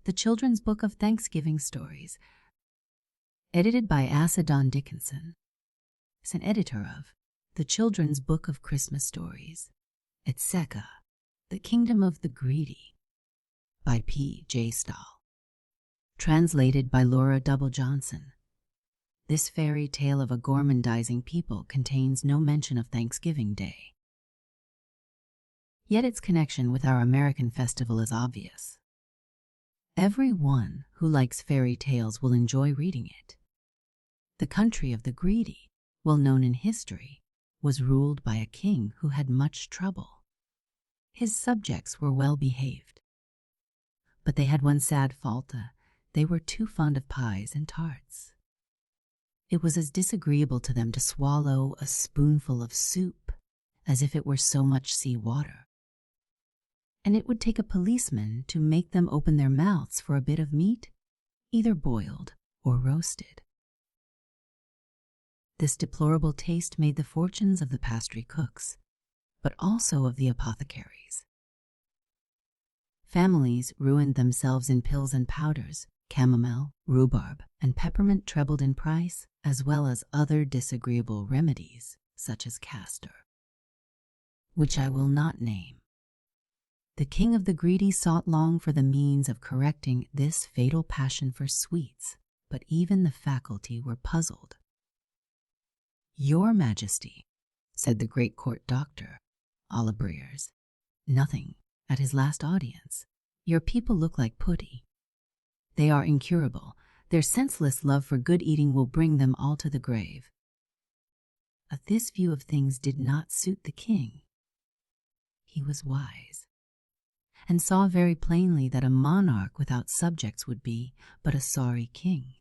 the Children's Book of Thanksgiving Stories, edited by Asa Don Dickinson, is an editor of the Children's Book of Christmas Stories, etc., The Kingdom of the Greedy, by P. J. Stahl. Translated by Laura W. Johnson. This fairy tale of a gormandizing people contains no mention of Thanksgiving Day. Yet its connection with our American festival is obvious. Everyone who likes fairy tales will enjoy reading it. The country of the greedy, well known in history, was ruled by a king who had much trouble. His subjects were well behaved, but they had one sad fault: they were too fond of pies and tarts. It was as disagreeable to them to swallow a spoonful of soup as if it were so much sea water. And it would take a policeman to make them open their mouths for a bit of meat, either boiled or roasted. This deplorable taste made the fortunes of the pastry cooks, but also of the apothecaries. Families ruined themselves in pills and powders. Chamomile, rhubarb, and peppermint trebled in price, as well as other disagreeable remedies, such as castor, which I will not name. The king of the greedy sought long for the means of correcting this fatal passion for sweets, but even the faculty were puzzled. "Your Majesty," said the great court doctor, Olibriers, nothing, at his last audience, "your people look like putty. They are incurable. Their senseless love for good eating will bring them all to the grave." But this view of things did not suit the king. He was wise, and saw very plainly that a monarch without subjects would be but a sorry king.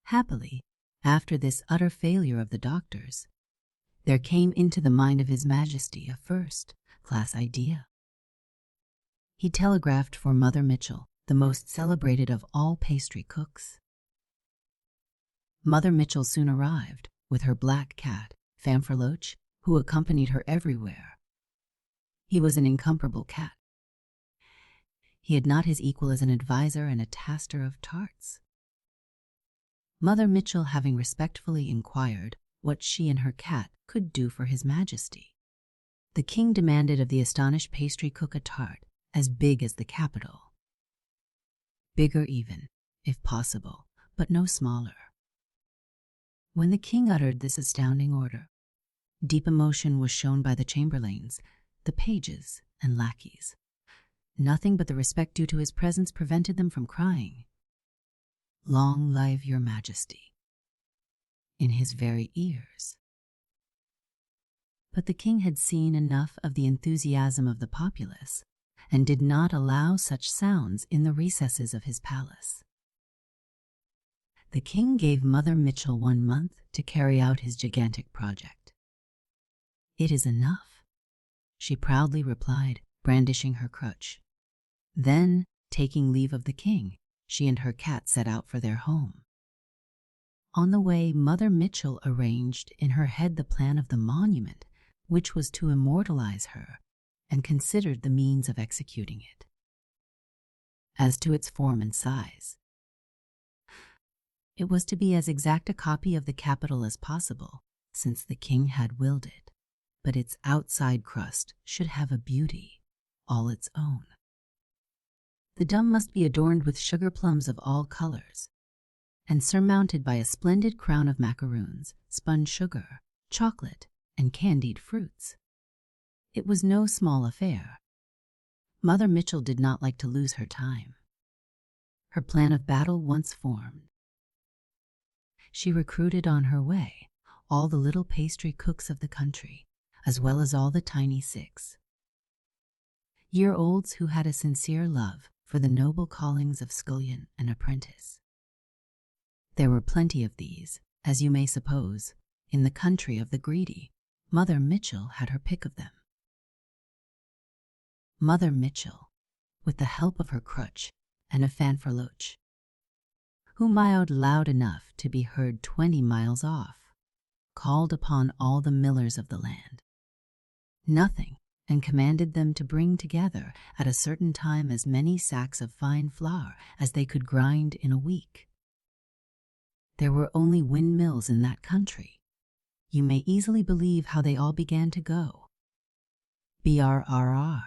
Happily, after this utter failure of the doctors, there came into the mind of His Majesty a first-class idea. He telegraphed for Mother Mitchell, the most celebrated of all pastry cooks. Mother Mitchell soon arrived, with her black cat, Fanfreloche, who accompanied her everywhere. He was an incomparable cat. He had not his equal as an adviser and a taster of tarts. Mother Mitchell having respectfully inquired what she and her cat could do for His Majesty, the king demanded of the astonished pastry cook a tart as big as the Capitol. Bigger even, if possible, but no smaller. When the king uttered this astounding order, deep emotion was shown by the chamberlains, the pages, and lackeys. Nothing but the respect due to his presence prevented them from crying, "Long live your Majesty," in his very ears. But the king had seen enough of the enthusiasm of the populace, and did not allow such sounds in the recesses of his palace. The king gave Mother Mitchell 1 month to carry out his gigantic project. "It is enough," she proudly replied, brandishing her crutch. Then, taking leave of the king, she and her cat set out for their home. On the way, Mother Mitchell arranged in her head the plan of the monument, which was to immortalize her, and considered the means of executing it. As to its form and size, it was to be as exact a copy of the Capitol as possible, since the king had willed it, but its outside crust should have a beauty all its own. The dome must be adorned with sugar plums of all colors, and surmounted by a splendid crown of macaroons, spun sugar, chocolate, and candied fruits. It was no small affair. Mother Mitchell did not like to lose her time. Her plan of battle once formed, she recruited on her way all the little pastry cooks of the country, as well as all the tiny 6-year-olds who had a sincere love for the noble callings of scullion and apprentice. There were plenty of these, as you may suppose, in the country of the greedy. Mother Mitchell had her pick of them. Mother Mitchell, with the help of her crutch and a Fanfreloche, who mowed loud enough to be heard 20 miles off, called upon all the millers of the land. Nothing and commanded them to bring together at a certain time as many sacks of fine flour as they could grind in a week. There were only windmills in that country. You may easily believe how they all began to go. Brrr.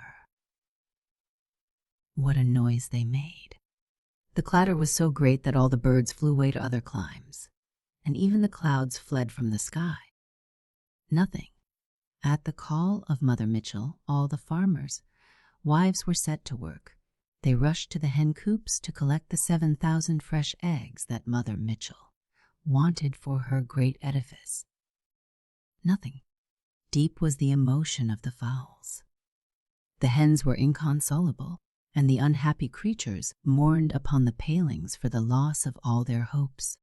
What a noise they made. The clatter was so great that all the birds flew away to other climes, and even the clouds fled from the sky. Nothing. At the call of Mother Mitchell, all the farmers' wives were set to work. They rushed to the hen coops to collect the 7,000 fresh eggs that Mother Mitchell wanted for her great edifice. Nothing. Deep was the emotion of the fowls. The hens were inconsolable, and the unhappy creatures mourned upon the palings for the loss of all their hopes.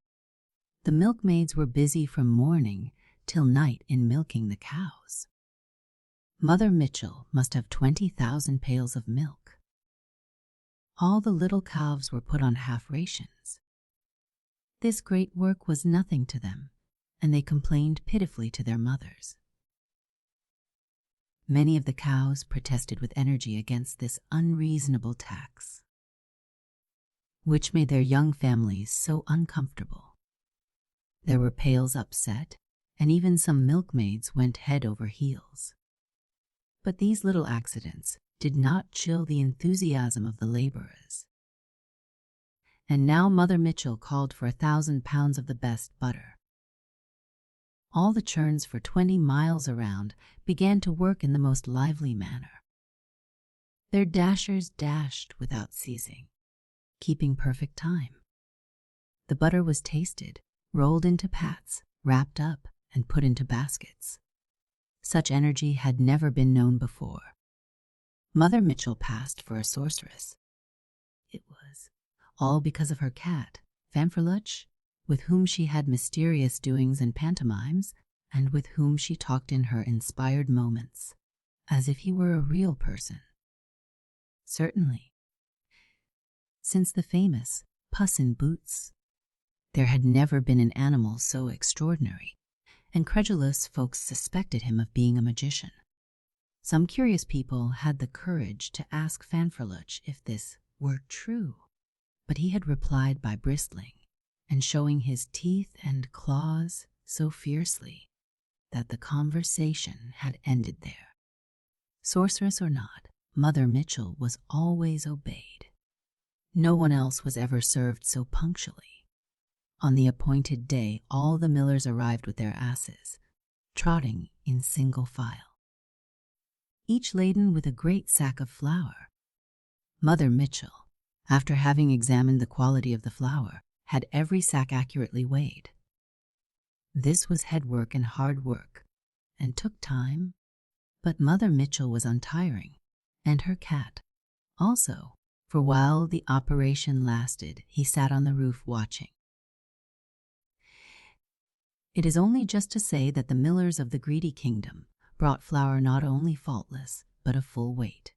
The milkmaids were busy from morning till night in milking the cows. Mother Mitchell must have 20,000 pails of milk. All the little calves were put on half rations. This great work was nothing to them, and they complained pitifully to their mothers. Many of the cows protested with energy against this unreasonable tax, which made their young families so uncomfortable. There were pails upset, and even some milkmaids went head over heels. But these little accidents did not chill the enthusiasm of the laborers. And now Mother Mitchell called for 1,000 pounds of the best butter. All the churns for 20 miles around began to work in the most lively manner. Their dashers dashed without ceasing, keeping perfect time. The butter was tasted, rolled into pats, wrapped up, and put into baskets. Such energy had never been known before. Mother Mitchell passed for a sorceress. It was all because of her cat, Fanfreluche, with whom she had mysterious doings and pantomimes, and with whom she talked in her inspired moments, as if he were a real person. Certainly, since the famous Puss in Boots, there had never been an animal so extraordinary, and credulous folks suspected him of being a magician. Some curious people had the courage to ask Fanfreluche if this were true, but he had replied by bristling and showing his teeth and claws so fiercely that the conversation had ended there. Sorceress or not, Mother Mitchell was always obeyed. No one else was ever served so punctually. On the appointed day, all the millers arrived with their asses, trotting in single file, each laden with a great sack of flour. Mother Mitchell, after having examined the quality of the flour, had every sack accurately weighed. This was head work and hard work, and took time, but Mother Mitchell was untiring, and her cat also, for while the operation lasted, he sat on the roof watching. It is only just to say that the millers of the greedy kingdom brought flour not only faultless, but of full weight.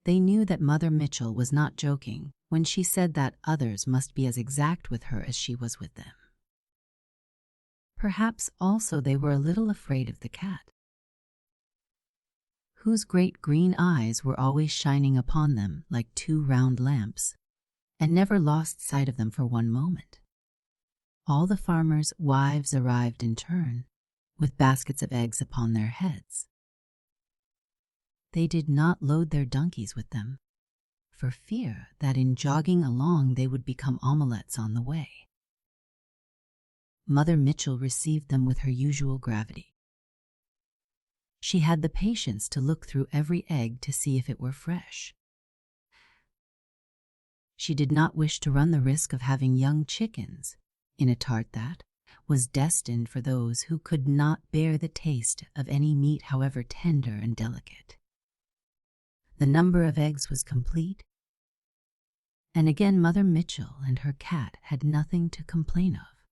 They knew that Mother Mitchell was not joking when she said that others must be as exact with her as she was with them. Perhaps also they were a little afraid of the cat, whose great green eyes were always shining upon them like two round lamps, and never lost sight of them for one moment. All the farmers' wives arrived in turn, with baskets of eggs upon their heads. They did not load their donkeys with them, for fear that in jogging along they would become omelettes on the way. Mother Mitchell received them with her usual gravity. She had the patience to look through every egg to see if it were fresh. She did not wish to run the risk of having young chickens in a tart that was destined for those who could not bear the taste of any meat, however tender and delicate. The number of eggs was complete, and again Mother Mitchell and her cat had nothing to complain of.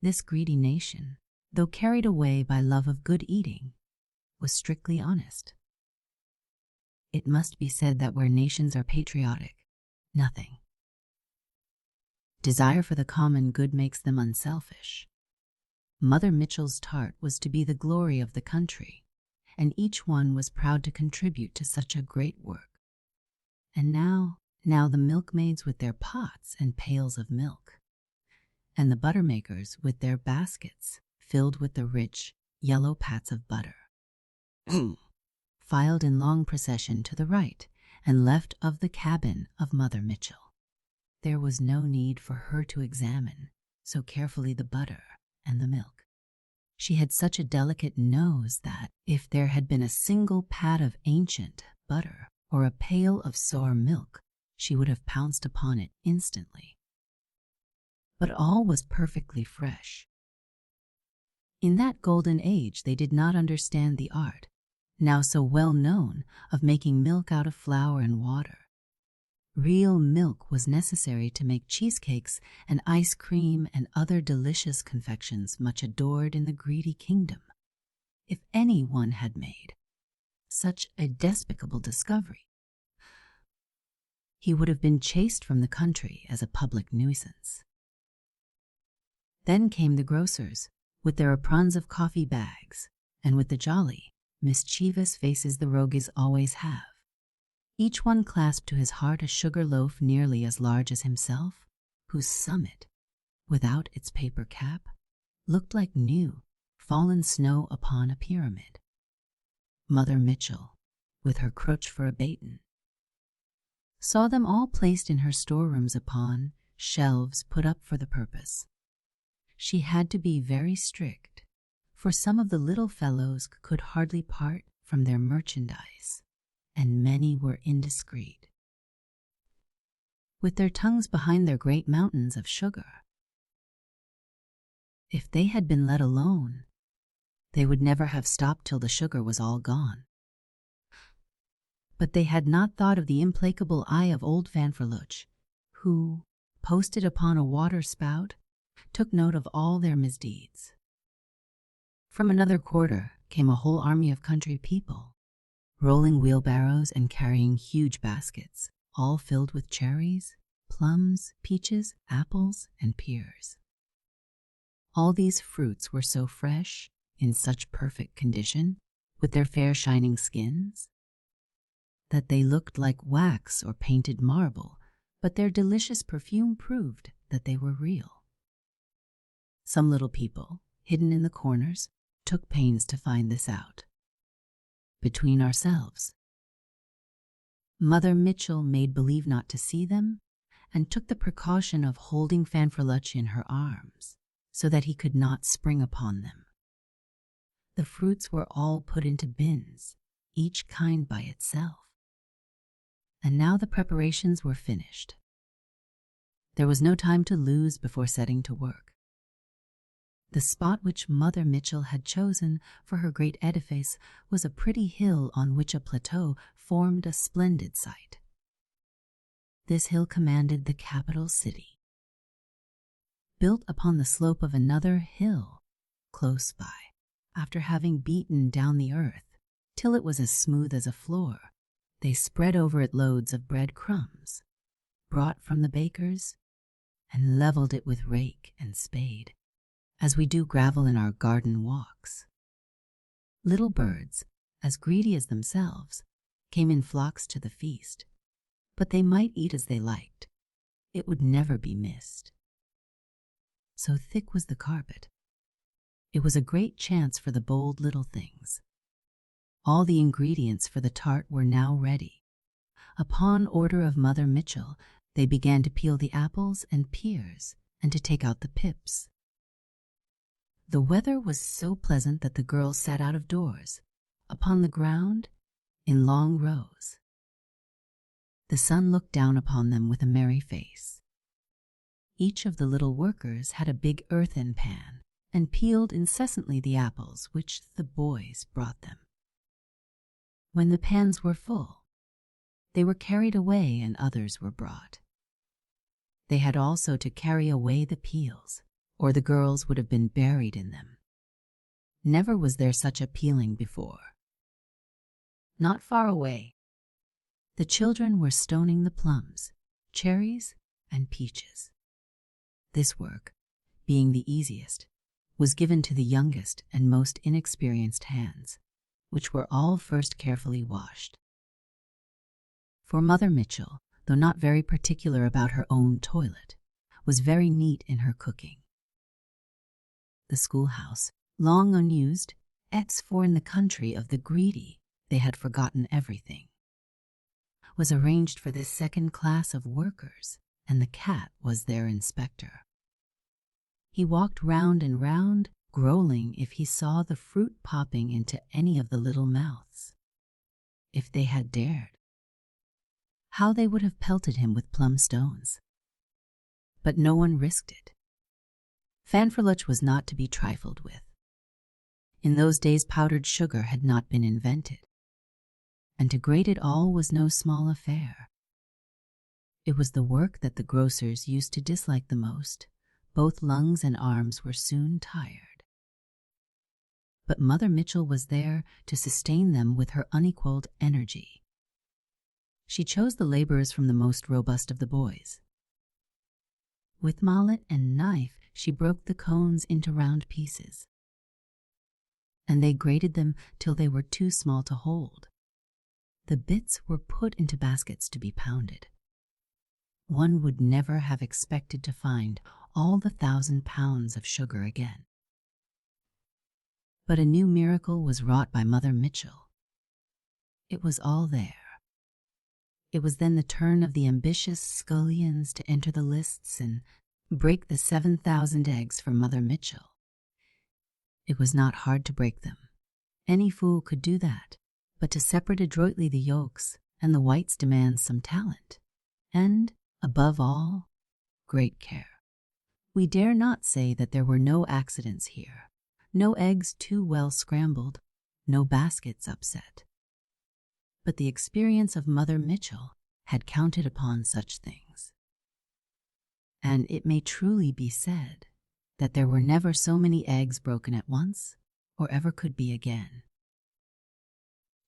This greedy nation, though carried away by love of good eating, was strictly honest. It must be said that where nations are patriotic, nothing. Desire for the common good makes them unselfish. Mother Mitchell's tart was to be the glory of the country, and each one was proud to contribute to such a great work. And now the milkmaids with their pots and pails of milk, and the buttermakers with their baskets filled with the rich, yellow pats of butter, filed in long procession to the right and left of the cabin of Mother Mitchell. There was no need for her to examine so carefully the butter and the milk. She had such a delicate nose that if there had been a single pat of ancient butter or a pail of sour milk, she would have pounced upon it instantly. But all was perfectly fresh. In that golden age they did not understand the art, now so well known, of making milk out of flour and water. Real milk was necessary to make cheesecakes and ice cream and other delicious confections much adored in the greedy kingdom. If anyone had made such a despicable discovery, he would have been chased from the country as a public nuisance. Then came the grocers, with their aprons of coffee bags, and with the jolly, mischievous faces the rogues always have. Each one clasped to his heart a sugar loaf nearly as large as himself, whose summit, without its paper cap, looked like new, fallen snow upon a pyramid. Mother Mitchell, with her crutch for a baton, saw them all placed in her storerooms upon shelves put up for the purpose. She had to be very strict, for some of the little fellows could hardly part from their merchandise, and many were indiscreet, with their tongues behind their great mountains of sugar. If they had been let alone, they would never have stopped till the sugar was all gone. But they had not thought of the implacable eye of old Fanferluche, who, posted upon a water-spout, took note of all their misdeeds. From another quarter came a whole army of country people, rolling wheelbarrows and carrying huge baskets, all filled with cherries, plums, peaches, apples, and pears. All these fruits were so fresh, in such perfect condition, with their fair shining skins, that they looked like wax or painted marble, but their delicious perfume proved that they were real. Some little people, hidden in the corners, took pains to find this out. Between ourselves, Mother Mitchell made believe not to see them, and took the precaution of holding Fanferluche in her arms, so that he could not spring upon them. The fruits were all put into bins, each kind by itself. And now the preparations were finished. There was no time to lose before setting to work. The spot which Mother Mitchell had chosen for her great edifice was a pretty hill on which a plateau formed a splendid sight. This hill commanded the capital city, built upon the slope of another hill close by, after having beaten down the earth till it was as smooth as a floor. They spread over it loads of bread crumbs, brought from the bakers, and leveled it with rake and spade, as we do gravel in our garden walks. Little birds, as greedy as themselves, came in flocks to the feast, but they might eat as they liked. It would never be missed. So thick was the carpet. It was a great chance for the bold little things. All the ingredients for the tart were now ready. Upon order of Mother Mitchell, they began to peel the apples and pears and to take out the pips. The weather was so pleasant that the girls sat out of doors, upon the ground, in long rows. The sun looked down upon them with a merry face. Each of the little workers had a big earthen pan, and peeled incessantly the apples which the boys brought them. When the pans were full, they were carried away and others were brought. They had also to carry away the peels, or the girls would have been buried in them. Never was there such a peeling before. Not far away, the children were stoning the plums, cherries, and peaches. This work, being the easiest, was given to the youngest and most inexperienced hands, which were all first carefully washed. For Mother Mitchell, though not very particular about her own toilet, was very neat in her cooking. The schoolhouse, long unused, for in the country of the greedy they had forgotten everything, was arranged for this second class of workers, and the cat was their inspector. He walked round and round, growling if he saw the fruit popping into any of the little mouths. If they had dared, how they would have pelted him with plum stones. But no one risked it. Fanfreluche was not to be trifled with. In those days powdered sugar had not been invented, and to grate it all was no small affair. It was the work that the grocers used to dislike the most. Both lungs and arms were soon tired. But Mother Mitchell was there to sustain them with her unequaled energy. She chose the laborers from the most robust of the boys. With mallet and knife she broke the cones into round pieces, and they grated them till they were too small to hold. The bits were put into baskets to be pounded. One would never have expected to find all the 1,000 pounds of sugar again. But a new miracle was wrought by Mother Mitchell. It was all there. It was then the turn of the ambitious scullions to enter the lists and break the 7,000 eggs for Mother Mitchell. It was not hard to break them. Any fool could do that, but to separate adroitly the yolks and the whites demands some talent, and, above all, great care. We dare not say that there were no accidents here, no eggs too well scrambled, no baskets upset. But the experience of Mother Mitchell had counted upon such things. And it may truly be said that there were never so many eggs broken at once, or ever could be again.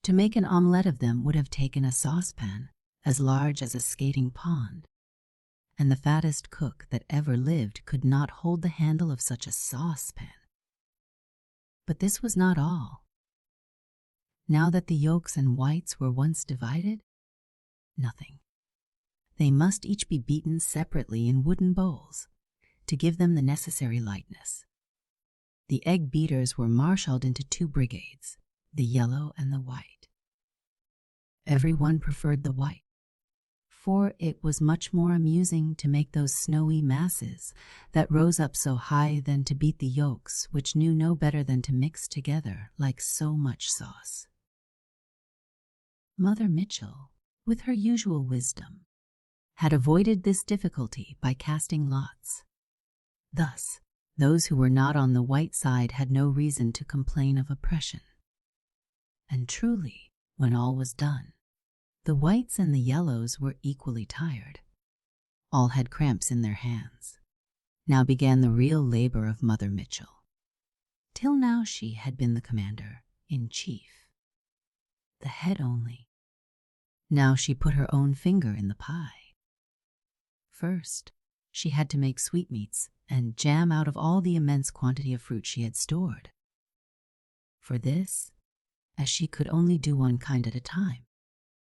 To make an omelette of them would have taken a saucepan as large as a skating pond, and the fattest cook that ever lived could not hold the handle of such a saucepan. But this was not all. Now that the yolks and whites were once divided, nothing. They must each be beaten separately in wooden bowls to give them the necessary lightness. The egg beaters were marshaled into 2 brigades, the yellow and the white. Every one preferred the white, for it was much more amusing to make those snowy masses that rose up so high than to beat the yolks, which knew no better than to mix together like so much sauce. Mother Mitchell, with her usual wisdom, had avoided this difficulty by casting lots. Thus, those who were not on the white side had no reason to complain of oppression. And truly, when all was done, the whites and the yellows were equally tired. All had cramps in their hands. Now began the real labor of Mother Mitchell. Till now she had been the commander-in-chief, the head only. Now she put her own finger in the pie. First, she had to make sweetmeats and jam out of all the immense quantity of fruit she had stored. For this, as she could only do one kind at a time,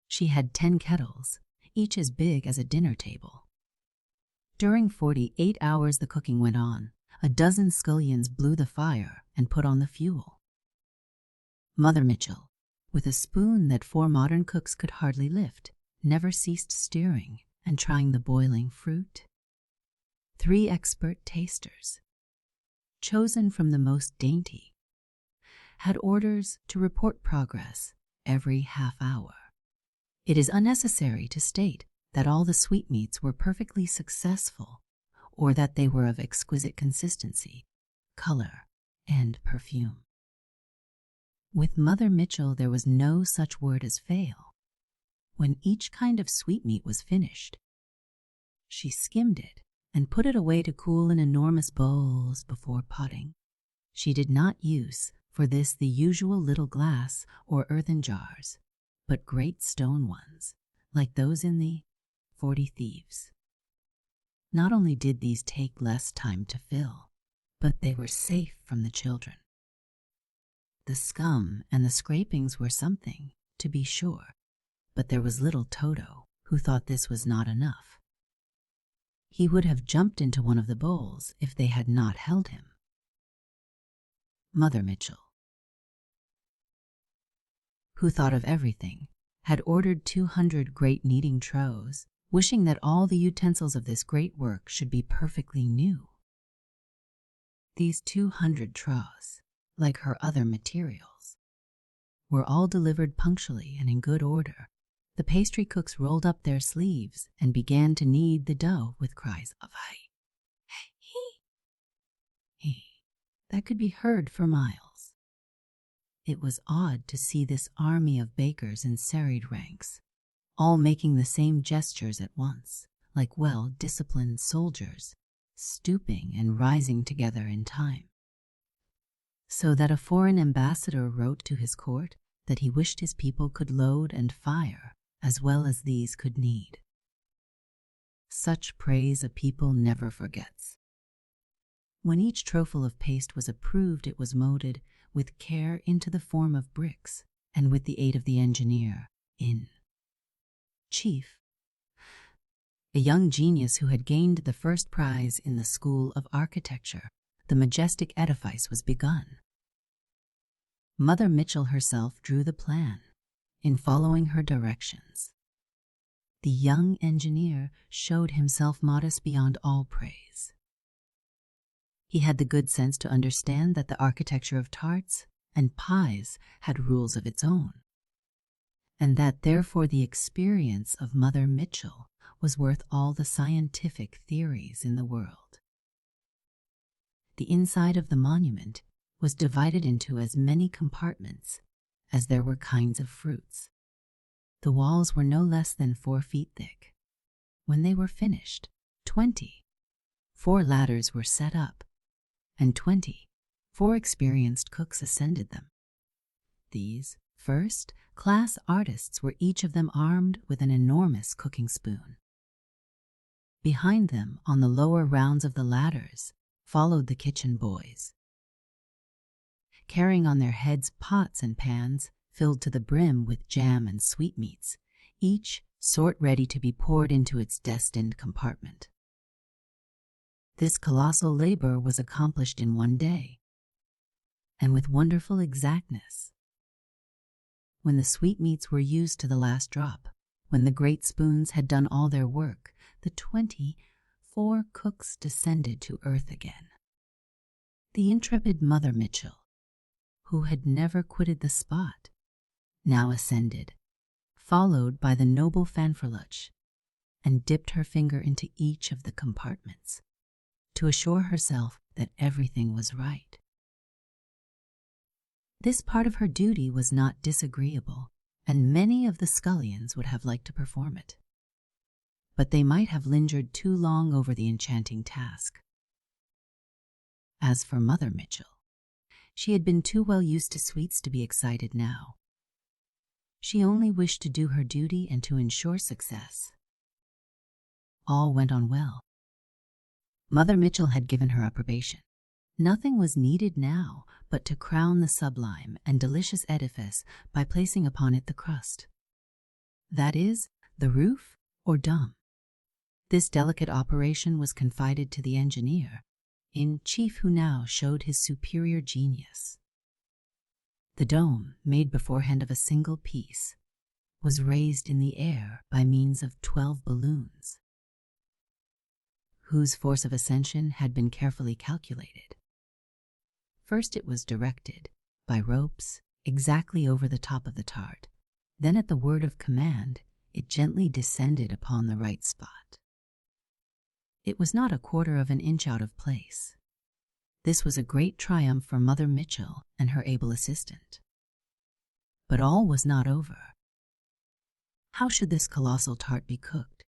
she had 10 kettles, each as big as a dinner table. During 48 hours the cooking went on. A dozen scullions blew the fire and put on the fuel. Mother Mitchell, with a spoon that 4 modern cooks could hardly lift, never ceased stirring and trying the boiling fruit. 3 expert tasters, chosen from the most dainty, had orders to report progress every half hour. It is unnecessary to state that all the sweetmeats were perfectly successful, or that they were of exquisite consistency, color, and perfume. With Mother Mitchell there was no such word as fail. When each kind of sweetmeat was finished, she skimmed it and put it away to cool in enormous bowls before potting. She did not use for this the usual little glass or earthen jars, but great stone ones, like those in the 40 Thieves. Not only did these take less time to fill, but they were safe from the children. The scum and the scrapings were something, to be sure, but there was little Toto, who thought this was not enough. He would have jumped into one of the bowls if they had not held him. Mother Mitchell, who thought of everything, had ordered 200 great kneading troughs, wishing that all the utensils of this great work should be perfectly new. These 200 troughs, like her other materials, were all delivered punctually and in good order. The pastry cooks rolled up their sleeves and began to knead the dough with cries of "Hi, he," that could be heard for miles. It was odd to see this army of bakers in serried ranks, all making the same gestures at once, like well-disciplined soldiers, stooping and rising together in time. So that a foreign ambassador wrote to his court that he wished his people could load and fire as well as these could knead. Such praise a people never forgets. When each trowful of paste was approved, it was molded with care into the form of bricks, and with the aid of the engineer, in chief, a young genius who had gained the first prize in the School of Architecture, the majestic edifice was begun. Mother Mitchell herself drew the plan, in following her directions. The young engineer showed himself modest beyond all praise. He had the good sense to understand that the architecture of tarts and pies had rules of its own, and that therefore the experience of Mother Mitchell was worth all the scientific theories in the world. The inside of the monument was divided into as many compartments as there were kinds of fruits. The walls were no less than 4 feet thick. When they were finished, 4 ladders were set up, and 4 experienced cooks ascended them. These first-class artists were each of them armed with an enormous cooking spoon. Behind them, on the lower rounds of the ladders, followed the kitchen boys, carrying on their heads pots and pans filled to the brim with jam and sweetmeats, each sort ready to be poured into its destined compartment. This colossal labor was accomplished in one day, and with wonderful exactness. When the sweetmeats were used to the last drop, when the great spoons had done all their work, the 24 cooks descended to earth again. The intrepid Mother Mitchell, who had never quitted the spot, now ascended, followed by the noble Fanfreluche, and dipped her finger into each of the compartments to assure herself that everything was right. This part of her duty was not disagreeable, and many of the scullions would have liked to perform it. But they might have lingered too long over the enchanting task. As for Mother Mitchell, she had been too well used to sweets to be excited now. She only wished to do her duty and to ensure success. All went on well. Mother Mitchell had given her approbation. Nothing was needed now but to crown the sublime and delicious edifice by placing upon it the crust. That is, the roof or dome. This delicate operation was confided to the engineer in chief, who now showed his superior genius. The dome, made beforehand of a single piece, was raised in the air by means of 12 balloons, whose force of ascension had been carefully calculated. First it was directed, by ropes, exactly over the top of the tart. Then at the word of command, it gently descended upon the right spot. It was not a quarter of an inch out of place. This was a great triumph for Mother Mitchell and her able assistant. But all was not over. How should this colossal tart be cooked?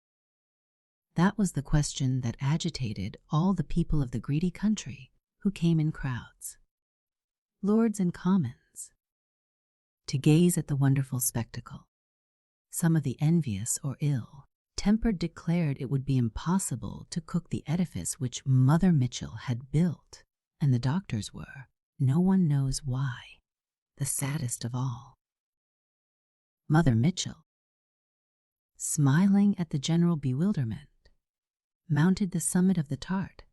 That was the question that agitated all the people of the greedy country, who came in crowds, lords and commons, to gaze at the wonderful spectacle. Some of the envious or ill-tempered declared it would be impossible to cook the edifice which Mother Mitchell had built and the doctors were, no one knows why, the saddest of all. Mother Mitchell, smiling at the general bewilderment, mounted the summit of the tart.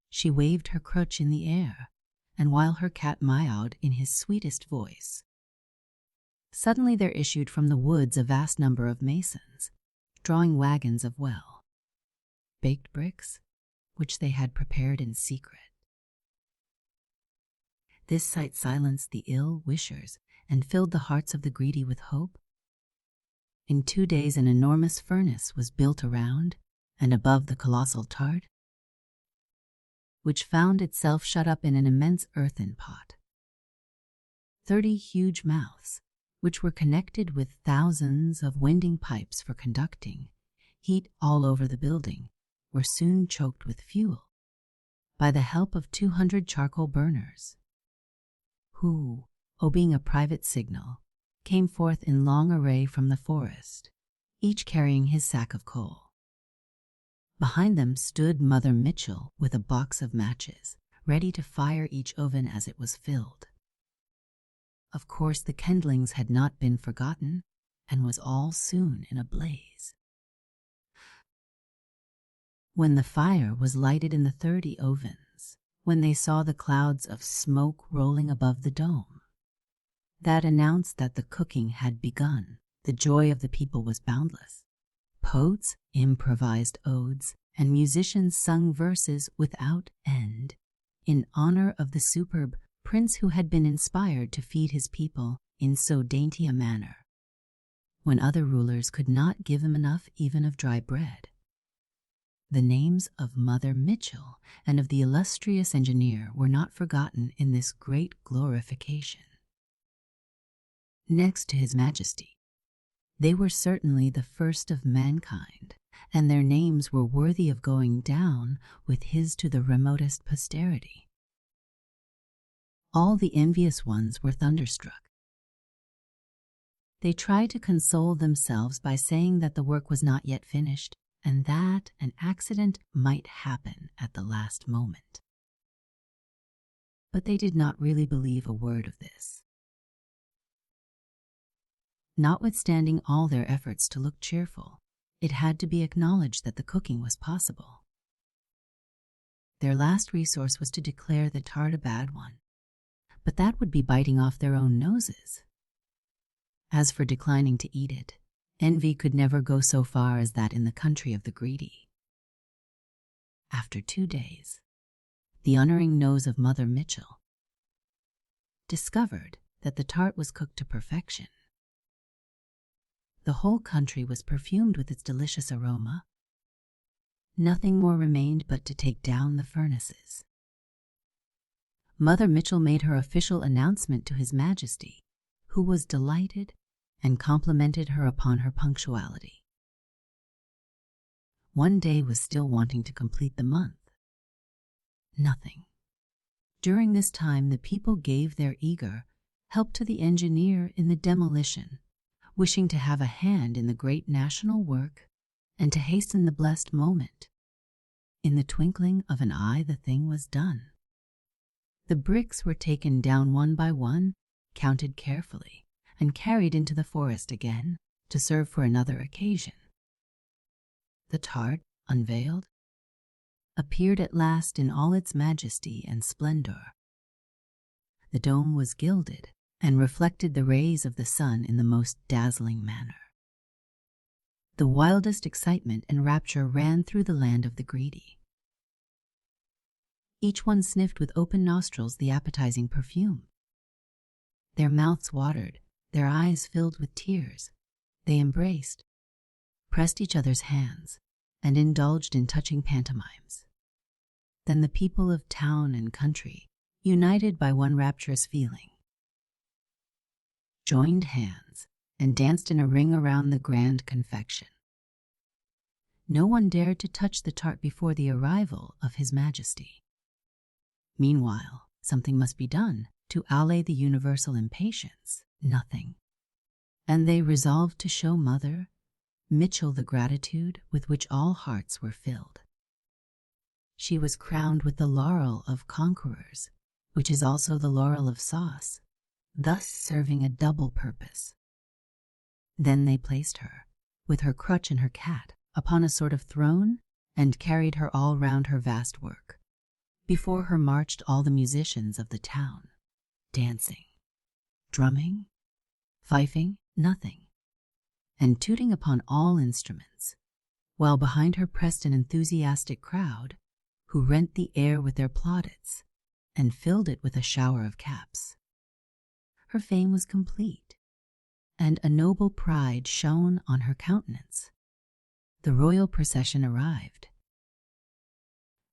She waved her crutch in the air, and while her cat meowed in his sweetest voice, suddenly there issued from the woods a vast number of masons, drawing wagons of baked bricks, which they had prepared in secret. This sight silenced the ill-wishers and filled the hearts of the greedy with hope. In 2 days an enormous furnace was built around and above the colossal tart, which found itself shut up in an immense earthen pot. 30 huge mouths, which were connected with thousands of winding pipes for conducting heat all over the building, were soon choked with fuel by the help of 200 charcoal burners, who, obeying a private signal, came forth in long array from the forest, each carrying his sack of coal. Behind them stood Mother Mitchell with a box of matches, ready to fire each oven as it was filled. Of course, the kindlings had not been forgotten, and was all soon in a blaze. When the fire was lighted in the 30 ovens, when they saw the clouds of smoke rolling above the dome, that announced that the cooking had begun, the joy of the people was boundless. Poets improvised odes, and musicians sung verses without end in honor of the superb prince who had been inspired to feed his people in so dainty a manner, when other rulers could not give them enough even of dry bread. The names of Mother Mitchell and of the illustrious engineer were not forgotten in this great glorification. Next to His Majesty, they were certainly the first of mankind, and their names were worthy of going down with his to the remotest posterity. All the envious ones were thunderstruck. They tried to console themselves by saying that the work was not yet finished, and that an accident might happen at the last moment. But they did not really believe a word of this. Notwithstanding all their efforts to look cheerful, it had to be acknowledged that the cooking was possible. Their last resource was to declare the tart a bad one, but that would be biting off their own noses. As for declining to eat it, envy could never go so far as that in the country of the greedy. After 2 days, the unerring nose of Mother Mitchell discovered that the tart was cooked to perfection. The whole country was perfumed with its delicious aroma. Nothing more remained but to take down the furnaces. Mother Mitchell made her official announcement to His Majesty, who was delighted and complimented her upon her punctuality. One day was still wanting to complete the month. Nothing. During this time the people gave their eager help to the engineer in the demolition, wishing to have a hand in the great national work and to hasten the blessed moment. In the twinkling of an eye the thing was done. The bricks were taken down one by one, counted carefully, and carried into the forest again to serve for another occasion. The tart, unveiled, appeared at last in all its majesty and splendor. The dome was gilded and reflected the rays of the sun in the most dazzling manner. The wildest excitement and rapture ran through the land of the greedy. Each one sniffed with open nostrils the appetizing perfume. Their mouths watered, their eyes filled with tears. They embraced, pressed each other's hands, and indulged in touching pantomimes. Then the people of town and country, united by one rapturous feeling, joined hands and danced in a ring around the grand confection. No one dared to touch the tart before the arrival of His Majesty. Meanwhile, something must be done to allay the universal impatience. Nothing. And they resolved to show Mother Mitchell the gratitude with which all hearts were filled. she was crowned with the laurel of conquerors, which is also the laurel of sauce, thus serving a double purpose. Then they placed her, with her crutch and her cat, upon a sort of throne, and carried her all round her vast work. Before her marched all the musicians of the town, dancing, drumming, fifing, nothing, and tooting upon all instruments, while behind her pressed an enthusiastic crowd, who rent the air with their plaudits, and filled it with a shower of caps. Her fame was complete, and a noble pride shone on her countenance. The royal procession arrived.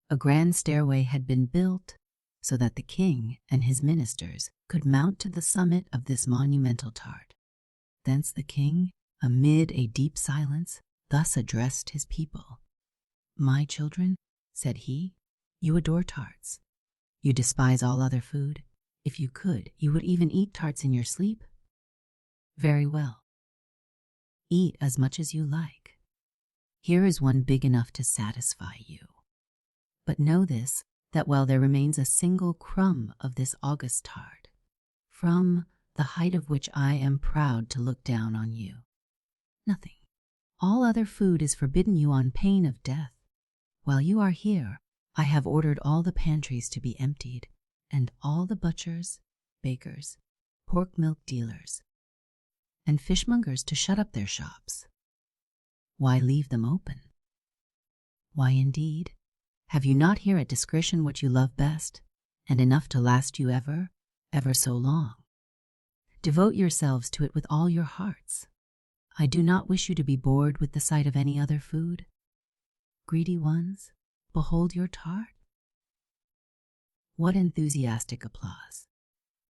A grand stairway had been built so that the king and his ministers could mount to the summit of this monumental tart. Thence the king, amid a deep silence, thus addressed his people. "My children," said he, "you adore tarts. You despise all other food. If you could, you would even eat tarts in your sleep? Very well. Eat as much as you like. Here is one big enough to satisfy you. But know this, that while there remains a single crumb of this august tart, from the height of which I am proud to look down on you, nothing, all other food is forbidden you on pain of death. While you are here, I have ordered all the pantries to be emptied, and all the butchers, bakers, pork milk dealers, and fishmongers to shut up their shops. Why leave them open? Why, indeed, have you not here at discretion what you love best, and enough to last you ever, ever so long? Devote yourselves to it with all your hearts. I do not wish you to be bored with the sight of any other food. Greedy ones, behold your tart." What enthusiastic applause!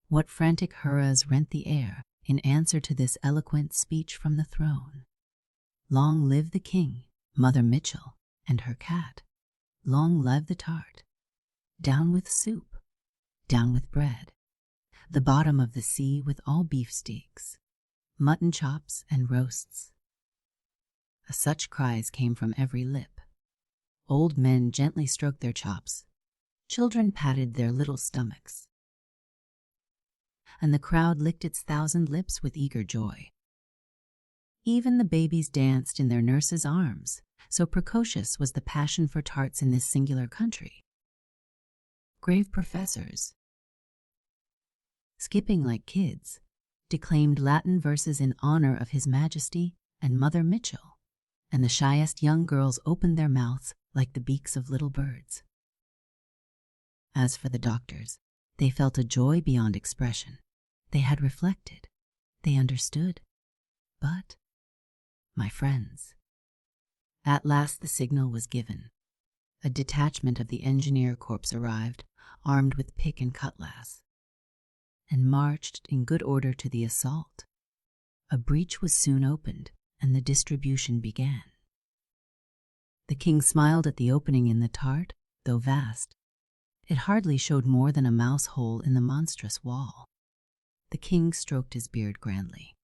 What frantic hurrahs rent the air in answer to this eloquent speech from the throne! Long live the king, Mother Mitchell, and her cat. Long live the tart. Down with soup, down with bread, the bottom of the sea with all beefsteaks, mutton chops and roasts. Such cries came from every lip. Old men gently stroked their chops, children patted their little stomachs, and the crowd licked its 1,000 lips with eager joy. Even the babies danced in their nurses' arms, so precocious was the passion for tarts in this singular country. Grave professors, skipping like kids, declaimed Latin verses in honor of His Majesty and Mother Mitchell, and the shyest young girls opened their mouths like the beaks of little birds. As for the doctors, they felt a joy beyond expression. They had reflected, they understood. But, my friends, at last the signal was given. A detachment of the engineer corps arrived, armed with pick and cutlass, and marched in good order to the assault. A breach was soon opened, and the distribution began. The king smiled at the opening in the tart, though vast. It hardly showed more than a mouse hole in the monstrous wall. The king stroked his beard grandly.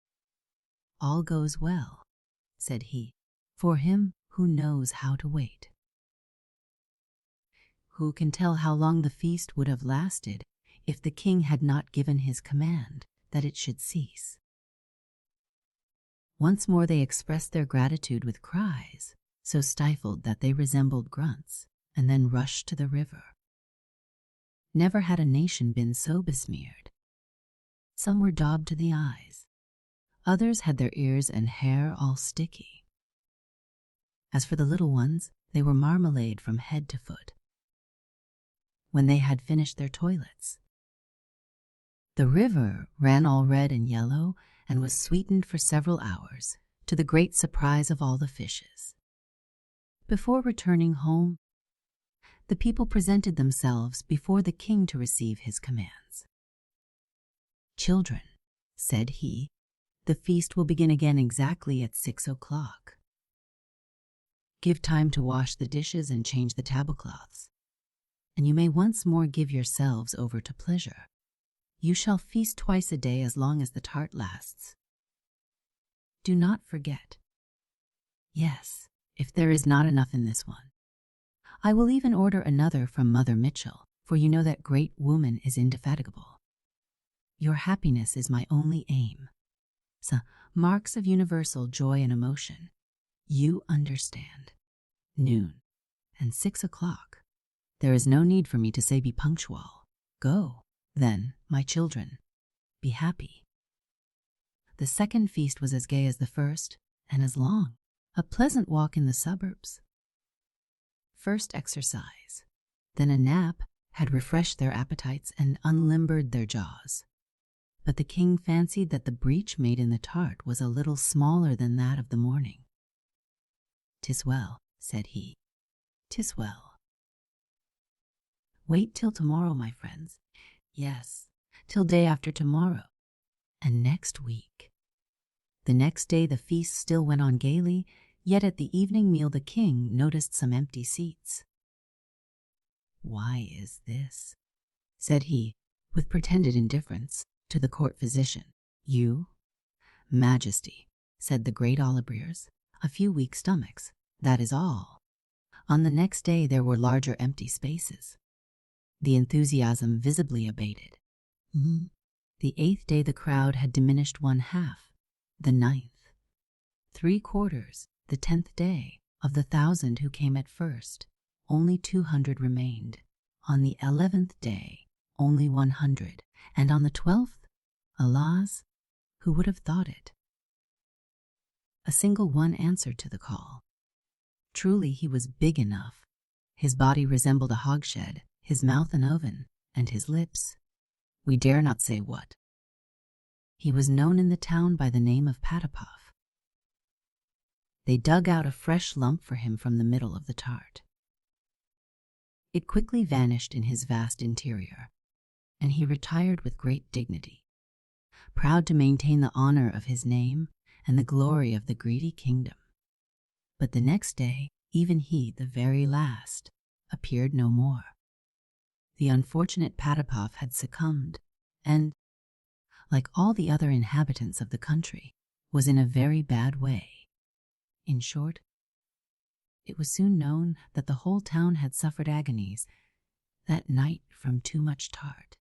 "All goes well," said he, "for him who knows how to wait. Who can tell how long the feast would have lasted if the king had not given his command that it should cease?" Once more they expressed their gratitude with cries, so stifled that they resembled grunts, and then rushed to the river. Never had a nation been so besmeared. Some were daubed to the eyes. Others had their ears and hair all sticky. As for the little ones, they were marmalade from head to foot. When they had finished their toilets, the river ran all red and yellow and was sweetened for several hours, to the great surprise of all the fishes. Before returning home, the people presented themselves before the king to receive his commands. "Children," said he, "the feast will begin again exactly at 6 o'clock. Give time to wash the dishes and change the tablecloths, and you may once more give yourselves over to pleasure. You shall feast twice a day as long as the tart lasts. Do not forget. Yes, if there is not enough in this one, I will even order another from Mother Mitchell, for you know that great woman is indefatigable. Your happiness is my only aim. So, marks of universal joy and emotion. You understand. Noon and 6 o'clock. There is no need for me to say be punctual. Go, then, my children. Be happy. The second feast was as gay as the first, and as long. A pleasant walk in the suburbs. First exercise, then a nap had refreshed their appetites and unlimbered their jaws. But the king fancied that the breach made in the tart was a little smaller than that of the morning. "'Tis well," said he. "'Tis well. Wait till tomorrow, my friends. Yes, till day after tomorrow, and next week." The next day the feast still went on gaily, yet at the evening meal the king noticed some empty seats. "Why is this?" said he, with pretended indifference, to the court physician. "You?" "Majesty," said the great Olibriers, "a few weak stomachs, that is all." On the next day there were larger empty spaces. The enthusiasm visibly abated. The 8th day the crowd had diminished 1/2. The 9th, 3/4, the 10th day, of the 1,000 who came at first, only 200 remained. On the 11th day, only 100, and on the 12th, alas, who would have thought it? A single one answered to the call. Truly he was big enough. His body resembled a hogshed, his mouth an oven, and his lips, we dare not say what. He was known in the town by the name of Patapoff. They dug out a fresh lump for him from the middle of the tart. It quickly vanished in his vast interior, and he retired with great dignity, proud to maintain the honor of his name and the glory of the greedy kingdom. But the next day, even he, the very last, appeared no more. The unfortunate Patapoff had succumbed, and, like all the other inhabitants of the country, was in a very bad way. In short, it was soon known that the whole town had suffered agonies that night from too much tart.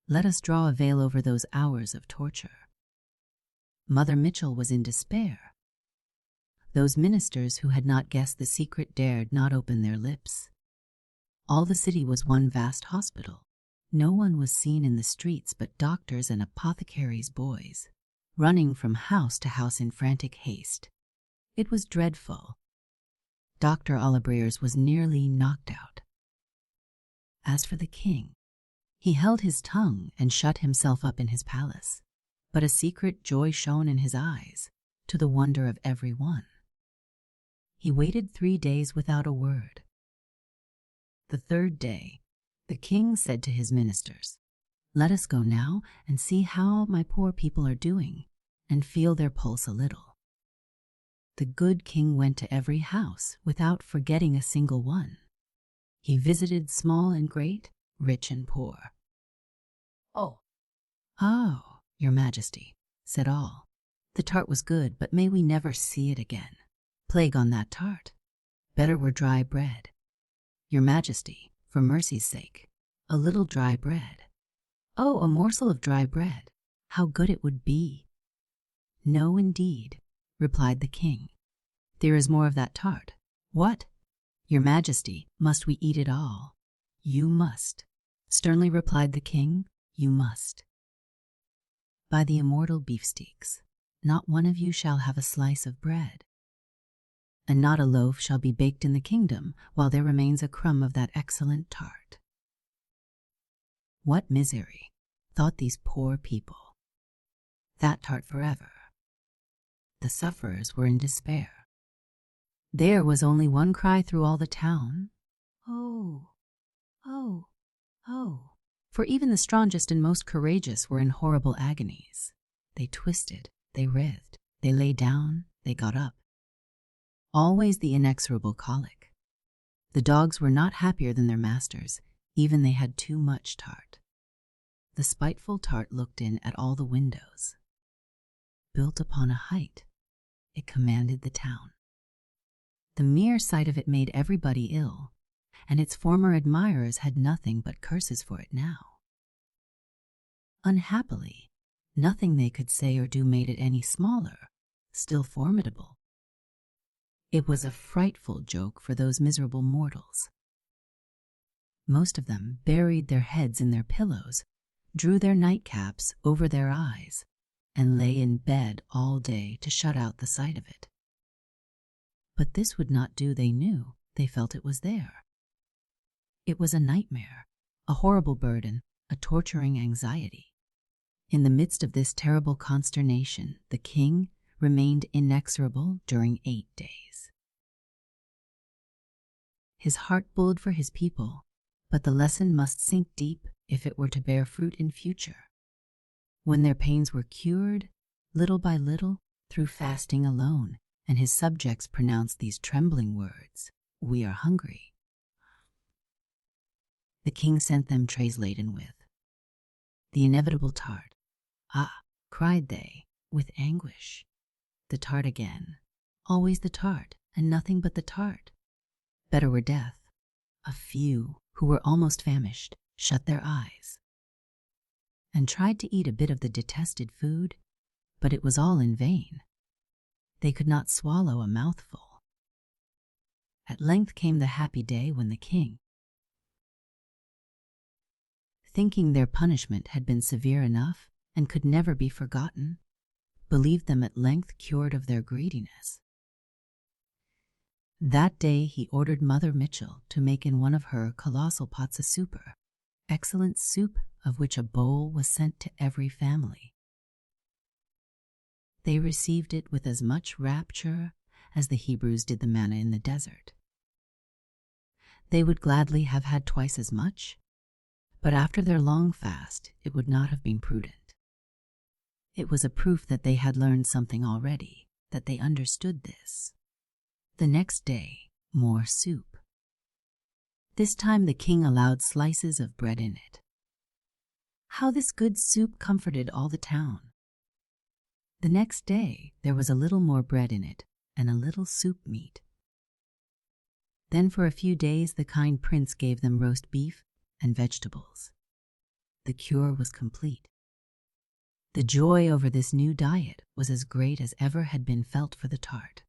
Let us draw a veil over those hours of torture. Mother Mitchell was in despair. Those ministers who had not guessed the secret dared not open their lips. All the city was one vast hospital. No one was seen in the streets but doctors and apothecaries' boys, running from house to house in frantic haste. It was dreadful. Dr. Olibriers was nearly knocked out. As for the king, he held his tongue and shut himself up in his palace, but a secret joy shone in his eyes, to the wonder of every one. He waited 3 days without a word. The 3rd day, the king said to his ministers, "Let us go now and see how my poor people are doing, and feel their pulse a little." The good king went to every house without forgetting a single one. He visited small and great, rich and poor. "Oh, your majesty," said all. "The tart was good, but may we never see it again. Plague on that tart. Better were dry bread. Your majesty, for mercy's sake, a little dry bread. Oh, a morsel of dry bread. How good it would be." "No, indeed," replied the king. "There is more of that tart." "What? Your majesty, must we eat it all?" "You must," sternly replied the king. "You must. By the immortal beefsteaks, not one of you shall have a slice of bread, and not a loaf shall be baked in the kingdom while there remains a crumb of that excellent tart." What misery, thought these poor people. That tart forever. The sufferers were in despair. There was only one cry through all the town, "Oh, oh, oh." For even the strongest and most courageous were in horrible agonies. They twisted, they writhed, they lay down, they got up. Always the inexorable colic. The dogs were not happier than their masters, even they had too much tart. The spiteful tart looked in at all the windows. Built upon a height, it commanded the town. The mere sight of it made everybody ill, and its former admirers had nothing but curses for it now. Unhappily, nothing they could say or do made it any smaller, still formidable. It was a frightful joke for those miserable mortals. Most of them buried their heads in their pillows, drew their nightcaps over their eyes, and lay in bed all day to shut out the sight of it. But this would not do, they knew. They felt it was there. It was a nightmare, a horrible burden, a torturing anxiety. In the midst of this terrible consternation, the king remained inexorable during 8 days. His heart bled for his people, but the lesson must sink deep if it were to bear fruit in future. When their pains were cured, little by little, through fasting alone, and his subjects pronounced these trembling words, "We are hungry," the king sent them trays laden with the inevitable tart. "Ah," cried they, with anguish, "the tart again, always the tart, and nothing but the tart." Better were death. A few, who were almost famished, shut their eyes and tried to eat a bit of the detested food, but it was all in vain. They could not swallow a mouthful. At length came the happy day when the king, thinking their punishment had been severe enough and could never be forgotten, believed them at length cured of their greediness. That day he ordered Mother Mitchell to make in one of her colossal pots of soup, excellent soup of which a bowl was sent to every family. They received it with as much rapture as the Hebrews did the manna in the desert. They would gladly have had twice as much, but after their long fast it would not have been prudent. It was a proof that they had learned something already, that they understood this. The next day, more soup. This time the king allowed slices of bread in it. How this good soup comforted all the town! The next day there was a little more bread in it, and a little soup meat. Then for a few days the kind prince gave them roast beef and vegetables. The cure was complete. The joy over this new diet was as great as ever had been felt for the tart.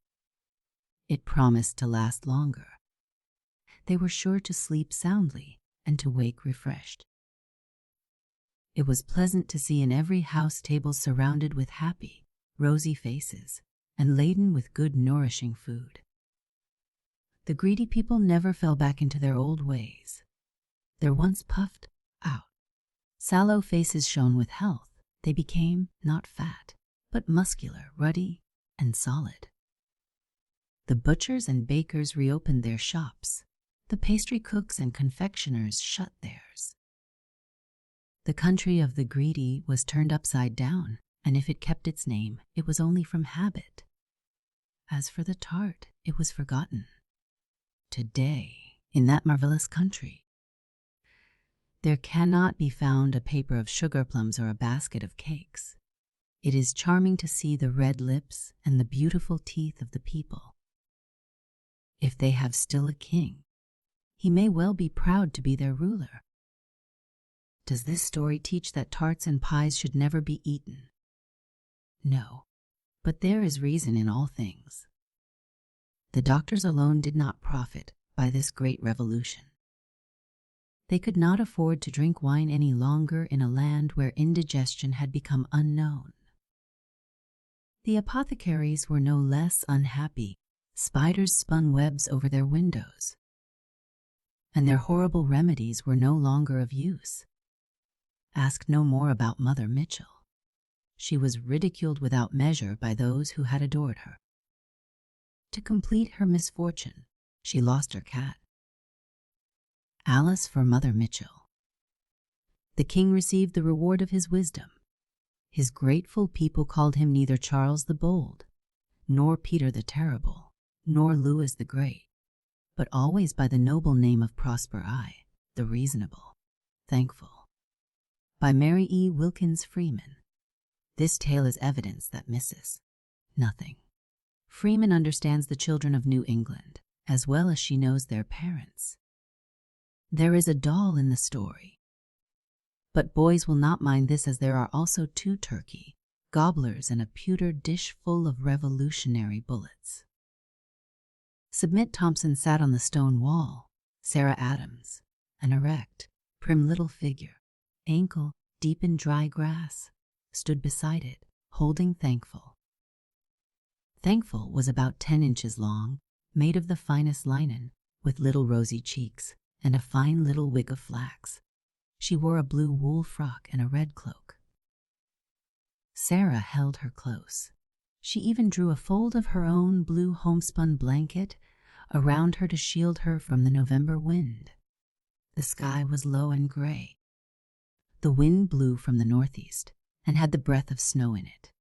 It promised to last longer. They were sure to sleep soundly and to wake refreshed. It was pleasant to see in every house tables surrounded with happy, rosy faces and laden with good, nourishing food. The greedy people never fell back into their old ways. Their once puffed out, sallow faces shone with health. They became not fat, but muscular, ruddy, and solid. The butchers and bakers reopened their shops. The pastry cooks and confectioners shut theirs. The country of the greedy was turned upside down, and if it kept its name, it was only from habit. As for the tart, it was forgotten. Today, in that marvelous country, there cannot be found a paper of sugar plums or a basket of cakes. It is charming to see the red lips and the beautiful teeth of the people. If they have still a king, he may well be proud to be their ruler. Does this story teach that tarts and pies should never be eaten? No, but there is reason in all things. The doctors alone did not profit by this great revolution. They could not afford to drink wine any longer in a land where indigestion had become unknown. The apothecaries were no less unhappy. Spiders spun webs over their windows, and their horrible remedies were no longer of use. Ask no more about Mother Mitchell. She was ridiculed without measure by those who had adored her. To complete her misfortune, she lost her cat. Alice for Mother Mitchell. The king received the reward of his wisdom. His grateful people called him neither Charles the Bold, nor Peter the Terrible, nor Louis the Great, but always by the noble name of Prosper I, the Reasonable, Thankful. By Mary E. Wilkins Freeman. This tale is evidence that misses nothing. Freeman understands the children of New England as well as she knows their parents. There is a doll in the story. But boys will not mind this, as there are also 2 turkey, gobblers, and a pewter dish full of revolutionary bullets. Submit Thompson sat on the stone wall. Sarah Adams, an erect, prim little figure, ankle deep in dry grass, stood beside it, holding Thankful. Thankful was about 10 inches long, made of the finest linen, with little rosy cheeks and a fine little wig of flax. She wore a blue wool frock and a red cloak. Sarah held her close. She even drew a fold of her own blue homespun blanket around her to shield her from the November wind. The sky was low and gray. The wind blew from the northeast and had the breath of snow in it.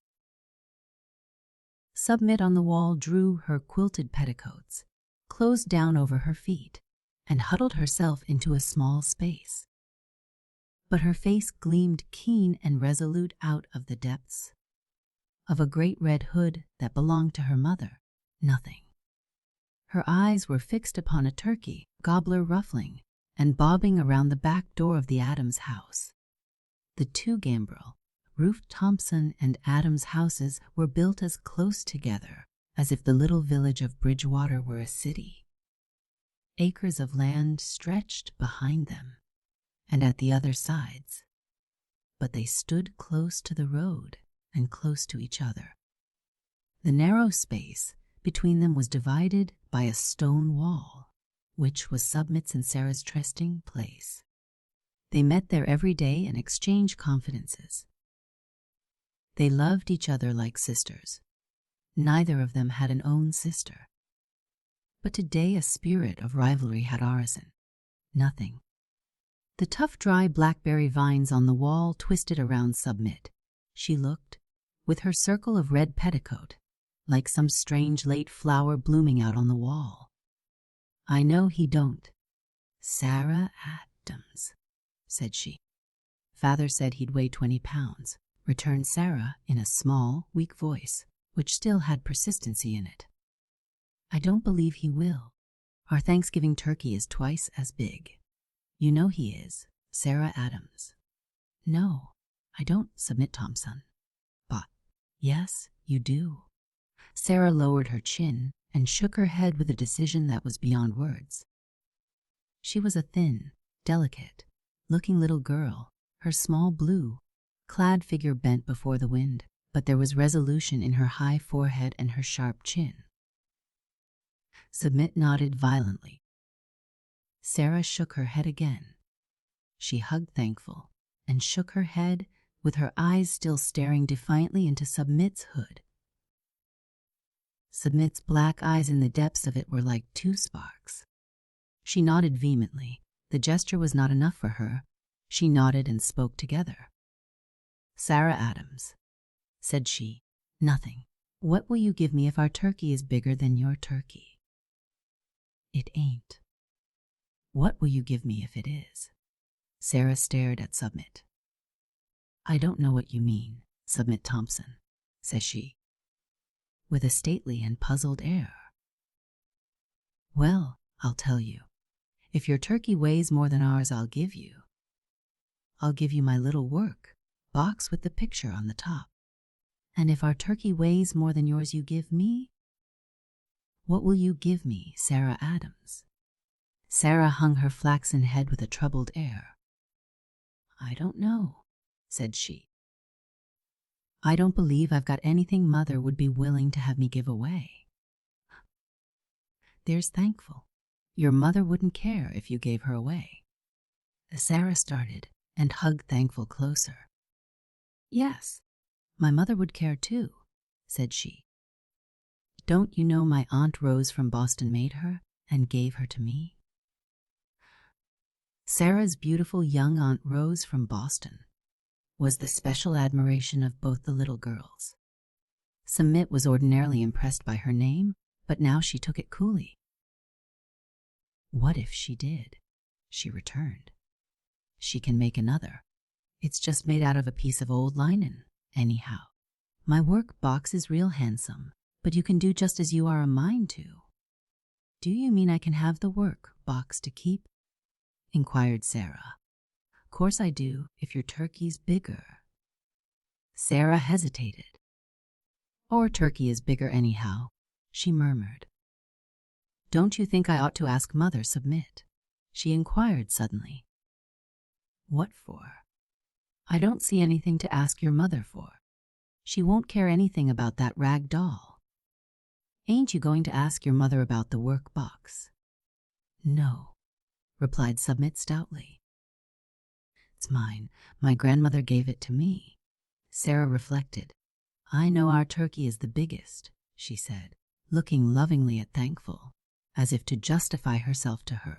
Submit on the wall drew her quilted petticoats, closed down over her feet, and huddled herself into a small space. But her face gleamed keen and resolute out of the depths of a great red hood that belonged to her mother. Nothing. Her eyes were fixed upon a turkey, gobbler ruffling and bobbing around the back door of the Adams house. The 2 gambrel, Ruth Thompson and Adams houses were built as close together as if the little village of Bridgewater were a city. Acres of land stretched behind them and at the other sides, but they stood close to the road and close to each other. The narrow space between them was divided by a stone wall, which was Submit's and Sarah's trysting place. They met there every day and exchanged confidences. They loved each other like sisters. Neither of them had an own sister. But today a spirit of rivalry had arisen. Nothing. The tough, dry blackberry vines on the wall twisted around Submit. She looked, with her circle of red petticoat, like some strange late flower blooming out on the wall. "I know he don't." "Sarah Adams," said she. "Father said he'd weigh 20 pounds, returned Sarah in a small, weak voice, which still had persistency in it. "I don't believe he will. Our Thanksgiving turkey is twice as big. You know he is, Sarah Adams." "No, I don't, Submit Thompson." "But, yes, you do." Sarah lowered her chin and shook her head with a decision that was beyond words. She was a thin, delicate looking little girl, her small blue, clad figure bent before the wind, but there was resolution in her high forehead and her sharp chin. Submit nodded violently. Sarah shook her head again. She hugged Thankful and shook her head with her eyes still staring defiantly into Submit's hood. Submit's black eyes in the depths of it were like 2 sparks. She nodded vehemently. The gesture was not enough for her. She nodded and spoke together. "Sarah Adams," said she, "nothing. What will you give me if our turkey is bigger than your turkey?" "It ain't." "What will you give me if it is?" Sarah stared at Submit. "I don't know what you mean, Submit Thompson," says she, with a stately and puzzled air. "Well, I'll tell you. If your turkey weighs more than ours, I'll give you my little work box with the picture on the top. And if our turkey weighs more than yours, you give me? What will you give me, Sarah Adams?" Sarah hung her flaxen head with a troubled air. "I don't know," said she. "I don't believe I've got anything Mother would be willing to have me give away." "There's Thankful. Your mother wouldn't care if you gave her away." Sarah started and hugged Thankful closer. "Yes, my mother would care too," said she. "Don't you know my Aunt Rose from Boston made her and gave her to me?" Sarah's beautiful young Aunt Rose from Boston was the special admiration of both the little girls. Submit was ordinarily impressed by her name, but now she took it coolly. "What if she did?" she returned. "She can make another. It's just made out of a piece of old linen, anyhow. My work box is real handsome, But you can do just as you are a mind to. Do you mean I can have the work box to keep? Inquired Sarah. Course I do, if your turkey's bigger. Sarah hesitated. Our turkey is bigger anyhow, she murmured. Don't you think I ought to ask Mother Submit? She inquired suddenly. What for? I don't see anything to ask your mother for. She won't care anything about that rag doll. Ain't you going to ask your mother about the work box? No, replied Submit stoutly. It's mine. My grandmother gave it to me. Sarah reflected. I know our turkey is the biggest, she said, looking lovingly at Thankful, as if to justify herself to her.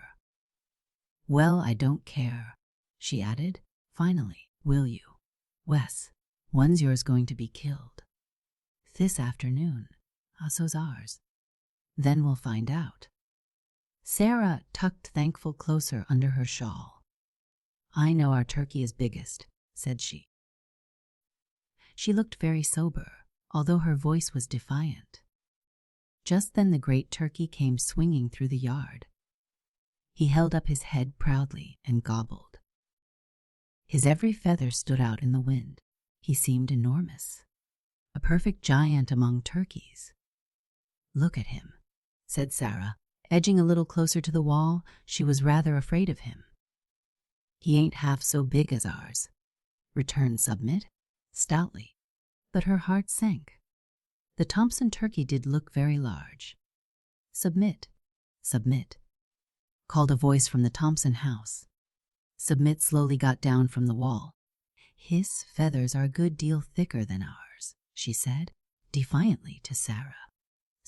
Well, I don't care, she added. Finally, will you? Wes, when's yours going to be killed? This afternoon. So's ours. Then we'll find out. Sarah tucked Thankful closer under her shawl. I know our turkey is biggest, said she. She looked very sober, although her voice was defiant. Just then the great turkey came swinging through the yard. He held up his head proudly and gobbled. His every feather stood out in the wind. He seemed enormous, a perfect giant among turkeys. Look at him, said Sarah. Edging a little closer to the wall, she was rather afraid of him. He ain't half so big as ours, returned Submit, stoutly, but her heart sank. The Thompson turkey did look very large. Submit, Submit, called a voice from the Thompson house. Submit slowly got down from the wall. His feathers are a good deal thicker than ours, she said, defiantly to Sarah.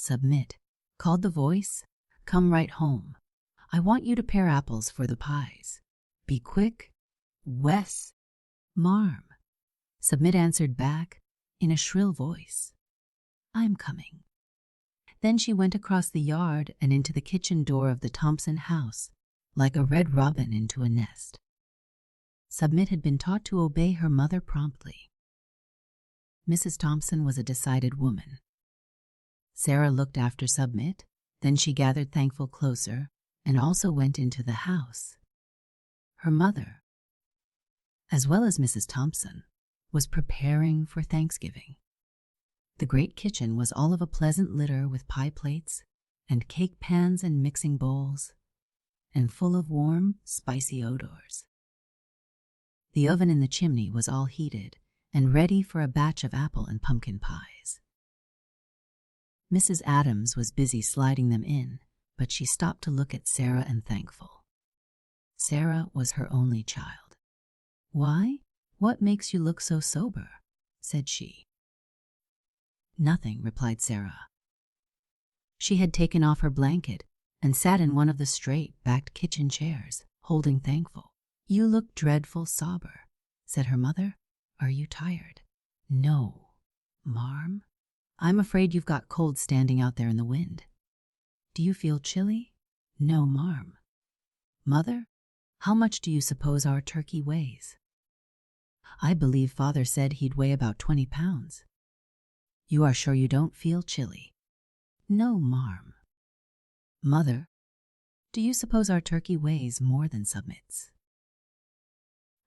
Submit, called the voice. Come right home. I want you to pare apples for the pies. Be quick. Wes. Marm. Submit answered back in a shrill voice. I'm coming. Then she went across the yard and into the kitchen door of the Thompson house, like a red robin into a nest. Submit had been taught to obey her mother promptly. Mrs. Thompson was a decided woman. Sarah looked after Submit, then she gathered Thankful closer and also went into the house. Her mother, as well as Mrs. Thompson, was preparing for Thanksgiving. The great kitchen was all of a pleasant litter with pie plates and cake pans and mixing bowls, and full of warm, spicy odors. The oven in the chimney was all heated and ready for a batch of apple and pumpkin pies. Mrs. Adams was busy sliding them in, but she stopped to look at Sarah and Thankful. Sarah was her only child. Why? What makes you look so sober? Said she. Nothing, replied Sarah. She had taken off her blanket and sat in one of the straight-backed kitchen chairs, holding Thankful. You look dreadful sober, said her mother. Are you tired? No, Marm. I'm afraid you've got cold standing out there in the wind. Do you feel chilly? No, Marm. Mother, how much do you suppose our turkey weighs? I believe Father said he'd weigh about 20 pounds. You are sure you don't feel chilly? No, Marm. Mother, do you suppose our turkey weighs more than Submit's?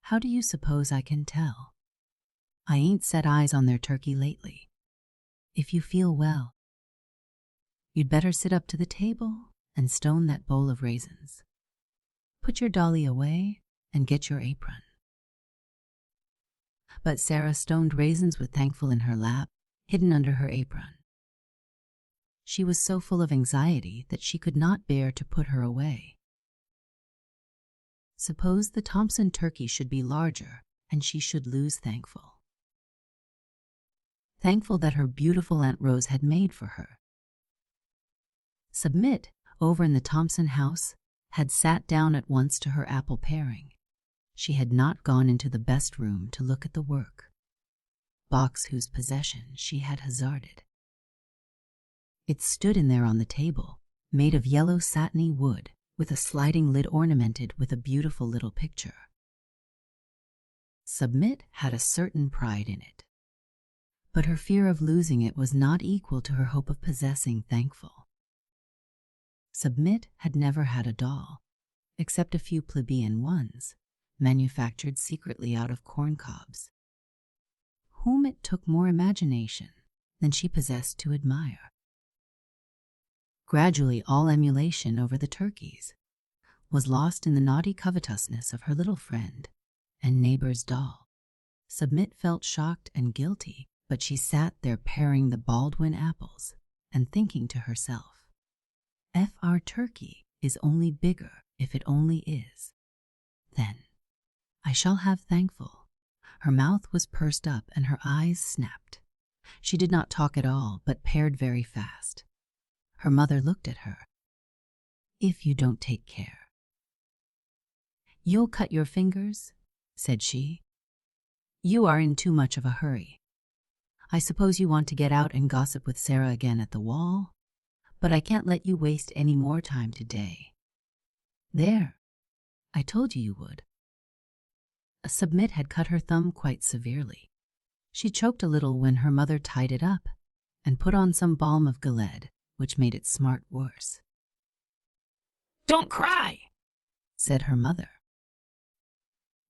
How do you suppose I can tell? I ain't set eyes on their turkey lately. If you feel well, you'd better sit up to the table and stone that bowl of raisins. Put your dolly away and get your apron. But Sarah stoned raisins with Thankful in her lap, hidden under her apron. She was so full of anxiety that she could not bear to put her away. Suppose the Thompson turkey should be larger and she should lose Thankful. Thankful that her beautiful Aunt Rose had made for her. Submit, over in the Thompson house, had sat down at once to her apple paring. She had not gone into the best room to look at the work, box whose possession she had hazarded. It stood in there on the table, made of yellow satiny wood, with a sliding lid ornamented with a beautiful little picture. Submit had a certain pride in it. but her fear of losing it was not equal to her hope of possessing Thankful. Submit had never had a doll, except a few plebeian ones, manufactured secretly out of corn cobs, whom it took more imagination than she possessed to admire. Gradually, all emulation over the turkeys was lost in the naughty covetousness of her little friend and neighbor's doll. Submit felt shocked and guilty, but she sat there paring the Baldwin apples and thinking to herself, "If our turkey is only bigger, if it only is, then I shall have Thankful." Her mouth was pursed up and her eyes snapped. She did not talk at all, but pared very fast. Her mother looked at her. "If you don't take care, you'll cut your fingers," said she. "You are in too much of a hurry. I suppose you want to get out and gossip with Sarah again at the wall, but I can't let you waste any more time today. There, I told you would." Submit had cut her thumb quite severely. She choked a little when her mother tied it up and put on some balm of Gilead, which made it smart worse. "Don't cry," said her mother.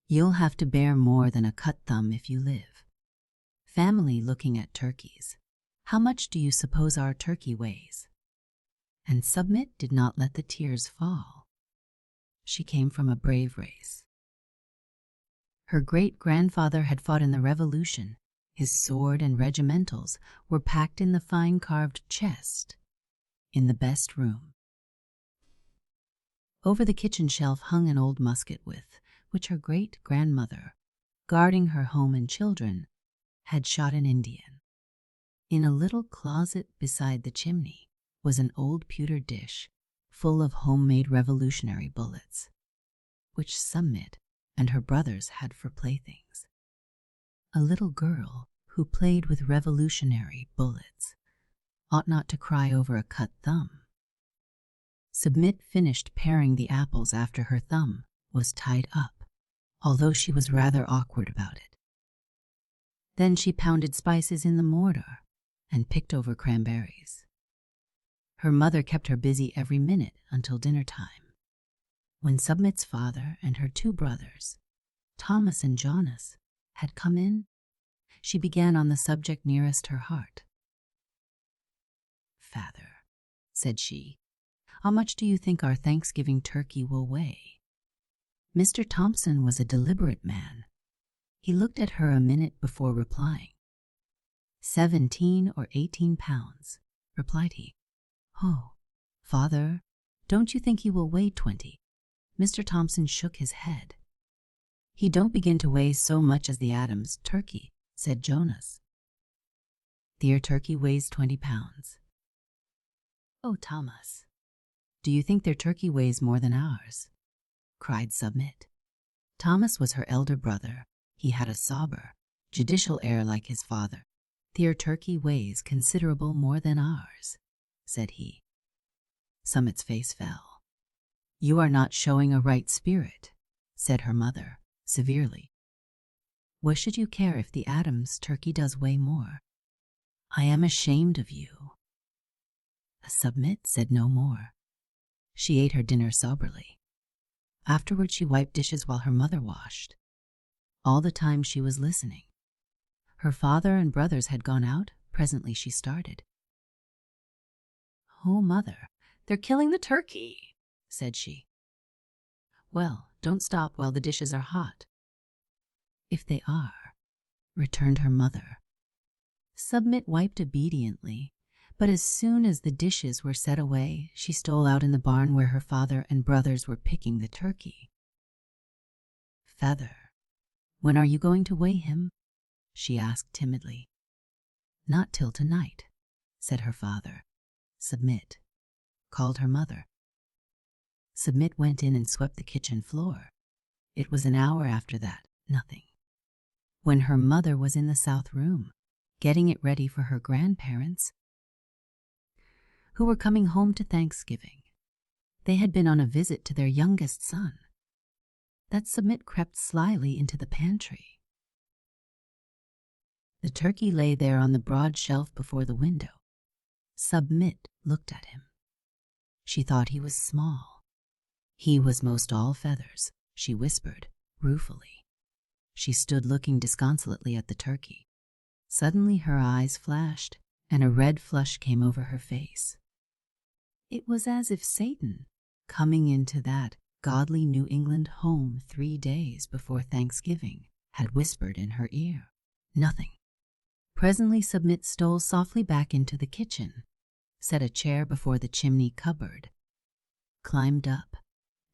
"You'll have to bear more than a cut thumb if you live. Family looking at turkeys. How much do you suppose our turkey weighs?" And Submit did not let the tears fall. She came from a brave race. Her great-grandfather had fought in the Revolution. His sword and regimentals were packed in the fine carved chest in the best room. Over the kitchen shelf hung an old musket with which her great-grandmother, guarding her home and children, had shot an Indian. In a little closet beside the chimney was an old pewter dish full of homemade Revolutionary bullets, which Submit and her brothers had for playthings. A little girl who played with Revolutionary bullets ought not to cry over a cut thumb. Submit finished paring the apples after her thumb was tied up, although she was rather awkward about it. Then she pounded spices in the mortar and picked over cranberries. Her mother kept her busy every minute until dinner time. When Submit's father and her two brothers, Thomas and Jonas, had come in, she began on the subject nearest her heart. "Father," said she, "how much do you think our Thanksgiving turkey will weigh?" Mr. Thompson was a deliberate man. He looked at her a minute before replying. 17 or 18 pounds, replied he. "Oh, father, don't you think he will weigh 20? Mr. Thompson shook his head. "He don't begin to weigh so much as the Adams turkey," said Jonas. "Their turkey weighs 20 pounds. "Oh, Thomas, do you think their turkey weighs more than ours?" cried Submit. Thomas was her elder brother. He had a sober, judicial air like his father. "Their turkey weighs considerable more than ours," said he. Submit's face fell. "You are not showing a right spirit," said her mother, severely. "What should you care if the Adams turkey does weigh more? I am ashamed of you." Submit said no more. She ate her dinner soberly. Afterward she wiped dishes while her mother washed. All the time she was listening. Her father and brothers had gone out. Presently she started. "Oh, mother, they're killing the turkey," said she. "Well, don't stop while the dishes are hot." "If they are," returned her mother. Submit wiped obediently, but as soon as the dishes were set away, she stole out in the barn where her father and brothers were picking the turkey. "Father, when are you going to weigh him?" she asked timidly. "Not till tonight," said her father. Submit called her mother. Submit went in and swept the kitchen floor. It was an hour after that, nothing, when her mother was in the south room, getting it ready for her grandparents, who were coming home to Thanksgiving. They had been on a visit to their youngest son. That Submit crept slyly into the pantry. The turkey lay there on the broad shelf before the window. Submit looked at him. She thought he was small. He was most all feathers, she whispered, ruefully. She stood looking disconsolately at the turkey. Suddenly her eyes flashed, and a red flush came over her face. It was as if Satan, coming into that godly New England home 3 days before Thanksgiving, had whispered in her ear. Nothing. Presently Submit stole softly back into the kitchen, set a chair before the chimney cupboard, climbed up,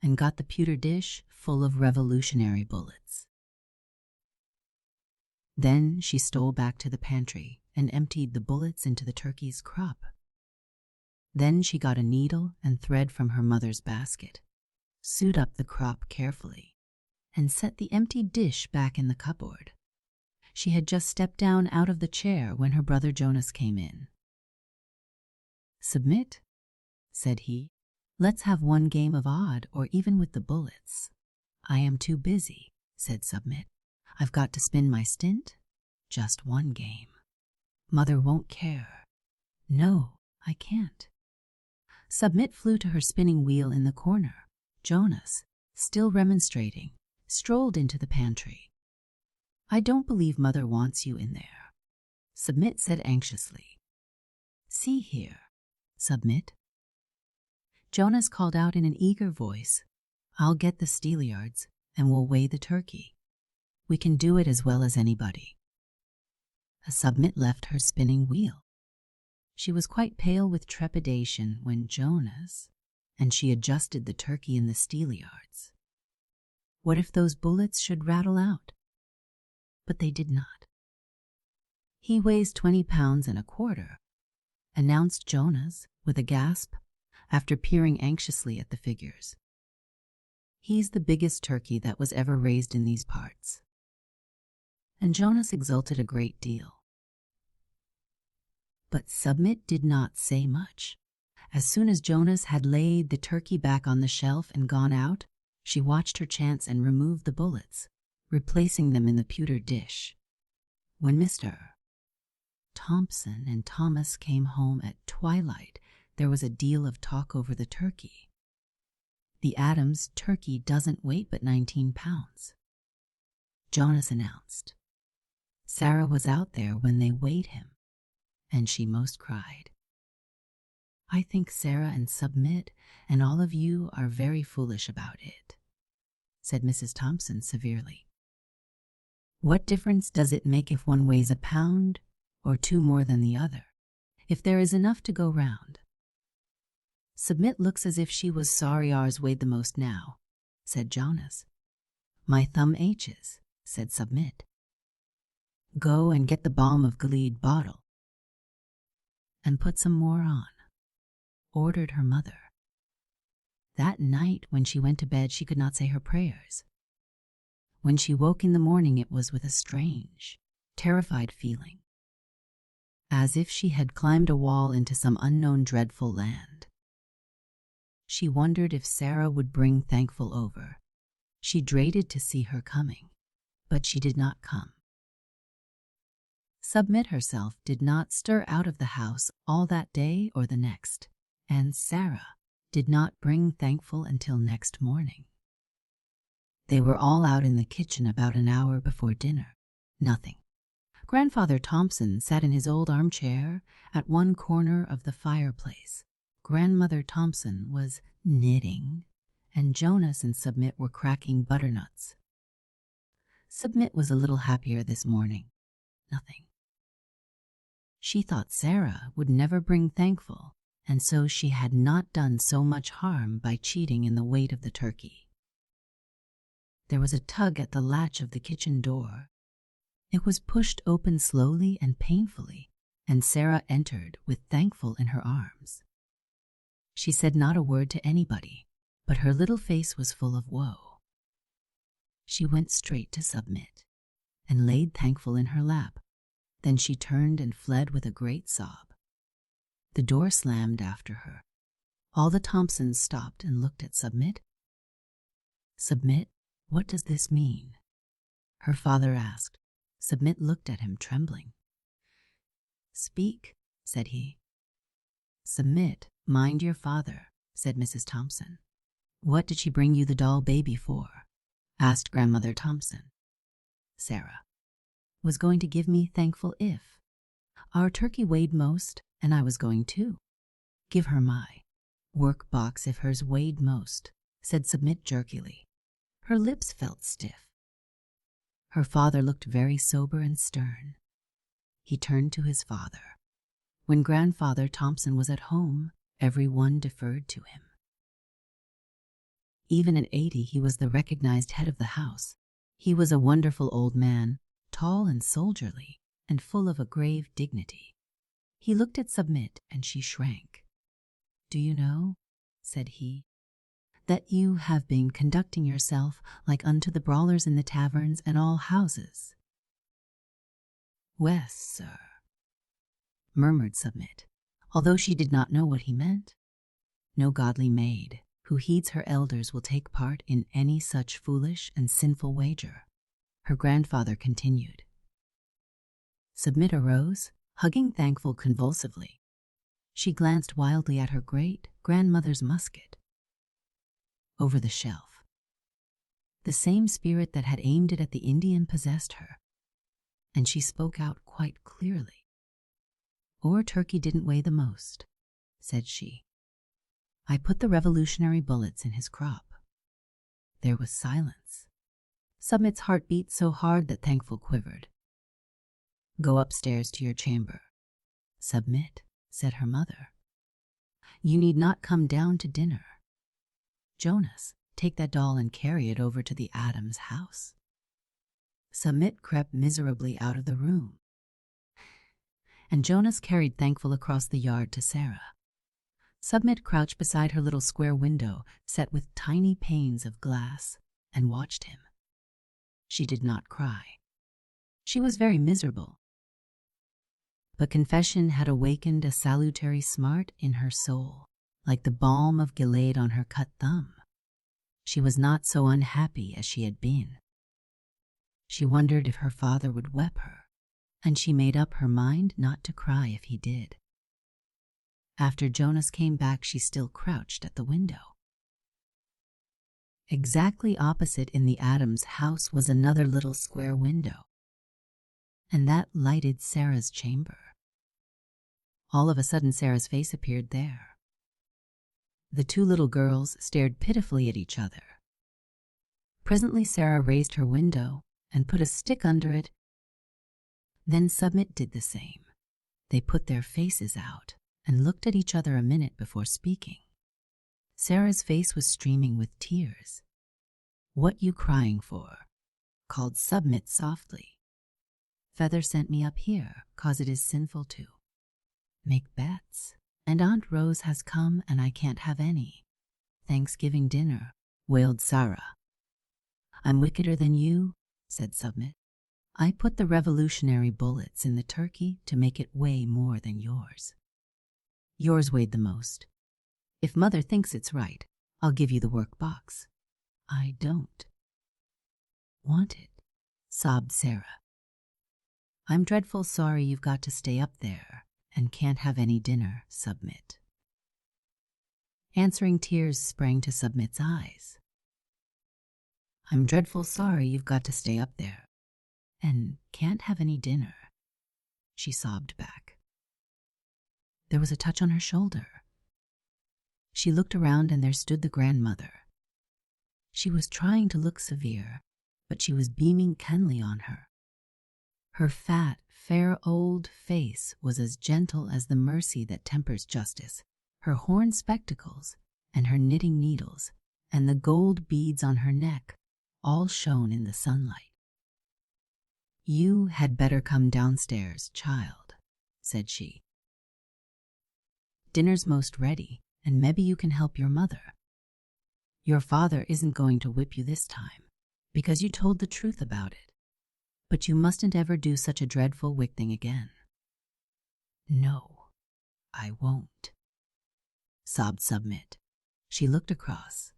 and got the pewter dish full of Revolutionary bullets. Then she stole back to the pantry and emptied the bullets into the turkey's crop. Then she got a needle and thread from her mother's basket, sewed up the crop carefully, and set the empty dish back in the cupboard. She had just stepped down out of the chair when her brother Jonas came in. "Submit," said he. "Let's have one game of odd or even with the bullets." "I am too busy," said Submit. "I've got to spin my stint. Just one game." "Mother won't care." "No, I can't." Submit flew to her spinning wheel in the corner. Jonas, still remonstrating, strolled into the pantry. "I don't believe Mother wants you in there," Submit said anxiously. "See here, Submit." Jonas called out in an eager voice, "I'll get the steelyards and we'll weigh the turkey. We can do it as well as anybody." Submit left her spinning wheel. She was quite pale with trepidation when Jonas, and she adjusted the turkey in the steelyards. What if those bullets should rattle out? But they did not. "He weighs 20 pounds and a quarter," announced Jonas with a gasp after peering anxiously at the figures. "He's the biggest turkey that was ever raised in these parts." And Jonas exulted a great deal. But Submit did not say much. As soon as Jonas had laid the turkey back on the shelf and gone out, she watched her chance and removed the bullets, replacing them in the pewter dish. When Mr. Thompson and Thomas came home at twilight, there was a deal of talk over the turkey. "The Adams turkey doesn't weigh but 19 pounds," Jonas announced. Sarah was out there when they weighed him, and she most cried. "I think Sarah and Submit and all of you are very foolish about it," said Mrs. Thompson severely. "What difference does it make if one weighs a pound or 2 more than the other, if there is enough to go round?" "Submit looks as if she was sorry ours weighed the most now," said Jonas. "My thumb aches," said Submit. "Go and get the balm of Gilead bottle and put some more on," ordered her mother. That night when she went to bed she could not say her prayers. When she woke in the morning it was with a strange, terrified feeling, as if she had climbed a wall into some unknown dreadful land. She wondered if Sarah would bring Thankful over. She dreaded to see her coming, but she did not come. Submit herself did not stir out of the house all that day or the next, and Sarah did not bring Thankful until next morning. They were all out in the kitchen about an hour before dinner. Nothing. Grandfather Thompson sat in his old armchair at one corner of the fireplace. Grandmother Thompson was knitting, and Jonas and Submit were cracking butternuts. Submit was a little happier this morning. Nothing. She thought Sarah would never bring Thankful, and so she had not done so much harm by cheating in the weight of the turkey. There was a tug at the latch of the kitchen door. It was pushed open slowly and painfully, and Sarah entered with Thankful in her arms. She said not a word to anybody, but her little face was full of woe. She went straight to Submit and laid Thankful in her lap. Then she turned and fled with a great sob. The door slammed after her. All the Thompsons stopped and looked at Submit. "Submit, what does this mean?" her father asked. Submit looked at him trembling. "Speak," said he. "Submit, mind your father," said Mrs. Thompson. "What did she bring you the doll baby for?" asked Grandmother Thompson. Sarah was going to give me thankful if. Our turkey weighed most, and I was going to give her my work box if hers weighed most, said Submit jerkily. Her lips felt stiff. Her father looked very sober and stern. He turned to his father. When Grandfather Thompson was at home, everyone deferred to him. Even at 80, he was the recognized head of the house. He was a wonderful old man, tall and soldierly, and full of a grave dignity. He looked at Submit, and she shrank. "Do you know," said he, "that you have been conducting yourself like unto the brawlers in the taverns and all houses?" "Wes, sir," murmured Submit, although she did not know what he meant. No godly maid who heeds her elders will take part in any such foolish and sinful wager. Her grandfather continued. Submit arose, hugging Thankful convulsively. She glanced wildly at her great-grandmother's musket. Over the shelf, the same spirit that had aimed it at the Indian possessed her, and she spoke out quite clearly. "Our turkey didn't weigh the most," said she. "I put the Revolutionary bullets in his crop." There was silence. Submit's heart beat so hard that Thankful quivered. "Go upstairs to your chamber, Submit," said her mother. "You need not come down to dinner. Jonas, take that doll and carry it over to the Adams house." Submit crept miserably out of the room, and Jonas carried Thankful across the yard to Sarah. Submit crouched beside her little square window set with tiny panes of glass and watched him. She did not cry. She was very miserable, but confession had awakened a salutary smart in her soul, like the balm of Gilead on her cut thumb. She was not so unhappy as she had been. She wondered if her father would weep her, and she made up her mind not to cry if he did. After Jonas came back, she still crouched at the window. Exactly opposite in the Adams house was another little square window, and that lighted Sarah's chamber. All of a sudden, Sarah's face appeared there. The two little girls stared pitifully at each other. Presently, Sarah raised her window and put a stick under it. Then Submit did the same. They put their faces out and looked at each other a minute before speaking. Sarah's face was streaming with tears. "What you crying for?" called Submit softly. "Feather sent me up here, 'cause it is sinful to make bets, and Aunt Rose has come and I can't have any Thanksgiving dinner," wailed Sarah. "I'm wickeder than you," said Submit. "I put the Revolutionary bullets in the turkey to make it weigh more than yours. Yours weighed the most. If Mother thinks it's right, I'll give you the work box." "I don't want it," sobbed Sarah. "I'm dreadful sorry you've got to stay up there and can't have any dinner, Submit." Answering tears sprang to Submit's eyes. "I'm dreadful sorry you've got to stay up there and can't have any dinner," she sobbed back. There was a touch on her shoulder. She looked around, and there stood the grandmother. She was trying to look severe, but she was beaming kindly on her. Her fat, fair old face was as gentle as the mercy that tempers justice. Her horn spectacles and her knitting needles and the gold beads on her neck all shone in the sunlight. "You had better come downstairs, child," said she. "Dinner's most ready, and maybe you can help your mother. Your father isn't going to whip you this time, because you told the truth about it. But you mustn't ever do such a dreadful wicked thing again." "No, I won't," sobbed Submit. She looked across,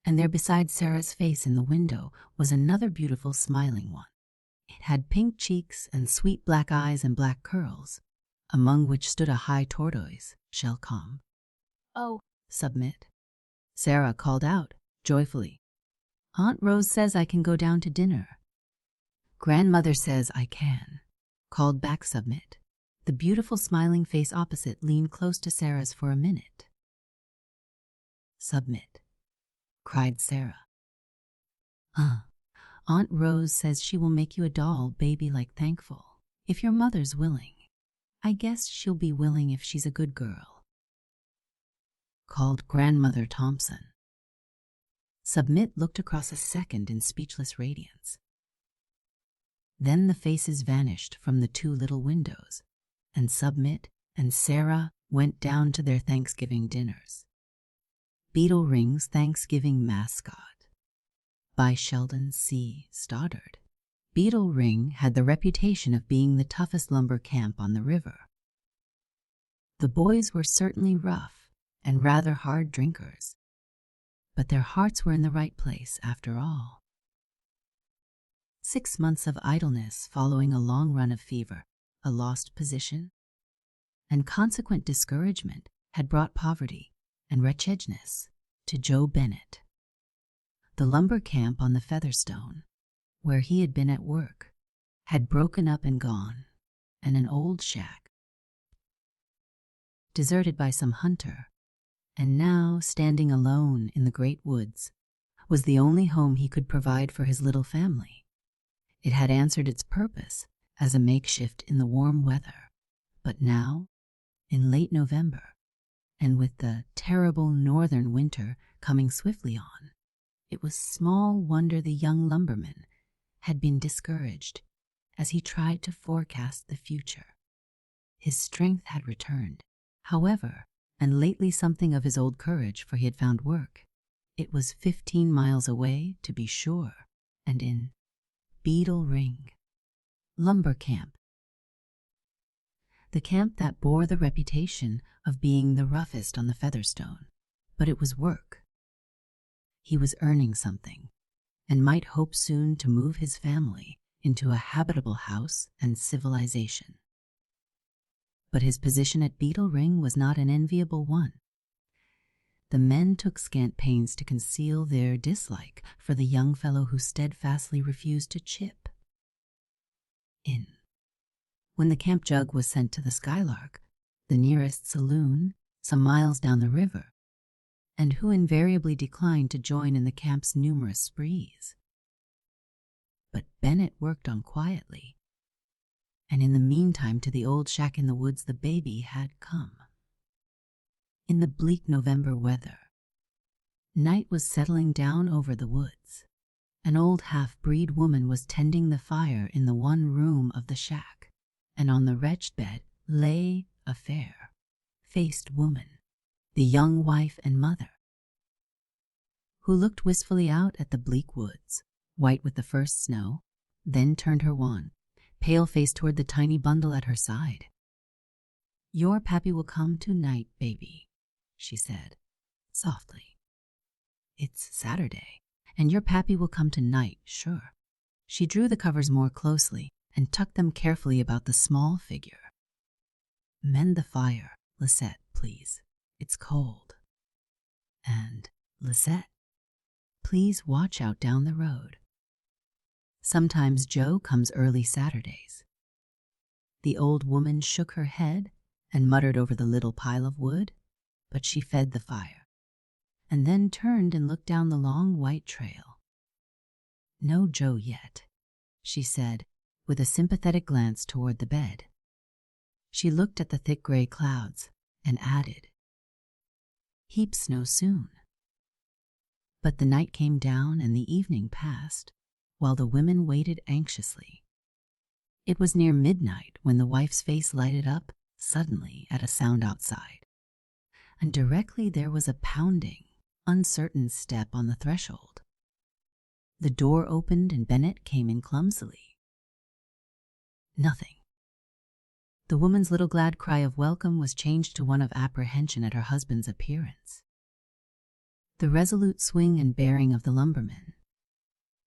and there beside Sarah's face in the window was another beautiful smiling one. It had pink cheeks and sweet black eyes and black curls, among which stood a high tortoise, shell-comb. Oh, Submit. Sarah called out, joyfully. Aunt Rose says I can go down to dinner. Grandmother says I can, called back Submit. The beautiful smiling face opposite leaned close to Sarah's for a minute. Submit, cried Sarah. Aunt Rose says she will make you a doll baby like Thankful, if your mother's willing. I guess she'll be willing if she's a good girl, called Grandmother Thompson. Submit looked across a second in speechless radiance. Then the faces vanished from the two little windows, and Submit and Sarah went down to their Thanksgiving dinners. Beetle Ring's Thanksgiving Mascot by Sheldon C. Stoddard. Beetle Ring had the reputation of being the toughest lumber camp on the river. The boys were certainly rough and rather hard drinkers, but their hearts were in the right place after all. 6 months of idleness following a long run of fever, a lost position, and consequent discouragement had brought poverty and wretchedness to Joe Bennett. The lumber camp on the Featherstone, where he had been at work, had broken up and gone, and an old shack, deserted by some hunter, and now standing alone in the great woods, was the only home he could provide for his little family. It had answered its purpose as a makeshift in the warm weather, but now, in late November, and with the terrible northern winter coming swiftly on, it was small wonder the young lumberman had been discouraged as he tried to forecast the future. His strength had returned, however, and lately something of his old courage, for he had found work. It was 15 miles away, to be sure, and in Beetle Ring lumber camp, the camp that bore the reputation of being the roughest on the Featherstone. But it was work. He was earning something, and might hope soon to move his family into a habitable house and civilization. But his position at Beetle Ring was not an enviable one. The men took scant pains to conceal their dislike for the young fellow who steadfastly refused to chip in. When the camp jug was sent to the Skylark, the nearest saloon, some miles down the river, and who invariably declined to join in the camp's numerous sprees. But Bennett worked on quietly, and in the meantime to the old shack in the woods the baby had come. In the bleak November weather, night was settling down over the woods. An old half-breed woman was tending the fire in the one room of the shack, and on the wretched bed lay a fair-faced woman, the young wife and mother, who looked wistfully out at the bleak woods, white with the first snow, then turned her wan, pale face toward the tiny bundle at her side. "Your pappy will come tonight, baby," she said, softly. "It's Saturday, and your pappy will come tonight, sure." She drew the covers more closely and tucked them carefully about the small figure. "Mend the fire, Lisette, please. It's cold. And, Lisette, please watch out down the road. Sometimes Joe comes early Saturdays." The old woman shook her head and muttered over the little pile of wood, but she fed the fire, and then turned and looked down the long white trail. "No Joe yet," she said, with a sympathetic glance toward the bed. She looked at the thick gray clouds and added, "Heap snow soon." But the night came down and the evening passed, while the women waited anxiously. It was near midnight when the wife's face lighted up suddenly at a sound outside, and directly there was a pounding, uncertain step on the threshold. The door opened and Bennett came in clumsily. Nothing. The woman's little glad cry of welcome was changed to one of apprehension at her husband's appearance. The resolute swing and bearing of the lumberman,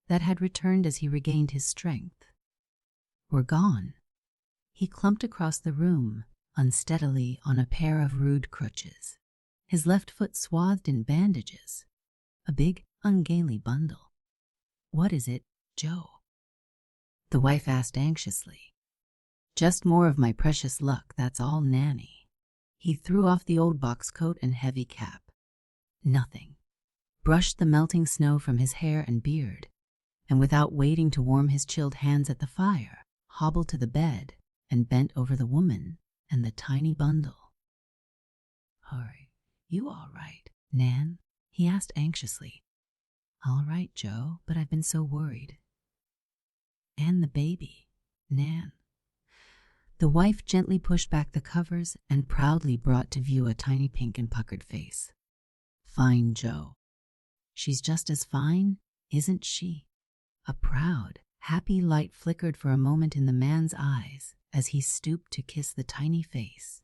that had returned as he regained his strength, were gone. He clumped across the room, unsteadily on a pair of rude crutches, his left foot swathed in bandages, a big, ungainly bundle. "What is it, Joe?" the wife asked anxiously. "Just more of my precious luck, that's all, Nanny." He threw off the old box coat and heavy cap. "Nothing," brushed the melting snow from his hair and beard, and without waiting to warm his chilled hands at the fire, hobbled to the bed and bent over the woman and the tiny bundle. "Are you all right, Nan?" he asked anxiously. "All right, Joe, but I've been so worried." "And the baby, Nan." The wife gently pushed back the covers and proudly brought to view a tiny pink and puckered face. "Fine, Joe. She's just as fine, isn't she?" A proud, happy light flickered for a moment in the man's eyes as he stooped to kiss the tiny face.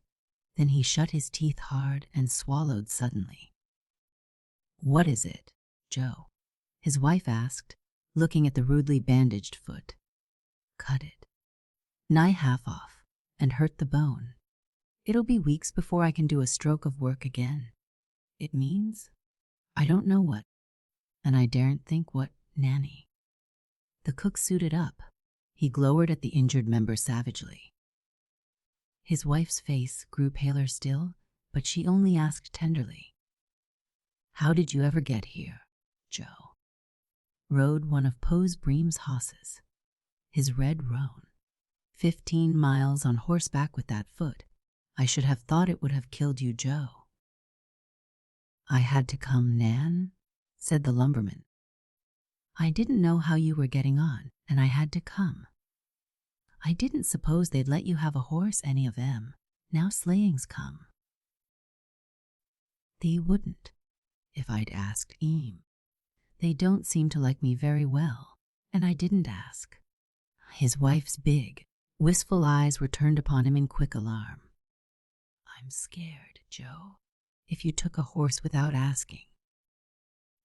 Then he shut his teeth hard and swallowed suddenly. "What is it, Joe?" his wife asked, looking at the rudely bandaged foot. "Cut it. Nigh half off, and hurt the bone. It'll be weeks before I can do a stroke of work again. It means I don't know what, and I daren't think what, Nanny." The cook suited up. He glowered at the injured member savagely. His wife's face grew paler still, but she only asked tenderly, "How did you ever get here, Joe?" "Rode one of Poe's Bream's hosses, his red roan. 15 miles on horseback with that foot. I should have thought it would have killed you, Joe." "I had to come, Nan," said the lumberman. "I didn't know how you were getting on, and I had to come. I didn't suppose they'd let you have a horse, any of them. Now sleighing's come." "They wouldn't, if I'd asked Eam. They don't seem to like me very well, and I didn't ask." His wife's big, wistful eyes were turned upon him in quick alarm. "I'm scared, Joe, if you took a horse without asking.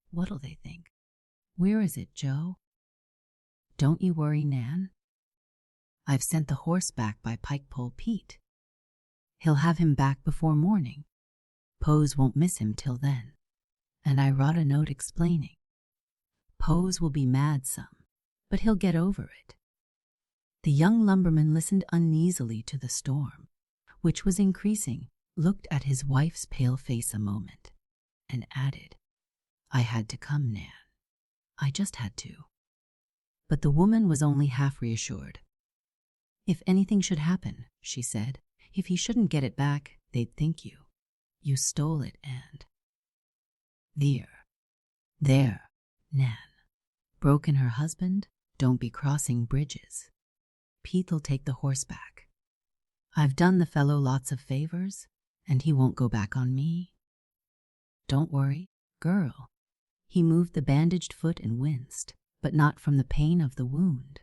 What'll they think? Where is it, Joe?" "Don't you worry, Nan. I've sent the horse back by Pikepole Pete. He'll have him back before morning. Pose won't miss him till then. And I wrote a note explaining. Pose will be mad some, but he'll get over it." The young lumberman listened uneasily to the storm, which was increasing, looked at his wife's pale face a moment, and added, "I had to come, Nan. I just had to." But the woman was only half reassured. "If anything should happen," she said, "if he shouldn't get it back, they'd think you stole it, and—" There, Nan," broke in her husband, "don't be crossing bridges. Pete'll take the horse back. I've done the fellow lots of favors, and he won't go back on me. Don't worry, girl." He moved the bandaged foot and winced, but not from the pain of the wound.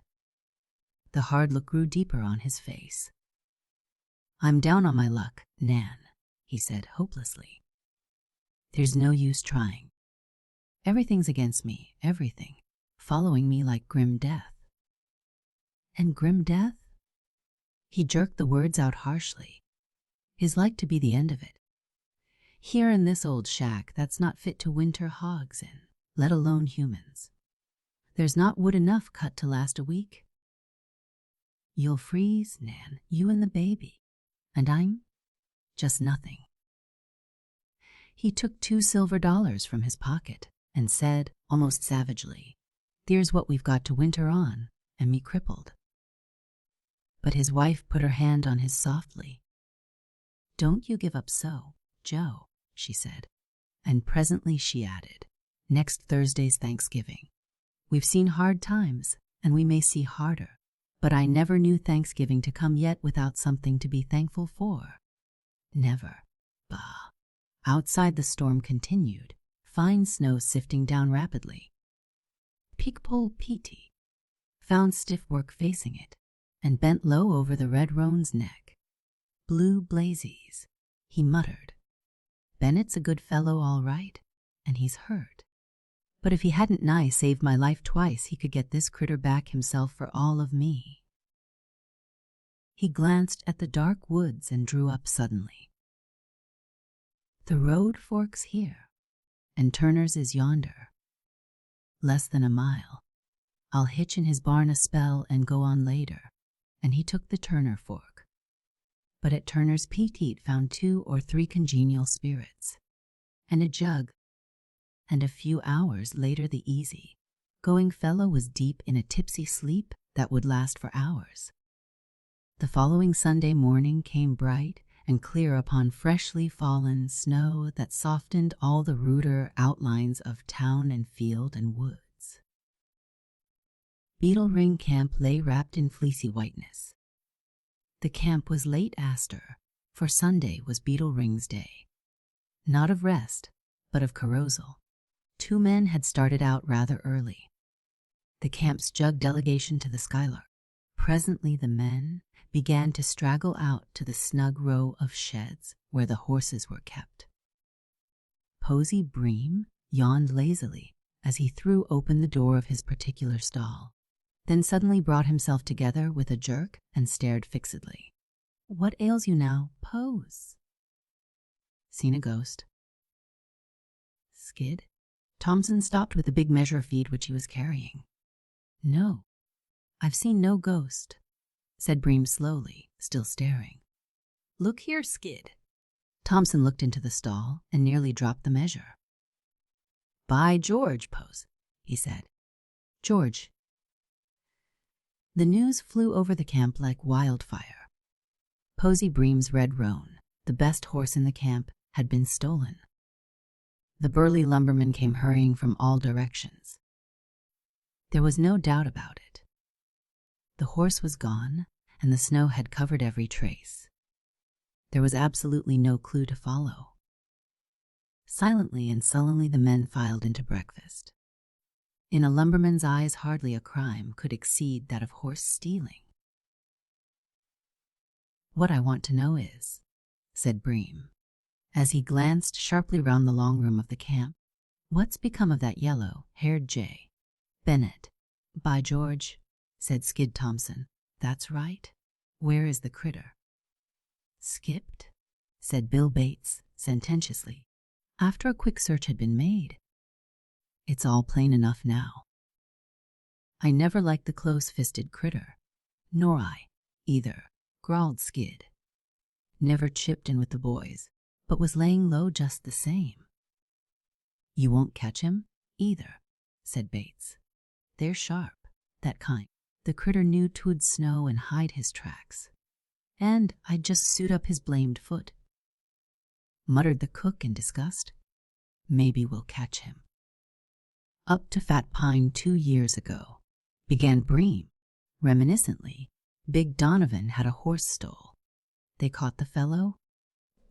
The hard look grew deeper on his face. "I'm down on my luck, Nan," he said hopelessly. "There's no use trying. Everything's against me, everything, following me like grim death." "And grim death?" He jerked the words out harshly. "Is like to be the end of it. Here in this old shack that's not fit to winter hogs in, let alone humans. There's not wood enough cut to last a week. You'll freeze, Nan, you and the baby, and I'm just nothing." He took $2 silver from his pocket and said, almost savagely, "There's what we've got to winter on, and me crippled." But his wife put her hand on his softly. "Don't you give up so, Joe," she said, and presently she added, "Next Thursday's Thanksgiving. We've seen hard times, and we may see harder, but I never knew Thanksgiving to come yet without something to be thankful for. Never. Bah." Outside the storm continued, fine snow sifting down rapidly. Pikepole Pete found stiff work facing it, and bent low over the red roan's neck. "Blue blazies," he muttered. "Bennett's a good fellow all right, and he's hurt. But if he hadn't nigh saved my life twice, he could get this critter back himself for all of me." He glanced at the dark woods and drew up suddenly. The road forks here, and Turner's is yonder. Less than a mile. I'll hitch in his barn a spell and go on later. And he took the Turner fork. But at Turner's Petite found 2 or 3 congenial spirits, and a jug. And a few hours later the easy-going fellow was deep in a tipsy sleep that would last for hours. The following Sunday morning came bright and clear upon freshly fallen snow that softened all the ruder outlines of town and field and woods. Beetle Ring Camp lay wrapped in fleecy whiteness. The camp was late Astor, for Sunday was Beetle Ring's day. Not of rest, but of carousal. 2 men had started out rather early. The camp's jug delegation to the Skylark. Presently the men began to straggle out to the snug row of sheds where the horses were kept. Posy Bream yawned lazily as he threw open the door of his particular stall, then suddenly brought himself together with a jerk and stared fixedly. "What ails you now, Pose?" "Seen a ghost." "Skid?" Thompson stopped with the big measure of feed which he was carrying. "No, I've seen no ghost," said Bream slowly, still staring. "Look here, Skid." Thompson looked into the stall and nearly dropped the measure. "By George, Pose," he said. "George." The news flew over the camp like wildfire. Posy Bream's red roan, the best horse in the camp, had been stolen. The burly lumberman came hurrying from all directions. There was no doubt about it. The horse was gone, and the snow had covered every trace. There was absolutely no clue to follow. Silently and sullenly the men filed into breakfast. In a lumberman's eyes, hardly a crime could exceed that of horse stealing. "What I want to know is," said Bream, as he glanced sharply round the long room of the camp, "what's become of that yellow-haired jay, Bennett?" "By George," said Skid Thompson, "that's right. Where is the critter?" "Skipped," said Bill Bates sententiously, after a quick search had been made. "It's all plain enough now." "I never liked the close-fisted critter." "Nor I, either," growled Skid. "Never chipped in with the boys, but was laying low just the same." "You won't catch him, either," said Bates. "They're sharp, that kind. The critter knew 'twould snow and hide his tracks, and I'd just suit up his blamed foot." Muttered the cook in disgust. "Maybe we'll catch him." "Up to Fat Pine 2 years ago," began Bream, reminiscently. "Big Donovan had a horse stole. They caught the fellow?"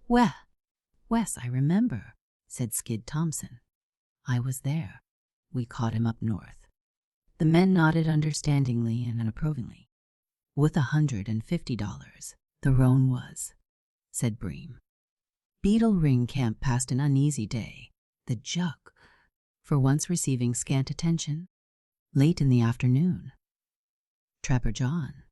Wes, I remember," said Skid Thompson. "I was there. We caught him up north." The men nodded understandingly and approvingly. "With $150, the roan was," said Bream. Beetle Ring Camp passed an uneasy day, the jug, for once receiving scant attention. Late in the afternoon, Trapper John,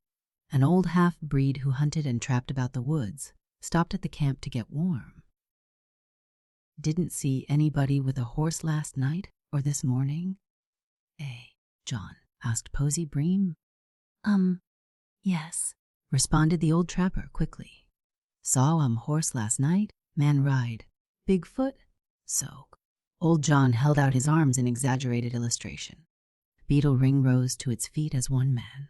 an old half-breed who hunted and trapped about the woods, stopped at the camp to get warm. "Didn't see anybody with a horse last night or this morning?" John?" asked Posy Bream. Yes," responded the old trapper quickly. "Saw horse last night, man ride, Bigfoot, so." Old John held out his arms in exaggerated illustration. Beetle Ring rose to its feet as one man.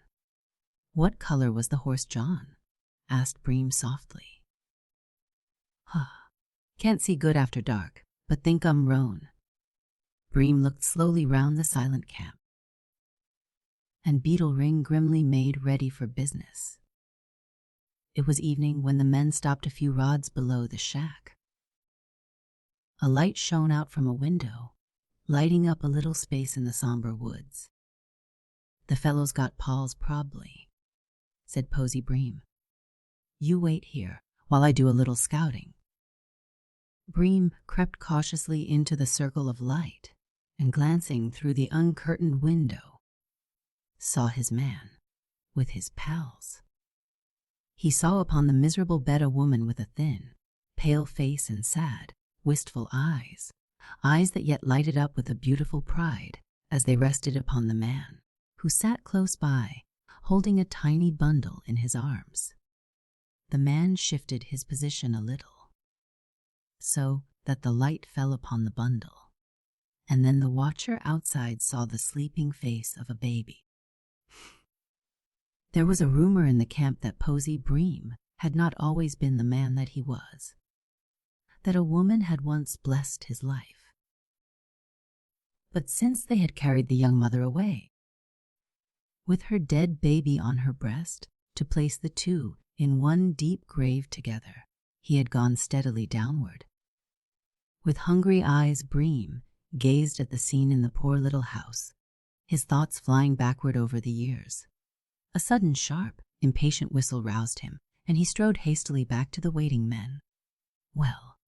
"What color was the horse, John?" asked Bream softly. "Can't see good after dark, but think roan." Bream looked slowly round the silent camp, and Beetle Ring grimly made ready for business. It was evening when the men stopped a few rods below the shack. A light shone out from a window, lighting up a little space in the somber woods. "The fellows got Paul's probably," said Posy Bream. "You wait here while I do a little scouting." Bream crept cautiously into the circle of light and, glancing through the uncurtained window, saw his man with his pals. He saw upon the miserable bed a woman with a thin, pale face and sad, wistful eyes, eyes that yet lighted up with a beautiful pride as they rested upon the man, who sat close by, holding a tiny bundle in his arms. The man shifted his position a little, so that the light fell upon the bundle, and then the watcher outside saw the sleeping face of a baby. There was a rumor in the camp that Posey Bream had not always been the man that he was, that a woman had once blessed his life. But since they had carried the young mother away, with her dead baby on her breast, to place the two in one deep grave together, he had gone steadily downward. With hungry eyes, Bream gazed at the scene in the poor little house, his thoughts flying backward over the years. A sudden sharp, impatient whistle roused him, and he strode hastily back to the waiting men. "Well,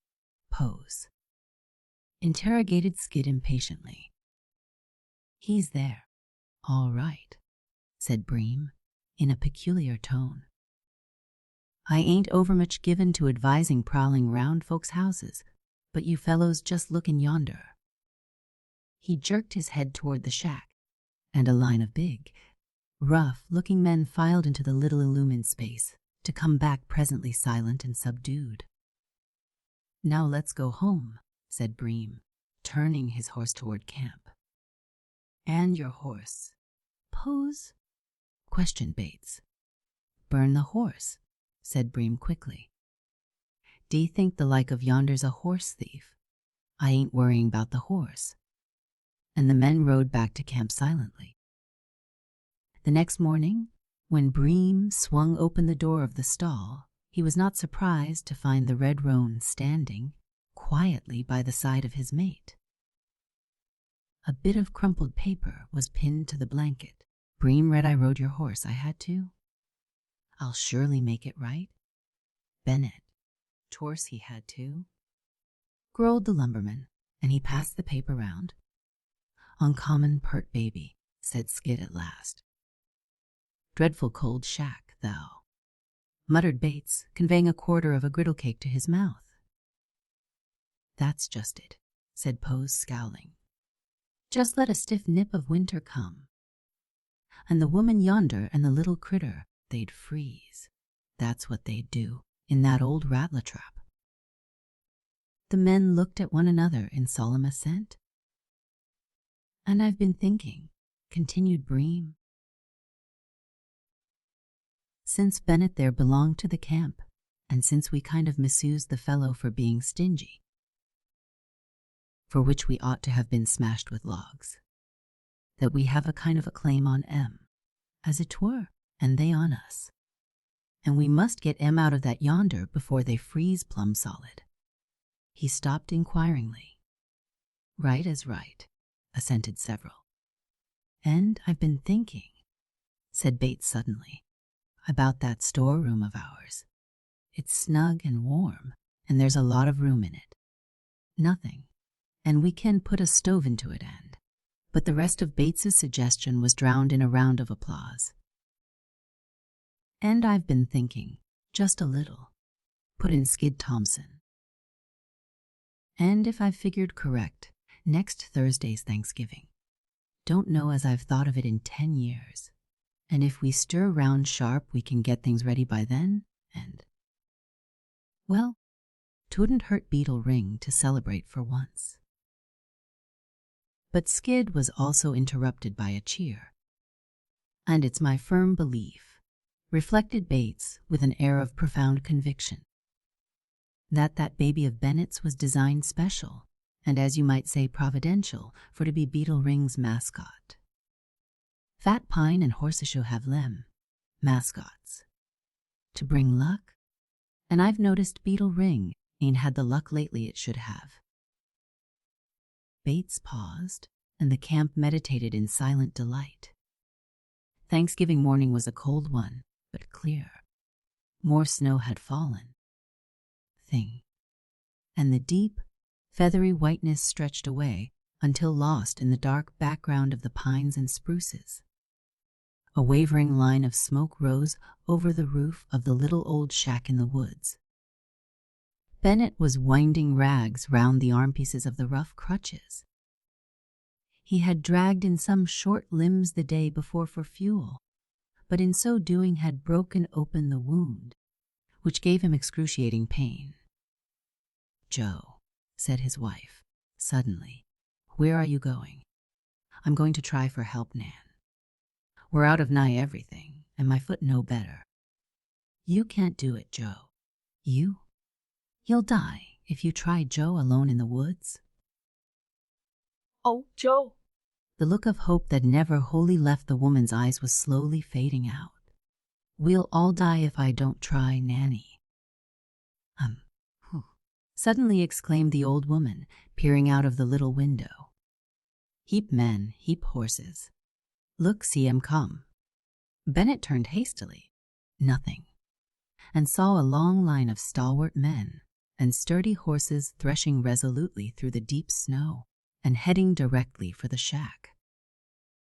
Pose?" interrogated Skid impatiently. "He's there, all right," said Bream, in a peculiar tone. "I ain't overmuch given to advising prowling round folks' houses, but you fellows just look in yonder." He jerked his head toward the shack, and a line of big, rough-looking men filed into the little illumined space, to come back presently silent and subdued. "Now let's go home," said Bream, turning his horse toward camp. "And your horse, Pose?" questioned Bates. "Burn the horse," said Bream quickly. "D'ye think the like of yonder's a horse thief? I ain't worrying about the horse." And the men rode back to camp silently. The next morning, when Bream swung open the door of the stall, he was not surprised to find the red roan standing quietly by the side of his mate. A bit of crumpled paper was pinned to the blanket. "Bream read I rode your horse, I had to. I'll surely make it right. Bennett, torse he had to," growled the lumberman, and he passed the paper round. "Uncommon pert baby," said Skid at last. "Dreadful cold shack, thou," muttered Bates, conveying a quarter of a griddle cake to his mouth. "That's just it," said Pose, scowling. "Just let a stiff nip of winter come, and the woman yonder and the little critter, they'd freeze. That's what they'd do in that old rattler-trap." The men looked at one another in solemn assent. "And I've been thinking," continued Bream, "since Bennett there belonged to the camp, and since we kind of misused the fellow for being stingy, for which we ought to have been smashed with logs, that we have a kind of a claim on M, as it were, and they on us. And we must get M out of that yonder before they freeze plumb solid." He stopped inquiringly. "Right as right," assented several. "And I've been thinking," said Bates suddenly, "about that storeroom of ours. It's snug and warm, and there's a lot of room in it. Nothing, and we can put a stove into it and—" But the rest of Bates's suggestion was drowned in a round of applause. "And I've been thinking, just a little," put in Skid Thompson. "And if I've figured correct, next Thursday's Thanksgiving. Don't know as I've thought of it in 10 years. And if we stir round sharp, we can get things ready by then, and, well, 'twouldn't hurt Beetle ring to celebrate for once." But Skid was also interrupted by a cheer. "And it's my firm belief," reflected Bates with an air of profound conviction, "that baby of Bennett's was designed special, and as you might say providential, for to be Beetle Ring's mascot. Fat Pine and Horseshoe have them, mascots, to bring luck, and I've noticed Beetle Ring ain't had the luck lately it should have." Bates paused, and the camp meditated in silent delight. Thanksgiving morning was a cold one, but clear. More snow had fallen. And the deep, feathery whiteness stretched away until lost in the dark background of the pines and spruces. A wavering line of smoke rose over the roof of the little old shack in the woods. Bennett was winding rags round the armpieces of the rough crutches. He had dragged in some short limbs the day before for fuel, but in so doing had broken open the wound, which gave him excruciating pain. "Joe," said his wife, suddenly, "where are you going?" "I'm going to try for help, Nan. We're out of nigh everything, and my foot no better." "You can't do it, Joe. You'll die if you try, Joe, alone in the woods." "Oh, Joe." The look of hope that never wholly left the woman's eyes was slowly fading out. "We'll all die if I don't try, Nanny." Suddenly exclaimed the old woman, peering out of the little window. "Heap men, heap horses. Look, see 'em come." Bennett turned hastily. Nothing. And saw a long line of stalwart men and sturdy horses threshing resolutely through the deep snow and heading directly for the shack.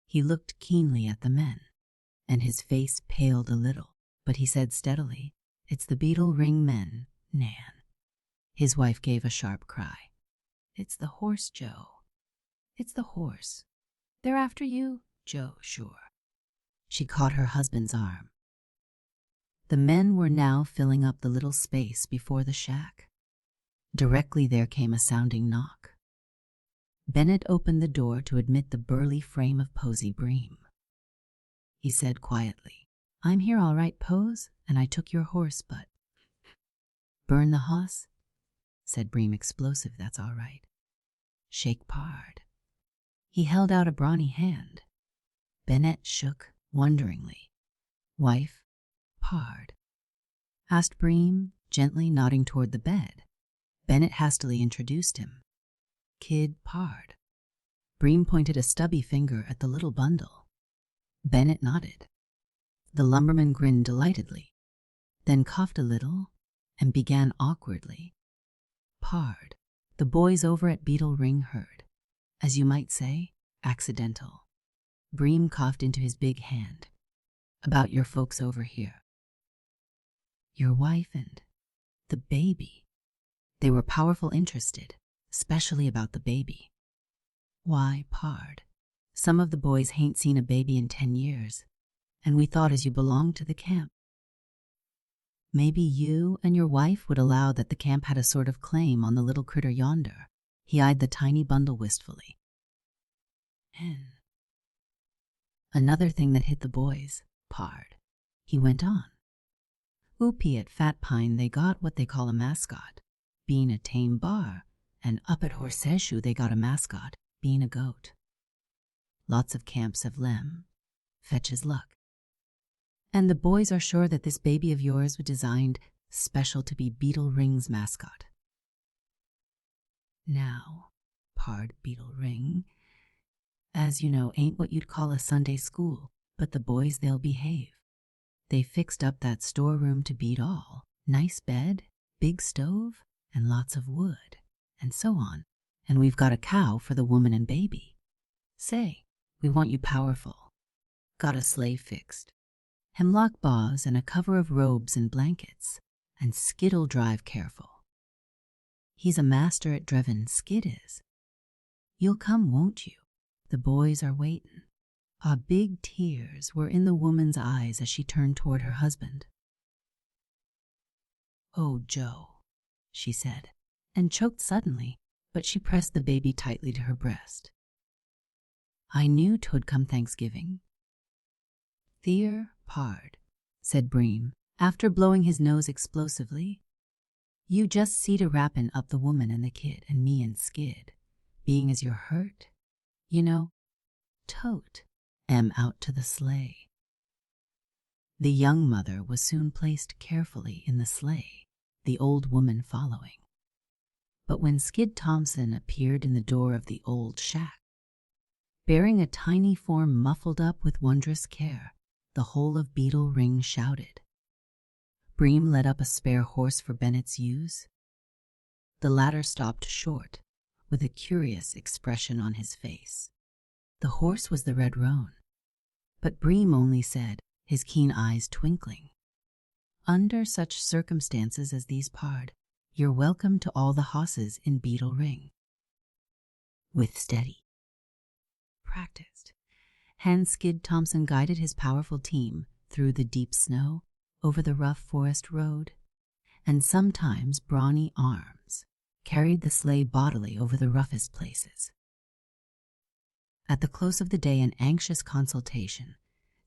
He looked keenly at the men, and his face paled a little, but he said steadily, "It's the Beetle Ring men, Nan." His wife gave a sharp cry. "It's the horse, Joe. It's the horse. They're after you, Joe, sure." She caught her husband's arm. The men were now filling up the little space before the shack. Directly there came a sounding knock. Bennett opened the door to admit the burly frame of Posy Bream. He said quietly, "I'm here all right, Pose, and I took your horse, but—" "Burn the hoss?" said Bream, explosive. "That's all right. Shake Pard." He held out a brawny hand. Bennett shook wonderingly. "Wife, Pard?" asked Bream, gently nodding toward the bed. Bennett hastily introduced him. "Kid Pard." Bream pointed a stubby finger at the little bundle. Bennett nodded. The lumberman grinned delightedly, then coughed a little and began awkwardly. "Pard, the boys over at Beetle Ring heard. As you might say, accidental." Bream coughed into his big hand. "About your folks over here. Your wife and the baby. They were powerful interested, especially about the baby. Why, Pard, some of the boys hain't seen a baby in 10 years, and we thought as you belonged to the camp, maybe you and your wife would allow that the camp had a sort of claim on the little critter yonder." He eyed the tiny bundle wistfully. "And another thing that hit the boys, Pard," he went on. "Oopie at Fat Pine they got what they call a mascot, being a tame bar, and up at Horseshoe they got a mascot, being a goat. Lots of camps have lem, fetches luck. And the boys are sure that this baby of yours was designed special to be Beetle Ring's mascot. Now, Pard, Beetle Ring, as you know, ain't what you'd call a Sunday school, but the boys, they'll behave. They fixed up that storeroom to beat all. Nice bed, big stove, and lots of wood, and so on. And we've got a cow for the woman and baby. Say, we want you powerful. Got a sleigh fixed. Hemlock boughs and a cover of robes and blankets, and Skid'll drive careful. He's a master at drivin', Skid is. You'll come, won't you? The boys are waitin'." Big tears were in the woman's eyes as she turned toward her husband. "Oh, Joe," she said, and choked suddenly, but she pressed the baby tightly to her breast. "I knew 'twould come Thanksgiving." "Dear Pard," said Bream, after blowing his nose explosively, "you just see to wrappin' up the woman and the kid and me and Skid, being as you're hurt, you know, tote out to the sleigh." The young mother was soon placed carefully in the sleigh, the old woman following. But when Skid Thompson appeared in the door of the old shack, bearing a tiny form muffled up with wondrous care, the whole of Beetle Ring shouted. Bream led up a spare horse for Bennett's use. The latter stopped short, with a curious expression on his face. The horse was the red roan. But Bream only said, his keen eyes twinkling, "Under such circumstances as these, pard, you're welcome to all the hosses in Beetle Ring." With steady, practiced hand, Skid Thompson guided his powerful team through the deep snow, over the rough forest road, and sometimes brawny arms carried the sleigh bodily over the roughest places. At the close of the day, an anxious consultation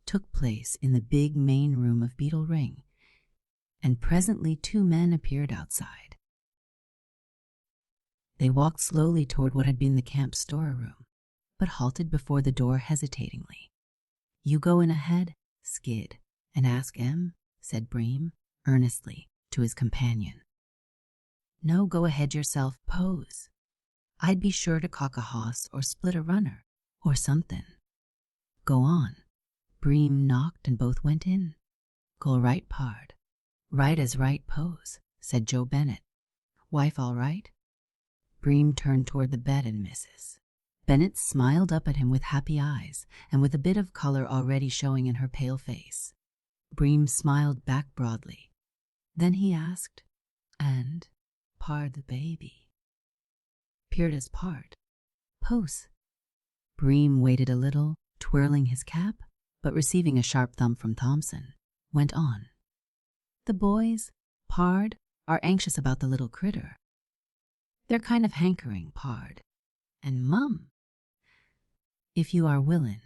took place in the big main room of Beetle Ring, and presently 2 men appeared outside. They walked slowly toward what had been the camp storeroom, but halted before the door hesitatingly. "You go in ahead, Skid, and ask Em," said Bream earnestly to his companion. "No, go ahead yourself, Pose. I'd be sure to cock a hoss or split a runner or something." "Go on." Bream knocked and both went in. "Go right, pard." "Right as right, Pose," said Joe Bennett. "Wife all right?" Bream turned toward the bed and Mrs. Bennett smiled up at him with happy eyes and with a bit of color already showing in her pale face. Bream smiled back broadly. Then he asked, "And pard the baby?" "Peered as pard. Pose." Bream waited a little, twirling his cap, but receiving a sharp thump from Thompson, went on. "The boys, pard, are anxious about the little critter. They're kind of hankering, pard. And Mum, if you are willin',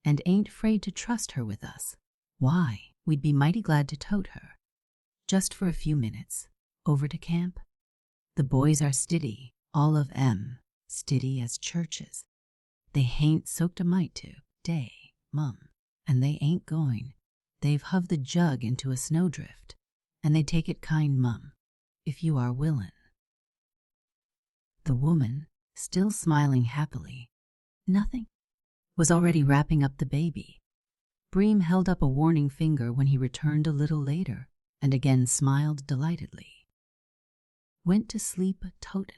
and ain't 'fraid to trust her with us, why, we'd be mighty glad to tote her, just for a few minutes, over to camp. The boys are stiddy, all of 'em, stiddy as churches. They hain't soaked a mite to day, Mum, and they ain't going. They've hove the jug into a snowdrift, and they take it kind, Mum, if you are willin'." The woman, still smiling happily, "Nothing," was already wrapping up the baby. Bream held up a warning finger when he returned a little later and again smiled delightedly. "Went to sleep a totin',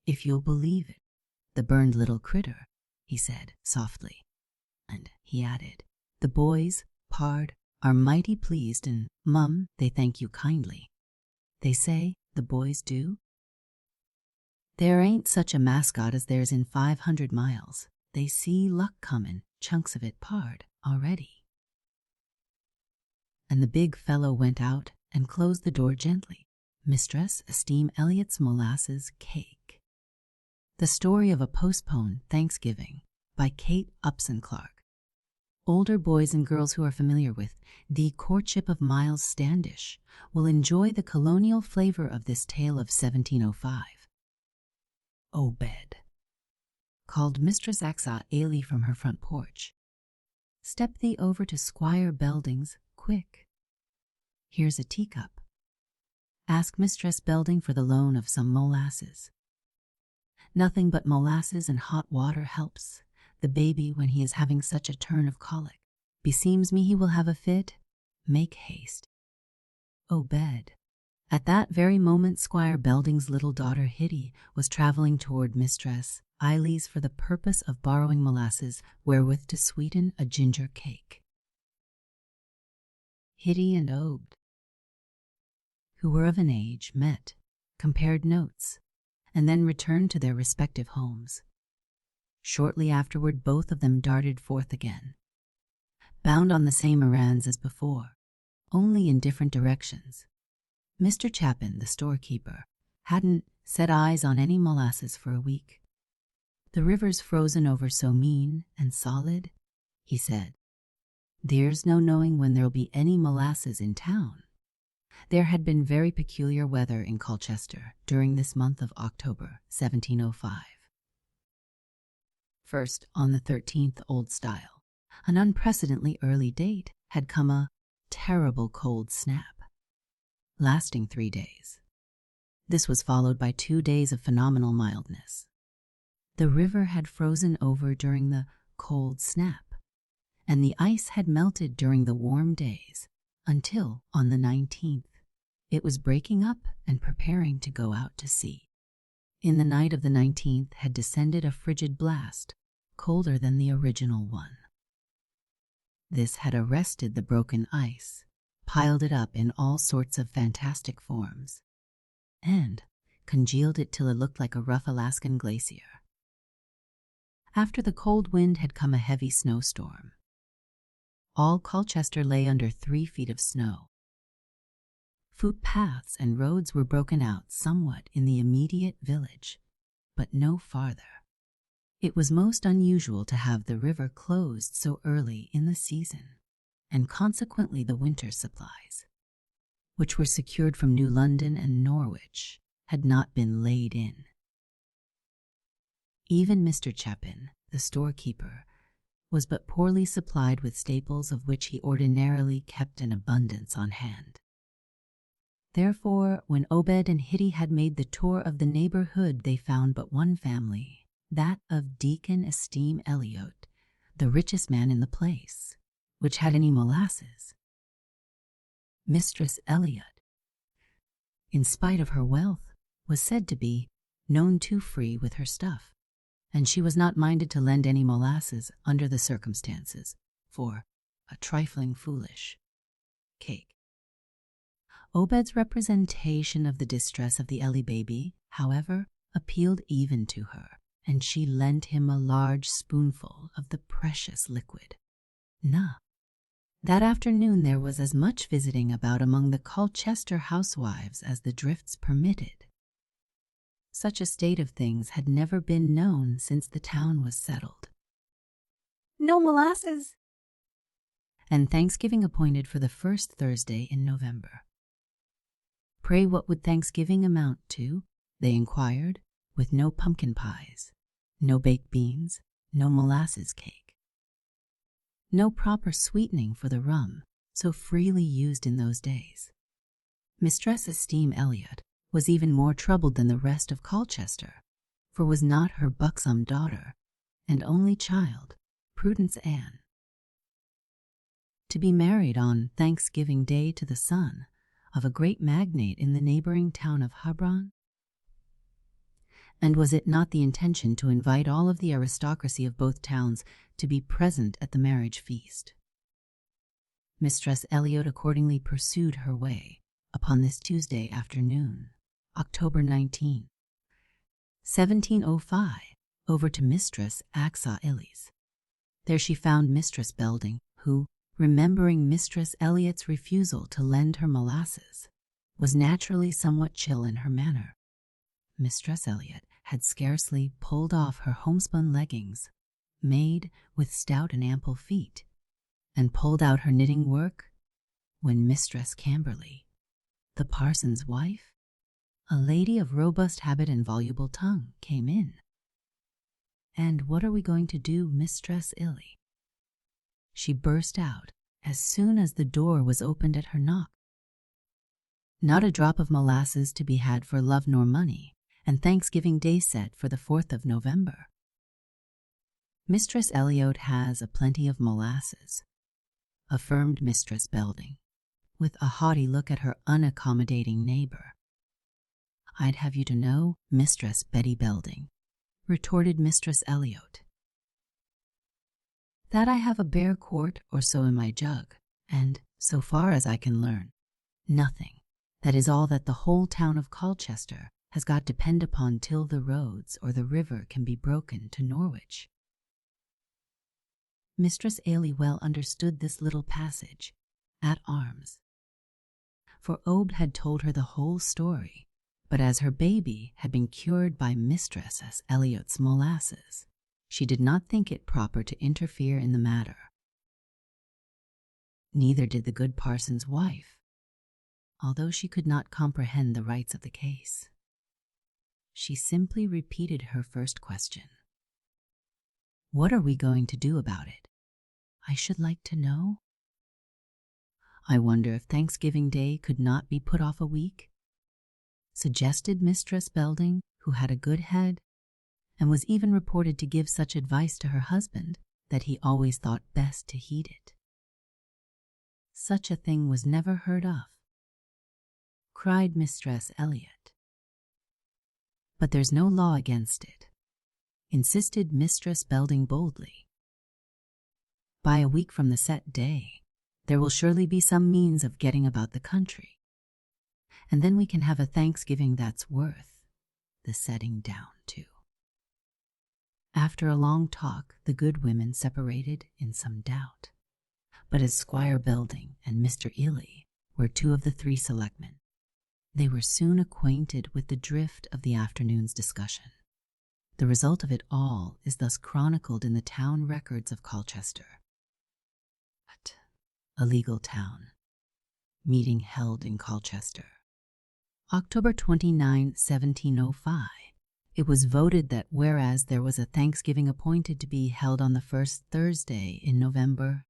if you'll believe it. The burned little critter," he said softly. And he added, "The boys, pard, are mighty pleased, and Mum, they thank you kindly. They say, the boys do, there ain't such a Mascot as there's in 500 miles. They see luck comin', chunks of it, pard, already." And the big fellow went out and closed the door gently. Mistress Esteem Elliott's Molasses Cake. The Story of a Postponed Thanksgiving by Kate Upson Clark. Older boys and girls who are familiar with The Courtship of Miles Standish will enjoy the colonial flavor of this tale of 1705. Obed, called Mistress Asa ailey from her front porch. "Step thee over to Squire Belding's, quick. Here's a teacup. Ask Mistress Belding for the loan of some molasses. Nothing but molasses and hot water helps the baby when he is having such a turn of colic. Beseems me he will have a fit. Make haste. Obed." At that very moment Squire Belding's little daughter Hitty was traveling toward Mistress Eiley's for the purpose of borrowing molasses wherewith to sweeten a ginger cake. Hitty and Obed, who were of an age, met, compared notes, and then returned to their respective homes. Shortly afterward both of them darted forth again, bound on the same errands as before, only in different directions. Mr. Chapin, the storekeeper, hadn't set eyes on any molasses for a week. "The river's frozen over so mean and solid," he said. "There's no knowing when there'll be any molasses in town." There had been very peculiar weather in Colchester during this month of October, 1705. First, on the 13th Old Style, an unprecedentedly early date, had come a terrible cold snap, lasting 3 days. This was followed by 2 days of phenomenal mildness. The river had frozen over during the cold snap, and the ice had melted during the warm days until, on the 19th, it was breaking up and preparing to go out to sea. In the night of the 19th had descended a frigid blast, colder than the original one. This had arrested the broken ice, piled it up in all sorts of fantastic forms, and congealed it till it looked like a rough Alaskan glacier. After the cold wind had come a heavy snowstorm. All Colchester lay under 3 feet of snow. Footpaths and roads were broken out somewhat in the immediate village, but no farther. It was most unusual to have the river closed so early in the season, and consequently the winter supplies, which were secured from New London and Norwich, had not been laid in. Even Mr. Chapin, the storekeeper, was but poorly supplied with staples of which he ordinarily kept an abundance on hand. Therefore, when Obed and Hitty had made the tour of the neighborhood, they found but one family, that of Deacon Esteem Elliot, the richest man in the place, which had any molasses. Mistress Elliot, in spite of her wealth, was said to be known too free with her stuff, and she was not minded to lend any molasses under the circumstances for a trifling foolish cake. Obed's representation of the distress of the Ellie baby, however, appealed even to her, and she lent him a large spoonful of the precious liquid. That afternoon there was as much visiting about among the Colchester housewives as the drifts permitted. Such a state of things had never been known since the town was settled. No molasses! And Thanksgiving appointed for the first Thursday in November. Pray, what would Thanksgiving amount to? They inquired, with no pumpkin pies, no baked beans, no molasses cake, no proper sweetening for the rum so freely used in those days. Mistress Esteem Elliot was even more troubled than the rest of Colchester, for was not her buxom daughter and only child, Prudence Ann, to be married on Thanksgiving Day to the son of a great magnate in the neighboring town of Habron? And was it not the intention to invite all of the aristocracy of both towns to be present at the marriage feast? Mistress Elliot accordingly pursued her way upon this Tuesday afternoon, October 19, 1705, over to Mistress Asa Illy's. There she found Mistress Belding, who, remembering Mistress Elliot's refusal to lend her molasses, was naturally somewhat chill in her manner. Mistress Elliot had scarcely pulled off her homespun leggings, made with stout and ample feet, and pulled out her knitting work, when Mistress Camberley, the parson's wife, a lady of robust habit and voluble tongue, came in. "And what are we going to do, Mistress Illy?" she burst out as soon as the door was opened at her knock. "Not a drop of molasses to be had for love nor money, and Thanksgiving Day set for the 4th of November. Mistress Elliot has a plenty of molasses," affirmed Mistress Belding, with a haughty look at her unaccommodating neighbor. "I'd have you to know, Mistress Betty Belding," retorted Mistress Elliot, "that I have a bare quart or so in my jug, and, so far as I can learn, nothing. That is all that the whole town of Colchester has got to depend upon till the roads or the river can be broken to Norwich." Mistress Ailey well understood this little passage at arms, for Obed had told her the whole story, but as her baby had been cured by Mistress Elliot's molasses, she did not think it proper to interfere in the matter. Neither did the good parson's wife, although she could not comprehend the rights of the case. She simply repeated her first question. "What are we going to do about it? I should like to know. I wonder if Thanksgiving Day could not be put off a week?" suggested Mistress Belding, who had a good head, and was even reported to give such advice to her husband that he always thought best to heed it. "Such a thing was never heard of," cried Mistress Elliot. "But there's no law against it," insisted Mistress Belding boldly. by a week from the set day, there will surely be some means of getting about the country. And then we can have a Thanksgiving that's worth the setting down to. After a long talk, the good women separated in some doubt. But as Squire Belding and Mr. Ely were two of the three selectmen, they were soon acquainted with the drift of the afternoon's discussion. The result of it all is thus chronicled in the town records of Colchester. A legal town. Meeting held in Colchester. October 29, 1705. It was voted that whereas there was a Thanksgiving appointed to be held on the first Thursday in November,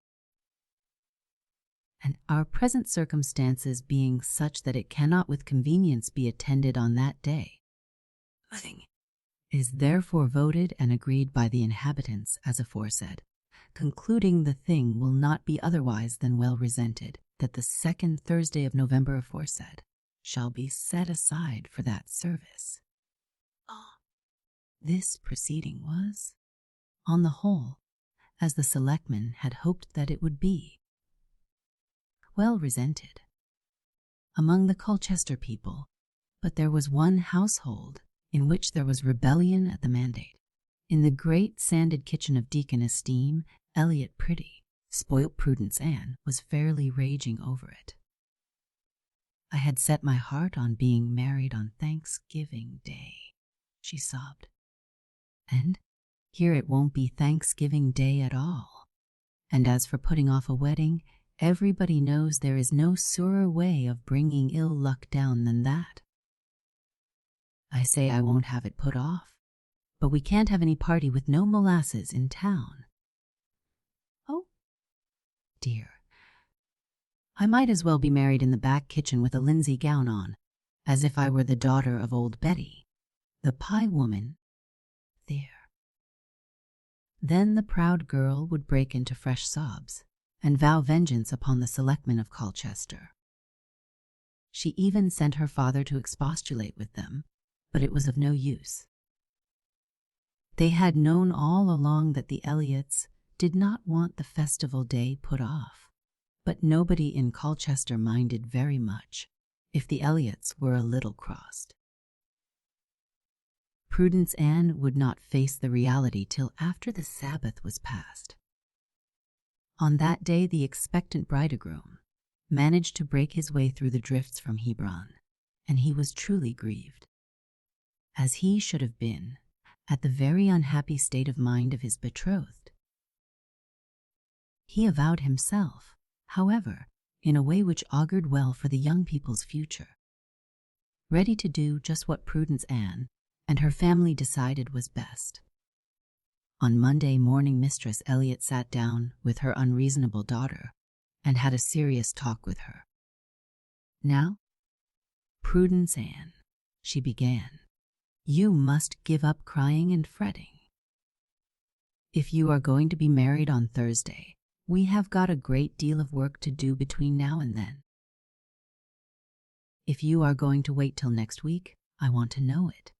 and our present circumstances being such that it cannot with convenience be attended on that day, is therefore voted and agreed by the inhabitants as aforesaid, concluding the thing will not be otherwise than well resented, that the second Thursday of November aforesaid shall be set aside for that service. This proceeding was, on the whole, as the selectmen had hoped that it would be, well resented among the Colchester people, but there was one household in which there was rebellion at the mandate. In the great sanded kitchen of Deacon Esteem, Eliot Pretty, spoilt Prudence Ann, was fairly raging over it. I had set my heart on being married on Thanksgiving Day, she sobbed. And here it won't be Thanksgiving Day at all. And as for putting off a wedding, everybody knows there is no surer way of bringing ill luck down than that. I say I won't have it put off, but we can't have any party with no molasses in town. Oh, dear. I might as well be married in the back kitchen with a linsey gown on, as if I were the daughter of old Betty, the pie woman. There. Then the proud girl would break into fresh sobs and vow vengeance upon the selectmen of Colchester. She even sent her father to expostulate with them, but it was of no use. They had known all along that the Elliots did not want the festival day put off, but nobody in Colchester minded very much if the Elliots were a little crossed. Prudence Ann would not face the reality till after the Sabbath was past. On that day the expectant bridegroom managed to break his way through the drifts from Hebron, and he was truly grieved, as he should have been at the very unhappy state of mind of his betrothed. He avowed himself, however, in a way which augured well for the young people's future, ready to do just what Prudence Ann and her family decided was best. On Monday morning Mistress Elliot sat down with her unreasonable daughter and had a serious talk with her. Now, Prudence Ann, she began, you must give up crying and fretting. If you are going to be married on Thursday, we have got a great deal of work to do between now and then. If you are going to wait till next week, I want to know it.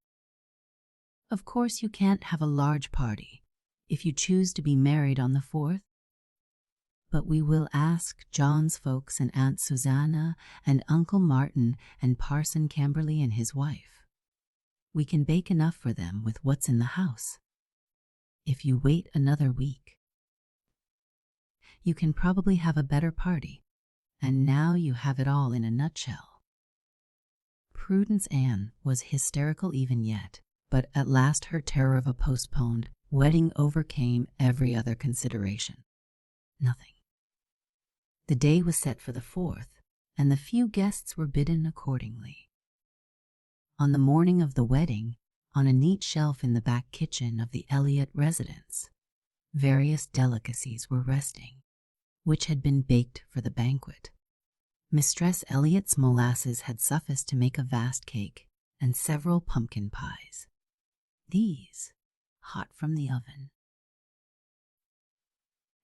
Of course you can't have a large party if you choose to be married on the 4th, but we will ask John's folks and Aunt Susanna and Uncle Martin and Parson Camberley and his wife. We can bake enough for them with what's in the house. If you wait another week, you can probably have a better party, and now you have it all in a nutshell. Prudence Ann was hysterical even yet, but at last her terror of a postponed wedding overcame every other consideration. Nothing. The day was set for the 4th, and the few guests were bidden accordingly. On the morning of the wedding, on a neat shelf in the back kitchen of the Elliot residence, various delicacies were resting, which had been baked for the banquet. Mistress Elliot's molasses had sufficed to make a vast cake and several pumpkin pies. These, hot from the oven,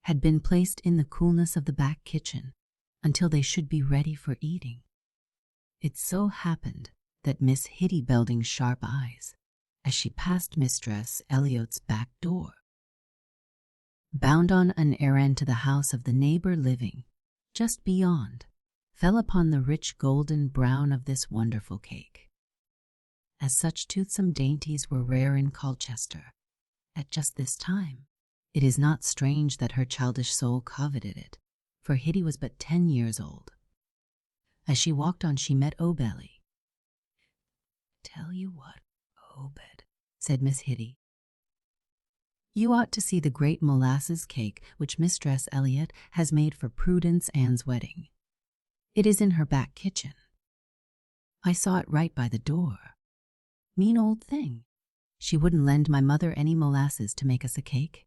had been placed in the coolness of the back kitchen until they should be ready for eating. It so happened that Miss Hitty Belding's sharp eyes, as she passed Mistress Elliot's back door, bound on an errand to the house of the neighbor living just beyond, fell upon the rich golden brown of this wonderful cake. As such toothsome dainties were rare in Colchester at just this time, it is not strange that her childish soul coveted it, for Hitty was but 10 years old. As she walked on, she met Obelly. "Tell you what, Obed," said Miss Hitty, "you ought to see the great molasses cake which Mistress Elliot has made for Prudence Ann's wedding. It is in her back kitchen. I saw it right by the door. Mean old thing. She wouldn't lend my mother any molasses to make us a cake.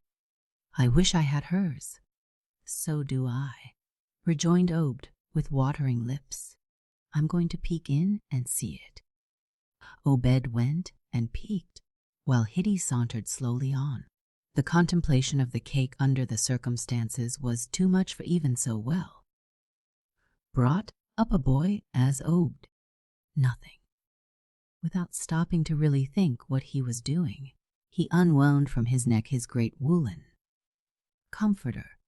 I wish I had hers." "So do I," rejoined Obed with watering lips. "I'm going to peek in and see it." Obed went and peeked, while Hitty sauntered slowly on. The contemplation of the cake under the circumstances was too much for even so well brought up a boy as Obed. Nothing. Without stopping to really think what he was doing, he unwound from his neck his great woolen comforter,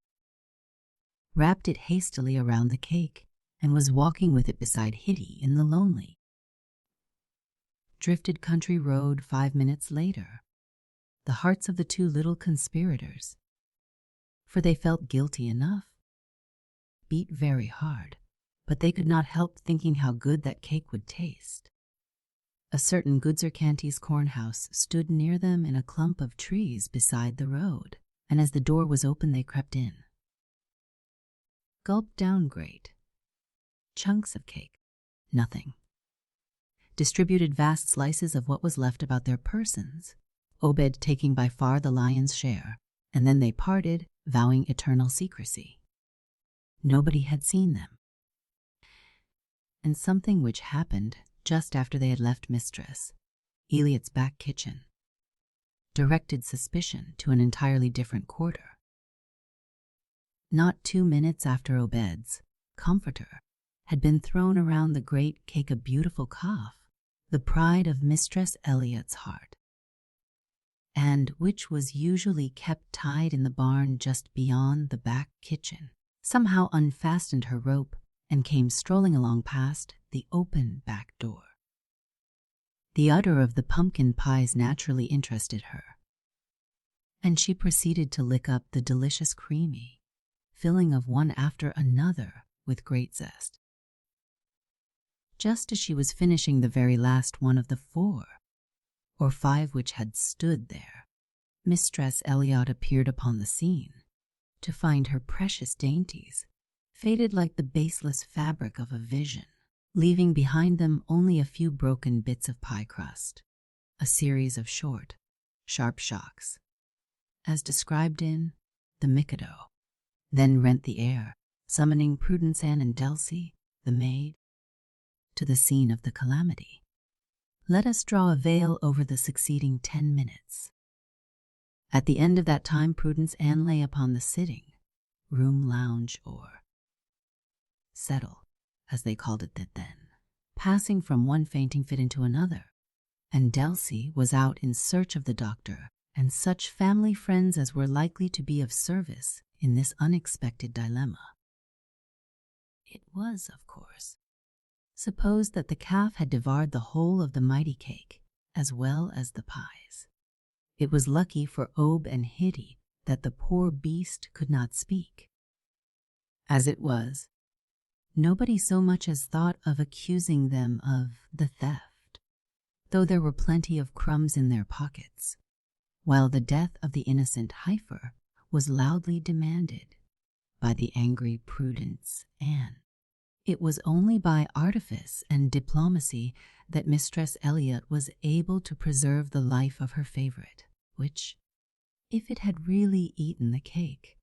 wrapped it hastily around the cake, and was walking with it beside Hitty in the lonely, drifted country road 5 minutes later. The hearts of the two little conspirators, for they felt guilty enough, beat very hard, but they could not help thinking how good that cake would taste. A certain Goodsercanty's corn house stood near them in a clump of trees beside the road, and as the door was open they crept in. Gulped down great chunks of cake. Nothing. Distributed vast slices of what was left about their persons, Obed taking by far the lion's share, and then they parted, vowing eternal secrecy. Nobody had seen them. And something which happened just after they had left Mistress Eliot's back kitchen directed suspicion to an entirely different quarter. Not 2 minutes after Obed's comforter had been thrown around the great cake, a beautiful calf, the pride of Mistress Elliot's heart, and which was usually kept tied in the barn just beyond the back kitchen, somehow unfastened her rope and came strolling along past the open back door. The odor of the pumpkin pies naturally interested her, and she proceeded to lick up the delicious creamy filling of one after another with great zest. Just as she was finishing the very last one of the 4 or 5 which had stood there, Mistress Elliot appeared upon the scene, to find her precious dainties faded like the baseless fabric of a vision, leaving behind them only a few broken bits of pie crust, a series of short, sharp shocks, as described in The Mikado, then rent the air, summoning Prudence Ann and Delcy, the maid, to the scene of the calamity. Let us draw a veil over the succeeding 10 minutes. At the end of that time, Prudence Ann lay upon the sitting room lounge, or settle, as they called it then, passing from one fainting fit into another, and Delcy was out in search of the doctor and such family friends as were likely to be of service in this unexpected dilemma. It was, of course, supposed that the calf had devoured the whole of the mighty cake, as well as the pies. It was lucky for Obed and Hitty that the poor beast could not speak. As it was, nobody so much as thought of accusing them of the theft, though there were plenty of crumbs in their pockets, while the death of the innocent heifer was loudly demanded by the angry Prudence Ann. It was only by artifice and diplomacy that Mistress Elliot was able to preserve the life of her favorite, which, if it had really eaten the cake,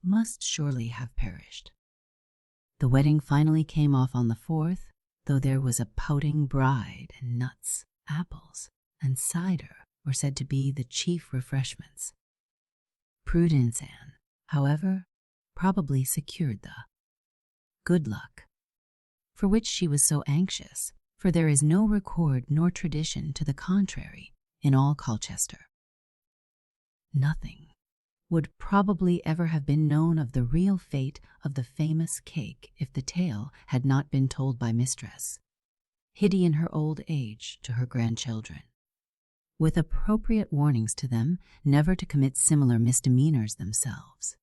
must surely have perished. The wedding finally came off on the 4th, though there was a pouting bride, and nuts, apples, and cider were said to be the chief refreshments. Prudence Ann, however, probably secured the good luck for which she was so anxious, for there is no record nor tradition to the contrary in all Colchester. Nothing would probably ever have been known of the real fate of the famous cake if the tale had not been told by Mistress, hidden in her old age, to her grandchildren, with appropriate warnings to them never to commit similar misdemeanors themselves.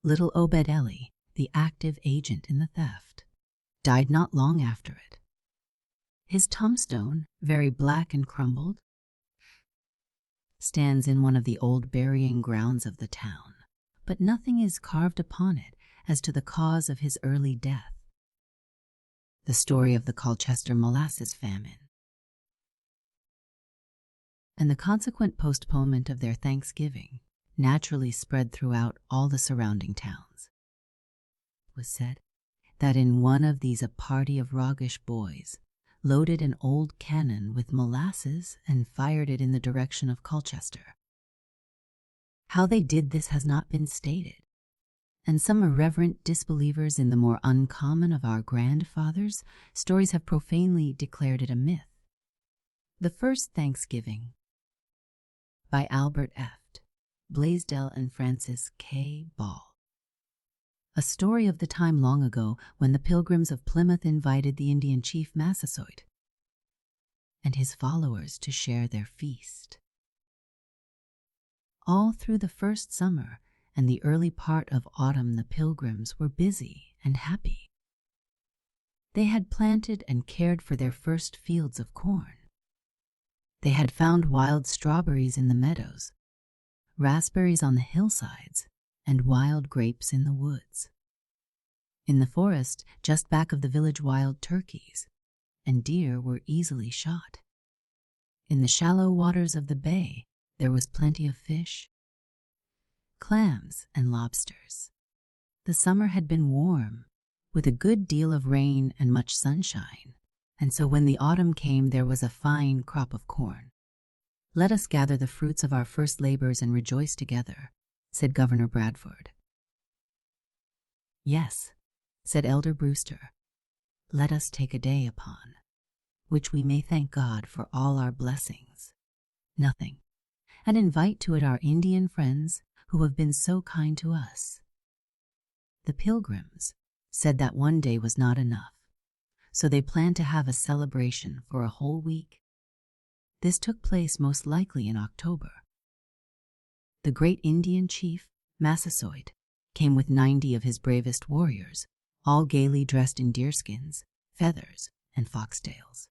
Little Obed Eli, the active agent in the theft, died not long after it. His tombstone, very black and crumbled, stands in one of the old burying grounds of the town, but nothing is carved upon it as to the cause of his early death. The story of the Colchester molasses famine and the consequent postponement of their Thanksgiving naturally spread throughout all the surrounding towns. It was said that in one of these a party of roguish boys loaded an old cannon with molasses and fired it in the direction of Colchester. How they did this has not been stated, and some irreverent disbelievers in the more uncommon of our grandfathers' stories have profanely declared it a myth. The First Thanksgiving, by Albert Eft, Blaisdell and Francis K. Ball. A story of the time long ago when the Pilgrims of Plymouth invited the Indian chief Mascot and his followers to share their feast. All through the first summer and the early part of autumn the Pilgrims were busy and happy. They had planted and cared for their first fields of corn. They had found wild strawberries in the meadows, raspberries on the hillsides, and wild grapes in the woods. In the forest, just back of the village, wild turkeys and deer were easily shot. In the shallow waters of the bay, there was plenty of fish, clams, and lobsters. The summer had been warm, with a good deal of rain and much sunshine, and so when the autumn came there was a fine crop of corn. "Let us gather the fruits of our first labors and rejoice together," said Governor Bradford. "Yes," said Elder Brewster, "let us take a day upon which we may thank God for all our blessings, nothing, and invite to it our Indian friends who have been so kind to us." The Pilgrims said that one day was not enough, so they planned to have a celebration for a whole week. This took place most likely in October. The great Indian chief, Massasoit, came with 90 of his bravest warriors, all gaily dressed in deerskins, feathers, and foxtails.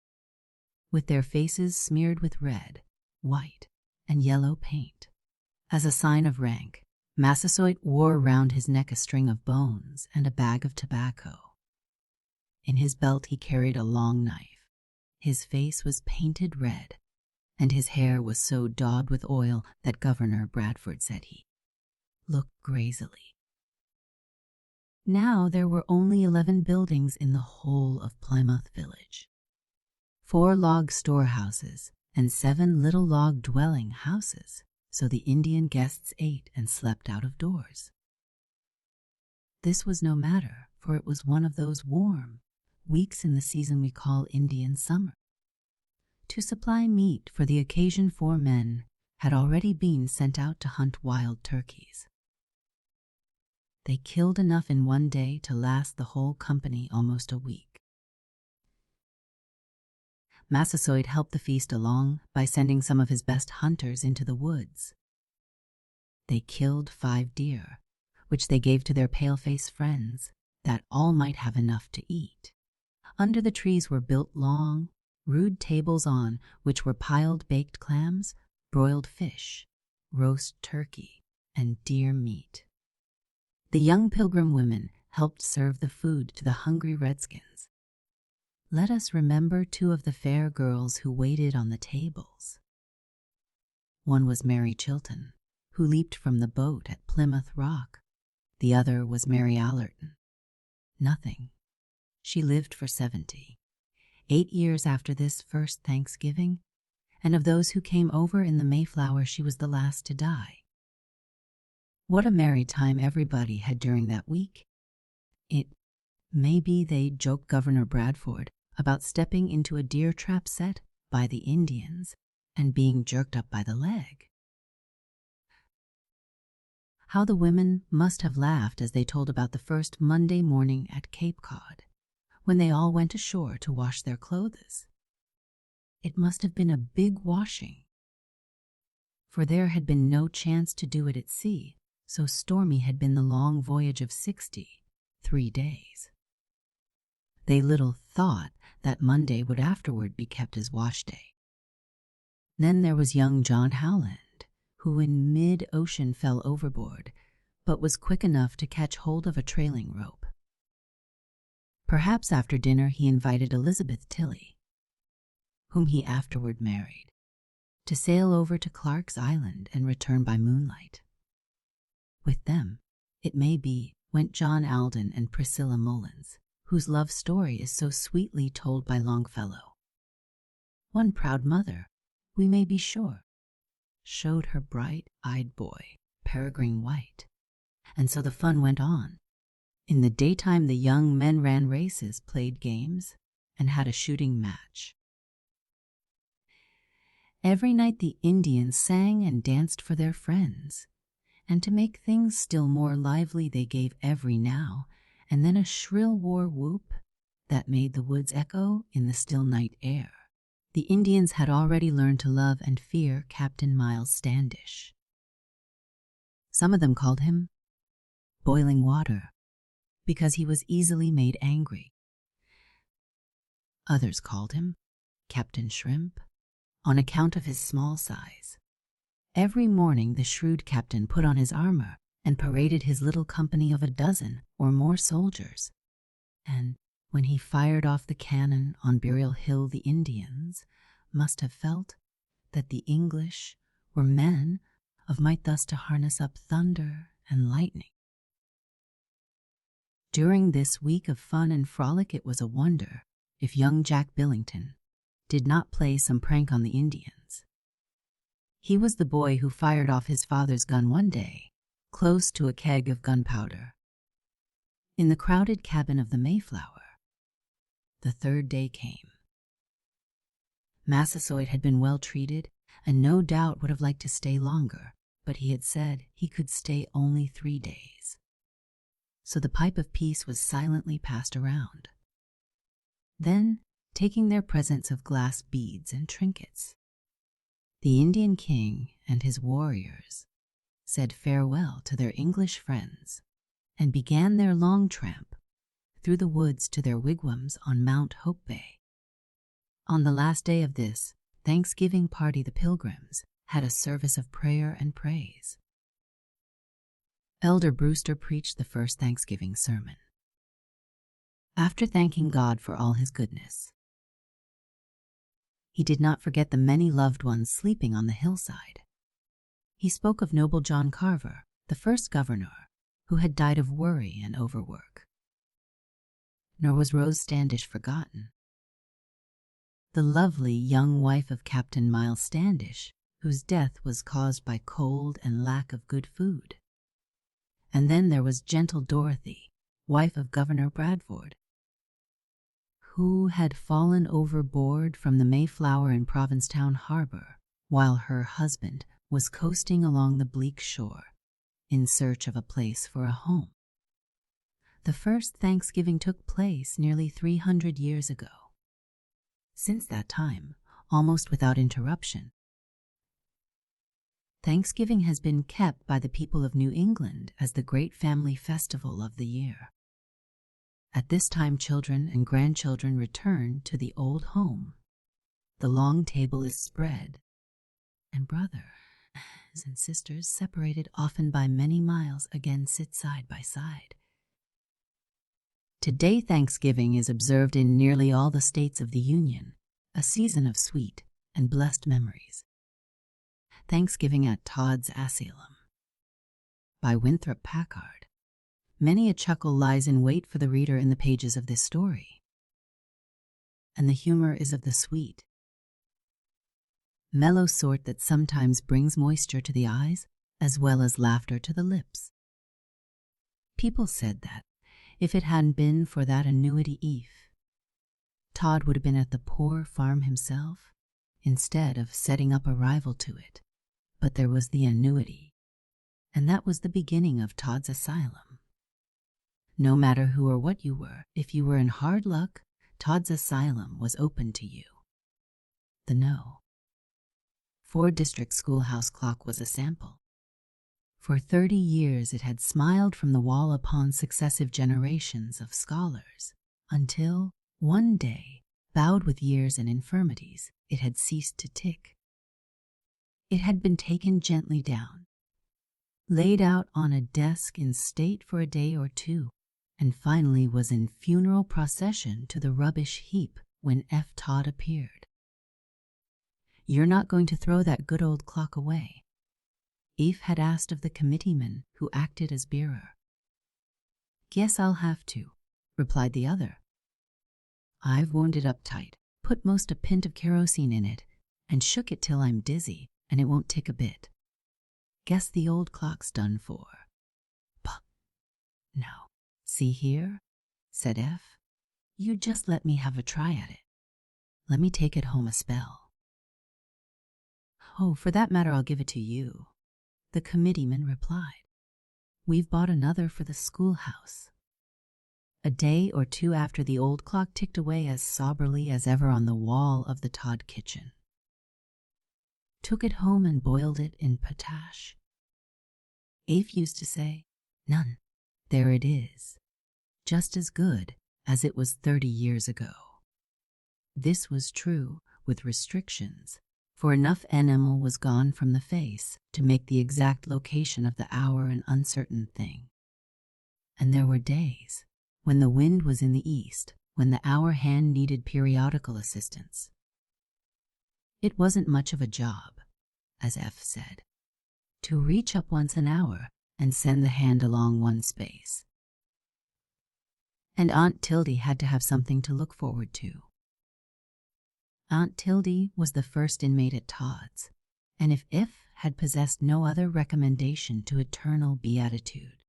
With their faces smeared with red, white, and yellow paint. As a sign of rank, Massasoit wore round his neck a string of bones and a bag of tobacco. In his belt he carried a long knife. His face was painted red, and his hair was so daubed with oil that Governor Bradford said he looked crazily. Now there were only 11 buildings in the whole of Plymouth village. 4 log storehouses and 7 little log dwelling houses, so the Indian guests ate and slept out of doors. This was no matter, for it was one of those warm weeks in the season we call Indian summer. To supply meat for the occasion 4 men had already been sent out to hunt wild turkeys. They killed enough in one day to last the whole company almost a week. Massasoit helped the feast along by sending some of his best hunters into the woods. They killed 5 deer, which they gave to their pale-faced friends, that all might have enough to eat. Under the trees were built long, rude tables on which were piled baked clams, broiled fish, roast turkey, and deer meat. The young Pilgrim women helped serve the food to the hungry redskins. Let us remember 2 of the fair girls who waited on the tables. One was Mary Chilton, who leaped from the boat at Plymouth Rock. The other was Mary Allerton. Nothing. She lived for 70. 8 years after this first Thanksgiving, and of those who came over in the Mayflower she was the last to die. What a merry time everybody had during that week. It may be they joked Governor Bradford about stepping into a deer trap set by the Indians and being jerked up by the leg. How the women must have laughed as they told about the first Monday morning at Cape Cod, when they all went ashore to wash their clothes. It must have been a big washing, for there had been no chance to do it at sea, so stormy had been the long voyage of 63 days. They little thought that Monday would afterward be kept as wash day. Then there was young John Howland, who in mid-ocean fell overboard, but was quick enough to catch hold of a trailing rope. Perhaps after dinner he invited Elizabeth Tilley, whom he afterward married, to sail over to Clark's Island and return by moonlight. With them, it may be, went John Alden and Priscilla Mullins, whose love story is so sweetly told by Longfellow. One proud mother, we may be sure, showed her bright-eyed boy, Peregrine White, and so the fun went on. In the daytime the young men ran races, played games, and had a shooting match. Every night the Indians sang and danced for their friends, and to make things still more lively they gave every now and then a shrill war whoop that made the woods echo in the still night air. The Indians had already learned to love and fear Captain Miles Standish. Some of them called him Boiling Water, because he was easily made angry. Others called him Captain Shrimp, on account of his small size. Every morning the shrewd captain put on his armor and paraded his little company of a dozen or more soldiers, and when he fired off the cannon on Burial Hill the Indians must have felt that the English were men of might thus to harness up thunder and lightning. During this week of fun and frolic it was a wonder if young Jack Billington did not play some prank on the Indians. He was the boy who fired off his father's gun one day, close to a keg of gunpowder, in the crowded cabin of the Mayflower. The third day came. Massasoit had been well treated, and no doubt would have liked to stay longer, but he had said he could stay only 3 days. So the pipe of peace was silently passed around. Then, taking their presents of glass beads and trinkets, the Indian king and his warriors said farewell to their English friends and began their long tramp through the woods to their wigwams on Mount Hope Bay. On the last day of this Thanksgiving party the Pilgrims had a service of prayer and praise. Elder Brewster preached the first Thanksgiving sermon. After thanking God for all his goodness, he did not forget the many loved ones sleeping on the hillside. He spoke of noble John Carver, the first governor, who had died of worry and overwork. Nor was Rose Standish forgotten, the lovely young wife of Captain Miles Standish, whose death was caused by cold and lack of good food. And then there was gentle Dorothy, wife of Governor Bradford, who had fallen overboard from the Mayflower in Provincetown Harbor, while her husband was coasting along the bleak shore in search of a place for a home. The first Thanksgiving took place nearly 300 years ago. Since that time, almost without interruption, Thanksgiving has been kept by the people of New England as the great family festival of the year. At this time, children and grandchildren return to the old home. The long table is spread, and brothers and sisters, separated often by many miles, again sit side by side. Today, Thanksgiving is observed in nearly all the states of the Union, a season of sweet and blessed memories. Thanksgiving at Todd's Asylum by Winthrop Packard. Many a chuckle lies in wait for the reader in the pages of this story, and the humor is of the sweet, mellow sort that sometimes brings moisture to the eyes as well as laughter to the lips. People said that if it hadn't been for that annuity Eve, Todd would have been at the poor farm himself instead of setting up a rival to it. But there was the annuity, And that was the beginning of Todd's asylum. No matter who or what you were, if you were in hard luck, Todd's asylum was open to you. The No. 4-district schoolhouse clock was a sample. For 30 years it had smiled from the wall upon successive generations of scholars, until, one day, bowed with years and infirmities, it had ceased to tick. It had been taken gently down, laid out on a desk in state for a day or two, and finally was in funeral procession to the rubbish heap when F. Todd appeared. "You're not going to throw that good old clock away?" Eve had asked of the committeeman who acted as bearer. "Guess I'll have to," replied the other. "I've wound it up tight, put most a pint of kerosene in it, and shook it till I'm dizzy, and it won't tick a bit. Guess the old clock's done for." "Puh, no. See here," said F. "You just let me have a try at it. Let me take it home a spell." "Oh, for that matter, I'll give it to you," the committeeman replied. "We've bought another for the schoolhouse." A day or two after, the old clock ticked away as soberly as ever on the wall of the Todd kitchen. Took it home and boiled it in potash. Afe used to say, "None, there it is, just as good as it was 30 years ago." This was true with restrictions, for enough enamel was gone from the face to make the exact location of the hour an uncertain thing. And there were days when the wind was in the east, when the hour hand needed periodical assistance. It wasn't much of a job, as F said, to reach up once an hour and send the hand along one space. And Aunt Tildy had to have something to look forward to. Aunt Tildy was the first inmate at Todd's, and if F had possessed no other recommendation to eternal beatitude,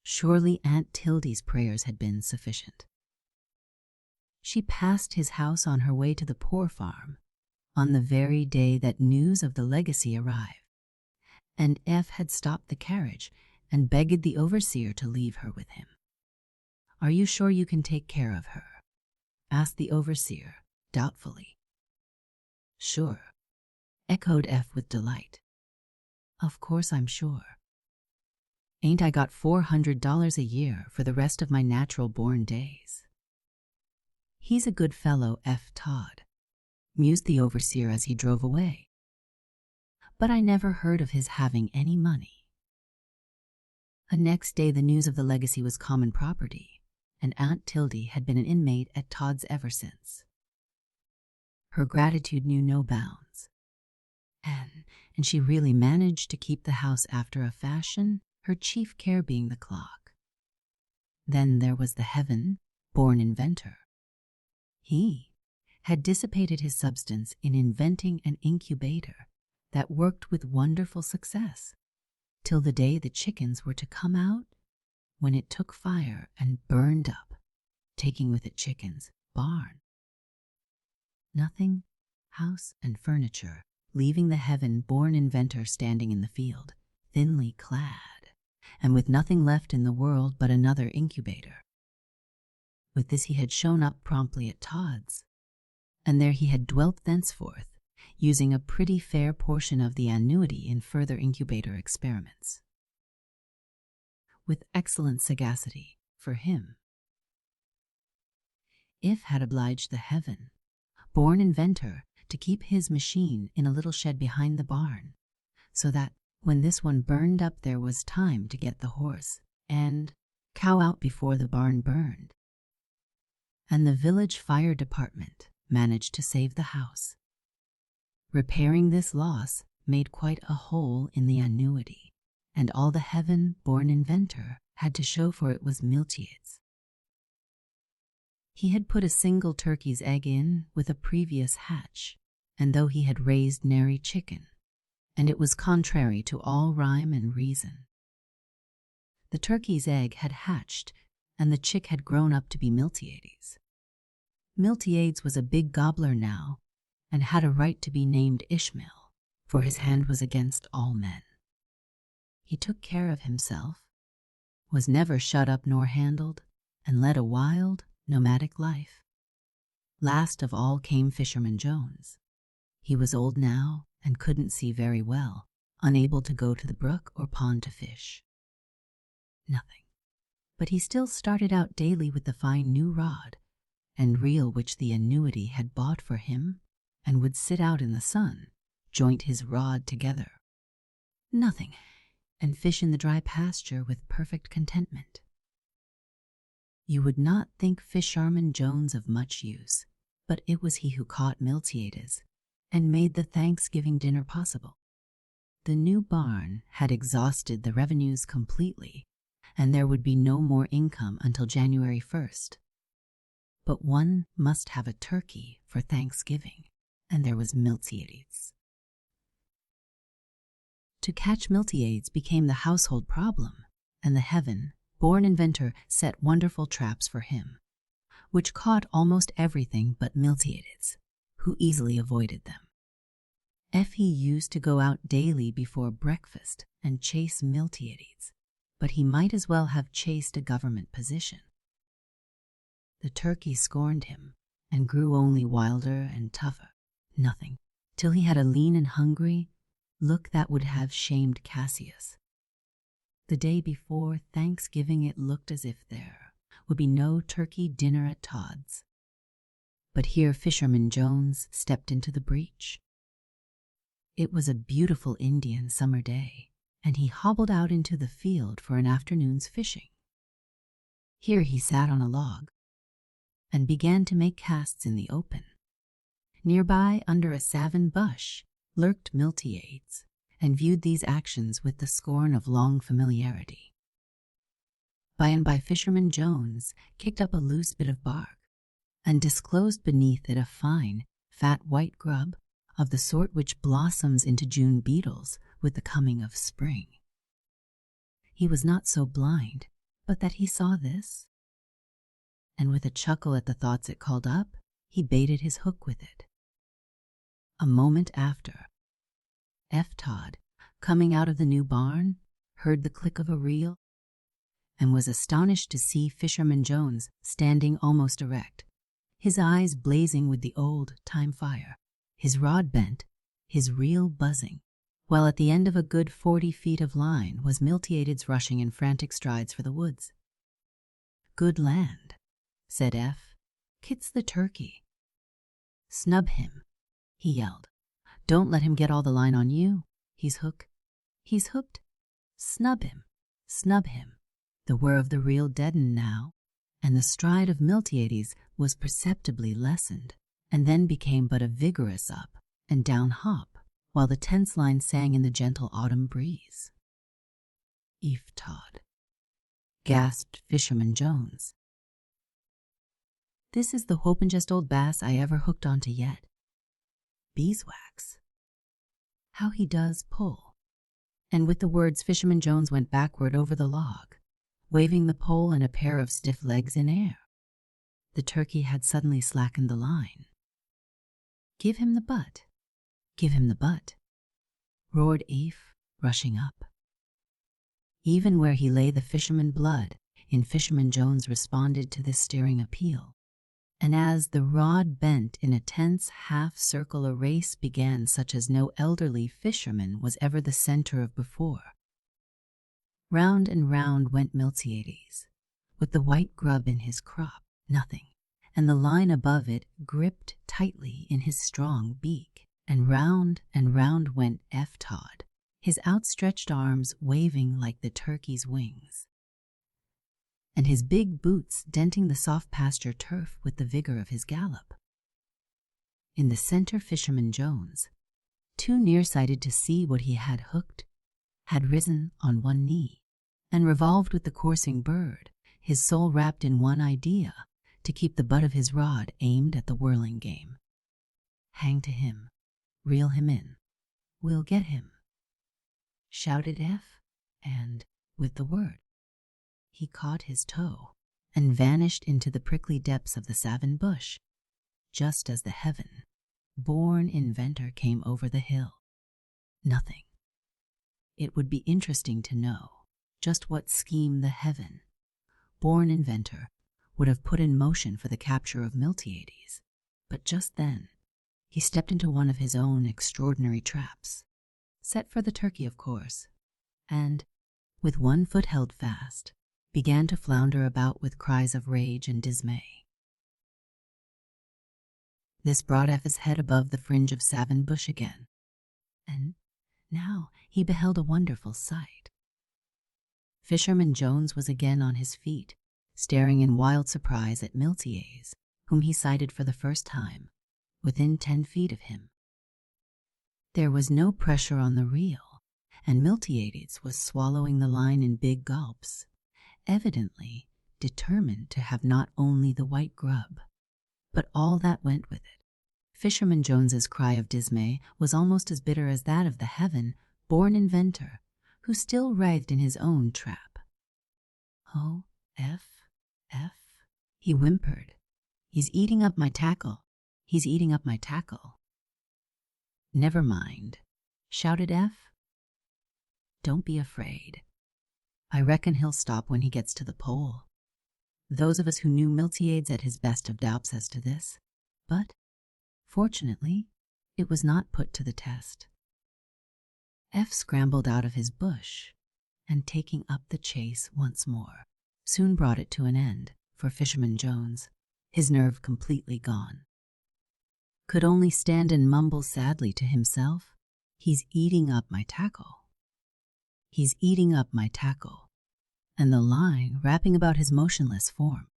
surely Aunt Tildy's prayers had been sufficient. She passed his house on her way to the poor farm on the very day that news of the legacy arrived, and F had stopped the carriage and begged the overseer to leave her with him. "Are you sure you can take care of her?" asked the overseer doubtfully. "Sure," echoed F with delight. "Of course I'm sure. Ain't I got $400 a year for the rest of my natural-born days?" "He's a good fellow, F. Todd," mused the overseer as he drove away. "But I never heard of his having any money." The next day the news of the legacy was common property, and Aunt Tildy had been an inmate at Todd's ever since. Her gratitude knew no bounds, and she really managed to keep the house after a fashion, her chief care being the clock. Then there was the heaven-born inventor. He had dissipated his substance in inventing an incubator that worked with wonderful success, till the day the chickens were to come out, when it took fire and burned up, taking with it chickens' barn. Nothing, house and furniture, leaving the heaven-born inventor standing in the field, thinly clad, and with nothing left in the world but another incubator. With this he had shown up promptly at Todd's, and there he had dwelt thenceforth, using a pretty fair portion of the annuity in further incubator experiments. With excellent sagacity for him. If had obliged the heaven-born inventor to keep his machine in a little shed behind the barn, so that when this one burned up there was time to get the horse and cow out before the barn burned. And the village fire department managed to save the house. Repairing this loss made quite a hole in the annuity, and all the heaven-born inventor had to show for it was Miltiades. He had put a single turkey's egg in with a previous hatch, and though he had raised nary chicken, and it was contrary to all rhyme and reason. The turkey's egg had hatched, and the chick had grown up to be Miltiades. Miltiades was a big gobbler now, and had a right to be named Ishmael, for his hand was against all men. He took care of himself, was never shut up nor handled, and led a wild, nomadic life. Last of all came Fisherman Jones. He was old now and couldn't see very well, unable to go to the brook or pond to fish. Nothing. But he still started out daily with the fine new rod and reel which the annuity had bought for him, and would sit out in the sun, joint his rod together. Nothing, and fish in the dry pasture with perfect contentment. You would not think Fisherman Jones of much use, but it was he who caught Miltiades and made the Thanksgiving dinner possible. The new barn had exhausted the revenues completely, and there would be no more income until January 1st. But one must have a turkey for Thanksgiving, and there was Miltiades. To catch Miltiades became the household problem, and the heaven-born inventor set wonderful traps for him, which caught almost everything but Miltiades, who easily avoided them. Effie used to go out daily before breakfast and chase Miltiades, but he might as well have chased a government position. The turkey scorned him and grew only wilder and tougher. Nothing, till he had a lean and hungry look that would have shamed Cassius. The day before Thanksgiving it looked as if there would be no turkey dinner at Todd's. But here Fisherman Jones stepped into the breach. It was a beautiful Indian summer day, and he hobbled out into the field for an afternoon's fishing. Here he sat on a log and began to make casts in the open. Nearby, under a savin bush, lurked Miltiades, and viewed these actions with the scorn of long familiarity. By and by Fisherman Jones kicked up a loose bit of bark, and disclosed beneath it a fine, fat white grub of the sort which blossoms into June beetles with the coming of spring. He was not so blind but that he saw this, and with a chuckle at the thoughts it called up, he baited his hook with it. A moment after, F. Todd, coming out of the new barn, heard the click of a reel, and was astonished to see Fisherman Jones standing almost erect, his eyes blazing with the old-time fire, his rod bent, his reel buzzing, while at the end of a good 40 feet of line was Miltiades rushing in frantic strides for the woods. "Good land," said F. "Kit's the turkey." "Snub him," he yelled. "Don't let him get all the line on you. He's hooked. Snub him, snub him." The whir of the reel deadened now, and the stride of Miltiades was perceptibly lessened, and then became but a vigorous up and down hop, while the tense line sang in the gentle autumn breeze. "Eve Todd," gasped Fisherman Jones. "This is the whoopingest old bass I ever hooked onto yet. Beeswax. How he does pull." And with the words Fisherman Jones went backward over the log, waving the pole and a pair of stiff legs in air. The turkey had suddenly slackened the line. "Give him the butt, give him the butt," roared Eve, rushing up. Even where he lay the fisherman blood in Fisherman Jones responded to this stirring appeal, and as the rod bent in a tense half-circle a race began such as no elderly fisherman was ever the center of before. Round and round went Miltiades, with the white grub in his crop, nothing, and the line above it gripped tightly in his strong beak, and round went F. Todd, his outstretched arms waving like the turkey's wings, and his big boots denting the soft pasture turf with the vigor of his gallop. In the center Fisherman Jones, too nearsighted to see what he had hooked, had risen on one knee, and revolved with the coursing bird, his soul wrapped in one idea, to keep the butt of his rod aimed at the whirling game. "Hang to him, reel him in, we'll get him," shouted F., and, with the word, he caught his toe and vanished into the prickly depths of the savin bush, just as the heaven-born inventor came over the hill. Nothing. It would be interesting to know just what scheme the heaven, born inventor, would have put in motion for the capture of Miltiades. But just then, he stepped into one of his own extraordinary traps, set for the turkey, of course, and, with one foot held fast, began to flounder about with cries of rage and dismay. This brought Eff's head above the fringe of savin bush again, and now he beheld a wonderful sight. Fisherman Jones was again on his feet, staring in wild surprise at Miltiades, whom he sighted for the first time, within 10 feet of him. There was no pressure on the reel, and Miltiades was swallowing the line in big gulps, evidently determined to have not only the white grub, but all that went with it. Fisherman Jones's cry of dismay was almost as bitter as that of the heaven-born inventor, who still writhed in his own trap. "Oh, F, he whimpered. "He's eating up my tackle. He's eating up my tackle." "Never mind," shouted F. "Don't be afraid. I reckon he'll stop when he gets to the pole." Those of us who knew Miltiades at his best have doubts as to this, but, fortunately, it was not put to the test. F scrambled out of his bush, and taking up the chase once more, soon brought it to an end for Fisherman Jones, his nerve completely gone. Could only stand and mumble sadly to himself, "He's eating up my tackle. He's eating up my tackle," and the line wrapping about his motionless form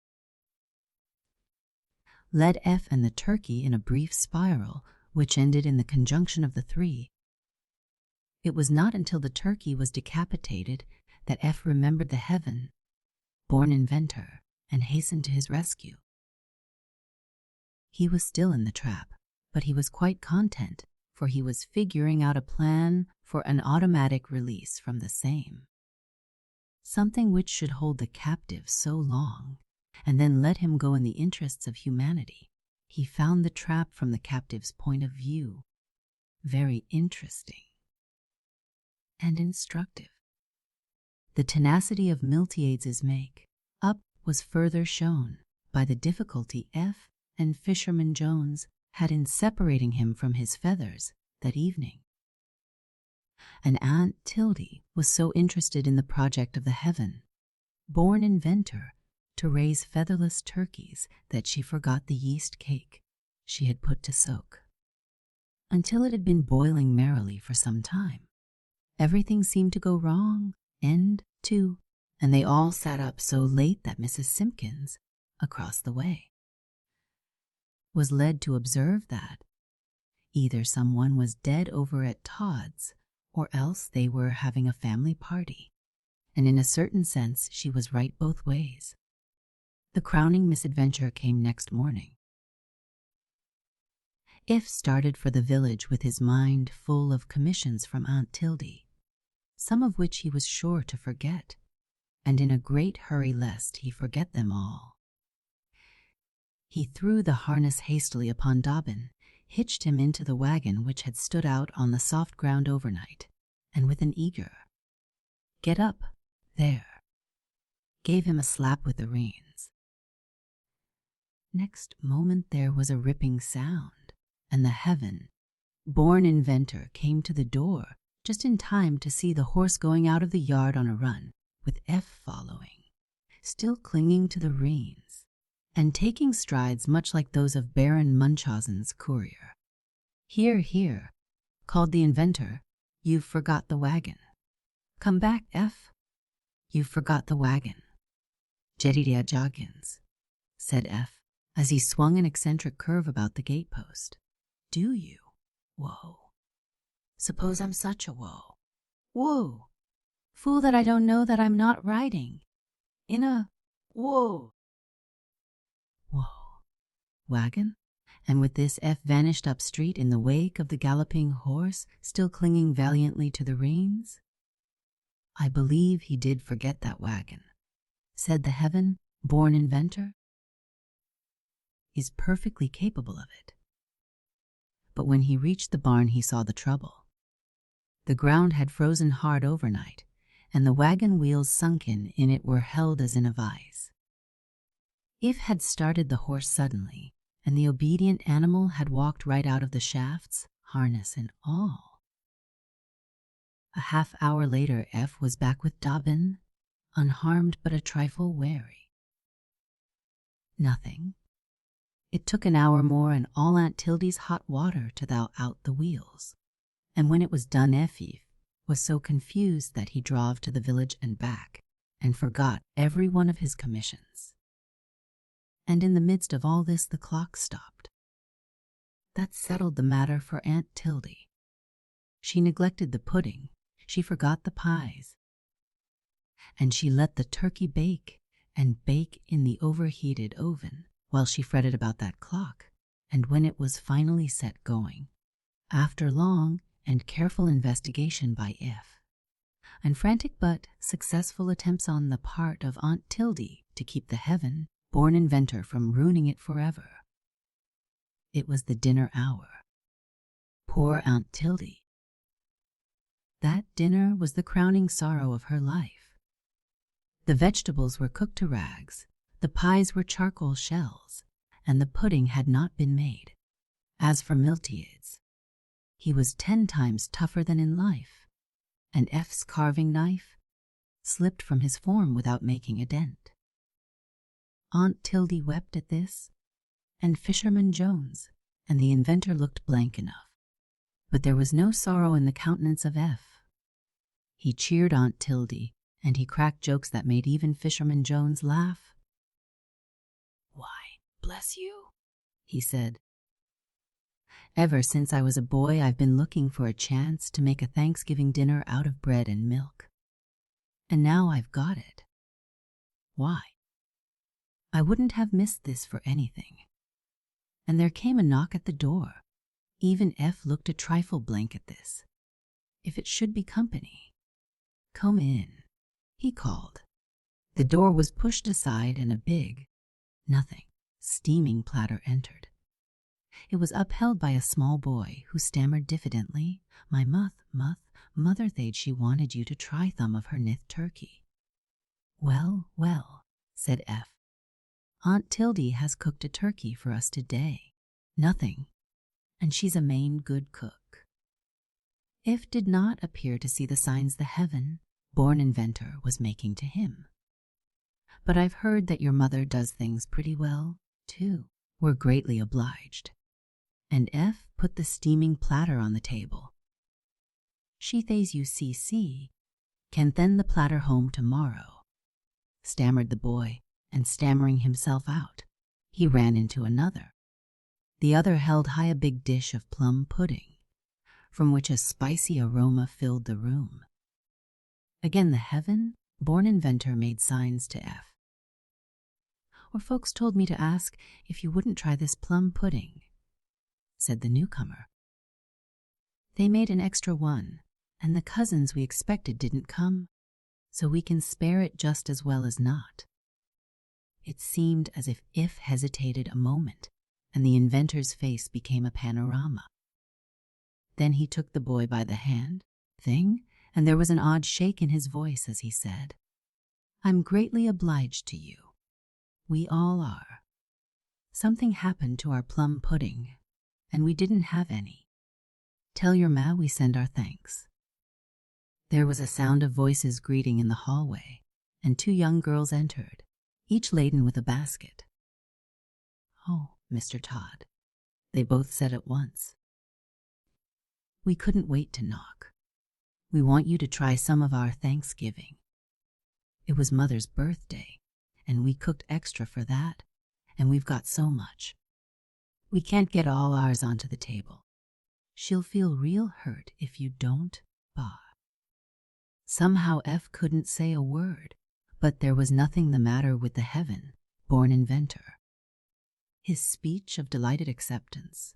led F and the turkey in a brief spiral which ended in the conjunction of the three. It was not until the turkey was decapitated that F remembered the heaven-born inventor and hastened to his rescue. He was still in the trap, but he was quite content, for he was figuring out a plan for an automatic release from the same. Something which should hold the captive so long, and then let him go in the interests of humanity. He found the trap from the captive's point of view very interesting and instructive. The tenacity of Miltiades' make-up was further shown by the difficulty F and Fisherman Jones had in separating him from his feathers that evening. And Aunt Tildy was so interested in the project of the heaven-born inventor to raise featherless turkeys that she forgot the yeast cake she had put to soak. Until it had been boiling merrily for some time, everything seemed to go wrong, end to, and they all sat up so late that Mrs. Simpkins, across the way, was led to observe that either someone was dead over at Todd's, or else they were having a family party, and in a certain sense she was right both ways. The crowning misadventure came next morning. If started for the village with his mind full of commissions from Aunt Tildy, some of which he was sure to forget, and in a great hurry lest he forget them all. He threw the harness hastily upon Dobbin, hitched him into the wagon which had stood out on the soft ground overnight, and with an eager "Get up, there," gave him a slap with the reins. Next moment there was a ripping sound, and the heaven-born inventor came to the door just in time to see the horse going out of the yard on a run, with F following, still clinging to the reins, and taking strides much like those of Baron Munchausen's courier. "Here, here," called the inventor, "you've forgot the wagon. Come back, F. You've forgot the wagon." "Jedidia Joggins," said F, as he swung an eccentric curve about the gatepost. "Do you? Whoa. Suppose I'm such a whoa. Whoa. Fool that I don't know that I'm not riding in a whoa. Whoa. Wagon?" And with this F vanished up street in the wake of the galloping horse, still clinging valiantly to the reins. "I believe he did forget that wagon," said the heaven-born inventor. "He's perfectly capable of it." But when he reached the barn he saw the trouble. The ground had frozen hard overnight, and the wagon wheels sunken in it were held as in a vise. If had started the horse suddenly, and the obedient animal had walked right out of the shafts, harness and all. A half-hour later, F was back with Dobbin, unharmed but a trifle wary. Nothing. It took an hour more and all Aunt Tildy's hot water to thaw out the wheels. And when it was done, Effie was so confused that he drove to the village and back, and forgot every one of his commissions. And in the midst of all this, the clock stopped. That settled the matter for Aunt Tildy. She neglected the pudding, she forgot the pies, and she let the turkey bake and bake in the overheated oven while she fretted about that clock. And when it was finally set going, after long and careful investigation by F, and frantic but successful attempts on the part of Aunt Tildy to keep the heaven-born inventor from ruining it forever, it was the dinner hour. Poor Aunt Tildy. That dinner was the crowning sorrow of her life. The vegetables were cooked to rags, the pies were charcoal shells, and the pudding had not been made. As for Miltiades, he was 10 times tougher than in life, and F's carving knife slipped from his form without making a dent. Aunt Tildy wept at this, and Fisherman Jones and the inventor looked blank enough. But there was no sorrow in the countenance of F. He cheered Aunt Tildy, and he cracked jokes that made even Fisherman Jones laugh. "Why, bless you," he said, "ever since I was a boy I've been looking for a chance to make a Thanksgiving dinner out of bread and milk. And now I've got it. Why? I wouldn't have missed this for anything." And there came a knock at the door. Even F looked a trifle blank at this. If it should be company. "Come in," he called. The door was pushed aside and a big, steaming platter entered. It was upheld by a small boy who stammered diffidently, "My mother thade she wanted you to try thome of her nith turkey." "Well, well," said F. "Aunt Tildy has cooked a turkey for us today. Nothing. And she's a main good cook." If did not appear to see the signs the heaven-born inventor was making to him. "But I've heard that your mother does things pretty well, too. We're greatly obliged." And F put the steaming platter on the table. "She thays you see, can then the platter home tomorrow," stammered the boy, and stammering himself out, he ran into another. The other held high a big dish of plum pudding, from which a spicy aroma filled the room. Again the heaven-born inventor made signs to F. "Or folks told me to ask if you wouldn't try this plum pudding," said the newcomer. "They made an extra one, and the cousins we expected didn't come, so we can spare it just as well as not." It seemed as if hesitated a moment, and the inventor's face became a panorama. Then he took the boy by the hand, and there was an odd shake in his voice as he said, "I'm greatly obliged to you. We all are. Something happened to our plum pudding, and we didn't have any. Tell your ma we send our thanks." There was a sound of voices greeting in the hallway, and 2 young girls entered, each laden with a basket. "Oh, Mr. Todd," they both said at once. "We couldn't wait to knock. We want you to try some of our Thanksgiving. It was Mother's birthday, and we cooked extra for that, and we've got so much. We can't get all ours onto the table. She'll feel real hurt if you don't, bah." Somehow F couldn't say a word, but there was nothing the matter with the heaven-born inventor. His speech of delighted acceptance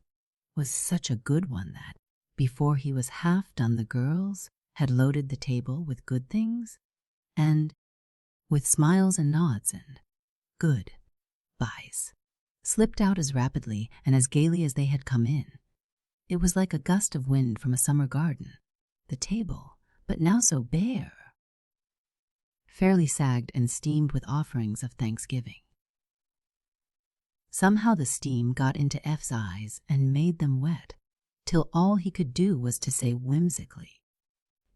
was such a good one that, before he was half done, the girls had loaded the table with good things, and, with smiles and nods and good byes, slipped out as rapidly and as gaily as they had come in. It was like a gust of wind from a summer garden. the table, but now so bare, fairly sagged and steamed with offerings of thanksgiving. Somehow the steam got into F's eyes and made them wet, till all he could do was to say whimsically,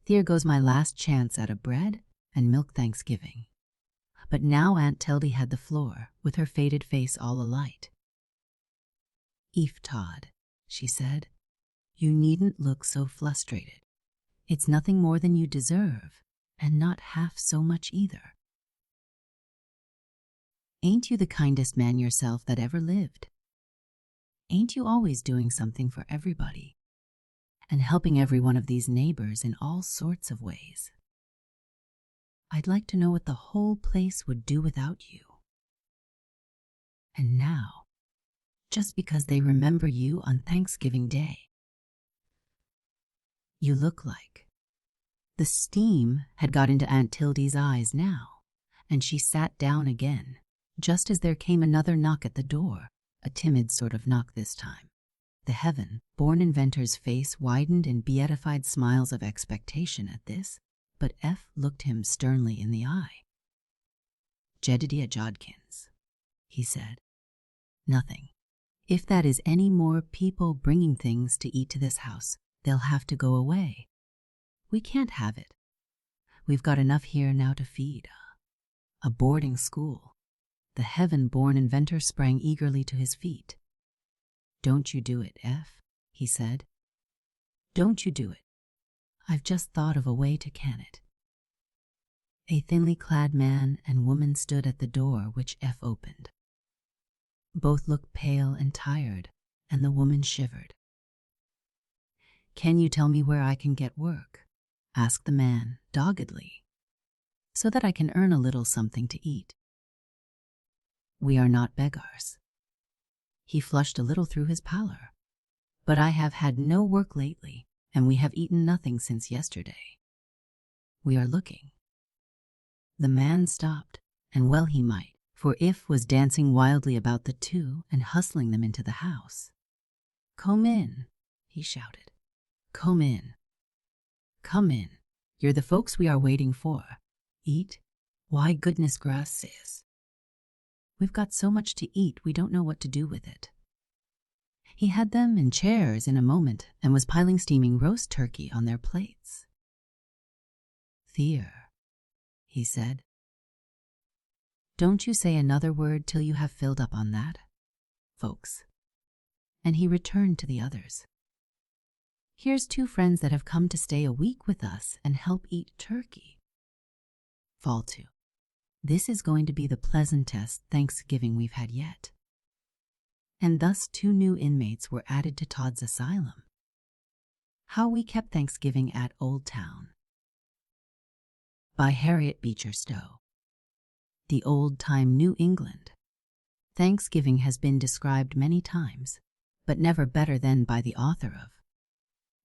"Here goes my last chance at a bread and milk Thanksgiving." But now Aunt Tildy had the floor, with her faded face all alight. "Eve Todd," she said, "you needn't look so frustrated. It's nothing more than you deserve, and not half so much either. Ain't you the kindest man yourself that ever lived? Ain't you always doing something for everybody, and helping every one of these neighbors in all sorts of ways? I'd like to know what the whole place would do without you. And now, just because they remember you on Thanksgiving Day, you look like—" The steam had got into Aunt Tildy's eyes now, and she sat down again, just as there came another knock at the door, a timid sort of knock this time. The heaven-born inventor's face widened in beatified smiles of expectation at this, but F looked him sternly in the eye. "Jedediah Jodkins," he said. "Nothing. If that is any more people bringing things to eat to this house, they'll have to go away. We can't have it. We've got enough here now to feed a boarding school." The heaven-born inventor sprang eagerly to his feet. "Don't you do it, F," he said. "Don't you do it. I've just thought of a way to can it." A thinly clad man and woman stood at the door, which F opened. Both looked pale and tired, and the woman shivered. "Can you tell me where I can get work?" asked the man doggedly, "so that I can earn a little something to eat? We are not beggars." He flushed a little through his pallor. "But I have had no work lately, and we have eaten nothing since yesterday. We are looking." The man stopped, and well he might, for If was dancing wildly about the two and hustling them into the house. "Come in," he shouted. "Come in. Come in. You're the folks we are waiting for. Eat? Why, goodness gracious. We've got so much to eat we don't know what to do with it." He had them in chairs in a moment and was piling steaming roast turkey on their plates. "There," he said. "Don't you say another word till you have filled up on that, folks." And he returned to the others. "Here's two friends that have come to stay a week with us and help eat turkey. Fall to. This is going to be the pleasantest Thanksgiving we've had yet." And thus 2 new inmates were added to Todd's asylum. How We Kept Thanksgiving at Old Town, by Harriet Beecher Stowe. The old-time New England. Thanksgiving has been described many times, but never better than by the author of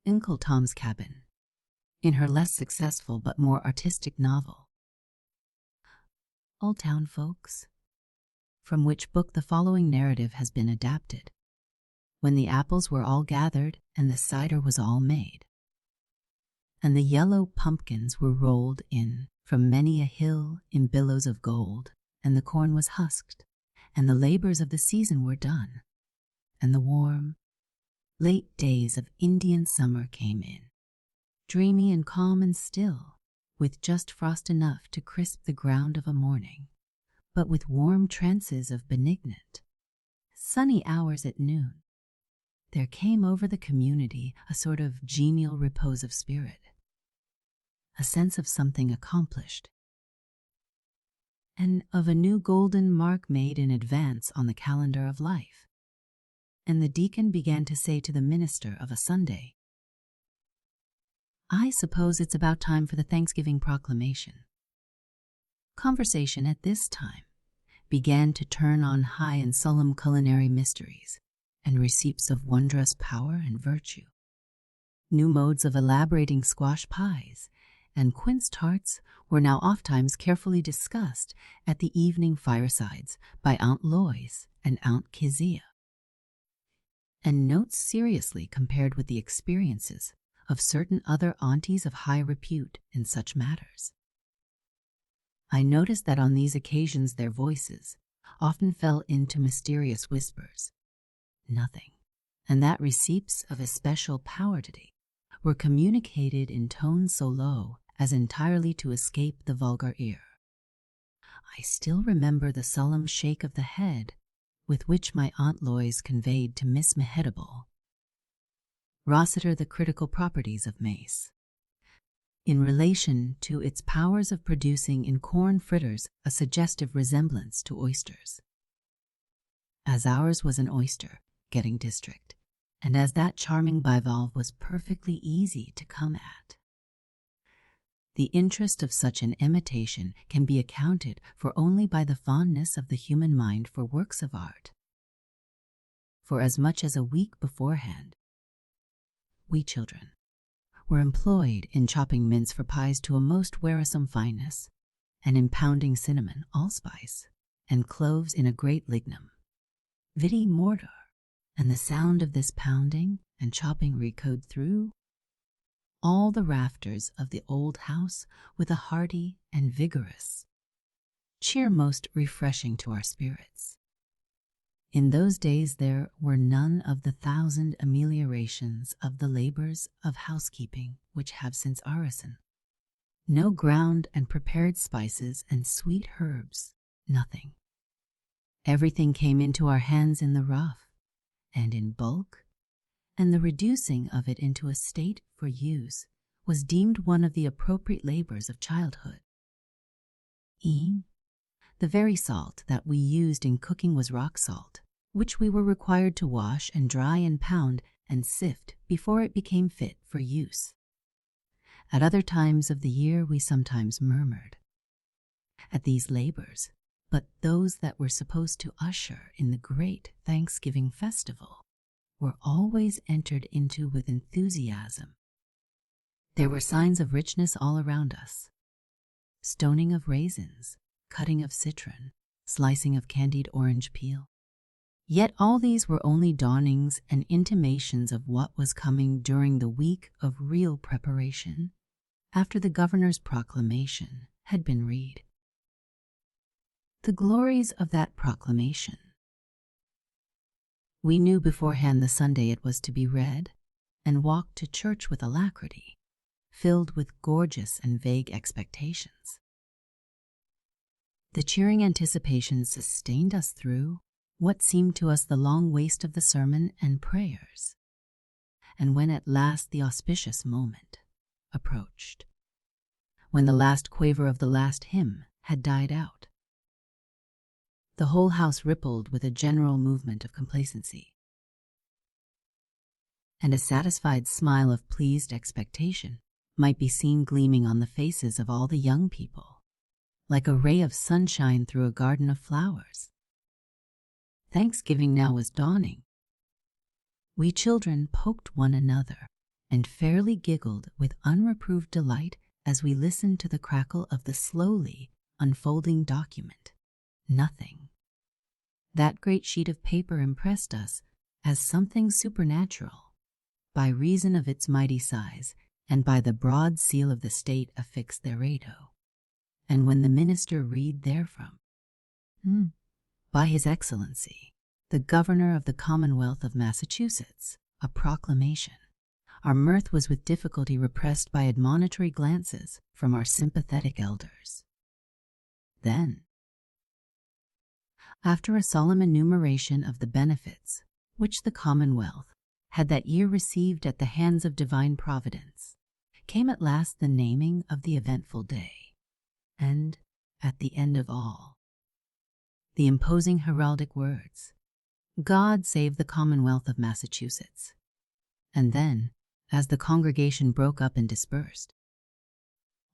Uncle Tom's Cabin, in her less successful but more artistic novel, Old Town Folks, from which book the following narrative has been adapted. When the apples were all gathered and the cider was all made, and the yellow pumpkins were rolled in from many a hill in billows of gold, and the corn was husked, and the labors of the season were done, and the warm, late days of Indian summer came in, dreamy and calm and still, with just frost enough to crisp the ground of a morning, but with warm trances of benignant, sunny hours at noon, there came over the community a sort of genial repose of spirit, a sense of something accomplished, and of a new golden mark made in advance on the calendar of life. And the deacon began to say to the minister of a Sunday, "I suppose it's about time for the Thanksgiving proclamation." Conversation at this time began to turn on high and solemn culinary mysteries and receipts of wondrous power and virtue. New modes of elaborating squash pies and quince tarts were now ofttimes carefully discussed at the evening firesides by Aunt Lois and Aunt Kezia, and notes seriously compared with the experiences of certain other aunties of high repute in such matters. I noticed that on these occasions their voices often fell into mysterious whispers, nothing, and that receipts of especial poverty were communicated in tones so low as entirely to escape the vulgar ear. I still remember the solemn shake of the head with which my Aunt Lois conveyed to Miss Mehitable Rossiter the critical properties of mace, in relation to its powers of producing in corn fritters a suggestive resemblance to oysters. As ours was an oyster-getting district, and as that charming bivalve was perfectly easy to come at, the interest of such an imitation can be accounted for only by the fondness of the human mind for works of art. For as much as a week beforehand, we children were employed in chopping mince for pies to a most wearisome fineness, and in pounding cinnamon, allspice, and cloves in a great lignum, vidi mortar, and the sound of this pounding and chopping re-echoed through all the rafters of the old house with a hearty and vigorous cheer most refreshing to our spirits. In those days there were none of the thousand ameliorations of the labors of housekeeping which have since arisen. No ground and prepared spices and sweet herbs, nothing. Everything came into our hands in the rough and in bulk, and the reducing of it into a state for use was deemed one of the appropriate labors of childhood. The very salt that we used in cooking was rock salt, which we were required to wash and dry and pound and sift before it became fit for use. At other times of the year we sometimes murmured at these labors, but those that were supposed to usher in the great Thanksgiving festival were always entered into with enthusiasm. There were signs of richness all around us: stoning of raisins, cutting of citron, slicing of candied orange peel. Yet all these were only dawnings and intimations of what was coming during the week of real preparation, after the governor's proclamation had been read. The glories of that proclamation. We knew beforehand the Sunday it was to be read, and walked to church with alacrity, filled with gorgeous and vague expectations. The cheering anticipation sustained us through what seemed to us the long waste of the sermon and prayers, and when at last the auspicious moment approached, when the last quaver of the last hymn had died out, the whole house rippled with a general movement of complacency, and a satisfied smile of pleased expectation might be seen gleaming on the faces of all the young people, like a ray of sunshine through a garden of flowers. Thanksgiving now was dawning. We children poked one another and fairly giggled with unreproved delight as we listened to the crackle of the slowly unfolding document. Nothing. That great sheet of paper impressed us as something supernatural, by reason of its mighty size and by the broad seal of the state affixed thereto. And when the minister read therefrom, by His Excellency, the Governor of the Commonwealth of Massachusetts, a proclamation, our mirth was with difficulty repressed by admonitory glances from our sympathetic elders. Then, after a solemn enumeration of the benefits which the Commonwealth had that year received at the hands of divine providence, came at last the naming of the eventful day, and, at the end of all, the imposing heraldic words, "God save the Commonwealth of Massachusetts." And then, as the congregation broke up and dispersed,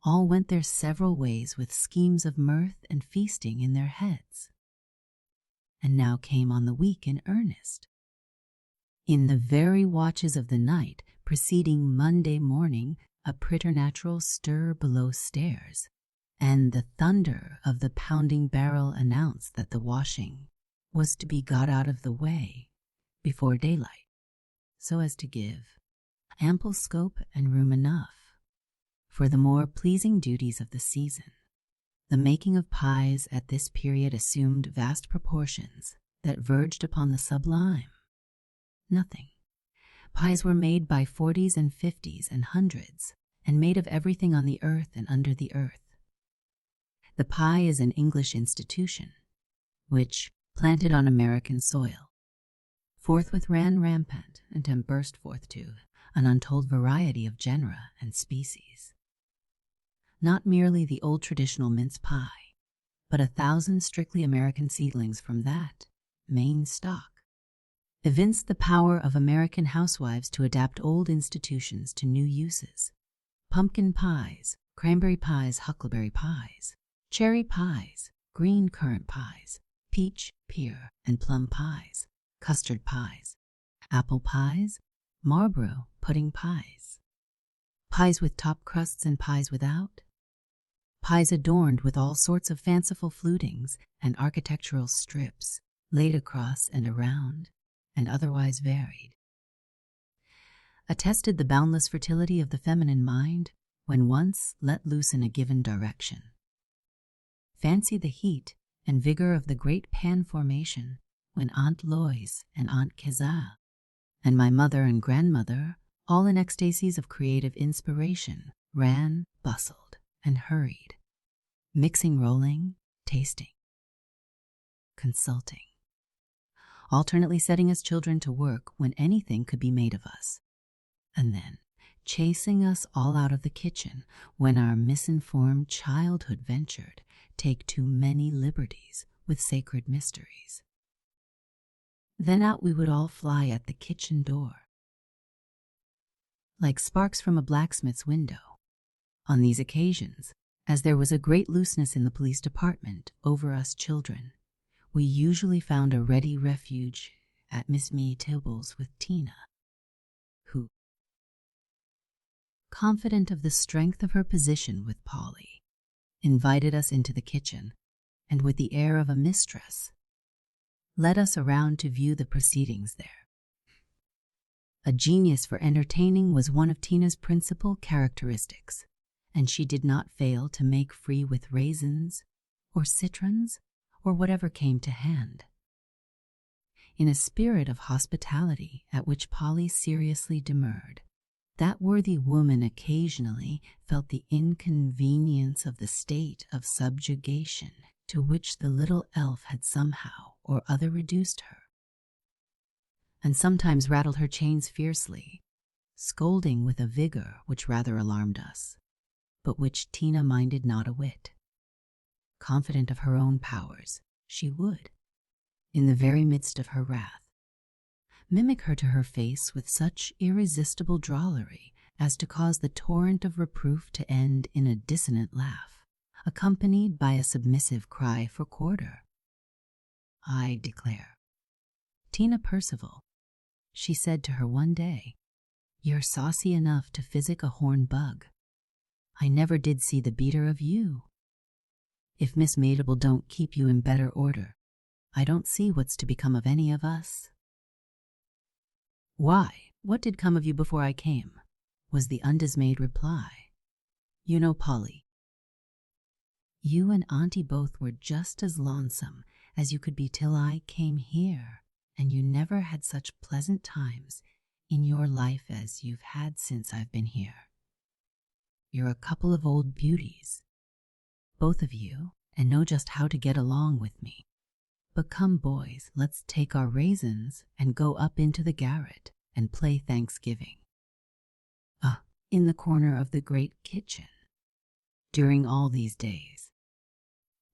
all went their several ways with schemes of mirth and feasting in their heads. And now came on the week in earnest. In the very watches of the night preceding Monday morning, a preternatural stir below stairs, and the thunder of the pounding barrel announced that the washing was to be got out of the way before daylight, so as to give ample scope and room enough for the more pleasing duties of the season. The making of pies at this period assumed vast proportions that verged upon the sublime. Nothing. Pies were made by 40s and 50s and hundreds, and made of everything on the earth and under the earth. The pie is an English institution, which, planted on American soil, forthwith ran rampant and burst forth to an untold variety of genera and species. Not merely the old traditional mince pie, but 1,000 strictly American seedlings from that main stock, evinced the power of American housewives to adapt old institutions to new uses. Pumpkin pies, cranberry pies, huckleberry pies, cherry pies, green currant pies, peach, pear, and plum pies, custard pies, apple pies, Marlborough pudding pies, pies with top crusts and pies without, pies adorned with all sorts of fanciful flutings and architectural strips laid across and around, and otherwise varied, attested the boundless fertility of the feminine mind when once let loose in a given direction. Fancy the heat and vigor of the great pan formation when Aunt Lois and Aunt Kezia and my mother and grandmother, all in ecstasies of creative inspiration, ran, bustled, and hurried, mixing, rolling, tasting, consulting, alternately setting us children to work when anything could be made of us, and then chasing us all out of the kitchen when our misinformed childhood ventured take too many liberties with sacred mysteries. Then out we would all fly at the kitchen door, like sparks from a blacksmith's window. On these occasions, as there was a great looseness in the police department over us children, we usually found a ready refuge at Miss Mee Tibble's with Tina, who, confident of the strength of her position with Polly, invited us into the kitchen, and with the air of a mistress, led us around to view the proceedings there. A genius for entertaining was one of Tina's principal characteristics, and she did not fail to make free with raisins or citrons or whatever came to hand, in a spirit of hospitality at which Polly seriously demurred. That worthy woman occasionally felt the inconvenience of the state of subjugation to which the little elf had somehow or other reduced her, and sometimes rattled her chains fiercely, scolding with a vigor which rather alarmed us, but which Tina minded not a whit. Confident of her own powers, she would, in the very midst of her wrath, mimic her to her face with such irresistible drollery as to cause the torrent of reproof to end in a dissonant laugh, accompanied by a submissive cry for quarter. I declare, Tina Percival, she said to her one day, you're saucy enough to physic a horn bug. I never did see the beater of you. If Miss Mabel don't keep you in better order, I don't see what's to become of any of us. Why, what did come of you before I came? Was the undismayed reply. You know, Polly, you and Auntie both were just as lonesome as you could be till I came here, and you never had such pleasant times in your life as you've had since I've been here. You're a couple of old beauties, both of you, and know just how to get along with me. But come, boys, let's take our raisins and go up into the garret and play Thanksgiving. In the corner of the great kitchen. During all these days,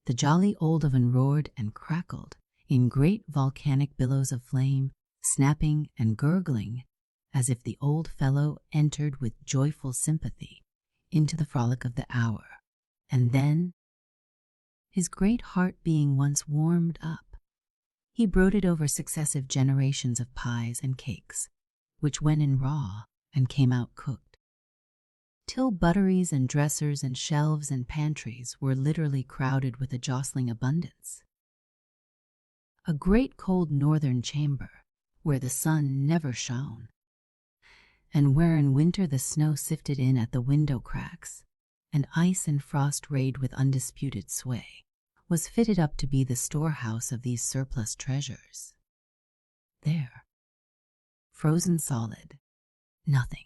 the jolly old oven roared and crackled in great volcanic billows of flame, snapping and gurgling as if the old fellow entered with joyful sympathy into the frolic of the hour, and then, his great heart being once warmed up, he brooded over successive generations of pies and cakes, which went in raw and came out cooked, till butteries and dressers and shelves and pantries were literally crowded with a jostling abundance. A great cold northern chamber, where the sun never shone, and where in winter the snow sifted in at the window cracks, and ice and frost reigned with undisputed sway, was fitted up to be the storehouse of these surplus treasures. There, frozen solid, nothing.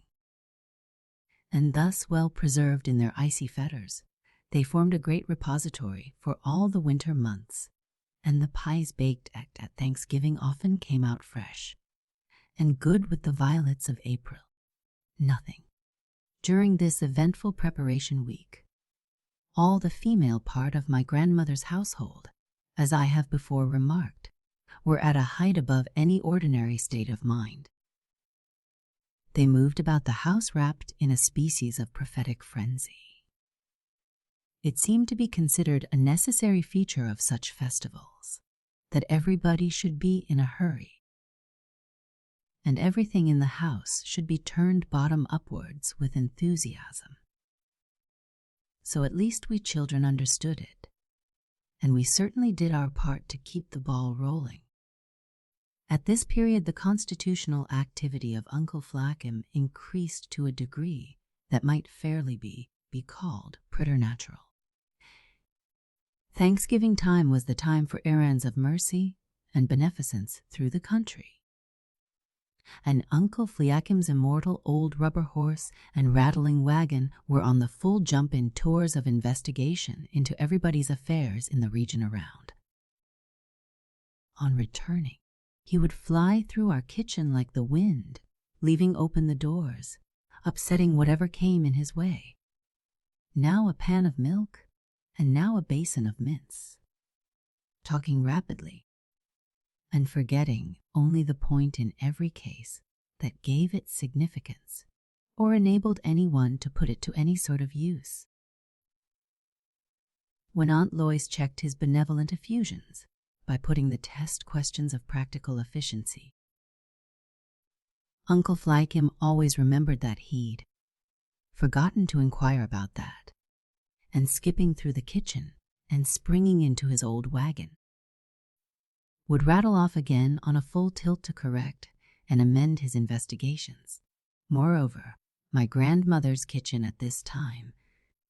And thus well preserved in their icy fetters, they formed a great repository for all the winter months, and the pies baked at Thanksgiving often came out fresh, and good with the violets of April. Nothing. During this eventful preparation week, all the female part of my grandmother's household, as I have before remarked, were at a height above any ordinary state of mind. They moved about the house wrapped in a species of prophetic frenzy. It seemed to be considered a necessary feature of such festivals that everybody should be in a hurry, and everything in the house should be turned bottom upwards with enthusiasm. So at least we children understood it, and we certainly did our part to keep the ball rolling. At this period the constitutional activity of Uncle Flackham increased to a degree that might fairly be called preternatural. Thanksgiving time was the time for errands of mercy and beneficence through the country, and Uncle Fliakim's immortal old rubber horse and rattling wagon were on the full jump in tours of investigation into everybody's affairs in the region around. On returning, he would fly through our kitchen like the wind, leaving open the doors, upsetting whatever came in his way. Now a pan of milk, and now a basin of mince, talking rapidly, and forgetting only the point in every case that gave it significance or enabled anyone to put it to any sort of use. When Aunt Lois checked his benevolent effusions by putting the test questions of practical efficiency, Uncle Fliakim always remembered that he'd forgotten to inquire about that, and skipping through the kitchen and springing into his old wagon, would rattle off again on a full tilt to correct and amend his investigations. Moreover, my grandmother's kitchen at this time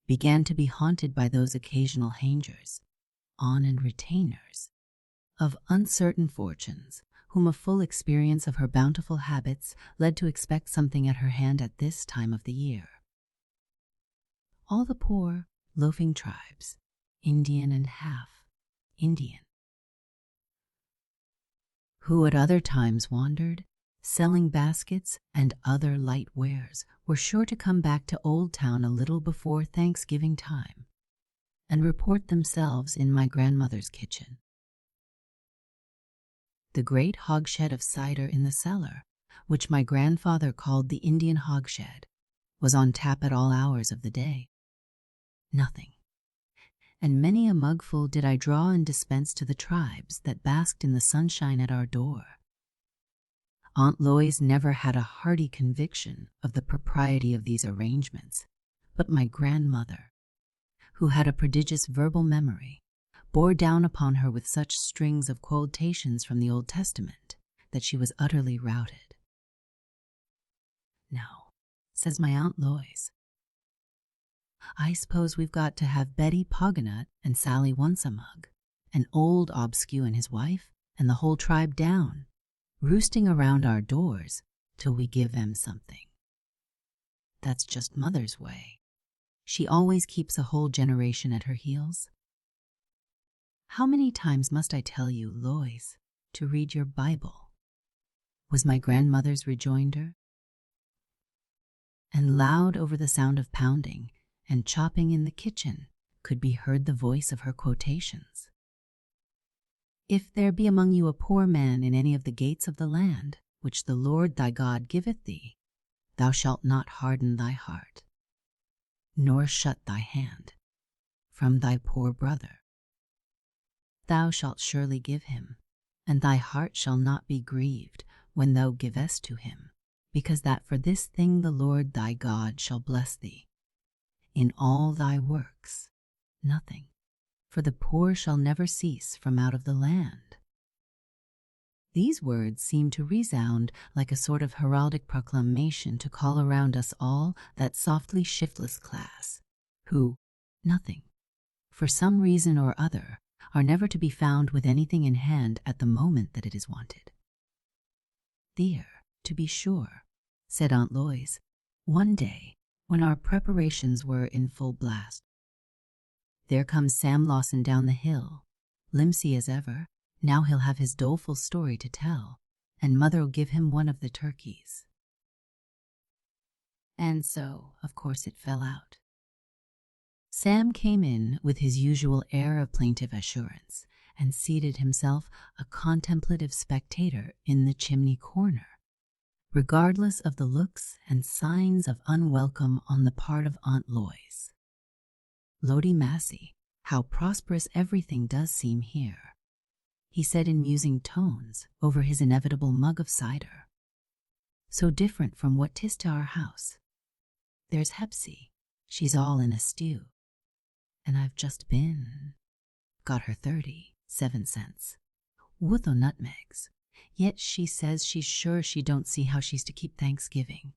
began to be haunted by those occasional hangers on and retainers of uncertain fortunes, whom a full experience of her bountiful habits led to expect something at her hand at this time of the year. All the poor, loafing tribes, Indian and half Indian, who at other times wandered, selling baskets and other light wares, were sure to come back to Old Town a little before Thanksgiving time and report themselves in my grandmother's kitchen. The great hogshed of cider in the cellar, which my grandfather called the Indian hogshed, was on tap at all hours of the day. Nothing. And many a mugful did I draw and dispense to the tribes that basked in the sunshine at our door. Aunt Lois never had a hearty conviction of the propriety of these arrangements, but my grandmother, who had a prodigious verbal memory, bore down upon her with such strings of quotations from the Old Testament that she was utterly routed. "Now," says my Aunt Lois, "I suppose we've got to have Betty Poganut and Sally Once-a-Mug, and old Obscue and his wife, and the whole tribe down, roosting around our doors till we give them something. That's just Mother's way. She always keeps a whole generation at her heels. How many times must I tell you, Lois, to read your Bible?" was my grandmother's rejoinder. And loud over the sound of pounding and chopping in the kitchen could be heard the voice of her quotations. "If there be among you a poor man in any of the gates of the land, which the Lord thy God giveth thee, thou shalt not harden thy heart, nor shut thy hand from thy poor brother. Thou shalt surely give him, and thy heart shall not be grieved when thou givest to him, because that for this thing the Lord thy God shall bless thee. In all thy works, nothing, for the poor shall never cease from out of the land." These words seemed to resound like a sort of heraldic proclamation to call around us all that softly shiftless class, who, nothing, for some reason or other, are never to be found with anything in hand at the moment that it is wanted. "Dear, to be sure," said Aunt Lois, one day when our preparations were in full blast. "There comes Sam Lawson down the hill, limpsy as ever. Now he'll have his doleful story to tell, and Mother'll give him one of the turkeys." And so, of course, it fell out. Sam came in with his usual air of plaintive assurance and seated himself a contemplative spectator in the chimney corner, regardless of the looks and signs of unwelcome on the part of Aunt Lois. "Lordy massy, how prosperous everything does seem here," he said in musing tones over his inevitable mug of cider. "So different from what 'tis to our house. There's Hepsy, she's all in a stew. And I've just got her 37 cents, worth o' nutmegs. Yet she says she's sure she don't see how she's to keep Thanksgiving,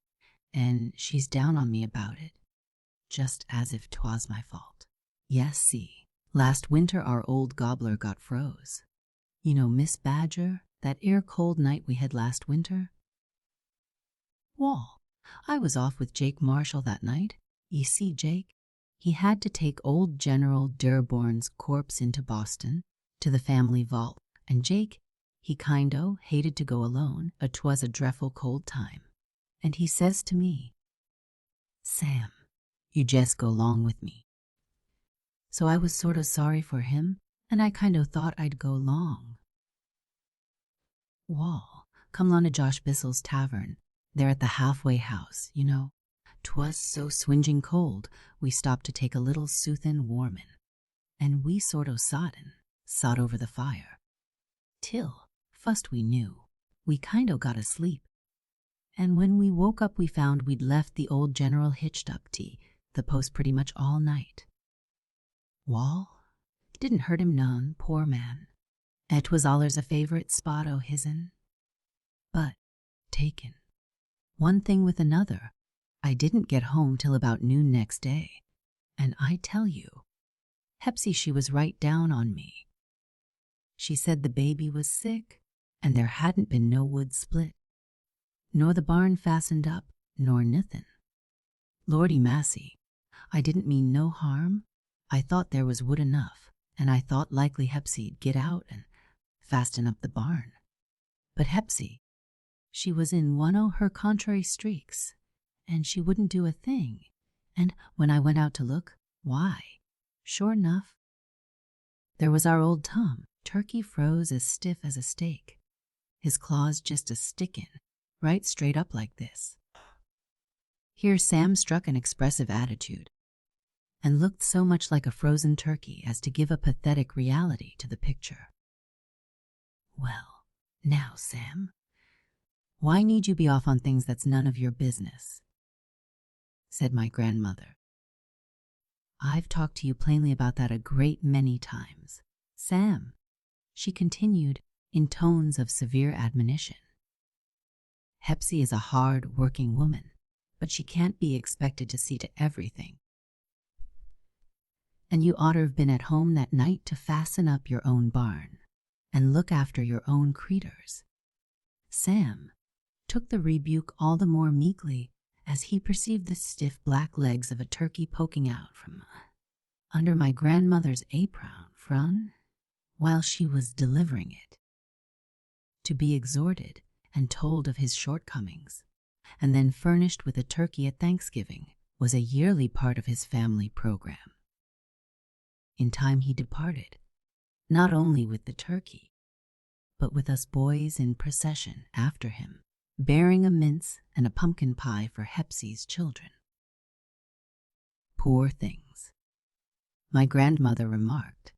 and she's down on me about it, just as if 'twas my fault. Yes, see, last winter our old gobbler got froze. You know, Miss Badger, that 'ere cold night we had last winter? Wall, I was off with Jake Marshall that night. Ye see, Jake, he had to take old General Dearborn's corpse into Boston, to the family vault, and Jake, he kind-o hated to go alone, 'twas a drefful cold time. And he says to me, 'Sam, you jest go 'long with me.' So I was sort o' sorry for him, and I kind-o thought I'd go 'long. Wall, come 'long to Josh Bissell's tavern, there at the halfway house, you know. 'Twas so swinging cold, we stopped to take a little soothin' warmin', and we sort o' sot over the fire. Till, fust we knew, we kind-o got asleep. And when we woke up we found we'd left the old General hitched up to the post pretty much all night. Wall, didn't hurt him none, poor man. It was allers a favorite spot o' his'n. But, taken, one thing with another, I didn't get home till about noon next day, and I tell you, Hepsy, she was right down on me. She said the baby was sick, and there hadn't been no wood split, nor the barn fastened up, nor nothin'. Lordy massy, I didn't mean no harm. I thought there was wood enough, and I thought likely Hepsy'd get out and fasten up the barn. But Hepsy, she was in one o' her contrary streaks, and she wouldn't do a thing. And when I went out to look, why, sure enough, there was our old Tom, turkey froze as stiff as a stake, his claws just a-stickin' right straight up like this." Here Sam struck an expressive attitude, and looked so much like a frozen turkey as to give a pathetic reality to the picture. "Well, now, Sam, why need you be off on things that's none of your business?" said my grandmother. "I've talked to you plainly about that a great many times. Sam," she continued in tones of severe admonition, "Hepsy is a hard-working woman, but she can't be expected to see to everything. And you ought to have been at home that night to fasten up your own barn and look after your own creeters." Sam took the rebuke all the more meekly as he perceived the stiff black legs of a turkey poking out from under my grandmother's apron while she was delivering it. To be exhorted and told of his shortcomings, and then furnished with a turkey at Thanksgiving, was a yearly part of his family program. In time he departed, not only with the turkey, but with us boys in procession after him, bearing a mince and a pumpkin pie for Hepsy's children. Poor things, my grandmother remarked.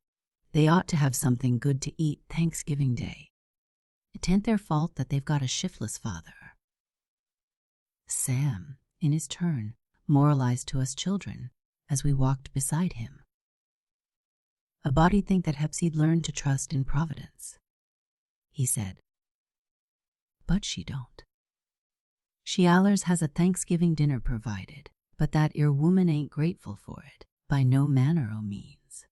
They ought to have something good to eat Thanksgiving Day. It ain't their fault that they've got a shiftless father. Sam, in his turn, moralized to us children as we walked beside him. "A body'd think that Hepsy'd learned to trust in Providence," he said, but she don't. She allers has a Thanksgiving dinner provided, but that 'ere woman ain't grateful for it, by no manner o' means.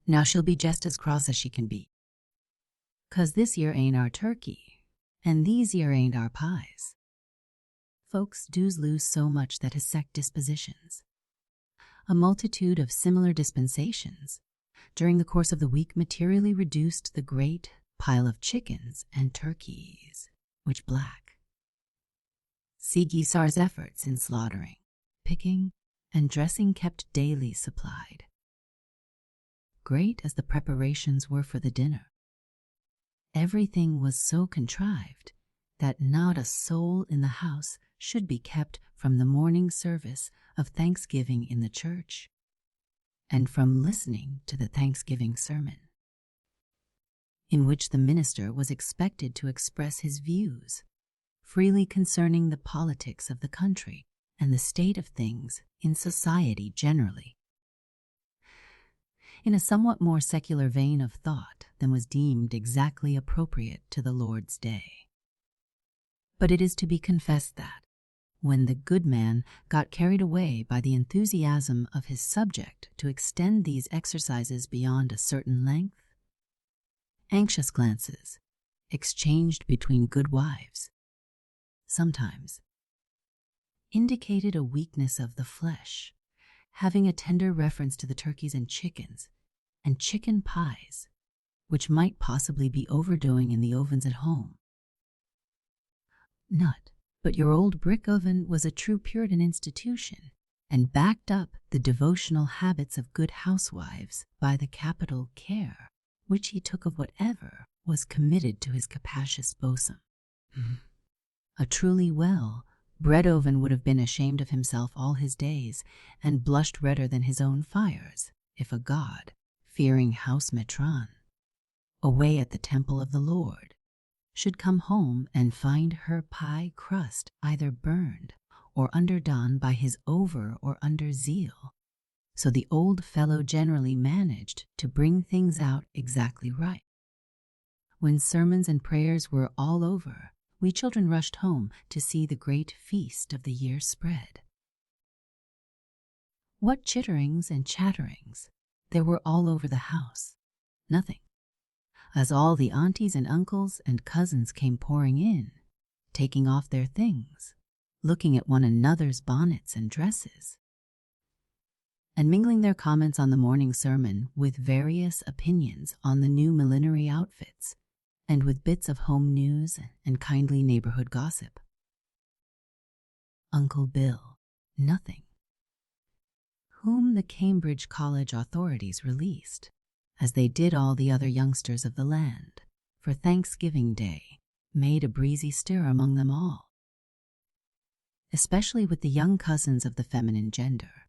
Now she'll be jest as cross as she can be, 'cause this year ain't our turkey, and these year ain't our pies. Folks doos lose so much that has sect dispositions. A multitude of similar dispensations during the course of the week materially reduced the great pile of chickens and turkeys, which black sea geese's efforts in slaughtering, picking, and dressing kept daily supplied. Great as the preparations were for the dinner, everything was so contrived that not a soul in the house should be kept from the morning service of Thanksgiving in the church, and from listening to the Thanksgiving sermon, in which the minister was expected to express his views freely concerning the politics of the country and the state of things in society generally, in a somewhat more secular vein of thought than was deemed exactly appropriate to the Lord's day. But it is to be confessed that, when the good man got carried away by the enthusiasm of his subject to extend these exercises beyond a certain length, anxious glances, exchanged between good wives, sometimes indicated a weakness of the flesh, having a tender reference to the turkeys and chicken pies, which might possibly be overdoing in the ovens at home. Not but your old brick oven was a true Puritan institution, and backed up the devotional habits of good housewives by the capital care which he took of whatever was committed to his capacious bosom. A truly well bread oven would have been ashamed of himself all his days, and blushed redder than his own fires, if a God-fearing house matron, away at the temple of the Lord, should come home and find her pie crust either burned or underdone by his over or under zeal. So the old fellow generally managed to bring things out exactly right. When sermons and prayers were all over, we children rushed home to see the great feast of the year spread. What chitterings and chatterings there were all over the house! Nothing, as all the aunties and uncles and cousins came pouring in, taking off their things, looking at one another's bonnets and dresses, and mingling their comments on the morning sermon with various opinions on the new millinery outfits, and with bits of home news and kindly neighborhood gossip. Uncle Bill, nothing, whom the Cambridge College authorities released, as they did all the other youngsters of the land, for Thanksgiving Day, made a breezy stir among them all, especially with the young cousins of the feminine gender.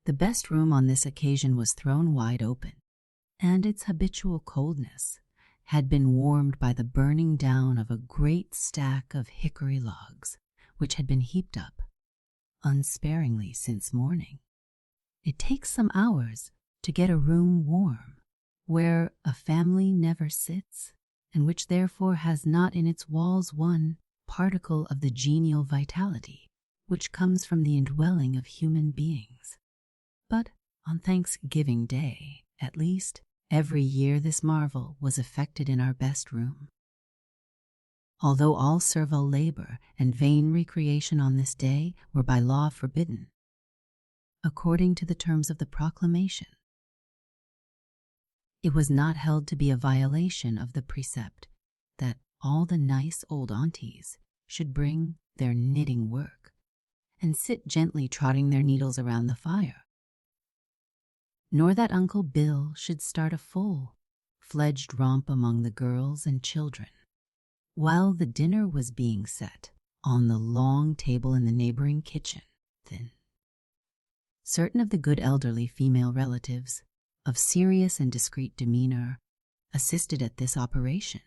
The best room on this occasion was thrown wide open, and its habitual coldness had been warmed by the burning down of a great stack of hickory logs, which had been heaped up unsparingly since morning. It takes some hours to get a room warm, where a family never sits, and which therefore has not in its walls one particle of the genial vitality which comes from the indwelling of human beings. But on Thanksgiving Day, at least, every year this marvel was effected in our best room. Although all servile labor and vain recreation on this day were by law forbidden, according to the terms of the proclamation, it was not held to be a violation of the precept that all the nice old aunties should bring their knitting work and sit gently trotting their needles around the fire, nor that Uncle Bill should start a full-fledged romp among the girls and children, while the dinner was being set on the long table in the neighboring kitchen. Then certain of the good elderly female relatives, of serious and discreet demeanor, assisted at this operation.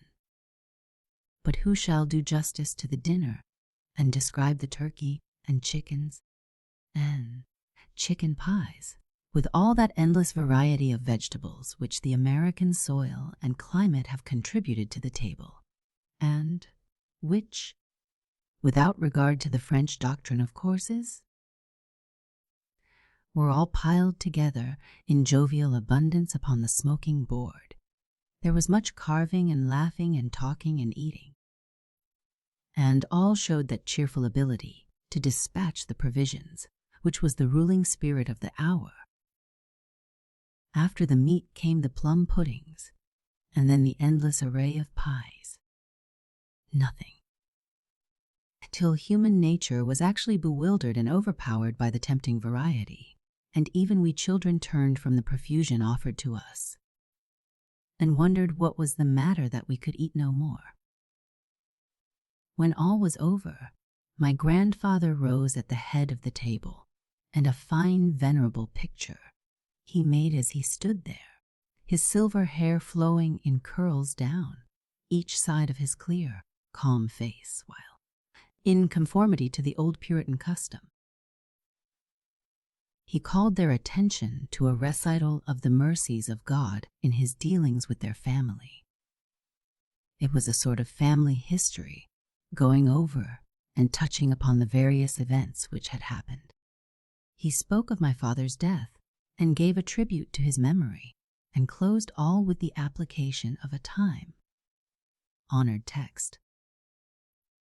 But who shall do justice to the dinner and describe the turkey and chickens and chicken pies, with all that endless variety of vegetables which the American soil and climate have contributed to the table, and which, without regard to the French doctrine of courses, were all piled together in jovial abundance upon the smoking board. There was much carving and laughing and talking and eating, and all showed that cheerful ability to dispatch the provisions, which was the ruling spirit of the hour. After the meat came the plum puddings, and then the endless array of pies. Nothing. Till human nature was actually bewildered and overpowered by the tempting variety, and even we children turned from the profusion offered to us, and wondered what was the matter that we could eat no more. When all was over, my grandfather rose at the head of the table, and a fine venerable picture he made as he stood there, his silver hair flowing in curls down each side of his clear, calm face, while, in conformity to the old Puritan custom, he called their attention to a recital of the mercies of God in his dealings with their family. It was a sort of family history, going over and touching upon the various events which had happened. He spoke of my father's death and gave a tribute to his memory, and closed all with the application of a time-honored text,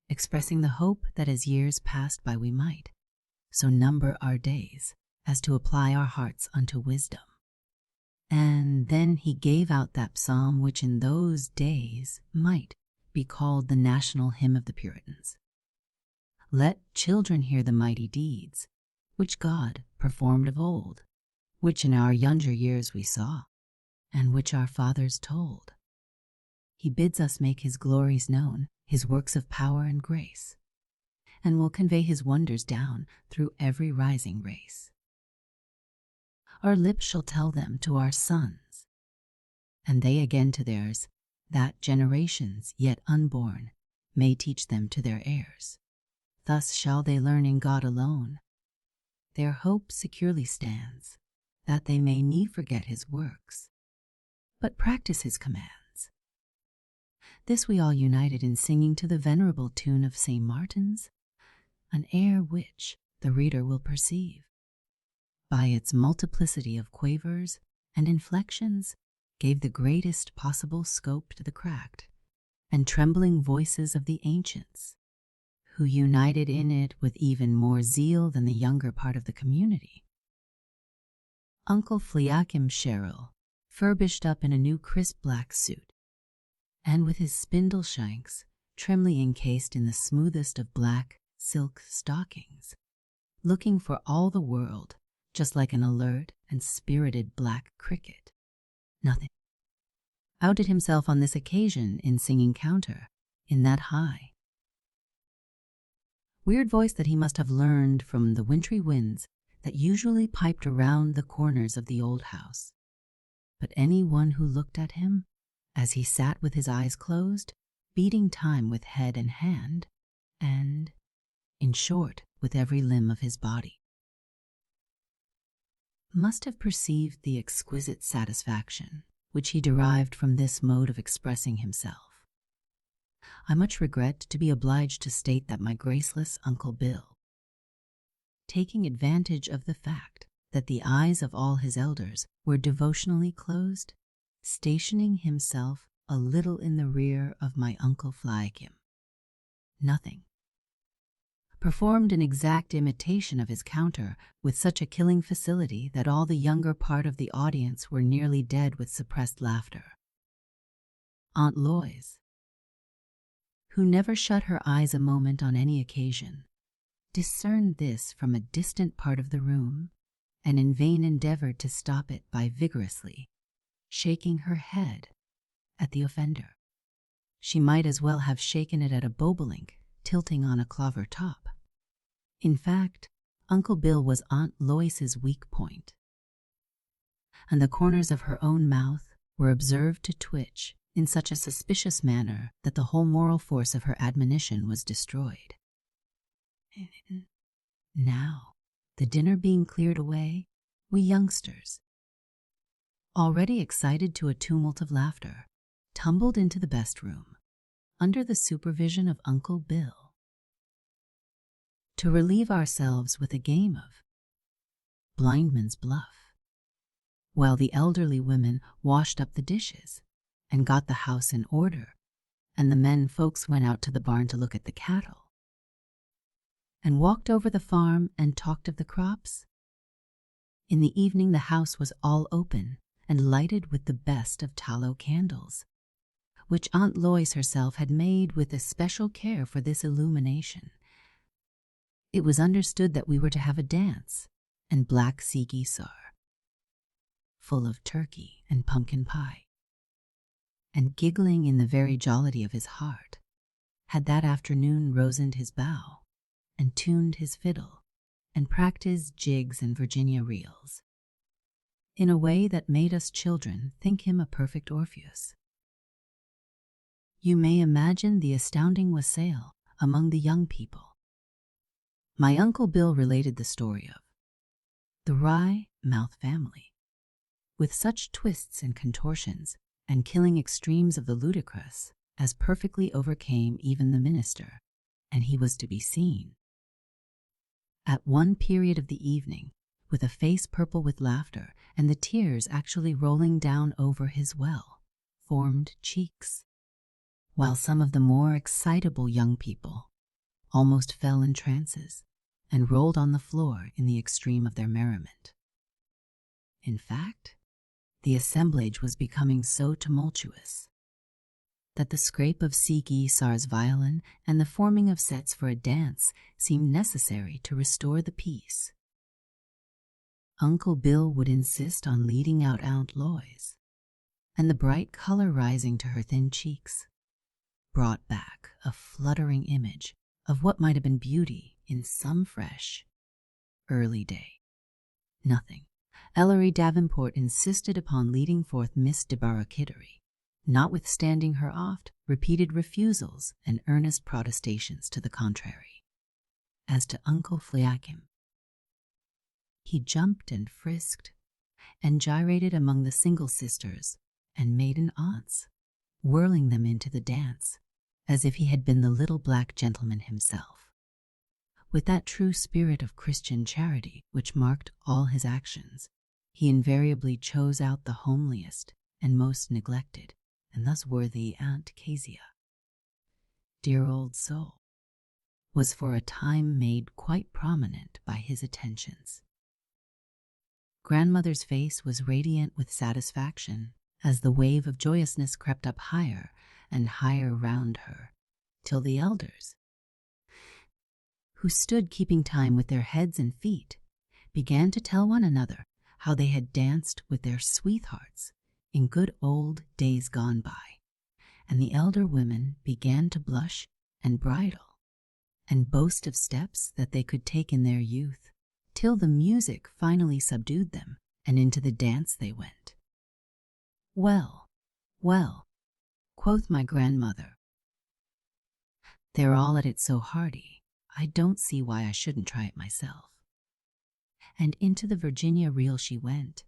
expressing the hope that as years passed by we might so number our days as to apply our hearts unto wisdom. And then he gave out that psalm which in those days might be called the national hymn of the Puritans. Let children hear the mighty deeds which God performed of old, which in our younger years we saw, and which our fathers told. He bids us make his glories known, his works of power and grace, and will convey his wonders down through every rising race. Our lips shall tell them to our sons, and they again to theirs, that generations yet unborn may teach them to their heirs. Thus shall they learn in God alone. Their hope securely stands, that they may ne forget his works, but practice his commands. This we all united in singing to the venerable tune of St. Martin's, an air which the reader will perceive, by its multiplicity of quavers and inflections, gave the greatest possible scope to the cracked and trembling voices of the ancients, who united in it with even more zeal than the younger part of the community. Uncle Fliakim Sherrill, furbished up in a new crisp black suit, and with his spindle shanks trimly encased in the smoothest of black silk stockings, looking for all the world just like an alert and spirited black cricket. Nothing. Outdid himself on this occasion in singing counter, in that high, weird voice that he must have learned from the wintry winds that usually piped around the corners of the old house. But any one who looked at him, as he sat with his eyes closed, beating time with head and hand, and, in short, with every limb of his body, must have perceived the exquisite satisfaction which he derived from this mode of expressing himself. I much regret to be obliged to state that my graceless Uncle Bill, taking advantage of the fact that the eyes of all his elders were devotionally closed, stationing himself a little in the rear of my Uncle Fliakim, nothing, performed an exact imitation of his counter with such a killing facility that all the younger part of the audience were nearly dead with suppressed laughter. Aunt Lois, who never shut her eyes a moment on any occasion, discerned this from a distant part of the room, and in vain endeavored to stop it by vigorously shaking her head at the offender. She might as well have shaken it at a bobolink tilting on a clover top. In fact, Uncle Bill was Aunt Lois's weak point, and the corners of her own mouth were observed to twitch in such a suspicious manner that the whole moral force of her admonition was destroyed. Now, the dinner being cleared away, we youngsters, already excited to a tumult of laughter, tumbled into the best room, under the supervision of Uncle Bill, to relieve ourselves with a game of blindman's buff, while the elderly women washed up the dishes and got the house in order, and the men folks went out to the barn to look at the cattle, and walked over the farm and talked of the crops. In the evening the house was all open and lighted with the best of tallow candles, which Aunt Lois herself had made with especial care for this illumination. It was understood that we were to have a dance and black sea geesaw, full of turkey and pumpkin pie, and giggling in the very jollity of his heart, had that afternoon rosined his bow and tuned his fiddle and practised jigs and Virginia reels, in a way that made us children think him a perfect Orpheus. You may imagine the astounding wassail among the young people. My Uncle Bill related the story of the Wry Mouth family, with such twists and contortions and killing extremes of the ludicrous as perfectly overcame even the minister, and he was to be seen, at one period of the evening, with a face purple with laughter and the tears actually rolling down over his well-formed cheeks, while some of the more excitable young people almost fell in trances and rolled on the floor in the extreme of their merriment. In fact, the assemblage was becoming so tumultuous that the scrape of sea geesaws violin and the forming of sets for a dance seemed necessary to restore the peace. Uncle Bill would insist on leading out Aunt Lois, and the bright color rising to her thin cheeks brought back a fluttering image of what might have been beauty in some fresh, early day. Nothing. Ellery Davenport insisted upon leading forth Miss Deborah Kittery, notwithstanding her oft repeated refusals and earnest protestations to the contrary. As to Uncle Fliakim, he jumped and frisked and gyrated among the single sisters and maiden aunts, whirling them into the dance as if he had been the little black gentleman himself, with that true spirit of Christian charity which marked all his actions. He invariably chose out the homeliest and most neglected, and thus worthy Aunt Kezia, dear old soul, was for a time made quite prominent by his attentions. Grandmother's face was radiant with satisfaction as the wave of joyousness crept up higher and higher round her, till the elders, who stood keeping time with their heads and feet, began to tell one another how they had danced with their sweethearts in good old days gone by, and the elder women began to blush and bridle and boast of steps that they could take in their youth, till the music finally subdued them, and into the dance they went. Well, well, quoth my grandmother, they're all at it so hearty, I don't see why I shouldn't try it myself. And into the Virginia reel she went,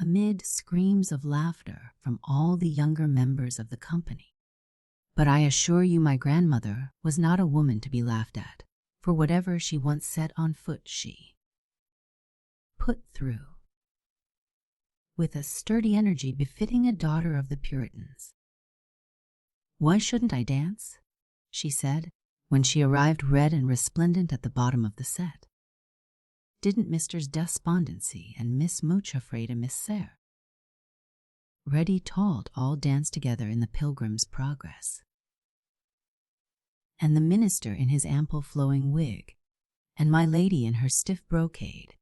amid screams of laughter from all the younger members of the company. But I assure you my grandmother was not a woman to be laughed at, for whatever she once set on foot she put through, with a sturdy energy befitting a daughter of the Puritans. Why shouldn't I dance? She said, when she arrived red and resplendent at the bottom of the set. Didn't Misters Despondency and Miss Mooch afraid of Miss Sayre? Ready Talt all danced together in the Pilgrim's Progress, and the minister in his ample flowing wig, and my lady in her stiff brocade,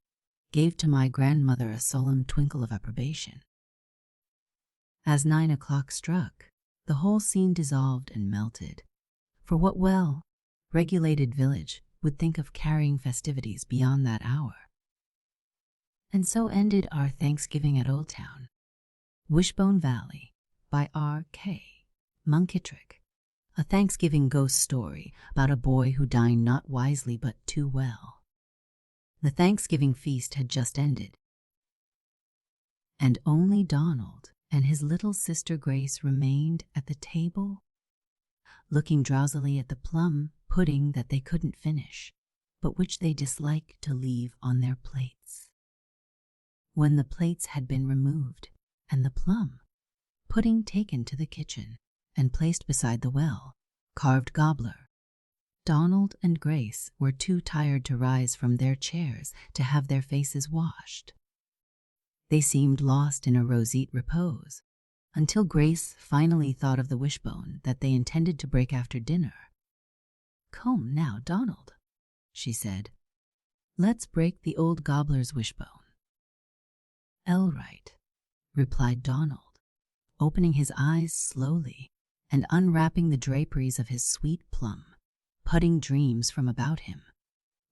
gave to my grandmother a solemn twinkle of approbation. As 9 o'clock struck, the whole scene dissolved and melted, for what well-regulated village would think of carrying festivities beyond that hour? And so ended our Thanksgiving at Old Town, Wishbone Valley, by R.K. Munkittrick, a Thanksgiving ghost story about a boy who dined not wisely but too well. The Thanksgiving feast had just ended, and only Donald and his little sister Grace remained at the table looking drowsily at the plum pudding that they couldn't finish, but which they disliked to leave on their plates. When the plates had been removed and the plum pudding taken to the kitchen and placed beside the well-carved gobbler, Donald and Grace were too tired to rise from their chairs to have their faces washed. They seemed lost in a roseate repose until Grace finally thought of the wishbone that they intended to break after dinner. "Come now, Donald," she said. "Let's break the old gobbler's wishbone." "All right," replied Donald, opening his eyes slowly and unwrapping the draperies of his sweet plum pudding dreams from about him.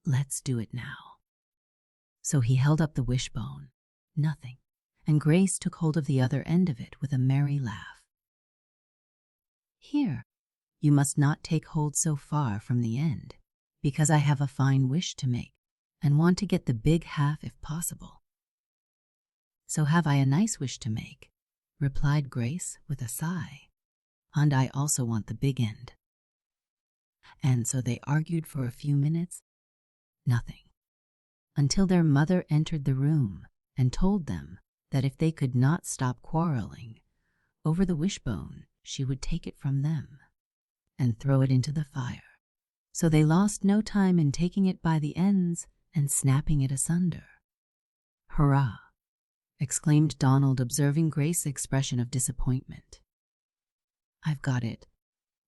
"Let's do it now." So he held up the wishbone. Nothing, and Grace took hold of the other end of it with a merry laugh. "Here, you must not take hold so far from the end, because I have a fine wish to make and want to get the big half if possible." "So have I a nice wish to make," replied Grace with a sigh, "and I also want the big end." And so they argued for a few minutes, nothing, until their mother entered the room and told them that if they could not stop quarreling over the wishbone, she would take it from them and throw it into the fire. So they lost no time in taking it by the ends and snapping it asunder. "Hurrah!" exclaimed Donald, observing Grace's expression of disappointment. "I've got it.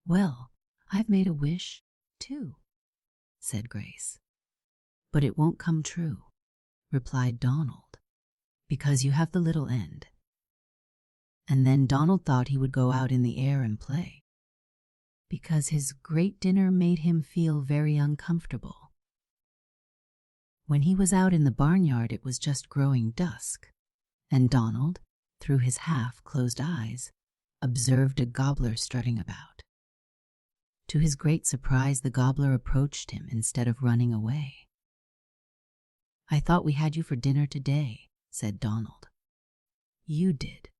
Well, I've made a wish, too," said Grace. "But it won't come true," replied Donald, "because you have the little end." And then Donald thought he would go out in the air and play, because his great dinner made him feel very uncomfortable. When he was out in the barnyard, it was just growing dusk, and Donald, through his half-closed eyes, observed a gobbler strutting about. To his great surprise, the gobbler approached him instead of running away. "I thought we had you for dinner today," said Donald. "You did,"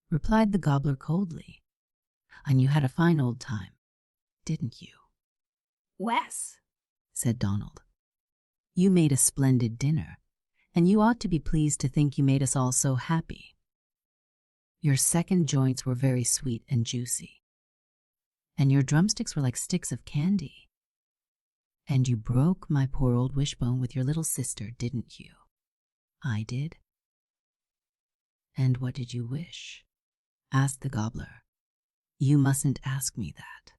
replied the gobbler coldly. "And you had a fine old time, didn't you?" "Wes," said Donald. "You made a splendid dinner, and you ought to be pleased to think you made us all so happy. Your second joints were very sweet and juicy, and your drumsticks were like sticks of candy. And you broke my poor old wishbone with your little sister, didn't you?" "I did." "And what did you wish?" asked the gobbler. "You mustn't ask me that,"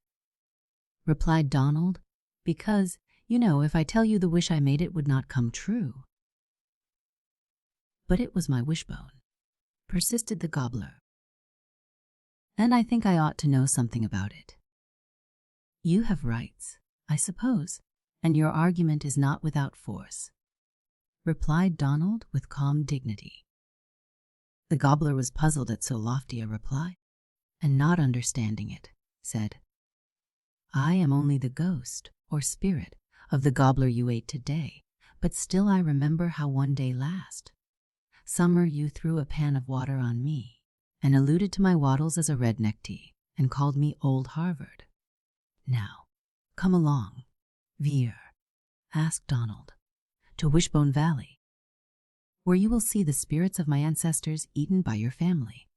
replied Donald, "because, you know, if I tell you the wish I made, it would not come true." "But it was my wishbone," persisted the gobbler, "and I think I ought to know something about it." "You have rights, I suppose, and your argument is not without force," replied Donald with calm dignity. The gobbler was puzzled at so lofty a reply, and not understanding it, said, "I am only the ghost, or spirit, of the gobbler you ate today, but still I remember how one day last summer you threw a pan of water on me, and alluded to my waddles as a redneck tea, and called me Old Harvard. Now, come along, Veer," asked Donald, "to Wishbone Valley, where you will see the spirits of my ancestors eaten by your family."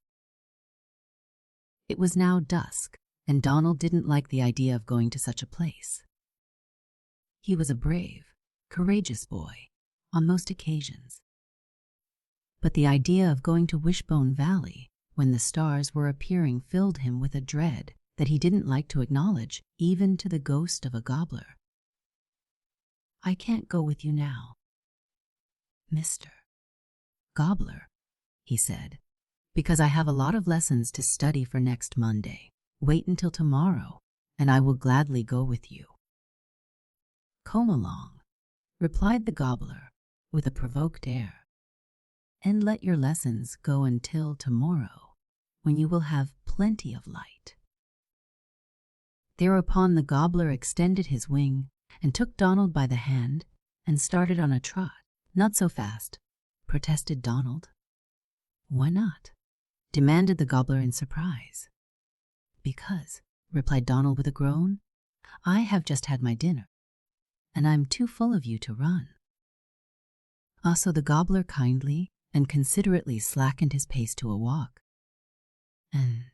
It was now dusk, and Donald didn't like the idea of going to such a place. He was a brave, courageous boy on most occasions, but the idea of going to Wishbone Valley when the stars were appearing filled him with a dread that he didn't like to acknowledge even to the ghost of a gobbler. "I can't go with you now, Mr. Gobbler," he said, "because I have a lot of lessons to study for next Monday. Wait until tomorrow, and I will gladly go with you." "Come along," replied the gobbler with a provoked air, "and let your lessons go until tomorrow, when you will have plenty of light." Thereupon the gobbler extended his wing and took Donald by the hand and started on a trot. "Not so fast," protested Donald. "Why not?" demanded the gobbler in surprise. "Because replied Donald with a groan. "I have just had my dinner, and I'm too full of you to run." So the gobbler kindly and considerately slackened his pace to a walk, and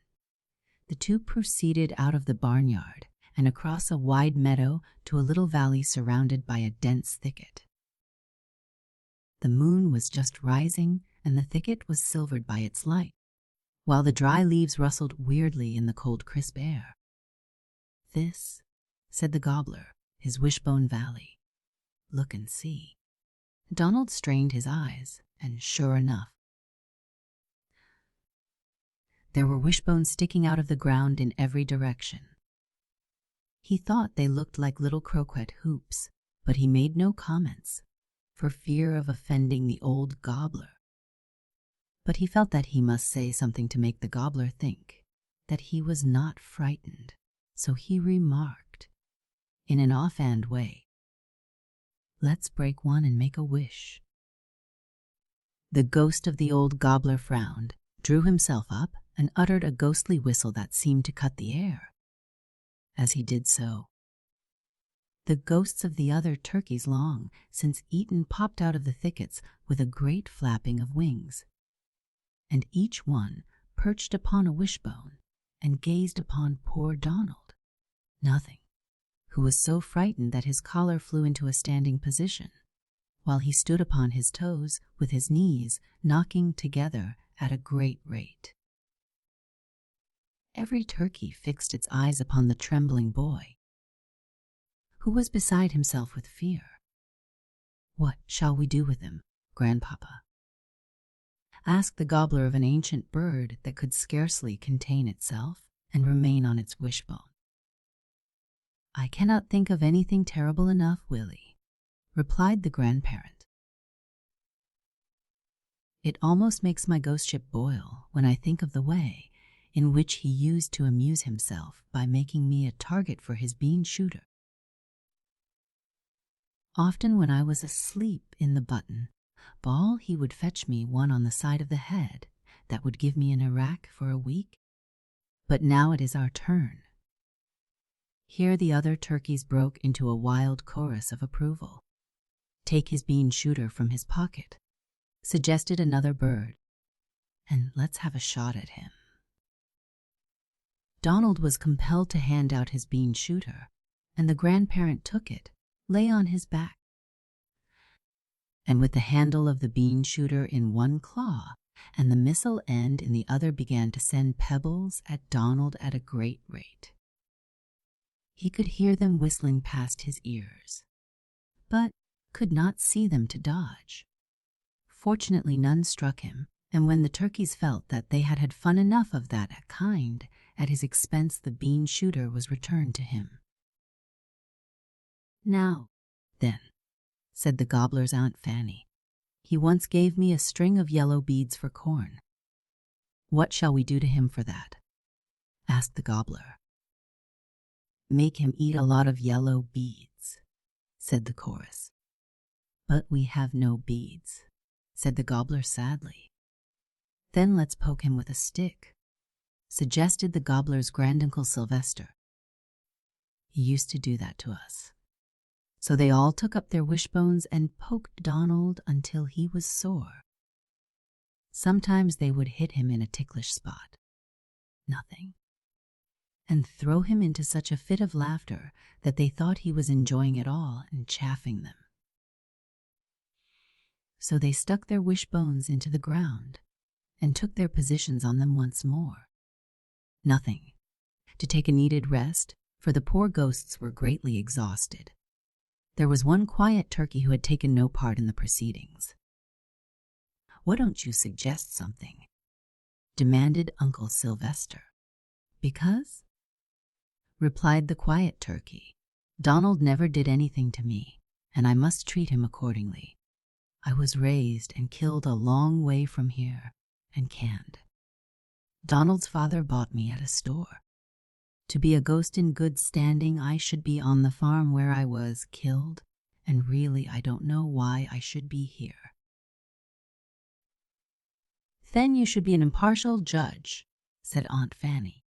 the two proceeded out of the barnyard and across a wide meadow to a little valley surrounded by a dense thicket. The moon was just rising, and the thicket was silvered by its light, while the dry leaves rustled weirdly in the cold, crisp air. "This," said the gobbler, "is Wishbone Valley. Look and see." Donald strained his eyes, and sure enough, there were wishbones sticking out of the ground in every direction. He thought they looked like little croquet hoops, but he made no comments, for fear of offending the old gobbler. But he felt that he must say something to make the gobbler think that he was not frightened, so he remarked, in an offhand way, "Let's break one and make a wish." The ghost of the old gobbler frowned, drew himself up, and uttered a ghostly whistle that seemed to cut the air. As he did so, the ghosts of the other turkeys long since eaten popped out of the thickets with a great flapping of wings, and each one perched upon a wishbone and gazed upon poor Donald, nothing, who was so frightened that his collar flew into a standing position, while he stood upon his toes with his knees knocking together at a great rate. Every turkey fixed its eyes upon the trembling boy, who was beside himself with fear. "What shall we do with him, Grandpapa?" asked the gobbler of an ancient bird that could scarcely contain itself and remain on its wishbone. "I cannot think of anything terrible enough, Willie," replied the grandparent. "It almost makes my ghostship boil when I think of the way in which he used to amuse himself by making me a target for his bean shooter. Often when I was asleep in the button ball, he would fetch me one on the side of the head that would give me an Iraq for a week. But now it is our turn." Here the other turkeys broke into a wild chorus of approval. "Take his bean shooter from his pocket," suggested another bird, "and let's have a shot at him." Donald was compelled to hand out his bean shooter, and the grandparent took it, lay on his back, and with the handle of the bean shooter in one claw and the missile end in the other began to send pebbles at Donald at a great rate. He could hear them whistling past his ears, but could not see them to dodge. Fortunately, none struck him, and when the turkeys felt that they had had fun enough of that kind, at his expense the bean shooter was returned to him. "Now, then," said the gobbler's Aunt Fanny, "he once gave me a string of yellow beads for corn. What shall we do to him for that?" asked the gobbler. "Make him eat a lot of yellow beads," said the chorus. "But we have no beads," said the gobbler sadly. "Then let's poke him with a stick," suggested the gobbler's granduncle Sylvester. "He used to do that to us." So they all took up their wishbones and poked Donald until he was sore. Sometimes they would hit him in a ticklish spot, nothing, and throw him into such a fit of laughter that they thought he was enjoying it all and chaffing them. So they stuck their wishbones into the ground and took their positions on them once more. Nothing, to take a needed rest, for the poor ghosts were greatly exhausted. There was one quiet turkey who had taken no part in the proceedings. "Why don't you suggest something?" demanded Uncle Sylvester. "Because," replied the quiet turkey, "Donald never did anything to me, and I must treat him accordingly. I was raised and killed a long way from here, and canned. Donald's father bought me at a store. To be a ghost in good standing, I should be on the farm where I was killed, and really I don't know why I should be here." "Then you should be an impartial judge," said Aunt Fanny.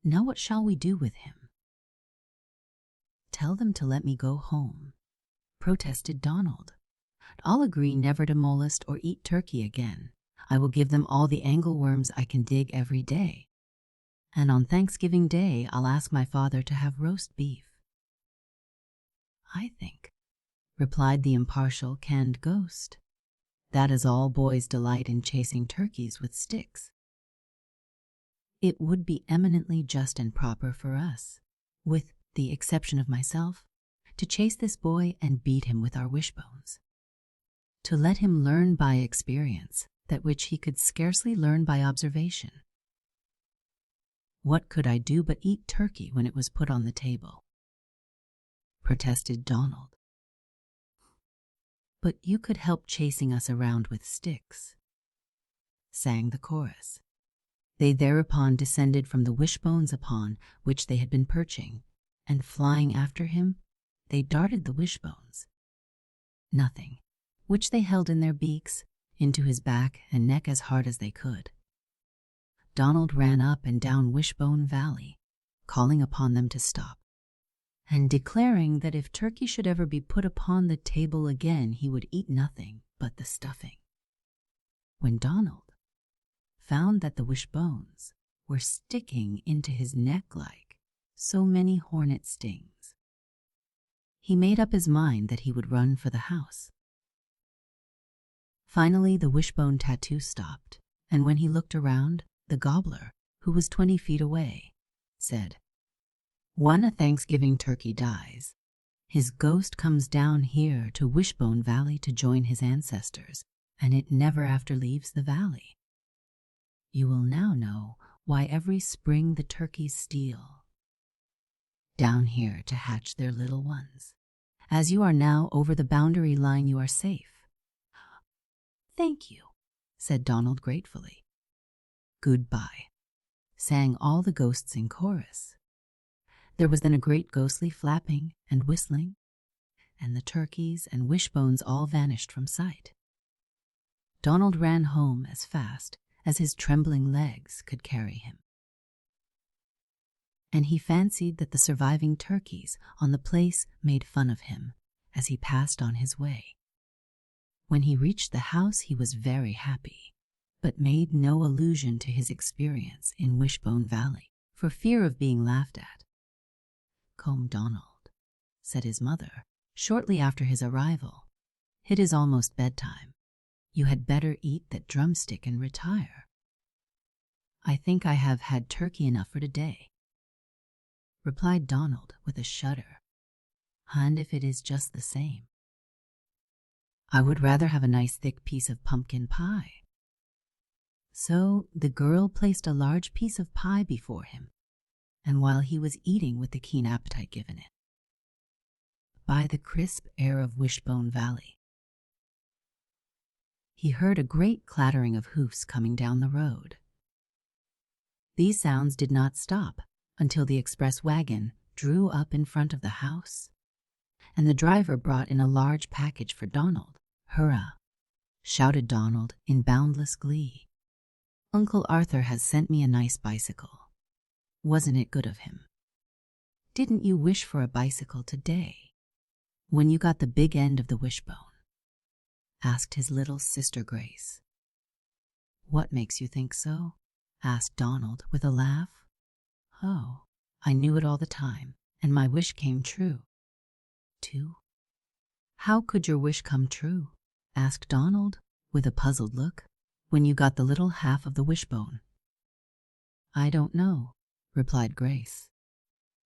Now what shall we do with him?" "Tell them to let me go home," protested Donald. "I'll agree never to molest or eat turkey again. I will give them all the angleworms I can dig every day. And on Thanksgiving Day, I'll ask my father to have roast beef." "I think," replied the impartial, canned ghost, "that is all boys delight in chasing turkeys with sticks. It would be eminently just and proper for us, with the exception of myself, to chase this boy and beat him with our wishbones, to let him learn by experience that which he could scarcely learn by observation. What could I do but eat turkey when it was put on the table?" protested Donald. "But you could help chasing us around with sticks," sang the chorus. They thereupon descended from the wishbones upon which they had been perching, and flying after him, they darted the wishbones, nothing, which they held in their beaks, into his back and neck as hard as they could. Donald ran up and down Wishbone Valley, calling upon them to stop, and declaring that if turkey should ever be put upon the table again, he would eat nothing but the stuffing. When Donald found that the wishbones were sticking into his neck like so many hornet stings, he made up his mind that he would run for the house. Finally, the wishbone tattoo stopped, and when he looked around, the gobbler, who was 20 feet away, said, "When a Thanksgiving turkey dies, his ghost comes down here to Wishbone Valley to join his ancestors, and it never after leaves the valley. You will now know why every spring the turkeys steal down here to hatch their little ones. As you are now over the boundary line, you are safe." "Thank you," said Donald gratefully. "Goodbye," sang all the ghosts in chorus. There was then a great ghostly flapping and whistling, and the turkeys and wishbones all vanished from sight. Donald ran home as fast as his trembling legs could carry him, and he fancied that the surviving turkeys on the place made fun of him as he passed on his way. When he reached the house, he was very happy, but made no allusion to his experience in Wishbone Valley for fear of being laughed at. "Come, Donald," said his mother shortly after his arrival, "it is almost bedtime. You had better eat that drumstick and retire. I think I have had turkey enough for today," replied Donald with a shudder. "And if it is just the same, I would rather have a nice thick piece of pumpkin pie." So the girl placed a large piece of pie before him, and while he was eating with the keen appetite given it by the crisp air of Wishbone Valley, he heard a great clattering of hoofs coming down the road. These sounds did not stop until the express wagon drew up in front of the house, and the driver brought in a large package for Donald. "Hurrah!" shouted Donald in boundless glee. "Uncle Arthur has sent me a nice bicycle. Wasn't it good of him? Didn't you wish for a bicycle today, when you got the big end of the wishbone?" asked his little sister Grace. "What makes you think so?" asked Donald with a laugh. "Oh, I knew it all the time, and my wish came true." "Too? How could your wish come true?" asked Donald with a puzzled look, "when you got the little half of the wishbone?" "I don't know," replied Grace,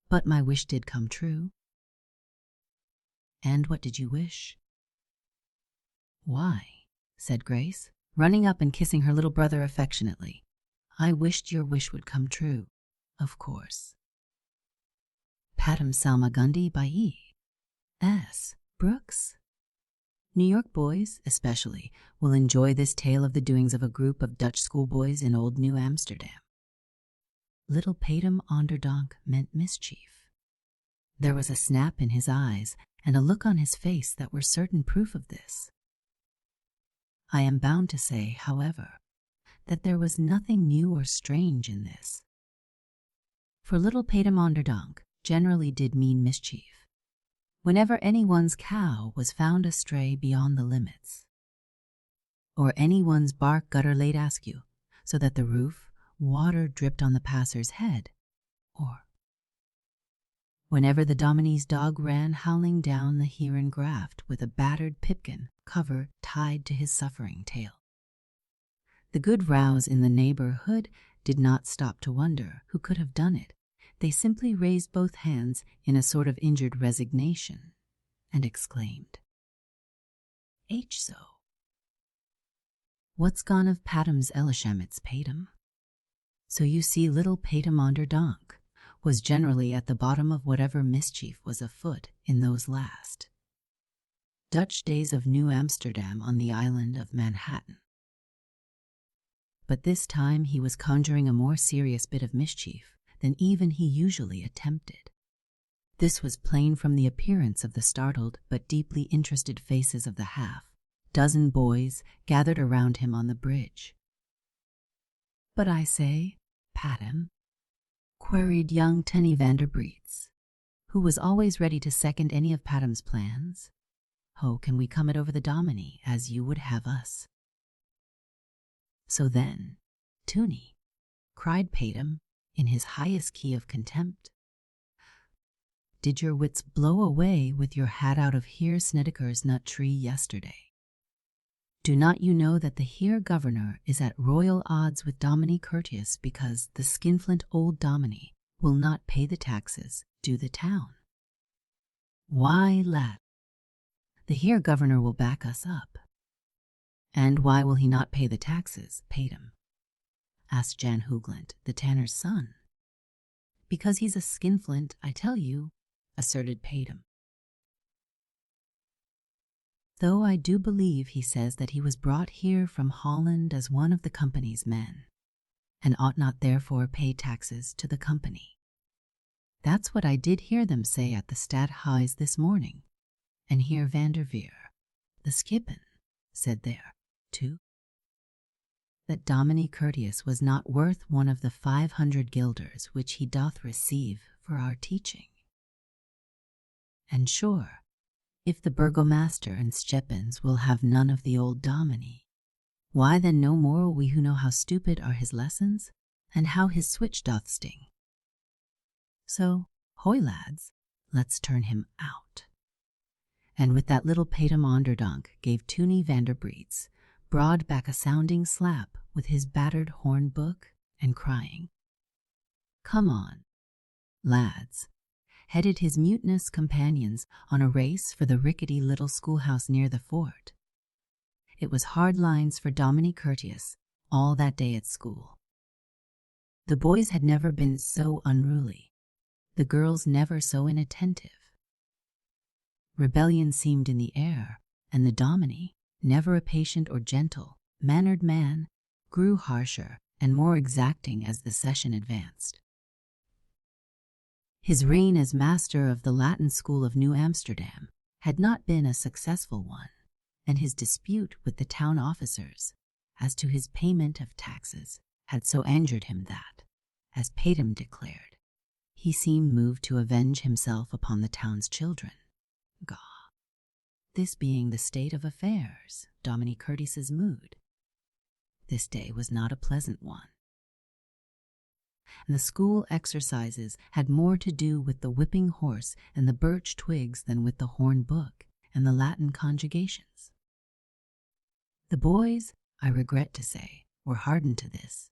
"but my wish did come true." "And what did you wish?" "Why," said Grace, running up and kissing her little brother affectionately, "I wished your wish would come true, of course." Patem Salmagundi by E. S. Brooks. New York boys, especially, will enjoy this tale of the doings of a group of Dutch schoolboys in old New Amsterdam. Little Patem Onderdonk meant mischief. There was a snap in his eyes and a look on his face that were certain proof of this. I am bound to say, however, that there was nothing new or strange in this. For little Pater generally did mean mischief, whenever anyone's cow was found astray beyond the limits, or anyone's bark gutter laid askew, so that the roof water dripped on the passer's head, or whenever the Dominie's dog ran howling down the Huron graft with a battered pipkin cover tied to his suffering tail. The good rows in the neighborhood did not stop to wonder who could have done it. They simply raised both hands in a sort of injured resignation and exclaimed, "H so. What's gone of Patham's Elishamit's Patum?" So you see, little Pater was generally at the bottom of whatever mischief was afoot in those last Dutch days of New Amsterdam on the island of Manhattan. But this time he was conjuring a more serious bit of mischief than even he usually attempted. This was plain from the appearance of the startled but deeply interested faces of the half-dozen boys gathered around him on the bridge. "But I say, Patham?" queried young Tenny Vanderbreets, who was always ready to second any of Patham's plans. "Oh, can we come it over the Dominie as you would have us?" "So then, Toonie," cried Patham in his highest key of contempt, "did your wits blow away with your hat out of Heer Snedeker's nut tree yesterday? Do not you know that the Heer Governor is at royal odds with Dominie Curtius because the skinflint old Dominie will not pay the taxes due the town? Why, lad, the Heer Governor will back us up." "And why will he not pay the taxes, Patham?" asked Jan Hoogland, the tanner's son. "Because he's a skinflint, I tell you," asserted Patham. "Though I do believe he says that he was brought here from Holland as one of the company's men, and ought not therefore pay taxes to the company. That's what I did hear them say at the Stadhuis this morning, and Heer Vanderveer, the skippen, said there, too, that Dominie Curtius was not worth one of the 500 guilders which he doth receive for our teaching. And sure, if the burgomaster and Steppins will have none of the old Dominie, why then no more will we who know how stupid are his lessons, and how his switch doth sting. So, hoy lads, let's turn him out." And with that little Patham Onderdonk gave Toonie Vanderbreets broad back a sounding slap with his battered horn book, and crying, "Come on, lads," headed his mutinous companions on a race for the rickety little schoolhouse near the fort. It was hard lines for Dominie Curtius all that day at school. The boys had never been so unruly, the girls never so inattentive. Rebellion seemed in the air, and the Dominie, never a patient or gentle-mannered man, grew harsher and more exacting as the session advanced. His reign as master of the Latin School of New Amsterdam had not been a successful one, and his dispute with the town officers as to his payment of taxes had so injured him that, as Patham declared, he seemed moved to avenge himself upon the town's children. Gaw. This being the state of affairs, Dominie Curtius's mood, this day was not a pleasant one. And the school exercises had more to do with the whipping horse and the birch twigs than with the horn book and the Latin conjugations. The boys, I regret to say, were hardened to this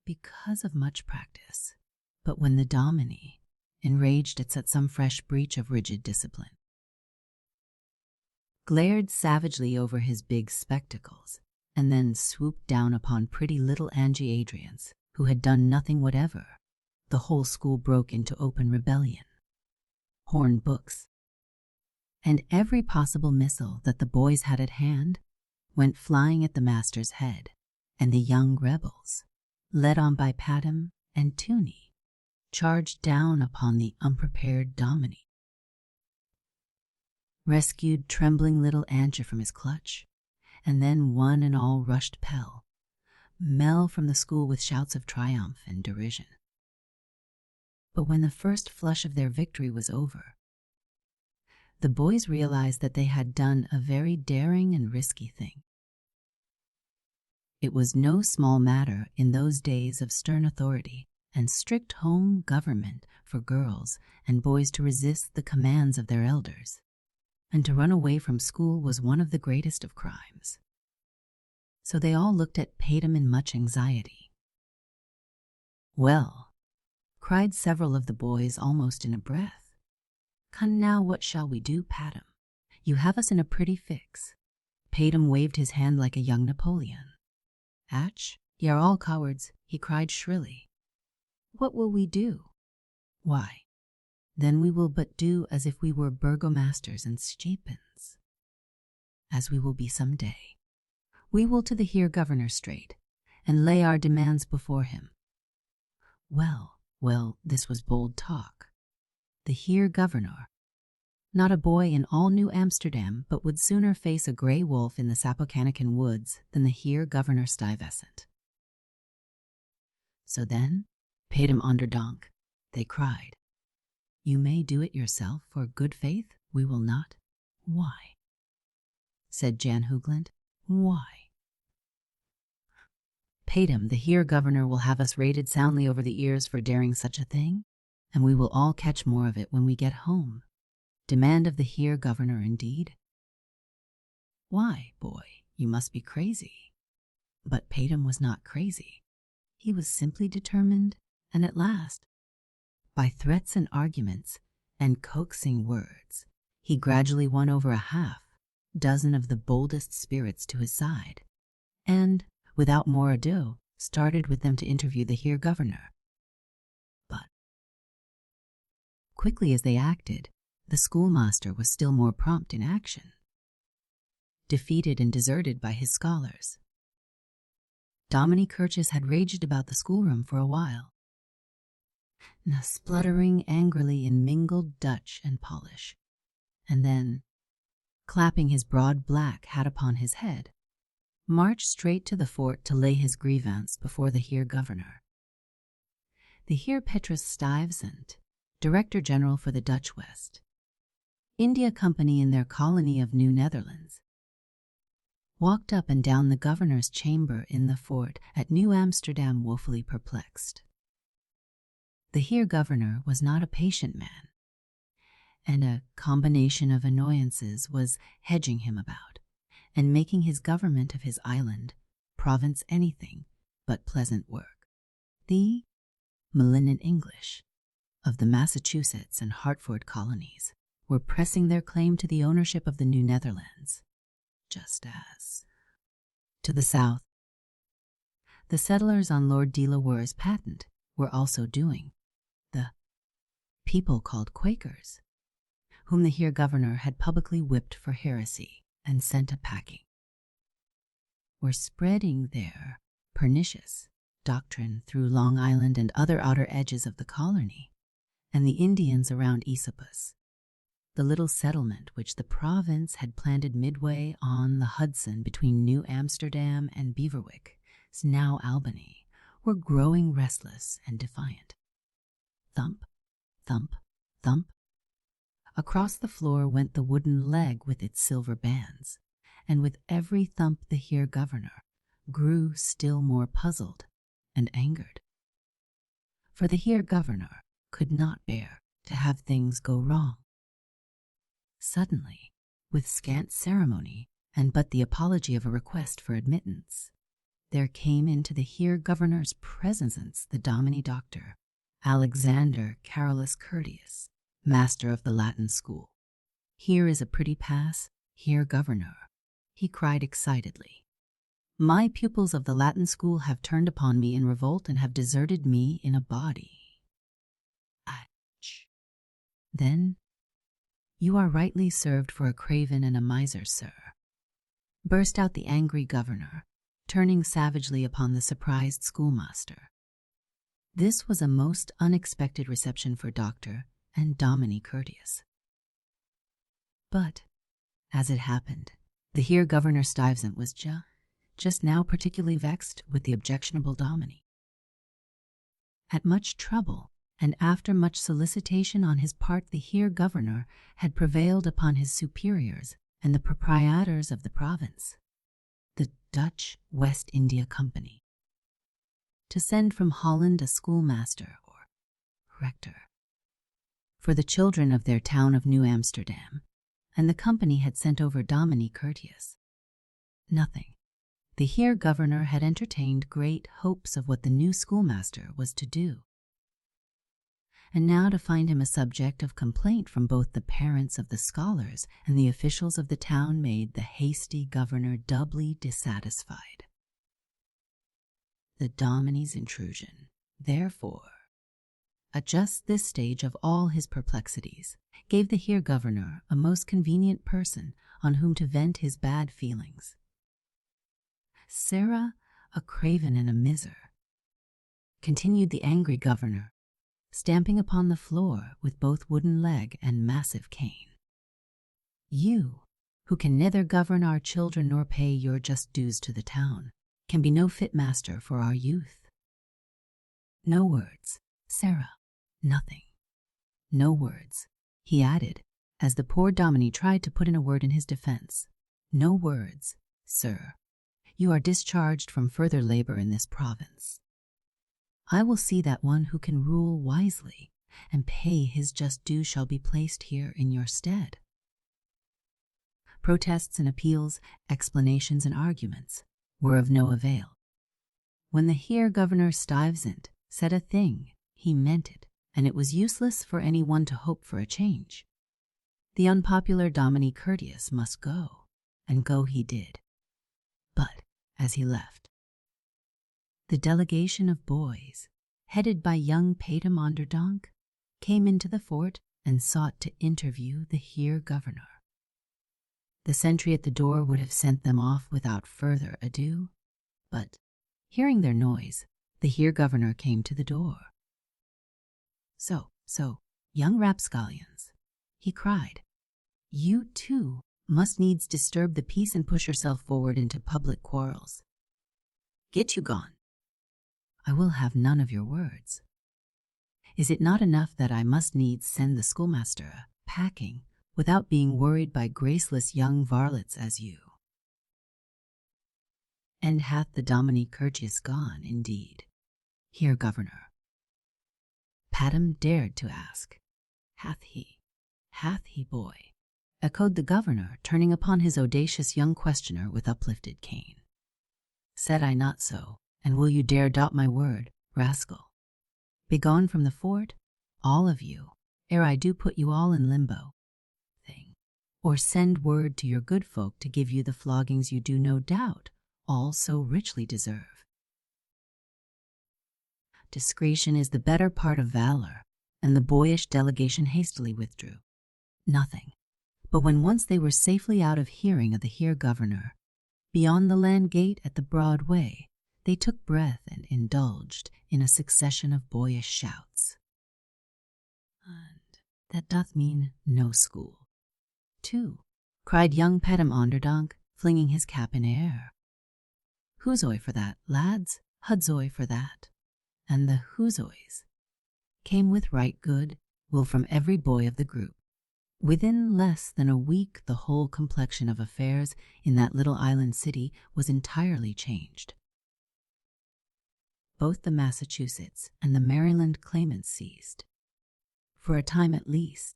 because of much practice. But when the Dominie, enraged at some fresh breach of rigid discipline, glared savagely over his big spectacles, and then swooped down upon pretty little Angie Adrians, who had done nothing whatever, the whole school broke into open rebellion. Horn books, and every possible missile that the boys had at hand, went flying at the master's head, and the young rebels, led on by Patham and Toonie, charged down upon the unprepared Dominie, rescued trembling little Angie from his clutch, and then one and all rushed pell-mell from the school with shouts of triumph and derision. But when the first flush of their victory was over, the boys realized that they had done a very daring and risky thing. It was no small matter in those days of stern authority and strict home government for girls and boys to resist the commands of their elders, and to run away from school was one of the greatest of crimes. So they all looked at Patem in much anxiety. "Well," cried several of the boys almost in a breath, "come now, what shall we do, Patem? You have us in a pretty fix." Patem waved his hand like a young Napoleon. "Atch, ye are all cowards," he cried shrilly. "What will we do?" "Why, then we will but do as if we were burgomasters and schepens, as we will be some day. We will to the Heer Governor straight, and lay our demands before him." Well, this was bold talk. The Heer Governor, not a boy in all New Amsterdam, but would sooner face a grey wolf in the Sapocanican woods than the Heer Governor Stuyvesant. So then, Patem onderdonk, they cried. "You may do it yourself, for good faith, we will not." "Why?" said Jan Hoogland. "Why?" "Patem, the Heer Governor will have us rated soundly over the ears for daring such a thing, and we will all catch more of it when we get home. Demand of the Heer Governor, indeed? Why, boy, you must be crazy." But Patem was not crazy. He was simply determined, and at last, by threats and arguments and coaxing words, he gradually won over a half-dozen of the boldest spirits to his side, and, without more ado, started with them to interview the Heer Governor. But, quickly as they acted, the schoolmaster was still more prompt in action. Defeated and deserted by his scholars, Dominie Curtius had raged about the schoolroom for a while, now spluttering angrily in mingled Dutch and Polish, and then, clapping his broad black hat upon his head, marched straight to the fort to lay his grievance before the Heer Governor. The Heer Petrus Stuyvesant, Director General for the Dutch West India Company in their colony of New Netherlands, walked up and down the governor's chamber in the fort at New Amsterdam woefully perplexed. The Heer Governor was not a patient man, and a combination of annoyances was hedging him about, and making his government of his island, province anything but pleasant work. The malignant English of the Massachusetts and Hartford colonies were pressing their claim to the ownership of the New Netherlands, just as, to the south, the settlers on Lord De La Warre's patent were also doing. The people called Quakers, whom the Heer Governor had publicly whipped for heresy and sent a packing, were spreading their pernicious doctrine through Long Island and other outer edges of the colony, and the Indians around Esopus, the little settlement which the province had planted midway on the Hudson between New Amsterdam and Beverwyck, now Albany, were growing restless and defiant. Thump, thump, thump. Across the floor went the wooden leg with its silver bands, and with every thump the Heer Governor grew still more puzzled and angered. For the Heer Governor could not bear to have things go wrong. Suddenly, with scant ceremony and but the apology of a request for admittance, there came into the Heer Governor's presence the Dominie Doctor, Alexander Carolus Curtius, master of the Latin school. "Here is a pretty pass, Heer Governor," he cried excitedly. "My pupils of the Latin school have turned upon me in revolt and have deserted me in a body." Atch. "Then you are rightly served for a craven and a miser, sir," burst out the angry governor, turning savagely upon the surprised schoolmaster. This was a most unexpected reception for Doctor and Dominie Curtius. But, as it happened, the Heer Governor Stuyvesant was just now particularly vexed with the objectionable Dominie. At much trouble and after much solicitation on his part, the Heer Governor had prevailed upon his superiors and the proprietors of the province, the Dutch West India Company, to send from Holland a schoolmaster or rector for the children of their town of New Amsterdam, and the company had sent over Dominie Curtius. Nothing. The Heer Governor had entertained great hopes of what the new schoolmaster was to do, and now to find him a subject of complaint from both the parents of the scholars and the officials of the town made the hasty governor doubly dissatisfied. The Dominie's intrusion, therefore, at just this stage of all his perplexities, gave the Heer Governor a most convenient person on whom to vent his bad feelings. "Sarah, a craven and a miser," continued the angry governor, stamping upon the floor with both wooden leg and massive cane. "You, who can neither govern our children nor pay your just dues to the town, can be no fit master for our youth. No words, Sarah, nothing. No words," he added, as the poor Dominie tried to put in a word in his defense. "No words, sir. You are discharged from further labor in this province. I will see that one who can rule wisely and pay his just due shall be placed here in your stead." Protests and appeals, explanations and arguments were of no avail. When the Heer Governor Stuyvesant said a thing, he meant it, and it was useless for any one to hope for a change. The unpopular Dominie Curtius must go, and go he did. But as he left, the delegation of boys, headed by young Patem Onderdonk, came into the fort and sought to interview the Heer Governor. The sentry at the door would have sent them off without further ado, but, hearing their noise, the Heer Governor came to the door. So, young rapscallions," he cried, "you too must needs disturb the peace and push yourself forward into public quarrels. Get you gone. I will have none of your words. Is it not enough that I must needs send the schoolmaster packing without being worried by graceless young varlets as you? And hath the Dominie Curtius gone, indeed, Heer Governor?" Patem dared to ask. Hath he, boy?" echoed the governor, turning upon his audacious young questioner with uplifted cane. "Said I not so, and will you dare doubt my word, rascal? Begone from the fort, all of you, ere I do put you all in limbo, thing, or send word to your good folk to give you the floggings you do no doubt all so richly deserve." Discretion is the better part of valor, and the boyish delegation hastily withdrew. Nothing. But when once they were safely out of hearing of the Heer Governor, beyond the land gate at the broad way, they took breath and indulged in a succession of boyish shouts. "And that doth mean no school, too," cried young Patem Onderdonk, flinging his cap in air. "Hoozoy for that, lads, hudzoy for that." And the hoozoys came with right good will from every boy of the group. Within less than a week the whole complexion of affairs in that little island city was entirely changed. Both the Massachusetts and the Maryland claimants ceased, for a time at least,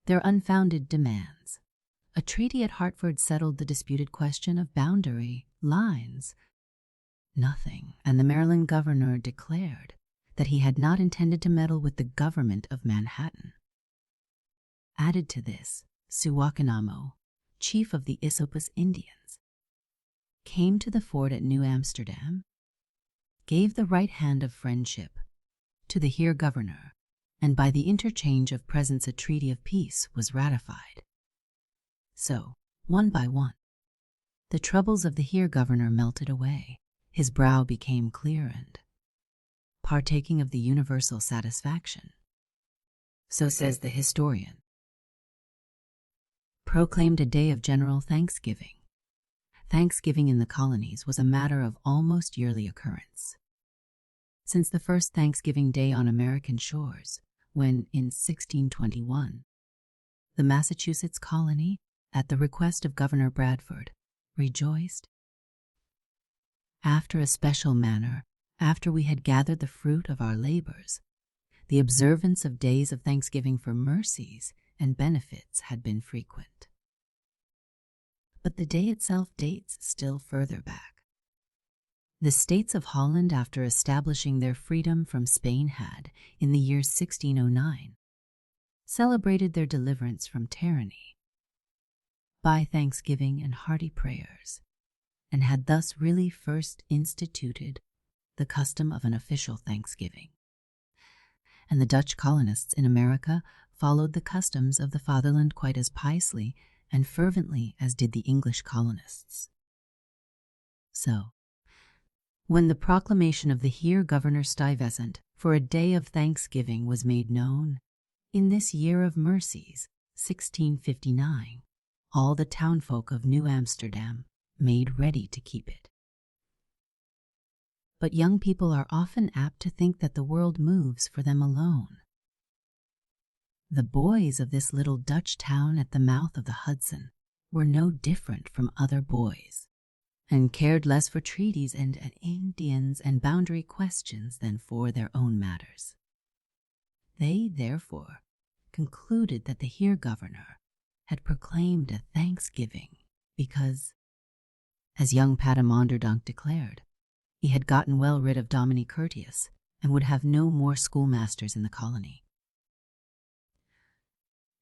their unfounded demands. A treaty at Hartford settled the disputed question of boundary lines. Nothing, and the Maryland governor declared that he had not intended to meddle with the government of Manhattan. Added to this, Suwakanamo, chief of the Esopus Indians, came to the fort at New Amsterdam, gave the right hand of friendship to the Heer Governor, and by the interchange of presents a treaty of peace was ratified. So, one by one, the troubles of the Heer Governor melted away. His brow became clear and, partaking of the universal satisfaction, so says the historian, proclaimed a day of general thanksgiving. Thanksgiving in the colonies was a matter of almost yearly occurrence. since the first Thanksgiving Day on American shores, when, in 1621, the Massachusetts colony, at the request of Governor Bradford, rejoiced. After a special manner, after we had gathered the fruit of our labors, the observance of days of thanksgiving for mercies and benefits had been frequent. But the day itself dates still further back. The states of Holland, after establishing their freedom from Spain, had, in the year 1609, celebrated their deliverance from tyranny by thanksgiving and hearty prayers, and had thus really first instituted the custom of an official thanksgiving. And the Dutch colonists in America followed the customs of the fatherland quite as piously and fervently as did the English colonists. So, when the proclamation of the Heer Governor Stuyvesant for a day of thanksgiving was made known, in this year of mercies, 1659, all the townfolk of New Amsterdam made ready to keep it. But young people are often apt to think that the world moves for them alone. The boys of this little Dutch town at the mouth of the Hudson were no different from other boys, and cared less for treaties and Indians and boundary questions than for their own matters. They, therefore, concluded that the Heer Governor had proclaimed a thanksgiving because, as young Padam Onderdonk declared, he had gotten well rid of Domine Curtius and would have no more schoolmasters in the colony.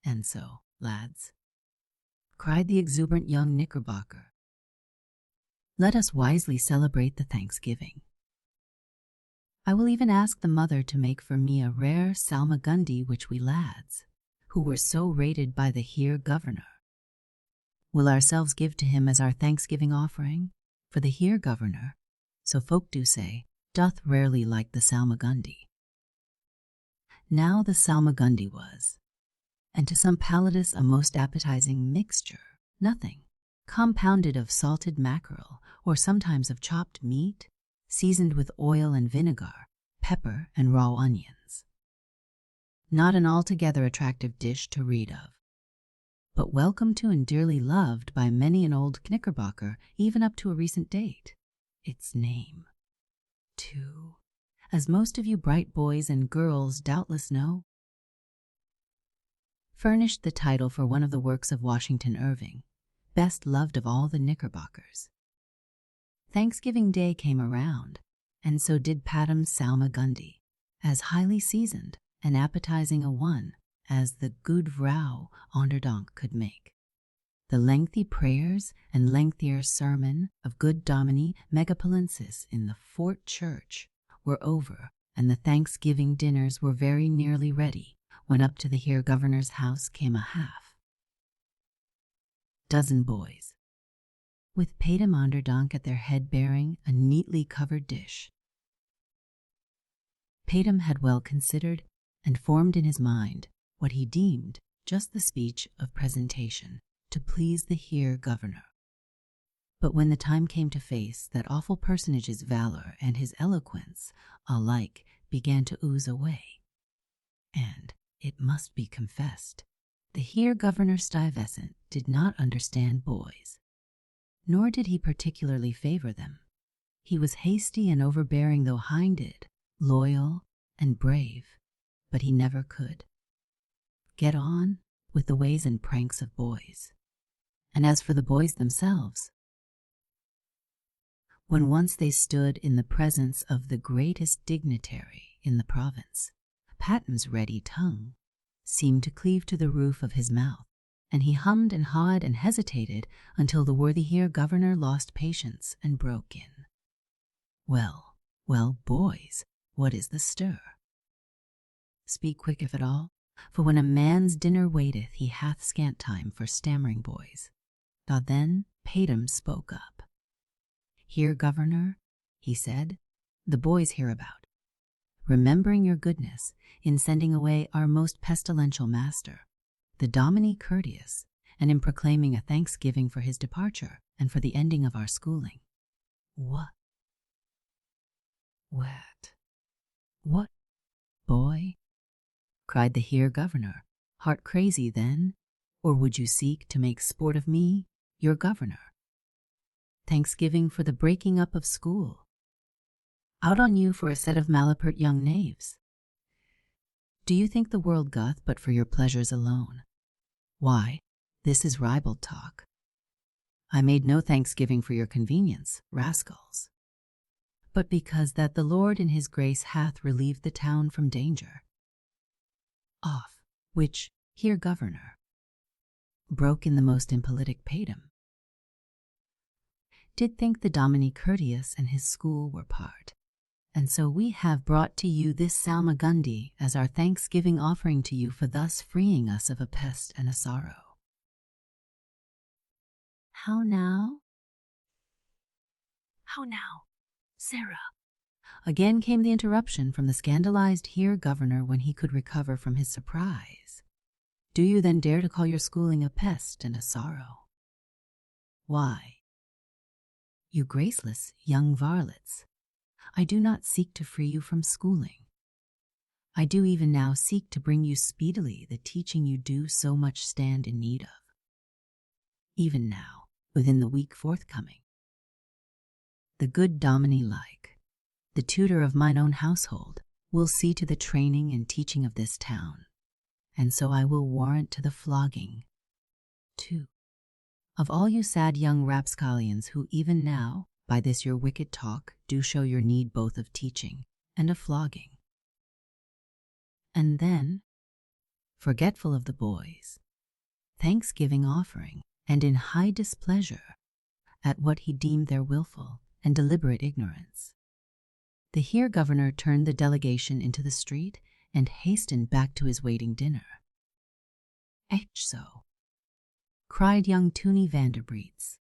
And so, lads, cried the exuberant young Knickerbocker, let us wisely celebrate the Thanksgiving. I will even ask the mother to make for me a rare salmagundy which we lads, who were so rated by the Heer Governor, will ourselves give to him as our Thanksgiving offering, for the Heer Governor, so folk do say, doth rarely like the salmagundy. Now the salmagundy was, and to some palates a most appetizing mixture, nothing, compounded of salted mackerel, or sometimes of chopped meat, seasoned with oil and vinegar, pepper and raw onions. Not an altogether attractive dish to read of, but welcome to and dearly loved by many an old Knickerbocker even up to a recent date. Its name, too, as most of you bright boys and girls doubtless know, furnished the title for one of the works of Washington Irving, best loved of all the Knickerbockers. Thanksgiving Day came around, and so did Padam's salmagundy, as highly seasoned and appetizing a one as the good vrouw Onderdonk could make. The lengthy prayers and lengthier sermon of good Domine Megapolensis in the Fort Church were over, and the Thanksgiving dinners were very nearly ready, when up to the Heer Governor's house came a half-dozen boys, with Padam Onderdonk at their head bearing a neatly covered dish. Padam had well considered and formed in his mind what he deemed just the speech of presentation to please the Heer Governor. But when the time came to face that awful personage's valor and his eloquence alike began to ooze away, and, it must be confessed, the Heer Governor Stuyvesant did not understand boys, nor did he particularly favor them. He was hasty and overbearing though hinded, loyal and brave, but he never could get on with the ways and pranks of boys. And as for the boys themselves, when once they stood in the presence of the greatest dignitary in the province, Padam's ready tongue seemed to cleave to the roof of his mouth, and he hummed and hawed and hesitated until the worthy Heer Governor lost patience and broke in. Well, well, boys, what is the stir? Speak quick if at all, for when a man's dinner waiteth, he hath scant time for stammering boys. Now then Padam spoke up. Heer Governor, he said, the boys hereabout, remembering your goodness in sending away our most pestilential master, the Domine Curtius, and in proclaiming a thanksgiving for his departure and for the ending of our schooling. What? "What, boy?" cried the Heer Governor. "Heart crazy, then? Or would you seek to make sport of me, your governor? Thanksgiving for the breaking up of school. Out on you for a set of malapert young knaves. Do you think the world doth but for your pleasures alone? Why, this is ribald talk. I made no thanksgiving for your convenience, rascals, but because that the Lord in his grace hath relieved the town from danger. Off, which, Heer Governor, broke in the most impolitic patum, did think the Dominie courteous and his school were part. And so we have brought to you this salmagundy as our thanksgiving offering to you for thus freeing us of a pest and a sorrow." "How now? How now, Sarah?" Again came the interruption from the scandalized Heer Governor when he could recover from his surprise. "Do you then dare to call your schooling a pest and a sorrow? Why, you graceless young varlets, I do not seek to free you from schooling. I do even now seek to bring you speedily the teaching you do so much stand in need of. Even now, within the week forthcoming. The good Dominie like, the tutor of mine own household, will see to the training and teaching of this town, and so I will warrant to the flogging, too, of all you sad young rapscallions who even now, by this your wicked talk, do show your need both of teaching and of flogging. And then, forgetful of the boys, thanksgiving offering, and in high displeasure at what he deemed their willful and deliberate ignorance, the Heer Governor turned the delegation into the street and hastened back to his waiting dinner. "So," cried young Toonie Vanderbreets,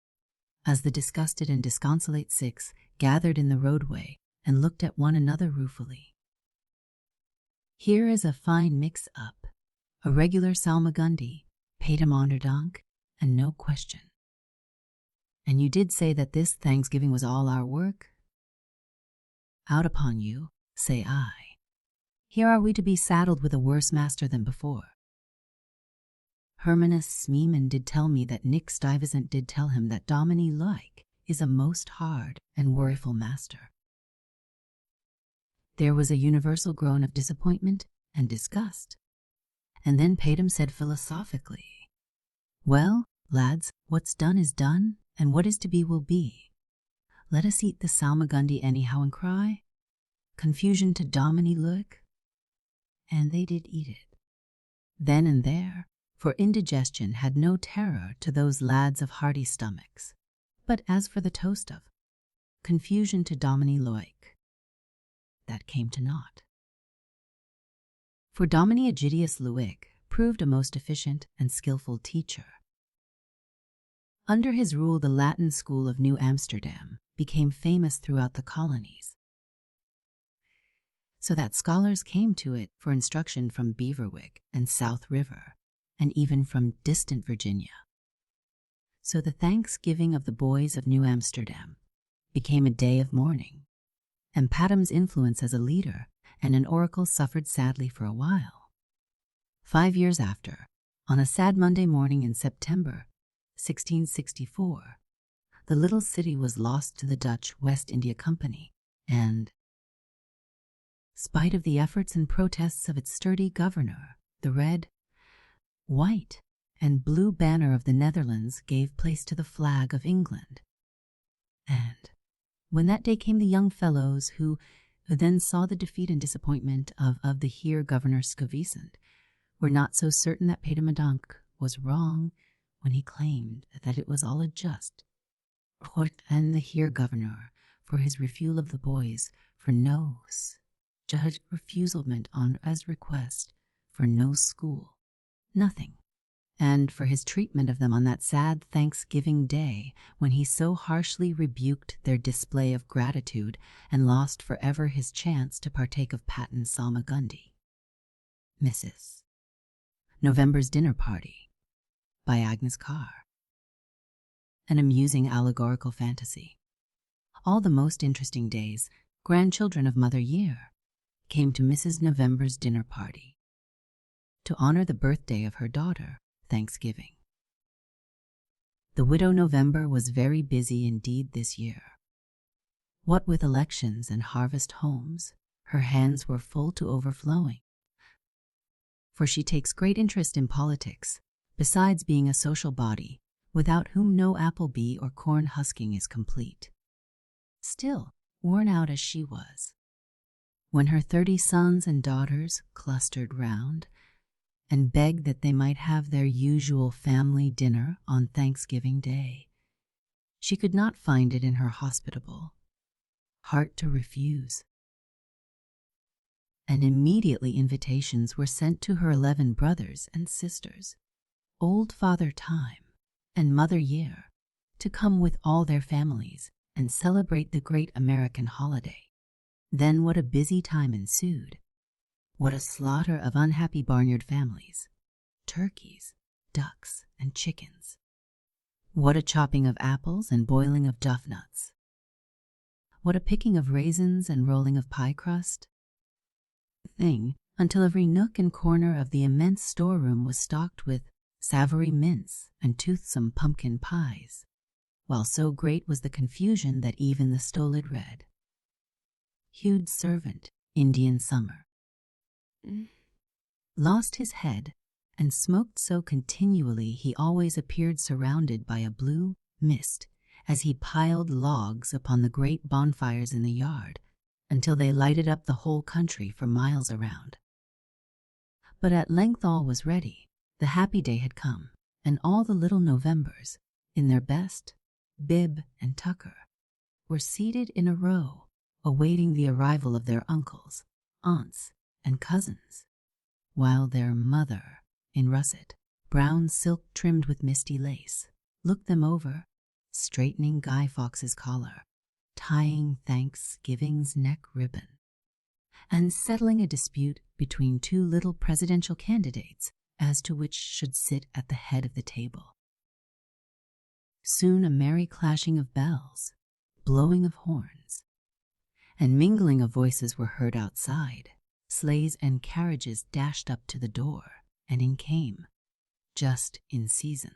as the disgusted and disconsolate six gathered in the roadway and looked at one another ruefully. "Here is a fine mix-up, a regular salmagundy, patum onderdonk, and no question. And you did say that this Thanksgiving was all our work? Out upon you, say I. Here are we to be saddled with a worse master than before. Hermanus Smeeman did tell me that Nick Stuyvesant did tell him that Dominie like is a most hard and worryful master." There was a universal groan of disappointment and disgust, and then Patum said philosophically, "Well, lads, what's done is done, and what is to be will be. Let us eat the salmagundy anyhow and cry, confusion to Dominie look." And they did eat it, then and there, for indigestion had no terror to those lads of hearty stomachs. But as for the toast of confusion to Dominie loik, that came to naught. For Dominie Egidius Luick proved a most efficient and skillful teacher. Under his rule the Latin school of New Amsterdam became famous throughout the colonies, so that scholars came to it for instruction from Beaverwick and South River, and even from distant Virginia. So the Thanksgiving of the boys of New Amsterdam became a day of mourning, and Patum's influence as a leader and an oracle suffered sadly for a while. 5 years after, on a sad Monday morning in September 1664, the little city was lost to the Dutch West India Company, and, spite of the efforts and protests of its sturdy governor, the red, white, and blue banner of the Netherlands gave place to the flag of England. And when that day came, the young fellows who then saw the defeat and disappointment of the Heer Governor Stuyvesant were not so certain that Peter was wrong when he claimed that it was all a just, and the Heer Governor for his refusal of the boys for no judge refusement on as request for no school, nothing, and for his treatment of them on that sad Thanksgiving day when he so harshly rebuked their display of gratitude and lost forever his chance to partake of patent salmagundy. Mrs. November's Dinner Party by Agnes Carr. An amusing allegorical fantasy. All the most interesting days, grandchildren of Mother Year, came to Mrs. November's dinner party to honor the birthday of her daughter, Thanksgiving. The widow November was very busy indeed this year. What with elections and harvest homes, her hands were full to overflowing. For she takes great interest in politics, besides being a social body, without whom no apple bee or corn husking is complete. Still, worn out as she was, when her 30 sons and daughters clustered round and begged that they might have their usual family dinner on Thanksgiving Day, she could not find it in her hospitable heart to refuse. And immediately invitations were sent to her 11 brothers and sisters, old Father Time and Mother Year, to come with all their families and celebrate the great American holiday. Then what a busy time ensued. What a slaughter of unhappy barnyard families, turkeys, ducks, and chickens. What a chopping of apples and boiling of duff nuts. What a picking of raisins and rolling of pie crust. Thing, until every nook and corner of the immense storeroom was stocked with savory mince and toothsome pumpkin pies, while so great was the confusion that even the stolid red hued servant, Indian Summer, lost his head and smoked so continually he always appeared surrounded by a blue mist as he piled logs upon the great bonfires in the yard until they lighted up the whole country for miles around. But at length all was ready. The happy day had come, and all the little Novembers, in their best bib and tucker, were seated in a row, awaiting the arrival of their uncles, aunts, and cousins, while their mother, in russet, brown silk trimmed with misty lace, looked them over, straightening Guy Fawkes's collar, tying Thanksgiving's neck ribbon, and settling a dispute between 2 little presidential candidates as to which should sit at the head of the table. Soon a merry clashing of bells, blowing of horns, and mingling of voices were heard outside. Sleighs and carriages dashed up to the door, and in came, just in season,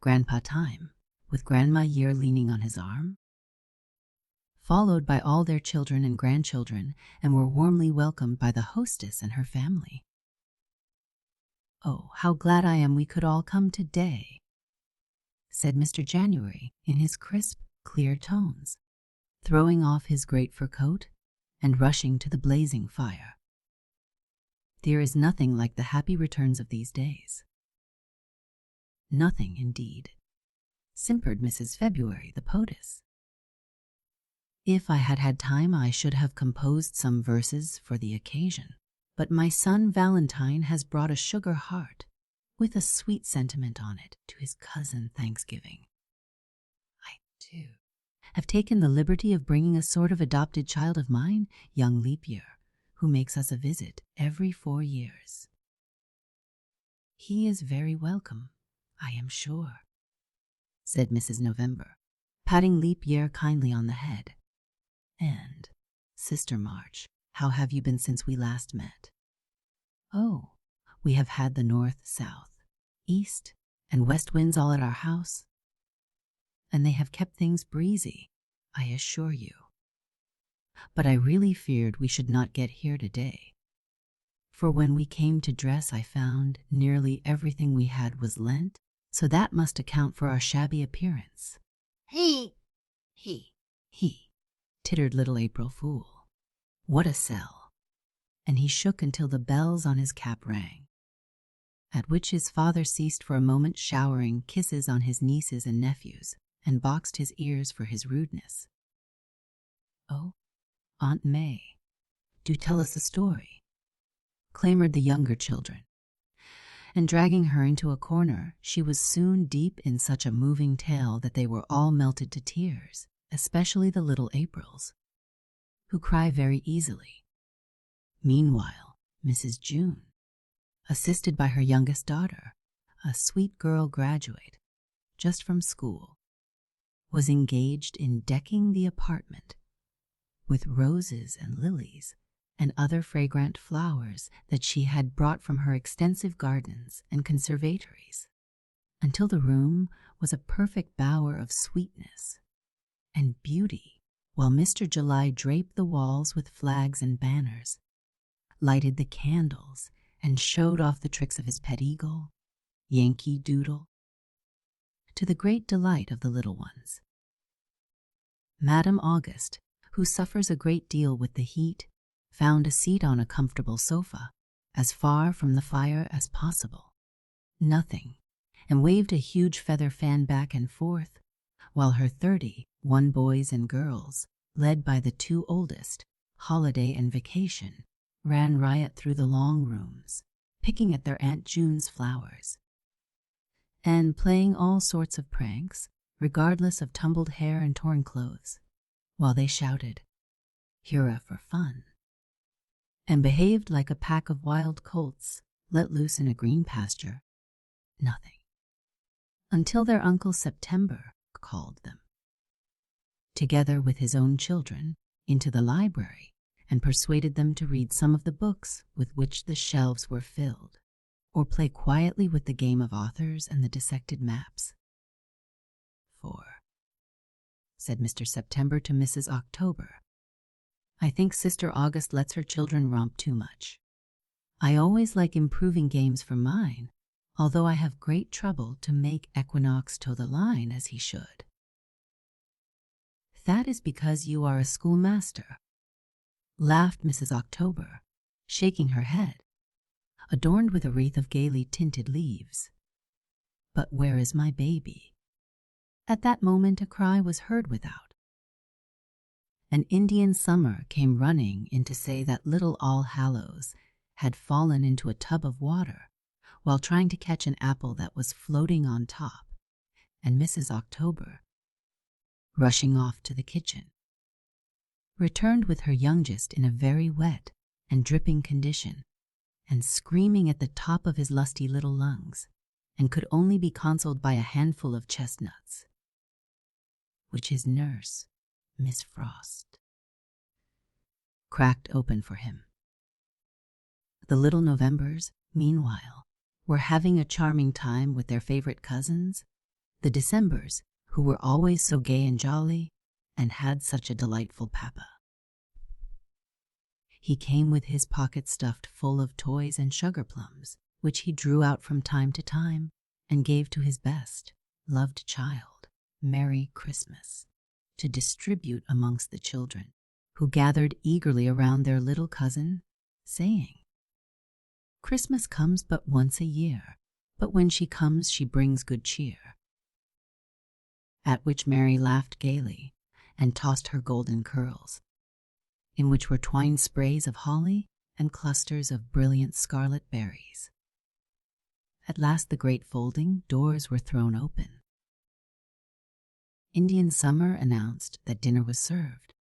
Grandpa Time, with Grandma Year leaning on his arm, followed by all their children and grandchildren, and were warmly welcomed by the hostess and her family. "Oh, how glad I am we could all come today," said Mr. January in his crisp, clear tones, throwing off his great fur coat and rushing to the blazing fire. "There is nothing like the happy returns of these days." "Nothing, indeed," simpered Mrs. February, the poetess. "If I had had time I should have composed some verses for the occasion, but my son Valentine has brought a sugar heart with a sweet sentiment on it to his cousin Thanksgiving. I, too, have taken the liberty of bringing a sort of adopted child of mine, young Leap Year, who makes us a visit every 4 years. He is very welcome, I am sure," said Mrs. November, patting Leap Year kindly on the head. "And, Sister March, how have you been since we last met?" "Oh, we have had the north, south, east, and west winds all at our house, and they have kept things breezy, I assure you. But I really feared we should not get here today, for when we came to dress I found nearly everything we had was lent, so that must account for our shabby appearance." He, tittered little April Fool. What a sell! And he shook until the bells on his cap rang, at which his father ceased for a moment showering kisses on his nieces and nephews, and boxed his ears for his rudeness. "Oh, Aunt May, do tell us a story," clamored the younger children, and dragging her into a corner, she was soon deep in such a moving tale that they were all melted to tears, especially the little Aprils, who cry very easily. Meanwhile, Mrs. June, assisted by her youngest daughter, a sweet girl graduate, just from school, was engaged in decking the apartment with roses and lilies and other fragrant flowers that she had brought from her extensive gardens and conservatories, until the room was a perfect bower of sweetness and beauty, while Mr. July draped the walls with flags and banners, lighted the candles, and showed off the tricks of his pet eagle, Yankee Doodle, to the great delight of the little ones. Madame Auguste, who suffers a great deal with the heat, found a seat on a comfortable sofa, as far from the fire as possible, nothing, and waved a huge feather fan back and forth, while her 31 boys and girls, led by the 2 oldest, Holiday and Vacation, ran riot through the long rooms, picking at their Aunt June's flowers, and playing all sorts of pranks, regardless of tumbled hair and torn clothes, while they shouted, "Hurrah for fun," and behaved like a pack of wild colts let loose in a green pasture, nothing, until their Uncle September called them, together with his own children, into the library and persuaded them to read some of the books with which the shelves were filled, or play quietly with the game of authors and the dissected maps. "For," said Mr. September to Mrs. October, "I think Sister August lets her children romp too much. I always like improving games for mine, although I have great trouble to make Equinox toe the line as he should." "That is because you are a schoolmaster," laughed Mrs. October, shaking her head, adorned with a wreath of gaily tinted leaves. "But where is my baby?" At that moment a cry was heard without. An Indian summer came running in to say that little All Hallows had fallen into a tub of water while trying to catch an apple that was floating on top, and Mrs. October, rushing off to the kitchen, returned with her youngest in a very wet and dripping condition, and screaming at the top of his lusty little lungs, and could only be consoled by a handful of chestnuts, which his nurse, Miss Frost, cracked open for him. The little Novembers, meanwhile, were having a charming time with their favorite cousins, the Decembers, who were always so gay and jolly, and had such a delightful papa. He came with his pocket stuffed full of toys and sugar plums, which he drew out from time to time and gave to his best loved child, Merry Christmas, to distribute amongst the children, who gathered eagerly around their little cousin, saying, "Christmas comes but once a year, but when she comes she brings good cheer." At which Mary laughed gaily and tossed her golden curls, in which were twined sprays of holly and clusters of brilliant scarlet berries. At last the great folding doors were thrown open. Indian Summer announced that dinner was served,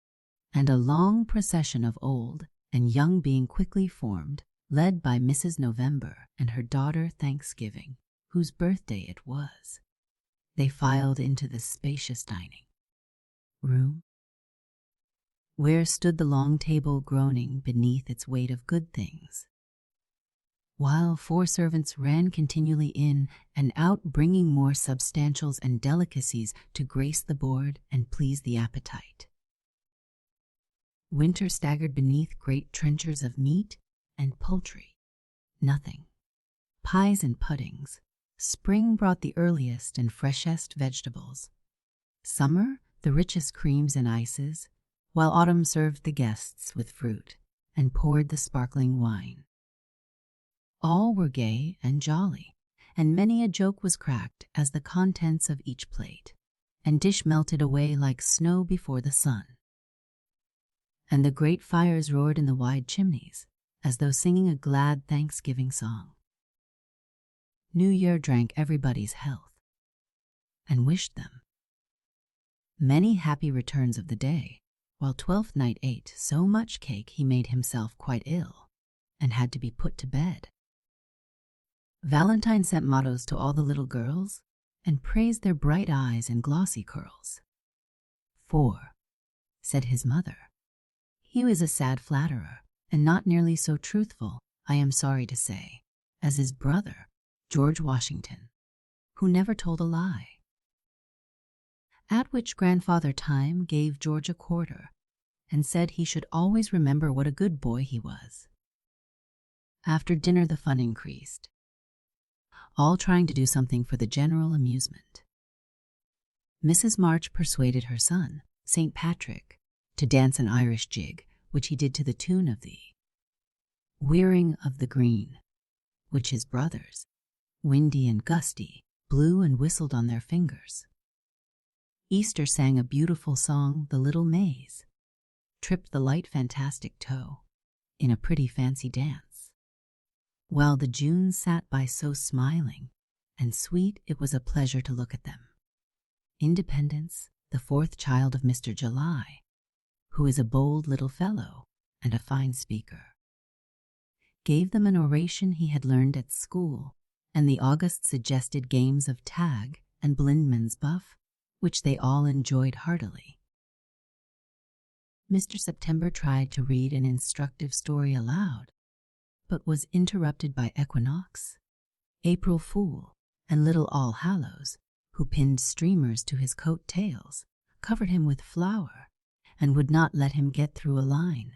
and a long procession of old and young being quickly formed, led by Mrs. November and her daughter Thanksgiving, whose birthday it was. They filed into the spacious dining room, where stood the long table groaning beneath its weight of good things, while 4 servants ran continually in and out bringing more substantials and delicacies to grace the board and please the appetite. Winter staggered beneath great trenchers of meat and poultry, nothing, pies and puddings. Spring brought the earliest and freshest vegetables, summer the richest creams and ices, while autumn served the guests with fruit and poured the sparkling wine. All were gay and jolly, and many a joke was cracked as the contents of each plate and dish melted away like snow before the sun, and the great fires roared in the wide chimneys as though singing a glad Thanksgiving song. New Year drank everybody's health and wished them many happy returns of the day, while Twelfth Night ate so much cake he made himself quite ill and had to be put to bed. Valentine sent mottos to all the little girls and praised their bright eyes and glossy curls. "For," said his mother, "he was a sad flatterer and not nearly so truthful, I am sorry to say, as his brother, George Washington, who never told a lie. At which Grandfather Time gave George a quarter and said he should always remember what a good boy he was. After dinner the fun increased, all trying to do something for the general amusement. Mrs. March persuaded her son, St. Patrick, to dance an Irish jig, which he did to the tune of the Wearing of the Green, which his brothers, Windy and Gusty, blew and whistled on their fingers. Easter sang a beautiful song, The Little Mays, tripped the light fantastic toe in a pretty fancy dance, while the Junes sat by so smiling and sweet it was a pleasure to look at them. Independence, the fourth child of Mr. July, who is a bold little fellow and a fine speaker, gave them an oration he had learned at school, and the August suggested games of tag and blindman's buff, which they all enjoyed heartily. Mr. September tried to read an instructive story aloud, but was interrupted by Equinox, April Fool, and Little All Hallows, who pinned streamers to his coat tails, covered him with flour, and would not let him get through a line,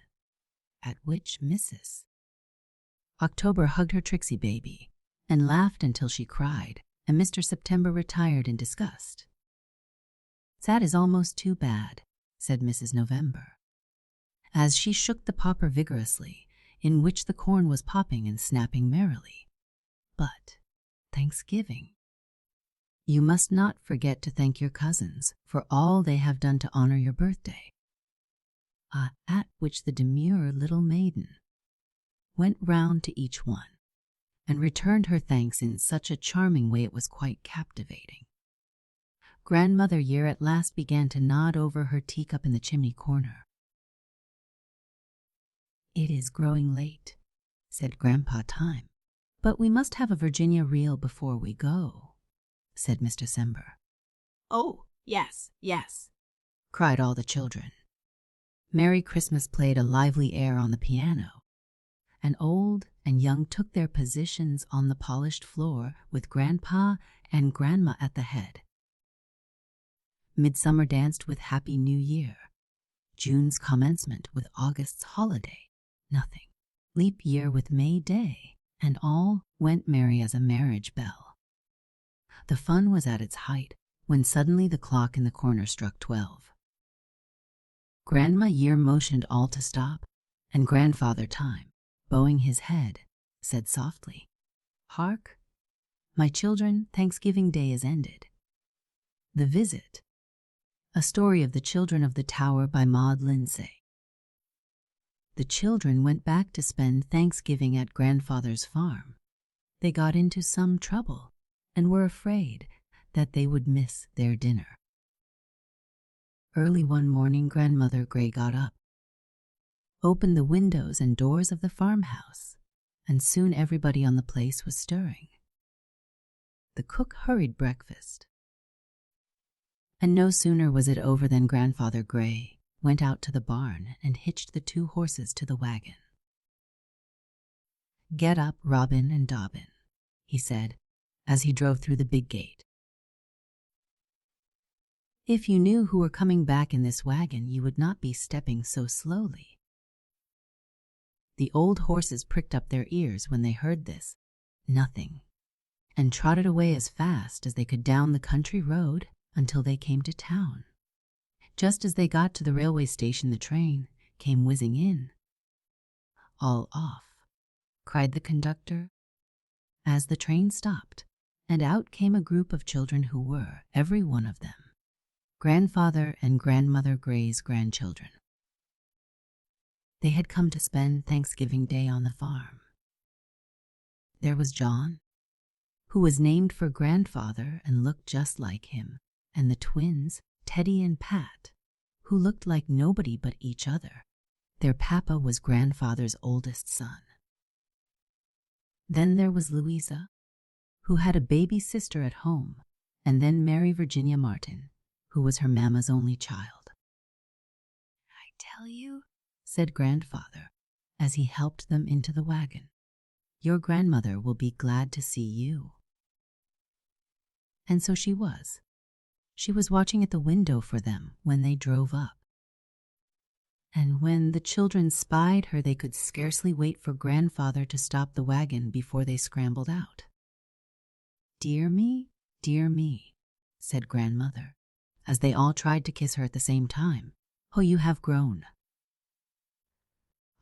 at which Mrs. October hugged her Trixie baby and laughed until she cried, and Mr. September retired in disgust. "That is almost too bad," said Mrs. November, as she shook the popper vigorously, in which the corn was popping and snapping merrily. "But Thanksgiving. You must not forget to thank your cousins for all they have done to honor your birthday." At which the demure little maiden went round to each one and returned her thanks in such a charming way it was quite captivating. Grandmother Year at last began to nod over her teacup in the chimney corner. "It is growing late," said Grandpa Time, "but we must have a Virginia reel before we go," said Mr. December. "Oh, yes, yes," cried all the children. Merry Christmas played a lively air on the piano, and old and young took their positions on the polished floor with Grandpa and Grandma at the head. Midsummer danced with Happy New Year, June's commencement with August's holiday, nothing, leap year with May Day, and all went merry as a marriage bell. The fun was at its height when suddenly the clock in the corner struck 12. Grandma Year motioned all to stop, and Grandfather Time, bowing his head, said softly, "Hark, my children, Thanksgiving Day is ended. The Visit, a story of the Children of the Tower by Maud Lindsay." The children went back to spend Thanksgiving at Grandfather's farm. They got into some trouble and were afraid that they would miss their dinner. Early one morning, Grandmother Gray got up, opened the windows and doors of the farmhouse, and soon everybody on the place was stirring. The cook hurried breakfast, and no sooner was it over than Grandfather Gray went out to the barn and hitched the 2 horses to the wagon. "Get up, Robin and Dobbin," he said, as he drove through the big gate. "If you knew who were coming back in this wagon, you would not be stepping so slowly." The old horses pricked up their ears when they heard this, nothing, and trotted away as fast as they could down the country road until they came to town. Just as they got to the railway station, the train came whizzing in. "All off," cried the conductor, as the train stopped, and out came a group of children who were, every one of them, Grandfather and Grandmother Gray's grandchildren. They had come to spend Thanksgiving Day on the farm. There was John, who was named for Grandfather and looked just like him, and the twins, Teddy and Pat, who looked like nobody but each other. Their papa was Grandfather's oldest son. Then there was Louisa, who had a baby sister at home, and then Mary Virginia Martin, who was her mamma's only child. "I tell you," said Grandfather, as he helped them into the wagon. "Your grandmother will be glad to see you." And so she was. She was watching at the window for them when they drove up. And when the children spied her, they could scarcely wait for grandfather to stop the wagon before they scrambled out. Dear me," said grandmother, as they all tried to kiss her at the same time. "Oh, you have grown."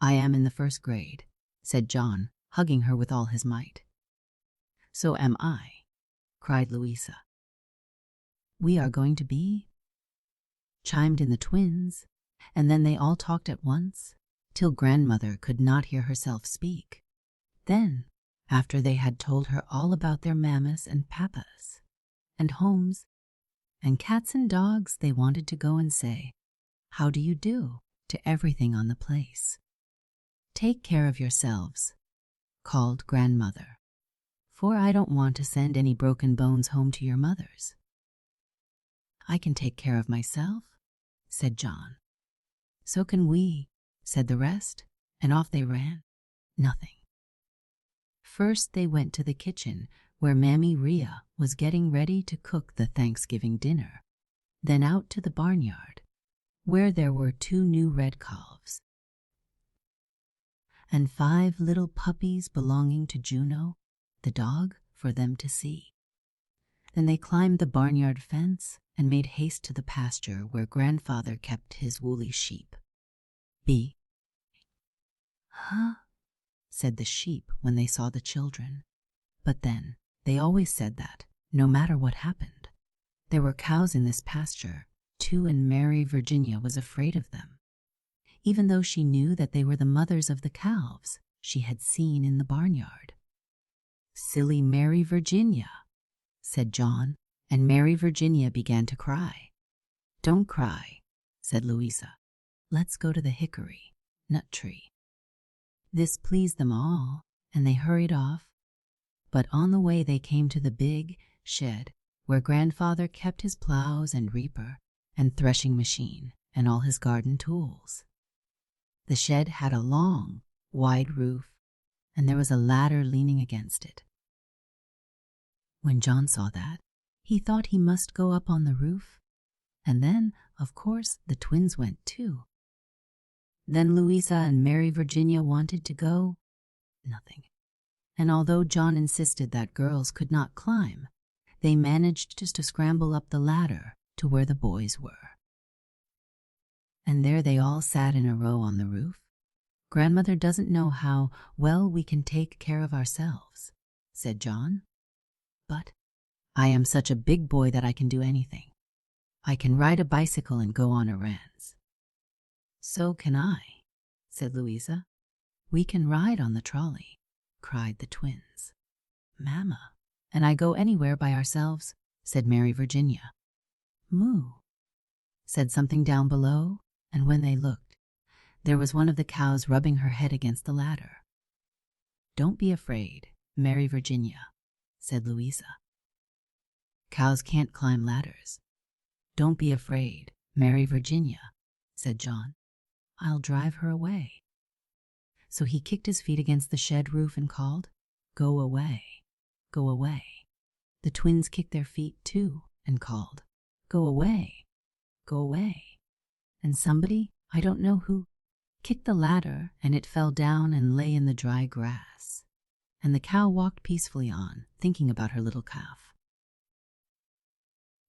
"I am in the 1st grade," said John, hugging her with all his might. "So am I," cried Louisa. "We are going to be," chimed in the twins, and then they all talked at once, till grandmother could not hear herself speak. Then, after they had told her all about their mammas and papas, and homes, and cats and dogs, they wanted to go and say, "How do you do?" to everything on the place. "Take care of yourselves," called grandmother, "for I don't want to send any broken bones home to your mothers." "I can take care of myself," said John. "So can we," said the rest, and off they ran. Nothing. First they went to the kitchen, where Mammy Rhea was getting ready to cook the Thanksgiving dinner, then out to the barnyard, where there were 2 new red calves, and 5 little puppies belonging to Juno, the dog, for them to see. Then they climbed the barnyard fence and made haste to the pasture where grandfather kept his woolly sheep. "Huh?" said the sheep when they saw the children. But then, they always said that, no matter what happened. There were cows in this pasture, too, and Mary Virginia was afraid of them, even though she knew that they were the mothers of the calves she had seen in the barnyard. "Silly Mary Virginia," said John, and Mary Virginia began to cry. "Don't cry," said Louisa. "Let's go to the hickory nut tree." This pleased them all, and they hurried off, but on the way they came to the big shed where grandfather kept his plows and reaper and threshing machine and all his garden tools. The shed had a long, wide roof, and there was a ladder leaning against it. When John saw that, he thought he must go up on the roof, and then, of course, the twins went too. Then Louisa and Mary Virginia wanted to go. Nothing. And although John insisted that girls could not climb, they managed just to scramble up the ladder to where the boys were. And there they all sat in a row on the roof. "Grandmother doesn't know how well we can take care of ourselves," said John. "But I am such a big boy that I can do anything. I can ride a bicycle and go on errands." "So can I," said Louisa. "We can ride on the trolley," cried the twins. "Mamma and I go anywhere by ourselves," said Mary Virginia. "Moo," said something down below, and when they looked, there was one of the cows rubbing her head against the ladder. "Don't be afraid, Mary Virginia," said Louisa. "Cows can't climb ladders." "Don't be afraid, Mary Virginia," said John. "I'll drive her away." So he kicked his feet against the shed roof and called, "Go away, go away." The twins kicked their feet too and called, "Go away, go away." And somebody, I don't know who, kicked the ladder, and it fell down and lay in the dry grass. And the cow walked peacefully on, thinking about her little calf.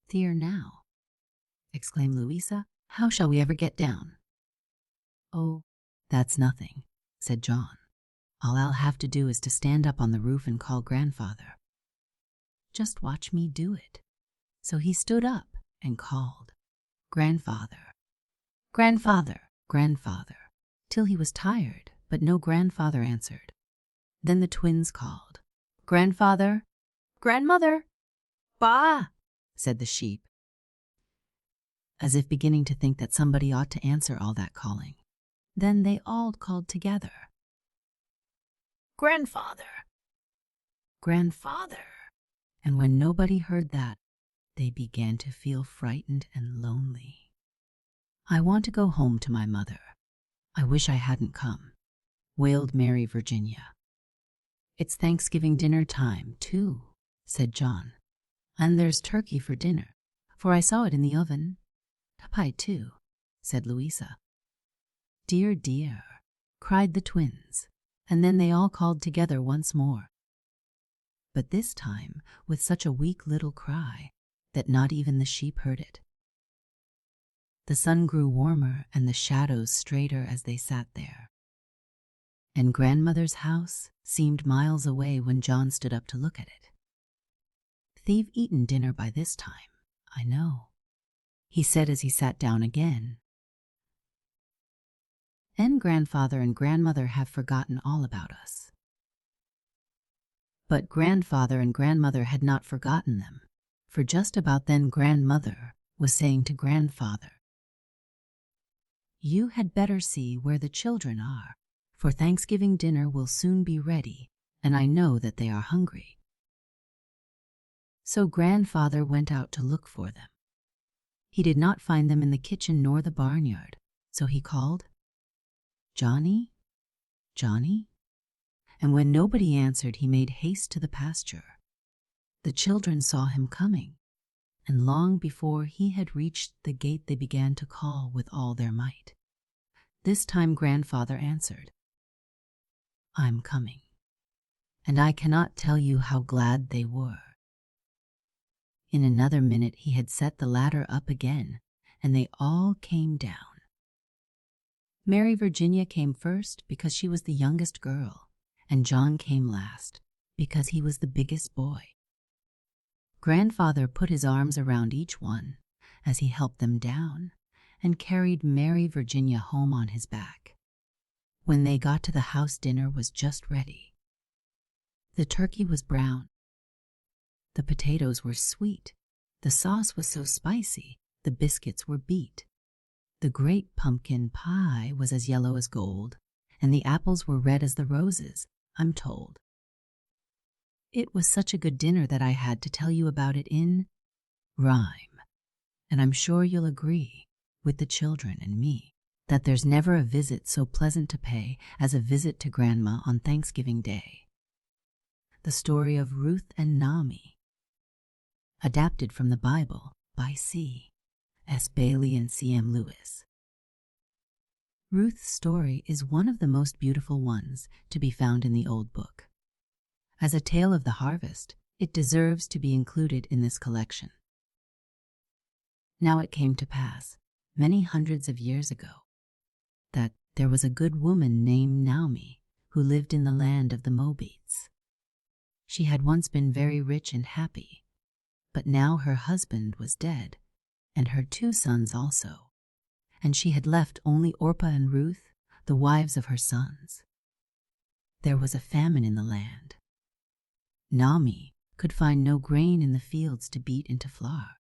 "Dear now," exclaimed Louisa, "how shall we ever get down?" "Oh, that's nothing," said John. All I'll have to do is to stand up on the roof and call grandfather. Just watch me do it." So he stood up and called, "Grandfather, grandfather, grandfather," till he was tired, but no grandfather answered. Then the twins called, "Grandfather, grandmother." "Ba!" said the sheep, as if beginning to think that somebody ought to answer all that calling. Then they all called together, "Grandfather, "Grandfather." And when nobody heard that, they began to feel frightened and lonely. "I want to go home to my mother. I wish I hadn't come," wailed Mary Virginia. "It's Thanksgiving dinner time, too," said John. "And there's turkey for dinner, for I saw it in the oven. Pie, too," said Louisa. "Dear, dear," cried the twins, and then they all called together once more. But this time with such a weak little cry that not even the sheep heard it. The sun grew warmer and the shadows straighter as they sat there. And Grandmother's house seemed miles away when John stood up to look at it. "They've eaten dinner by this time, I know," he said as he sat down again. "And Grandfather and Grandmother have forgotten all about us." But Grandfather and Grandmother had not forgotten them, for just about then Grandmother was saying to Grandfather, "You had better see where the children are, for Thanksgiving dinner will soon be ready, and I know that they are hungry." So Grandfather went out to look for them. He did not find them in the kitchen nor the barnyard, so he called, "Johnny, Johnny?" And when nobody answered, he made haste to the pasture. The children saw him coming, and long before he had reached the gate they began to call with all their might. This time Grandfather answered, "I'm coming," and I cannot tell you how glad they were. In another minute he had set the ladder up again, and they all came down. Mary Virginia came first because she was the youngest girl, and John came last because he was the biggest boy. Grandfather put his arms around each one as he helped them down and carried Mary Virginia home on his back. When they got to the house, dinner was just ready. The turkey was brown. The potatoes were sweet. The sauce was so spicy, the biscuits were beet. The great pumpkin pie was as yellow as gold, and the apples were red as the roses, I'm told. It was such a good dinner that I had to tell you about it in rhyme, and I'm sure you'll agree with the children and me that there's never a visit so pleasant to pay as a visit to Grandma on Thanksgiving Day. The story of Ruth and Naomi, adapted from the Bible by C. S. Bailey and C. M. Lewis. Ruth's story is one of the most beautiful ones to be found in the Old Book. As a tale of the harvest, it deserves to be included in this collection. Now it came to pass, many hundreds of years ago, that there was a good woman named Naomi who lived in the land of the Moabites. She had once been very rich and happy, but now her husband was dead, and her 2 sons also, and she had left only Orpah and Ruth, the wives of her sons. There was a famine in the land. Naomi could find no grain in the fields to beat into flour.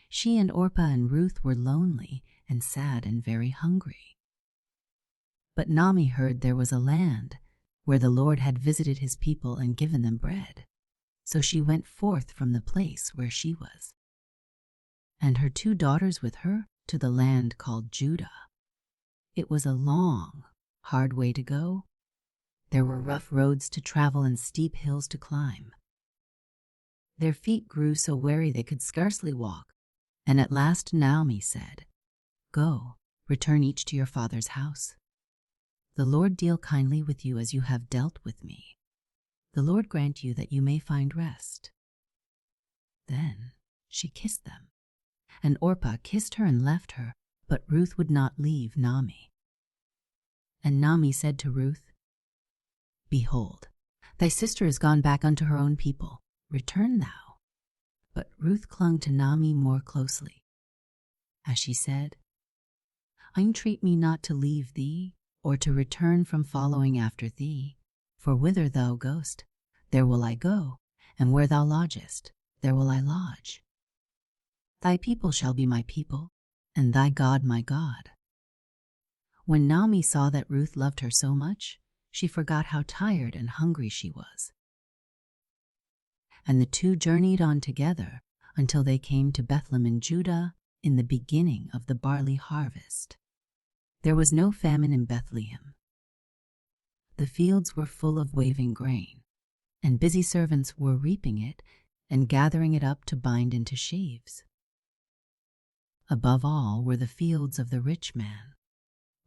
She and Orpah and Ruth were lonely and sad and very hungry. But Naomi heard there was a land where the Lord had visited his people and given them bread. So she went forth from the place where she was, and her 2 daughters with her, to the land called Judah. It was a long, hard way to go. There were rough roads to travel and steep hills to climb. Their feet grew so weary they could scarcely walk, and at last Naomi said, "Go, return each to your father's house. The Lord deal kindly with you as you have dealt with me. The Lord grant you that you may find rest." Then she kissed them, and Orpah kissed her and left her, but Ruth would not leave Naomi. And Naomi said to Ruth, "Behold, thy sister is gone back unto her own people. Return thou." But Ruth clung to Naomi more closely, as she said, "I entreat me not to leave thee, or to return from following after thee. For whither thou goest, there will I go, and where thou lodgest, there will I lodge. Thy people shall be my people, and thy God my God." When Naomi saw that Ruth loved her so much, she forgot how tired and hungry she was. And the 2 journeyed on together until they came to Bethlehem in Judah in the beginning of the barley harvest. There was no famine in Bethlehem. The fields were full of waving grain, and busy servants were reaping it and gathering it up to bind into sheaves. Above all were the fields of the rich man,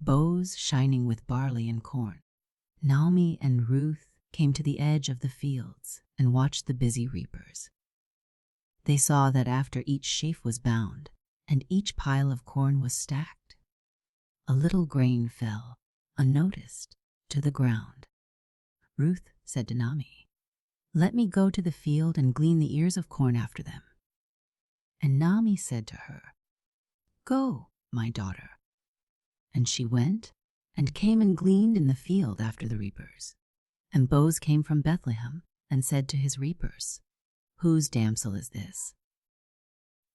bows shining with barley and corn. Naomi and Ruth came to the edge of the fields and watched the busy reapers. They saw that after each sheaf was bound and each pile of corn was stacked, a little grain fell, unnoticed, to the ground. Ruth said to Naomi, "Let me go to the field and glean the ears of corn after them." And Naomi said to her, "Go, my daughter." And she went and came and gleaned in the field after the reapers. And Boaz came from Bethlehem and said to his reapers, "Whose damsel is this?"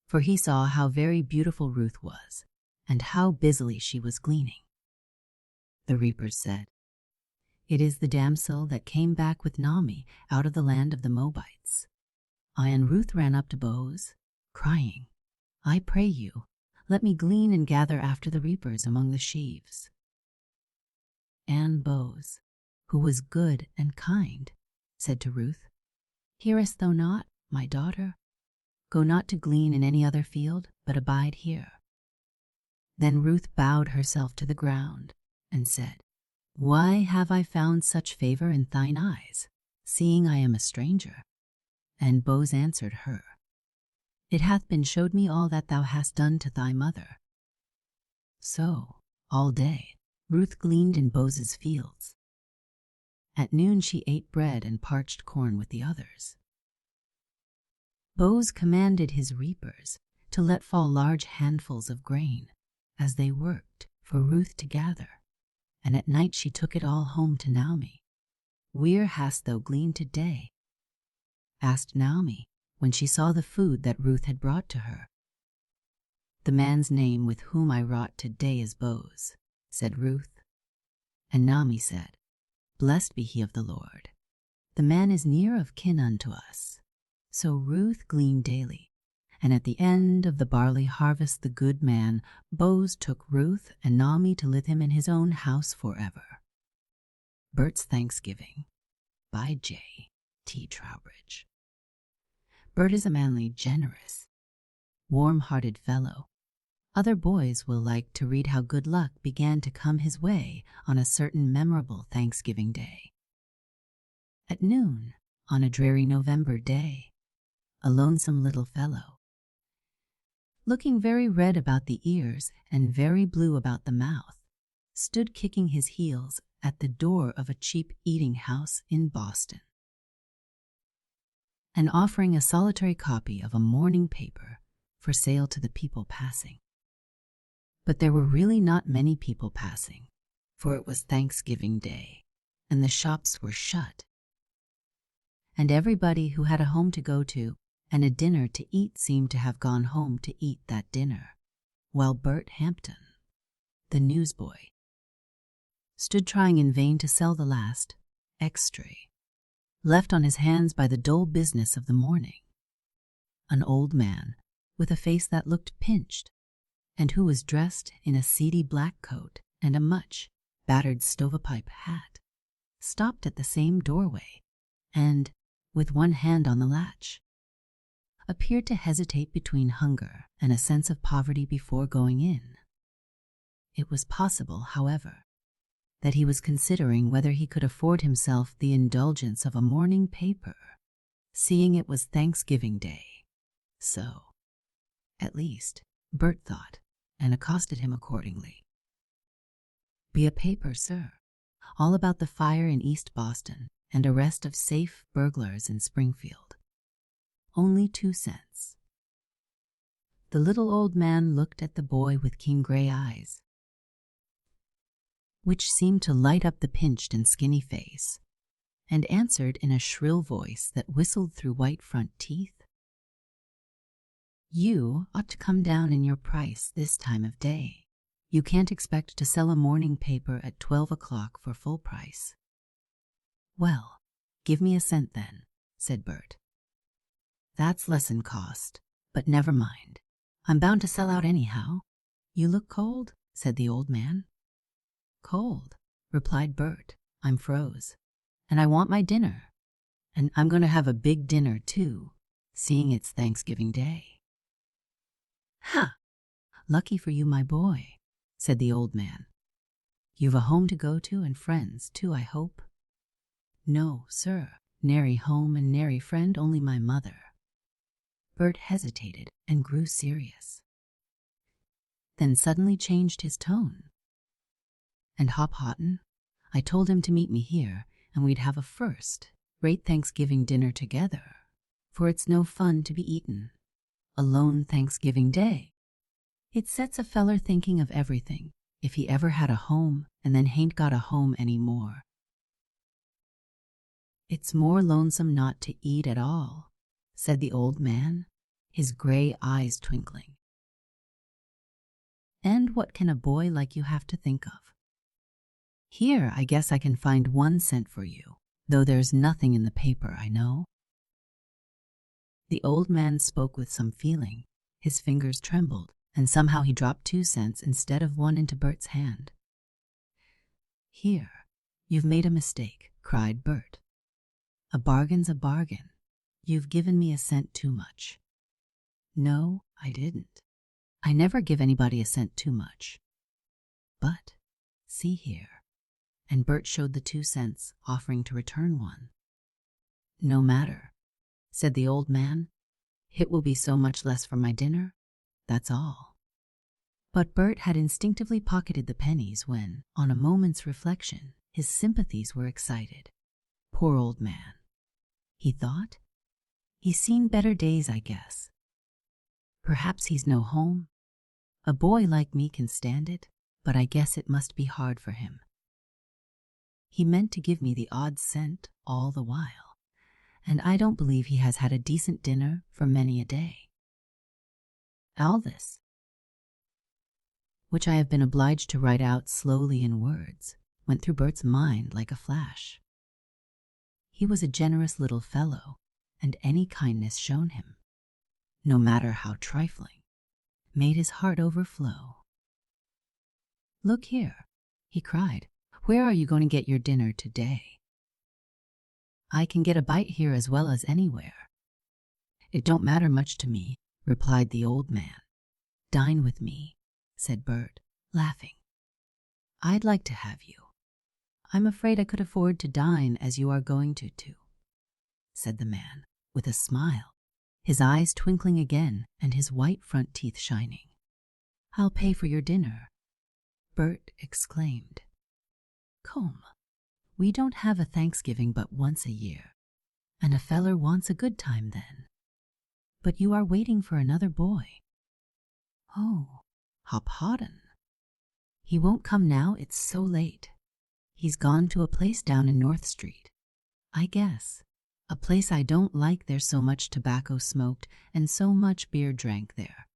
For he saw how very beautiful Ruth was, and how busily she was gleaning. The reapers said, "It is the damsel that came back with Naomi out of the land of the Moabites." And Ruth ran up to Boaz, crying, "I pray you, let me glean and gather after the reapers among the sheaves." And Boaz, who was good and kind, said to Ruth, "Hearest thou not, my daughter? Go not to glean in any other field, but abide here." Then Ruth bowed herself to the ground and said, "Why have I found such favor in thine eyes, seeing I am a stranger?" And Boaz answered her, "It hath been showed me all that thou hast done to thy mother." So, all day, Ruth gleaned in Boaz's fields. At noon she ate bread and parched corn with the others. Boaz commanded his reapers to let fall large handfuls of grain as they worked for Ruth to gather, and at night she took it all home to Naomi. "Where hast thou gleaned today?" asked Naomi when she saw the food that Ruth had brought to her. "The man's name with whom I wrought today is Boaz," said Ruth. And Naomi said, "Blessed be he of the Lord. The man is near of kin unto us." So Ruth gleaned daily, and at the end of the barley harvest the good man, Boaz, took Ruth and Naomi to live him in his own house forever. Bert's Thanksgiving by J. T. Trowbridge. Bert is a manly, generous, warm-hearted fellow. Other boys will like to read how good luck began to come his way on a certain memorable Thanksgiving day. At noon, on a dreary November day, a lonesome little fellow, looking very red about the ears and very blue about the mouth, stood kicking his heels at the door of a cheap eating house in Boston, and offering a solitary copy of a morning paper for sale to the people passing. But there were really not many people passing, for it was Thanksgiving Day, and the shops were shut. And everybody who had a home to go to and a dinner to eat seemed to have gone home to eat that dinner, while Bert Hampton, the newsboy, stood trying in vain to sell the last extra left on his hands by the dull business of the morning. An old man with a face that looked pinched, and who was dressed in a seedy black coat and a much battered stovepipe hat, stopped at the same doorway and, with one hand on the latch, appeared to hesitate between hunger and a sense of poverty before going in. It was possible, however, that he was considering whether he could afford himself the indulgence of a morning paper, seeing it was Thanksgiving Day. So, at least, Bert thought, and accosted him accordingly. "Be a paper, sir, all about the fire in East Boston and arrest of safe burglars in Springfield. Only 2 cents. The little old man looked at the boy with keen gray eyes, which seemed to light up the pinched and skinny face, and answered in a shrill voice that whistled through white front teeth, "You ought to come down in your price this time of day. You can't expect to sell a morning paper at 12 o'clock for full price." "Well, give me a cent then," said Bert. "That's lesson cost, but never mind. I'm bound to sell out anyhow." "You look cold," said the old man. cold," replied Bert. "I'm froze. And I want my dinner. And I'm going to have a big dinner, too, seeing it's Thanksgiving Day." "Ha! Lucky for you, my boy," said the old man. "You've a home to go to and friends, too, I hope." "No, sir. Nary home and nary friend, only my mother." Bert hesitated and grew serious, then suddenly changed his tone. "And Hop Houghton, I told him to meet me here, and we'd have a first-rate Thanksgiving dinner together, for it's no fun to be eaten alone Thanksgiving Day. It sets a feller thinking of everything, if he ever had a home and then hain't got a home any more. It's more lonesome not to eat at all," said the old man, his gray eyes twinkling. "And what can a boy like you have to think of? Here, I guess I can find 1 cent for you, though there's nothing in the paper, I know." The old man spoke with some feeling. His fingers trembled, and somehow he dropped 2 cents instead of 1 into Bert's hand. "Here, you've made a mistake," cried Bert. "A bargain's a bargain. You've given me a cent too much." "No, I didn't. I never give anybody a cent too much. But, see here," and Bert showed the 2 cents, offering to return 1. "No matter," said the old man. "It will be so much less for my dinner, that's all." But Bert had instinctively pocketed the pennies when, on a moment's reflection, his sympathies were excited. Poor old man, he thought. He's seen better days, I guess. Perhaps he's no home. A boy like me can stand it, but I guess it must be hard for him. He meant to give me the odd cent all the while, and I don't believe he has had a decent dinner for many a day. All this, which I have been obliged to write out slowly in words, went through Bert's mind like a flash. He was a generous little fellow, and any kindness shown him, no matter how trifling, made his heart overflow. "Look here," he cried, "where are you going to get your dinner today? I can get a bite here as well as anywhere." "It don't matter much to me," replied the old man. "Dine with me," said Bert, laughing. "I'd like to have you. I'm afraid I could afford to dine as you are going to, said the man, with a smile, his eyes twinkling again and his white front teeth shining. "I'll pay for your dinner," Bert exclaimed. "Come, we don't have a Thanksgiving but once a year, and a feller wants a good time then. But you are waiting for another boy." "Oh, Hop Houghton. He won't come now, it's so late. He's gone to a place down in North Street, I guess. A place I don't like, there's so much tobacco smoked and so much beer drank there."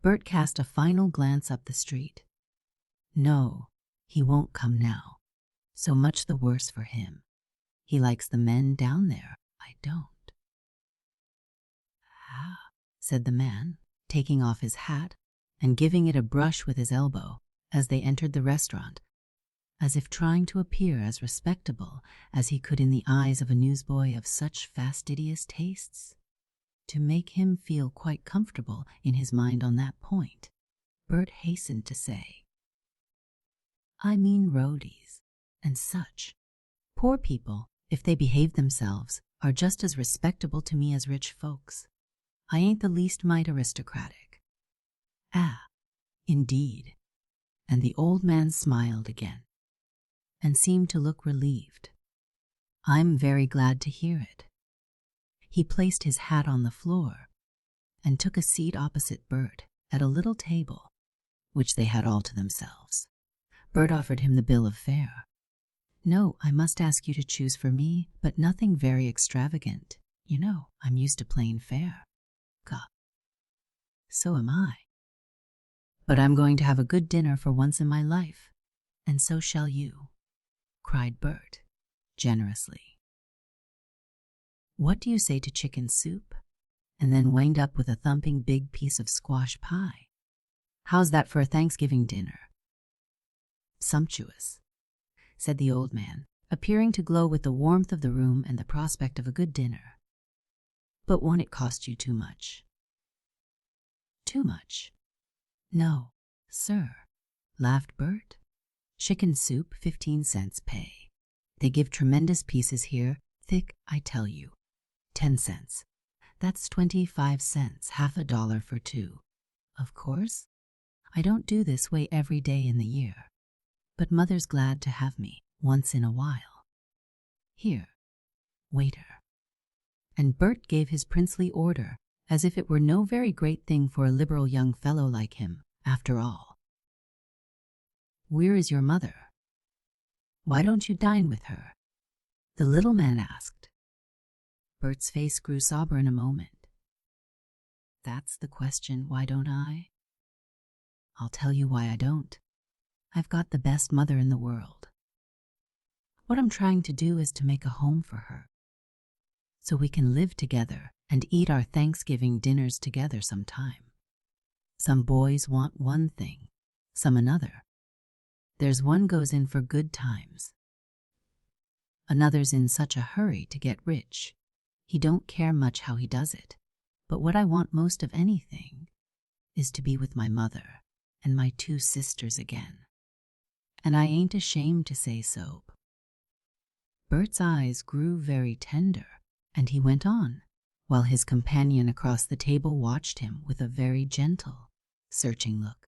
Bert cast a final glance up the street. "No, he won't come now. So much the worse for him. He likes the men down there, I don't." "Ah," said the man, taking off his hat and giving it a brush with his elbow as they entered the restaurant, as if trying to appear as respectable as he could in the eyes of a newsboy of such fastidious tastes. To make him feel quite comfortable in his mind on that point, Bert hastened to say, "I mean roadies and such. Poor people, if they behave themselves, are just as respectable to me as rich folks. I ain't the least mite aristocratic." "Ah, indeed." And the old man smiled again and seemed to look relieved. "I'm very glad to hear it." He placed his hat on the floor and took a seat opposite Bert at a little table, which they had all to themselves. Bert offered him the bill of fare. "No, I must ask you to choose for me, but nothing very extravagant. You know, I'm used to plain fare." "Gah, so am I. But I'm going to have a good dinner for once in my life, and so shall you," cried Bert, generously. "What do you say to chicken soup, and then wind up with a thumping big piece of squash pie? How's that for a Thanksgiving dinner?" Sumptuous, said the old man, appearing to glow with the warmth of the room and the prospect of a good dinner. But won't it cost you too much? Too much? No, sir, laughed Bert. Chicken soup, 15 cents pay. They give tremendous pieces here, thick, I tell you. 10 cents. That's 25 cents, half $1 for two. Of course, I don't do this way every day in the year, but Mother's glad to have me once in a while. Here, waiter. And Bert gave his princely order, as if it were no very great thing for a liberal young fellow like him, after all. Where is your mother? Why don't you dine with her? The little man asked. Bert's face grew sober in a moment. That's the question, why don't I? I'll tell you why I don't. I've got the best mother in the world. What I'm trying to do is to make a home for her, so we can live together and eat our Thanksgiving dinners together sometime. Some boys want one thing, some another. There's one goes in for good times. Another's in such a hurry to get rich, he don't care much how he does it. But what I want most of anything is to be with my mother and my two sisters again. And I ain't ashamed to say so. Bert's eyes grew very tender, and he went on, while his companion across the table watched him with a very gentle, searching look.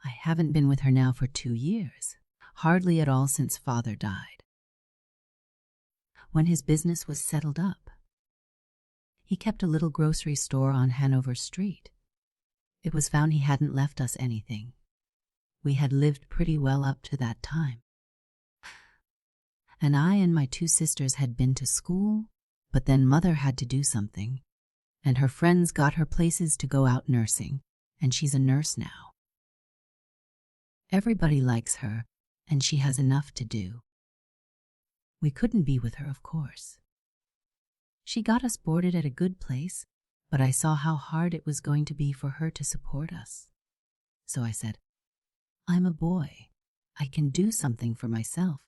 I haven't been with her now for 2 years, hardly at all since Father died. When his business was settled up, he kept a little grocery store on Hanover Street. It was found he hadn't left us anything. We had lived pretty well up to that time. And I and my two sisters had been to school, but then Mother had to do something, and her friends got her places to go out nursing, and she's a nurse now. Everybody likes her, and she has enough to do. We couldn't be with her, of course. She got us boarded at a good place, but I saw how hard it was going to be for her to support us. So I said, I'm a boy. I can do something for myself.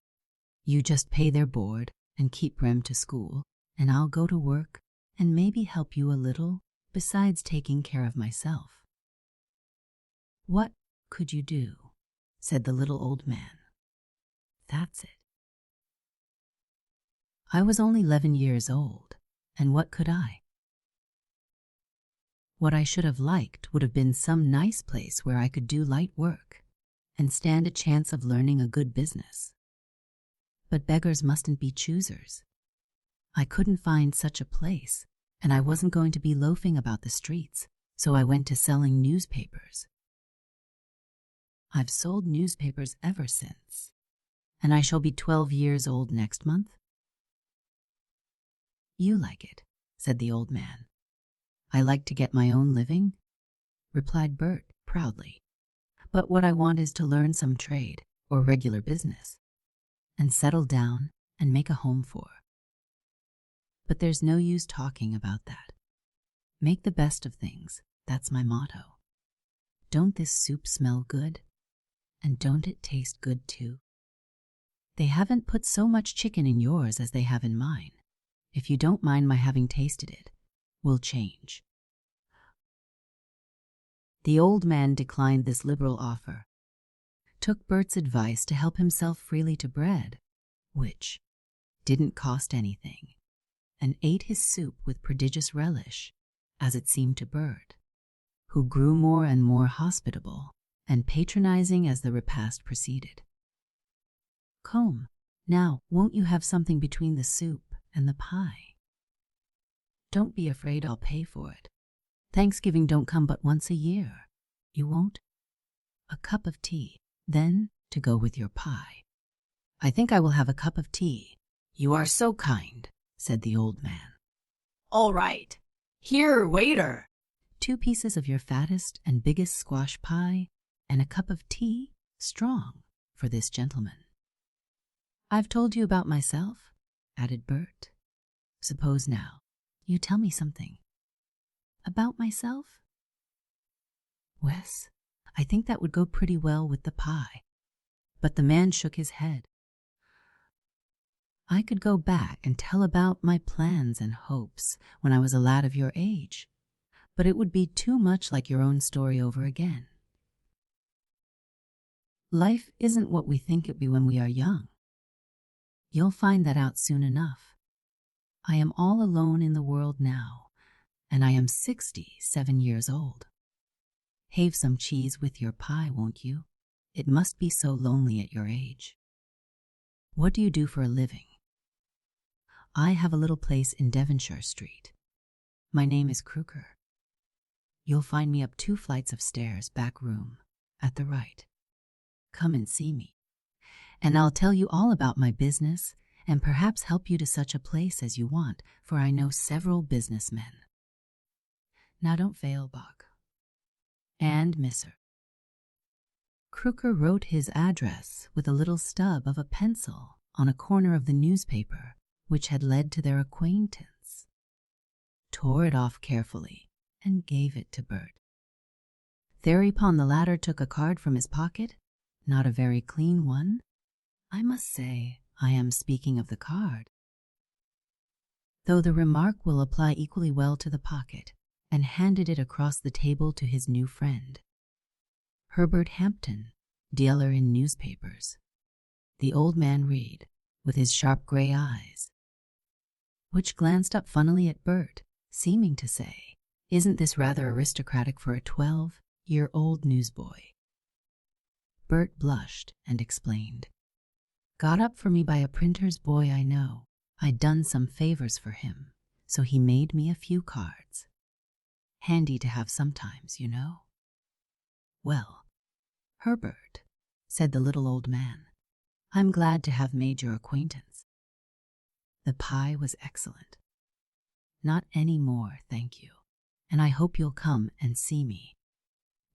You just pay their board and keep Rem to school, and I'll go to work and maybe help you a little, besides taking care of myself. What could you do? Said the little old man. That's it. I was only 11 years old, and what could I? What I should have liked would have been some nice place where I could do light work and stand a chance of learning a good business. But beggars mustn't be choosers. I couldn't find such a place, and I wasn't going to be loafing about the streets, so I went to selling newspapers. I've sold newspapers ever since, and I shall be 12 years old next month. You like it, said the old man. I like to get my own living, replied Bert proudly. But what I want is to learn some trade or regular business and settle down and make a home for. But there's no use talking about that. Make the best of things, that's my motto. Don't this soup smell good? And don't it taste good too? They haven't put so much chicken in yours as they have in mine. If you don't mind my having tasted it, we'll change. The old man declined this liberal offer, took Bert's advice to help himself freely to bread, which didn't cost anything, and ate his soup with prodigious relish, as it seemed to Bert, who grew more and more hospitable and patronizing as the repast proceeded. Come, now, won't you have something between the soup and the pie? Don't be afraid, I'll pay for it. Thanksgiving don't come but once a year. You won't? A cup of tea, then, to go with your pie. I think I will have a cup of tea. You are so kind, said the old man. All right. Here, waiter. 2 pieces of your fattest and biggest squash pie, and a cup of tea, strong, for this gentleman. I've told you about myself, added Bert. Suppose now, you tell me something. About myself? Wes, I think that would go pretty well with the pie. But the man shook his head. I could go back and tell about my plans and hopes when I was a lad of your age, but it would be too much like your own story over again. Life isn't what we think it be when we are young. You'll find that out soon enough. I am all alone in the world now, and I am 67 years old. Have some cheese with your pie, won't you? It must be so lonely at your age. What do you do for a living? I have a little place in Devonshire Street. My name is Crooker. You'll find me up 2 flights of stairs, back room, at the right. Come and see me, and I'll tell you all about my business and perhaps help you to such a place as you want, for I know several businessmen. Now don't fail, Buck. And Misser. Crooker wrote his address with a little stub of a pencil on a corner of the newspaper which had led to their acquaintance, tore it off carefully, and gave it to Bert. Thereupon the latter took a card from his pocket, not a very clean one. I must say I am speaking of the card, though the remark will apply equally well to the pocket, and handed it across the table to his new friend. Herbert Hampton, dealer in newspapers. The old man read, with his sharp gray eyes, which glanced up funnily at Bert, seeming to say, "Isn't this rather aristocratic for a 12-year-old newsboy?" Bert blushed and explained, "Got up for me by a printer's boy I know. I'd done some favors for him, so he made me a few cards. Handy to have sometimes, you know." "Well, Herbert," said the little old man, "I'm glad to have made your acquaintance. The pie was excellent. Not any more, thank you, and I hope you'll come and see me.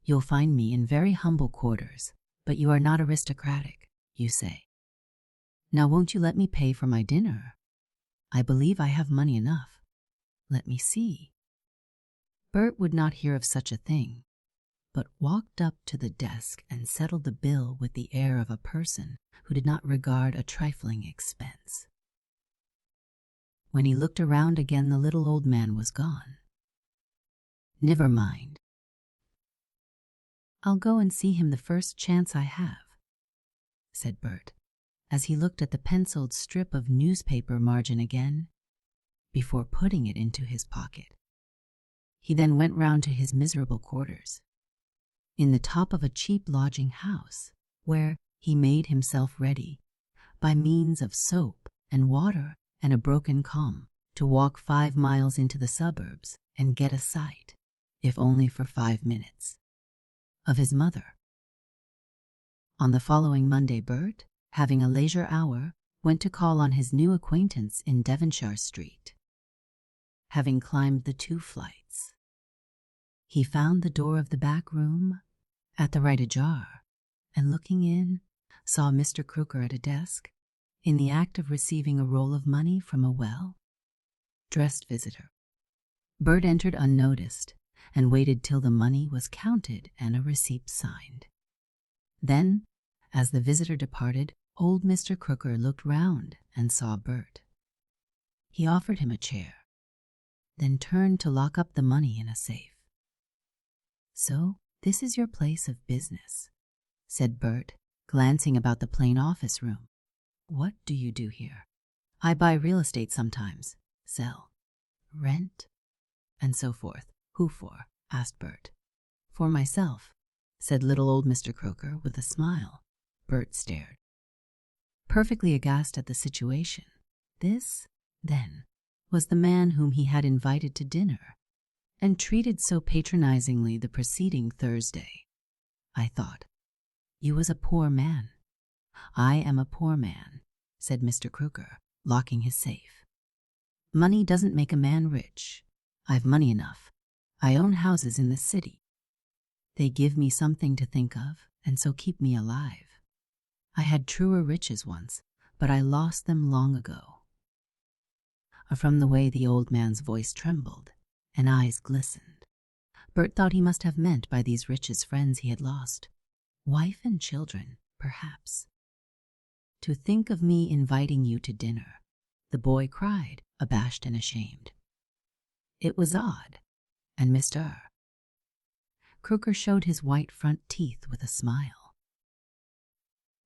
You'll find me in very humble quarters, but you are not aristocratic, you say. Now won't you let me pay for my dinner? I believe I have money enough. Let me see." Bert would not hear of such a thing, but walked up to the desk and settled the bill with the air of a person who did not regard a trifling expense. When he looked around again, the little old man was gone. "Never mind. I'll go and see him the first chance I have," said Bert, as he looked at the penciled strip of newspaper margin again, before putting it into his pocket. He then went round to his miserable quarters, in the top of a cheap lodging house, where he made himself ready, by means of soap and water and a broken comb, to walk 5 miles into the suburbs and get a sight, if only for 5 minutes, of his mother. On the following Monday, Bert, having a leisure hour, went to call on his new acquaintance in Devonshire Street. Having climbed the 2 flights, he found the door of the back room at the right ajar, and looking in, saw Mr. Crooker at a desk, in the act of receiving a roll of money from a well-dressed visitor. Bert entered unnoticed, and waited till the money was counted and a receipt signed. Then, as the visitor departed, old Mr. Crooker looked round and saw Bert. He offered him a chair, then turned to lock up the money in a safe. "So this is your place of business," said Bert, glancing about the plain office room. "What do you do here?" "I buy real estate sometimes, sell, rent, and so forth." "Who for?" asked Bert. "For myself," said little old Mr. Crooker with a smile. Bert stared, perfectly aghast at the situation. This, then, was the man whom he had invited to dinner, and treated so patronizingly the preceding Thursday. "I thought you was a poor man." "I am a poor man," said Mr. Crooker, locking his safe. "Money doesn't make a man rich. I've money enough. I own houses in the city. They give me something to think of, and so keep me alive. I had truer riches once, but I lost them long ago." From the way the old man's voice trembled and eyes glistened, Bert thought he must have meant by these riches friends he had lost, wife and children, perhaps. to think of me inviting you to dinner," the boy cried, abashed and ashamed. It was odd, and Mr. Crooker showed his white front teeth with a smile.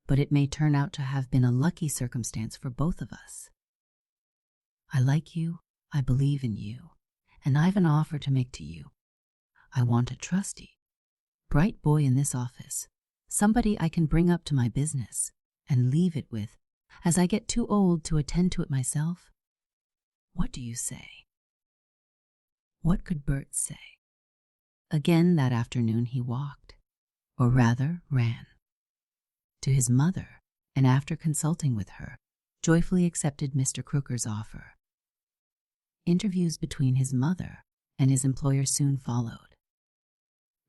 "But it may turn out to have been a lucky circumstance for both of us. I like you, I believe in you, and I've an offer to make to you. I want a trusty, bright boy in this office, somebody I can bring up to my business and leave it with as I get too old to attend to it myself. What do you say?" What could Bert say? Again that afternoon he walked, or rather ran, to his mother, and after consulting with her, joyfully accepted Mr. Crooker's offer. Interviews between his mother and his employer soon followed,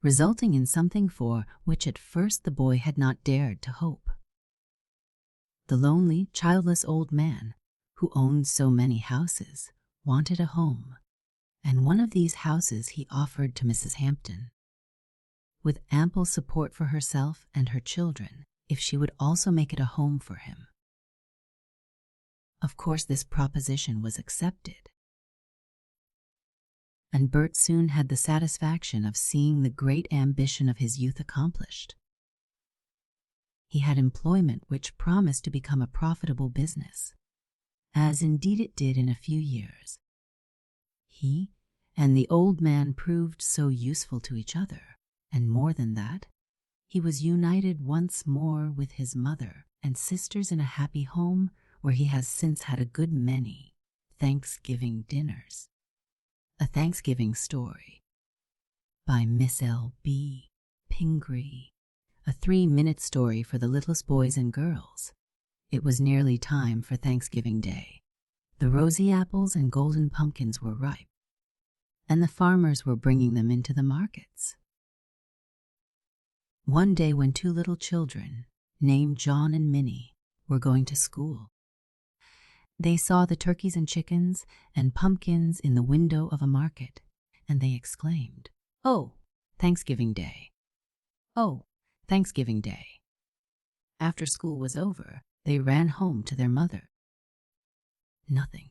resulting in something for which at first the boy had not dared to hope. The lonely, childless old man, who owned so many houses, wanted a home, and one of these houses he offered to Mrs. Hampton, with ample support for herself and her children if she would also make it a home for him. Of course, this proposition was accepted, and Bert soon had the satisfaction of seeing the great ambition of his youth accomplished. He had employment which promised to become a profitable business, as indeed it did in a few years. He and the old man proved so useful to each other, and more than that, he was united once more with his mother and sisters in a happy home where he has since had a good many Thanksgiving dinners. A Thanksgiving Story by Miss L. B. Pingree, a 3-minute story for the littlest boys and girls. It was nearly time for Thanksgiving Day. The rosy apples and golden pumpkins were ripe, and the farmers were bringing them into the markets. One day when 2 little children, named John and Minnie, were going to school, they saw the turkeys and chickens and pumpkins in the window of a market, and they exclaimed, "Oh, Thanksgiving Day! Oh, Thanksgiving Day!" After school was over, they ran home to their mother, nothing,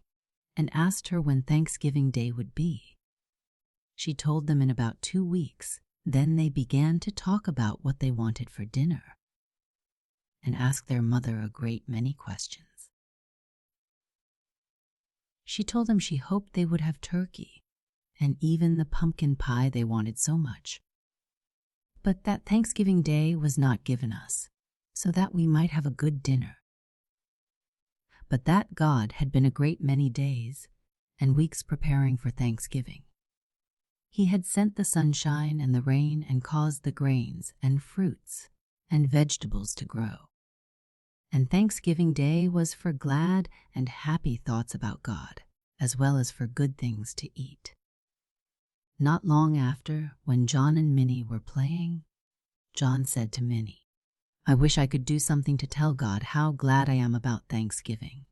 and asked her when Thanksgiving Day would be. She told them in about 2 weeks. Then they began to talk about what they wanted for dinner, and asked their mother a great many questions. She told them she hoped they would have turkey, and even the pumpkin pie they wanted so much, but that Thanksgiving Day was not given us, so that we might have a good dinner. But that God had been a great many days and weeks preparing for Thanksgiving. He had sent the sunshine and the rain and caused the grains and fruits and vegetables to grow. And Thanksgiving Day was for glad and happy thoughts about God, as well as for good things to eat. Not long after, when John and Minnie were playing, John said to Minnie, "I wish I could do something to tell God how glad I am about Thanksgiving."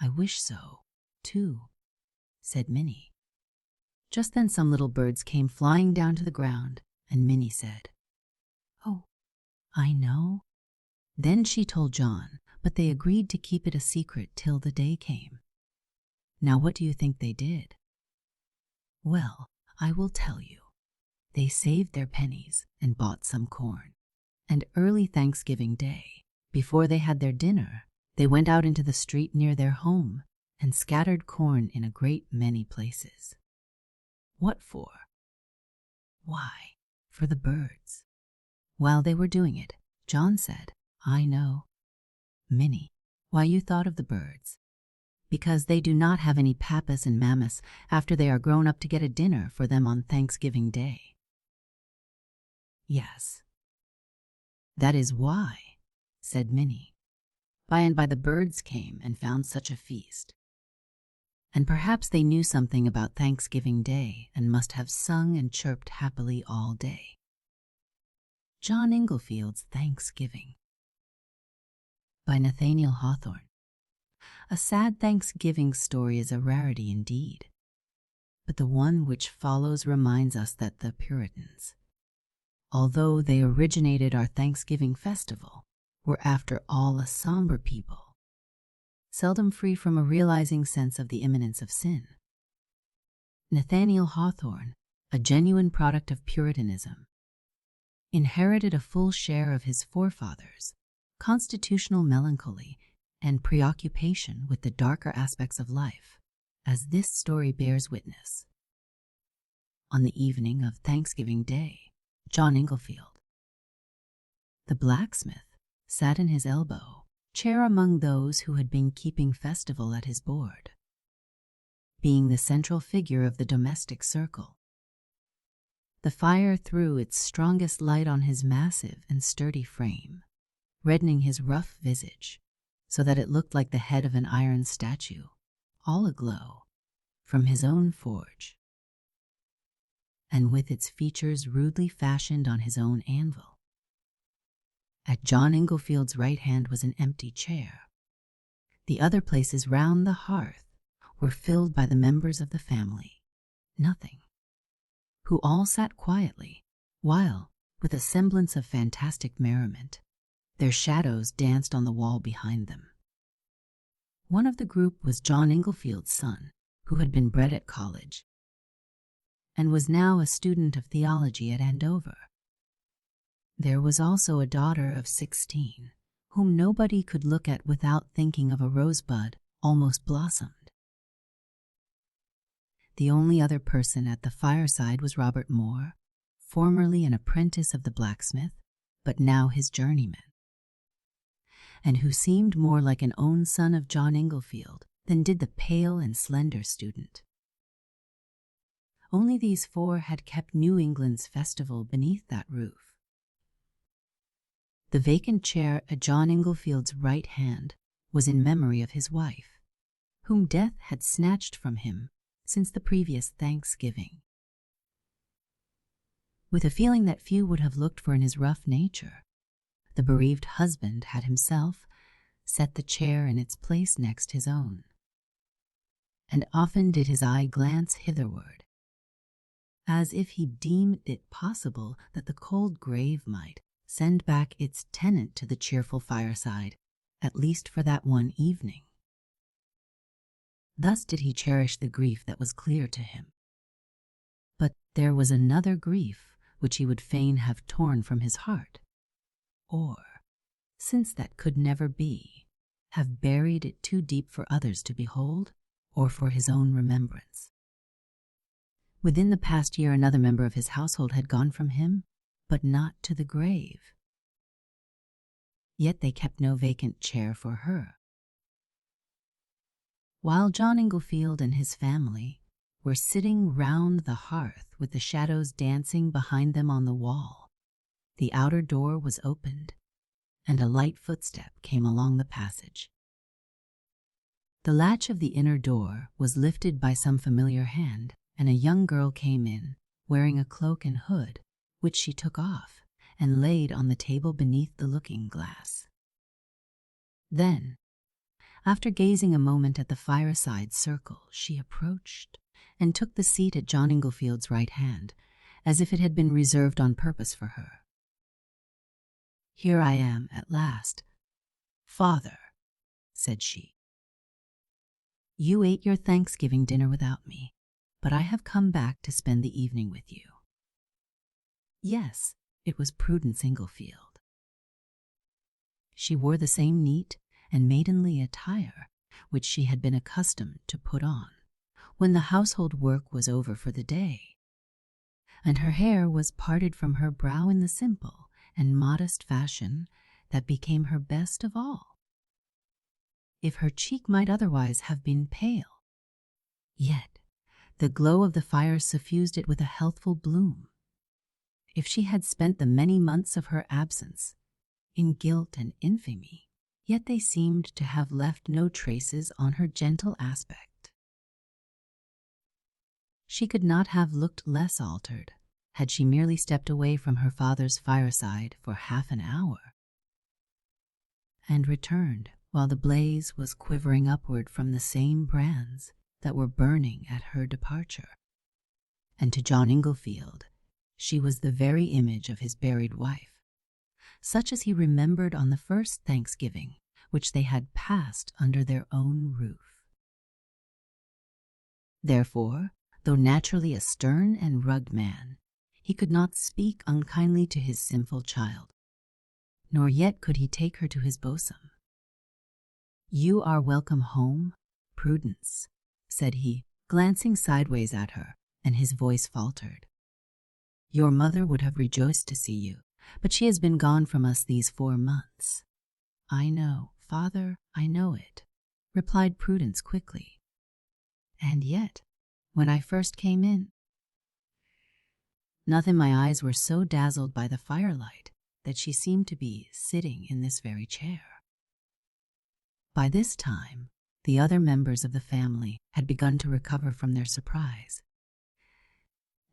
"I wish so, too," said Minnie. Just then some little birds came flying down to the ground, and Minnie said, "Oh, I know." Then she told John, but they agreed to keep it a secret till the day came. Now what do you think they did? Well, I will tell you. They saved their pennies and bought some corn, and early Thanksgiving Day, before they had their dinner, they went out into the street near their home and scattered corn in a great many places. What for? Why, for the birds. While they were doing it, John said, "I know." "Minnie, why you thought of the birds?" "Because they do not have any papas and mammas after they are grown up to get a dinner for them on Thanksgiving Day." "Yes, that is why," said Minnie. By and by the birds came and found such a feast. And perhaps they knew something about Thanksgiving Day and must have sung and chirped happily all day. John Inglefield's Thanksgiving by Nathaniel Hawthorne. A sad Thanksgiving story is a rarity indeed, but the one which follows reminds us that the Puritans, although they originated our Thanksgiving festival, were after all a somber people, seldom free from a realizing sense of the imminence of sin. Nathaniel Hawthorne, a genuine product of Puritanism, inherited a full share of his forefathers' constitutional melancholy and preoccupation with the darker aspects of life, as this story bears witness. On the evening of Thanksgiving Day, John Inglefield, the blacksmith, sat in his elbow chair among those who had been keeping festival at his board, being the central figure of the domestic circle. The fire threw its strongest light on his massive and sturdy frame, reddening his rough visage so that it looked like the head of an iron statue, all aglow from his own forge, and with its features rudely fashioned on his own anvil. At John Inglefield's right hand was an empty chair. The other places round the hearth were filled by the members of the family, nothing, who all sat quietly, while, with a semblance of fantastic merriment, their shadows danced on the wall behind them. One of the group was John Inglefield's son, who had been bred at college, and was now a student of theology at Andover. There was also a daughter of 16, whom nobody could look at without thinking of a rosebud almost blossomed. The only other person at the fireside was Robert Moore, formerly an apprentice of the blacksmith, but now his journeyman, and who seemed more like an own son of John Inglefield than did the pale and slender student. Only these four had kept New England's festival beneath that roof. The vacant chair at John Inglefield's right hand was in memory of his wife, whom death had snatched from him since the previous Thanksgiving. With a feeling that few would have looked for in his rough nature, the bereaved husband had himself set the chair in its place next his own, and often did his eye glance hitherward, as if he deemed it possible that the cold grave might send back its tenant to the cheerful fireside, at least for that one evening. Thus did he cherish the grief that was clear to him. But there was another grief which he would fain have torn from his heart, or, since that could never be, have buried it too deep for others to behold, or for his own remembrance. Within the past year another member of his household had gone from him, but not to the grave. Yet they kept no vacant chair for her. While John Inglefield and his family were sitting round the hearth with the shadows dancing behind them on the wall, the outer door was opened, and a light footstep came along the passage. The latch of the inner door was lifted by some familiar hand, and a young girl came in, wearing a cloak and hood, which she took off and laid on the table beneath the looking-glass. Then, after gazing a moment at the fireside circle, she approached and took the seat at John Inglefield's right hand, as if it had been reserved on purpose for her. "Here I am at last, Father," said she. "You ate your Thanksgiving dinner without me, but I have come back to spend the evening with you." Yes, it was Prudence Inglefield. She wore the same neat and maidenly attire which she had been accustomed to put on when the household work was over for the day, and her hair was parted from her brow in the simple and modest fashion that became her best of all. If her cheek might otherwise have been pale, yet the glow of the fire suffused it with a healthful bloom. If she had spent the many months of her absence in guilt and infamy, yet they seemed to have left no traces on her gentle aspect. She could not have looked less altered had she merely stepped away from her father's fireside for half an hour, and returned while the blaze was quivering upward from the same brands that were burning at her departure. And to John Inglefield, she was the very image of his buried wife, such as he remembered on the first Thanksgiving, which they had passed under their own roof. Therefore, though naturally a stern and rugged man, he could not speak unkindly to his sinful child, nor yet could he take her to his bosom. "You are welcome home, Prudence," said he, glancing sideways at her, and his voice faltered. "Your mother would have rejoiced to see you, but she has been gone from us these 4 months. "I know, Father, I know it," replied Prudence quickly. "And yet, when I first came in, nothing, my eyes were so dazzled by the firelight that she seemed to be sitting in this very chair." By this time, the other members of the family had begun to recover from their surprise,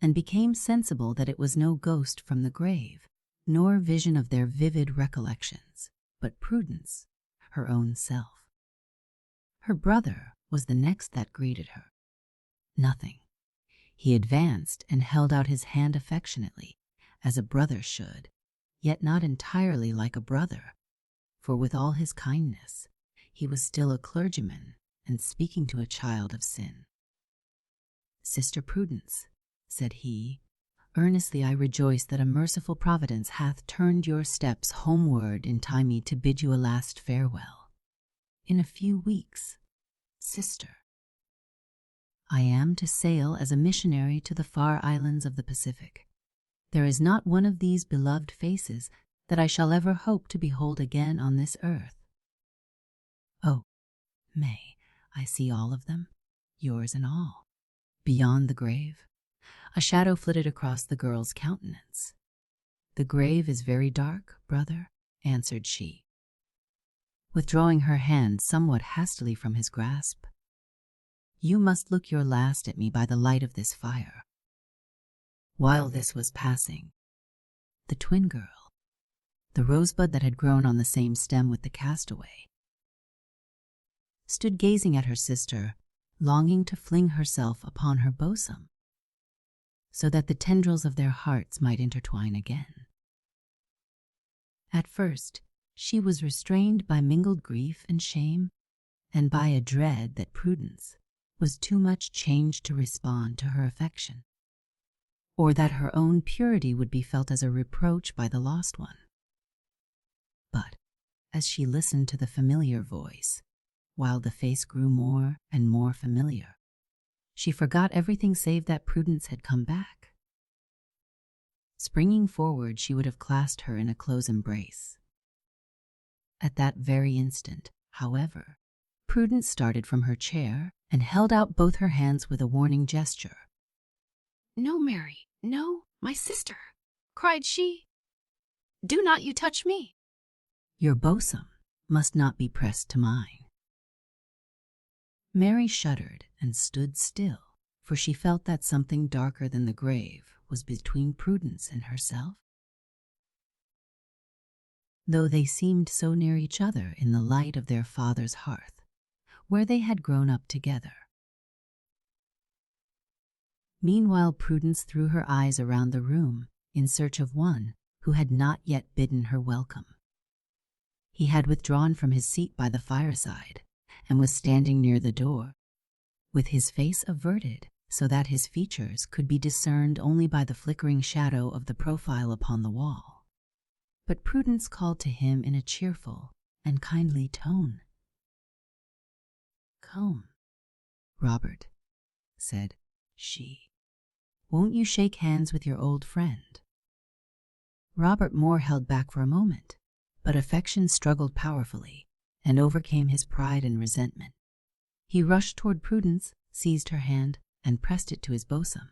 and became sensible that it was no ghost from the grave, nor vision of their vivid recollections, but Prudence, her own self. Her brother was the next that greeted her. Nothing. He advanced and held out his hand affectionately, as a brother should, yet not entirely like a brother, for with all his kindness, he was still a clergyman and speaking to a child of sin. "Sister Prudence," said he, "earnestly I rejoice that a merciful providence hath turned your steps homeward in time to bid you a last farewell. In a few weeks, sister, I am to sail as a missionary to the far islands of the Pacific. There is not one of these beloved faces that I shall ever hope to behold again on this earth. Oh, May, I see all of them, yours and all. Beyond the grave, a shadow flitted across the girl's countenance. "The grave is very dark, brother," answered she, withdrawing her hand somewhat hastily from his grasp. "You must look your last at me by the light of this fire." While this was passing, the twin girl, the rosebud that had grown on the same stem with the castaway, stood gazing at her sister, longing to fling herself upon her bosom, so that the tendrils of their hearts might intertwine again. At first, she was restrained by mingled grief and shame, and by a dread that Prudence was too much changed to respond to her affection, or that her own purity would be felt as a reproach by the lost one. But as she listened to the familiar voice, while the face grew more and more familiar, she forgot everything save that Prudence had come back. Springing forward, she would have clasped her in a close embrace. At that very instant, however, Prudence started from her chair and held out both her hands with a warning gesture. "No, Mary, no, my sister," cried she. "Do not you touch me." "Your bosom must not be pressed to mine." Mary shuddered and stood still, for she felt that something darker than the grave was between Prudence and herself, though they seemed so near each other in the light of their father's hearth, where they had grown up together. Meanwhile, Prudence threw her eyes around the room in search of one who had not yet bidden her welcome. He had withdrawn from his seat by the fireside and was standing near the door, with his face averted so that his features could be discerned only by the flickering shadow of the profile upon the wall. But Prudence called to him in a cheerful and kindly tone. "Come, Robert," said she. "Won't you shake hands with your old friend?" Robert Moore held back for a moment, but affection struggled powerfully and overcame his pride and resentment. He rushed toward Prudence, seized her hand, and pressed it to his bosom.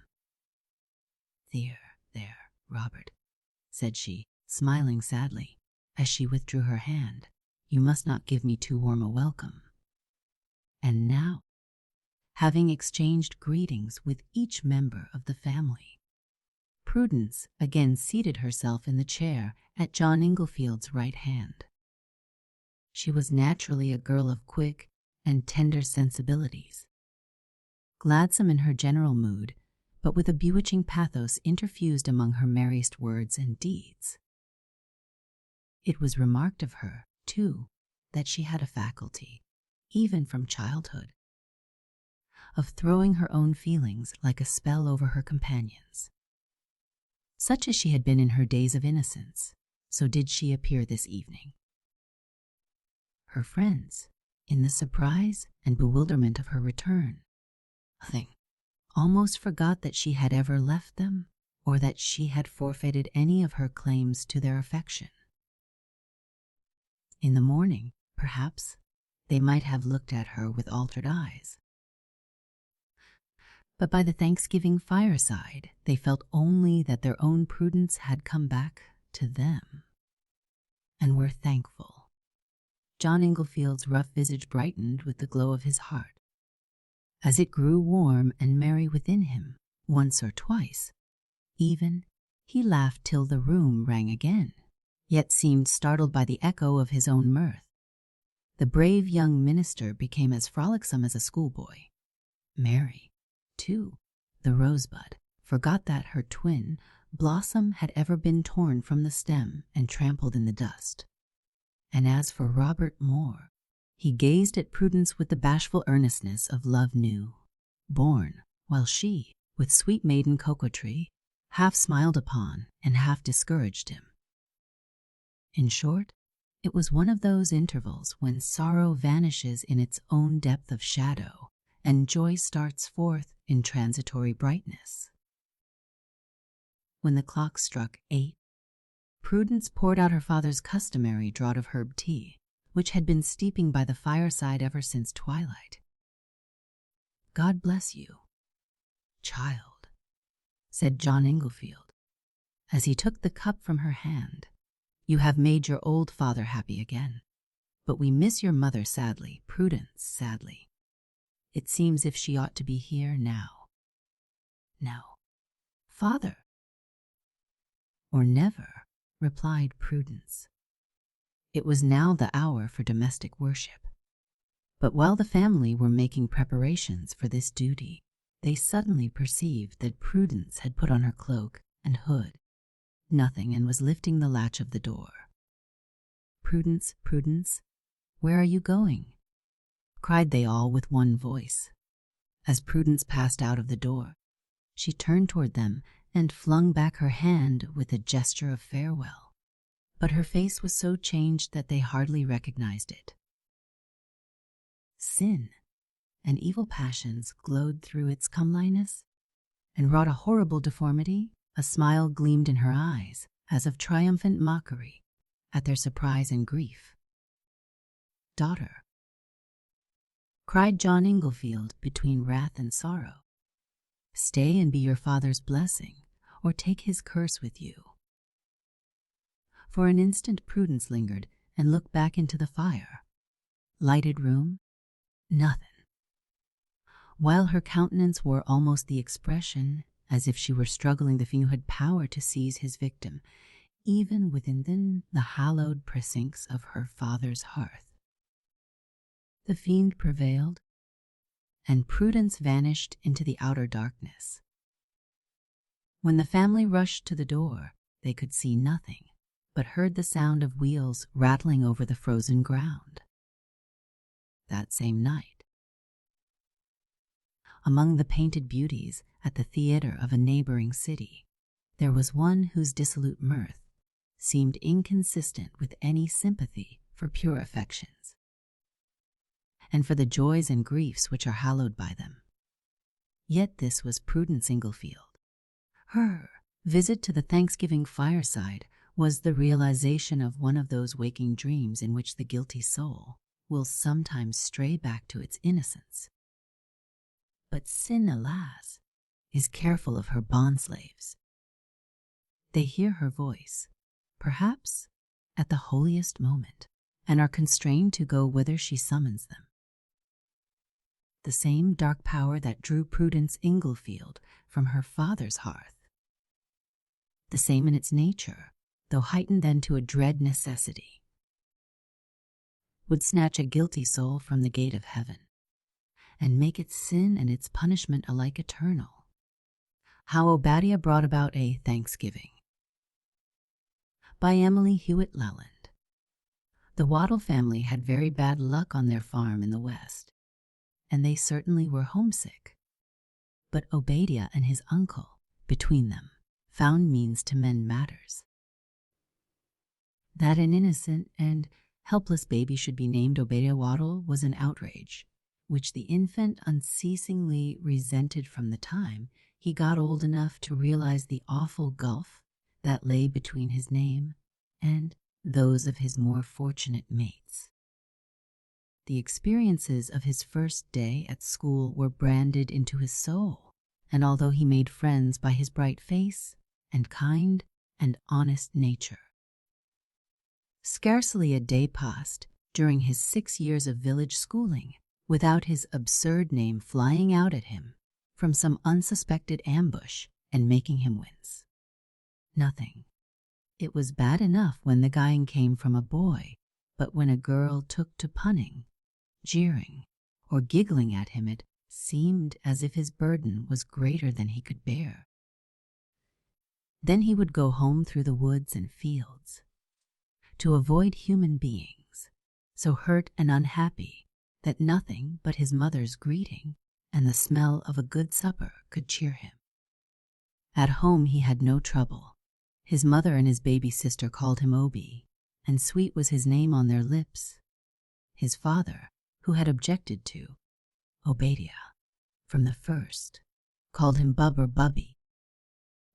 There, Robert," said she, smiling sadly, as she withdrew her hand. "You must not give me too warm a welcome." And now, having exchanged greetings with each member of the family, Prudence again seated herself in the chair at John Inglefield's right hand. She was naturally a girl of quick and tender sensibilities, gladsome in her general mood, but with a bewitching pathos interfused among her merriest words and deeds. It was remarked of her, too, that she had a faculty, even from childhood, of throwing her own feelings like a spell over her companions. Such as she had been in her days of innocence, so did she appear this evening. Her friends, in the surprise and bewilderment of her return, almost forgot that she had ever left them, or that she had forfeited any of her claims to their affection. In the morning, perhaps, they might have looked at her with altered eyes. But by the Thanksgiving fireside, they felt only that their own prudence had come back to them, and were thankful. John Inglefield's rough visage brightened with the glow of his heart. As it grew warm and merry within him, once or twice, even, he laughed till the room rang again, yet seemed startled by the echo of his own mirth. The brave young minister became as frolicsome as a schoolboy. Mary, too, the rosebud, forgot that her twin, Blossom, had ever been torn from the stem and trampled in the dust. And as for Robert Moore, he gazed at Prudence with the bashful earnestness of love new, born, while she, with sweet maiden coquetry, half smiled upon and half discouraged him. In short, it was one of those intervals when sorrow vanishes in its own depth of shadow, and joy starts forth in transitory brightness. When the clock struck 8, Prudence poured out her father's customary draught of herb tea, which had been steeping by the fireside ever since twilight. "God bless you, child," said John Inglefield, as he took the cup from her hand. "You have made your old father happy again, but we miss your mother sadly, Prudence, sadly. It seems if she ought to be here now." "No, father." "Or never," replied Prudence. It was now the hour for domestic worship. But while the family were making preparations for this duty, they suddenly perceived that Prudence had put on her cloak and hood, nothing, and was lifting the latch of the door. "Prudence, Prudence, where are you going?" cried they all with one voice. As Prudence passed out of the door, she turned toward them and flung back her hand with a gesture of farewell, but her face was so changed that they hardly recognized it. Sin and evil passions glowed through its comeliness, and wrought a horrible deformity. A smile gleamed in her eyes, as of triumphant mockery at their surprise and grief. "Daughter," cried John Inglefield between wrath and sorrow, "stay and be your father's blessing, or take his curse with you." For an instant Prudence lingered and looked back into the fire. Lighted room? Nothing. While her countenance wore almost the expression as if she were struggling the fiend who had power to seize his victim, even within the hallowed precincts of her father's hearth. The fiend prevailed, and Prudence vanished into the outer darkness. When the family rushed to the door, they could see nothing, but heard the sound of wheels rattling over the frozen ground. That same night, among the painted beauties at the theater of a neighboring city, there was one whose dissolute mirth seemed inconsistent with any sympathy for pure affections, and for the joys and griefs which are hallowed by them. Yet this was Prudence Inglefield. Her visit to the Thanksgiving fireside was the realization of one of those waking dreams in which the guilty soul will sometimes stray back to its innocence. But sin, alas, is careful of her bondslaves. They hear her voice, perhaps at the holiest moment, and are constrained to go whither she summons them. The same dark power that drew Prudence Inglefield from her father's hearth, the same in its nature, though heightened then to a dread necessity, would snatch a guilty soul from the gate of heaven, and make its sin and its punishment alike eternal. How Obadiah Brought About a Thanksgiving. By Emily Hewitt Leland. The Waddle family had very bad luck on their farm in the West, and they certainly were homesick. But Obadiah and his uncle, between them, found means to mend matters. That an innocent and helpless baby should be named Obadiah Waddle was an outrage, which the infant unceasingly resented from the time he got old enough to realize the awful gulf that lay between his name and those of his more fortunate mates. The experiences of his first day at school were branded into his soul, and although he made friends by his bright face and kind and honest nature, scarcely a day passed during his 6 years of village schooling without his absurd name flying out at him from some unsuspected ambush and making him wince. Nothing. It was bad enough when the guying came from a boy, but when a girl took to punning, jeering, or giggling at him, it seemed as if his burden was greater than he could bear. Then he would go home through the woods and fields, to avoid human beings, so hurt and unhappy that nothing but his mother's greeting and the smell of a good supper could cheer him. At home he had no trouble. His mother and his baby sister called him Obie, and sweet was his name on their lips. His father, who had objected to Obadiah from the first, called him Bub or Bubby.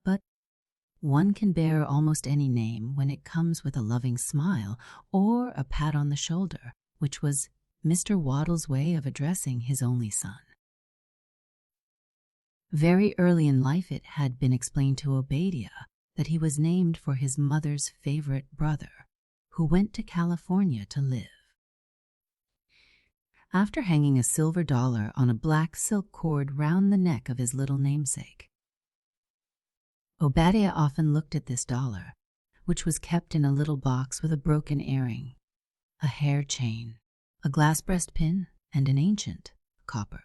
But one can bear almost any name when it comes with a loving smile or a pat on the shoulder, which was Mr. Waddle's way of addressing his only son. Very early in life it had been explained to Obadiah that he was named for his mother's favorite brother, who went to California to live. After hanging a silver dollar on a black silk cord round the neck of his little namesake, Obadiah often looked at this dollar, which was kept in a little box with a broken earring, a hair chain, a glass breastpin, and an ancient copper.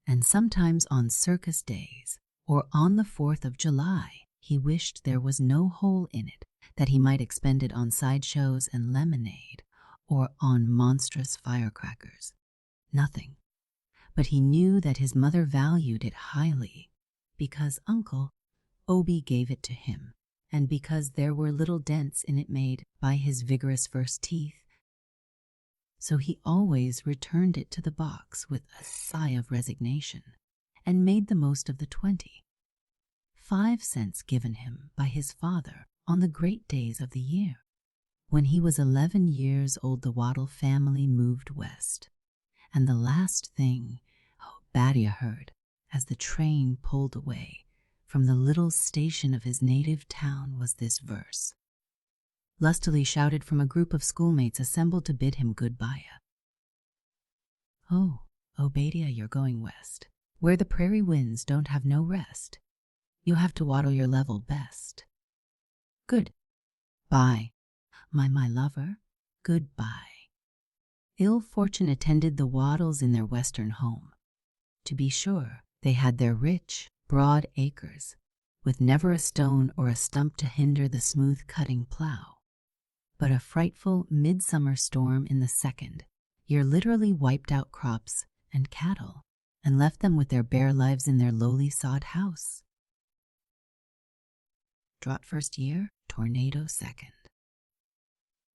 And sometimes on circus days or on the 4th of July, he wished there was no hole in it, that he might expend it on sideshows and lemonade or on monstrous firecrackers. Nothing. But he knew that his mother valued it highly because Uncle Obie gave it to him, and because there were little dents in it made by his vigorous first teeth. So he always returned it to the box with a sigh of resignation and made the most of the 5 cents given him by his father on the great days of the year. When he was 11 years old, the Waddle family moved west, and the last thing Obadiah heard as the train pulled away from the little station of his native town was this verse, lustily shouted from a group of schoolmates assembled to bid him goodbye. "Oh, Obadiah, you're going west, where the prairie winds don't have no rest. You have to waddle your level best. Good-bye, my lover, goodbye." Ill fortune attended the Waddles in their western home. To be sure, they had their rich, broad acres, with never a stone or a stump to hinder the smooth-cutting plow. But a frightful midsummer storm in the 2nd year literally wiped out crops and cattle and left them with their bare lives in their lowly sod house. Drought 1st year, tornado 2nd.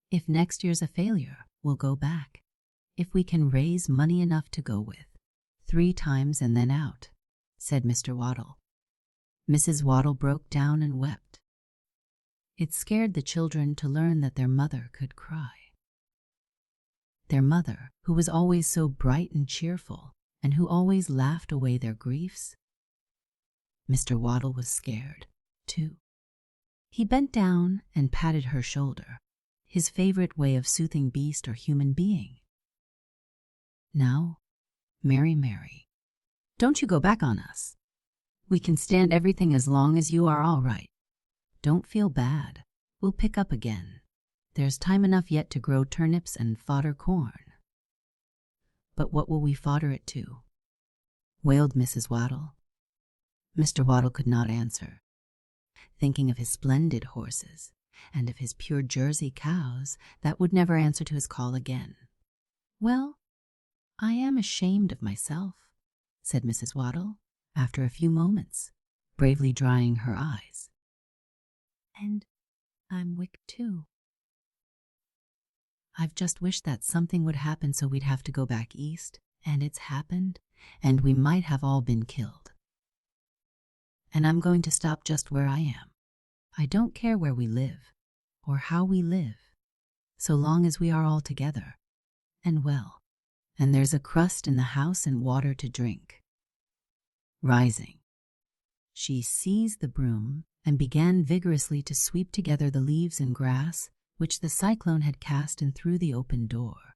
If next year's a failure, we'll go back, if we can raise money enough to go with, 3 times and then out, said Mr. Waddle. Mrs. Waddle broke down and wept. It scared the children to learn that their mother could cry. Their mother, who was always so bright and cheerful, and who always laughed away their griefs. Mr. Waddle was scared, too. He bent down and patted her shoulder, his favorite way of soothing beast or human being. "Now, Mary, Mary, don't you go back on us. We can stand everything as long as you are all right. Don't feel bad. We'll pick up again. There's time enough yet to grow turnips and fodder corn." "But what will we fodder it to?" wailed Mrs. Waddle. Mr. Waddle could not answer, thinking of his splendid horses and of his pure Jersey cows that would never answer to his call again. "Well, I am ashamed of myself," said Mrs. Waddle, after a few moments, bravely drying her eyes. "And I'm wicked too. I've just wished that something would happen so we'd have to go back east, and it's happened, and we might have all been killed. And I'm going to stop just where I am. I don't care where we live, or how we live, so long as we are all together, and well, and there's a crust in the house and water to drink." Rising, she seized the broom and began vigorously to sweep together the leaves and grass which the cyclone had cast in through the open door.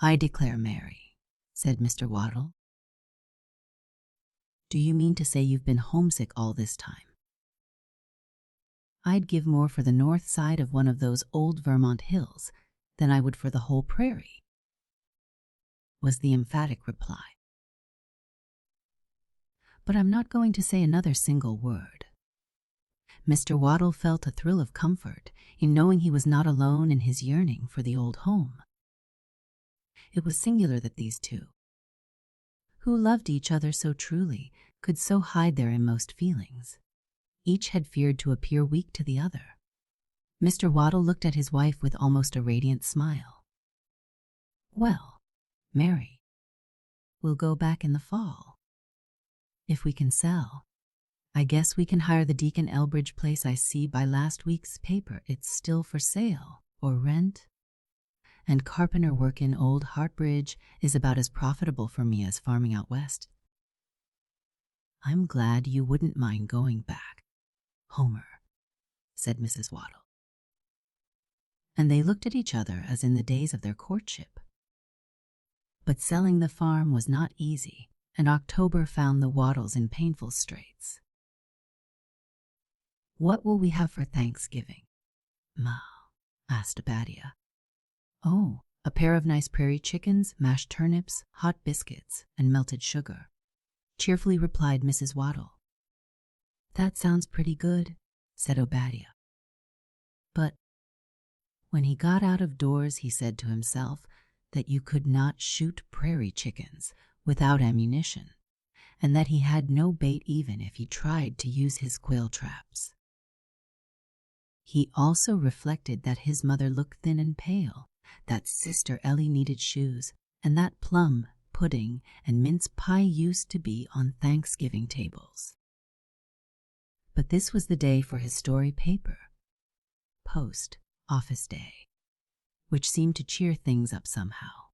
"I declare, Mary," said Mr. Waddle, "do you mean to say you've been homesick all this time? I'd give more for the north side of one of those old Vermont hills than I would for the whole prairie," was the emphatic reply. "But I'm not going to say another single word." Mr. Waddle felt a thrill of comfort in knowing he was not alone in his yearning for the old home. It was singular that these two, who loved each other so truly, could so hide their inmost feelings. Each had feared to appear weak to the other. Mr. Waddle looked at his wife with almost a radiant smile. "Well, Mary, we'll go back in the fall. If we can sell, I guess we can hire the Deacon Elbridge place I see by last week's paper. It's still for sale or rent. And carpenter work in Old Hartbridge is about as profitable for me as farming out west. I'm glad you wouldn't mind going back, Homer," said Mrs. Waddle. And they looked at each other as in the days of their courtship. But selling the farm was not easy, and October found the Waddles in painful straits. "What will we have for Thanksgiving, Ma?" asked Obadiah. "Oh, a pair of nice prairie chickens, mashed turnips, hot biscuits, and melted sugar," cheerfully replied Mrs. Waddle. "That sounds pretty good," said Obadiah. But when he got out of doors, he said to himself that you could not shoot prairie chickens without ammunition, and that he had no bait even if he tried to use his quail traps. He also reflected that his mother looked thin and pale, that Sister Ellie needed shoes, and that plum, pudding, and mince pie used to be on Thanksgiving tables. But this was the day for his story paper, Post Office Day, which seemed to cheer things up somehow.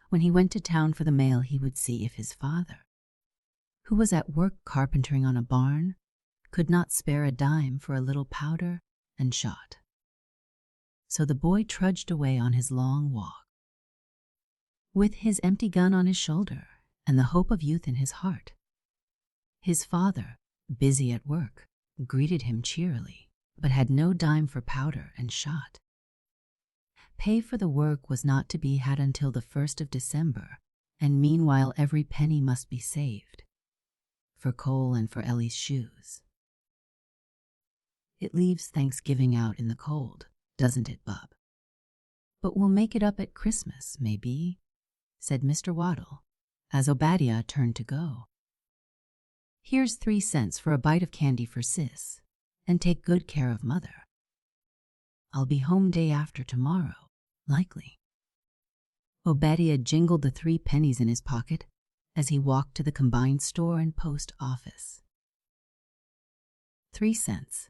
When he went to town for the mail, he would see if his father, who was at work carpentering on a barn, could not spare a dime for a little powder and shot. So the boy trudged away on his long walk, with his empty gun on his shoulder and the hope of youth in his heart. His father, busy at work, greeted him cheerily, but had no dime for powder and shot. Pay for the work was not to be had until the 1st of December, and meanwhile every penny must be saved, for coal and for Ellie's shoes. "It leaves Thanksgiving out in the cold, doesn't it, Bub? But we'll make it up at Christmas, maybe," said Mr. Waddle, as Obadiah turned to go. "Here's 3 cents for a bite of candy for Sis, and take good care of Mother. I'll be home day after tomorrow, likely." Obadiah jingled the 3 pennies in his pocket as he walked to the combined store and post office. 3 cents.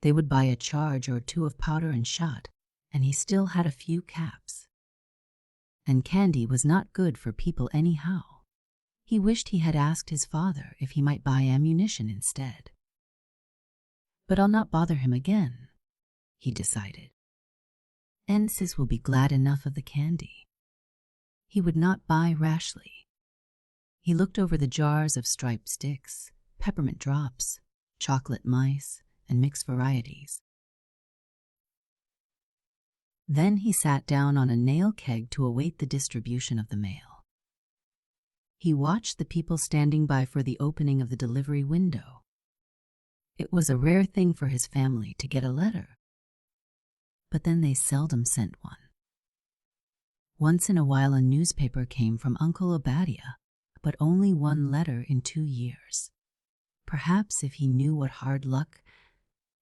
They would buy a charge or 2 of powder and shot, and he still had a few caps. And candy was not good for people anyhow. He wished he had asked his father if he might buy ammunition instead. "But I'll not bother him again," he decided. "And Sis will be glad enough of the candy." He would not buy rashly. He looked over the jars of striped sticks, peppermint drops, chocolate mice, and mixed varieties. Then he sat down on a nail keg to await the distribution of the mail. He watched the people standing by for the opening of the delivery window. It was a rare thing for his family to get a letter, but then they seldom sent one. Once in a while a newspaper came from Uncle Obadiah, but only one letter in 2 years. Perhaps if he knew what hard luck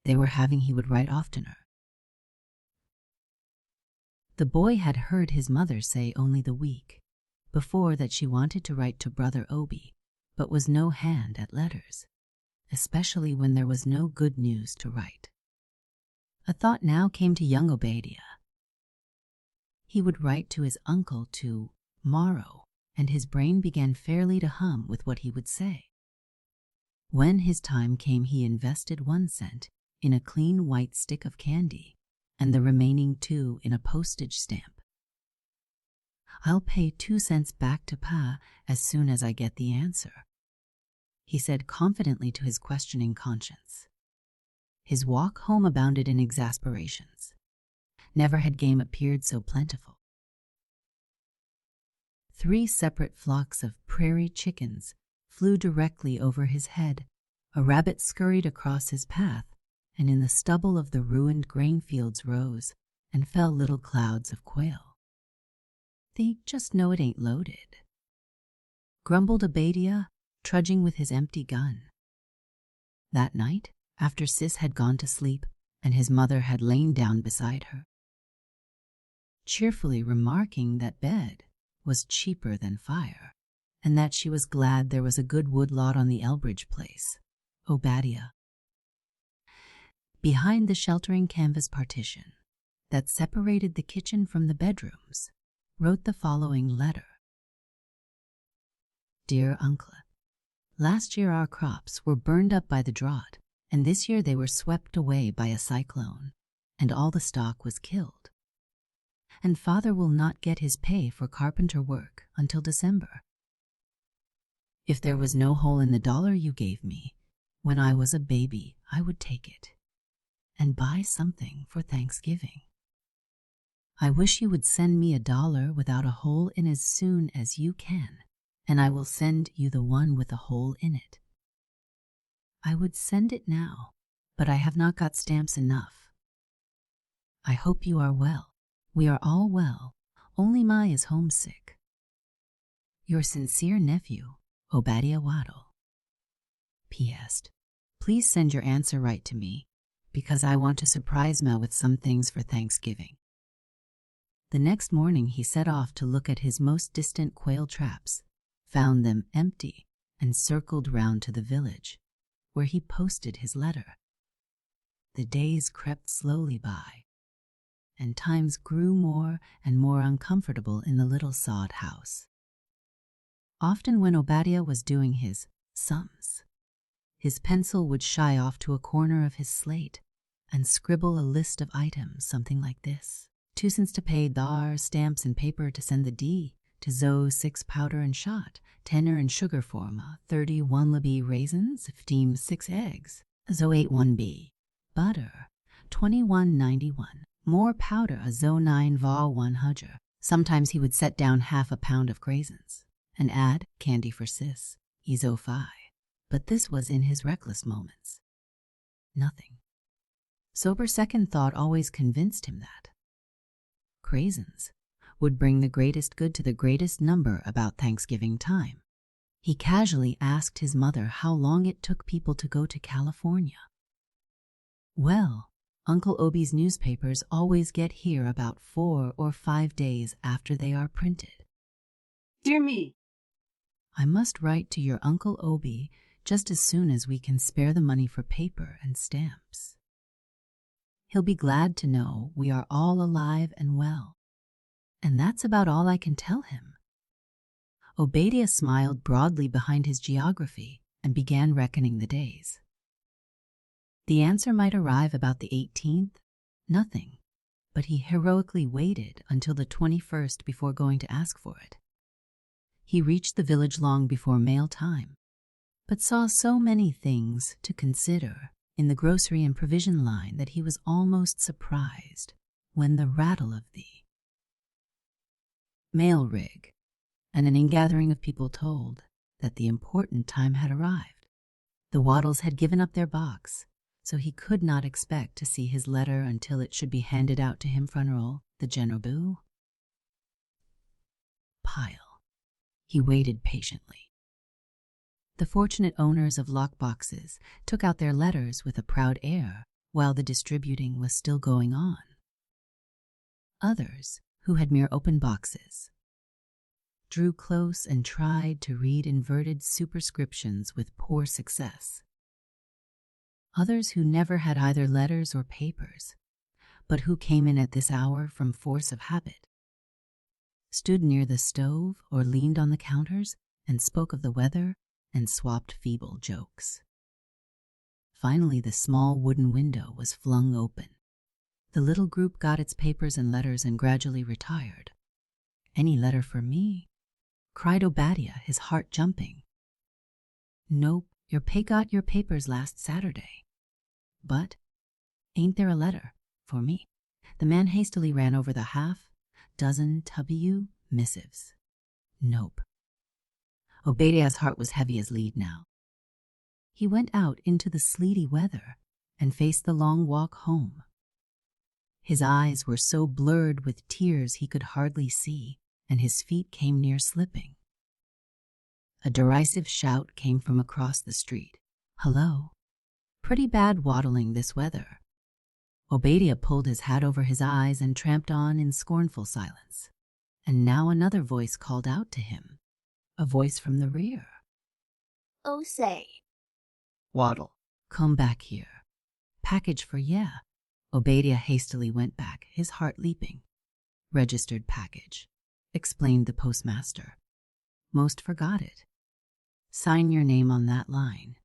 they were having, he would write oftener. The boy had heard his mother say only the week before that she wanted to write to Brother Obie, but was no hand at letters, especially when there was no good news to write. A thought now came to young Obadiah. He would write to his uncle to-morrow, and his brain began fairly to hum with what he would say. When his time came, he invested 1 cent in a clean white stick of candy and the remaining 2 in a postage stamp. "I'll pay 2 cents back to Pa as soon as I get the answer," he said confidently to his questioning conscience. His walk home abounded in exasperations. Never had game appeared so plentiful. 3 separate flocks of prairie chickens flew directly over his head. A rabbit scurried across his path, and in the stubble of the ruined grain fields rose and fell little clouds of quail. "They just know it ain't loaded," grumbled Obadiah, trudging with his empty gun. That night, after Sis had gone to sleep and his mother had lain down beside her, cheerfully remarking that bed was cheaper than fire, and that she was glad there was a good woodlot on the Elbridge place, Obadiah, behind the sheltering canvas partition that separated the kitchen from the bedrooms, wrote the following letter. "Dear Uncle, last year our crops were burned up by the drought, and this year they were swept away by a cyclone, and all the stock was killed. And Father will not get his pay for carpenter work until December. If there was no hole in the dollar you gave me when I was a baby, I would take it and buy something for Thanksgiving. I wish you would send me $1 without a hole in as soon as you can, and I will send you the one with a hole in it. I would send it now, but I have not got stamps enough. I hope you are well. We are all well, only Ma is homesick. Your sincere nephew, Obadiah Waddle. P.S. Please send your answer right to me, because I want to surprise Ma with some things for Thanksgiving." The next morning he set off to look at his most distant quail traps, found them empty, and circled round to the village, where he posted his letter. The days crept slowly by, and times grew more and more uncomfortable in the little sod house. Often when Obadiah was doing his sums, his pencil would shy off to a corner of his slate and scribble a list of items, something like this: 2 cents to pay thar, stamps and paper to send the D, to Zoe 6 powder and shot, 10 in sugar forma, 30 1-labee raisins, 15 6 eggs, Zoe 8 1B, butter, 21.91, more powder, a Zoe 9 va 1 hudger. Sometimes he would set down half a pound of craisins and add candy for Sis, Ezo 5. But this was in his reckless moments. Nothing. Sober second thought always convinced him that craisins would bring the greatest good to the greatest number about Thanksgiving time. He casually asked his mother how long it took people to go to California. "Well, Uncle Obie's newspapers always get here about 4 or 5 days after they are printed. Dear me, I must write to your Uncle Obie just as soon as we can spare the money for paper and stamps. He'll be glad to know we are all alive and well. And that's about all I can tell him." Obadiah smiled broadly behind his geography and began reckoning the days. The answer might arrive about the 18th, nothing, but he heroically waited until the 21st before going to ask for it. He reached the village long before mail time, but saw so many things to consider in the grocery and provision line that he was almost surprised when the rattle of the mail rig and an ingathering of people told that the important time had arrived. The Waddles had given up their box, so he could not expect to see his letter until it should be handed out to him from the General Boo. Pile. He waited patiently. The fortunate owners of lockboxes took out their letters with a proud air while the distributing was still going on. Others, who had mere open boxes, drew close and tried to read inverted superscriptions with poor success. Others who never had either letters or papers, but who came in at this hour from force of habit, stood near the stove or leaned on the counters and spoke of the weather and swapped feeble jokes. Finally, the small wooden window was flung open. The little group got its papers and letters and gradually retired. "Any letter for me?" cried Obadiah, his heart jumping. "Nope, got your papers last Saturday." "But ain't there a letter for me?" The man hastily ran over the half-dozen W missives. "Nope." Obadiah's heart was heavy as lead now. He went out into the sleety weather and faced the long walk home. His eyes were so blurred with tears he could hardly see, and his feet came near slipping. A derisive shout came from across the street. "Hello. Pretty bad waddling this weather." Obadiah pulled his hat over his eyes and tramped on in scornful silence. And now another voice called out to him, a voice from the rear. "Oh, say." "Waddle, come back here. Package for ya." Obadiah hastily went back, his heart leaping. "Registered package," explained the postmaster. "Most forgot it. Sign your name on that line.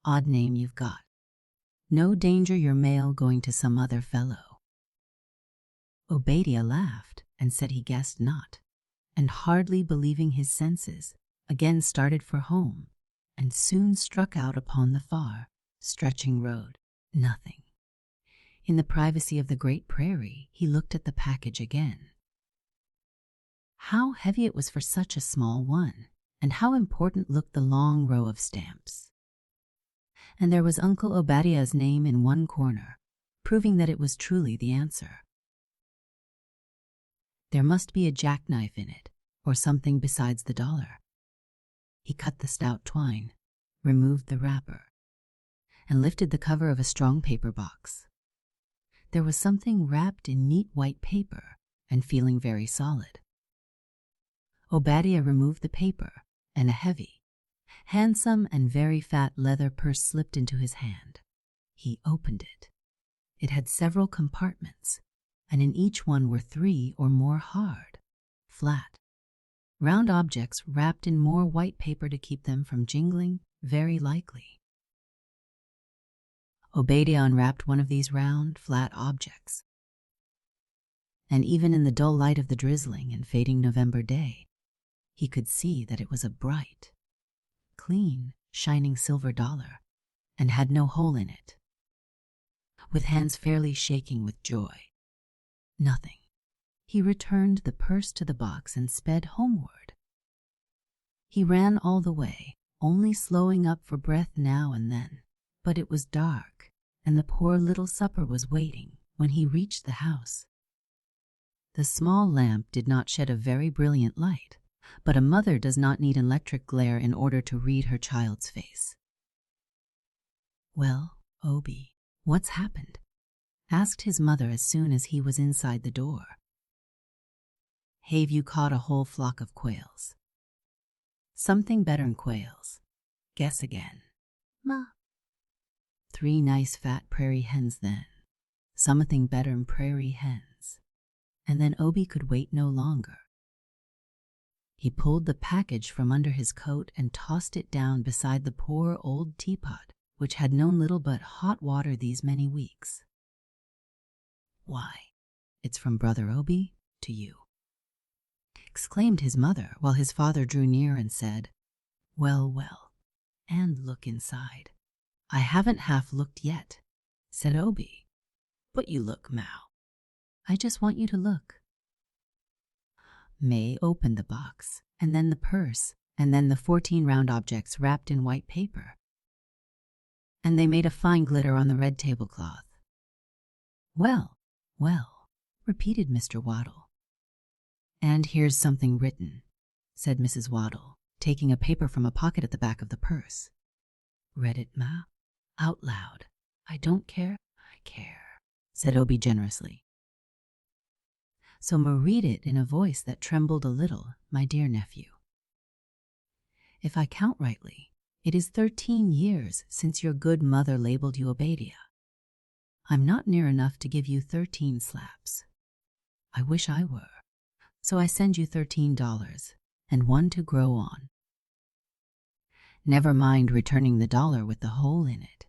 Odd name you've got. No danger your mail going to some other fellow." Obadiah laughed and said he guessed not, and hardly believing his senses, again started for home, and soon struck out upon the far, stretching road. Nothing. In the privacy of the great prairie, he looked at the package again. How heavy it was for such a small one, and how important looked the long row of stamps. And there was Uncle Obadiah's name in one corner, proving that it was truly the answer. There must be a jackknife in it, or something besides the dollar. He cut the stout twine, removed the wrapper, and lifted the cover of a strong paper box. There was something wrapped in neat white paper and feeling very solid. Obadiah removed the paper, and a heavy, handsome, and very fat leather purse slipped into his hand. He opened it. It had several compartments, and in each one were 3 or more hard, flat, round objects wrapped in more white paper to keep them from jingling, very likely. Obadiah unwrapped one of these round, flat objects, and even in the dull light of the drizzling and fading November day, he could see that it was a bright, clean, shining silver dollar, and had no hole in it. With hands fairly shaking with joy, nothing, he returned the purse to the box and sped homeward. He ran all the way, only slowing up for breath now and then, but it was dark, and the poor little supper was waiting when he reached the house. The small lamp did not shed a very brilliant light, but a mother does not need electric glare in order to read her child's face. "Well, Obie, what's happened?" asked his mother as soon as he was inside the door. "Have you caught a whole flock of quails?" "Something better'n quails. Guess again." "Ma." 3 nice fat prairie hens then. Something better'n prairie hens. And then Obie could wait no longer. He pulled the package from under his coat and tossed it down beside the poor old teapot, which had known little but hot water these many weeks. "Why, it's from Brother Obie to you," exclaimed his mother, while his father drew near and said, "Well, well, and look inside." "I haven't half looked yet," said Obie. "But you look, Mal." "I just want you to look." May opened the box, and then the purse, and then the 14 round objects wrapped in white paper. and they made a fine glitter on the red tablecloth. "Well, well," repeated Mr. Waddle. "And here's something written," said Mrs. Waddle, taking a paper from a pocket at the back of the purse. "Read it, Ma? Out loud. I don't care, I care," said Obie generously. "So ma read it in a voice that trembled a little, my dear nephew. If I count rightly, it is 13 years since your good mother labeled you Obadiah. I'm not near enough to give you 13 slaps. I wish I were, so I send you $13 and one to grow on. Never mind returning the dollar with the hole in it.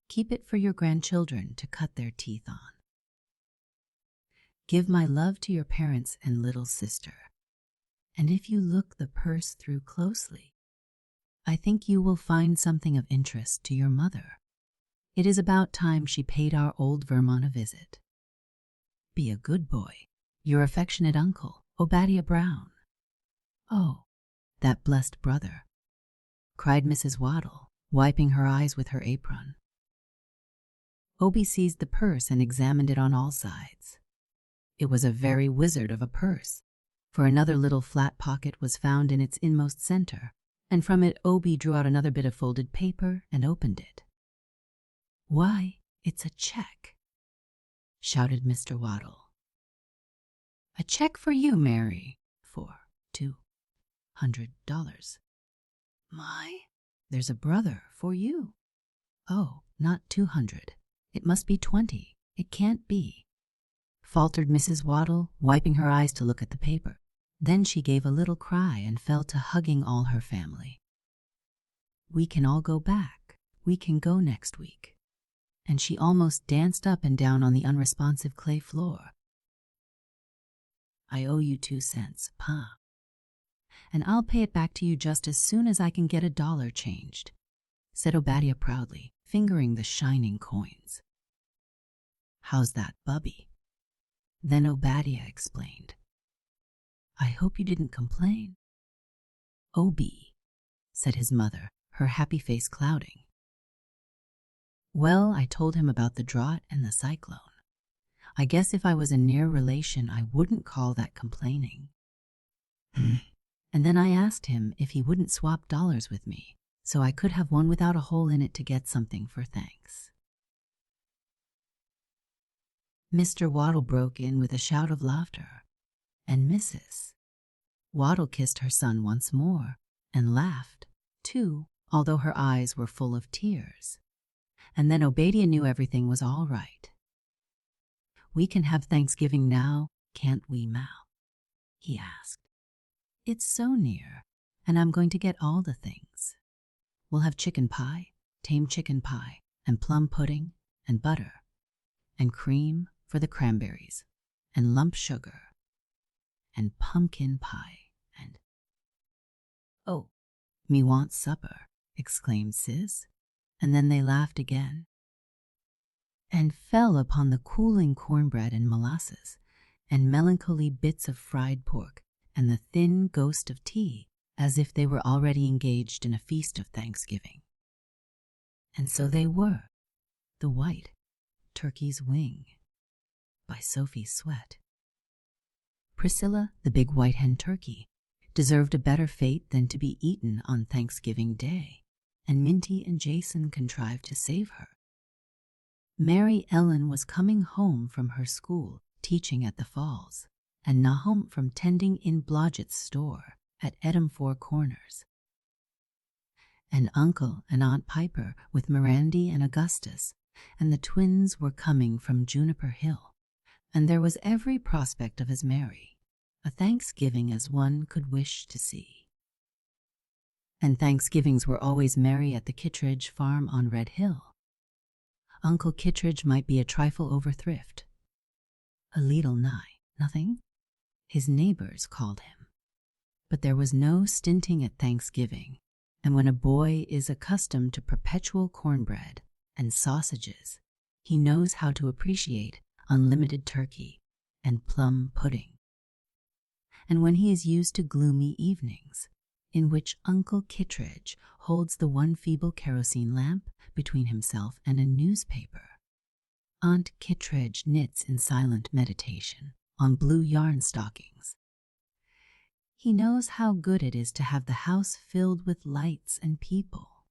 Keep it for your grandchildren to cut their teeth on. Give my love to your parents and little sister, and if you look the purse through closely, I think you will find something of interest to your mother. It is about time she paid our old Vermont a visit. Be a good boy. Your affectionate uncle, Obadiah Brown." "Oh, that blessed brother," cried Mrs. Waddle, wiping her eyes with her apron. Obie seized the purse and examined it on all sides. It was a very wizard of a purse, for another little flat pocket was found in its inmost center, and from it Obie drew out another bit of folded paper and opened it. "Why, it's a check," shouted Mr. Waddle. "A check for you, Mary, for $200. My, there's a brother for you. Oh, not 200. It must be 20. It can't be," faltered Mrs. Waddle, wiping her eyes to look at the paper. Then she gave a little cry and fell to hugging all her family. "We can all go back. We can go next week." And she almost danced up and down on the unresponsive clay floor. "I owe you 2 cents, Pa, and I'll pay it back to you just as soon as I can get $1 changed," said Obadiah proudly, fingering the shining coins. "How's that, Bubby?" Then Obadiah explained. "I hope you didn't complain." "Obie," said his mother, her happy face clouding. "Well, I told him about the drought and the cyclone. I guess if I was a near relation, I wouldn't call that complaining. And then I asked him if he wouldn't swap dollars with me, so I could have one without a hole in it to get something for thanks." Mr. Waddle broke in with a shout of laughter, and Mrs. Waddle kissed her son once more and laughed, too, although her eyes were full of tears. And then Obadiah knew everything was all right. "We can have Thanksgiving now, can't we, Mal?" he asked. "It's so near, and I'm going to get all the things. We'll have chicken pie, tame chicken pie, and plum pudding, and butter, and cream for the cranberries, and lump sugar, and pumpkin pie, and—" "Oh, me want supper," exclaimed Sis, and then they laughed again, and fell upon the cooling cornbread and molasses, and melancholy bits of fried pork, and the thin ghost of tea, as if they were already engaged in a feast of Thanksgiving. And so they were, The White Turkey's Wing, by Sophie Sweat. Priscilla, the big white hen turkey, deserved a better fate than to be eaten on Thanksgiving Day, and Minty and Jason contrived to save her. Mary Ellen was coming home from her school teaching at the Falls, and Nahum from tending in Blodgett's store at Edam Four Corners. And Uncle and Aunt Piper with Mirandy and Augustus, and the twins were coming from Juniper Hill, and there was every prospect of as merry a Thanksgiving as one could wish to see. And Thanksgivings were always merry at the Kittredge farm on Red Hill. Uncle Kittredge might be a trifle overthrift, a leetle nigh nothing, his neighbors called him. But there was no stinting at Thanksgiving, and when a boy is accustomed to perpetual cornbread and sausages, he knows how to appreciate unlimited turkey and plum pudding. And when he is used to gloomy evenings, in which Uncle Kittredge holds the one feeble kerosene lamp between himself and a newspaper. Aunt Kittredge knits in silent meditation on blue yarn stockings. He knows how good it is to have the house filled with lights and people,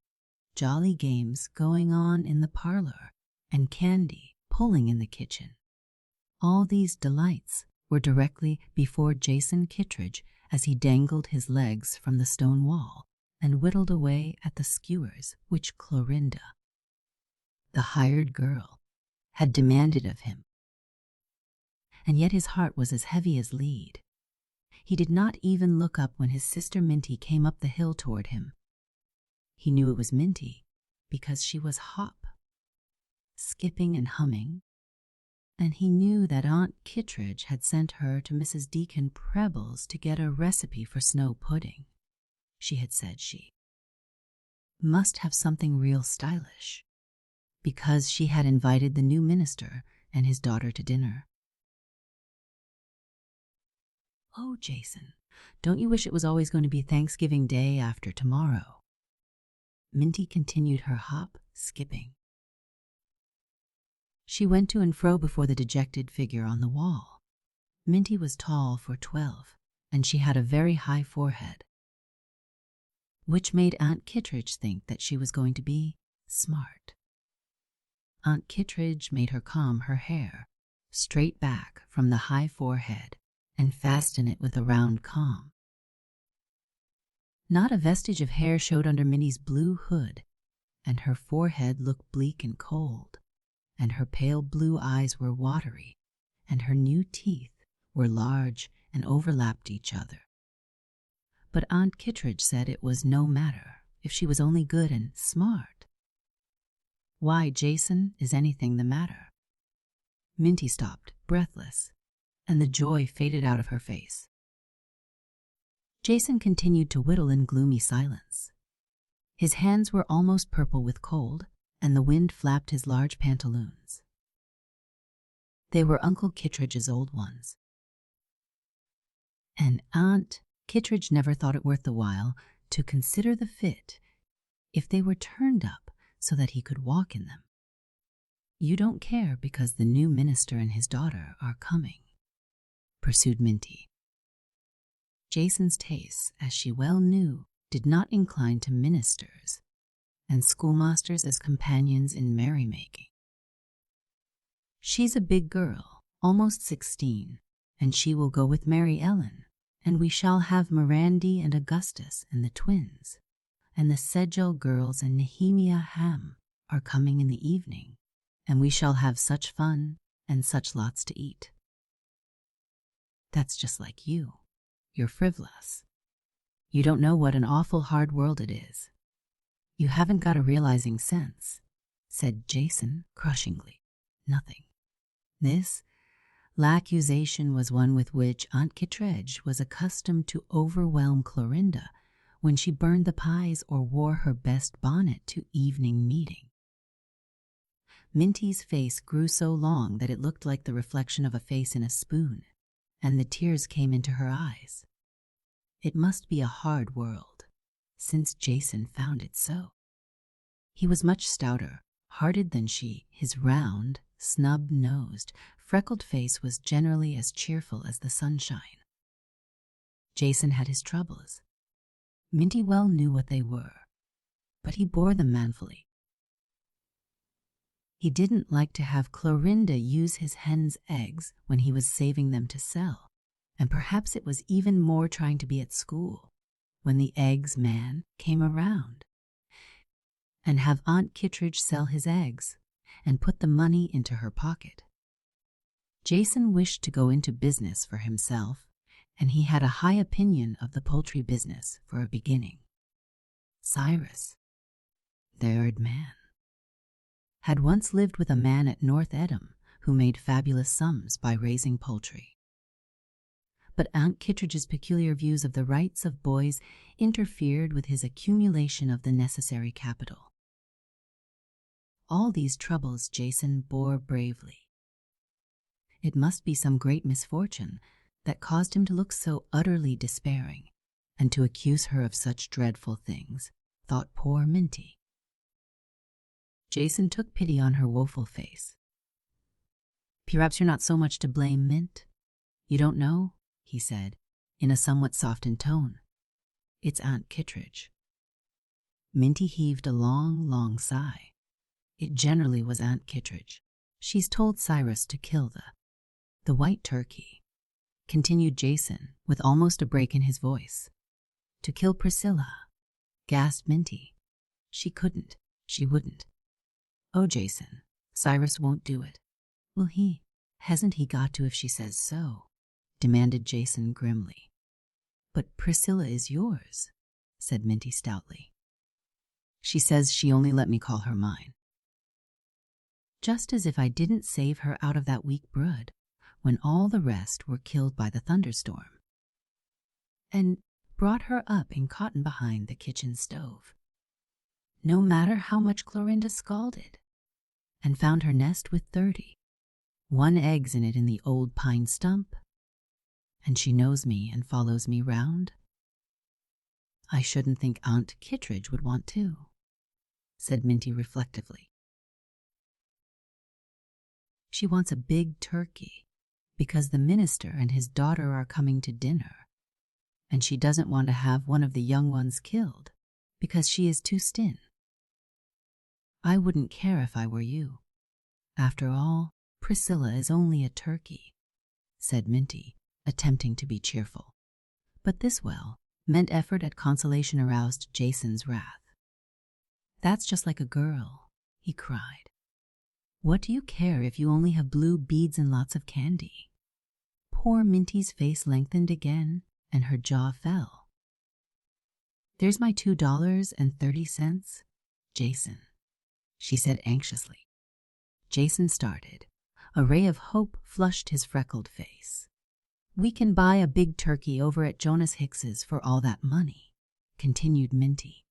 jolly games going on in the parlor, and candy pulling in the kitchen. All these delights were directly before Jason Kittredge as he dangled his legs from the stone wall and whittled away at the skewers which Clorinda, the hired girl, had demanded of him. And yet his heart was as heavy as lead. He did not even look up when his sister Minty came up the hill toward him. He knew it was Minty because she was hop, skipping and humming, and he knew that Aunt Kittredge had sent her to Mrs. Deacon Preble's to get a recipe for snow pudding. She had said she must have something real stylish, because she had invited the new minister and his daughter to dinner. "Oh, Jason, don't you wish it was always going to be Thanksgiving Day after tomorrow?" Minty continued her hop, skipping. She went to and fro before the dejected figure on the wall. Minty was tall for 12, and she had a very high forehead, which made Aunt Kittredge think that she was going to be smart. Aunt Kittredge made her comb her hair straight back from the high forehead and fasten it with a round comb. Not a vestige of hair showed under Minty's blue hood, and her forehead looked bleak and cold, and her pale blue eyes were watery, and her new teeth were large and overlapped each other. But Aunt Kittredge said it was no matter if she was only good and smart. "Why, Jason, is anything the matter?" Minty stopped, breathless, and the joy faded out of her face. Jason continued to whittle in gloomy silence. His hands were almost purple with cold, and the wind flapped his large pantaloons. They were Uncle Kittredge's old ones, and Aunt Kittredge never thought it worth the while to consider the fit if they were turned up so that he could walk in them. "You don't care because the new minister and his daughter are coming," pursued Minty. Jason's tastes, as she well knew, did not incline to ministers and schoolmasters as companions in merrymaking. "She's a big girl, almost 16, and she will go with Mary Ellen, and we shall have Mirandy and Augustus and the twins, and the Sedgell girls and Nehemia Ham are coming in the evening, and we shall have such fun and such lots to eat." "That's just like you. You're frivolous. You don't know what an awful hard world it is. You haven't got a realizing sense," said Jason crushingly. Nothing. This l'accusation was one with which Aunt Kittredge was accustomed to overwhelm Clorinda when she burned the pies or wore her best bonnet to evening meeting. Minty's face grew so long that it looked like the reflection of a face in a spoon, and the tears came into her eyes. It must be a hard world, since Jason found it so. He was much stouter hearted than she. His round, snub-nosed, freckled face was generally as cheerful as the sunshine. Jason had his troubles. Minty well knew what they were, but he bore them manfully. He didn't like to have Clorinda use his hen's eggs when he was saving them to sell, and perhaps it was even more trying to be at school when the eggs man came around, and have Aunt Kittredge sell his eggs and put the money into her pocket. Jason wished to go into business for himself, and he had a high opinion of the poultry business for a beginning. Cyrus, third man, had once lived with a man at North Edam who made fabulous sums by raising poultry. But Aunt Kittredge's peculiar views of the rights of boys interfered with his accumulation of the necessary capital. All these troubles Jason bore bravely. It must be some great misfortune that caused him to look so utterly despairing, and to accuse her of such dreadful things, thought poor Minty. Jason took pity on her woeful face. "Perhaps you're not so much to blame, Mint. You don't know?" he said, in a somewhat softened tone. "It's Aunt Kittredge." Minty heaved a long, long sigh. It generally was Aunt Kittredge. "She's told Cyrus to kill the white turkey," continued Jason, with almost a break in his voice. "To kill Priscilla," gasped Minty. "She couldn't. She wouldn't." "Oh, Jason, Cyrus won't do it." "Will he? Hasn't he got to if she says so?" demanded Jason grimly. "But Priscilla is yours," said Minty stoutly. "She says she only let me call her mine." "Just as if I didn't save her out of that weak brood when all the rest were killed by the thunderstorm, and brought her up in cotton behind the kitchen stove. No matter how much Clorinda scalded, and found her nest with 31 eggs in it in the old pine stump, and she knows me and follows me round. I shouldn't think Aunt Kittredge would want to," said Minty reflectively. "She wants a big turkey because the minister and his daughter are coming to dinner, and she doesn't want to have one of the young ones killed because she is too thin. I wouldn't care if I were you. After all, Priscilla is only a turkey," said Minty, attempting to be cheerful. But this meant effort at consolation aroused Jason's wrath. "That's just like a girl," he cried. "What do you care if you only have blue beads and lots of candy?" Poor Minty's face lengthened again, and her jaw fell. "There's my $2.30, Jason," she said anxiously. Jason started. A ray of hope flushed his freckled face. "We can buy a big turkey over at Jonas Hicks's for all that money," continued Minty.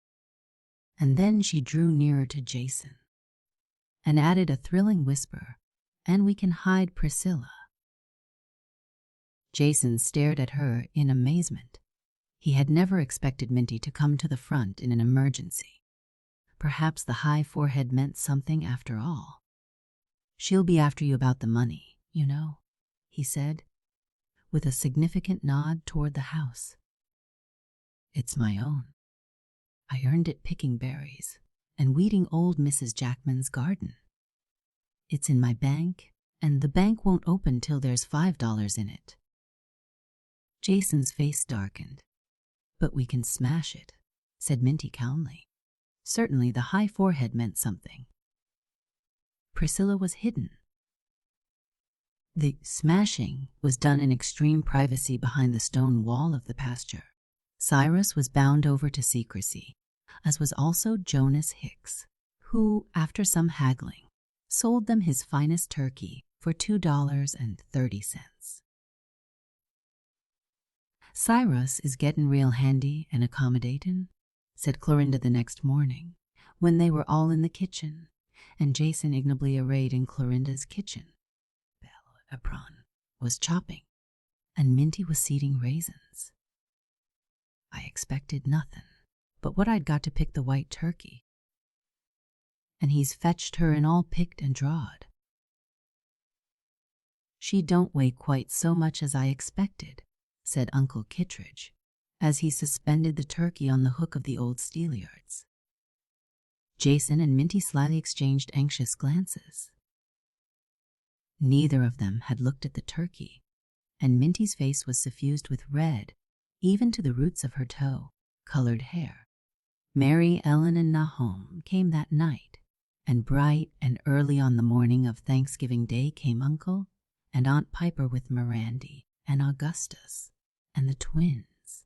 And then she drew nearer to Jason and added a thrilling whisper, "And we can hide Priscilla." Jason stared at her in amazement. He had never expected Minty to come to the front in an emergency. Perhaps the high forehead meant something after all. "She'll be after you about the money, you know," he said, with a significant nod toward the house. "It's my own. I earned it picking berries and weeding old Mrs. Jackman's garden. It's in my bank, and the bank won't open till there's $5 in it." Jason's face darkened. "But we can smash it," said Minty calmly. Certainly the high forehead meant something. Priscilla was hidden. The smashing was done in extreme privacy behind the stone wall of the pasture. Cyrus was bound over to secrecy, as was also Jonas Hicks, who, after some haggling, sold them his finest turkey for $2.30. "Cyrus is gettin' real handy and accommodatin'," said Clorinda the next morning, when they were all in the kitchen, and Jason, ignobly arrayed in Clorinda's kitchen belle apron, was chopping, and Minty was seeding raisins. "I expected nothin' but what I'd got to pick the white turkey, and he's fetched her and all picked and drawed. She don't weigh quite so much as I expected," said Uncle Kittredge, as he suspended the turkey on the hook of the old steelyards. Jason and Minty slyly exchanged anxious glances. Neither of them had looked at the turkey, and Minty's face was suffused with red, even to the roots of her tow-colored hair. Mary, Ellen, and Nahum came that night, and bright and early on the morning of Thanksgiving Day came Uncle and Aunt Piper with Mirandy and Augustus and the twins.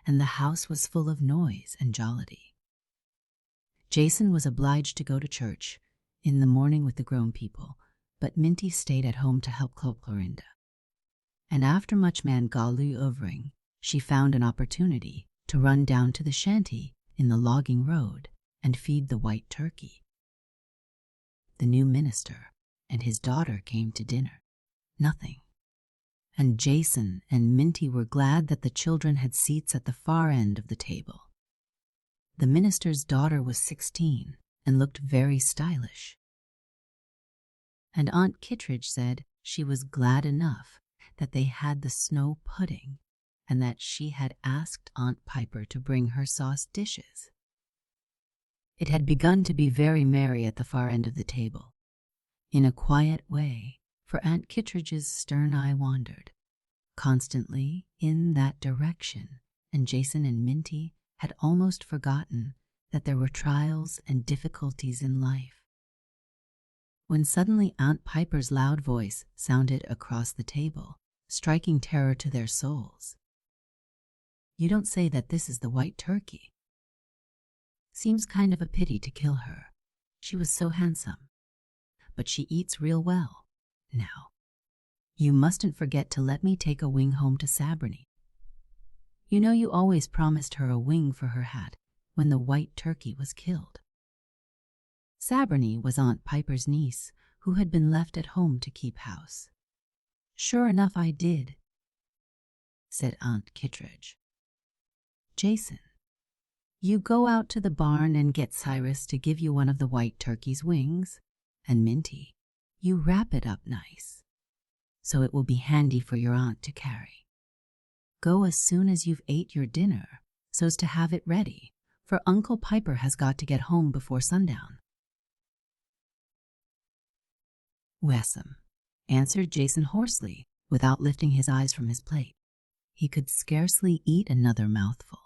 And the house was full of noise and jollity. Jason was obliged to go to church in the morning with the grown people, but Minty stayed at home to help Clorinda. And after much mangalu-overing, she found an opportunity to run down to the shanty in the logging road and feed the white turkey. The new minister and his daughter came to dinner. Nothing. and Jason and Minty were glad that the children had seats at the far end of the table. The minister's daughter was 16 and looked very stylish. And Aunt Kittredge said she was glad enough that they had the snow pudding and that she had asked Aunt Piper to bring her sauce dishes. It had begun to be very merry at the far end of the table. In a quiet way, for Aunt Kittredge's stern eye wandered constantly in that direction, and Jason and Minty had almost forgotten that there were trials and difficulties in life, when suddenly Aunt Piper's loud voice sounded across the table, striking terror to their souls. "You don't say that this is the white turkey? Seems kind of a pity to kill her. She was so handsome. But she eats real well. Now, you mustn't forget to let me take a wing home to Sabriny. You know you always promised her a wing for her hat when the white turkey was killed." Sabriny was Aunt Piper's niece who had been left at home to keep house. "Sure enough I did," said Aunt Kittredge. "Jason, you go out to the barn and get Cyrus to give you one of the white turkey's wings, and Minty, you wrap it up nice, so it will be handy for your aunt to carry. Go as soon as you've ate your dinner, so's to have it ready, for Uncle Piper has got to get home before sundown." "Wessam," answered Jason hoarsely, without lifting his eyes from his plate. He could scarcely eat another mouthful.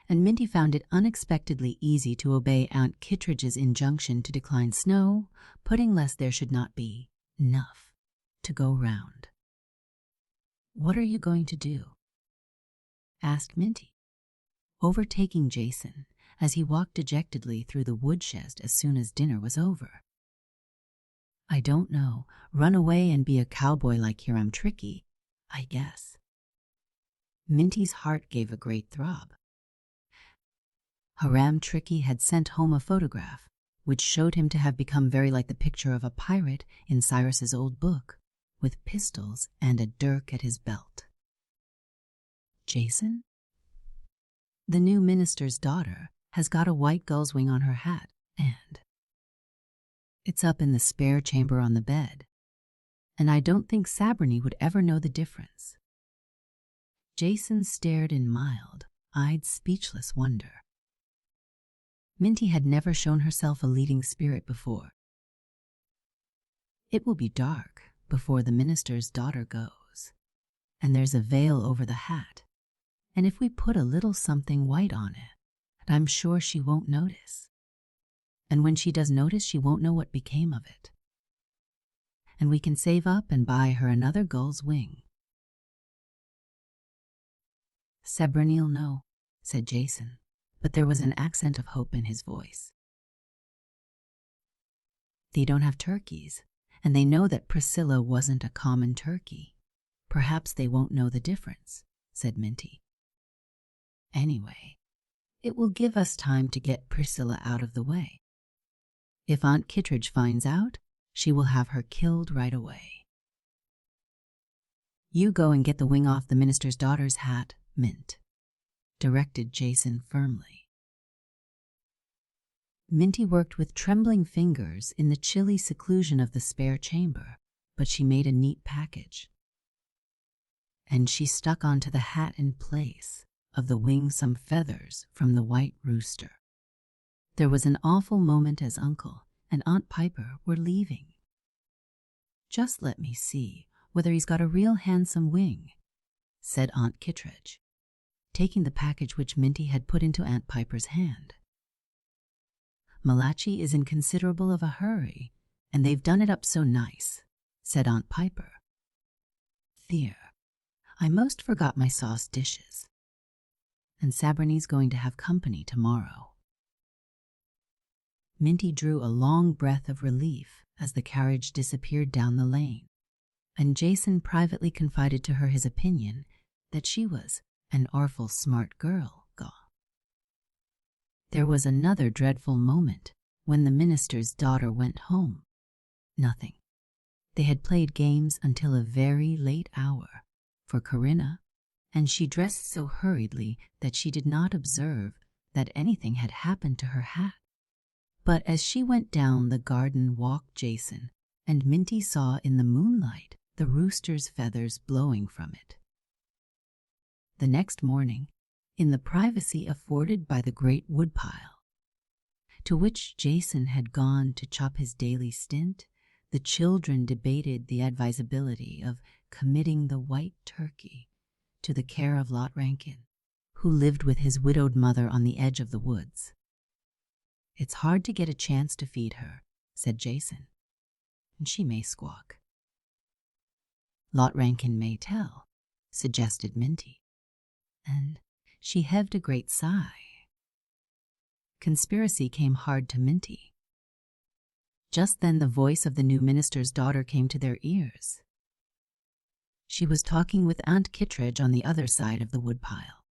And Minty found it unexpectedly easy to obey Aunt Kittredge's injunction to decline snow, pudding lest there should not be enough to go round. "What are you going to do?" asked Minty, overtaking Jason as he walked dejectedly through the woodshed as soon as dinner was over. "I don't know. Run away and be a cowboy like Hiram Tricky, I guess." Minty's heart gave a great throb. Hiram Tricky had sent home a photograph, which showed him to have become very like the picture of a pirate in Cyrus's old book, with pistols and a dirk at his belt. Jason? The new minister's daughter has got a white gull's wing on her hat, and it's up in the spare chamber on the bed, and I don't think Sabriny would ever know the difference. Jason stared in mild-eyed, speechless wonder. Minty had never shown herself a leading spirit before. It will be dark before the minister's daughter goes, and there's a veil over the hat, and if we put a little something white on it, I'm sure she won't notice. And when she does notice, she won't know what became of it. And we can save up and buy her another gull's wing." "Sabriny'll know," said Jason, but there was an accent of hope in his voice. "They don't have turkeys, and they know that Priscilla wasn't a common turkey. Perhaps they won't know the difference," said Minty. "Anyway, it will give us time to get Priscilla out of the way. If Aunt Kittredge finds out, she will have her killed right away. You go and get the wing off the minister's daughter's hat, Mint," directed Jason firmly. Minty worked with trembling fingers in the chilly seclusion of the spare chamber, but she made a neat package. And she stuck onto the hat in place of the wing some feathers from the white rooster. There was an awful moment as Uncle and Aunt Piper were leaving. "Just let me see whether he's got a real handsome wing," said Aunt Kittredge, taking the package which Minty had put into Aunt Piper's hand. "Malachi is in considerable of a hurry, and they've done it up so nice," said Aunt Piper. "There, I most forgot my sauce dishes. And Sabriny's going to have company tomorrow." Minty drew a long breath of relief as the carriage disappeared down the lane, and Jason privately confided to her his opinion that she was an awful smart girl. There was another dreadful moment when the minister's daughter went home. Nothing, They had played games until a very late hour for Corinna, and she dressed so hurriedly that she did not observe that anything had happened to her hat. But as she went down the garden walked Jason, and Minty saw in the moonlight the rooster's feathers blowing from it. The next morning, in the privacy afforded by the great woodpile, to which Jason had gone to chop his daily stint, the children debated the advisability of committing the white turkey to the care of Lot Rankin, who lived with his widowed mother on the edge of the woods. "It's hard to get a chance to feed her," said Jason, "and she may squawk." "Lot Rankin may tell," suggested Minty, and she heaved a great sigh. Conspiracy came hard to Minty. Just then the voice of the new minister's daughter came to their ears. She was talking with Aunt Kittredge on the other side of the woodpile.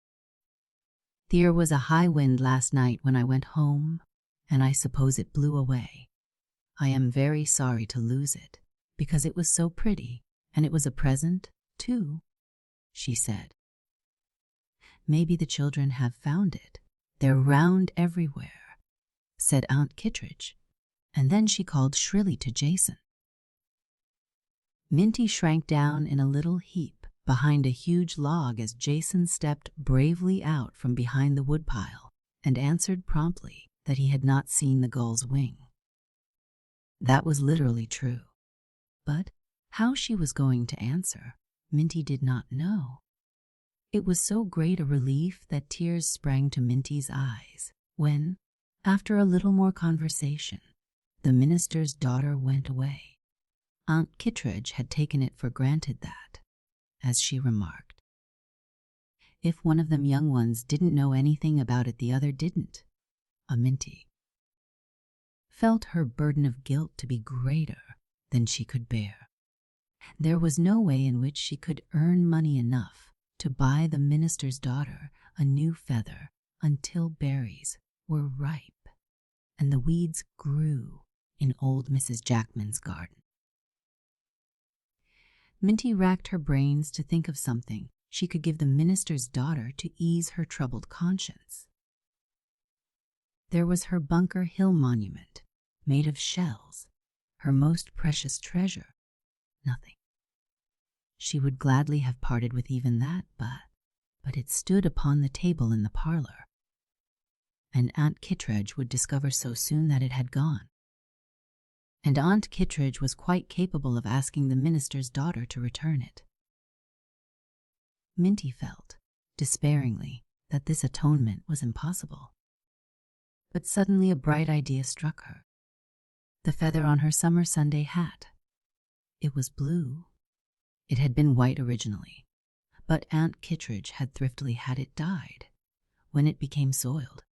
"There was a high wind last night when I went home, and I suppose it blew away. I am very sorry to lose it, because it was so pretty, and it was a present, too," she said. "Maybe the children have found it. They're round everywhere," said Aunt Kittredge, and then she called shrilly to Jason. Minty shrank down in a little heap behind a huge log as Jason stepped bravely out from behind the woodpile and answered promptly that he had not seen the gull's wing. That was literally true, but how she was going to answer, Minty did not know. It was so great a relief that tears sprang to Minty's eyes when, after a little more conversation, the minister's daughter went away. Aunt Kittredge had taken it for granted that, as she remarked, if one of them young ones didn't know anything about it, the other didn't. Minty felt her burden of guilt to be greater than she could bear. There was no way in which she could earn money enough to buy the minister's daughter a new feather until berries were ripe and the weeds grew in old Mrs. Jackman's garden. Minty racked her brains to think of something she could give the minister's daughter to ease her troubled conscience. There was her Bunker Hill monument, made of shells, her most precious treasure. Nothing. She would gladly have parted with even that, but it stood upon the table in the parlor, and Aunt Kittredge would discover so soon that it had gone. And Aunt Kittredge was quite capable of asking the minister's daughter to return it. Minty felt, despairingly, that this atonement was impossible. But suddenly a bright idea struck her. The feather on her summer Sunday hat. It was blue. It had been white originally, but Aunt Kittredge had thriftily had it dyed when it became soiled.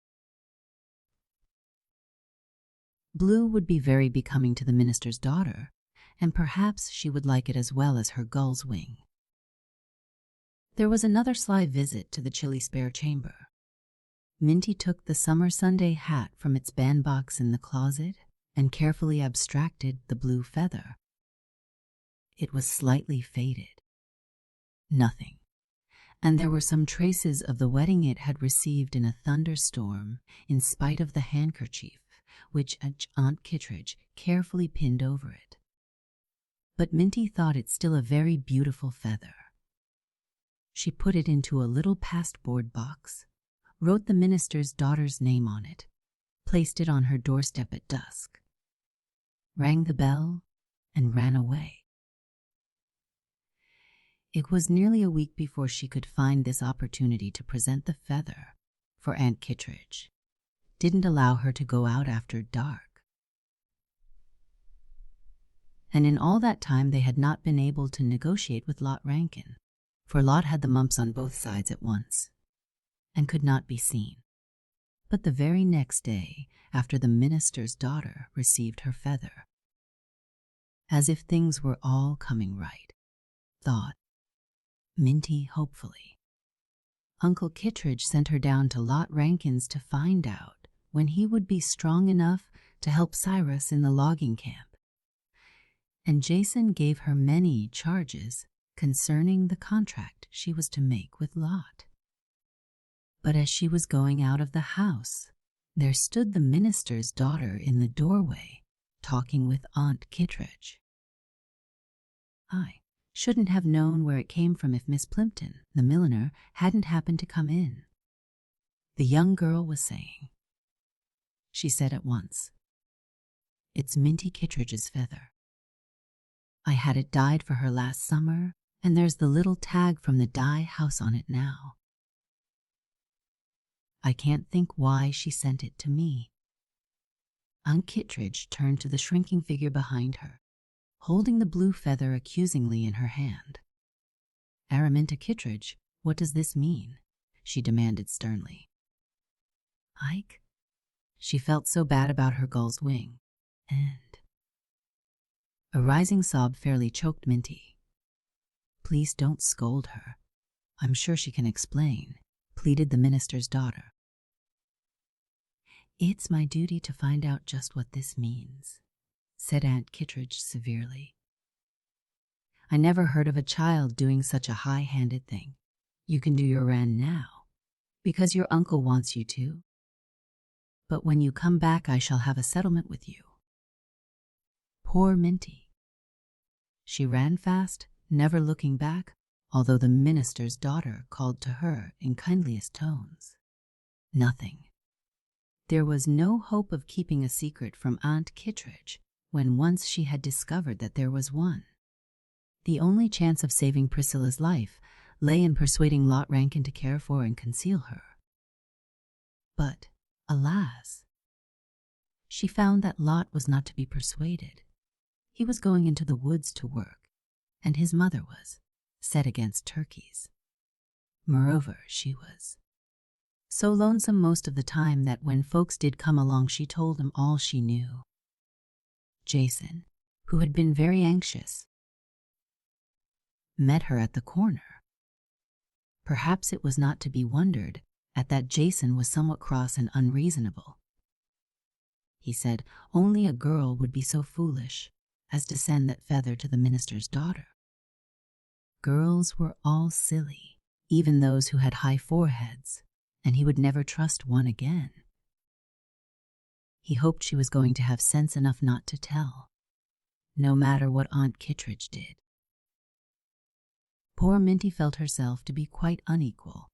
Blue would be very becoming to the minister's daughter, and perhaps she would like it as well as her gull's wing. There was another sly visit to the chilly spare chamber. Minty took the summer Sunday hat from its bandbox in the closet and carefully abstracted the blue feather. It was slightly faded. Nothing. And there were some traces of the wetting it had received in a thunderstorm in spite of the handkerchief which Aunt Kittredge carefully pinned over it. But Minty thought it still a very beautiful feather. She put it into a little pasteboard box, wrote the minister's daughter's name on it, placed it on her doorstep at dusk, rang the bell, and ran away. It was nearly a week before she could find this opportunity to present the feather, for Aunt Kittredge didn't allow her to go out after dark. And in all that time they had not been able to negotiate with Lot Rankin, for Lot had the mumps on both sides at once, and could not be seen. But the very next day, after the minister's daughter received her feather, as if things were all coming right, thought Minty hopefully, Uncle Kittredge sent her down to Lot Rankin's to find out when he would be strong enough to help Cyrus in the logging camp. and Jason gave her many charges concerning the contract she was to make with Lot. But as she was going out of the house, there stood the minister's daughter in the doorway, talking with Aunt Kittredge. I shouldn't have known where it came from if Miss Plimpton, the milliner, hadn't happened to come in, the young girl was saying. She said at once, "It's Minty Kittredge's feather. I had it dyed for her last summer, and there's the little tag from the dye house on it now. I can't think why she sent it to me." Aunt Kittredge turned to the shrinking figure behind her, holding the blue feather accusingly in her hand. "Araminta Kittredge, what does this mean?" she demanded sternly. "Ike?" She felt so bad about her gull's wing, and a rising sob fairly choked Minty. "Please don't scold her. I'm sure she can explain," pleaded the minister's daughter. "It's my duty to find out just what this means," said Aunt Kittredge severely. "I never heard of a child doing such a high-handed thing. You can do your errand now, because your uncle wants you to. But when you come back, I shall have a settlement with you." Poor Minty. She ran fast, never looking back, although the minister's daughter called to her in kindliest tones. Nothing. There was no hope of keeping a secret from Aunt Kittredge when once she had discovered that there was one. The only chance of saving Priscilla's life lay in persuading Lot Rankin to care for and conceal her. But, alas, she found that Lot was not to be persuaded. He was going into the woods to work, and his mother was set against turkeys. Moreover, she was so lonesome most of the time that when folks did come along, she told them all she knew. Jason, who had been very anxious, met her at the corner. Perhaps it was not to be wondered at that Jason was somewhat cross and unreasonable. He said only a girl would be so foolish as to send that feather to the minister's daughter. Girls were all silly, even those who had high foreheads, and he would never trust one again. He hoped she was going to have sense enough not to tell, no matter what Aunt Kittredge did. Poor Minty felt herself to be quite unequal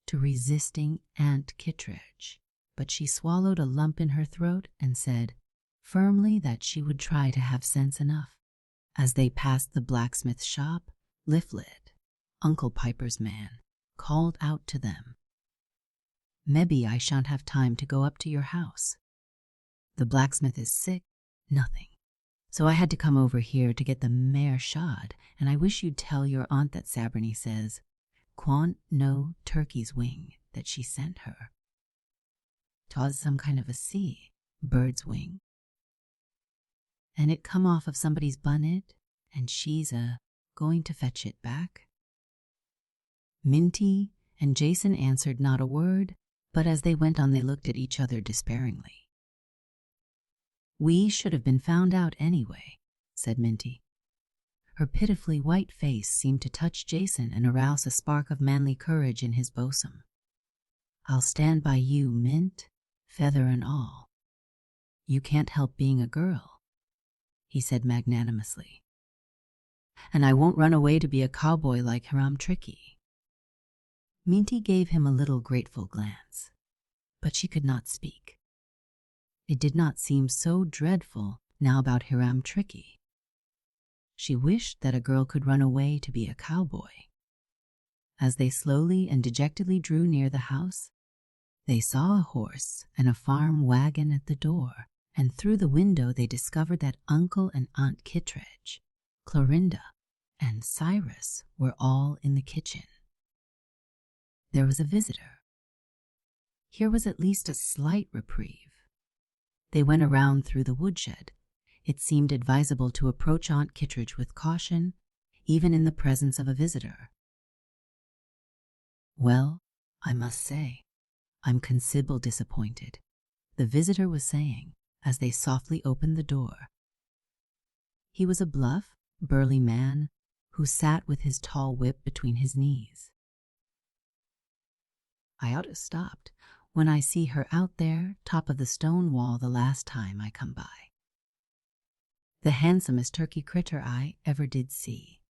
to resisting Aunt Kittredge, but she swallowed a lump in her throat and said firmly that she would try to have sense enough. As they passed the blacksmith shop, Lifflet, Uncle Piper's man, called out to them, "Mebbe I shan't have time to go up to your house. The blacksmith is sick, nothing. So I had to come over here to get the mare shod, and I wish you'd tell your aunt that Sabriny says, 'Quant no turkey's wing that she sent her. 'Twas some kind of a bird's wing. And it come off of somebody's bunnet, and she's going to fetch it back.'" Minty and Jason answered not a word, but as they went on they looked at each other despairingly. "We should have been found out anyway," said Minty. Her pitifully white face seemed to touch Jason and arouse a spark of manly courage in his bosom. "I'll stand by you, Mint, feather and all. You can't help being a girl," he said magnanimously. "And I won't run away to be a cowboy like Hiram Tricky." Minty gave him a little grateful glance, but she could not speak. It did not seem so dreadful now about Hiram Tricky. She wished that a girl could run away to be a cowboy. As they slowly and dejectedly drew near the house, they saw a horse and a farm wagon at the door, and through the window they discovered that Uncle and Aunt Kittredge, Clorinda, and Cyrus were all in the kitchen. There was a visitor. Here was at least a slight reprieve. They went around through the woodshed. It seemed advisable to approach Aunt Kittredge with caution, even in the presence of a visitor. "Well, I must say, I'm considerable disappointed," the visitor was saying as they softly opened the door. He was a bluff, burly man who sat with his tall whip between his knees. I ought to stopped when I see her out there, top of the stone wall the last time I come by. The handsomest turkey critter I ever did see,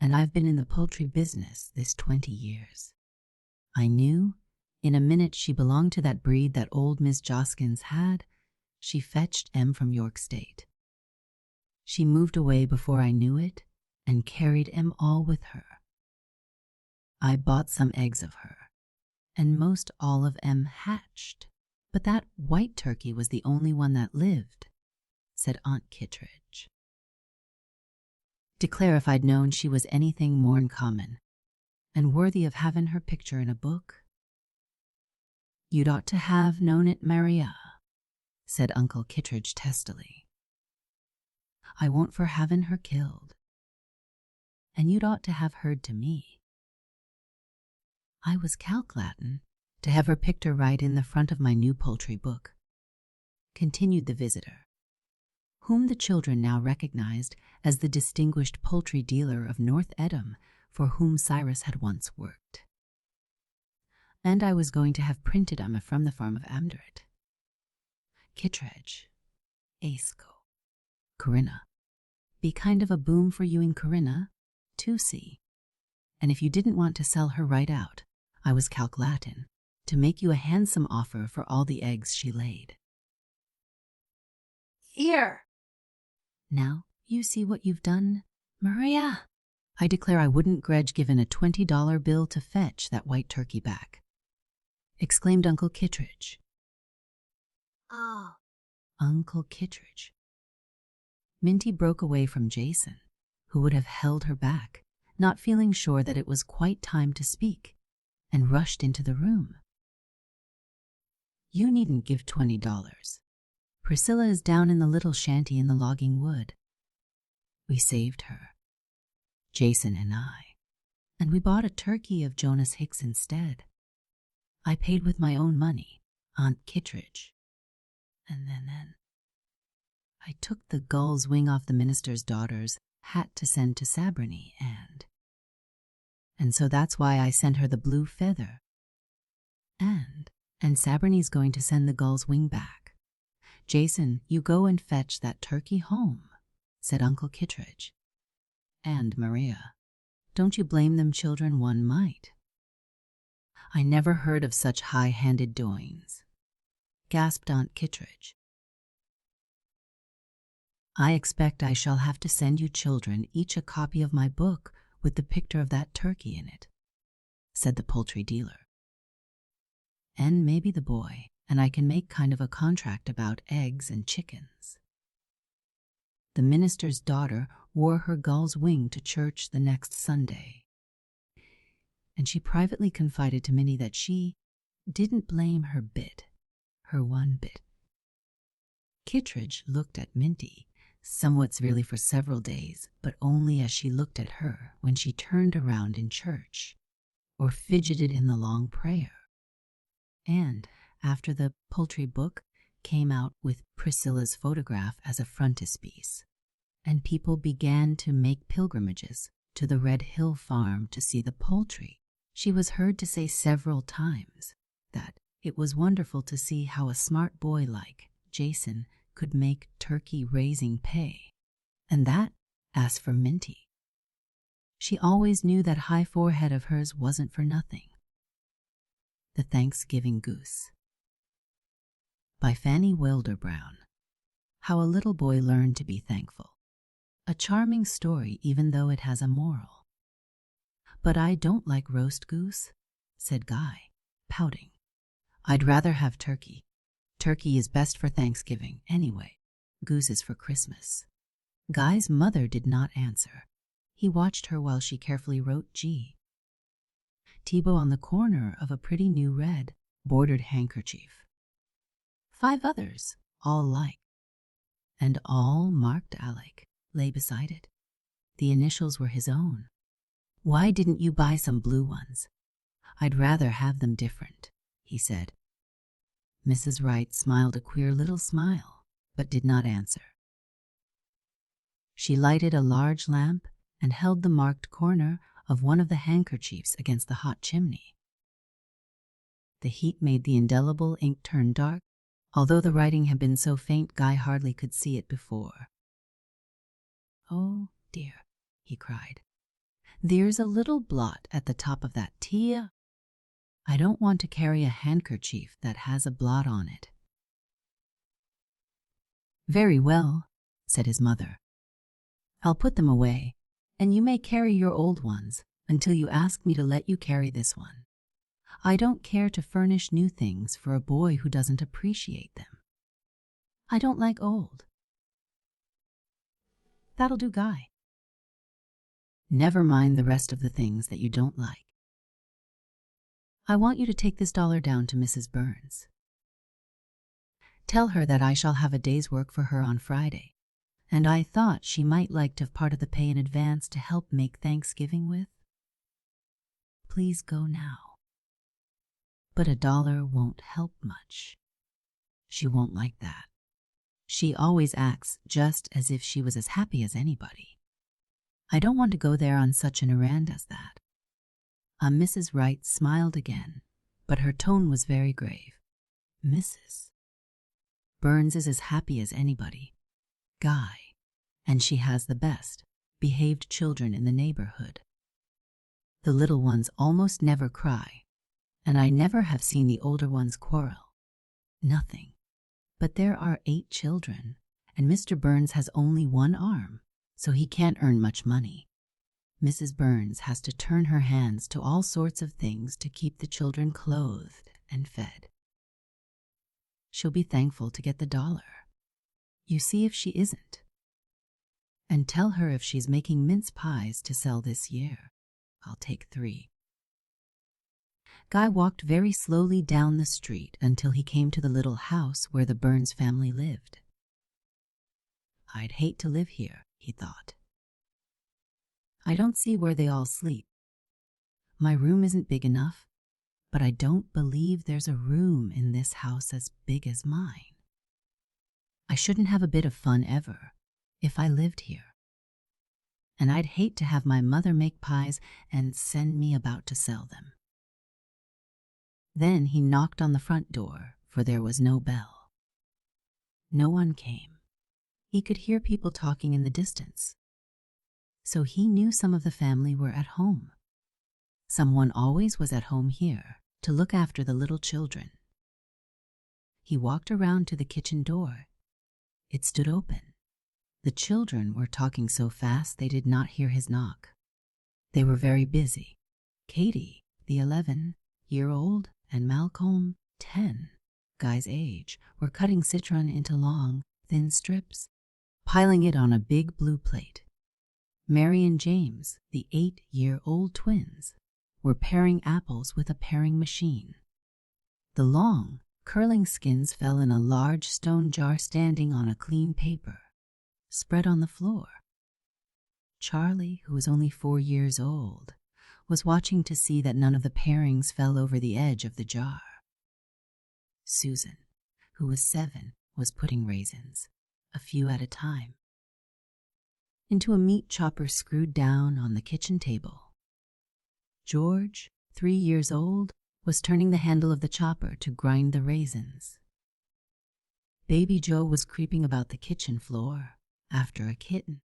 and I've been in the poultry business this 20 years. I knew in a minute she belonged to that breed that old Miss Joskins had. She fetched Em from York State. She moved away before I knew it and carried Em all with her. I bought some eggs of her, and most all of Em hatched, but that white turkey was the only one that lived, said Aunt Kittredge. Declare if I'd known she was anything more'n common, and worthy of having her picture in a book. You'd ought to have known it, Maria, said Uncle Kittredge testily. I won't for having her killed, and you'd ought to have heard to me. I was calculatin' to have her picture right in the front of my new poultry book, continued the visitor, whom the children now recognized as the distinguished poultry dealer of North Edam for whom Cyrus had once worked. And I was going to have printed from the farm of Amderet. Kittredge, Aisco, Corinna. Be kind of a boom for you in Corinna, too, see. And if you didn't want to sell her right out, I was calculatin' to make you a handsome offer for all the eggs she laid. Here! Now you see what you've done, Maria. I declare I wouldn't grudge giving a $20 bill to fetch that white turkey back, exclaimed Uncle Kittredge. Oh. Uncle Kittredge. Minty broke away from Jason, who would have held her back, not feeling sure that it was quite time to speak, and rushed into the room. You needn't give $20. Priscilla is down in the little shanty in the logging wood. We saved her, Jason and I, and we bought a turkey of Jonas Hicks instead. I paid with my own money, Aunt Kittredge. And then I took the gull's wing off the minister's daughter's hat to send to Sabriny, and so that's why I sent her the blue feather. And Sabriny's going to send the gull's wing back. Jason, you go and fetch that turkey home, said Uncle Kittredge. And Maria, don't you blame them children one mite. I never heard of such high-handed doings, gasped Aunt Kittredge. I expect I shall have to send you children each a copy of my book with the picture of that turkey in it, said the poultry dealer. And maybe the boy and I can make kind of a contract about eggs and chickens. The minister's daughter wore her gull's wing to church the next Sunday, and she privately confided to Minnie that she didn't blame her one bit. Kittredge looked at Minty somewhat severely for several days, but only as she looked at her when she turned around in church or fidgeted in the long prayer. And after the poultry book came out with Priscilla's photograph as a frontispiece, and people began to make pilgrimages to the Red Hill farm to see the poultry, she was heard to say several times that it was wonderful to see how a smart boy like Jason could make turkey raising pay, and that, as for Minty, she always knew that high forehead of hers wasn't for nothing. The Thanksgiving Goose, by Fanny Wilder Brown. How a Little Boy Learned to Be Thankful. A charming story, even though it has a moral. But I don't like roast goose, said Guy, pouting. I'd rather have turkey. Turkey is best for Thanksgiving, anyway. Goose is for Christmas. Guy's mother did not answer. He watched her while she carefully wrote G. Thibaut on the corner of a pretty new red, bordered handkerchief. 5 others, all like, and all marked Alec, lay beside it. The initials were his own. Why didn't you buy some blue ones? I'd rather have them different, he said. Mrs. Wright smiled a queer little smile, but did not answer. She lighted a large lamp and held the marked corner of one of the handkerchiefs against the hot chimney. The heat made the indelible ink turn dark, although the writing had been so faint Guy hardly could see it before. "Oh, dear," he cried. "There's a little blot at the top of that T. I don't want to carry a handkerchief that has a blot on it." "Very well," said his mother. "I'll put them away, and you may carry your old ones until you ask me to let you carry this one. I don't care to furnish new things for a boy who doesn't appreciate them. I don't like old." "That'll do, Guy. Never mind the rest of the things that you don't like. I want you to take this $1 down to Mrs. Burns. Tell her that I shall have a day's work for her on Friday, and I thought she might like to have part of the pay in advance to help make Thanksgiving with. Please go now. But $1 won't help much. She won't like that. She always acts just as if she was as happy as anybody. I don't want to go there on such an errand as that." Mrs. Wright smiled again, but her tone was very grave. "Mrs. Burns is as happy as anybody, Guy, and she has the best behaved children in the neighborhood. The little ones almost never cry, and I never have seen the older ones quarrel. Nothing. But there are 8 children, and Mr. Burns has only 1 arm, so he can't earn much money. Mrs. Burns has to turn her hands to all sorts of things to keep the children clothed and fed. She'll be thankful to get the $1. You see if she isn't. And tell her if she's making mince pies to sell this year, I'll take 3. Guy walked very slowly down the street until he came to the little house where the Burns family lived. I'd hate to live here, he thought. I don't see where they all sleep. My room isn't big enough, but I don't believe there's a room in this house as big as mine. I shouldn't have a bit of fun ever if I lived here. And I'd hate to have my mother make pies and send me about to sell them. Then he knocked on the front door, for there was no bell. No one came. He could hear people talking in the distance. So he knew some of the family were at home. Someone always was at home here to look after the little children. He walked around to the kitchen door. It stood open. The children were talking so fast they did not hear his knock. They were very busy. Katie, the 11-year-old, and Malcolm, 10, Guy's age, were cutting citron into long, thin strips, piling it on a big blue plate. Mary and James, the 8-year-old twins, were paring apples with a paring machine. The long, curling skins fell in a large stone jar standing on a clean paper, spread on the floor. Charlie, who was only 4 years old, was watching to see that none of the parings fell over the edge of the jar. Susan, who was 7, was putting raisins, a few at a time, into a meat chopper screwed down on the kitchen table. George, 3 years old, was turning the handle of the chopper to grind the raisins. Baby Joe was creeping about the kitchen floor after a kitten.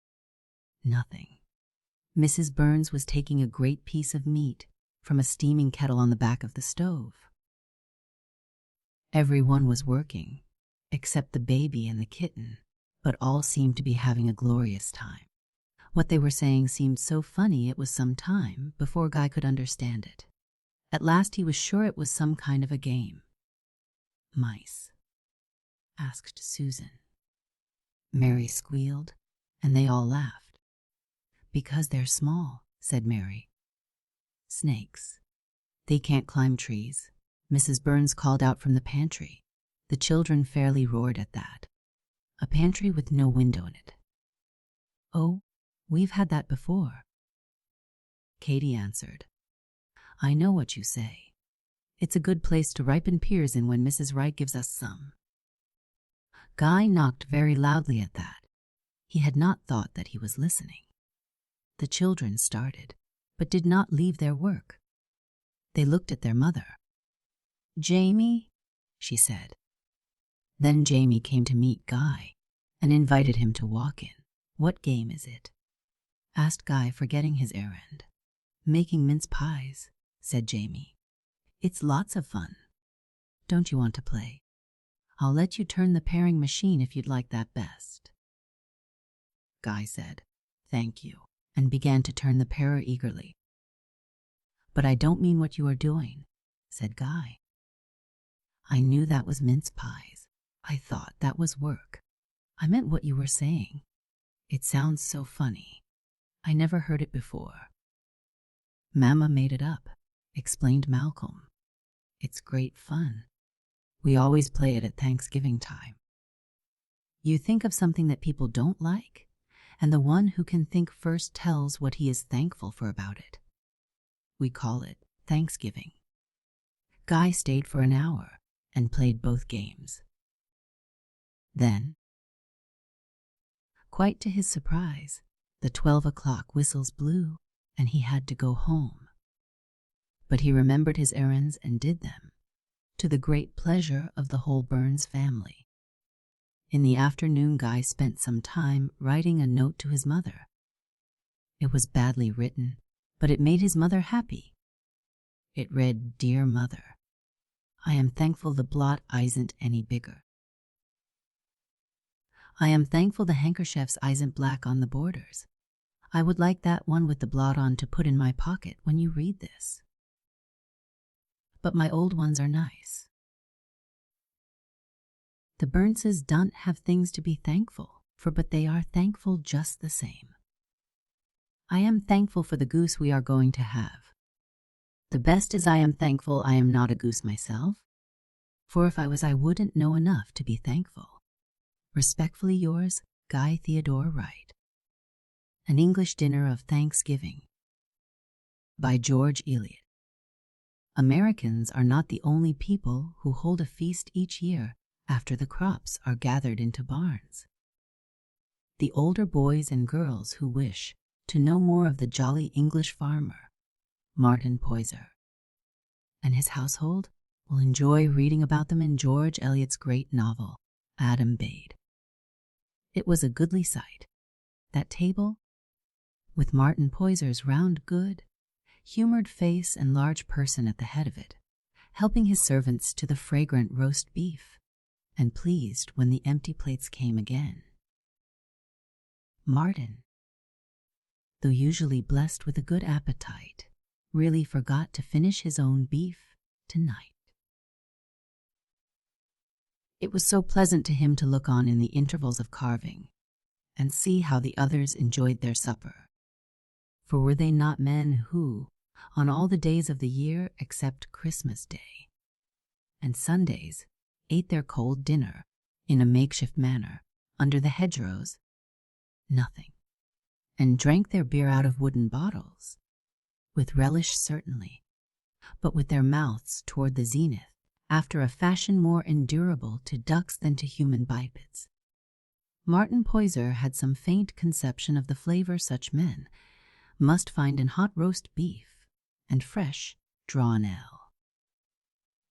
Nothing. Mrs. Burns was taking a great piece of meat from a steaming kettle on the back of the stove. Everyone was working, except the baby and the kitten, but all seemed to be having a glorious time. What they were saying seemed so funny it was some time before Guy could understand it. At last he was sure it was some kind of a game. "Mice?" asked Susan. Mary squealed, and they all laughed. "Because they're small," said Mary. "Snakes. They can't climb trees," Mrs. Burns called out from the pantry. The children fairly roared at that. A pantry with no window in it. "Oh, we've had that before," Katie answered. "I know what you say. It's a good place to ripen pears in when Mrs. Wright gives us some." Guy knocked very loudly at that. He had not thought that he was listening. The children started, but did not leave their work. They looked at their mother. "Jamie," she said. Then Jamie came to meet Guy and invited him to walk in. "What game is it?" asked Guy, forgetting his errand. "Making mince pies," said Jamie. "It's lots of fun. Don't you want to play? I'll let you turn the paring machine if you'd like that best." Guy said, "Thank you," and began to turn the parer eagerly. "But I don't mean what you are doing," said Guy. "I knew that was mince pies. I thought that was work. I meant what you were saying. It sounds so funny. I never heard it before." "Mama made it up," explained Malcolm. "It's great fun. We always play it at Thanksgiving time. You think of something that people don't like, and the one who can think first tells what he is thankful for about it. We call it Thanksgiving." Guy stayed for an hour and played both games. Then, quite to his surprise, the 12 o'clock whistles blew and he had to go home. But he remembered his errands and did them, to the great pleasure of the whole Burns family. In the afternoon, Guy spent some time writing a note to his mother. It was badly written, but it made his mother happy. It read, "Dear Mother, I am thankful the blot isn't any bigger. I am thankful the handkerchiefs isn't black on the borders. I would like that one with the blot on to put in my pocket when you read this. But my old ones are nice. The Burnses don't have things to be thankful for, but they are thankful just the same. I am thankful for the goose we are going to have. The best is I am thankful I am not a goose myself, for if I was I wouldn't know enough to be thankful. Respectfully yours, Guy Theodore Wright. An English Dinner of Thanksgiving by George Eliot. Americans are not the only people who hold a feast each year after the crops are gathered into barns. The older boys and girls who wish to know more of the jolly English farmer, Martin Poyser, and his household will enjoy reading about them in George Eliot's great novel, Adam Bede. It was a goodly sight, that table, with Martin Poyser's round, good, humored face and large person at the head of it, helping his servants to the fragrant roast beef, and pleased when the empty plates came again. Martin, though usually blessed with a good appetite, really forgot to finish his own beef tonight. It was so pleasant to him to look on in the intervals of carving and see how the others enjoyed their supper. For were they not men who, on all the days of the year except Christmas Day and Sundays, ate their cold dinner in a makeshift manner under the hedgerows, nothing, and drank their beer out of wooden bottles, with relish certainly, but with their mouths toward the zenith, after a fashion more endurable to ducks than to human bipeds. Martin Poyser had some faint conception of the flavor such men must find in hot roast beef and fresh drawn ale.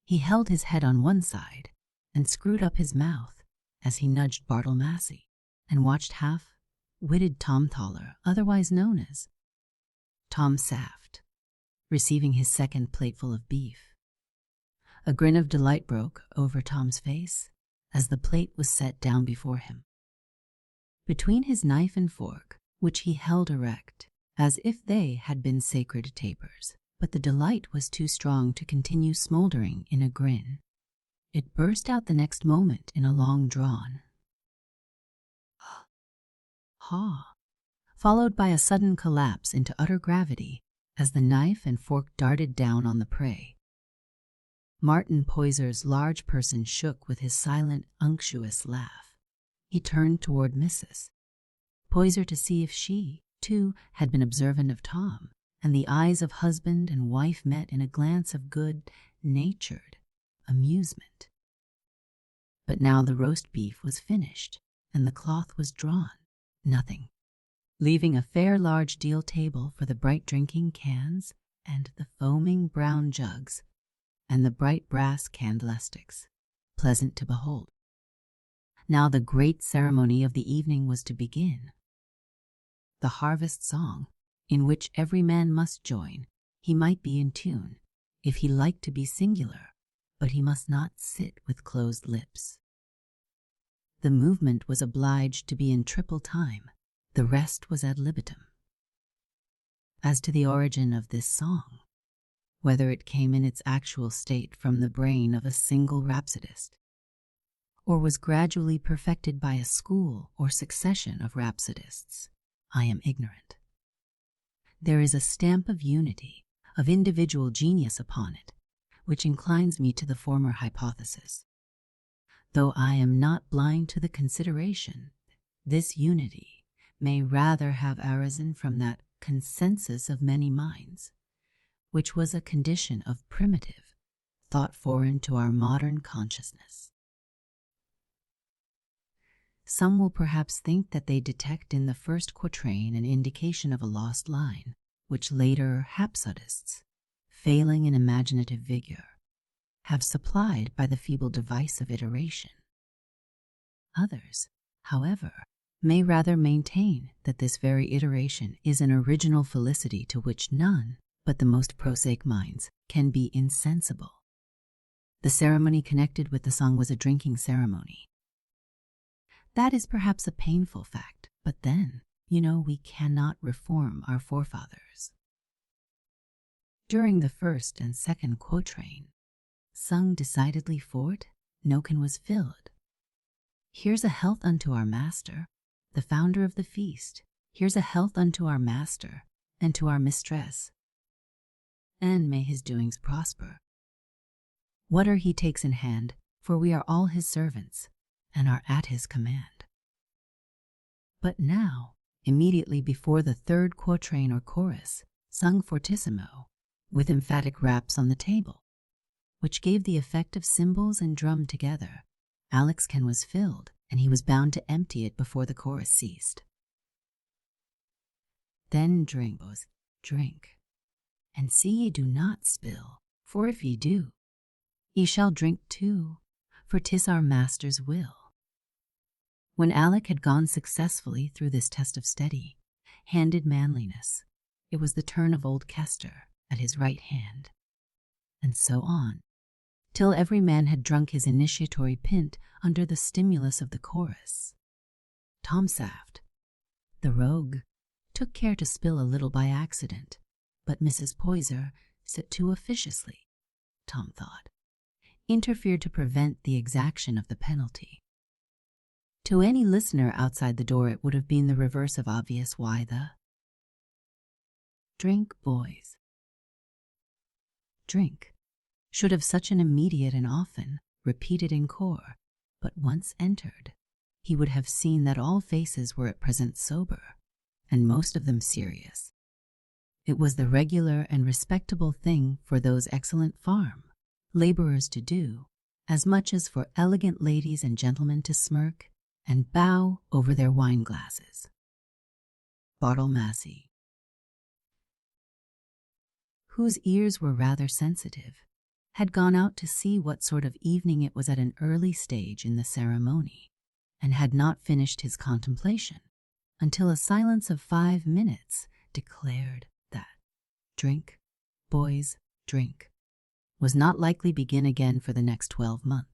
He held his head on one side and screwed up his mouth as he nudged Bartle Massey and watched half-witted Tom Thaller, otherwise known as Tom Saft, receiving his second plateful of beef. A grin of delight broke over Tom's face as the plate was set down before him. Between his knife and fork, which he held erect, as if they had been sacred tapers, but the delight was too strong to continue smoldering in a grin. It burst out the next moment in a long-drawn haw, followed by a sudden collapse into utter gravity as the knife and fork darted down on the prey. Martin Poyser's large person shook with his silent, unctuous laugh. He turned toward Mrs. Poyser to see if she, too, had been observant of Tom, and the eyes of husband and wife met in a glance of good-natured amusement. But now the roast beef was finished, and the cloth was drawn, nothing, leaving a fair large deal table for the bright drinking cans and the foaming brown jugs and the bright brass candlesticks, pleasant to behold. Now the great ceremony of the evening was to begin. The harvest song, in which every man must join. He might be in tune, if he liked to be singular, but he must not sit with closed lips. The movement was obliged to be in triple time, the rest was ad libitum. As to the origin of this song, whether it came in its actual state from the brain of a single rhapsodist, or was gradually perfected by a school or succession of rhapsodists, I am ignorant. There is a stamp of unity, of individual genius upon it, which inclines me to the former hypothesis, though I am not blind to the consideration this unity may rather have arisen from that consensus of many minds, which was a condition of primitive thought foreign to our modern consciousness. Some will perhaps think that they detect in the first quatrain an indication of a lost line, which later rhapsodists, failing in imaginative vigor, have supplied by the feeble device of iteration. Others, however, may rather maintain that this very iteration is an original felicity to which none but the most prosaic minds can be insensible. The ceremony connected with the song was a drinking ceremony. That is perhaps a painful fact, but then, we cannot reform our forefathers. During the first and second quatrain, sung decidedly for't, Noken was filled. Here's a health unto our master, the founder of the feast. Here's a health unto our master and to our mistress, and may his doings prosper. Whate'er he takes in hand, for we are all his servants, and are at his command. But now, immediately before the third quatrain or chorus, sung fortissimo, with emphatic raps on the table, which gave the effect of cymbals and drum together, Alexkin was filled, and he was bound to empty it before the chorus ceased. Then drink, boys, drink, and see ye do not spill, for if ye do, ye shall drink too, for 'tis our master's will. When Alec had gone successfully through this test of steady-handed manliness, it was the turn of old Kester at his right hand, and so on, till every man had drunk his initiatory pint under the stimulus of the chorus. Tom Saft, the rogue, took care to spill a little by accident, but Mrs. Poyser set too officiously, Tom thought, interfered to prevent the exaction of the penalty. To any listener outside the door it would have been the reverse of obvious why the "Drink, boys, drink" should have such an immediate and often repeated encore, but once entered, he would have seen that all faces were at present sober, and most of them serious. It was the regular and respectable thing for those excellent farm laborers to do, as much as for elegant ladies and gentlemen to smirk and bow over their wine glasses. Bartle Massey, whose ears were rather sensitive, had gone out to see what sort of evening it was at an early stage in the ceremony, and had not finished his contemplation until a silence of 5 minutes declared that "Drink, boys, drink" was not likely begin again for the next 12-month.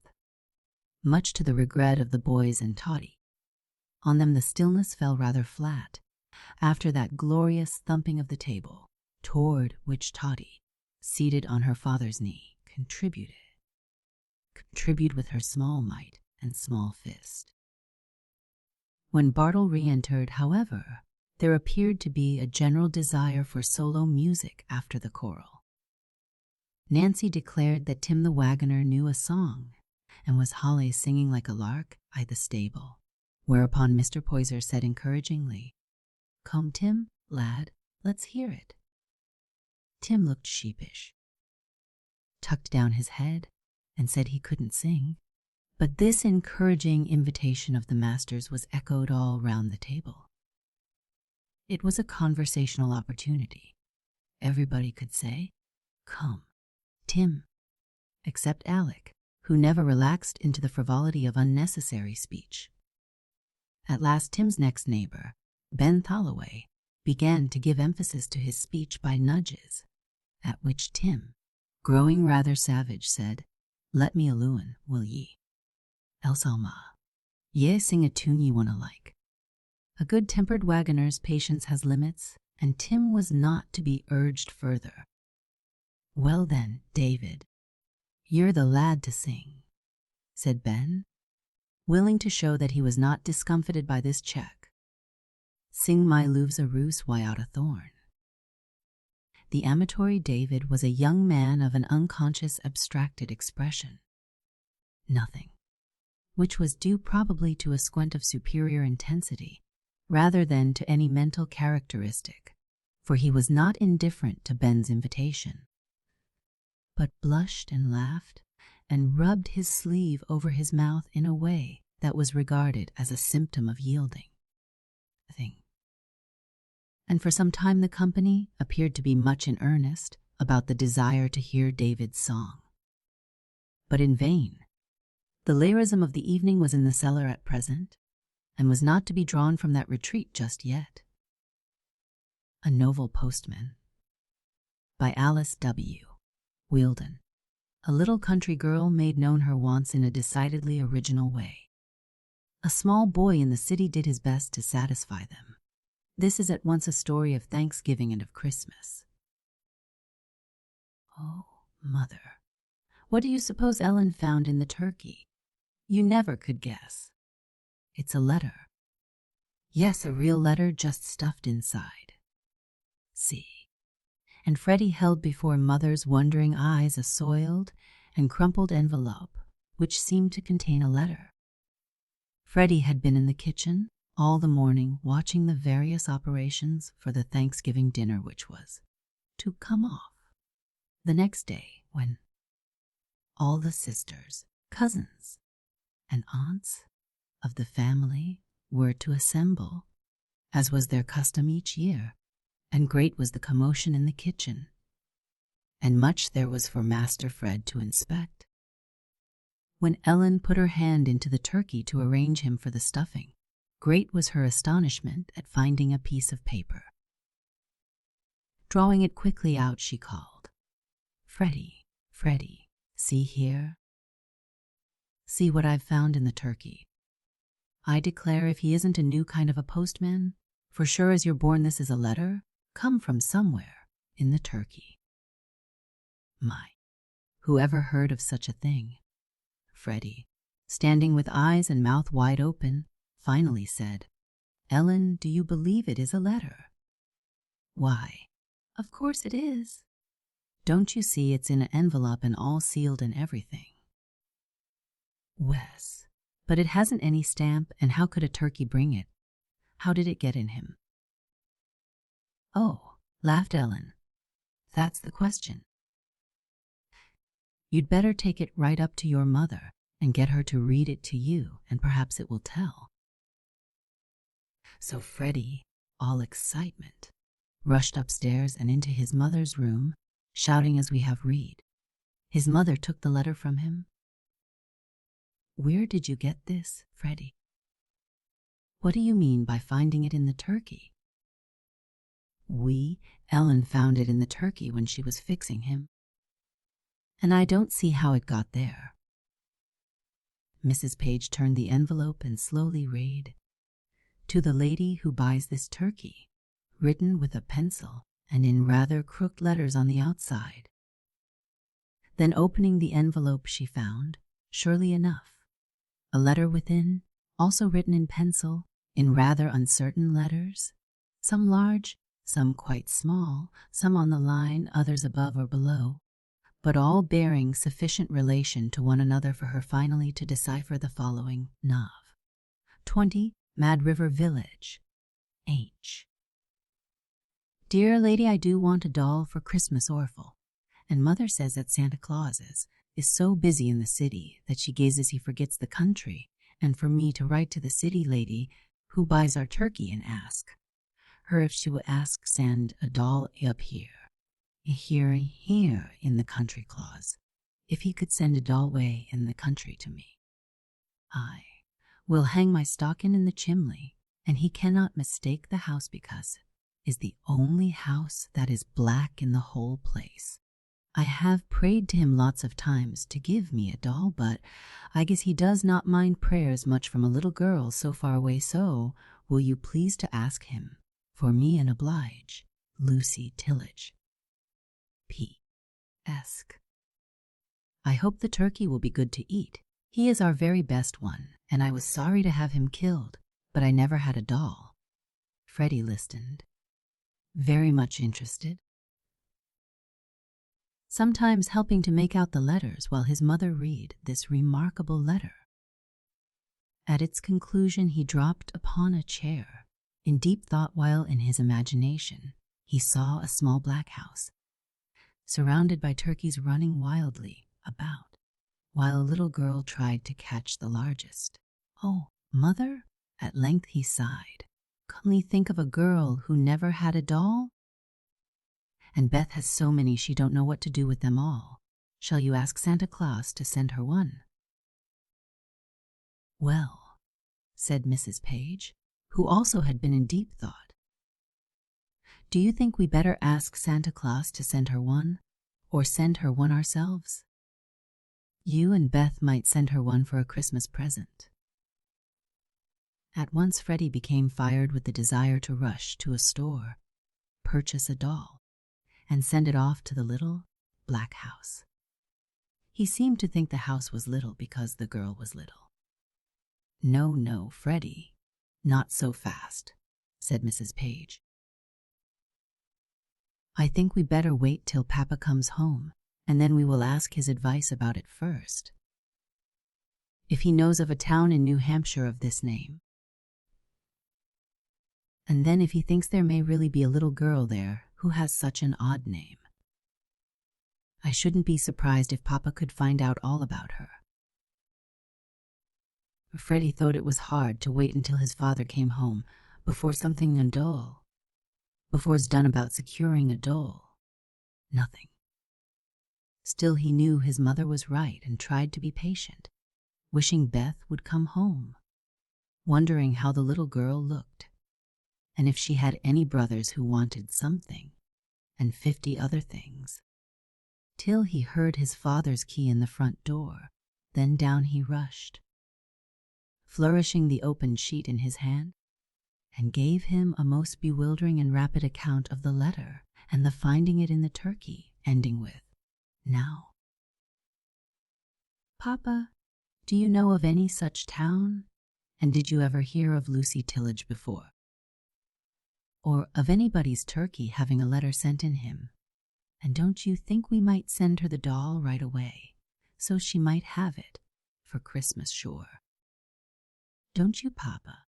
Much to the regret of the boys and Toddy. On them the stillness fell rather flat, after that glorious thumping of the table, toward which Toddy, seated on her father's knee, contributed with her small might and small fist. When Bartle re-entered, however, there appeared to be a general desire for solo music after the choral. Nancy declared that Tim the Wagoner knew a song, and was Holly singing like a lark i' the stable, whereupon Mr. Poyser said encouragingly, "Come, Tim, lad, let's hear it." Tim looked sheepish, tucked down his head, and said he couldn't sing, but this encouraging invitation of the master's was echoed all round the table, It was a conversational opportunity. Everybody could say, "Come, Tim," except Alec, who never relaxed into the frivolity of unnecessary speech. At last Tim's next neighbor, Ben Tholoway, began to give emphasis to his speech by nudges, at which Tim, growing rather savage, said, "Let me alone, will ye? Else I'll ma. Ye sing a tune ye wanna like." A good-tempered wagoner's patience has limits, and Tim was not to be urged further. "Well then, David, you're the lad to sing," said Ben, willing to show that he was not discomfited by this check. "Sing my loaves a roos why out a thorn." The amatory David was a young man of an unconscious, abstracted expression. Nothing, which was due probably to a squint of superior intensity, rather than to any mental characteristic, for he was not indifferent to Ben's invitation, but blushed and laughed and rubbed his sleeve over his mouth in a way that was regarded as a symptom of yielding. And for some time the company appeared to be much in earnest about the desire to hear David's song. But in vain. The lyrism of the evening was in the cellar at present, and was not to be drawn from that retreat just yet. A Novel Postman, by Alice W. Weldon. A little country girl made known her wants in a decidedly original way. A small boy in the city did his best to satisfy them. This is at once a story of Thanksgiving and of Christmas. Oh, Mother, what do you suppose Ellen found in the turkey? You never could guess. It's a letter. Yes, a real letter just stuffed inside. See. And Freddie held before Mother's wondering eyes a soiled and crumpled envelope which seemed to contain a letter. Freddie had been in the kitchen all the morning watching the various operations for the Thanksgiving dinner which was to come off the next day, when all the sisters, cousins, and aunts of the family were to assemble, as was their custom each year, and great was the commotion in the kitchen, and much there was for Master Fred to inspect. When Ellen put her hand into the turkey to arrange him for the stuffing, great was her astonishment at finding a piece of paper. Drawing it quickly out, she called, "Freddie, Freddie, see here. See what I've found in the turkey. I declare if he isn't a new kind of a postman, for sure as you're born this is a letter come from somewhere in the turkey." My, whoever heard of such a thing? Freddie, standing with eyes and mouth wide open, finally said, "Ellen, do you believe it is a letter?" "Why, of course it is. Don't you see it's in an envelope and all sealed and everything?" "Wes, but it hasn't any stamp, and how could a turkey bring it? How did it get in him?" "Oh," laughed Ellen, "that's the question. You'd better take it right up to your mother and get her to read it to you, and perhaps it will tell." So Freddie, all excitement, rushed upstairs and into his mother's room, shouting as we have read. His mother took the letter from him. "Where did you get this, Freddie? What do you mean by finding it in the turkey?" Ellen found it in the turkey when she was fixing him. And I don't see how it got there." Mrs. Page turned the envelope and slowly read, "To the lady who buys this turkey," written with a pencil and in rather crooked letters on the outside. Then opening the envelope she found, surely enough, a letter within, also written in pencil, in rather uncertain letters, some large, some quite small, some on the line, others above or below, but all bearing sufficient relation to one another for her finally to decipher the following: Nav. 20, Mad River Village, H. Dear lady, I do want a doll for Christmas orful, and mother says that Santa Claus is so busy in the city that she gazes he forgets the country, and for me to write to the city lady who buys our turkey and ask her if she would ask send a doll up here in the country clause, if he could send a doll way in the country to me. I will hang my stocking in the chimney, and he cannot mistake the house because is the only house that is black in the whole place. I have prayed to him lots of times to give me a doll, but I guess he does not mind prayers much from a little girl so far away, so will you please to ask him for me and oblige, Lucy Tillage. P.S. I hope the turkey will be good to eat. He is our very best one, and I was sorry to have him killed, but I never had a doll. Freddie listened, very much interested, sometimes helping to make out the letters while his mother read this remarkable letter. At its conclusion he dropped upon a chair, in deep thought, while in his imagination he saw a small black house, surrounded by turkeys running wildly about, while a little girl tried to catch the largest. "Oh, mother," at length he sighed, "only think of a girl who never had a doll? And Beth has so many she don't know what to do with them all. Shall you ask Santa Claus to send her one?" "Well," said Mrs. Page, who also had been in deep thought, "do you think we better ask Santa Claus to send her one, or send her one ourselves? You and Beth might send her one for a Christmas present." At once Freddie became fired with the desire to rush to a store, purchase a doll, and send it off to the little black house. He seemed to think the house was little because the girl was little. No, Freddie, not so fast," said Mrs. Page. "I think we better wait till Papa comes home, and then we will ask his advice about it first. If he knows of a town in New Hampshire of this name, and then if he thinks there may really be a little girl there who has such an odd name. I shouldn't be surprised if Papa could find out all about her." Freddie thought it was hard to wait until his father came home before it's done about securing a doll. Nothing. Still he knew his mother was right and tried to be patient, wishing Beth would come home, wondering how the little girl looked, and if she had any brothers who wanted something, and 50 other things, till he heard his father's key in the front door. Then down he rushed, flourishing the open sheet in his hand, and gave him a most bewildering and rapid account of the letter and the finding it in the turkey, ending with, "Now, Papa, do you know of any such town? And did you ever hear of Lucy Tillage before? Or of anybody's turkey having a letter sent in him? And don't you think we might send her the doll right away, so she might have it for Christmas, sure? Don't you, Papa?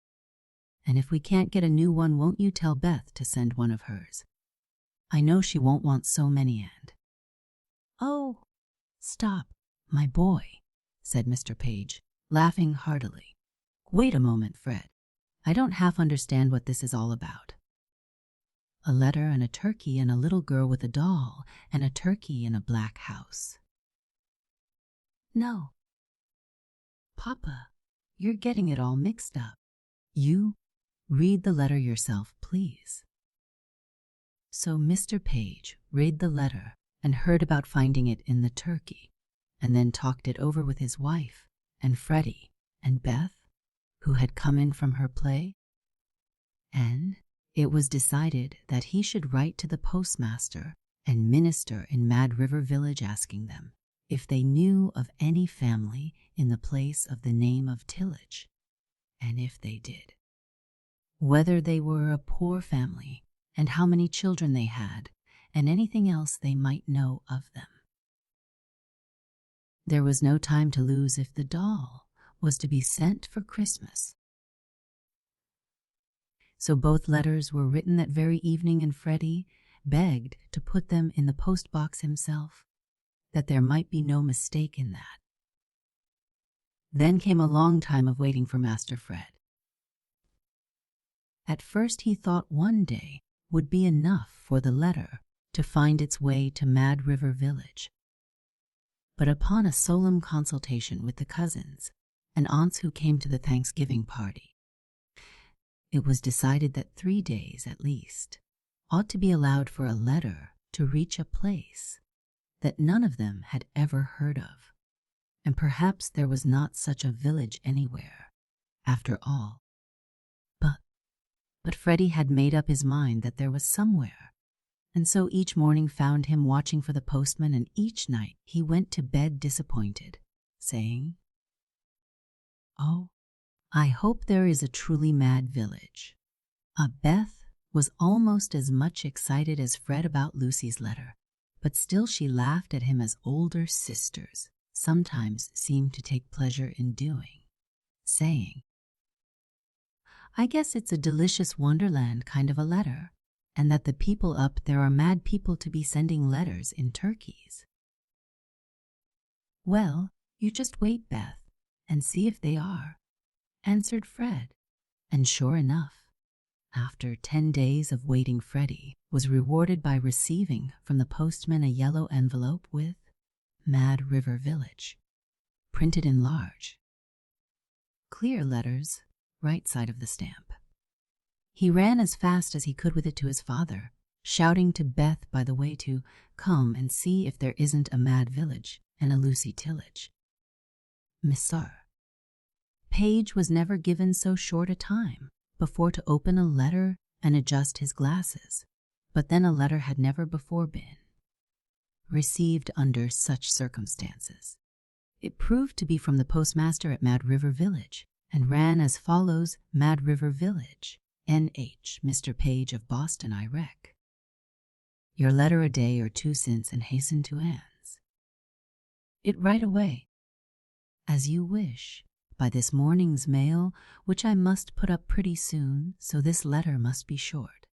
And if we can't get a new one, won't you tell Beth to send one of hers? I know she won't want so many, and—" "Oh, stop, my boy," said Mr. Page, laughing heartily. "Wait a moment, Fred. I don't half understand what this is all about. A letter and a turkey and a little girl with a doll and a turkey in a black house. No, Papa, you're getting it all mixed up. You read the letter yourself, please." So Mr. Page read the letter and heard about finding it in the turkey, and then talked it over with his wife and Freddie and Beth, who had come in from her play, and it was decided that he should write to the postmaster and minister in Mad River Village, asking them if they knew of any family in the place of the name of Tillage, and if they did, whether they were a poor family and how many children they had, and anything else they might know of them. There was no time to lose if the doll was to be sent for Christmas. So both letters were written that very evening, and Freddie begged to put them in the post box himself, that there might be no mistake in that. Then came a long time of waiting for Master Fred. At first he thought one day would be enough for the letter to find its way to Mad River Village. But upon a solemn consultation with the cousins and aunts who came to the Thanksgiving party, it was decided that 3 days at least ought to be allowed for a letter to reach a place that none of them had ever heard of, and perhaps there was not such a village anywhere, after all. But Freddie had made up his mind that there was somewhere, and so each morning found him watching for the postman, and each night he went to bed disappointed, saying, "Oh, I hope there is a truly mad village." Beth was almost as much excited as Fred about Lucy's letter, but still she laughed at him as older sisters sometimes seem to take pleasure in doing, saying, "I guess it's a delicious wonderland kind of a letter, and that the people up there are mad people to be sending letters in turkeys." "Well, you just wait, Beth, and see if they are," answered Fred, and sure enough, after 10 days of waiting, Freddie was rewarded by receiving from the postman a yellow envelope with Mad River Village, printed in large, clear letters, right side of the stamp. He ran as fast as he could with it to his father, shouting to Beth by the way to come and see if there isn't a mad village and a Lucy Tillage. Mr. Page was never given so short a time before to open a letter and adjust his glasses, but then a letter had never before been received under such circumstances. It proved to be from the postmaster at Mad River Village, and ran as follows: Mad River Village, N.H. Mr. Page of Boston, I rec. Your letter a day or 2 since, and hasten to hands. It right away, as you wish, by this morning's mail, which I must put up pretty soon, so this letter must be short.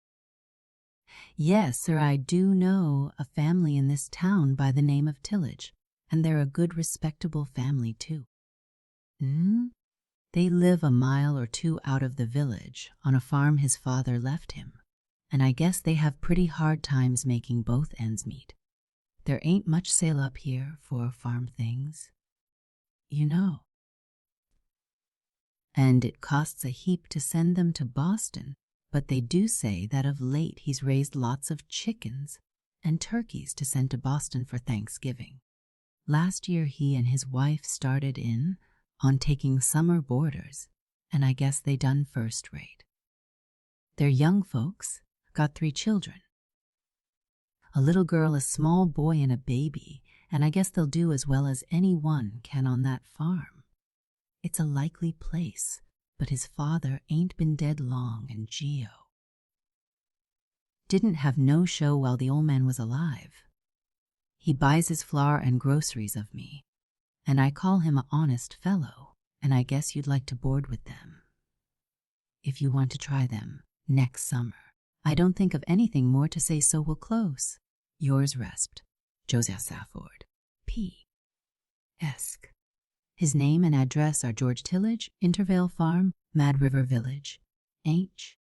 Yes, sir, I do know a family in this town by the name of Tillage, and they're a good respectable family too. They live a mile or 2 out of the village on a farm his father left him, and I guess they have pretty hard times making both ends meet. There ain't much sale up here for farm things, you know. And it costs a heap to send them to Boston, but they do say that of late he's raised lots of chickens and turkeys to send to Boston for Thanksgiving. Last year he and his wife started in on taking summer boarders, and I guess they done first rate. They're young folks, got 3 children. A little girl, a small boy, and a baby, and I guess they'll do as well as anyone can on that farm. It's a likely place, but his father ain't been dead long, and Geo didn't have no show while the old man was alive. He buys his flour and groceries of me, and I call him a honest fellow, and I guess you'd like to board with them, if you want to try them next summer. I don't think of anything more to say, so we'll close. Yours resp. Josiah Safford, P.S. His name and address are George Tillage, Intervale Farm, Mad River Village, H.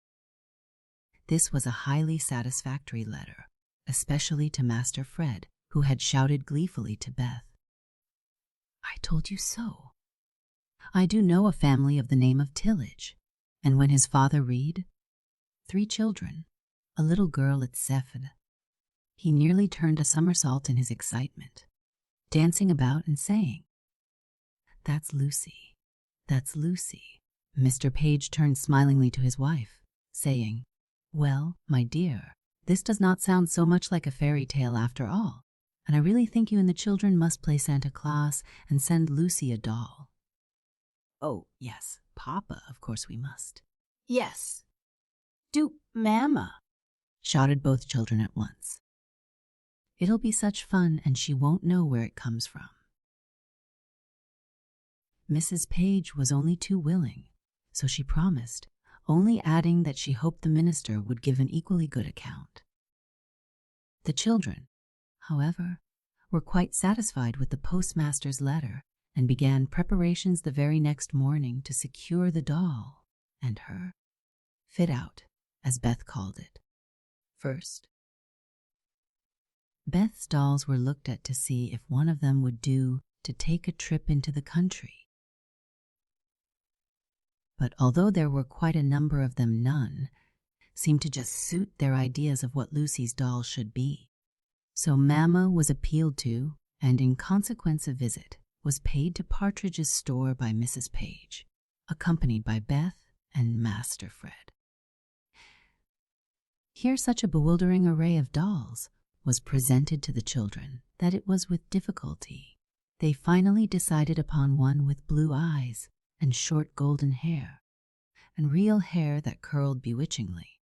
This was a highly satisfactory letter, especially to Master Fred, who had shouted gleefully to Beth, "I told you so. I do know a family of the name of Tillage," and when his father read 3 children, a little girl at 7, he nearly turned a somersault in his excitement, dancing about and saying, "That's Lucy, that's Lucy." Mr. Page turned smilingly to his wife, saying, "Well, my dear, this does not sound so much like a fairy tale after all, and I really think you and the children must play Santa Claus and send Lucy a doll." "Oh, yes, Papa, of course we must." "Yes, do Mama," shouted both children at once. "It'll be such fun, and she won't know where it comes from." Mrs. Page was only too willing, so she promised, only adding that she hoped the minister would give an equally good account. The children, however, were quite satisfied with the postmaster's letter and began preparations the very next morning to secure the doll and her fit-out, as Beth called it. First, Beth's dolls were looked at to see if one of them would do to take a trip into the country. But although there were quite a number of them, none seemed to just suit their ideas of what Lucy's doll should be. So Mamma was appealed to, and in consequence a visit was paid to Partridge's store by Mrs. Page, accompanied by Beth and Master Fred. Here such a bewildering array of dolls was presented to the children that it was with difficulty they finally decided upon one with blue eyes and short golden hair, and real hair that curled bewitchingly.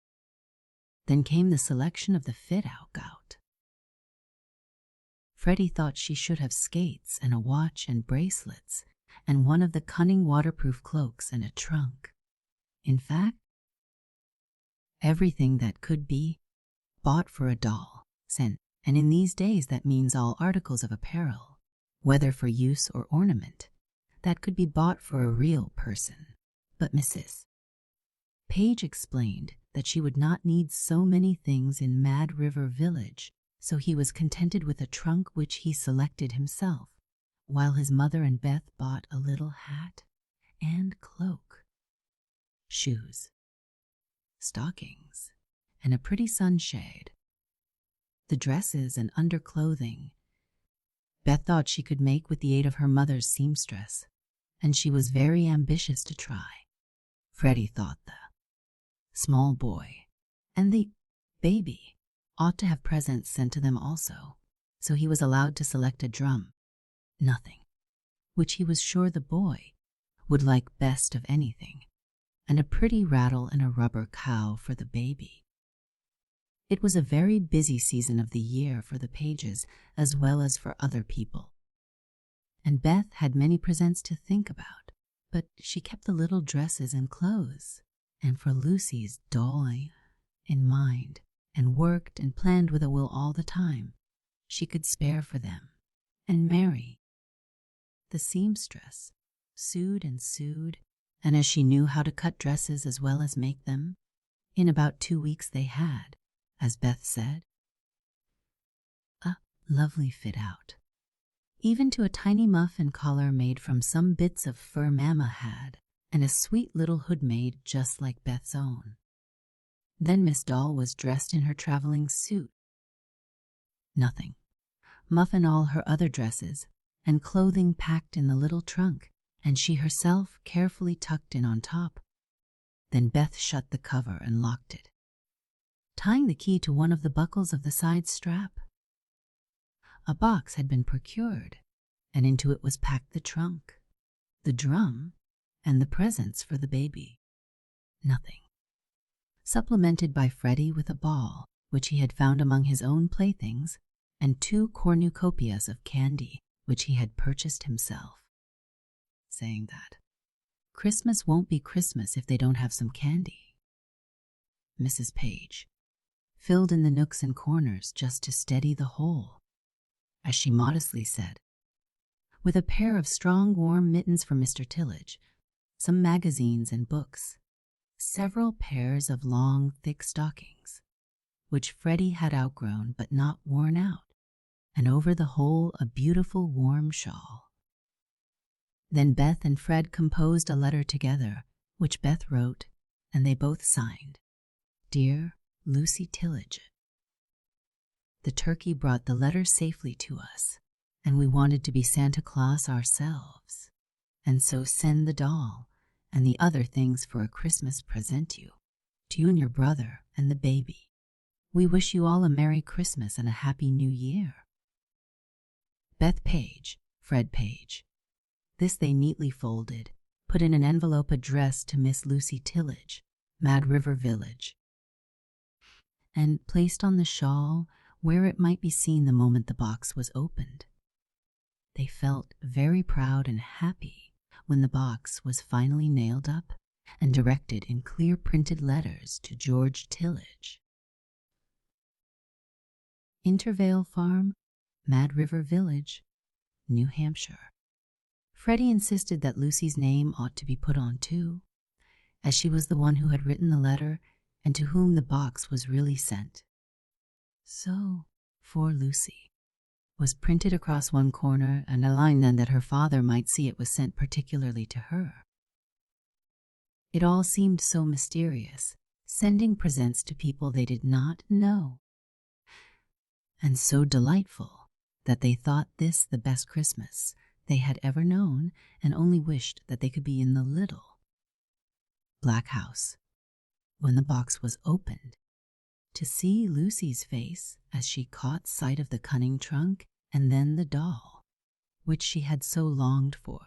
Then came the selection of the fit-out gout. Freddie thought she should have skates and a watch and bracelets and one of the cunning waterproof cloaks and a trunk. In fact, everything that could be bought for a doll sent, and in these days that means all articles of apparel, whether for use or ornament, that could be bought for a real person. But Mrs. Page explained that she would not need so many things in Mad River Village, so he was contented with a trunk which he selected himself, while his mother and Beth bought a little hat and cloak, shoes, stockings, and a pretty sunshade. The dresses and underclothing Beth thought she could make with the aid of her mother's seamstress, and she was very ambitious to try. Freddie thought the small boy and the baby ought to have presents sent to them also, so he was allowed to select a drum, nothing, which he was sure the boy would like best of anything, and a pretty rattle and a rubber cow for the baby. It was a very busy season of the year for the Pages as well as for other people, and Beth had many presents to think about, but she kept the little dresses and clothes, and for Lucy's doll in mind, and worked and planned with a will all the time she could spare for them. And Mary, the seamstress, sewed, and as she knew how to cut dresses as well as make them, in about 2 weeks they had, as Beth said, a lovely fit-out, even to a tiny muff and collar made from some bits of fur Mamma had, and a sweet little hood made just like Beth's own. Then Miss Doll was dressed in her traveling suit. Nothing, muff and all her other dresses, and clothing packed in the little trunk, and she herself carefully tucked in on top. Then Beth shut the cover and locked it, tying the key to one of the buckles of the side strap. A box had been procured, and into it was packed the trunk, the drum, and the presents for the baby. Nothing. Supplemented by Freddie with a ball, which he had found among his own playthings, and 2 cornucopias of candy, which he had purchased himself, saying that Christmas won't be Christmas if they don't have some candy. Mrs. Page filled in the nooks and corners just to steady the whole, as she modestly said, with a pair of strong warm mittens for Mr. Tillage, some magazines and books, several pairs of long thick stockings, which Freddie had outgrown but not worn out, and over the whole a beautiful warm shawl. Then Beth and Fred composed a letter together, which Beth wrote, and they both signed, "Dear Lucy Tillage." The turkey brought the letter safely to us, and we wanted to be Santa Claus ourselves, and so send the doll and the other things for a Christmas present to you and your brother and the baby. We wish you all a Merry Christmas and a Happy New Year. Beth Page, Fred Page. This they neatly folded, put in an envelope addressed to Miss Lucy Tillage, Mad River Village, and placed on the shawl where it might be seen the moment the box was opened. They felt very proud and happy when the box was finally nailed up and directed in clear printed letters to George Tillage, Intervale Farm, Mad River Village, New Hampshire. Freddie insisted that Lucy's name ought to be put on too, as she was the one who had written the letter and to whom the box was really sent. So, for Lucy, was printed across one corner, and a line then that her father might see it was sent particularly to her. It all seemed so mysterious, sending presents to people they did not know, and so delightful that they thought this the best Christmas they had ever known, and only wished that they could be in the little black house when the box was opened, to see Lucy's face as she caught sight of the cunning trunk and then the doll, which she had so longed for.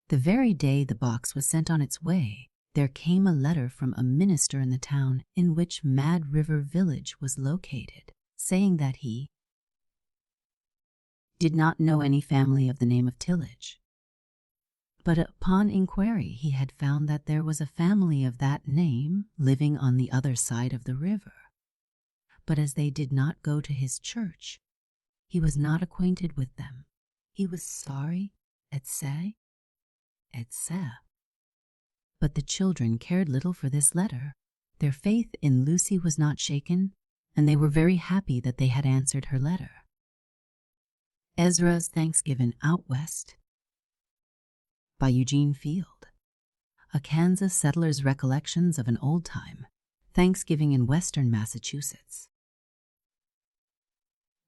The very day the box was sent on its way, there came a letter from a minister in the town in which Mad River Village was located, saying that he did not know any family of the name of Tillage. But upon inquiry he had found that there was a family of that name living on the other side of the river. But as they did not go to his church, he was not acquainted with them. He was sorry, etc. But the children cared little for this letter. Their faith in Lucy was not shaken, and they were very happy that they had answered her letter. Ezra's Thanksgiving Out West by Eugene Field. A Kansas settler's recollections of an old-time Thanksgiving in western Massachusetts.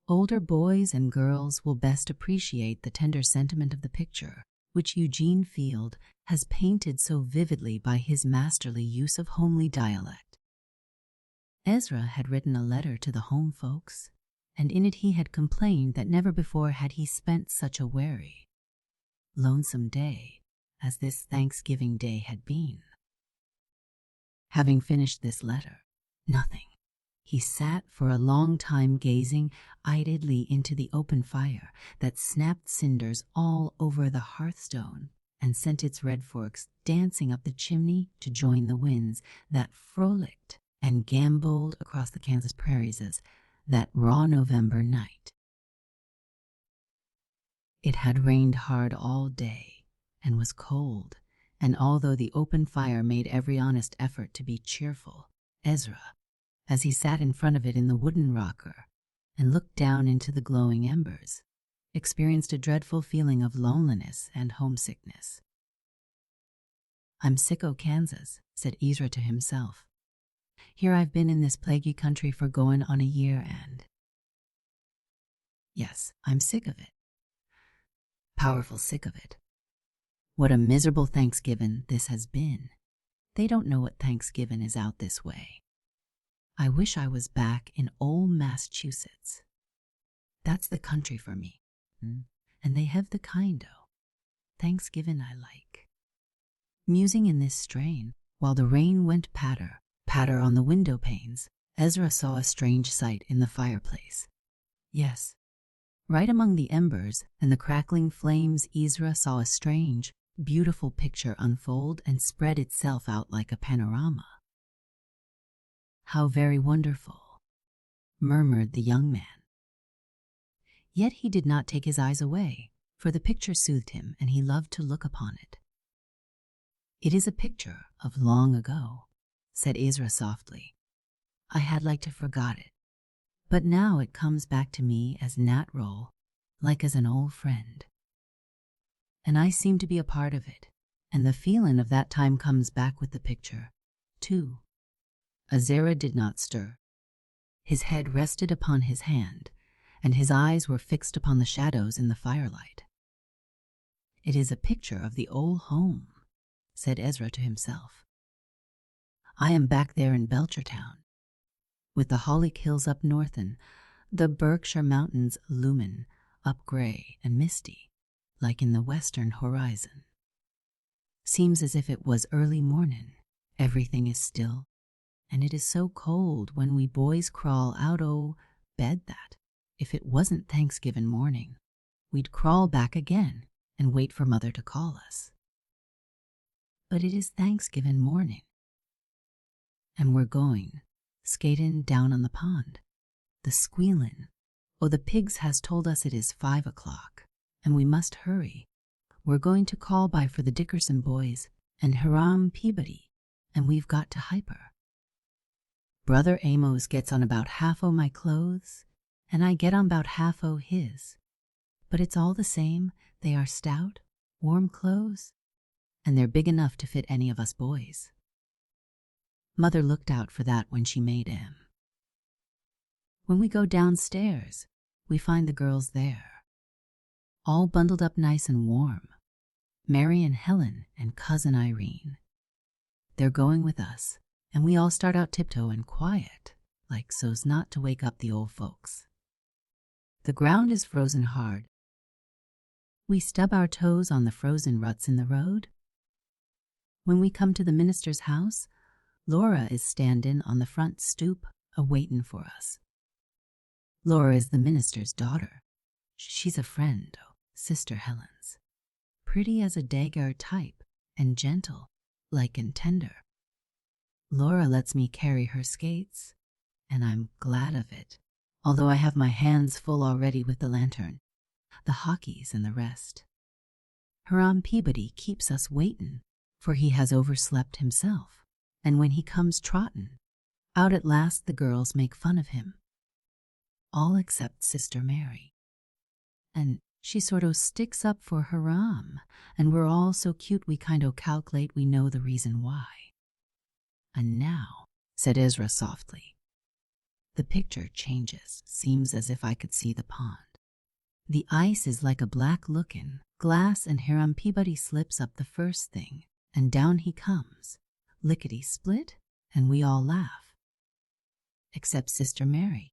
Older boys and girls will best appreciate the tender sentiment of the picture which Eugene Field has painted so vividly by his masterly use of homely dialect. Ezra had written a letter to the home folks, and in it he had complained that never before had he spent such a weary, lonesome day as this Thanksgiving Day had been. Having finished this letter, he sat for a long time gazing idly into the open fire that snapped cinders all over the hearthstone and sent its red forks dancing up the chimney to join the winds that frolicked and gamboled across the Kansas prairies as that raw November night. It had rained hard all day and was cold, and although the open fire made every honest effort to be cheerful, Ezra, as he sat in front of it in the wooden rocker and looked down into the glowing embers, experienced a dreadful feeling of loneliness and homesickness. "I'm sick o' Kansas," said Ezra to himself. "Here I've been in this plaguey country for going on a year, and yes, I'm sick of it. Powerful sick of it. What a miserable Thanksgiving this has been. They don't know what Thanksgiving is out this way. I wish I was back in old Massachusetts. That's the country for me, and they have the kind o' Thanksgiving I like." Musing in this strain, while the rain went patter, patter on the window panes, Ezra saw a strange sight in the fireplace. Yes, right among the embers and the crackling flames, Ezra saw a strange, beautiful picture unfold and spread itself out like a panorama. "How very wonderful," murmured the young man. Yet he did not take his eyes away, for the picture soothed him and he loved to look upon it. "It is a picture of long ago," said Ezra softly. "I had like to forgot it, but now it comes back to me as natural, like as an old friend. And I seem to be a part of it, and the feeling of that time comes back with the picture, too." Ezra did not stir. His head rested upon his hand, and his eyes were fixed upon the shadows in the firelight. "It is a picture of the old home," said Ezra to himself. "I am back there in Belchertown, with the Hollick Hills up north and the Berkshire Mountains loomin' up gray and misty, like in the western horizon. Seems as if it was early morning. Everything is still, and it is so cold when we boys crawl out o' bed that, if it wasn't Thanksgiving morning, we'd crawl back again and wait for Mother to call us. But it is Thanksgiving morning, and we're going skating down on the pond. The squealing o' the pigs has told us it is 5 o'clock, and we must hurry. We're going to call by for the Dickerson boys and Hiram Peabody, and we've got to hyper. Brother Amos gets on about half o' my clothes, and I get on about half o' his. But it's all the same, they are stout, warm clothes, and they're big enough to fit any of us boys. Mother looked out for that when she made 'em. When we go downstairs, we find the girls there, all bundled up nice and warm. Mary and Helen and Cousin Irene. They're going with us, and we all start out tiptoe and quiet, like so's not to wake up the old folks. The ground is frozen hard. We stub our toes on the frozen ruts in the road. When we come to the minister's house, Laura is standin' on the front stoop a-waitin' for us. Laura is the minister's daughter. She's a friend o' Sister Helen's. Pretty as a Daguerre type, and gentle, like and tender. Laura lets me carry her skates, and I'm glad of it, although I have my hands full already with the lantern, the hockeys and the rest. Hiram Peabody keeps us waitin', for he has overslept himself, and when he comes trottin' out at last the girls make fun of him. All except Sister Mary. And she sort o' sticks up for Hiram, and we're all so cute we kind o' calc'late we know the reason why. And now, said Ezra softly, the picture changes, seems as if I could see the pond. The ice is like a black-lookin' glass, and Hiram Peabody slips up the first thing, and down he comes, lickety-split, and we all laugh. Except Sister Mary.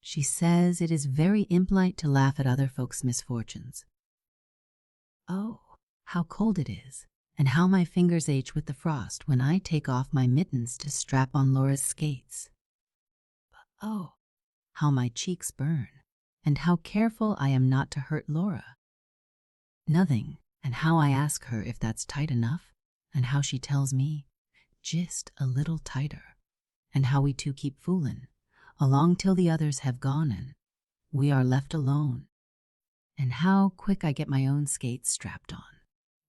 She says it is very impolite to laugh at other folks' misfortunes. Oh, how cold it is, and how my fingers ache with the frost when I take off my mittens to strap on Laura's skates. But oh, how my cheeks burn, and how careful I am not to hurt Laura. Nothing, and how I ask her if that's tight enough, and how she tells me, just a little tighter, and how we two keep foolin', along till the others have gone and we are left alone, and how quick I get my own skates strapped on.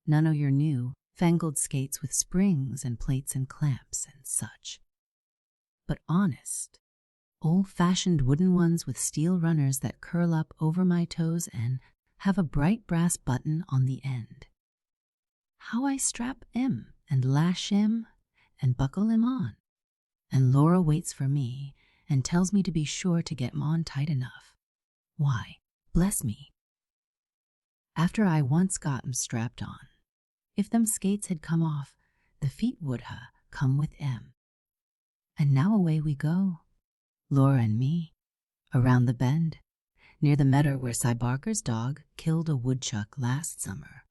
None o' your new, fangled skates with springs and plates and clamps and such, but honest, old-fashioned wooden ones with steel runners that curl up over my toes and have a bright brass button on the end. How I strap 'em and lash 'em and buckle 'em on, and Laura waits for me and tells me to be sure to get 'em on tight enough. Why, bless me, after I once got 'em strapped on, if them skates had come off, the feet would ha' come with 'em. And now away we go, Laura and me, around the bend, near the meadow where Cy Barker's dog killed a woodchuck last summer.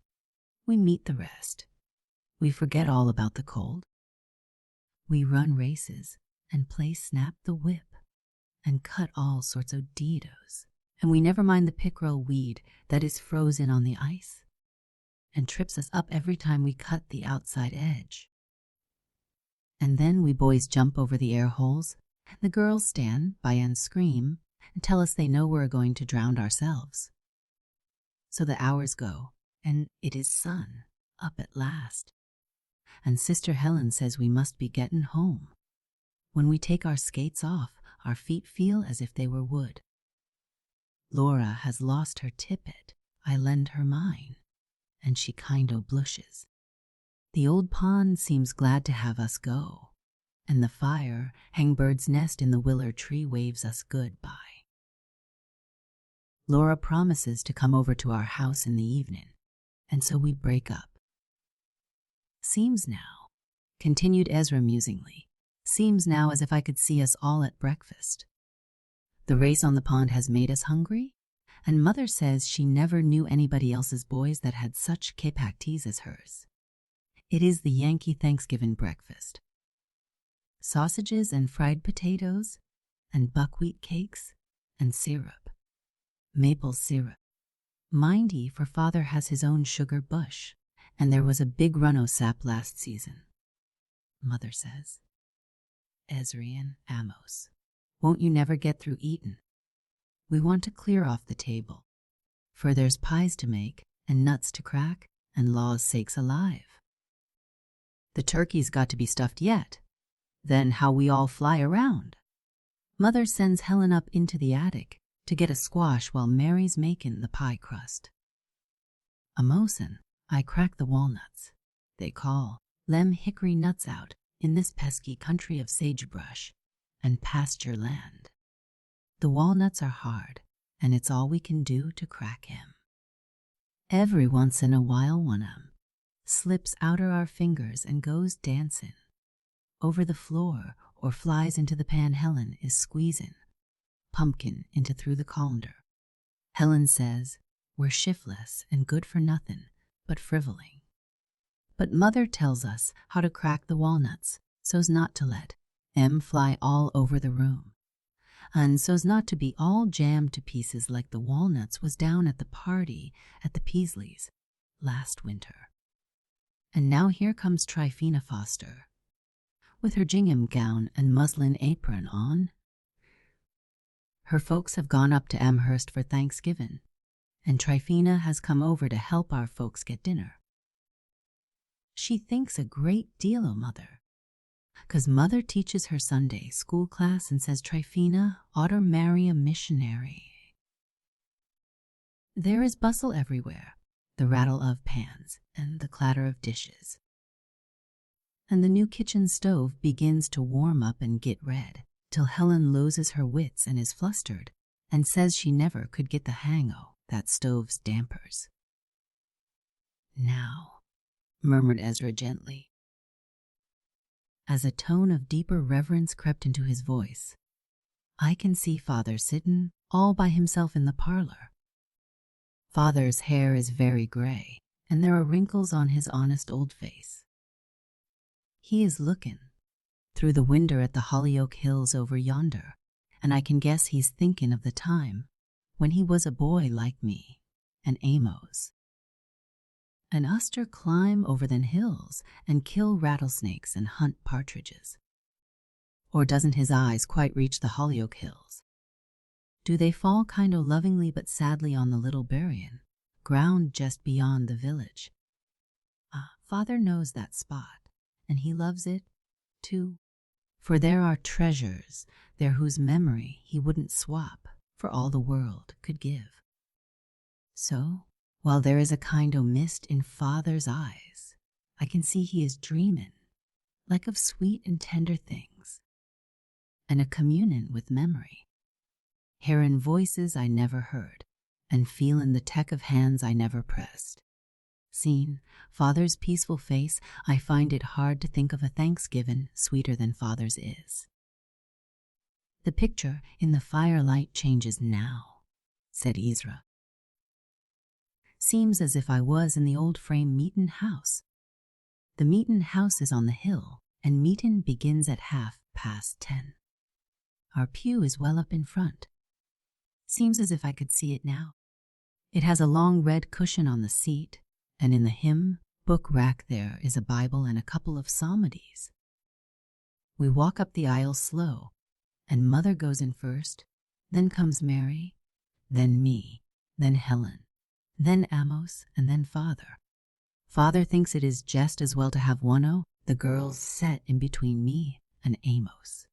We meet the rest. We forget all about the cold. We run races and play snap the whip and cut all sorts of didos, and we never mind the pickerel weed that is frozen on the ice and trips us up every time we cut the outside edge. And then we boys jump over the air holes, and the girls stand by and scream and tell us they know we're going to drown ourselves. So the hours go, and it is sun up at last, and Sister Helen says we must be gettin' home. When we take our skates off, our feet feel as if they were wood. Laura has lost her tippet. I lend her mine, and she kind o' blushes. The old pond seems glad to have us go, and the fire, hangbird's nest in the willer tree, waves us good-bye. Laura promises to come over to our house in the evening, and so we break up. Seems now, continued Ezra musingly, seems now as if I could see us all at breakfast. The race on the pond has made us hungry, and Mother says she never knew anybody else's boys that had such capacties as hers. It is the Yankee Thanksgiving breakfast. Sausages and fried potatoes, and buckwheat cakes, and syrup. Maple syrup. Mind ye, for Father has his own sugar bush, and there was a big run o' sap last season. Mother says, Ezrian Amos, won't you never get through eatin'? We want to clear off the table, for there's pies to make, and nuts to crack, and law's sakes alive, The turkey's got to be stuffed yet. Then how we all fly around. Mother sends Helen up into the attic to get a squash while Mary's making the pie crust. Amosin, I crack the walnuts. They call lem hickory nuts out in this pesky country of sagebrush and pasture land. The walnuts are hard, and it's all we can do to crack him. Every once in a while one of 'em slips outer our fingers and goes dancing over the floor or flies into the pan Helen is squeezing pumpkin into through the colander. Helen says we're shiftless and good for nothing but frivoling. But Mother tells us how to crack the walnuts so's not to let 'em fly all over the room, and so's not to be all jammed to pieces like the walnuts was down at the party at the Peasleys last winter. And now here comes Tryphena Foster, with her gingham gown and muslin apron on. Her folks have gone up to Amherst for Thanksgiving, and Tryphena has come over to help our folks get dinner. She thinks a great deal o' Mother, 'cause Mother teaches her Sunday school class and says Tryphena oughter marry a missionary. There is bustle everywhere, the rattle of pans and the clatter of dishes. And the new kitchen stove begins to warm up and get red, till Helen loses her wits and is flustered, and says she never could get the hang o' that stove's dampers. Now, murmured Ezra gently, as a tone of deeper reverence crept into his voice, I can see Father sittin' all by himself in the parlor. Father's hair is very gray, and there are wrinkles on his honest old face. He is lookin' through the winder at the Hollyoak hills over yonder, and I can guess he's thinkin' of the time when he was a boy like me and Amos, and uster climb over them hills and kill rattlesnakes and hunt partridges. Or doesn't his eyes quite reach the Hollyoak hills? Do they fall kind o' lovingly but sadly on the little buryin' ground just beyond the village? Father knows that spot, and he loves it, too, for there are treasures there whose memory he wouldn't swap for all the world could give. So, while there is a kind o' mist in Father's eyes, I can see he is dreamin' like of sweet and tender things, and a communin' with memory, hearin' voices I never heard, and feelin' the teck of hands I never pressed. Seeing Father's peaceful face, I find it hard to think of a Thanksgiving sweeter than Father's is. The picture in the firelight changes now, said Ezra. Seems as if I was in the old frame meetin' house. The meetin' house is on the hill, and meetin' begins at 10:30. Our pew is well up in front. Seems as if I could see it now. It has a long red cushion on the seat, and in the hymn book rack there is a Bible and a couple of psalmodies. We walk up the aisle slow, and Mother goes in first, then comes Mary, then me, then Helen, then Amos, and then Father. Father thinks it is just as well to have one o' the girls set in between me and Amos.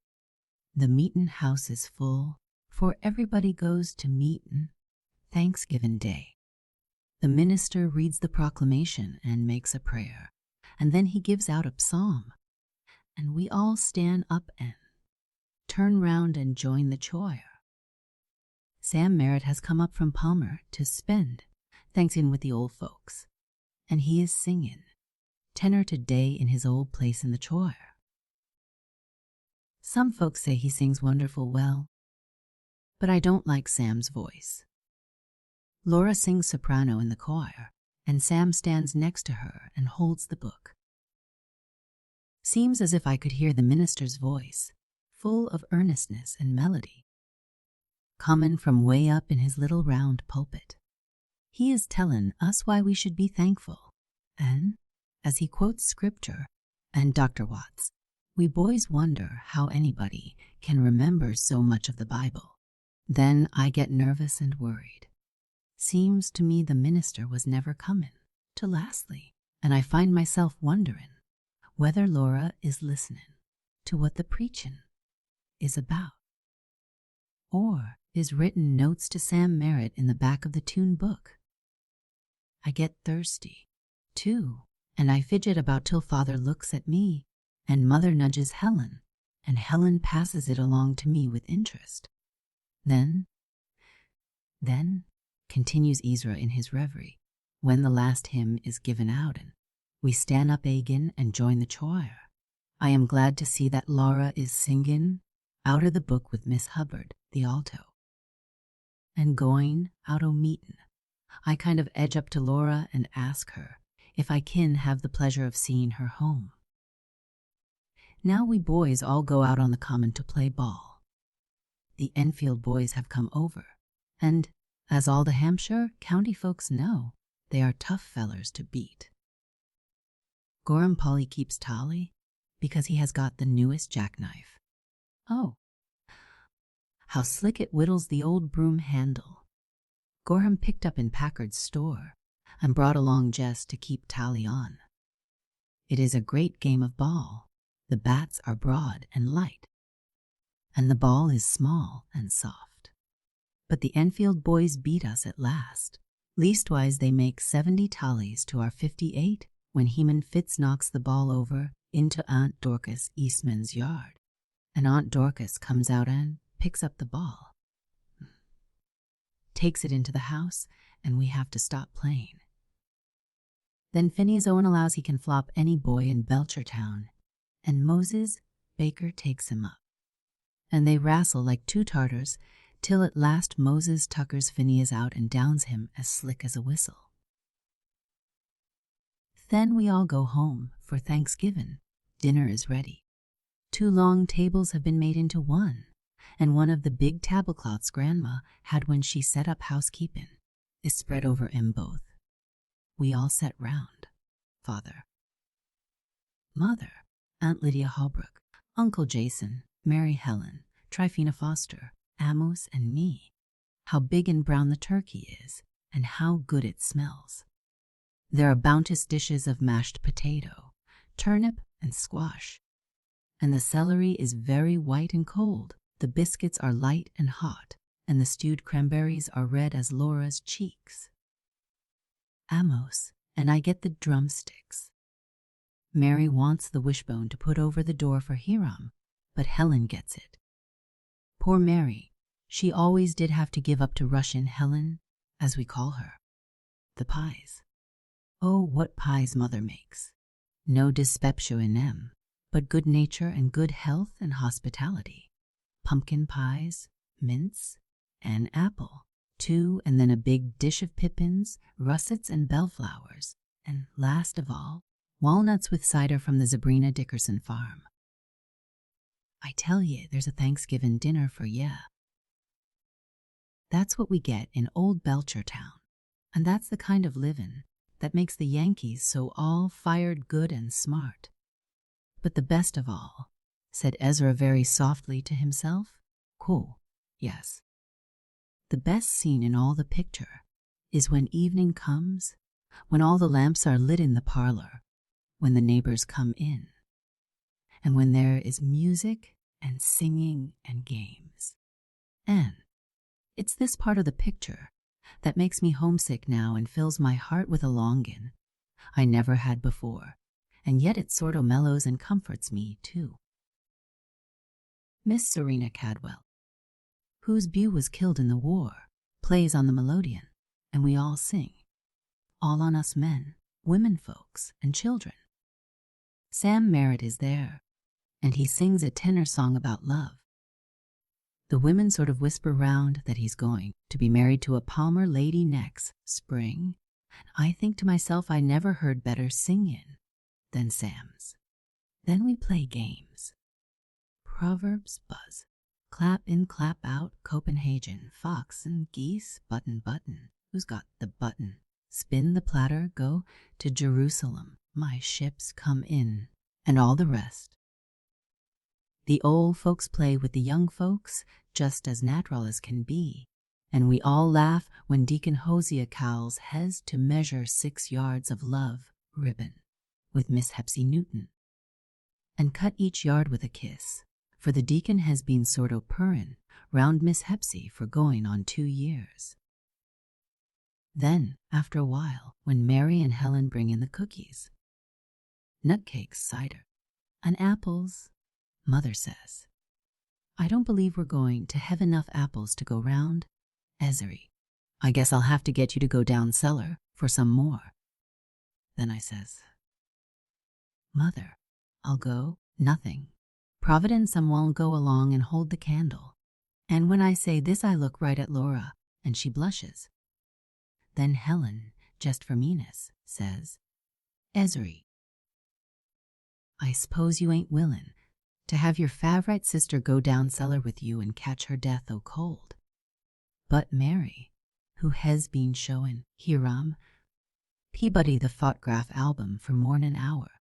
The meetin' house is full, for everybody goes to meetin' Thanksgiving Day. The minister reads the proclamation and makes a prayer, and then he gives out a psalm, and we all stand up and turn round and join the choir. Sam Merritt has come up from Palmer to spend Thanksgiving with the old folks, and he is singing tenor to day in his old place in the choir. Some folks say he sings wonderful well, but I don't like Sam's voice. Laura sings soprano in the choir, and Sam stands next to her and holds the book. Seems as if I could hear the minister's voice, full of earnestness and melody, comin' from way up in his little round pulpit. He is tellin' us why we should be thankful, and, as he quotes scripture and Dr. Watts, we boys wonder how anybody can remember so much of the Bible. Then I get nervous and worried. Seems to me the minister was never comin' to lastly, and I find myself wonderin' whether Laura is listening to what the preachin' is about, or is written notes to Sam Merritt in the back of the tune book. I get thirsty, too, and I fidget about till Father looks at me, and Mother nudges Helen, and Helen passes it along to me with interest. Then, continues Ezra in his reverie, when the last hymn is given out, and we stand up agin and join the choir, I am glad to see that Laura is singin' out of the book with Miss Hubbard, the alto. And going out o' meetin', I kind of edge up to Laura and ask her if I kin have the pleasure of seeing her home. Now we boys all go out on the common to play ball. The Enfield boys have come over, and, as all the Hampshire county folks know, they are tough fellers to beat. Gorham Polly keeps tally because he has got the newest jackknife. Oh, how slick it whittles the old broom handle. Gorham picked up in Packard's store and brought along Jess to keep tally on. It is a great game of ball. The bats are broad and light, and the ball is small and soft. But the Enfield boys beat us at last. Leastwise, they make 70 tallies to our 58 when Heman Fitz knocks the ball over into Aunt Dorcas Eastman's yard, and Aunt Dorcas comes out and picks up the ball, takes it into the house, and we have to stop playing. Then Phineas Owen allows he can flop any boy in Belchertown, and Moses Baker takes him up, and they wrestle like two Tartars till at last Moses tuckers Phineas out and downs him as slick as a whistle. Then we all go home for Thanksgiving. Dinner is ready. 2 long tables have been made into one, and one of the big tablecloths Grandma had when she set up housekeeping is spread over 'em both. We all set round. Father, Mother, Aunt Lydia Holbrook, Uncle Jason, Mary Helen, Tryphena Foster, Amos, and me. How big and brown the turkey is, and how good it smells. There are bounteous dishes of mashed potato, turnip, and squash, and the celery is very white and cold. The biscuits are light and hot, and the stewed cranberries are red as Laura's cheeks. Amos and I get the drumsticks. Mary wants the wishbone to put over the door for Hiram, but Helen gets it. Poor Mary, she always did have to give up to Russian Helen, as we call her. The pies. Oh, what pies Mother makes. No dyspepsia in them, but good nature and good health and hospitality. Pumpkin pies, mince, and apple, 2, and then a big dish of pippins, russets, and bellflowers, and last of all, walnuts with cider from the Sabrina Dickerson farm. I tell ye, there's a Thanksgiving dinner for ye. That's what we get in old Belchertown, and that's the kind of livin' that makes the Yankees so all-fired good and smart. But the best of all, said Ezra very softly to himself, cool, yes. The best scene in all the picture is when evening comes, when all the lamps are lit in the parlor, when the neighbors come in, and when there is music and singing and games. And it's this part of the picture that makes me homesick now and fills my heart with a longing I never had before, and yet it sort o' mellows and comforts me, too. Miss Serena Cadwell, whose beau was killed in the war, plays on the melodeon, and we all sing, all on us men, women folks, and children. Sam Merritt is there, and he sings a tenor song about love. The women sort of whisper round that he's going to be married to a Palmer lady next spring, and I think to myself I never heard better singing than Sam's. Then we play games. Proverbs buzz, clap in, clap out, Copenhagen, fox and geese, button, button, who's got the button? Spin the platter, go to Jerusalem, my ships come in, and all the rest. The old folks play with the young folks just as natural as can be, and we all laugh when Deacon Hosea Cowles has to measure 6 yards of love ribbon with Miss Hepsy Newton, and cut each yard with a kiss, for the deacon has been sort o' purrin' round Miss Hepsy for going on 2 years. Then, after a while, when Mary and Helen bring in the cookies, nutcakes, cider, and apples, Mother says, "I don't believe we're going to have enough apples to go round. Ezry, I guess I'll have to get you to go down cellar for some more." Then I says, "Mother, I'll go, nothing. Providence will go along and hold the candle." And when I say this, I look right at Laura, and she blushes. Then Helen, just for meanness, says, "Ezry, I s'pose you ain't willin' to have your favorite sister go down cellar with you and catch her death o' cold." But Mary, who has been showin' Hiram Peabody the photograph album for more'n an hour,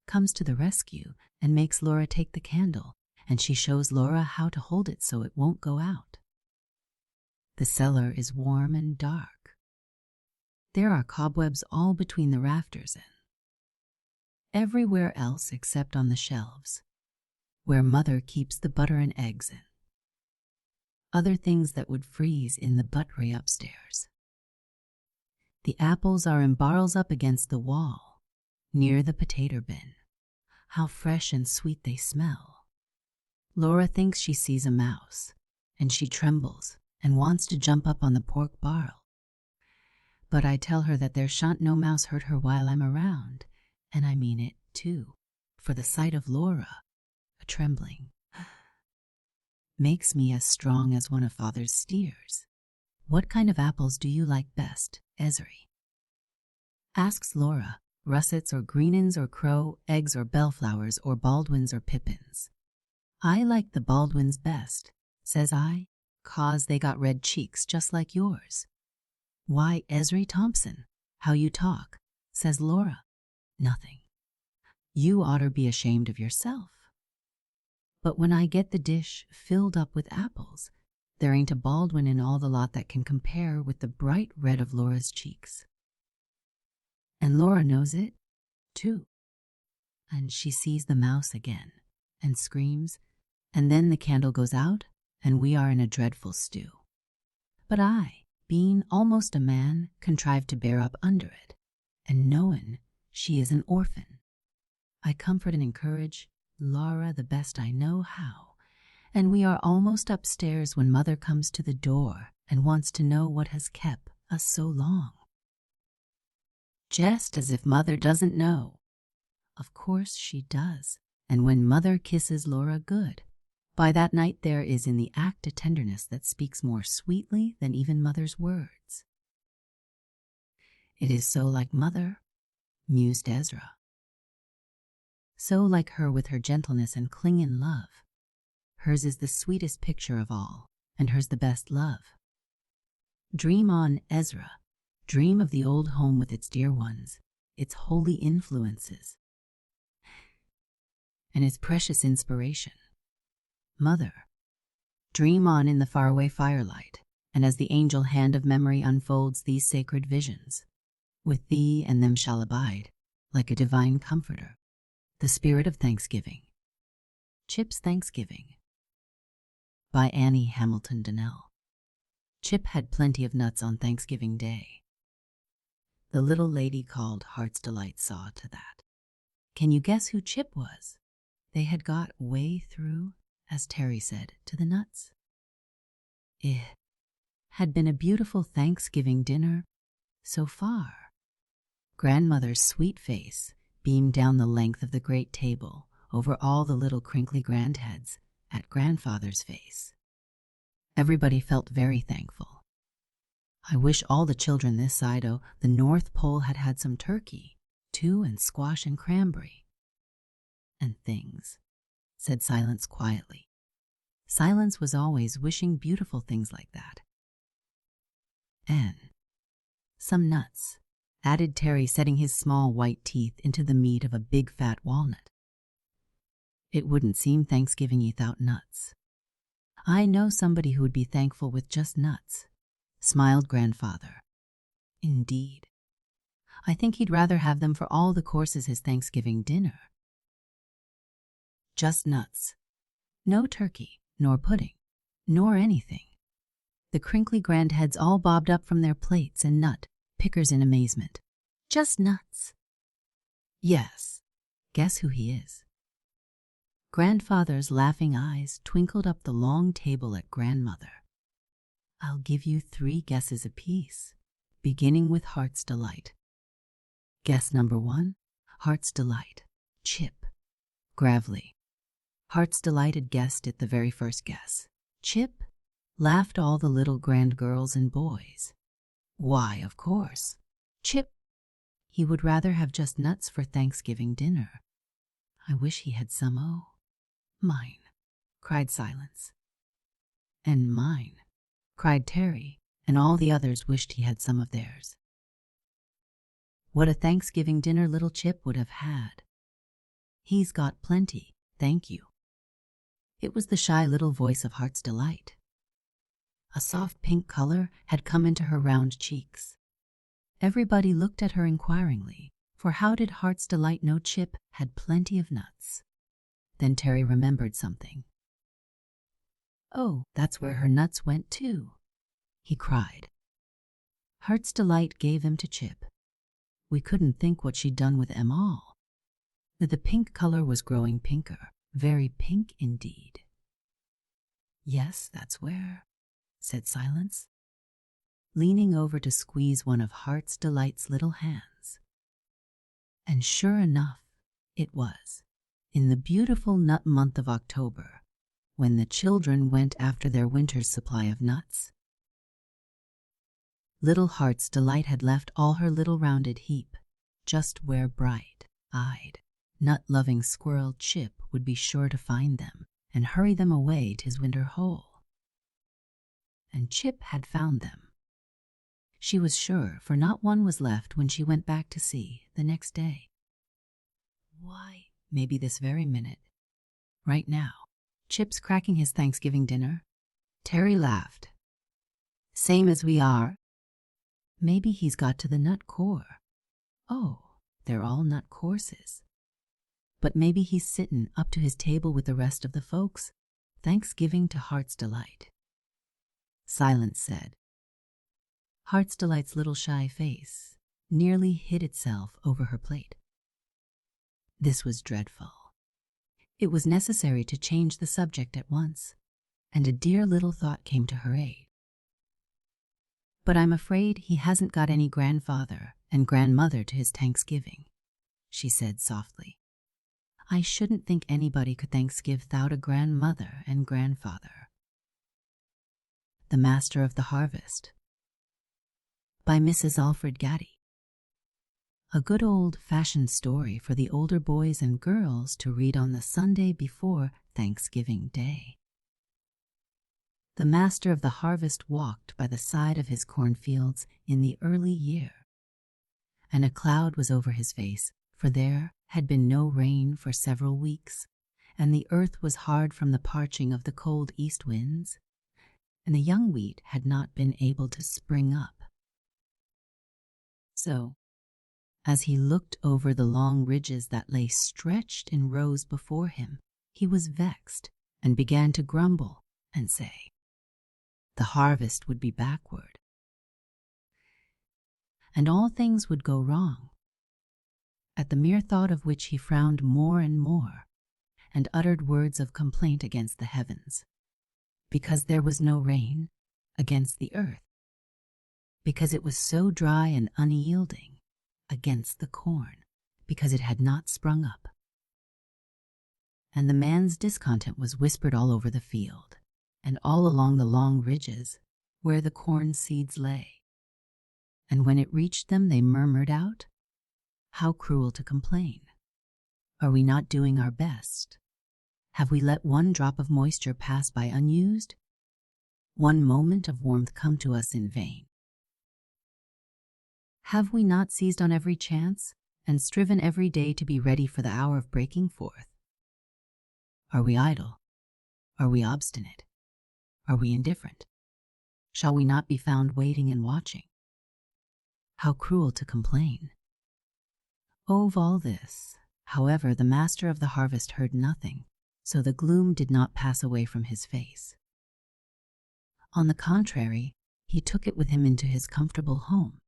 comes to the rescue and makes Laura take the candle, and she shows Laura how to hold it so it won't go out. The cellar is warm and dark. There are cobwebs all between the rafters and everywhere else except on the shelves, where Mother keeps the butter and eggs and other things that would freeze in the buttery upstairs. The apples are in barrels up against the wall, near the potato bin. How fresh and sweet they smell. Laura thinks she sees a mouse, and she trembles and wants to jump up on the pork barrel. But I tell her that there shan't no mouse hurt her while I'm around, and I mean it, too, for the sight of Laura, a-trembling, makes me as strong as one of Father's steers. "What kind of apples do you like best, Ezry?" asks Laura. "Russets or greenins or crow, eggs or bellflowers or Baldwins or pippins?" "I like the Baldwins best," says I, "'cause they got red cheeks just like yours." "Why, Ezry Thompson, how you talk," says Laura. "Nothing. You oughter be ashamed of yourself." But when I get the dish filled up with apples, there ain't a Baldwin in all the lot that can compare with the bright red of Laura's cheeks. And Laura knows it, too. And she sees the mouse again, and screams, and then the candle goes out, and we are in a dreadful stew. But I, being almost a man, contrive to bear up under it, and knowin' she is an orphan, I comfort and encourage Laura the best I know how, and we are almost upstairs when Mother comes to the door and wants to know what has kept us so long. Just as if Mother doesn't know. Of course she does, and when Mother kisses Laura good, by that night there is in the act a tenderness that speaks more sweetly than even Mother's words. It is so like Mother, mused Ezra. So like her with her gentleness and clingin' love. Hers is the sweetest picture of all, and hers the best love. Dream on, Ezra. Dream of the old home with its dear ones, its holy influences, and its precious inspiration. Mother, dream on in the faraway firelight, and as the angel hand of memory unfolds these sacred visions, with thee and them shall abide, like a divine comforter, the spirit of Thanksgiving. Chip's Thanksgiving, by Annie Hamilton Donnell. Chip had plenty of nuts on Thanksgiving Day. The little lady called Heart's Delight saw to that. Can you guess who Chip was? They had got way through, as Terry said, to the nuts. It had been a beautiful Thanksgiving dinner so far. Grandmother's sweet face beamed down the length of the great table over all the little crinkly grandheads at Grandfather's face. Everybody felt very thankful. I wish all the children this side o' the North Pole had had some turkey, too, and squash and cranberry. And things, said Silence quietly. Silence was always wishing beautiful things like that. And some nuts, added Terry, setting his small white teeth into the meat of a big fat walnut. It wouldn't seem Thanksgiving without nuts. I know somebody who would be thankful with just nuts, smiled Grandfather. Indeed. I think he'd rather have them for all the courses his Thanksgiving dinner. just nuts. No turkey, nor pudding, nor anything. The crinkly grandheads all bobbed up from their plates and nut pickers in amazement. Just nuts. Yes, guess who he is? Grandfather's laughing eyes twinkled up the long table at grandmother. I'll give you 3 guesses apiece, beginning with Heart's Delight. Guess number 1, Heart's Delight, Chip. Gravely. Heart's Delight had guessed it the very first guess. Chip? Laughed all the little grandgirls and boys. Why, of course. Chip. He would rather have just nuts for Thanksgiving dinner. I wish he had some. Oh, mine, cried Silence. And mine, cried Terry, and all the others wished he had some of theirs. What a Thanksgiving dinner little Chip would have had. He's got plenty, thank you. It was the shy little voice of Heart's Delight. A soft pink color had come into her round cheeks. Everybody looked at her inquiringly, for how did Heart's Delight know Chip had plenty of nuts? Then Terry remembered something. Oh, that's where her nuts went too, he cried. Heart's Delight gave them to Chip. We couldn't think what she'd done with them all. The pink color was growing pinker, very pink indeed. Yes, that's where, said Silence, leaning over to squeeze one of Heart's Delight's little hands. And sure enough, it was, in the beautiful nut month of October, when the children went after their winter's supply of nuts. Little Heart's Delight had left all her little rounded heap, just where bright-eyed, nut-loving squirrel Chip would be sure to find them and hurry them away to his winter hole. And Chip had found them. She was sure, for not one was left when she went back to see the next day. Why, maybe this very minute, right now, Chip's cracking his Thanksgiving dinner. Terry laughed. Same as we are. Maybe he's got to the nut core. Oh, they're all nut courses. But maybe he's sittin' up to his table with the rest of the folks, Thanksgiving to Heart's Delight. Silence said. Heart's Delight's little shy face nearly hid itself over her plate. This was dreadful. It was necessary to change the subject at once, and a dear little thought came to her aid. But I'm afraid he hasn't got any grandfather and grandmother to his Thanksgiving, she said softly. I shouldn't think anybody could Thanksgive 'thout a grandmother and grandfather. The Master of the Harvest, by Mrs. Alfred Gatty. A good old-fashioned story for the older boys and girls to read on the Sunday before Thanksgiving Day. The Master of the Harvest walked by the side of his cornfields in the early year, and a cloud was over his face, for there had been no rain for several weeks, and the earth was hard from the parching of the cold east winds, and the young wheat had not been able to spring up. So, as he looked over the long ridges that lay stretched in rows before him, he was vexed and began to grumble and say, the harvest would be backward, and all things would go wrong, at the mere thought of which he frowned more and more, and uttered words of complaint against the heavens, because there was no rain, against the earth, because it was so dry and unyielding, against the corn, because it had not sprung up. And the man's discontent was whispered all over the field, and all along the long ridges where the corn seeds lay. And when it reached them, they murmured out, how cruel to complain! Are we not doing our best? Have we let one drop of moisture pass by unused? One moment of warmth come to us in vain? Have we not seized on every chance and striven every day to be ready for the hour of breaking forth? Are we idle? Are we obstinate? Are we indifferent? Shall we not be found waiting and watching? How cruel to complain! Of all this, however, the Master of the Harvest heard nothing, so the gloom did not pass away from his face. On the contrary, he took it with him into his comfortable home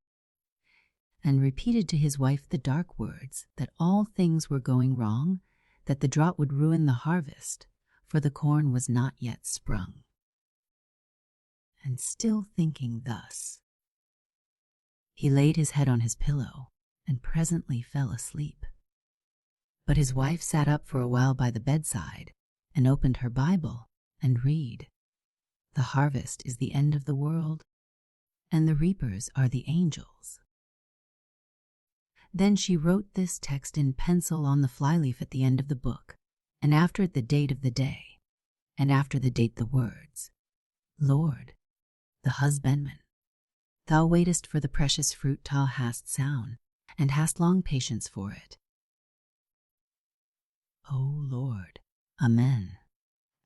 and repeated to his wife the dark words that all things were going wrong, that the drought would ruin the harvest, for the corn was not yet sprung. And still thinking thus, he laid his head on his pillow and presently fell asleep. But his wife sat up for a while by the bedside and opened her Bible and read, "The harvest is the end of the world, and the reapers are the angels." Then she wrote this text in pencil on the flyleaf at the end of the book, and after it the date of the day, and after the date the words, "Lord, the husbandman, thou waitest for the precious fruit thou hast sown, and hast long patience for it. O Lord, Amen."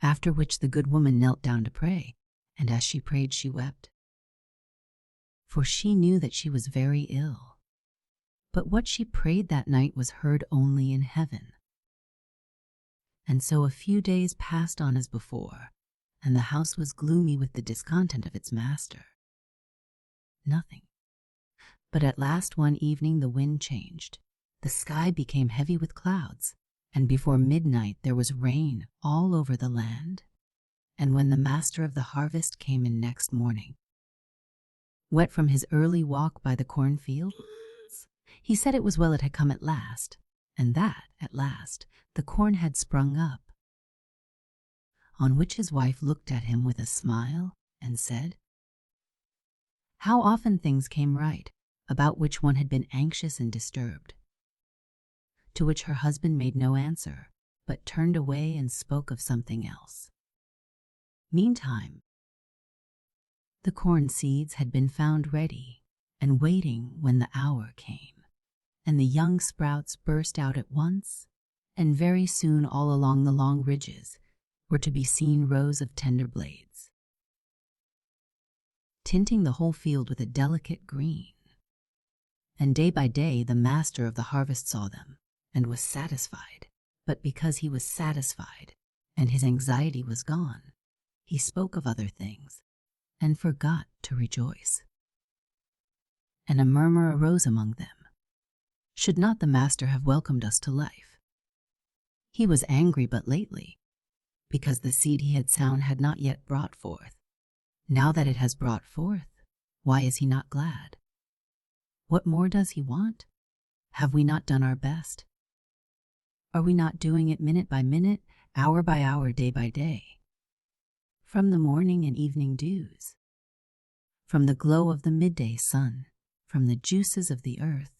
After which the good woman knelt down to pray, and as she prayed she wept. For she knew that she was very ill. But what she prayed that night was heard only in heaven. And so a few days passed on as before, and the house was gloomy with the discontent of its master. Nothing. But at last one evening the wind changed, the sky became heavy with clouds, and before midnight there was rain all over the land. And when the master of the harvest came in next morning, wet from his early walk by the cornfields, he said it was well it had come at last, and that, at last, the corn had sprung up. On which his wife looked at him with a smile and said, "How often things came right, about which one had been anxious and disturbed." To which her husband made no answer, but turned away and spoke of something else. Meantime, the corn seeds had been found ready and waiting when the hour came, and the young sprouts burst out at once, and very soon all along the long ridges were to be seen rows of tender blades, tinting the whole field with a delicate green. And day by day the master of the harvest saw them, and was satisfied. But because he was satisfied, and his anxiety was gone, he spoke of other things, and forgot to rejoice. And a murmur arose among them. Should not the master have welcomed us to life? He was angry but lately, because the seed he had sown had not yet brought forth. Now that it has brought forth, why is he not glad? What more does he want? Have we not done our best? Are we not doing it minute by minute, hour by hour, day by day? From the morning and evening dews, from the glow of the midday sun, from the juices of the earth,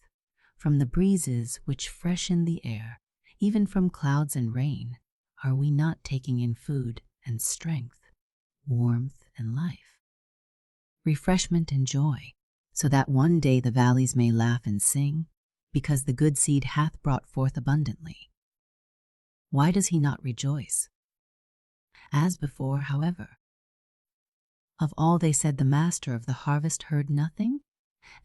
from the breezes which freshen the air, even from clouds and rain, are we not taking in food and strength, warmth and life, refreshment and joy, so that one day the valleys may laugh and sing, because the good seed hath brought forth abundantly? Why does he not rejoice? As before, however, of all they said the master of the harvest heard nothing,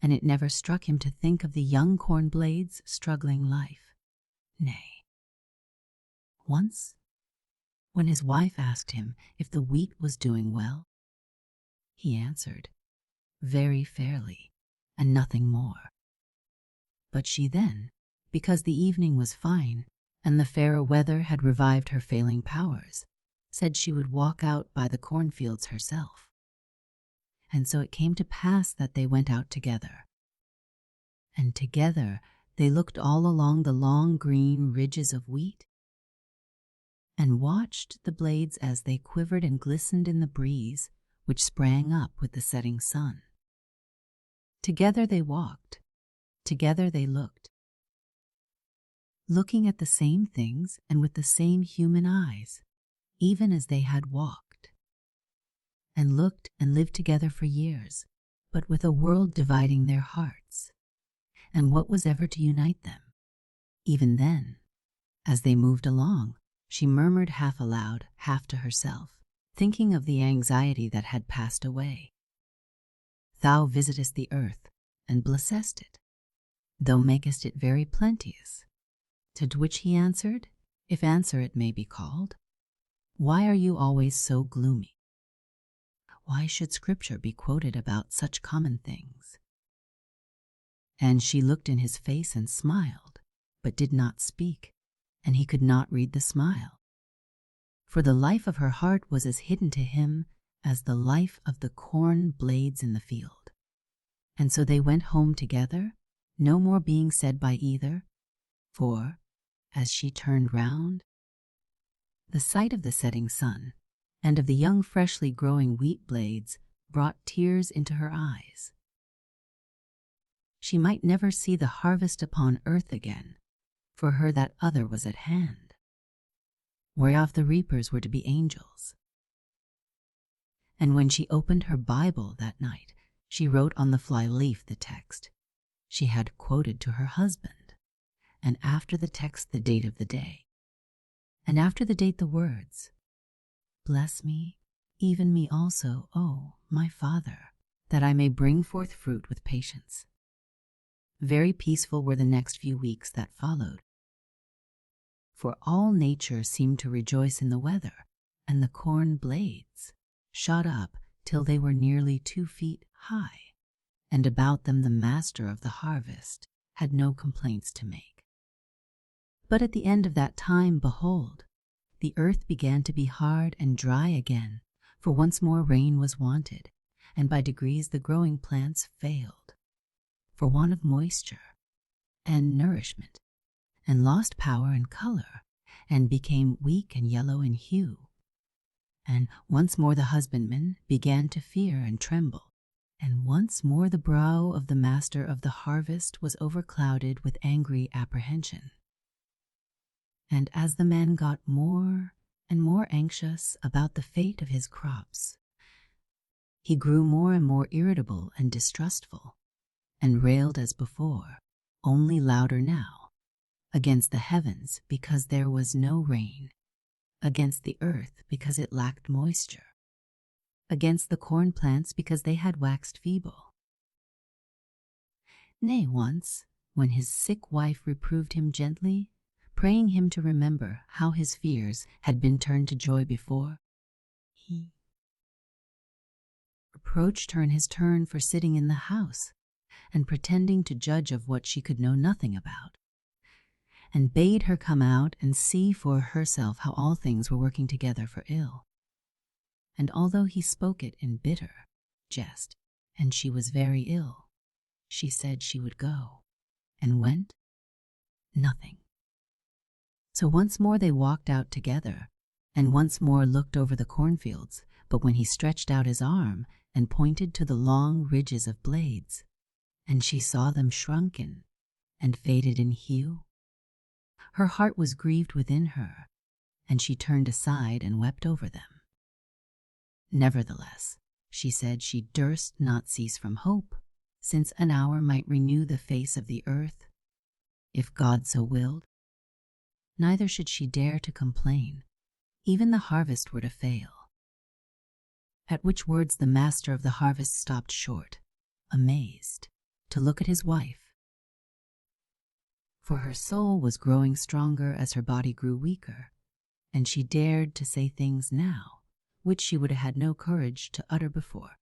and it never struck him to think of the young corn blades struggling life. Nay, once, when his wife asked him if the wheat was doing well, he answered, very fairly, and nothing more. But she then, because the evening was fine, and the fairer weather had revived her failing powers, said she would walk out by the cornfields herself. And so it came to pass that they went out together. And together they looked all along the long green ridges of wheat, and watched the blades as they quivered and glistened in the breeze which sprang up with the setting sun. Together they walked, together they looked, looking at the same things and with the same human eyes, even as they had walked, and looked and lived together for years, but with a world dividing their hearts. And what was ever to unite them? Even then, as they moved along, she murmured half aloud, half to herself, thinking of the anxiety that had passed away. Thou visitest the earth, and blessest it. Thou makest it very plenteous. To which he answered, if answer it may be called, Why are you always so gloomy? Why should Scripture be quoted about such common things?" And she looked in his face and smiled, but did not speak, and he could not read the smile. For the life of her heart was as hidden to him as the life of the corn blades in the field. And so they went home together, no more being said by either, for, as she turned round, the sight of the setting sun and of the young freshly growing wheat blades brought tears into her eyes. She might never see the harvest upon earth again, for her that other was at hand, whereof the reapers were to be angels. And when she opened her Bible that night, she wrote on the fly leaf the text she had quoted to her husband, and after the text the date of the day, and after the date the words, "Bless me, even me also, O my Father, that I may bring forth fruit with patience." Very peaceful were the next few weeks that followed, for all nature seemed to rejoice in the weather, and the corn blades shot up till they were nearly 2 feet high, and about them the master of the harvest had no complaints to make. But at the end of that time, behold, the earth began to be hard and dry again, for once more rain was wanted, and by degrees the growing plants failed, for want of moisture and nourishment, and lost power and color, and became weak and yellow in hue. And once more the husbandman began to fear and tremble, and once more the brow of the master of the harvest was overclouded with angry apprehension. And as the man got more and more anxious about the fate of his crops, he grew more and more irritable and distrustful, and railed as before, only louder now, against the heavens because there was no rain, against the earth because it lacked moisture, against the corn plants because they had waxed feeble. Nay, once, when his sick wife reproved him gently, praying him to remember how his fears had been turned to joy before, he reproached her in his turn for sitting in the house and pretending to judge of what she could know nothing about, and bade her come out and see for herself how all things were working together for ill. And although he spoke it in bitter jest, and she was very ill, she said she would go, and went nothing. So once more they walked out together, and once more looked over the cornfields, but when he stretched out his arm and pointed to the long ridges of blades, and she saw them shrunken and faded in hue, her heart was grieved within her, and she turned aside and wept over them. Nevertheless, she said she durst not cease from hope, since an hour might renew the face of the earth, if God so willed. Neither should she dare to complain, even the harvest were to fail. At which words the master of the harvest stopped short, amazed, to look at his wife. For her soul was growing stronger as her body grew weaker, and she dared to say things now which she would have had no courage to utter before.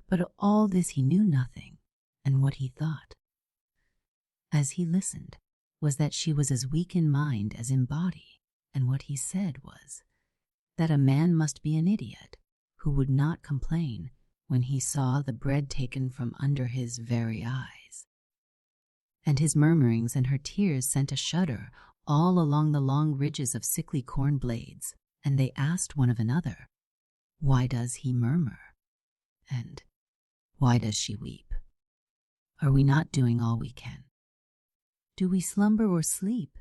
But of all this he knew nothing, and what he thought, as he listened, was that she was as weak in mind as in body, and what he said was that a man must be an idiot who would not complain when he saw the bread taken from under his very eyes. And his murmurings and her tears sent a shudder all along the long ridges of sickly corn blades, and they asked one of another, "Why does he murmur?" and "Why does she weep? Are we not doing all we can? Do we slumber or sleep,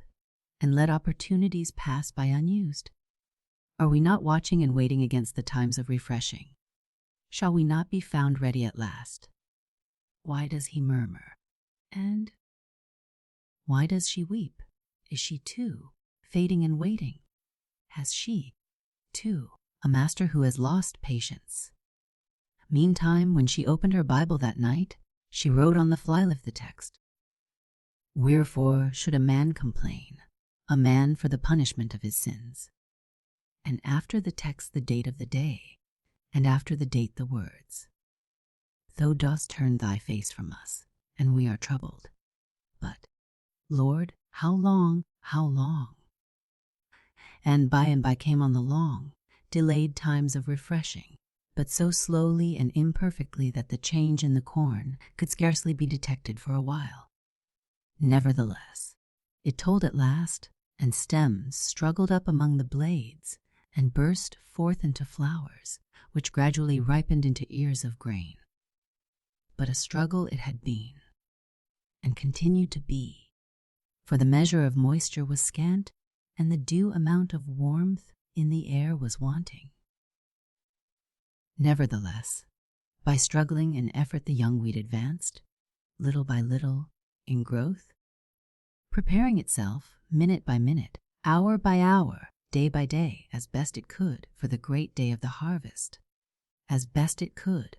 and let opportunities pass by unused? Are we not watching and waiting against the times of refreshing? Shall we not be found ready at last? Why does he murmur? And why does she weep? Is she, too, fading and waiting? Has she, too, a master who has lost patience? Meantime, when she opened her Bible that night, she wrote on the flyleaf the text, "Wherefore should a man complain, a man for the punishment of his sins? and after the text the date of the day, and after the date the words. Thou dost turn thy face from us, and we are troubled. But, Lord, how long, how long? And by came on the long, delayed times of refreshing, but so slowly and imperfectly that the change in the corn could scarcely be detected for a while. Nevertheless, it told at last, and stems struggled up among the blades and burst forth into flowers, which gradually ripened into ears of grain. But a struggle it had been, and continued to be, for the measure of moisture was scant, and the due amount of warmth in the air was wanting. Nevertheless, by struggling and effort the young wheat advanced, little by little, in growth, preparing itself minute by minute, hour by hour, day by day, as best it could for the great day of the harvest. As best it could,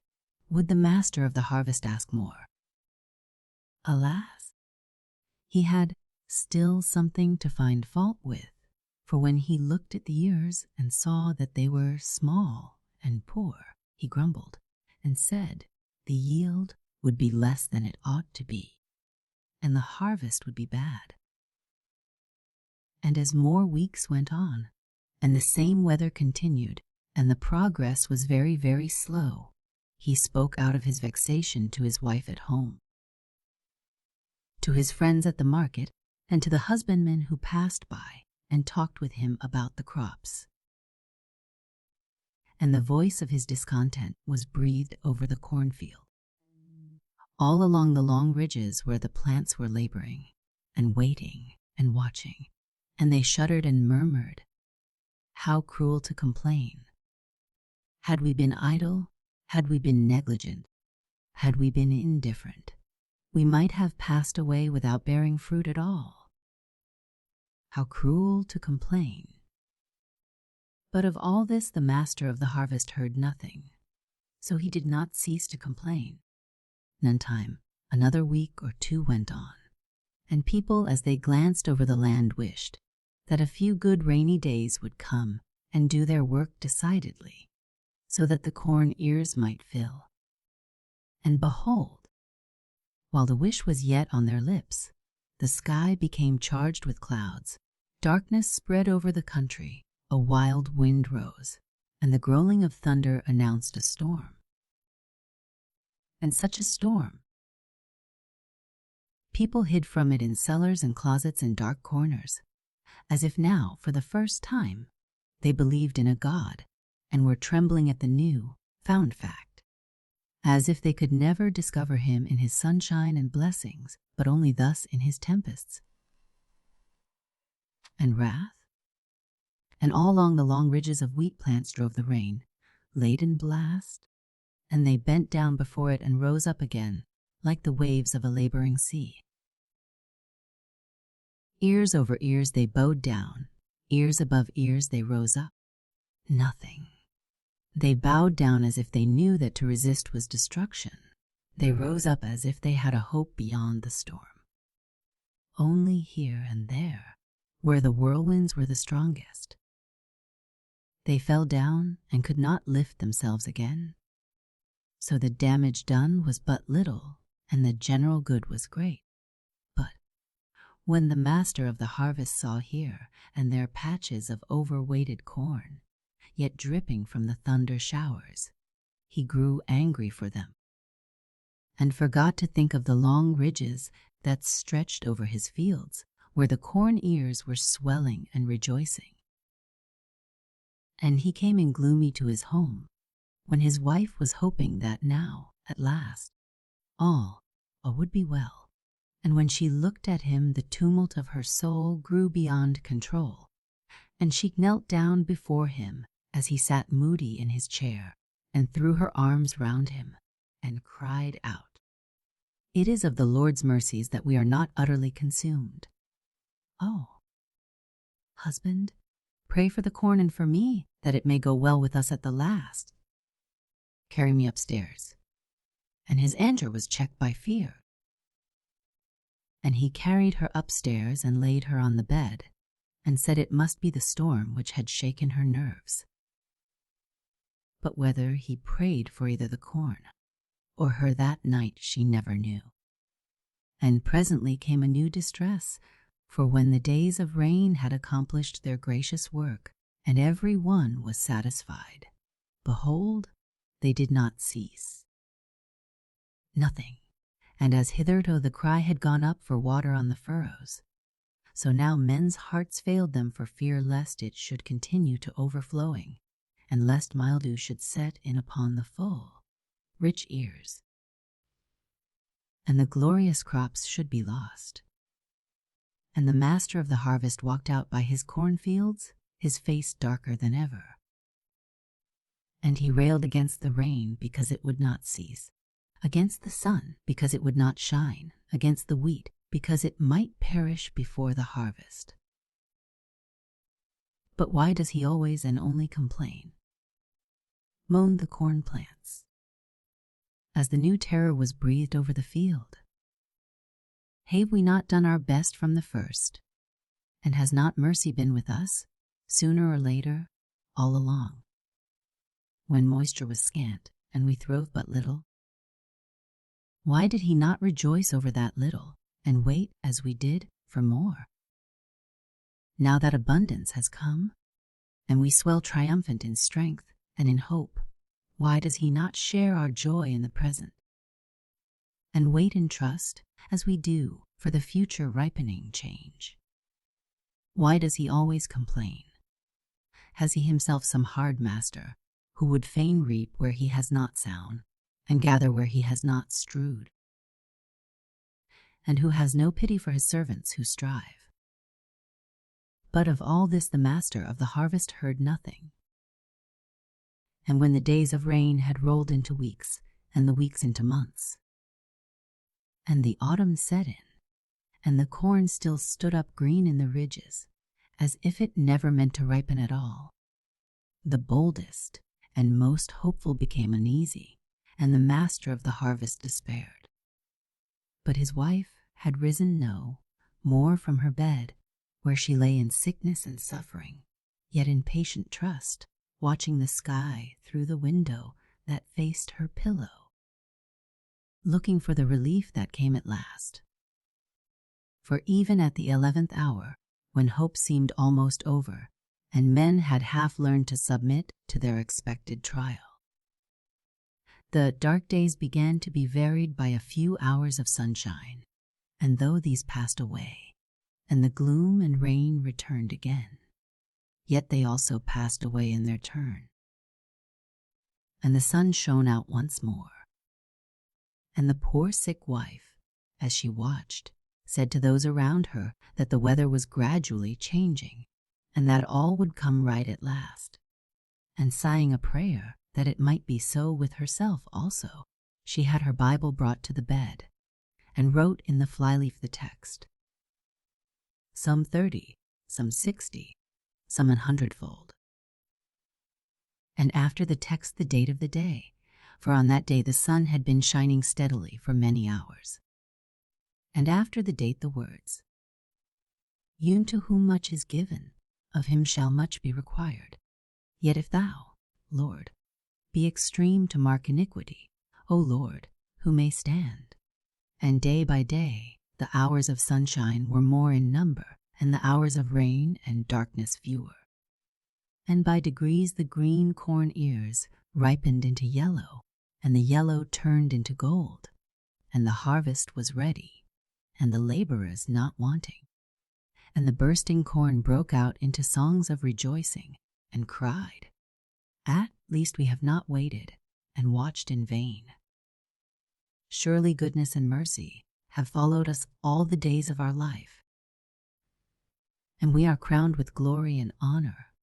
would the master of the harvest ask more? Alas, he had still something to find fault with, for when he looked at the ears and saw that they were small and poor, he grumbled and said the yield would be less than it ought to be, and the harvest would be bad. And as more weeks went on, and the same weather continued, and the progress was very, very slow, he spoke out of his vexation to his wife at home, to his friends at the market, and to the husbandmen who passed by and talked with him about the crops. And the voice of his discontent was breathed over the cornfield, all along the long ridges where the plants were laboring and waiting and watching, and they shuddered and murmured, "How cruel to complain! Had we been idle, had we been negligent, had we been indifferent, we might have passed away without bearing fruit at all. How cruel to complain!" But of all this the master of the harvest heard nothing, so he did not cease to complain. And time, another week or two went on, and people as they glanced over the land wished that a few good rainy days would come and do their work decidedly, so that the corn ears might fill. And behold, while the wish was yet on their lips, the sky became charged with clouds, darkness spread over the country, a wild wind rose, and the growling of thunder announced a storm. And such a storm! People hid from it in cellars and closets and dark corners, as if now, for the first time, they believed in a God and were trembling at the new, found fact, as if they could never discover him in his sunshine and blessings, but only thus in his tempests and wrath. And all along the long ridges of wheat plants drove the rain, laden blast, and they bent down before it and rose up again, like the waves of a laboring sea. Ears over ears they bowed down, ears above ears they rose up. Nothing. They bowed down as if they knew that to resist was destruction. They rose up as if they had a hope beyond the storm. Only here and there, where the whirlwinds were the strongest, they fell down and could not lift themselves again. So the damage done was but little, and the general good was great. But when the master of the harvest saw here and there patches of overweighted corn, yet dripping from the thunder showers, he grew angry for them, and forgot to think of the long ridges that stretched over his fields, where the corn ears were swelling and rejoicing. And he came in gloomy to his home, when his wife was hoping that now, at last, all would be well. And when she looked at him, the tumult of her soul grew beyond control, and she knelt down before him as he sat moody in his chair, and threw her arms round him, and cried out, "It is of the Lord's mercies that we are not utterly consumed. Oh, husband, pray for the corn and for me, that it may go well with us at the last. Carry me upstairs." And his anger was checked by fear. And he carried her upstairs and laid her on the bed, and said it must be the storm which had shaken her nerves. But whether he prayed for either the corn or her that night she never knew. And presently came a new distress, for when the days of rain had accomplished their gracious work, and every one was satisfied, behold, they did not cease. Nothing. And as hitherto the cry had gone up for water on the furrows, so now men's hearts failed them for fear lest it should continue to overflowing, and lest mildew should set in upon the full, rich ears, and the glorious crops should be lost. And the master of the harvest walked out by his cornfields, his face darker than ever. And he railed against the rain because it would not cease, against the sun because it would not shine, against the wheat because it might perish before the harvest. But why does he always and only complain? Moaned the corn plants, as the new terror was breathed over the field. Have we not done our best from the first? And has not mercy been with us, sooner or later, all along, when moisture was scant and we throve but little? Why did he not rejoice over that little, and wait, as we did, for more? Now that abundance has come, and we swell triumphant in strength and in hope, why does he not share our joy in the present, and wait in trust, as we do, for the future ripening change? Why does he always complain? Has he himself some hard master, who would fain reap where he has not sown, and gather where he has not strewed, and who has no pity for his servants who strive? But of all this the master of the harvest heard nothing. And when the days of rain had rolled into weeks, and the weeks into months, and the autumn set in, and the corn still stood up green in the ridges, as if it never meant to ripen at all, the boldest and most hopeful became uneasy, and the master of the harvest despaired. But his wife had risen more from her bed, where she lay in sickness and suffering, yet in patient trust, watching the sky through the window that faced her pillow, looking for the relief that came at last. For even at the 11th hour, when hope seemed almost over, and men had half learned to submit to their expected trial, the dark days began to be varied by a few hours of sunshine, and though these passed away, and the gloom and rain returned again, yet they also passed away in their turn. And the sun shone out once more. And the poor sick wife, as she watched, said to those around her that the weather was gradually changing, and that all would come right at last. And sighing a prayer that it might be so with herself also, she had her Bible brought to the bed, and wrote in the flyleaf the text, some 30, some 60, some 100-fold. And after the text the date of the day, for on that day the sun had been shining steadily for many hours. And after the date the words, "You to whom much is given, of him shall much be required. Yet if thou, Lord, be extreme to mark iniquity, O Lord, who may stand?" And day by day the hours of sunshine were more in number, and the hours of rain and darkness fewer. And by degrees the green corn ears ripened into yellow, and the yellow turned into gold, and the harvest was ready, and the laborers not wanting. And the bursting corn broke out into songs of rejoicing, and cried, "At least we have not waited and watched in vain. Surely goodness and mercy have followed us all the days of our life, and we are crowned with glory and honor.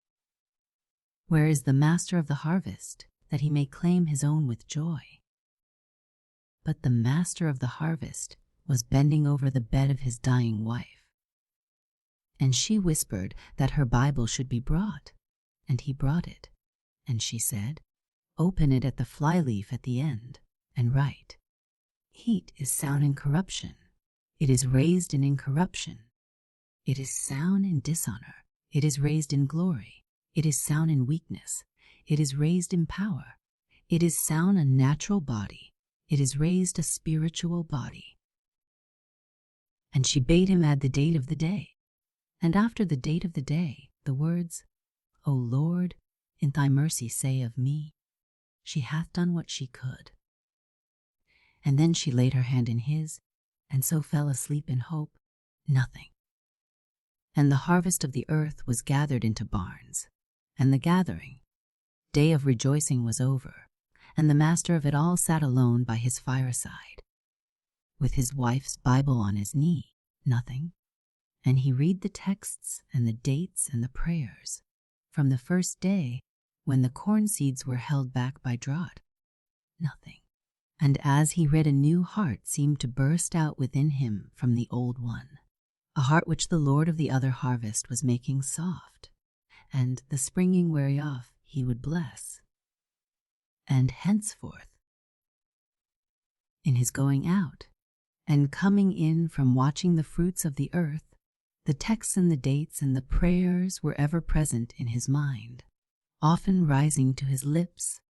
Where is the master of the harvest, that he may claim his own with joy?" But the master of the harvest was bending over the bed of his dying wife, and she whispered that her Bible should be brought, and he brought it, and she said, "Open it at the flyleaf at the end, and write, 'Heat is sown in corruption, it is raised in incorruption, it is sown in dishonor, It is raised in glory. It is sound in weakness. It is raised in power. It is sound a natural body. It is raised a spiritual body. And she bade him add the date of the day. And after the date of the day, the words, O Lord, in thy mercy say of me, she hath done what she could. And then she laid her hand in his, and so fell asleep in hope, nothing. And the harvest of the earth was gathered into barns, and the gathering, day of rejoicing, was over, and the master of it all sat alone by his fireside, with his wife's Bible on his knee, nothing, and he read the texts and the dates and the prayers from the first day when the corn seeds were held back by drought, nothing. And as he read, a new heart seemed to burst out within him from the old one, a heart which the Lord of the other harvest was making soft, and the springing whereof he would bless. And henceforth, in his going out and coming in from watching the fruits of the earth, the texts and the dates and the prayers were ever present in his mind, often rising to his lips.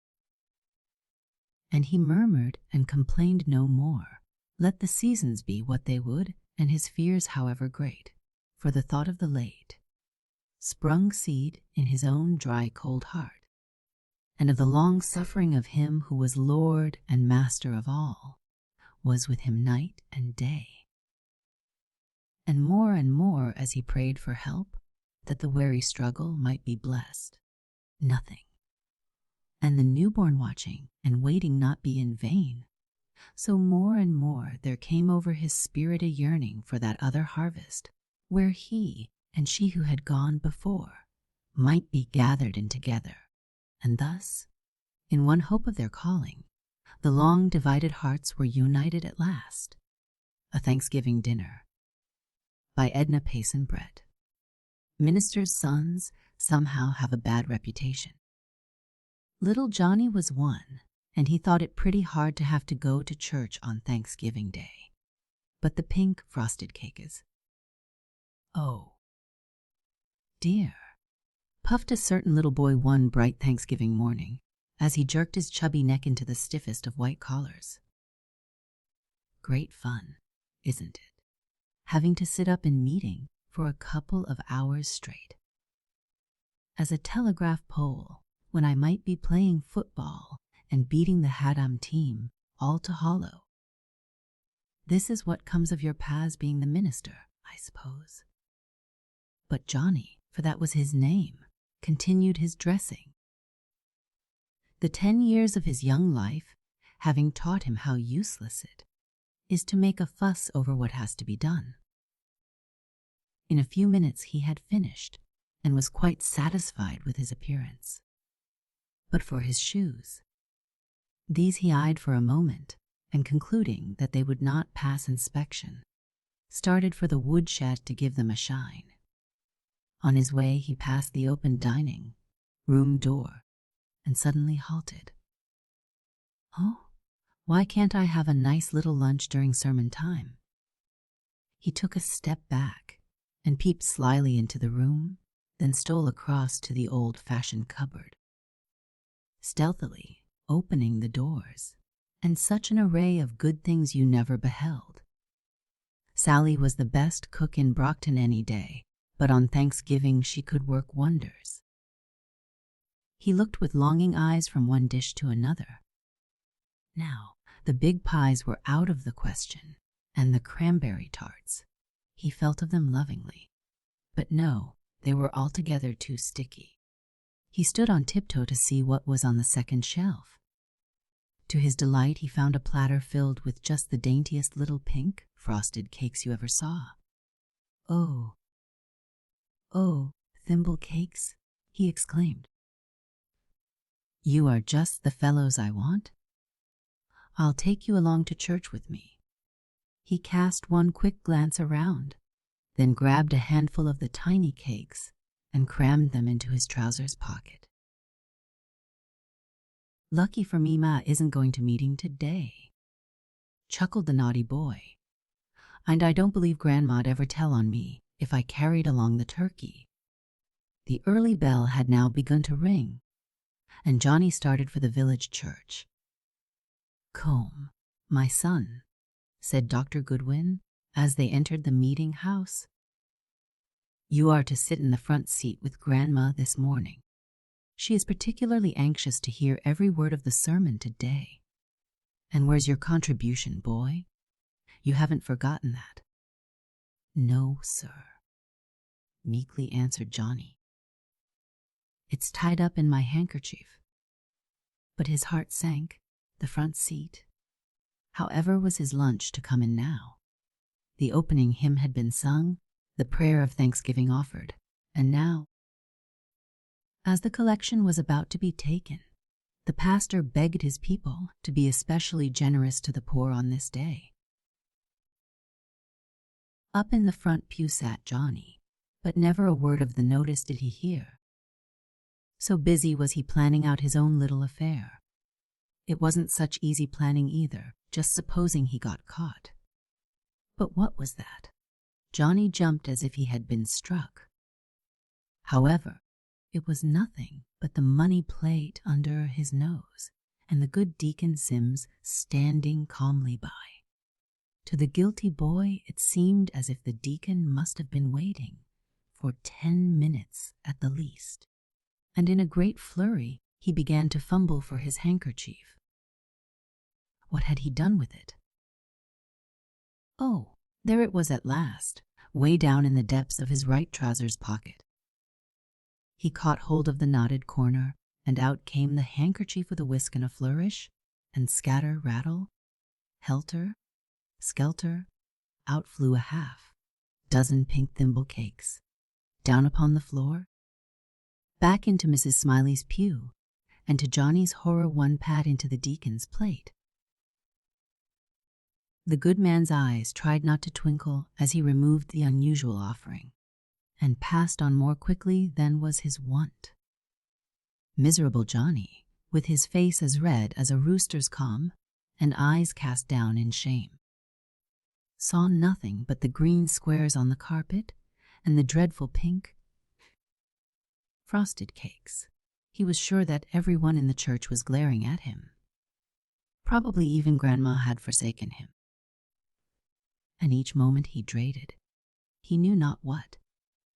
And he murmured and complained no more, let the seasons be what they would, and his fears however great, for the thought of the late sprung seed in his own dry cold heart, and of the long suffering of him who was Lord and Master of all, was with him night and day. And more as he prayed for help, that the weary struggle might be blessed, nothing. And the newborn watching and waiting not be in vain, so more and more there came over his spirit a yearning for that other harvest, where he and she who had gone before might be gathered in together, and thus, in one hope of their calling, the long divided hearts were united at last. A Thanksgiving Dinner by Edna Payson Brett. Ministers' sons somehow have a bad reputation. Little Johnny was one, and he thought it pretty hard to have to go to church on Thanksgiving Day. But the pink frosted cakes, oh, dear, puffed a certain little boy one bright Thanksgiving morning as he jerked his chubby neck into the stiffest of white collars. Great fun, isn't it? Having to sit up in meeting for a couple of hours straight. As a telegraph pole, when I might be playing football and beating the Haddam team all to hollow. This is what comes of your pa's being the minister, I suppose. But Johnny, for that was his name, continued his dressing. The 10 years of his young life, having taught him how useless it is to make a fuss over what has to be done. In a few minutes he had finished and was quite satisfied with his appearance. But for his shoes, these he eyed for a moment, and concluding that they would not pass inspection, started for the woodshed to give them a shine. On his way he passed the open dining room door and suddenly halted. Oh, why can't I have a nice little lunch during sermon time? He took a step back and peeped slyly into the room, then stole across to the old-fashioned cupboard, stealthily opening the doors, and such an array of good things you never beheld. Sally was the best cook in Brockton any day, but on Thanksgiving she could work wonders. He looked with longing eyes from one dish to another. Now, the big pies were out of the question, and the cranberry tarts. He felt of them lovingly, but no, they were altogether too sticky. He stood on tiptoe to see what was on the second shelf. To his delight, he found a platter filled with just the daintiest little pink frosted cakes you ever saw. Oh, thimble cakes, he exclaimed. You are just the fellows I want. I'll take you along to church with me. He cast one quick glance around, then grabbed a handful of the tiny cakes and crammed them into his trousers pocket. Lucky for me, Ma isn't going to meeting today, chuckled the naughty boy. And I don't believe Grandma'd ever tell on me if I carried along the turkey. The early bell had now begun to ring, and Johnny started for the village church. "Come, my son," said Dr. Goodwin as they entered the meeting house. "You are to sit in the front seat with Grandma this morning. She is particularly anxious to hear every word of the sermon today. And where's your contribution, boy? You haven't forgotten that?" "No, sir," meekly answered Johnny. "It's tied up in my handkerchief." But his heart sank. The front seat. However was his lunch to come in now? The opening hymn had been sung, the prayer of thanksgiving offered, and now, as the collection was about to be taken, the pastor begged his people to be especially generous to the poor on this day. Up in the front pew sat Johnny, but never a word of the notice did he hear. So busy was he planning out his own little affair. It wasn't such easy planning either, just supposing he got caught. But what was that? Johnny jumped as if he had been struck. However, it was nothing but the money plate under his nose, and the good Deacon Sims standing calmly by. To the guilty boy, it seemed as if the deacon must have been waiting for 10 minutes at the least, and in a great flurry he began to fumble for his handkerchief. What had he done with it? Oh, there it was at last, way down in the depths of his right trousers pocket. He caught hold of the knotted corner, and out came the handkerchief with a whisk and a flourish, and scatter, rattle, helter, skelter, out flew a half-dozen pink thimble cakes, down upon the floor, back into Mrs. Smiley's pew, and to Johnny's horror one pat into the deacon's plate. The good man's eyes tried not to twinkle as he removed the unusual offering, and passed on more quickly than was his wont. Miserable Johnny, with his face as red as a rooster's comb and eyes cast down in shame, saw nothing but the green squares on the carpet and the dreadful pink frosted cakes. He was sure that everyone in the church was glaring at him. Probably even Grandma had forsaken him. And each moment he dreaded, he knew not what.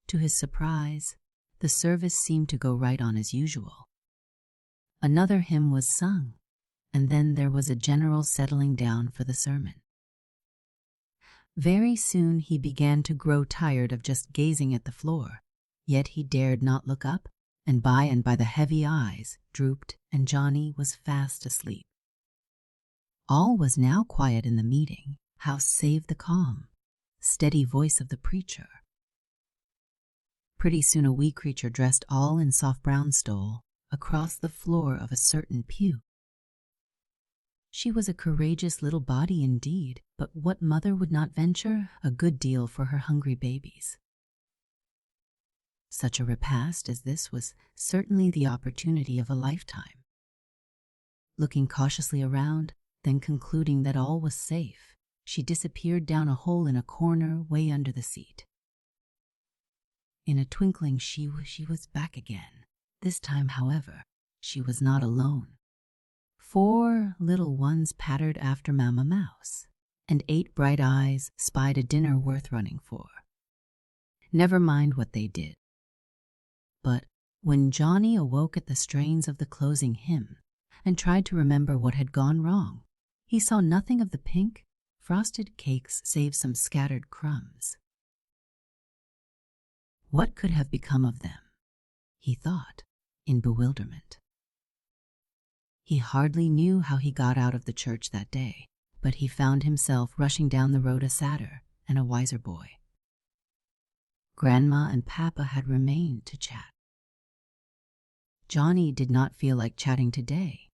To his surprise, the service seemed to go right on as usual. Another hymn was sung, and then there was a general settling down for the sermon. Very soon he began to grow tired of just gazing at the floor, yet he dared not look up, and by the heavy eyes drooped, and Johnny was fast asleep. All was now quiet in the meeting house save the calm, steady voice of the preacher. Pretty soon a wee creature dressed all in soft brown stole across the floor of a certain pew. She was a courageous little body indeed, but what mother would not venture a good deal for her hungry babies? Such a repast as this was certainly the opportunity of a lifetime. Looking cautiously around, then concluding that all was safe, she disappeared down a hole in a corner way under the seat. In a twinkling she was back again. This time, however, she was not alone. 4 little ones pattered after Mamma Mouse, and 8 bright eyes spied a dinner worth running for. Never mind what they did. But when Johnny awoke at the strains of the closing hymn and tried to remember what had gone wrong, he saw nothing of the pink, frosted cakes save some scattered crumbs. What could have become of them? He thought, in bewilderment. He hardly knew how he got out of the church that day, but he found himself rushing down the road a sadder and a wiser boy. Grandma and Papa had remained to chat. Johnny did not feel like chatting today.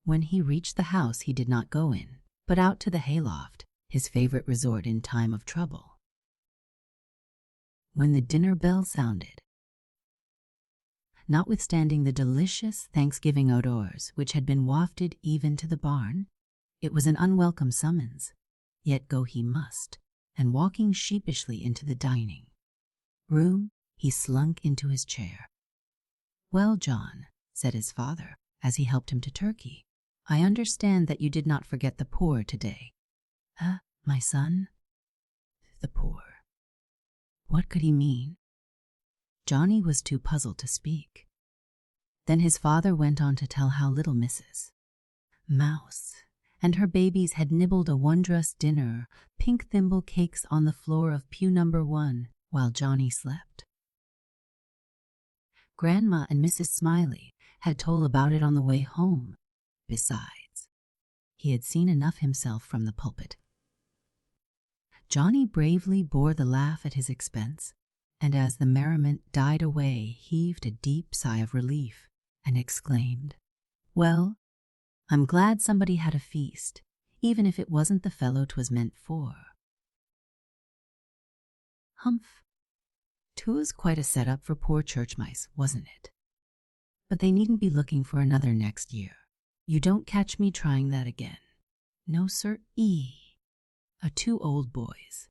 When he reached the house, he did not go in, but out to the hayloft, his favorite resort in time of trouble. When the dinner bell sounded, notwithstanding the delicious Thanksgiving odors which had been wafted even to the barn, it was an unwelcome summons, yet go he must, and walking sheepishly into the dining room, He slunk into his chair. "Well, John," said his father, as he helped him to turkey, "I understand that you did not forget the poor today." My son? The poor. What could he mean? Johnny was too puzzled to speak. Then his father went on to tell how little Mrs. Mouse and her babies had nibbled a wondrous dinner, pink thimble cakes on the floor of pew number 1 while Johnny slept. Grandma and Mrs. Smiley had told about it on the way home. Besides, he had seen enough himself from the pulpit. Johnny bravely bore the laugh at his expense, and as the merriment died away, heaved a deep sigh of relief and exclaimed, "Well, I'm glad somebody had a feast, even if it wasn't the fellow 'twas meant for." Humph! 'Twas quite a set-up for poor church mice, wasn't it? But they needn't be looking for another next year. You don't catch me trying that again. No, sir-ee. Two Old Boys,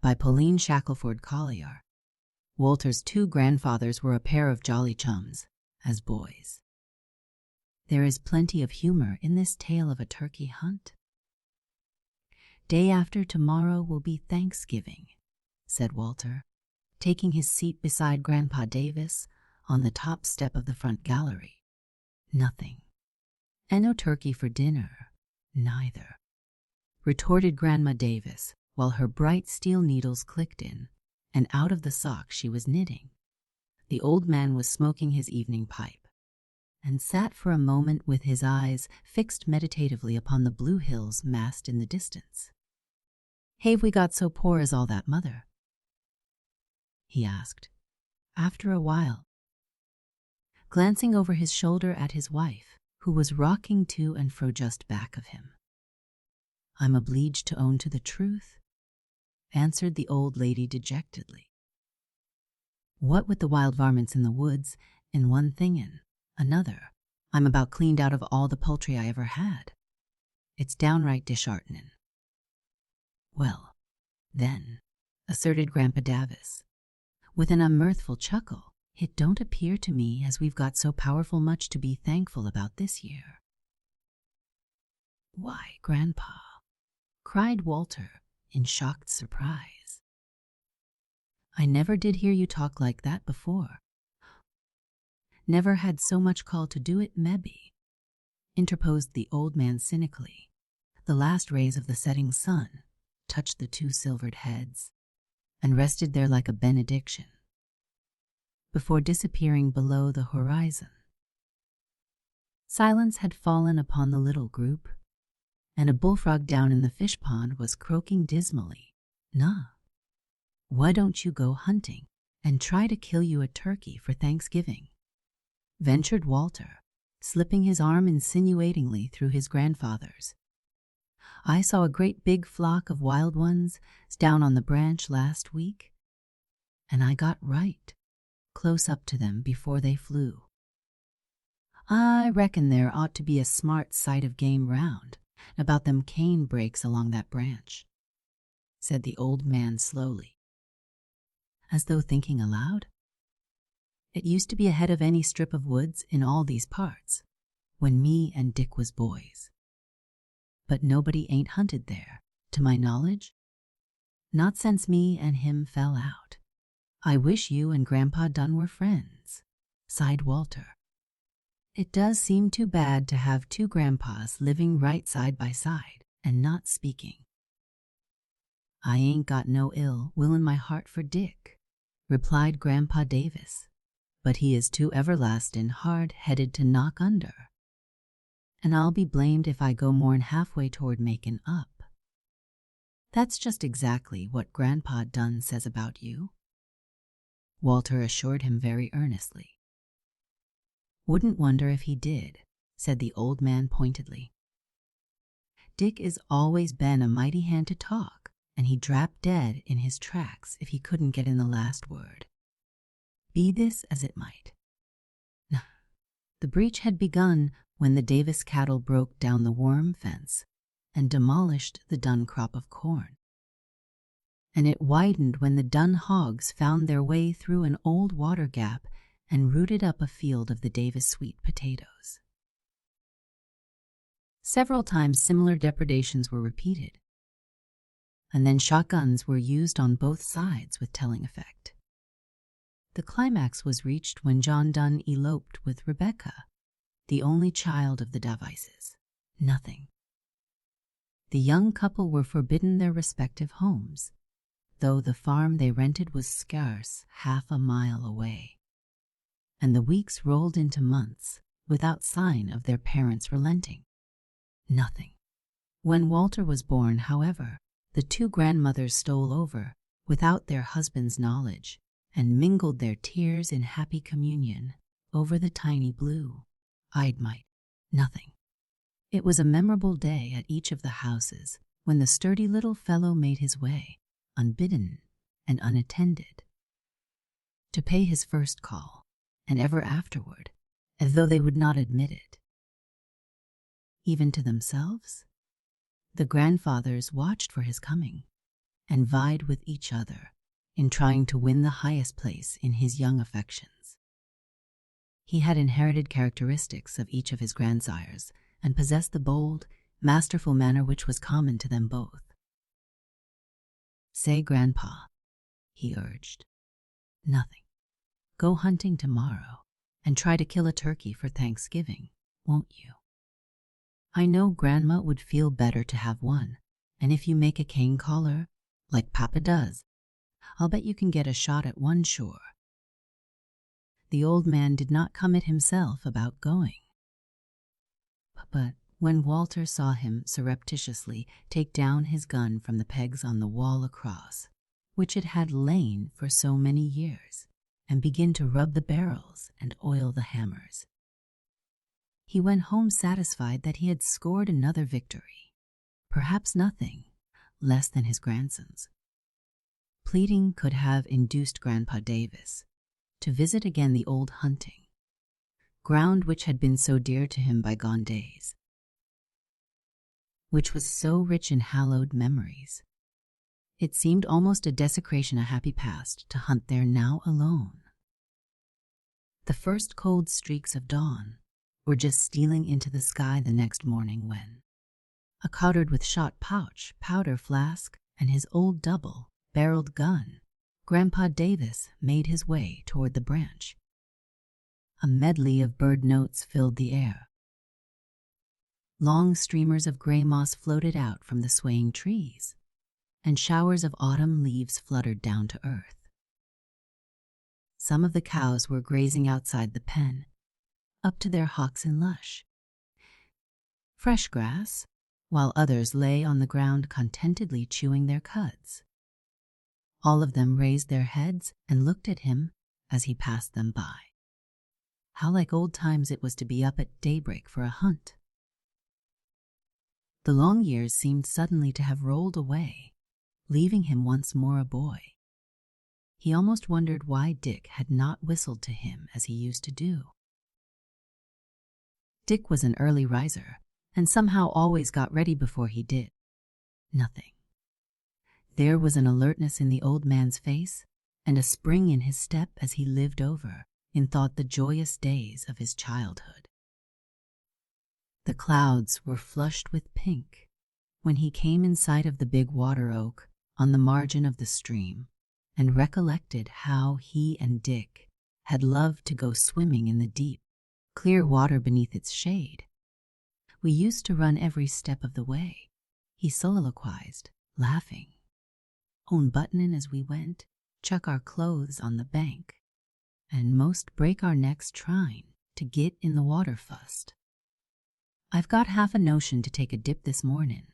by Pauline Shackelford Collier. Walter's 2 grandfathers were a pair of jolly chums, as boys. There is plenty of humor in this tale of a turkey hunt. "Day after tomorrow will be Thanksgiving," said Walter, taking his seat beside Grandpa Davis on the top step of the front gallery. "Nothing. And no turkey for dinner, neither," retorted Grandma Davis, while her bright steel needles clicked in, and out of the sock she was knitting. The old man was smoking his evening pipe, and sat for a moment with his eyes fixed meditatively upon the blue hills massed in the distance. "Have we got so poor as all that, Mother?" he asked, after a while, glancing over his shoulder at his wife, who was rocking to and fro just back of him. "I'm obliged to own to the truth," answered the old lady dejectedly. "What with the wild varmints in the woods, and one thing and another, I'm about cleaned out of all the poultry I ever had. It's downright disheartening." "Well, then," asserted Grandpa Davis, with an unmirthful chuckle, "it don't appear to me as we've got so powerful much to be thankful about this year." "Why, Grandpa," cried Walter in shocked surprise, "I never did hear you talk like that before." "Never had so much call to do it, mebbe," interposed the old man cynically. The last rays of the setting sun touched the 2 silvered heads and rested there like a benediction, before disappearing below the horizon. Silence had fallen upon the little group, and a bullfrog down in the fish pond was croaking dismally. "Nah, why don't you go hunting and try to kill you a turkey for Thanksgiving?" ventured Walter, slipping his arm insinuatingly through his grandfather's. "I saw a great big flock of wild ones down on the branch last week, and I got right close up to them before they flew. I reckon there ought to be a smart sight of game round about them cane brakes along that branch," said the old man slowly, as though thinking aloud. "It used to be ahead of any strip of woods in all these parts, when me and Dick was boys. But nobody ain't hunted there, to my knowledge, not since me and him fell out. I wish you and Grandpa Dunn were friends," sighed Walter. "It does seem too bad to have 2 grandpas living right side by side and not speaking." "I ain't got no ill will in my heart for Dick," replied Grandpa Davis, "but he is too everlastin' hard-headed to knock under, and I'll be blamed if I go more'n halfway toward making up." "That's just exactly what Grandpa Dunn says about you," Walter assured him very earnestly. "Wouldn't wonder if he did," said the old man pointedly. "Dick is always been a mighty hand to talk, and he'd drap dead in his tracks if he couldn't get in the last word. Be this as it might, the breach had begun when the Davis cattle broke down the worm fence and demolished the Dunn crop of corn. and it widened when the dun hogs found their way through an old water gap and rooted up a field of the Davis sweet potatoes. Several times similar depredations were repeated, and then shotguns were used on both sides with telling effect. The climax was reached when John Donne eloped with Rebecca, the only child of the Davises. Nothing. The young couple were forbidden their respective homes, though the farm they rented was scarce half a mile away, and the weeks rolled into months without sign of their parents relenting. Nothing. When Walter was born, however, the two grandmothers stole over without their husband's knowledge and mingled their tears in happy communion over the tiny blue-eyed mite. Nothing. It was a memorable day at each of the houses when the sturdy little fellow made his way, unbidden and unattended, to pay his first call, and ever afterward, as though they would not admit it. Even to themselves, the grandfathers watched for his coming and vied with each other in trying to win the highest place in his young affections. He had inherited characteristics of each of his grandsires and possessed the bold, masterful manner which was common to them both. "Say, Grandpa," he urged. "Nothing. Go hunting tomorrow and try to kill a turkey for Thanksgiving, won't you? I know Grandma would feel better to have one, and if you make a cane collar, like Papa does, I'll bet you can get a shot at one sure." The old man did not commit himself about going. But when Walter saw him surreptitiously take down his gun from the pegs on the wall across, which it had lain for so many years, and begin to rub the barrels and oil the hammers, he went home satisfied that he had scored another victory, perhaps nothing less than his grandson's. Pleading could have induced Grandpa Davis to visit again the old hunting ground which had been so dear to him by gone days, which was so rich in hallowed memories. It seemed almost a desecration, a happy past, to hunt there now alone. The first cold streaks of dawn were just stealing into the sky the next morning when, accoutred with shot pouch, powder flask, and his old double-barreled gun, Grandpa Davis made his way toward the branch. A medley of bird notes filled the air. Long streamers of gray moss floated out from the swaying trees, and showers of autumn leaves fluttered down to earth. Some of the cows were grazing outside the pen, up to their hocks in lush, fresh grass, while others lay on the ground contentedly chewing their cuds. All of them raised their heads and looked at him as he passed them by. How like old times it was to be up at daybreak for a hunt. The long years seemed suddenly to have rolled away, leaving him once more a boy. He almost wondered why Dick had not whistled to him as he used to do. Dick was an early riser, and somehow always got ready before he did. Nothing. There was an alertness in the old man's face and a spring in his step as he lived over in thought the joyous days of his childhood. The clouds were flushed with pink when he came in sight of the big water oak on the margin of the stream and recollected how he and Dick had loved to go swimming in the deep, clear water beneath its shade. "We used to run every step of the way," he soliloquized, laughing. "Own buttonin' as we went, chuck our clothes on the bank, and most break our necks trying to get in the water fust. I've got half a notion to take a dip this mornin',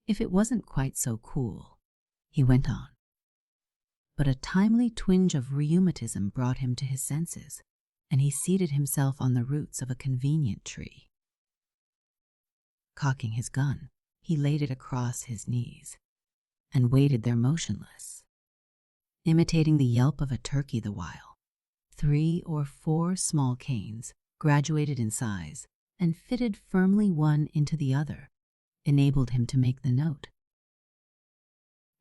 if it wasn't quite so cool," he went on. But a timely twinge of rheumatism brought him to his senses, and he seated himself on the roots of a convenient tree. Cocking his gun, he laid it across his knees and waited there motionless, imitating the yelp of a turkey the while. 3 or 4 small canes, graduated in size and fitted firmly one into the other, enabled him to make the note.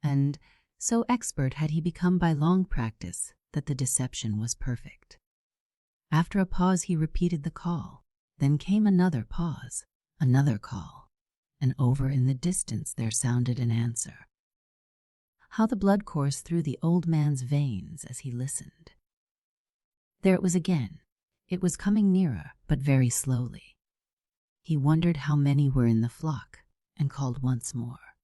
And So expert had he become by long practice that the deception was perfect. After a pause he repeated the call. Then came another pause, another call, and over in the distance there sounded an answer. How the blood coursed through the old man's veins as he listened. There it was again. It was coming nearer, but very slowly. He wondered how many were in the flock, and called once more.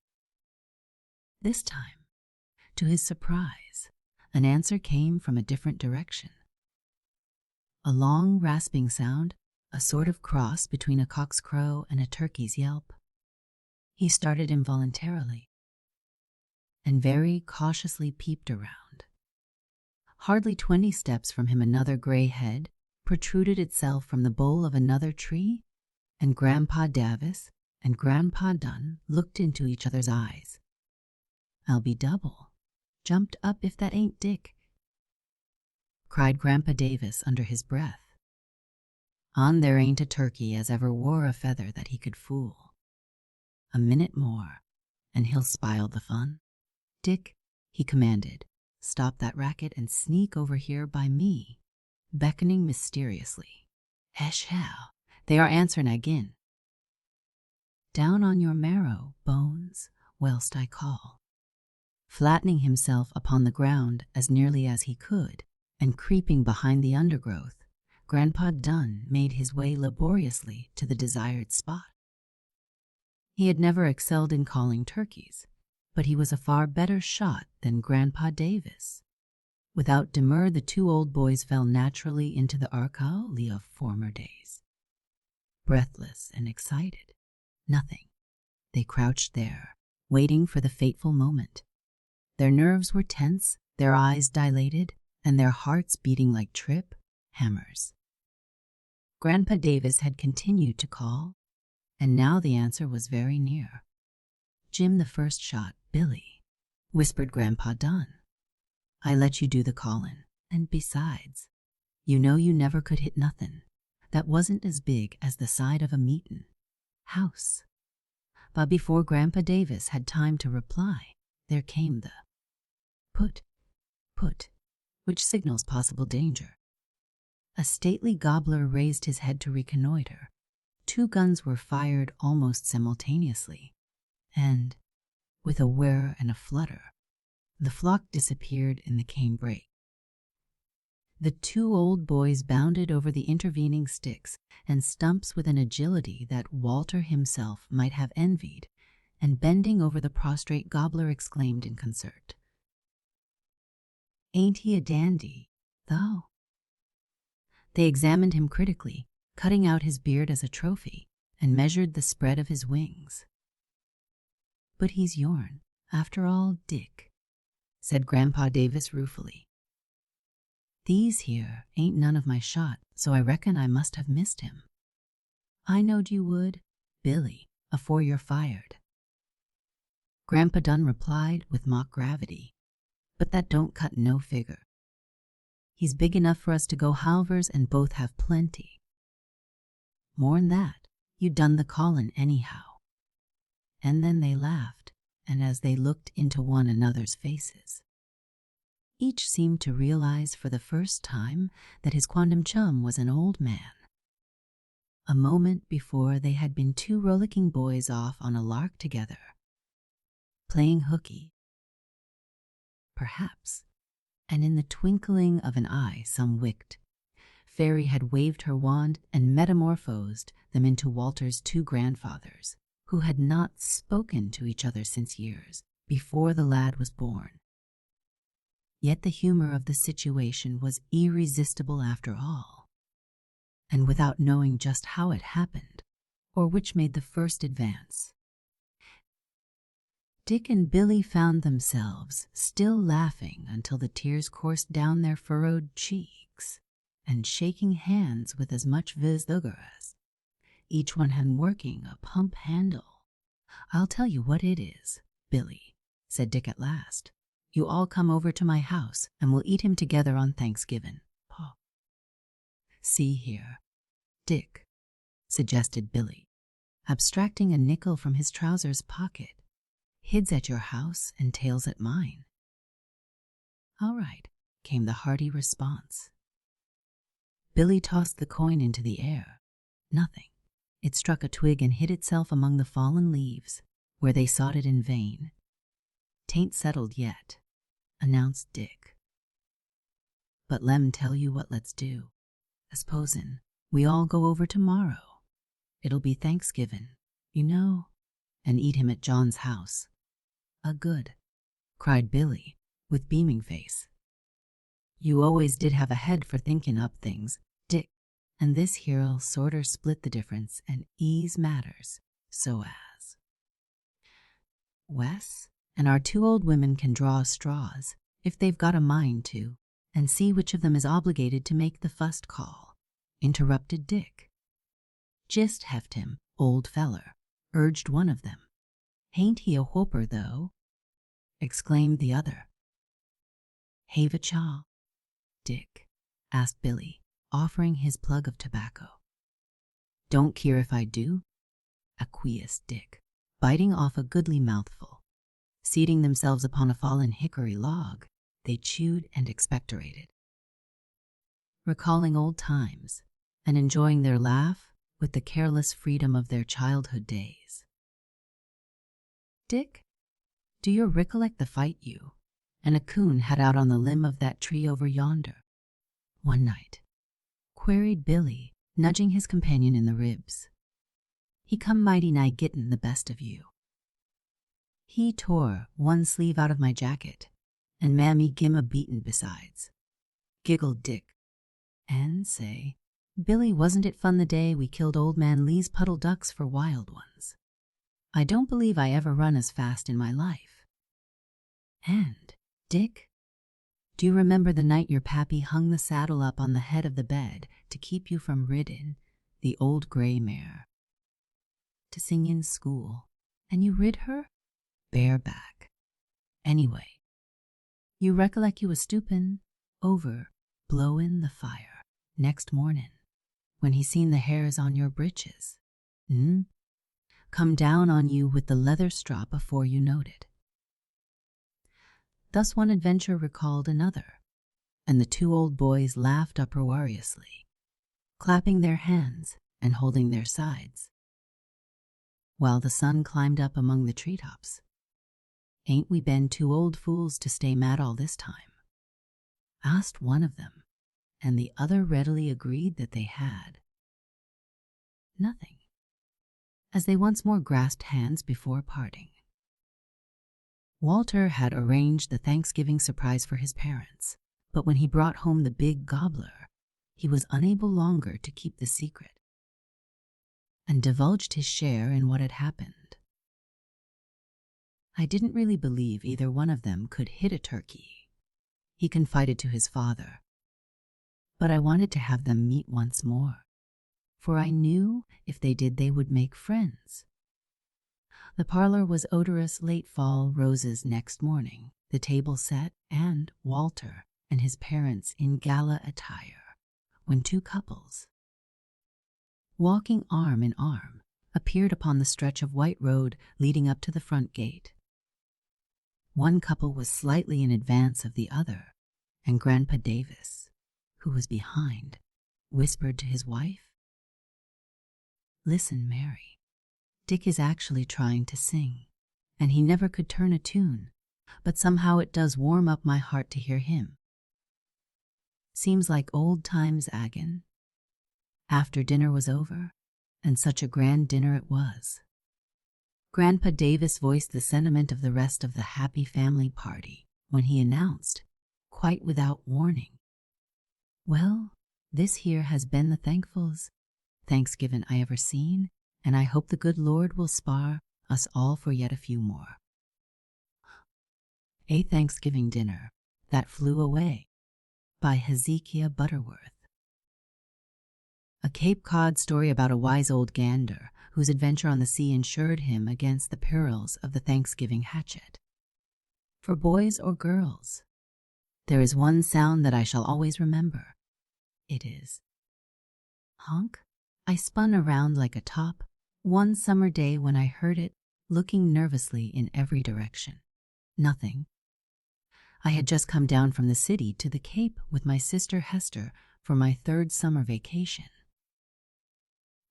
This time, to his surprise, an answer came from a different direction. A long, rasping sound, a sort of cross between a cock's crow and a turkey's yelp. He started involuntarily, and very cautiously peeped around. Hardly 20 steps from him another gray head protruded itself from the bole of another tree, and Grandpa Davis and Grandpa Dunn looked into each other's eyes. "I'll be double. Jumped up if that ain't Dick," cried Grandpa Davis under his breath. "On there ain't a turkey as ever wore a feather that he could fool. A minute more, and he'll spile the fun. Dick," he commanded, "stop that racket and sneak over here by me," beckoning mysteriously. "Esh how, they are answerin' agin. Down on your marrow, Bones, whilst I call." Flattening himself upon the ground as nearly as he could, and creeping behind the undergrowth, Grandpa Dunn made his way laboriously to the desired spot. He had never excelled in calling turkeys, but he was a far better shot than Grandpa Davis. Without demur, the two old boys fell naturally into the archaea of former days. Breathless and excited, nothing. They crouched there, waiting for the fateful moment. Their nerves were tense, their eyes dilated, and their hearts beating like trip hammers. Grandpa Davis had continued to call, and now the answer was very near. "Jim the first shot, Billy," whispered Grandpa Dunn. "I let you do the callin', and besides, you know you never could hit nothin' that wasn't as big as the side of a meetin' house." But before Grandpa Davis had time to reply, there came the put, which signals possible danger. A stately gobbler raised his head to reconnoiter. 2 guns were fired almost simultaneously, and, with a whir and a flutter, the flock disappeared in the canebrake. The 2 old boys bounded over the intervening sticks and stumps with an agility that Walter himself might have envied, and bending over the prostrate gobbler exclaimed in concert, "Ain't he a dandy, though?" They examined him critically, cutting out his beard as a trophy, and measured the spread of his wings. "But he's yourn, after all, Dick," said Grandpa Davis ruefully. "These here ain't none of my shot, so I reckon I must have missed him. I knowed you would, Billy, afore you're fired." Grandpa Dunn replied with mock gravity, "But that don't cut no figure. He's big enough for us to go halvers and both have plenty. More'n that, you done the callin' anyhow." And then they laughed, and as they looked into one another's faces, each seemed to realize for the first time that his quondam chum was an old man. A moment before they had been 2 rollicking boys off on a lark together, playing hooky, perhaps, and in the twinkling of an eye some wicked fairy had waved her wand and metamorphosed them into Walter's 2 grandfathers, who had not spoken to each other since years before the lad was born. Yet the humor of the situation was irresistible after all, and without knowing just how it happened, or which made the first advance, Dick and Billy found themselves still laughing until the tears coursed down their furrowed cheeks, and shaking hands with as much vigorous, each one hand working a pump handle. "I'll tell you what it is, Billy," said Dick at last. "You all come over to my house, and we'll eat him together on Thanksgiving. Pa." "See here, Dick," suggested Billy, abstracting a nickel from his trousers pocket. "Hid's at your house and tail's at mine. All right, came the hearty response. Billy tossed the coin into the air. Nothing. It struck a twig and hid itself among the fallen leaves, where they sought it in vain. "'Tain't settled yet," announced Dick. "But lem tell you what let's do. S'posen we all go over tomorrow. It'll be Thanksgiving, you know, and eat him at John's house." "A good," cried Billy, with beaming face. "You always did have a head for thinking up things, Dick, and this here'll sorter split the difference and ease matters, so as Wes and our two old women can draw straws, if they've got a mind to, and see which of them is obligated to make the fust call," interrupted Dick. "Just heft him, old feller," urged one of them. "Hain't he a whooper, though?" exclaimed the other. "Have a chaw, Dick?" asked Billy, offering his plug of tobacco. "Don't keer if I do," acquiesced Dick, biting off a goodly mouthful. Seating themselves upon a fallen hickory log, they chewed and expectorated, recalling old times and enjoying their laugh with the careless freedom of their childhood days. "Dick, do you recollect the fight you and a coon had out on the limb of that tree over yonder one night?" queried Billy, nudging his companion in the ribs. "He come mighty nigh gettin' the best of you. He tore one sleeve out of my jacket, and Mammy gim a beatin' besides," giggled Dick. "And say, Billy, wasn't it fun the day we killed old man Lee's puddle ducks for wild ones? I don't believe I ever run as fast in my life. And, Dick, do you remember the night your pappy hung the saddle up on the head of the bed to keep you from riddin' the old gray mare to sing in school, and you rid her bareback? Anyway, you recollect you was stoopin' over blowin' the fire next mornin' when he seen the hairs on your breeches, come down on you with the leather strop afore you knowed it." Thus one adventure recalled another, and the two old boys laughed uproariously, clapping their hands and holding their sides, while the sun climbed up among the treetops. "Ain't we been two old fools to stay mad all this time?" asked one of them, and the other readily agreed that they had. Nothing, as they once more grasped hands before parting. Walter had arranged the Thanksgiving surprise for his parents, but when he brought home the big gobbler, he was unable longer to keep the secret, and divulged his share in what had happened. "I didn't really believe either one of them could hit a turkey," he confided to his father, "but I wanted to have them meet once more, for I knew if they did they would make friends." The parlor was odorous late fall roses next morning, the table set, and Walter and his parents in gala attire, when two couples, walking arm in arm, appeared upon the stretch of white road leading up to the front gate. One couple was slightly in advance of the other, and Grandpa Davis, who was behind, whispered to his wife, "Listen, Mary, Dick is actually trying to sing, and he never could turn a tune, but somehow it does warm up my heart to hear him. Seems like old times agin." After dinner was over, and such a grand dinner it was, Grandpa Davis voiced the sentiment of the rest of the happy family party when he announced, quite without warning, "Well, this here has been the thankfullest Thanksgiving I ever seen, and I hope the good Lord will spar us all for yet a few more." A Thanksgiving Dinner That Flew Away by Hezekiah Butterworth. A Cape Cod story about a wise old gander whose adventure on the sea insured him against the perils of the Thanksgiving hatchet. For boys or girls, there is one sound that I shall always remember. It is honk. I spun around like a top one summer day when I heard it, looking nervously in every direction. Nothing. I had just come down from the city to the Cape with my sister Hester for my 3rd summer vacation.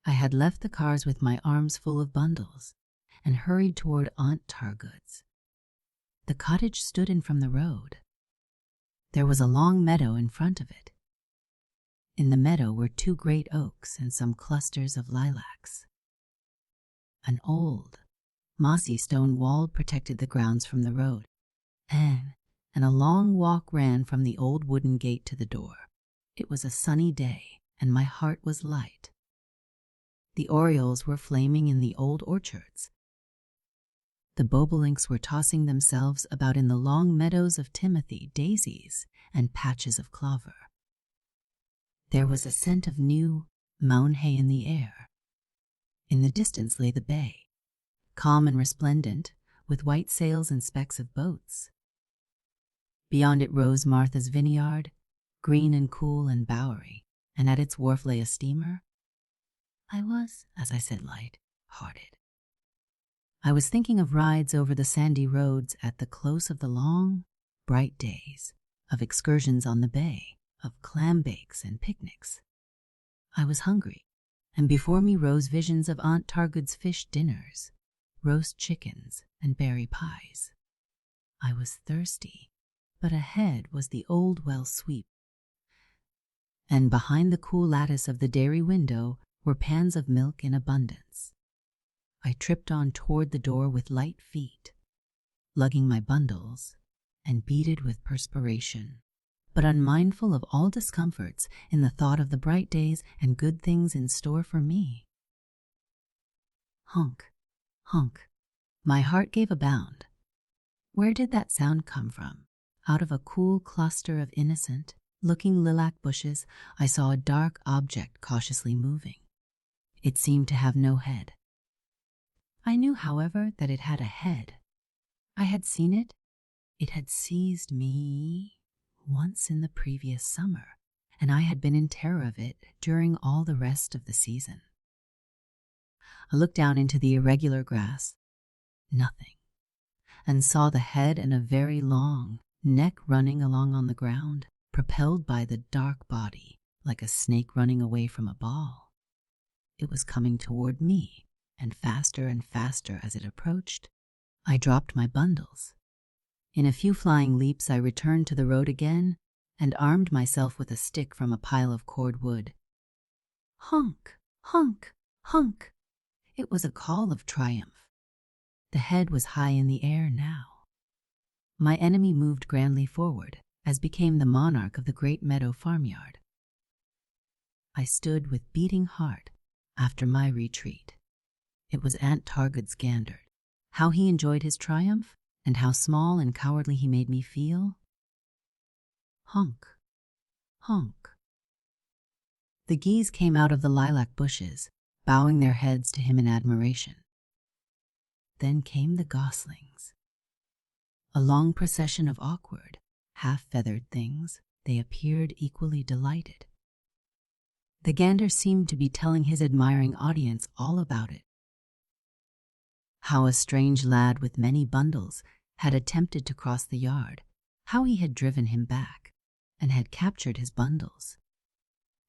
I had left the cars with my arms full of bundles and hurried toward Aunt Targood's. The cottage stood in from the road. There was a long meadow in front of it. In the meadow were 2 great oaks and some clusters of lilacs. An old, mossy stone wall protected the grounds from the road, and a long walk ran from the old wooden gate to the door. It was a sunny day, and my heart was light. The orioles were flaming in the old orchards. The bobolinks were tossing themselves about in the long meadows of timothy, daisies, and patches of clover. There was a scent of new, mown hay in the air. In the distance lay the bay, calm and resplendent, with white sails and specks of boats. Beyond it rose Martha's vineyard, green and cool and bowery, and at its wharf lay a steamer. I was, as I said, light-hearted. I was thinking of rides over the sandy roads at the close of the long, bright days, of excursions on the bay, of clam bakes and picnics. I was hungry, and before me rose visions of Aunt Targood's fish dinners, roast chickens, and berry pies. I was thirsty, but ahead was the old well sweep, and behind the cool lattice of the dairy window were pans of milk in abundance. I tripped on toward the door with light feet, lugging my bundles, and beaded with perspiration, but unmindful of all discomforts in the thought of the bright days and good things in store for me. Honk, honk. My heart gave a bound. Where did that sound come from? Out of a cool cluster of innocent-looking lilac bushes, I saw a dark object cautiously moving. It seemed to have no head. I knew, however, that it had a head. I had seen it. It had seized me once in the previous summer, and I had been in terror of it during all the rest of the season. I looked down into the irregular grass. Nothing. And saw the head and a very long neck running along on the ground, propelled by the dark body, like a snake running away from a ball. It was coming toward me, and faster as it approached. I dropped my bundles. In a few flying leaps I returned to the road again and armed myself with a stick from a pile of cord wood. Honk, honk, honk. It was a call of triumph. The head was high in the air now. My enemy moved grandly forward, as became the monarch of the great meadow farmyard. I stood with beating heart after my retreat. It was Aunt Targood's gander. How he enjoyed his triumph, and how small and cowardly he made me feel. Honk, honk. The geese came out of the lilac bushes, bowing their heads to him in admiration. Then came the goslings. A long procession of awkward, half-feathered things, they appeared equally delighted. The gander seemed to be telling his admiring audience all about it. How a strange lad with many bundles had attempted to cross the yard, how he had driven him back, and had captured his bundles,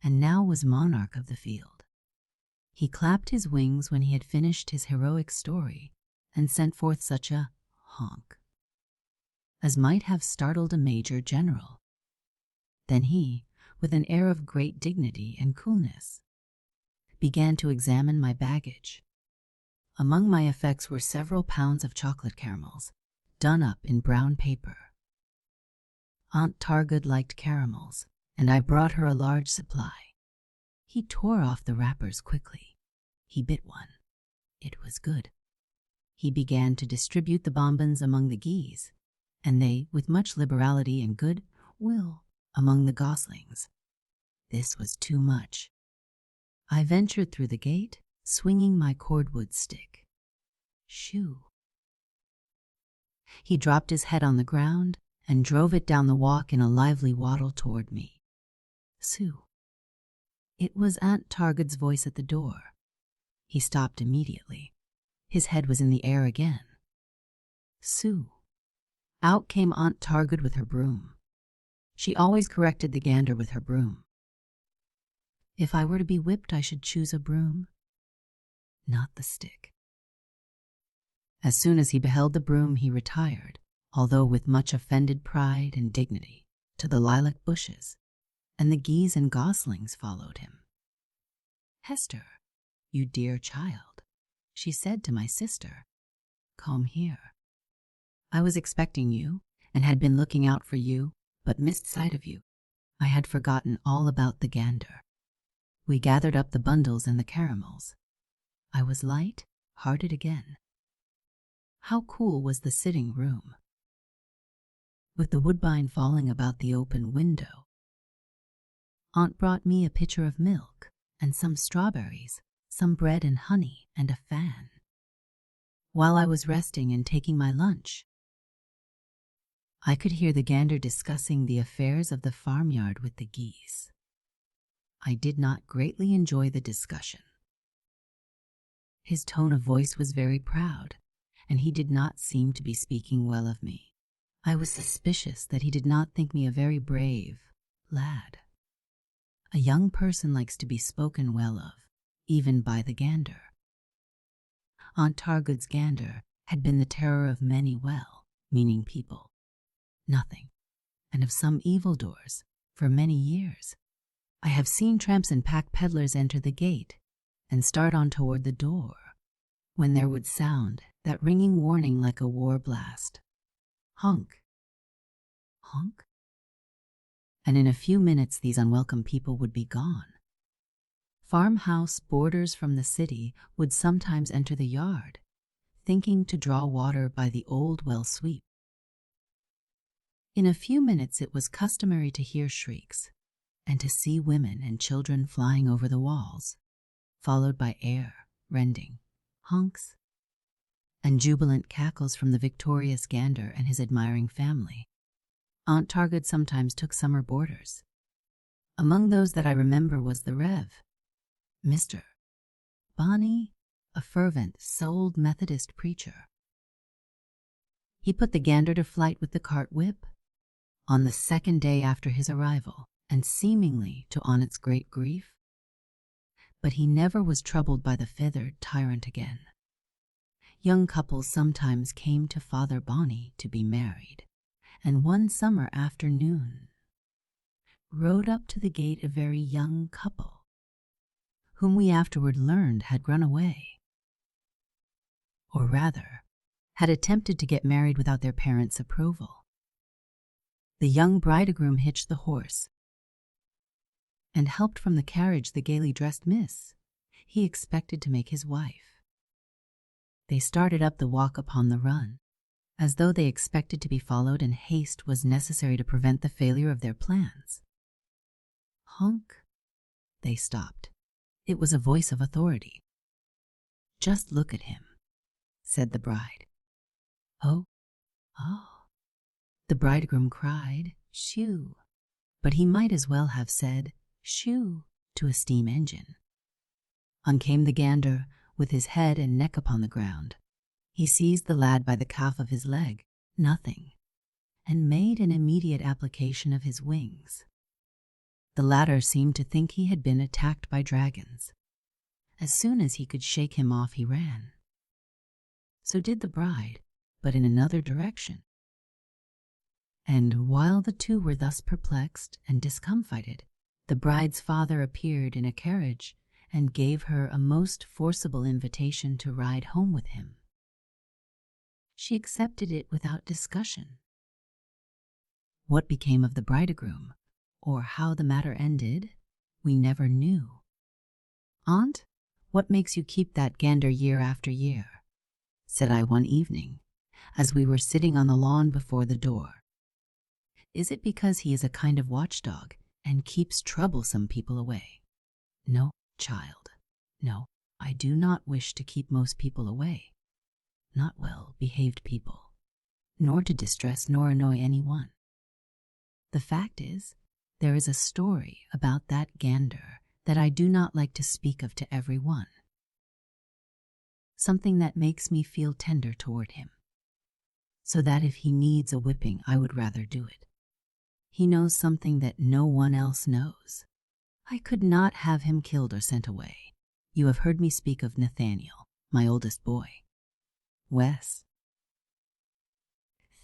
and now was monarch of the field. He clapped his wings when he had finished his heroic story, and sent forth such a honk as might have startled a major general. Then he, with an air of great dignity and coolness, began to examine my baggage. Among my effects were several pounds of chocolate caramels, done up in brown paper. Aunt Targood liked caramels, and I brought her a large supply. He tore off the wrappers quickly. He bit one. It was good. He began to distribute the bonbons among the geese, and they, with much liberality and good will, among the goslings. This was too much. I ventured through the gate, swinging my cordwood stick. Shoo! He dropped his head on the ground and drove it down the walk in a lively waddle toward me. Sue! It was Aunt Targood's voice at the door. He stopped immediately. His head was in the air again. Sue! Out came Aunt Targood with her broom. She always corrected the gander with her broom. If I were to be whipped, I should choose a broom, not the stick. As soon as he beheld the broom, he retired, although with much offended pride and dignity, to the lilac bushes, and the geese and goslings followed him. "Hester, you dear child," she said to my sister, "come here. I was expecting you, and had been looking out for you, but missed sight of you. I had forgotten all about the gander. We gathered up the bundles and the caramels. I was light-hearted again. How cool was the sitting room, with the woodbine falling about the open window. Aunt brought me a pitcher of milk and some strawberries, some bread and honey, and a fan. While I was resting and taking my lunch, I could hear the gander discussing the affairs of the farmyard with the geese. I did not greatly enjoy the discussion. His tone of voice was very proud, and he did not seem to be speaking well of me. I was suspicious that he did not think me a very brave lad. A young person likes to be spoken well of, even by the gander. Aunt Targood's gander had been the terror of many well-meaning people, nothing, and of some evildoers, for many years. I have seen tramps and pack peddlers enter the gate and start on toward the door, when there would sound that ringing warning like a war blast. Honk, honk. And in a few minutes these unwelcome people would be gone. Farmhouse boarders from the city would sometimes enter the yard, thinking to draw water by the old well sweep. In a few minutes it was customary to hear shrieks, and to see women and children flying over the walls, followed by air-rending honks and jubilant cackles from the victorious gander and his admiring family. Aunt Targood sometimes took summer boarders. Among those that I remember was the Rev. Mr. Bonney, a fervent-souled Methodist preacher. He put the gander to flight with the cart whip on the second day after his arrival, and seemingly to Onnet's great grief. But he never was troubled by the feathered tyrant again. Young couples sometimes came to Father Bonney to be married, and one summer afternoon rode up to the gate a very young couple, whom we afterward learned had run away, or rather, had attempted to get married without their parents' approval. The young bridegroom hitched the horse and helped from the carriage the gaily dressed miss he expected to make his wife. They started up the walk upon the run, as though they expected to be followed and haste was necessary to prevent the failure of their plans. Honk! They stopped. It was a voice of authority. "Just look at him," said the bride. "Oh, oh." The bridegroom cried, "Shoo!" But he might as well have said, "Shoo!" to a steam engine. On came the gander, with his head and neck upon the ground. He seized the lad by the calf of his leg, nothing, and made an immediate application of his wings. The latter seemed to think he had been attacked by dragons. As soon as he could shake him off, he ran. So did the bride, but in another direction. And while the two were thus perplexed and discomfited, the bride's father appeared in a carriage and gave her a most forcible invitation to ride home with him. She accepted it without discussion. What became of the bridegroom, or how the matter ended, we never knew. "Aunt, what makes you keep that gander year after year?" said I one evening, as we were sitting on the lawn before the door. "Is it because he is a kind of watchdog and keeps troublesome people away?" "No, child, no, I do not wish to keep most people away, not well-behaved people, nor to distress nor annoy anyone. The fact is, there is a story about that gander that I do not like to speak of to every one. Something that makes me feel tender toward him. so that if he needs a whipping, I would rather do it. He knows something that no one else knows. I could not have him killed or sent away. You have heard me speak of Nathaniel, my oldest boy. Wes.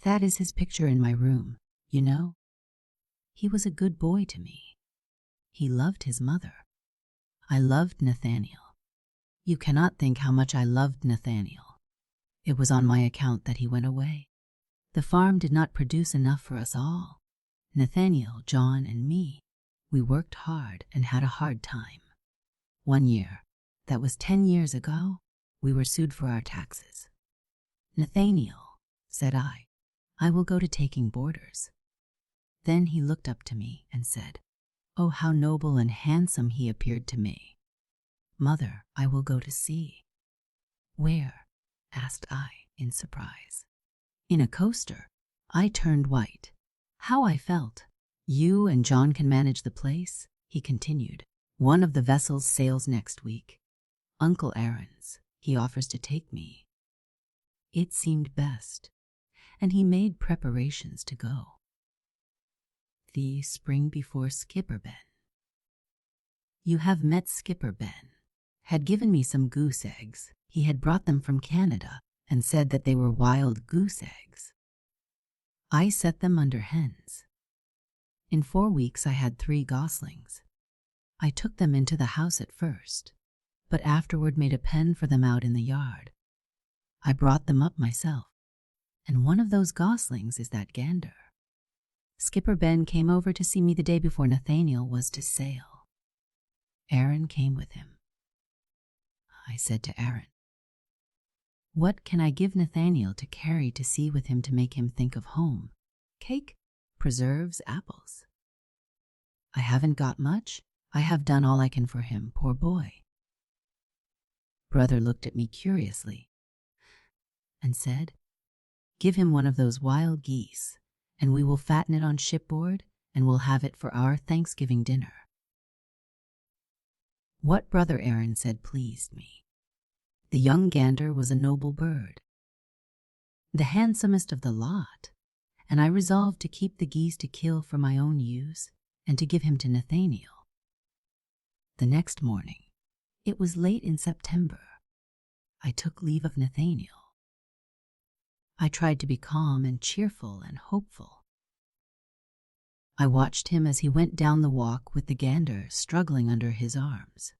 That is his picture in my room, you know. He was a good boy to me. He loved his mother. I loved Nathaniel. You cannot think how much I loved Nathaniel. It was on my account that he went away. The farm did not produce enough for us all. Nathaniel, John, and me. We worked hard and had a hard time. One year, that was 10 years ago, we were sued for our taxes. Nathaniel, said I will go to taking boarders. Then he looked up to me and said, oh, how noble and handsome he appeared to me. Mother, I will go to sea. Where? Asked I in surprise. In a coaster. I turned white. How I felt. You and John can manage the place, he continued. One of the vessels sails next week. Uncle Aaron's. He offers to take me. It seemed best, and he made preparations to go. The spring before Skipper Ben. You have met Skipper Ben. Had given me some goose eggs. He had brought them from Canada and said that they were wild goose eggs. I set them under hens. In 4 weeks I had 3 goslings. I took them into the house at first, but afterward made a pen for them out in the yard. I brought them up myself, and one of those goslings is that gander. Skipper Ben came over to see me the day before Nathaniel was to sail. Aaron came with him. I said to Aaron, what can I give Nathaniel to carry to sea with him to make him think of home? Cake, preserves, apples. I haven't got much. I have done all I can for him, poor boy. Brother looked at me curiously and said, give him one of those wild geese, and we will fatten it on shipboard, and we'll have it for our Thanksgiving dinner. What Brother Aaron said pleased me. The young gander was a noble bird, the handsomest of the lot, and I resolved to keep the geese to kill for my own use and to give him to Nathaniel. The next morning, it was late in September, I took leave of Nathaniel. I tried to be calm and cheerful and hopeful. I watched him as he went down the walk with the gander struggling under his arms.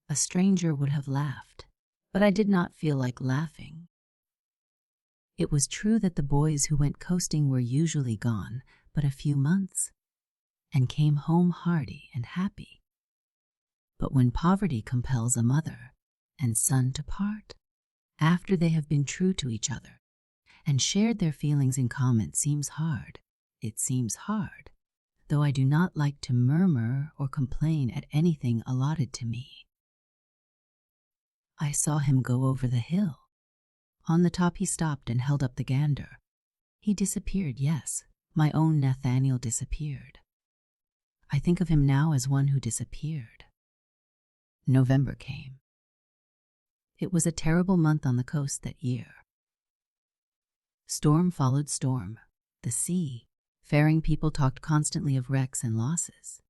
A stranger would have laughed, but I did not feel like laughing. It was true that the boys who went coasting were usually gone but a few months, and came home hearty and happy. But when poverty compels a mother and son to part, after they have been true to each other and shared their feelings in common, it seems hard, though I do not like to murmur or complain at anything allotted to me. I saw him go over the hill. On the top he stopped and held up the gander. He disappeared, yes, my own Nathaniel disappeared. I think of him now as one who disappeared. November came. It was a terrible month on the coast that year. Storm followed storm. The sea, faring people talked constantly of wrecks and losses.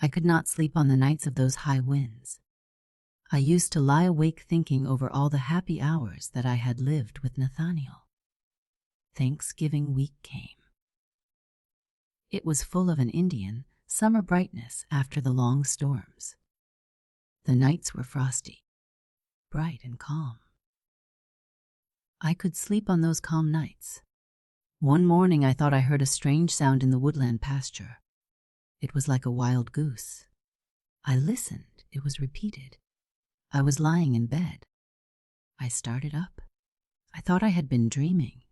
I could not sleep on the nights of those high winds. I used to lie awake thinking over all the happy hours that I had lived with Nathaniel. Thanksgiving week came. It was full of an Indian, summer brightness after the long storms. The nights were frosty, bright and calm. I could sleep on those calm nights. One morning I thought I heard a strange sound in the woodland pasture. It was like a wild goose. I listened. It was repeated. I was lying in bed. I started up. I thought I had been dreaming.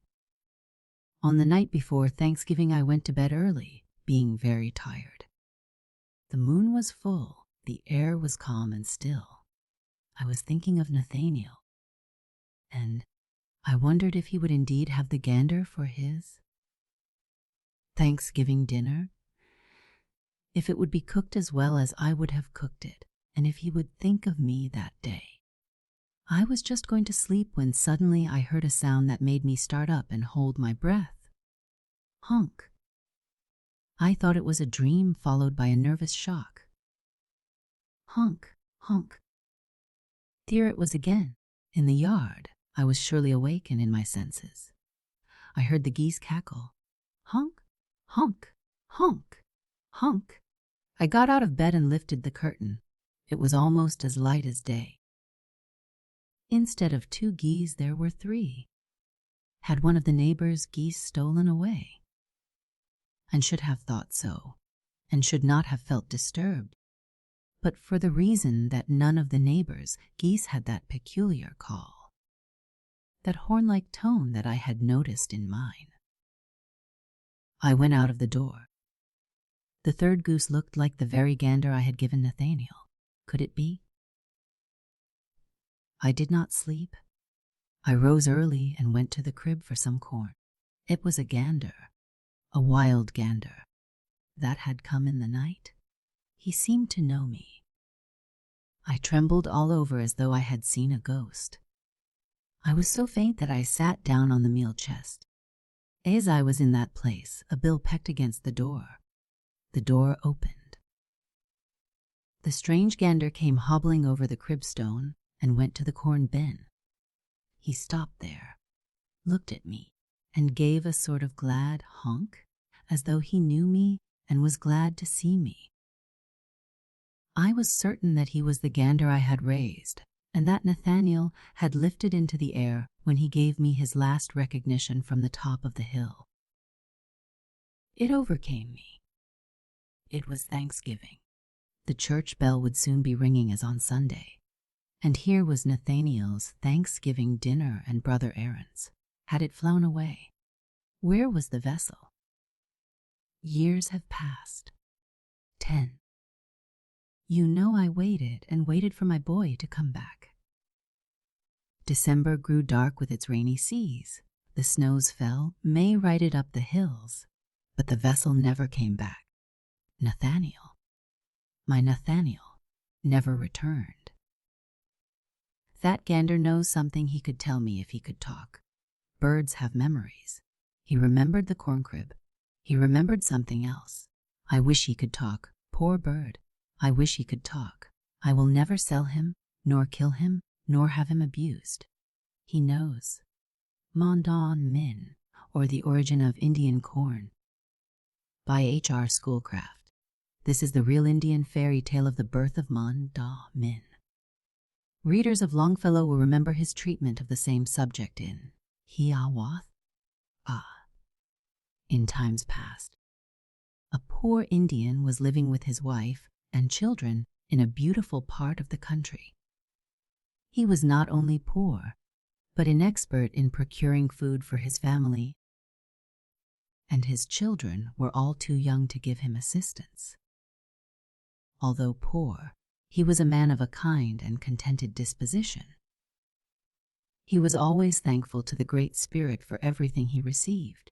On the night before Thanksgiving I went to bed early, being very tired. The moon was full. The air was calm and still. I was thinking of Nathaniel, and I wondered if he would indeed have the gander for his Thanksgiving dinner, if it would be cooked as well as I would have cooked it, and if he would think of me that day. I was just going to sleep when suddenly I heard a sound that made me start up and hold my breath. Honk. I thought it was a dream followed by a nervous shock. Honk, honk. There it was again. In the yard, I was surely awake and in my senses. I heard the geese cackle. Honk, honk, honk, honk. I got out of bed and lifted the curtain. It was almost as light as day. Instead of 2 geese, there were 3. Had one of the neighbors' geese stolen away? And should have thought so, and should not have felt disturbed, but for the reason that none of the neighbors' geese had that peculiar call, that horn-like tone that I had noticed in mine. I went out of the door. The 3rd goose looked like the very gander I had given Nathaniel. Could it be? I did not sleep. I rose early and went to the crib for some corn. It was a gander, a wild gander, that had come in the night. He seemed to know me. I trembled all over as though I had seen a ghost. I was so faint that I sat down on the meal chest. As I was in that place, a bill pecked against the door. The door opened. The strange gander came hobbling over the cribstone and went to the corn bin. He stopped there, looked at me, and gave a sort of glad honk, as though he knew me and was glad to see me. I was certain that he was the gander I had raised, and that Nathaniel had lifted into the air when he gave me his last recognition from the top of the hill. It overcame me. It was Thanksgiving. The church bell would soon be ringing as on Sunday. And here was Nathaniel's Thanksgiving dinner and brother Aaron's. Had it flown away? Where was the vessel? Years have passed. 10. You know I waited and waited for my boy to come back. December grew dark with its rainy seas. The snows fell, May righted up the hills, but the vessel never came back. Nathaniel, my Nathaniel, never returned. That gander knows something he could tell me if he could talk. Birds have memories. He remembered the corn crib. He remembered something else. I wish he could talk. Poor bird. I wish he could talk. I will never sell him, nor kill him, nor have him abused. He knows. Mondon Min, or The Origin of Indian Corn, by H.R. Schoolcraft. This is the real Indian fairy tale of the birth of Mondon Min. Readers of Longfellow will remember his treatment of the same subject in Hiawath in times past. A poor Indian was living with his wife and children in a beautiful part of the country. He was not only poor, but inexpert in procuring food for his family, and his children were all too young to give him assistance. Although poor, he was a man of a kind and contented disposition. He was always thankful to the Great Spirit for everything he received.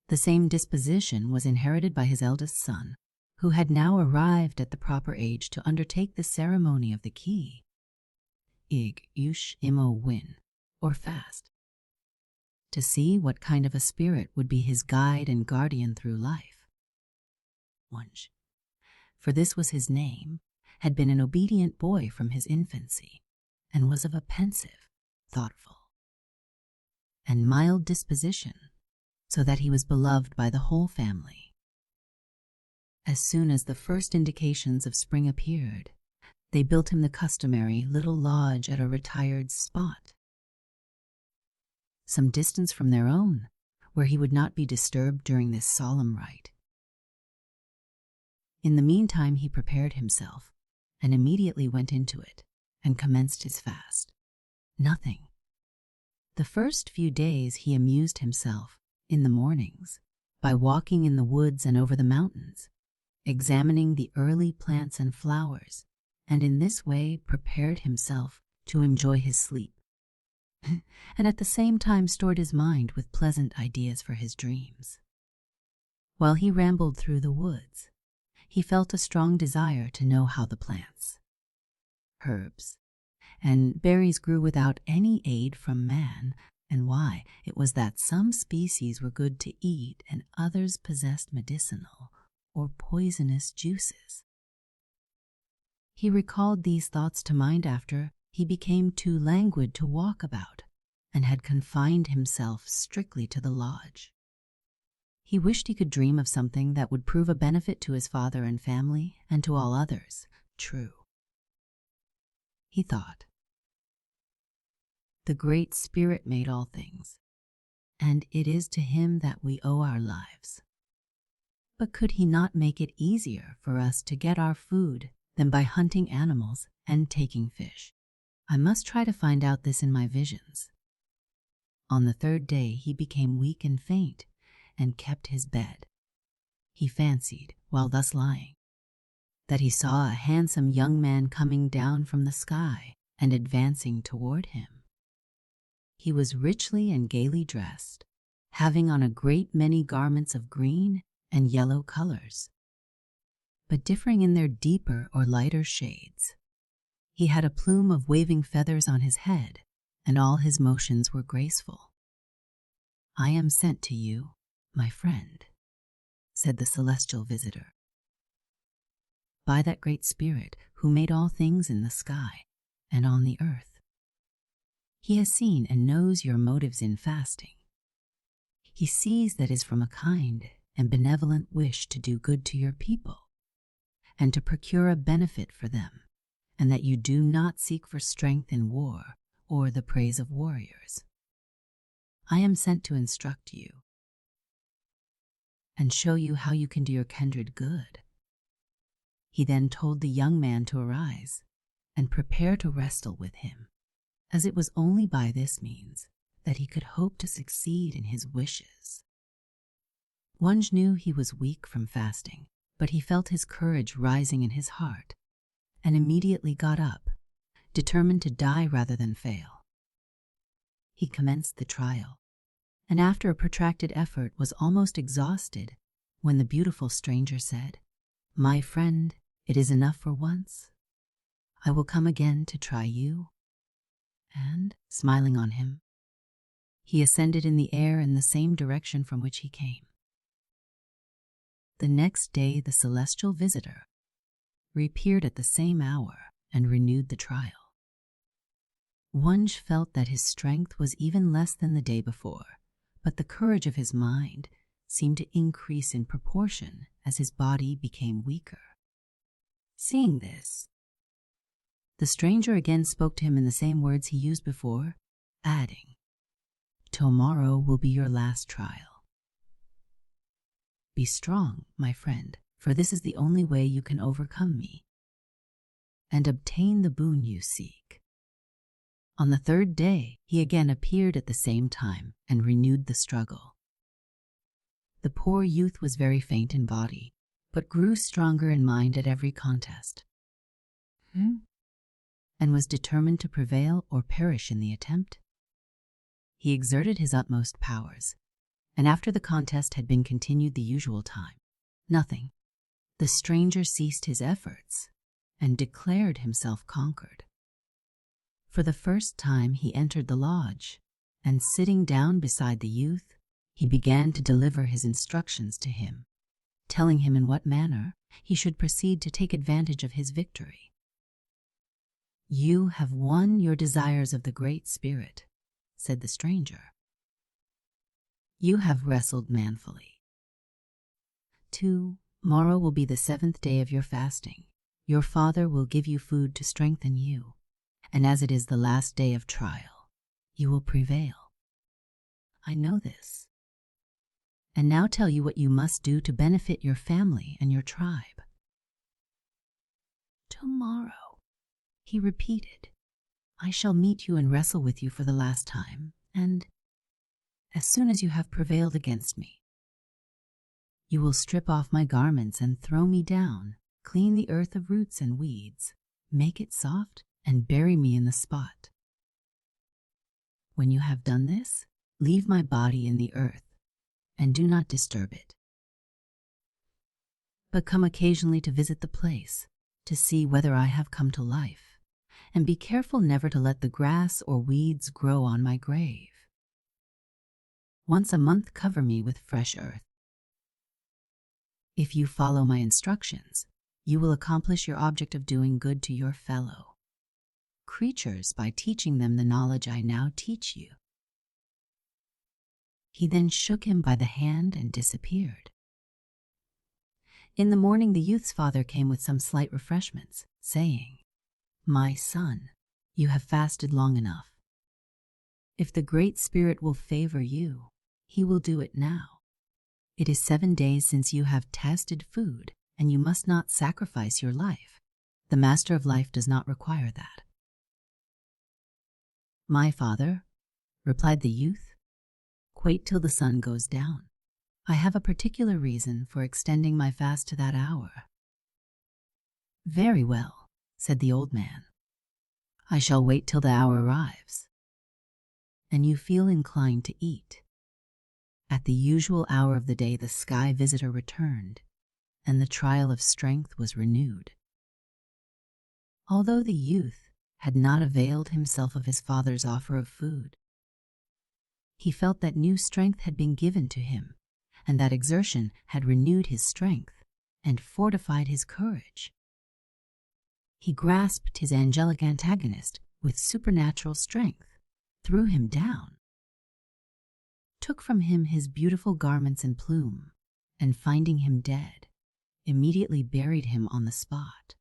The same disposition was inherited by his eldest son, who had now arrived at the proper age to undertake the ceremony of the key, Ig Yush Imo Win, or fast, to see what kind of a spirit would be his guide and guardian through life. Wunsch, for this was his name, had been an obedient boy from his infancy, and was of a pensive, thoughtful, and mild disposition, so that he was beloved by the whole family. As soon as the first indications of spring appeared, they built him the customary little lodge at a retired spot, some distance from their own, where he would not be disturbed during this solemn rite. In the meantime he prepared himself, and immediately went into it, and commenced his fast. Nothing. The first few days he amused himself, in the mornings, by walking in the woods and over the mountains, examining the early plants and flowers, and in this way prepared himself to enjoy his sleep, and at the same time stored his mind with pleasant ideas for his dreams. While he rambled through the woods, he felt a strong desire to know how the plants, herbs, and berries grew without any aid from man, and why it was that some species were good to eat and others possessed medicinal or poisonous juices. He recalled these thoughts to mind after he became too languid to walk about and had confined himself strictly to the lodge. He wished he could dream of something that would prove a benefit to his father and family and to all others. True. He thought, the Great Spirit made all things, and it is to him that we owe our lives. But could he not make it easier for us to get our food than by hunting animals and taking fish? I must try to find out this in my visions. On the third day he became weak and faint, and kept his bed. He fancied, while thus lying, that he saw a handsome young man coming down from the sky and advancing toward him. He was richly and gaily dressed, having on a great many garments of green and yellow colors, but differing in their deeper or lighter shades. He had a plume of waving feathers on his head, and all his motions were graceful. "I am sent to you, my friend," said the celestial visitor, "by that Great Spirit who made all things in the sky and on the earth. He has seen and knows your motives in fasting. He sees that is from a kind and benevolent wish to do good to your people and to procure a benefit for them, and that you do not seek for strength in war or the praise of warriors. I am sent to instruct you and show you how you can do your kindred good." He then told the young man to arise and prepare to wrestle with him, as it was only by this means that he could hope to succeed in his wishes. Wunsch knew he was weak from fasting, but he felt his courage rising in his heart, and immediately got up, determined to die rather than fail. He commenced the trial, and after a protracted effort was almost exhausted when the beautiful stranger said, "My friend, it is enough for once. I will come again to try you." And, smiling on him, he ascended in the air in the same direction from which he came. The next day the celestial visitor reappeared at the same hour and renewed the trial. Wunsch felt that his strength was even less than the day before, but the courage of his mind seemed to increase in proportion as his body became weaker. Seeing this, the stranger again spoke to him in the same words he used before, adding, "Tomorrow will be your last trial. Be strong, my friend, for this is the only way you can overcome me and obtain the boon you seek." On the third day, he again appeared at the same time and renewed the struggle. The poor youth was very faint in body, but grew stronger in mind at every contest, and was determined to prevail or perish in the attempt. He exerted his utmost powers, and after the contest had been continued the usual time, nothing, the stranger ceased his efforts and declared himself conquered. For the first time he entered the lodge, and sitting down beside the youth, he began to deliver his instructions to him, telling him in what manner he should proceed to take advantage of his victory. "You have won your desires of the Great Spirit," said the stranger. "You have wrestled manfully. Tomorrow will be the 7th day of your fasting. Your father will give you food to strengthen you, and as it is the last day of trial, you will prevail. I know this, and now tell you what you must do to benefit your family and your tribe." "Tomorrow," he repeated, "I shall meet you and wrestle with you for the last time, and as soon as you have prevailed against me, you will strip off my garments and throw me down, clean the earth of roots and weeds, make it soft, and bury me in the spot. When you have done this, leave my body in the earth, and do not disturb it, but come occasionally to visit the place, to see whether I have come to life, and be careful never to let the grass or weeds grow on my grave. Once a month cover me with fresh earth. If you follow my instructions, you will accomplish your object of doing good to your fellow creatures by teaching them the knowledge I now teach you." He then shook him by the hand and disappeared. In the morning the youth's father came with some slight refreshments, saying, "My son, you have fasted long enough. If the Great Spirit will favor you, he will do it now. It is 7 days since you have tasted food, and you must not sacrifice your life. The Master of Life does not require that." "My father," replied the youth, "wait till the sun goes down. I have a particular reason for extending my fast to that hour." "Very well," said the old man. "I shall wait till the hour arrives, and you feel inclined to eat." At the usual hour of the day the sky visitor returned, and the trial of strength was renewed. Although the youth had not availed himself of his father's offer of food, he felt that new strength had been given to him, and that exertion had renewed his strength and fortified his courage. He grasped his angelic antagonist with supernatural strength, threw him down, took from him his beautiful garments and plume, and finding him dead, immediately buried him on the spot,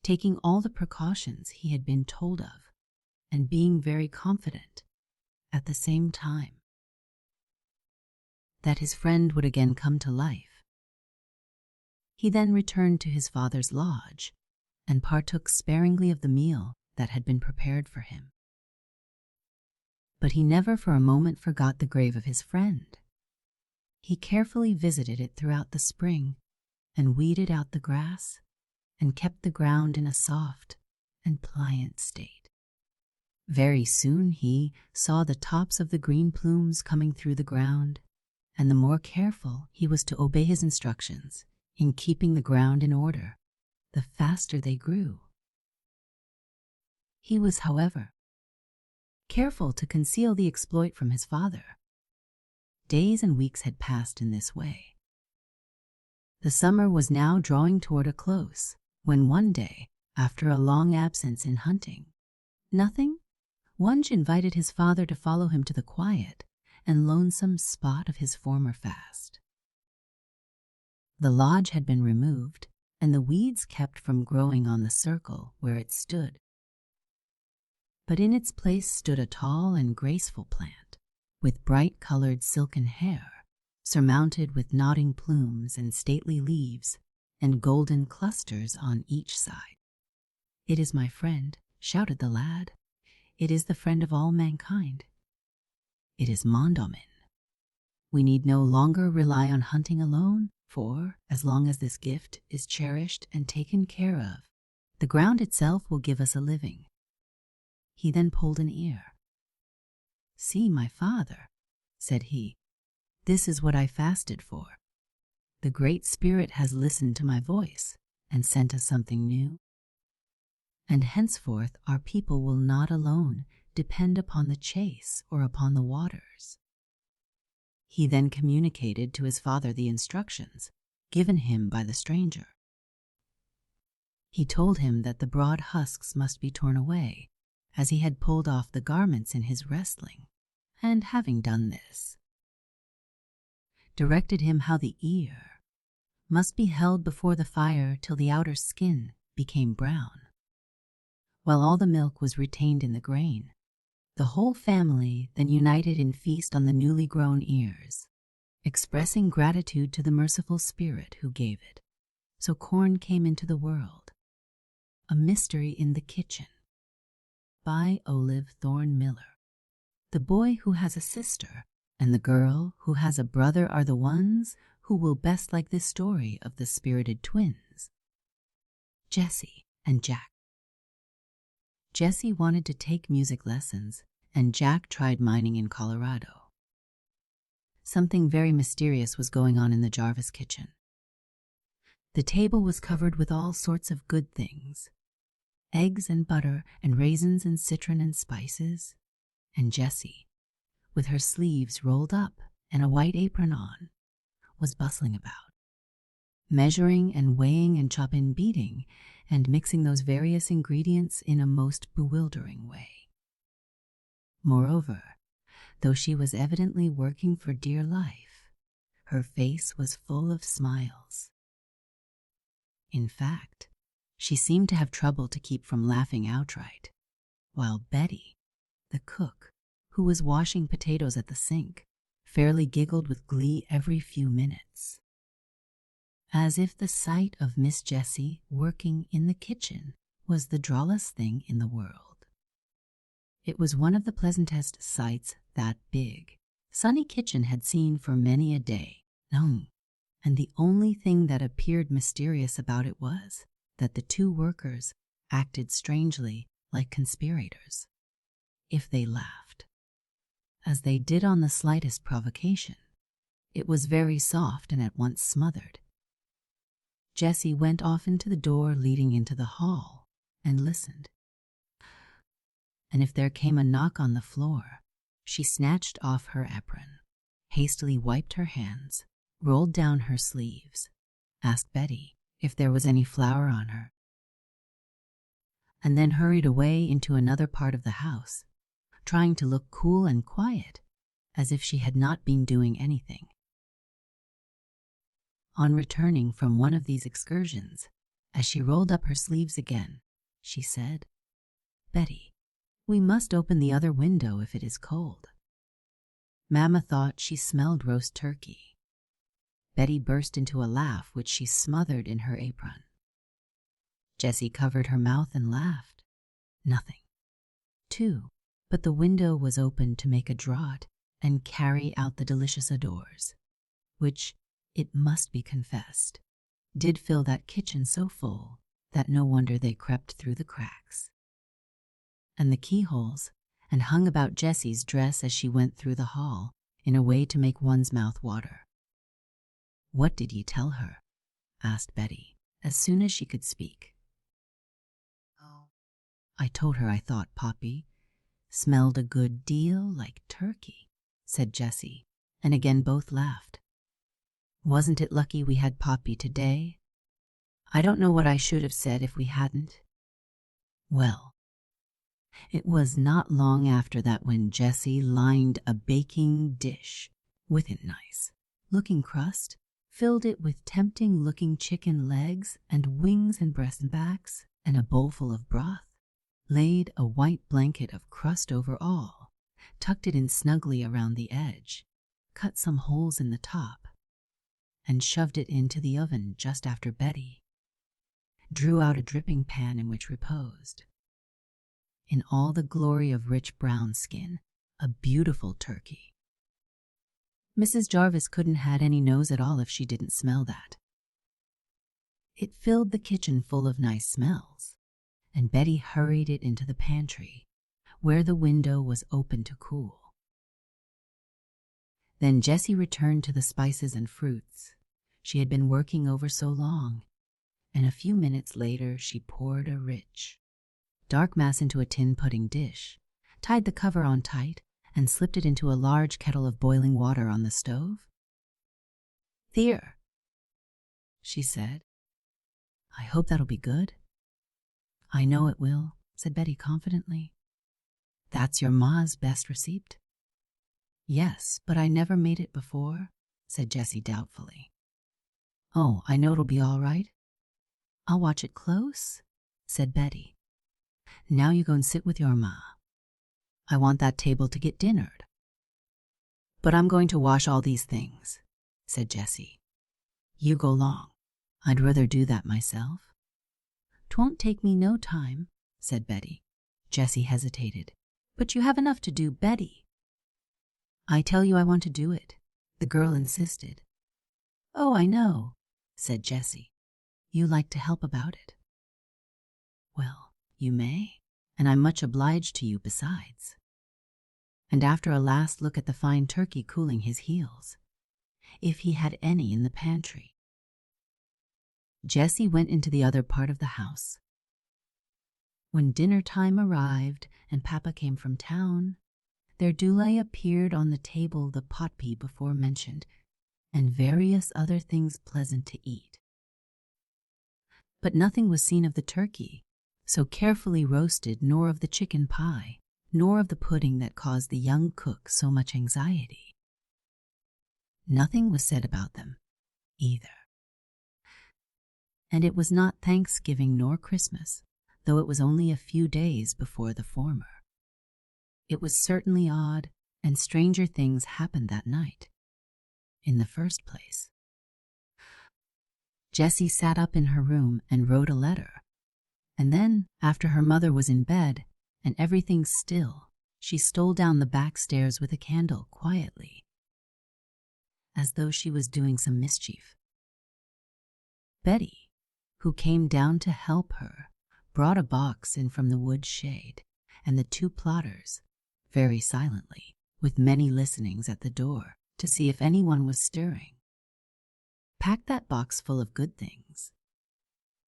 taking all the precautions he had been told of, and being very confident, at the same time, that his friend would again come to life. He then returned to his father's lodge, and partook sparingly of the meal that had been prepared for him. But he never for a moment forgot the grave of his friend. He carefully visited it throughout the spring, and weeded out the grass, and kept the ground in a soft and pliant state. Very soon he saw the tops of the green plumes coming through the ground, and the more careful he was to obey his instructions in keeping the ground in order, the faster they grew. He was, however, careful to conceal the exploit from his father. Days and weeks had passed in this way. The summer was now drawing toward a close, when one day, after a long absence in hunting, Wunsch invited his father to follow him to the quiet and lonesome spot of his former fast. The lodge had been removed, and the weeds kept from growing on the circle where it stood. But in its place stood a tall and graceful plant, with bright-colored silken hair, surmounted with nodding plumes and stately leaves, and golden clusters on each side. "It is my friend," shouted the lad. "It is the friend of all mankind. It is Mondawmin. We need no longer rely on hunting alone, for, as long as this gift is cherished and taken care of, the ground itself will give us a living." He then pulled an ear. "See, my father," said he, "this is what I fasted for. The Great Spirit has listened to my voice and sent us something new. And henceforth our people will not alone depend upon the chase or upon the waters." He then communicated to his father the instructions given him by the stranger. He told him that the broad husks must be torn away, as he had pulled off the garments in his wrestling, and having done this, directed him how the ear must be held before the fire till the outer skin became brown, while all the milk was retained in the grain. The whole family then united in feast on the newly grown ears, expressing gratitude to the merciful Spirit who gave it. So corn came into the world. A Mystery in the Kitchen, by Olive Thorne Miller. The boy who has a sister and the girl who has a brother are the ones who will best like this story of the spirited twins, Jessie and Jack. Jessie wanted to take music lessons, and Jack tried mining in Colorado. Something very mysterious was going on in the Jarvis kitchen. The table was covered with all sorts of good things, eggs and butter and raisins and citron and spices, and Jessie, with her sleeves rolled up and a white apron on, was bustling about, measuring and weighing and chopping, beating and mixing those various ingredients in a most bewildering way. Moreover, though she was evidently working for dear life, her face was full of smiles. In fact, she seemed to have trouble to keep from laughing outright, while Betty, the cook, who was washing potatoes at the sink, fairly giggled with glee every few minutes, as if the sight of Miss Jessie working in the kitchen was the drollest thing in the world. It was one of the pleasantest sights that big, sunny kitchen had seen for many a day. And the only thing that appeared mysterious about it was that the two workers acted strangely like conspirators. If they laughed, as they did on the slightest provocation, it was very soft and at once smothered. Jessie went off into the door leading into the hall and listened. And if there came a knock on the floor, she snatched off her apron, hastily wiped her hands, rolled down her sleeves, asked Betty if there was any flour on her, and then hurried away into another part of the house, trying to look cool and quiet, as if she had not been doing anything. On returning from one of these excursions, as she rolled up her sleeves again, she said, "Betty, we must open the other window if it is cold." Mamma thought she smelled roast turkey. Betty burst into a laugh which she smothered in her apron. Jessie covered her mouth and laughed. Nothing, too, but the window was open to make a draught and carry out the delicious odors, which, it must be confessed, did fill that kitchen so full that no wonder they crept through the cracks and the keyholes and hung about Jessie's dress as she went through the hall in a way to make one's mouth water. "What did ye tell her?" asked Betty, as soon as she could speak. Oh, "I told her I thought Poppy smelled a good deal like turkey," said Jessie, and again both laughed. "Wasn't it lucky we had Poppy today? I don't know what I should have said if we hadn't." Well, it was not long after that when Jessie lined a baking dish with a nice looking crust, filled it with tempting-looking chicken legs and wings and breast and backs, and a bowlful of broth, laid a white blanket of crust over all, tucked it in snugly around the edge, cut some holes in the top, and shoved it into the oven just after Betty drew out a dripping pan in which reposed, in all the glory of rich brown skin, a beautiful turkey. Mrs. Jarvis couldn't had any nose at all if she didn't smell that. It filled the kitchen full of nice smells, and Betty hurried it into the pantry, where the window was open to cool. Then Jessie returned to the spices and fruits she had been working over so long, and a few minutes later she poured a rich, dark mass into a tin pudding dish, tied the cover on tight, and slipped it into a large kettle of boiling water on the stove. "There," she said. "I hope that'll be good." "I know it will," said Betty confidently. "That's your ma's best receipt." "Yes, but I never made it before," said Jessie doubtfully. "Oh, I know it'll be all right. I'll watch it close," said Betty. "Now you go and sit with your ma. I want that table to get dinnered." "But I'm going to wash all these things," said Jessie. "You go long. I'd rather do that myself." "'Twon't take me no time," said Betty. Jessie hesitated. "But you have enough to do, Betty." "I tell you I want to do it," the girl insisted. "Oh, I know," said Jessie. "You like to help about it." "Well, you may, and I'm much obliged to you besides." And after a last look at the fine turkey cooling his heels, if he had any in the pantry, Jessie went into the other part of the house. When dinner time arrived and Papa came from town, there duly appeared on the table the pot pea before mentioned, and various other things pleasant to eat. But nothing was seen of the turkey, so carefully roasted, nor of the chicken pie, nor of the pudding that caused the young cook so much anxiety. Nothing was said about them, either. And it was not Thanksgiving nor Christmas, though it was only a few days before the former. It was certainly odd, and stranger things happened that night. In the first place, Jessie sat up in her room and wrote a letter, and then, after her mother was in bed and everything still, she stole down the back stairs with a candle quietly, as though she was doing some mischief. Betty, who came down to help her, brought a box in from the wood shade, and the two plotters, very silently, with many listenings at the door to see if anyone was stirring, packed that box full of good things.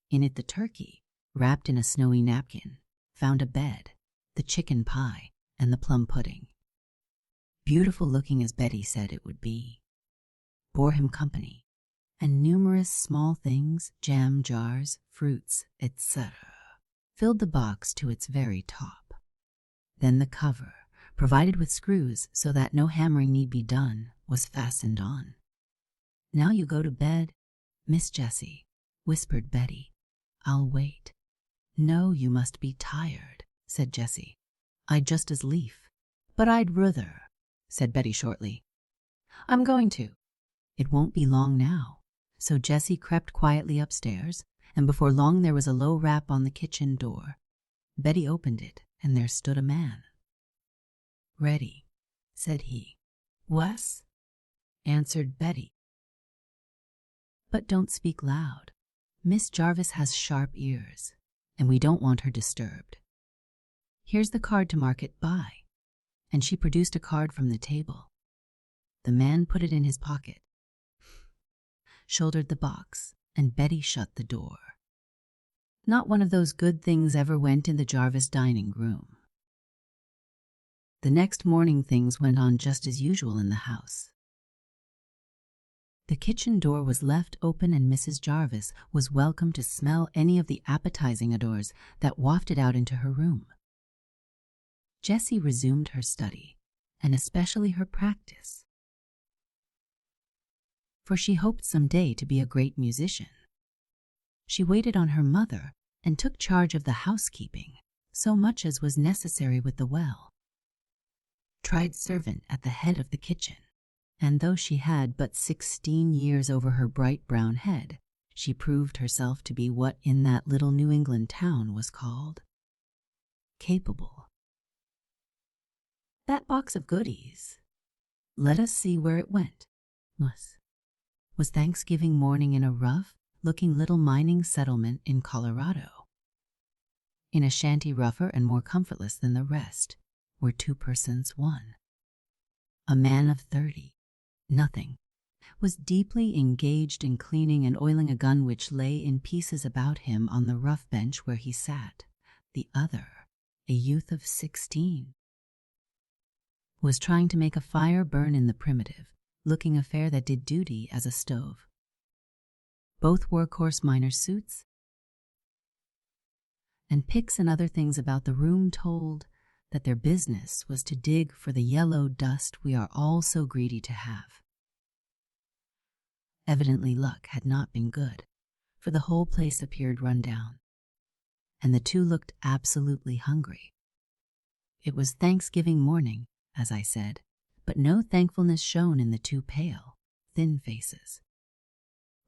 In it the turkey, wrapped in a snowy napkin, found a bed, the chicken pie, and the plum pudding. Beautiful looking as Betty said it would be, bore him company, and numerous small things, jam jars, fruits, etc., filled the box to its very top. Then the cover, provided with screws so that no hammering need be done, was fastened on. "Now you go to bed, Miss Jessie," whispered Betty. "I'll wait." "No, you must be tired," said Jessie. "I'd just as lief." "But I'd ruther," said Betty shortly. "I'm going to." It won't be long now. So Jessie crept quietly upstairs, and before long there was a low rap on the kitchen door. Betty opened it, and there stood a man. "Ready," said he. "Wes?" answered Betty. "But don't speak loud. Miss Jarvis has sharp ears, and we don't want her disturbed. Here's the card to mark it by." And she produced a card from the table. The man put it in his pocket, shouldered the box, and Betty shut the door. Not one of those good things ever went in the Jarvis dining room. The next morning things went on just as usual in the house. The kitchen door was left open, and Mrs. Jarvis was welcome to smell any of the appetizing odors that wafted out into her room. Jessie resumed her study, and especially her practice, for she hoped some day to be a great musician. She waited on her mother and took charge of the housekeeping, so much as was necessary with the well-tried servant at the head of the kitchen. And though she had but 16 years over her bright brown head, she proved herself to be what in that little New England town was called capable. That box of goodies, let us see where it went, was Thanksgiving morning in a rough-looking little mining settlement in Colorado. In a shanty rougher and more comfortless than the rest were two persons. One, a man of 30, nothing, was deeply engaged in cleaning and oiling a gun which lay in pieces about him on the rough bench where he sat. The other, a youth of 16, was trying to make a fire burn in the primitive-looking affair that did duty as a stove. Both wore coarse miner suits, and picks and other things about the room told that their business was to dig for the yellow dust we are all so greedy to have. Evidently luck had not been good, for the whole place appeared run down, and the two looked absolutely hungry. It was Thanksgiving morning, as I said, but no thankfulness shone in the two pale, thin faces.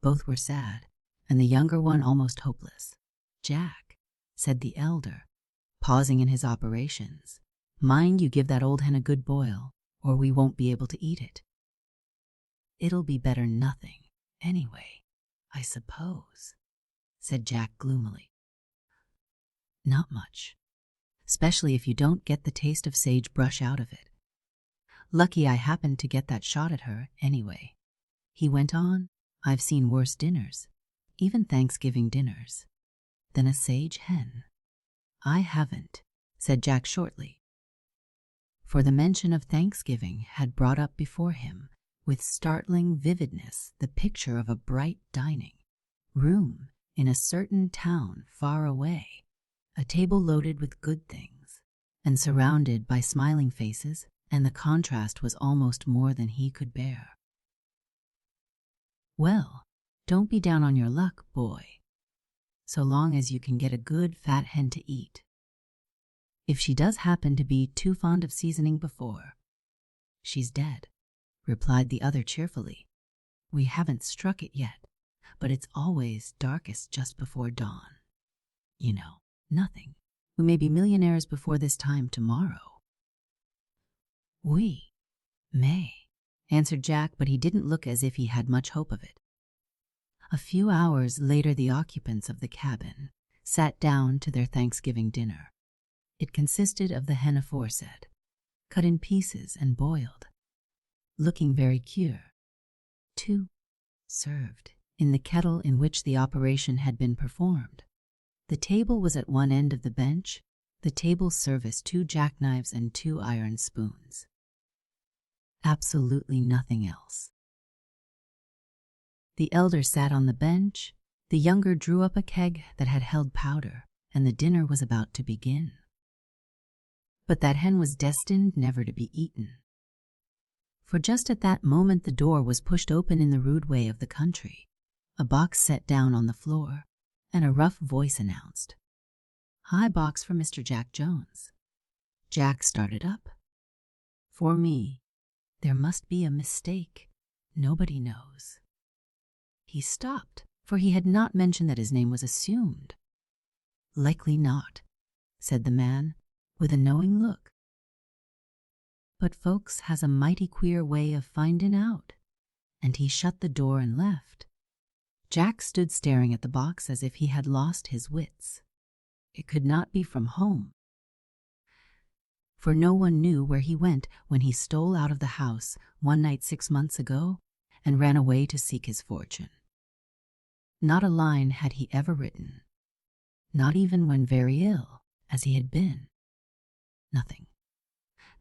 Both were sad, and the younger one almost hopeless. "Jack," said the elder, pausing in his operations, "mind you give that old hen a good boil, or we won't be able to eat it." "It'll be better nothing, anyway, I suppose," said Jack gloomily. "Not much, especially if you don't get the taste of sagebrush out of it. Lucky I happened to get that shot at her, anyway," he went on. "I've seen worse dinners, even Thanksgiving dinners, than a sage hen. "I haven't," said Jack shortly. For the mention of Thanksgiving had brought up before him with startling vividness the picture of a bright dining room in a certain town far away, a table loaded with good things and surrounded by smiling faces, and the contrast was almost more than he could bear. "Well, don't be down on your luck, boy, so long as you can get a good fat hen to eat. If she does happen to be too fond of seasoning before, she's dead," replied the other cheerfully. "We haven't struck it yet, but it's always darkest just before dawn. You know, nothing. We may be millionaires before this time tomorrow." "We may," answered Jack, but he didn't look as if he had much hope of it. A few hours later, the occupants of the cabin sat down to their Thanksgiving dinner. It consisted of the hen aforesaid, cut in pieces and boiled, looking very cured, too, served in the kettle in which the operation had been performed. The table was at one end of the bench. The table serviced 2 jackknives and 2 iron spoons. Absolutely nothing else. The elder sat on the bench, the younger drew up a keg that had held powder, and the dinner was about to begin. But that hen was destined never to be eaten. For just at that moment the door was pushed open in the rude way of the country, a box set down on the floor, and a rough voice announced, "Hi, box for Mr. Jack Jones." Jack started up. "For me. There must be a mistake. Nobody knows." He stopped, for he had not mentioned that his name was assumed. "Likely not," said the man, with a knowing look. "But folks has a mighty queer way of findin' out," and he shut the door and left. Jack stood staring at the box as if he had lost his wits. It could not be from home, for no one knew where he went when he stole out of the house one night 6 months ago and ran away to seek his fortune. Not a line had he ever written, not even when very ill, as he had been. Nothing.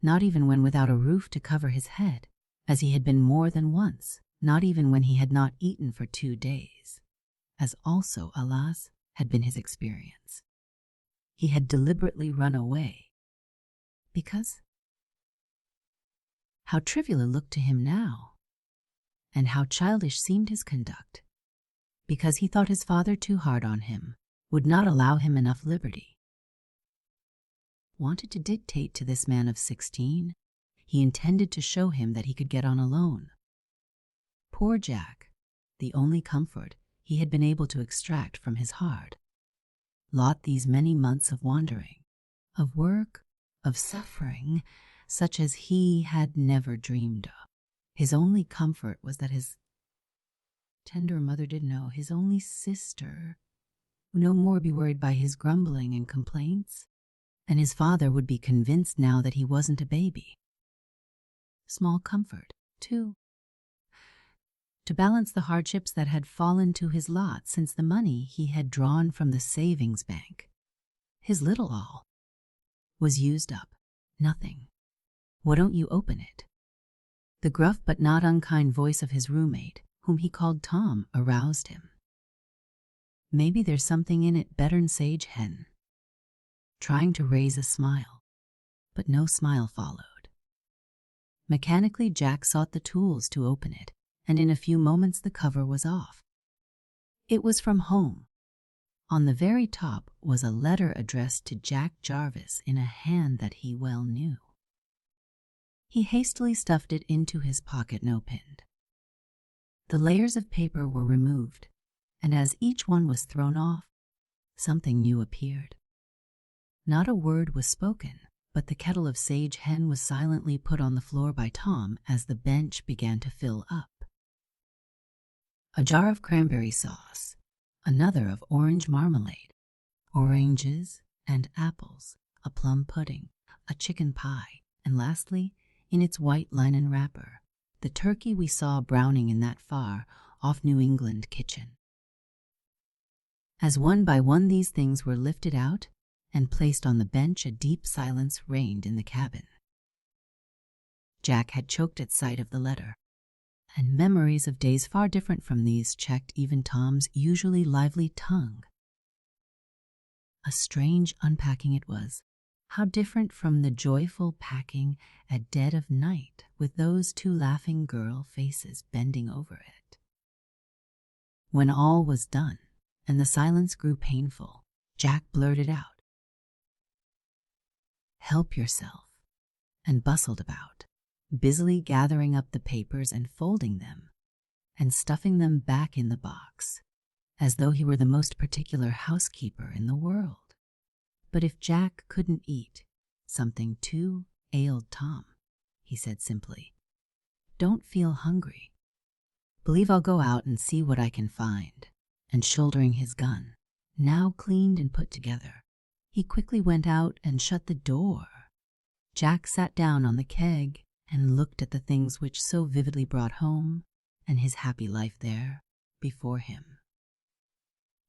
Not even when without a roof to cover his head, as he had been more than once. Not even when he had not eaten for 2 days, as also, alas, had been his experience. He had deliberately run away. Because? How trivial it looked to him now, and how childish seemed his conduct. Because he thought his father too hard on him, would not allow him enough liberty. Wanted to dictate to this man of 16. He intended to show him that he could get on alone. Poor Jack, the only comfort he had been able to extract from his hard lot these many months of wandering, of work, of suffering, such as he had never dreamed of. His only comfort was that his tender mother did know, his only sister would no more be worried by his grumbling and complaints, and his father would be convinced now that he wasn't a baby. Small comfort, too, to balance the hardships that had fallen to his lot since the money he had drawn from the savings bank, his little all, was used up. Nothing. "Why don't you open it?" The gruff but not unkind voice of his roommate, whom he called Tom, aroused him. "Maybe there's something in it better'n sage hen." Trying to raise a smile, but no smile followed. Mechanically, Jack sought the tools to open it, and in a few moments the cover was off. It was from home. On the very top was a letter addressed to Jack Jarvis in a hand that he well knew. He hastily stuffed it into his pocket and opened. The layers of paper were removed, and as each one was thrown off, something new appeared. Not a word was spoken, but the kettle of sage hen was silently put on the floor by Tom as the bench began to fill up. A jar of cranberry sauce, another of orange marmalade, oranges and apples, a plum pudding, a chicken pie, and lastly, in its white linen wrapper, the turkey we saw browning in that far off New England kitchen. As one by one these things were lifted out and placed on the bench. A deep silence reigned in the cabin. Jack had choked at sight of the letter, and memories of days far different from these checked even Tom's usually lively tongue. A strange unpacking it was. How different from the joyful packing at dead of night with those two laughing girl faces bending over it. When all was done and the silence grew painful, Jack blurted out, "Help yourself," and bustled about, busily gathering up the papers and folding them and stuffing them back in the box, as though he were the most particular housekeeper in the world. But if Jack couldn't eat, something too ailed Tom, he said simply. "Don't feel hungry. Believe I'll go out and see what I can find." And shouldering his gun, now cleaned and put together, he quickly went out and shut the door. Jack sat down on the keg and looked at the things which so vividly brought home and his happy life there before him.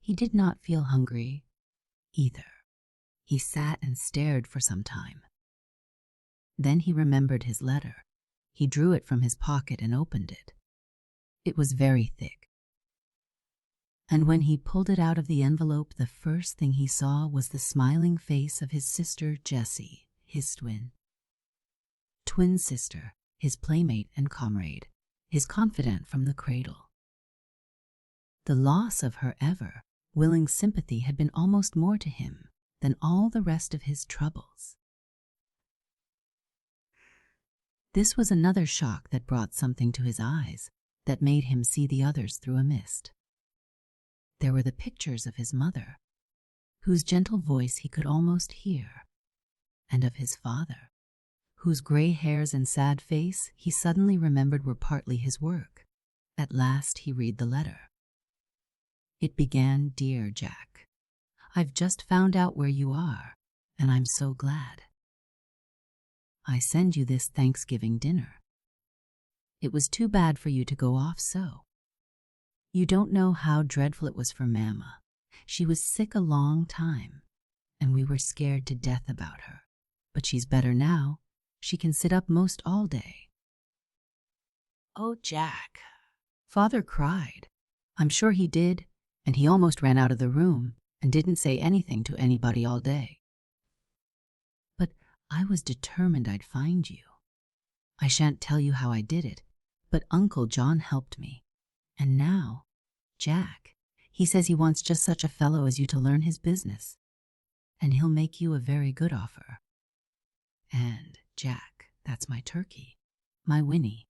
He did not feel hungry either. He sat and stared for some time. Then he remembered his letter. He drew it from his pocket and opened it. It was very thick. And when he pulled it out of the envelope, the first thing he saw was the smiling face of his sister Jessie, his twin sister, his playmate and comrade, his confidant from the cradle. The loss of her ever willing sympathy had been almost more to him than all the rest of his troubles. This was another shock that brought something to his eyes that made him see the others through a mist. There were the pictures of his mother, whose gentle voice he could almost hear, and of his father, whose gray hairs and sad face he suddenly remembered were partly his work. At last he read the letter. It began, "Dear Jack, I've just found out where you are, and I'm so glad. I send you this Thanksgiving dinner. It was too bad for you to go off so. You don't know how dreadful it was for Mama. She was sick a long time, and we were scared to death about her. But she's better now. She can sit up most all day." "Oh, Jack." Father cried. I'm sure he did, and he almost ran out of the room and didn't say anything to anybody all day. But I was determined I'd find you. I shan't tell you how I did it, but Uncle John helped me. And now, Jack, he says he wants just such a fellow as you to learn his business, and he'll make you a very good offer. And, Jack, that's my turkey, my Winnie,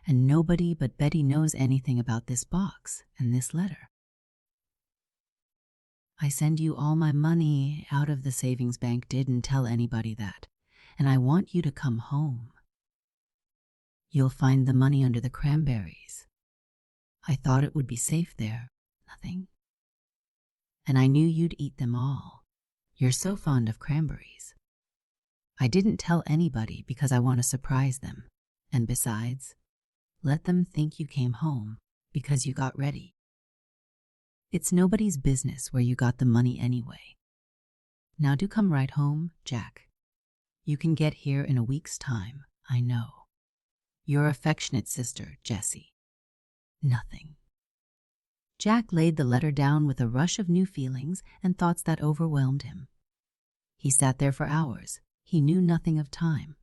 and nobody but Betty knows anything about this box and this letter. I send you all my money out of the savings bank. Didn't tell anybody that, and I want you to come home. You'll find the money under the cranberries. I thought it would be safe there. Nothing. And I knew you'd eat them all. You're so fond of cranberries. I didn't tell anybody because I want to surprise them. And besides, let them think you came home because you got ready. It's nobody's business where you got the money anyway. Now do come right home, Jack. You can get here in a week's time, I know. Your affectionate sister, Jessie. Nothing. Jack laid the letter down with a rush of new feelings and thoughts that overwhelmed him. He sat there for hours. He knew nothing of time.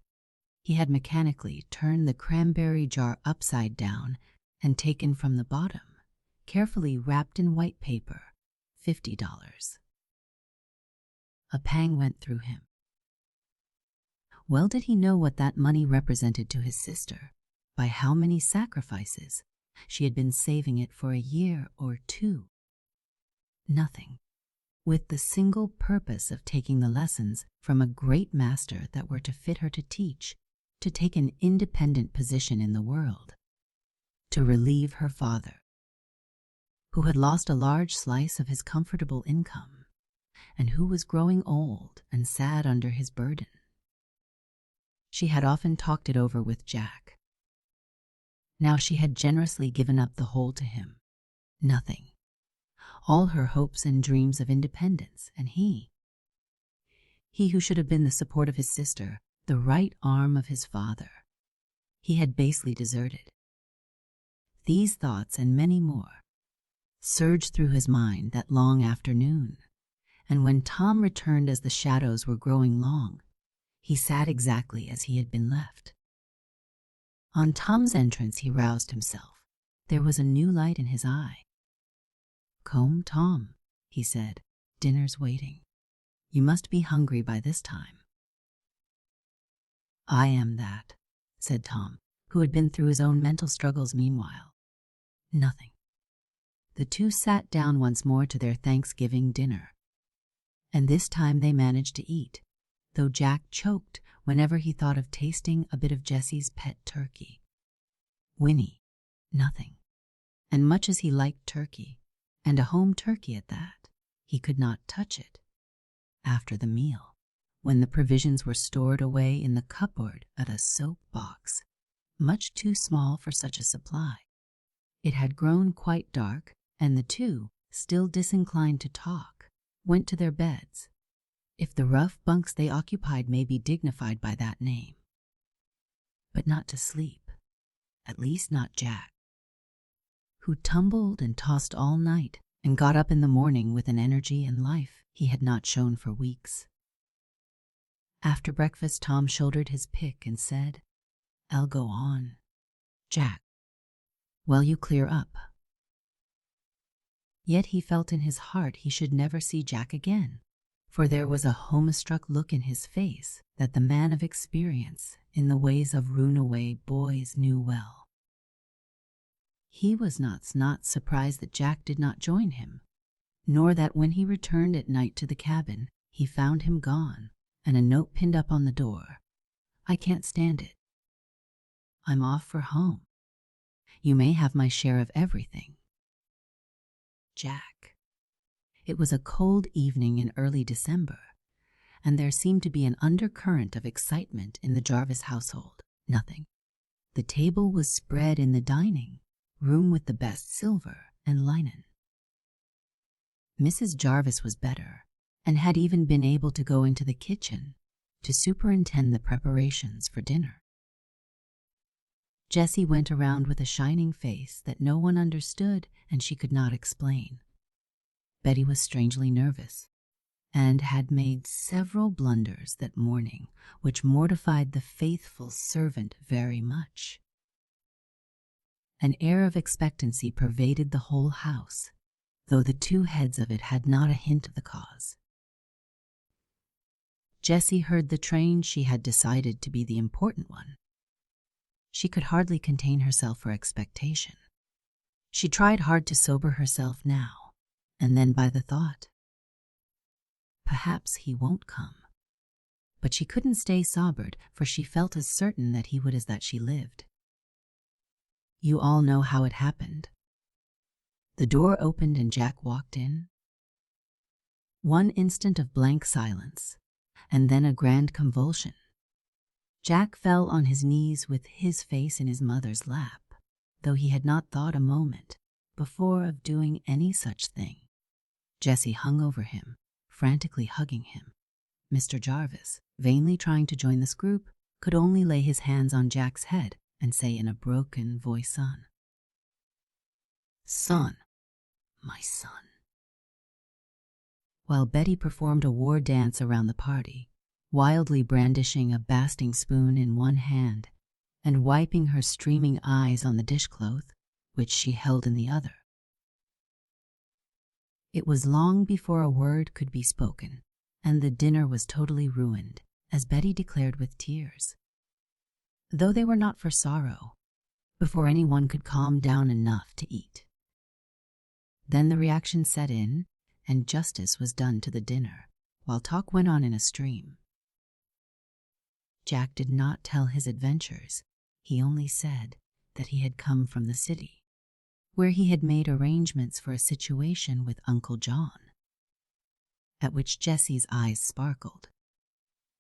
He had mechanically turned the cranberry jar upside down and taken from the bottom, carefully wrapped in white paper, $50. A pang went through him. Well did he know what that money represented to his sister, by how many sacrifices she had been saving it for a year or two. Nothing, with the single purpose of taking the lessons from a great master that were to fit her to teach, to take an independent position in the world, to relieve her father, who had lost a large slice of his comfortable income, and who was growing old and sad under his burden. She had often talked it over with Jack. Now she had generously given up the whole to him. Nothing. All her hopes and dreams of independence, and he He who should have been the support of his sister, the right arm of his father. He had basely deserted. These thoughts and many more surged through his mind that long afternoon, and when Tom returned as the shadows were growing long, he sat exactly as he had been left. On Tom's entrance, he roused himself. There was a new light in his eye. "Come, Tom," he said, "dinner's waiting. You must be hungry by this time." "I am that," said Tom, who had been through his own mental struggles meanwhile. "Nothing." The two sat down once more to their Thanksgiving dinner, and this time they managed to eat, though Jack choked whenever he thought of tasting a bit of Jessie's pet turkey. Winnie, nothing. And much as he liked turkey, and a home turkey at that, he could not touch it. After the meal, when the provisions were stored away in the cupboard at a soap box, much too small for such a supply, it had grown quite dark, and the two, still disinclined to talk, went to their beds, if the rough bunks they occupied may be dignified by that name. But not to sleep, at least not Jack, who tumbled and tossed all night and got up in the morning with an energy and life he had not shown for weeks. After breakfast, Tom shouldered his pick and said, "I'll go on. Jack, well, you clear up." Yet he felt in his heart he should never see Jack again, for there was a home-struck look in his face that the man of experience in the ways of runaway boys knew well. He was not surprised that Jack did not join him, nor that when he returned at night to the cabin, he found him gone, and a note pinned up on the door. "I can't stand it. I'm off for home. You may have my share of everything. Jack." It was a cold evening in early December, and there seemed to be an undercurrent of excitement in the Jarvis household. Nothing. The table was spread in the dining room with the best silver and linen. Mrs. Jarvis was better, and had even been able to go into the kitchen to superintend the preparations for dinner. Jessie went around with a shining face that no one understood and she could not explain. Betty was strangely nervous, and had made several blunders that morning which mortified the faithful servant very much. An air of expectancy pervaded the whole house, though the two heads of it had not a hint of the cause. Jessie heard the train she had decided to be the important one. She could hardly contain herself for expectation. She tried hard to sober herself now, and then by the thought, perhaps he won't come. But she couldn't stay sobered, for she felt as certain that he would as that she lived. You all know how it happened. The door opened and Jack walked in. One instant of blank silence, and then a grand convulsion. Jack fell on his knees with his face in his mother's lap, though he had not thought a moment before of doing any such thing. Jessie hung over him, frantically hugging him. Mr. Jarvis, vainly trying to join this group, could only lay his hands on Jack's head and say in a broken voice, "Son. Son, my son." While Betty performed a war dance around the party, wildly brandishing a basting spoon in one hand and wiping her streaming eyes on the dishcloth, which she held in the other. It was long before a word could be spoken, and the dinner was totally ruined, as Betty declared with tears, though they were not for sorrow, before anyone could calm down enough to eat. Then the reaction set in, and justice was done to the dinner, while talk went on in a stream. Jack did not tell his adventures. He only said that he had come from the city, where he had made arrangements for a situation with Uncle John, at which Jessie's eyes sparkled.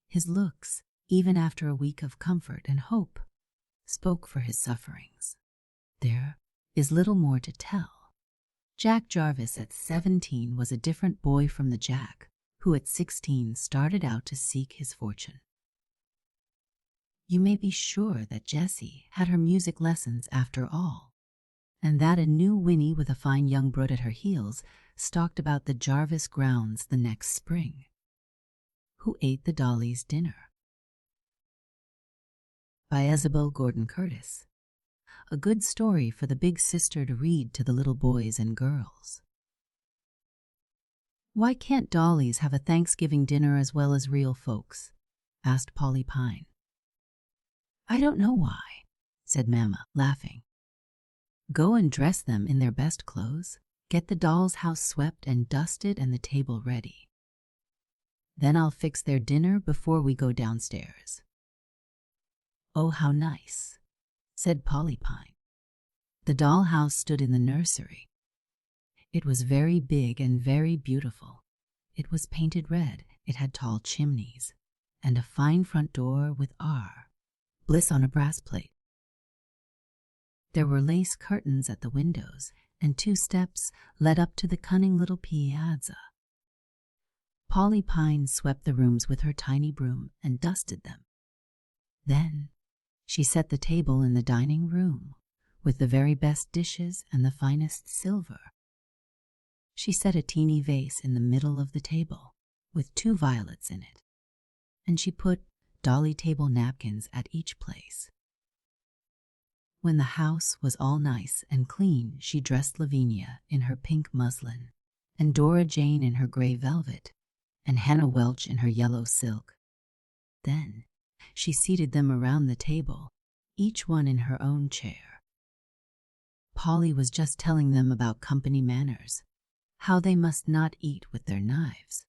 His looks, even after a week of comfort and hope, spoke for his sufferings. There is little more to tell. Jack Jarvis at 17 was a different boy from the Jack who at 16 started out to seek his fortune. You may be sure that Jessie had her music lessons after all, and that a new Winnie with a fine young brood at her heels stalked about the Jarvis grounds the next spring. Who ate the Dolly's dinner? By Isabel Gordon Curtis. A good story for the big sister to read to the little boys and girls. Why can't dollies have a Thanksgiving dinner as well as real folks? Asked Polly Pine. I don't know why, said Mamma, laughing. Go and dress them in their best clothes, get the doll's house swept and dusted and the table ready. Then I'll fix their dinner before we go downstairs. Oh, how nice, said Polly Pine. The doll house stood in the nursery. It was very big and very beautiful. It was painted red, it had tall chimneys, and a fine front door with R, Bliss on a brass plate. There were lace curtains at the windows, and 2 steps led up to the cunning little piazza. Polly Pine swept the rooms with her tiny broom and dusted them. Then she set the table in the dining room with the very best dishes and the finest silver. She set a teeny vase in the middle of the table with 2 violets in it, and she put dolly table napkins at each place. When the house was all nice and clean, she dressed Lavinia in her pink muslin, and Dora Jane in her gray velvet, and Hannah Welch in her yellow silk. Then she seated them around the table, each one in her own chair. Polly was just telling them about company manners, how they must not eat with their knives,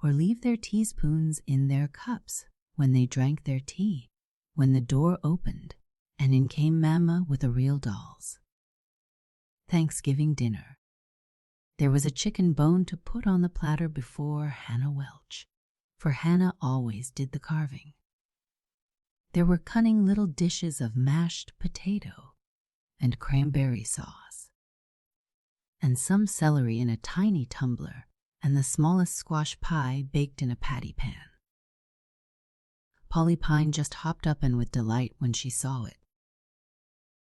or leave their teaspoons in their cups when they drank their tea, when the door opened, and in came Mamma with the real dolls. Thanksgiving dinner. There was a chicken bone to put on the platter before Hannah Welch, for Hannah always did the carving. There were cunning little dishes of mashed potato and cranberry sauce, and some celery in a tiny tumbler, and the smallest squash pie baked in a patty pan. Polly Pine just hopped up and with delight when she saw it.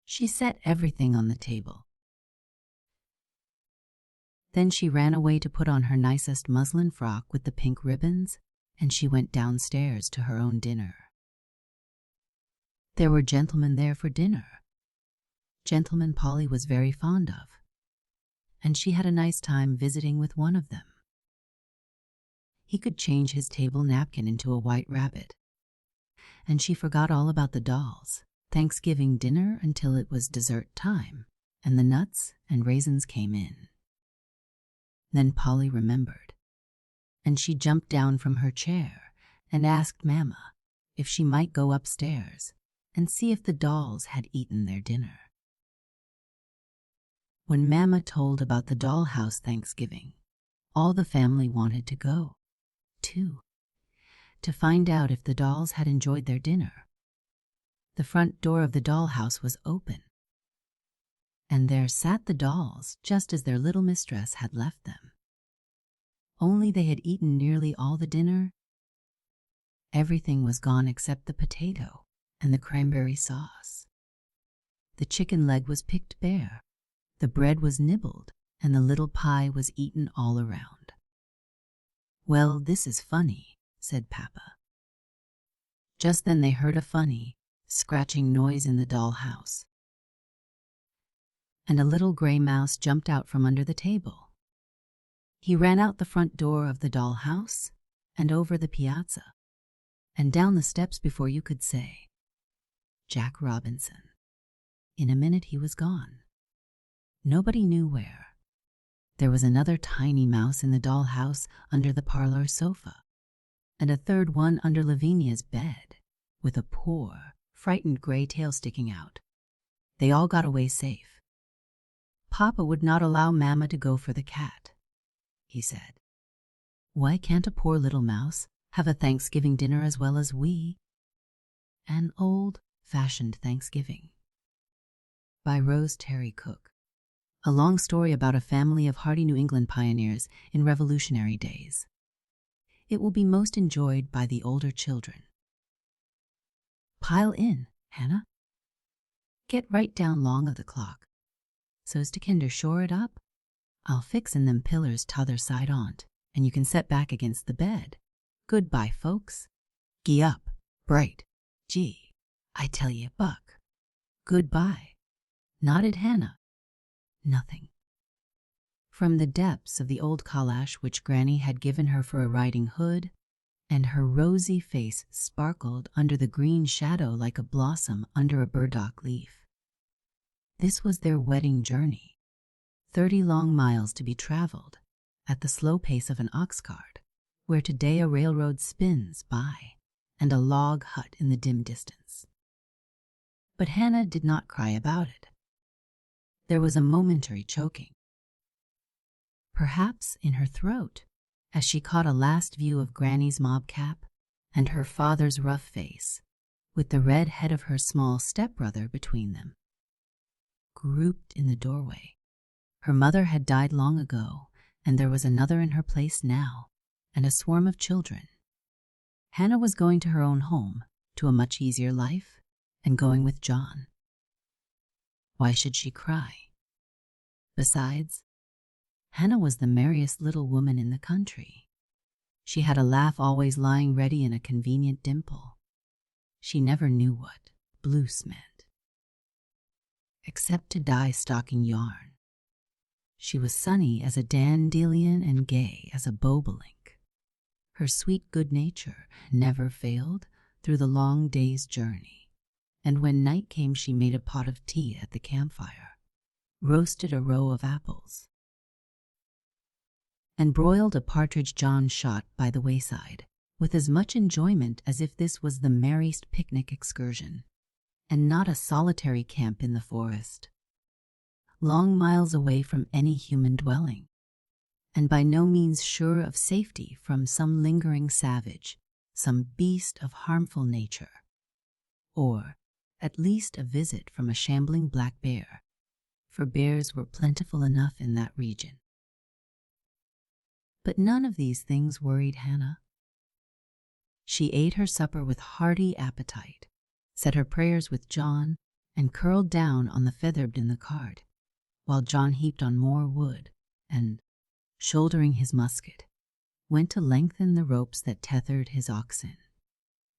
She set everything on the table. Then she ran away to put on her nicest muslin frock with the pink ribbons, and she went downstairs to her own dinner. There were gentlemen there for dinner, gentlemen Polly was very fond of, and she had a nice time visiting with one of them. He could change his table napkin into a white rabbit, and she forgot all about the dolls, Thanksgiving dinner until it was dessert time, and the nuts and raisins came in. Then Polly remembered, and she jumped down from her chair and asked Mamma if she might go upstairs and see if the dolls had eaten their dinner. When Mamma told about the dollhouse Thanksgiving, all the family wanted to go, too, to find out if the dolls had enjoyed their dinner. The front door of the dollhouse was open, and there sat the dolls just as their little mistress had left them. Only they had eaten nearly all the dinner. Everything was gone except the potato and the cranberry sauce. The chicken leg was picked bare, the bread was nibbled, and the little pie was eaten all around. Well, this is funny, said Papa. Just then they heard a funny, scratching noise in the dollhouse, and a little gray mouse jumped out from under the table. He ran out the front door of the dollhouse and over the piazza and down the steps before you could say, Jack Robinson. In a minute he was gone. Nobody knew where. There was another tiny mouse in the dollhouse under the parlor sofa, and a third one under Lavinia's bed, with a poor, frightened gray tail sticking out. They all got away safe. Papa would not allow Mamma to go for the cat, he said. Why can't a poor little mouse have a Thanksgiving dinner as well as we? An old-fashioned Thanksgiving. By Rose Terry Cook. A long story about a family of hardy New England pioneers in Revolutionary days. It will be most enjoyed by the older children. Pile in, Hannah. Get right down long of the clock, so's to kinder shore it up. I'll fix in them pillars t'other side on't, and you can set back against the bed. Goodbye, folks. Gee up, bright. Gee, I tell ye, Buck. Goodbye, nodded Hannah. Nothing. From the depths of the old calash which Granny had given her for a riding hood, and her rosy face sparkled under the green shadow like a blossom under a burdock leaf. This was their wedding journey, 30 long miles to be traveled at the slow pace of an ox cart, where today a railroad spins by, and a log hut in the dim distance. But Hannah did not cry about it. There was a momentary choking, perhaps in her throat, as she caught a last view of Granny's mob cap and her father's rough face, with the red head of her small stepbrother between them. Grouped in the doorway. Her mother had died long ago, and there was another in her place now, and a swarm of children. Hannah was going to her own home, to a much easier life, and going with John. Why should she cry? Besides, Hannah was the merriest little woman in the country. She had a laugh always lying ready in a convenient dimple. She never knew what blouse meant, except to dye stocking yarn. She was sunny as a dandelion and gay as a bobolink. Her sweet good nature never failed through the long day's journey, and when night came she made a pot of tea at the campfire, roasted a row of apples, and broiled a partridge John shot by the wayside with as much enjoyment as if this was the merriest picnic excursion, and not a solitary camp in the forest, long miles away from any human dwelling, and by no means sure of safety from some lingering savage, some beast of harmful nature, or at least a visit from a shambling black bear, for bears were plentiful enough in that region. But none of these things worried Hannah. She ate her supper with hearty appetite, said her prayers with John, and curled down on the featherbed in the cart, while John heaped on more wood, and, shouldering his musket, went to lengthen the ropes that tethered his oxen,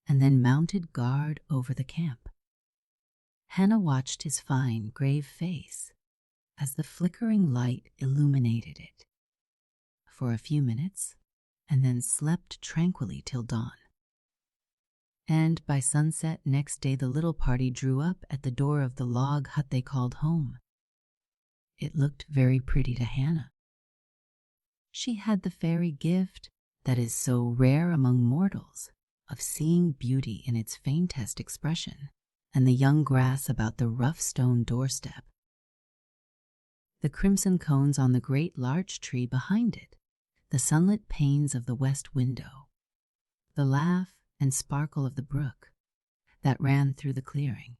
and then mounted guard over the camp. Hannah watched his fine, grave face as the flickering light illuminated it for a few minutes, and then slept tranquilly till dawn. And by sunset next day the little party drew up at the door of the log hut they called home. It looked very pretty to Hannah. She had the fairy gift that is so rare among mortals of seeing beauty in its faintest expression, and the young grass about the rough stone doorstep, the crimson cones on the great larch tree behind it, the sunlit panes of the west window, the laugh and sparkle of the brook that ran through the clearing,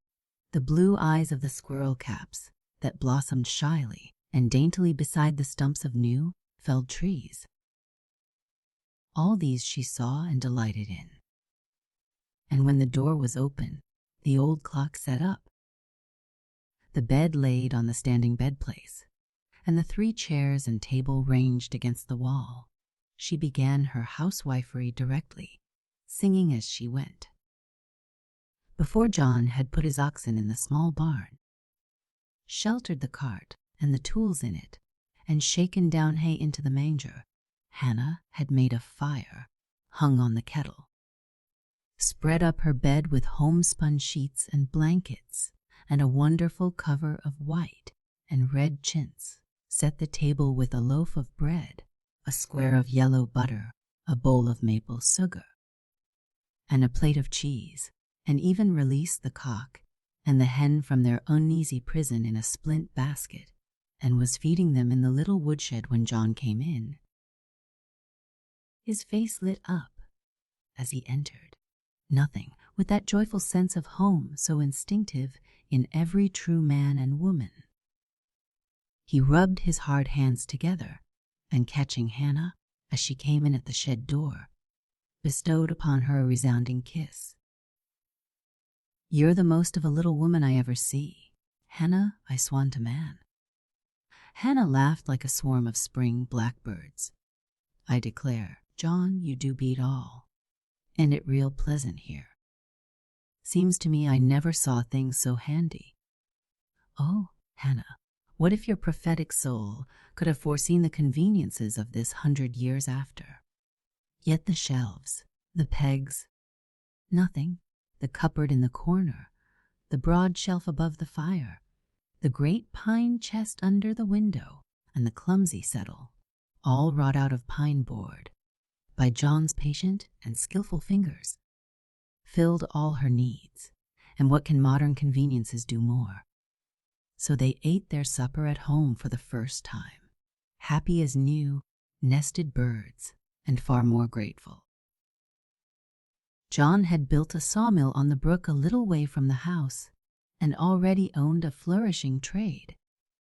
the blue eyes of the squirrel caps that blossomed shyly and daintily beside the stumps of new, felled trees. All these she saw and delighted in. And when the door was open, the old clock set up, the bed laid on the standing bedplace, and the 3 chairs and table ranged against the wall, she began her housewifery directly, singing as she went. Before John had put his oxen in the small barn, sheltered the cart and the tools in it, and shaken down hay into the manger, Hannah had made a fire, hung on the kettle, spread up her bed with homespun sheets and blankets, and a wonderful cover of white and red chintz, set the table with a loaf of bread, a square of yellow butter, a bowl of maple sugar, and a plate of cheese, and even released the cock and the hen from their uneasy prison in a splint basket, and was feeding them in the little woodshed when John came in. His face lit up as he entered, nothing with that joyful sense of home so instinctive in every true man and woman. He rubbed his hard hands together, and catching Hannah as she came in at the shed door, bestowed upon her a resounding kiss. "You're the most of a little woman I ever see. Hannah, I swan to man." Hannah laughed like a swarm of spring blackbirds. "I declare, John, you do beat all. And it real pleasant here. Seems to me I never saw things so handy." "Oh, Hannah, what if your prophetic soul could have foreseen the conveniences of this 100 years after? Yet the shelves, the pegs, nothing, the cupboard in the corner, the broad shelf above the fire, the great pine chest under the window, and the clumsy settle, all wrought out of pine board by John's patient and skillful fingers, filled all her needs, and what can modern conveniences do more? So they ate their supper at home for the first time, happy as new, nested birds, and far more grateful. John had built a sawmill on the brook a little way from the house, and already owned a flourishing trade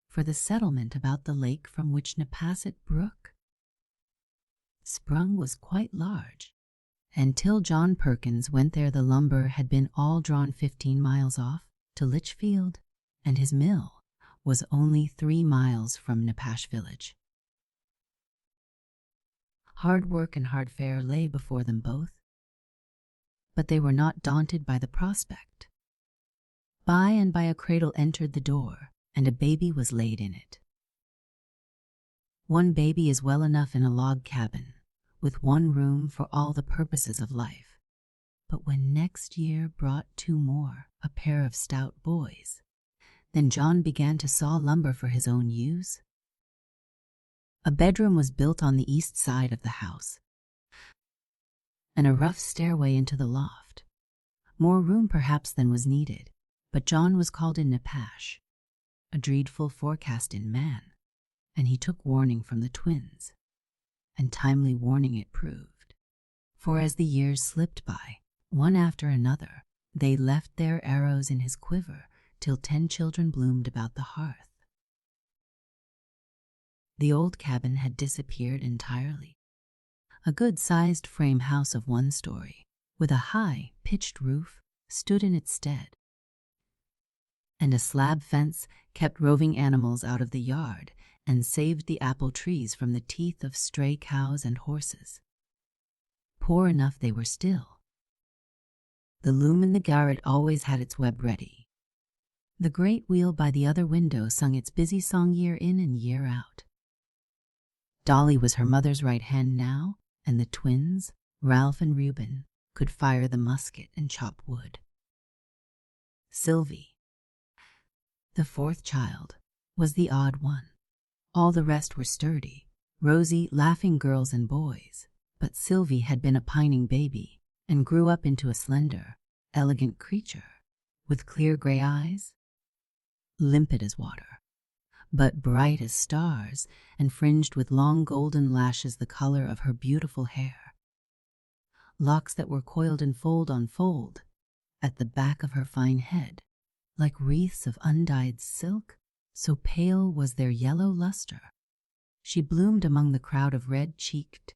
for the settlement about the lake from which Nepasset Brook sprung was quite large. Until John Perkins went there, the lumber had been all drawn 15 miles off to Litchfield, and his mill was only 3 miles from Nepash village. Hard work and hard fare lay before them both, but they were not daunted by the prospect. By and by a cradle entered the door, and a baby was laid in it. One baby is well enough in a log cabin, with one room for all the purposes of life. But when next year brought 2 more, a pair of stout boys, then John began to saw lumber for his own use. A bedroom was built on the east side of the house, and a rough stairway into the loft. More room perhaps than was needed, but John was called in Nepash, a dreadful forecast in man, and he took warning from the twins, and timely warning it proved. For as the years slipped by, one after another, they left their arrows in his quiver till 10 children bloomed about the hearth. The old cabin had disappeared entirely. A good-sized frame house of 1 story, with a high, pitched roof, stood in its stead, and a slab fence kept roving animals out of the yard and saved the apple trees from the teeth of stray cows and horses. Poor enough they were still. The loom in the garret always had its web ready. The great wheel by the other window sung its busy song year in and year out. Dolly was her mother's right hand now, and the twins, Ralph and Reuben, could fire the musket and chop wood. Sylvie, the 4th child, was the odd one. All the rest were sturdy, rosy, laughing girls and boys, but Sylvie had been a pining baby and grew up into a slender, elegant creature with clear gray eyes, limpid as water, but bright as stars and fringed with long golden lashes the color of her beautiful hair, locks that were coiled in fold on fold at the back of her fine head, like wreaths of undyed silk, so pale was their yellow luster. She bloomed among the crowd of red-cheeked,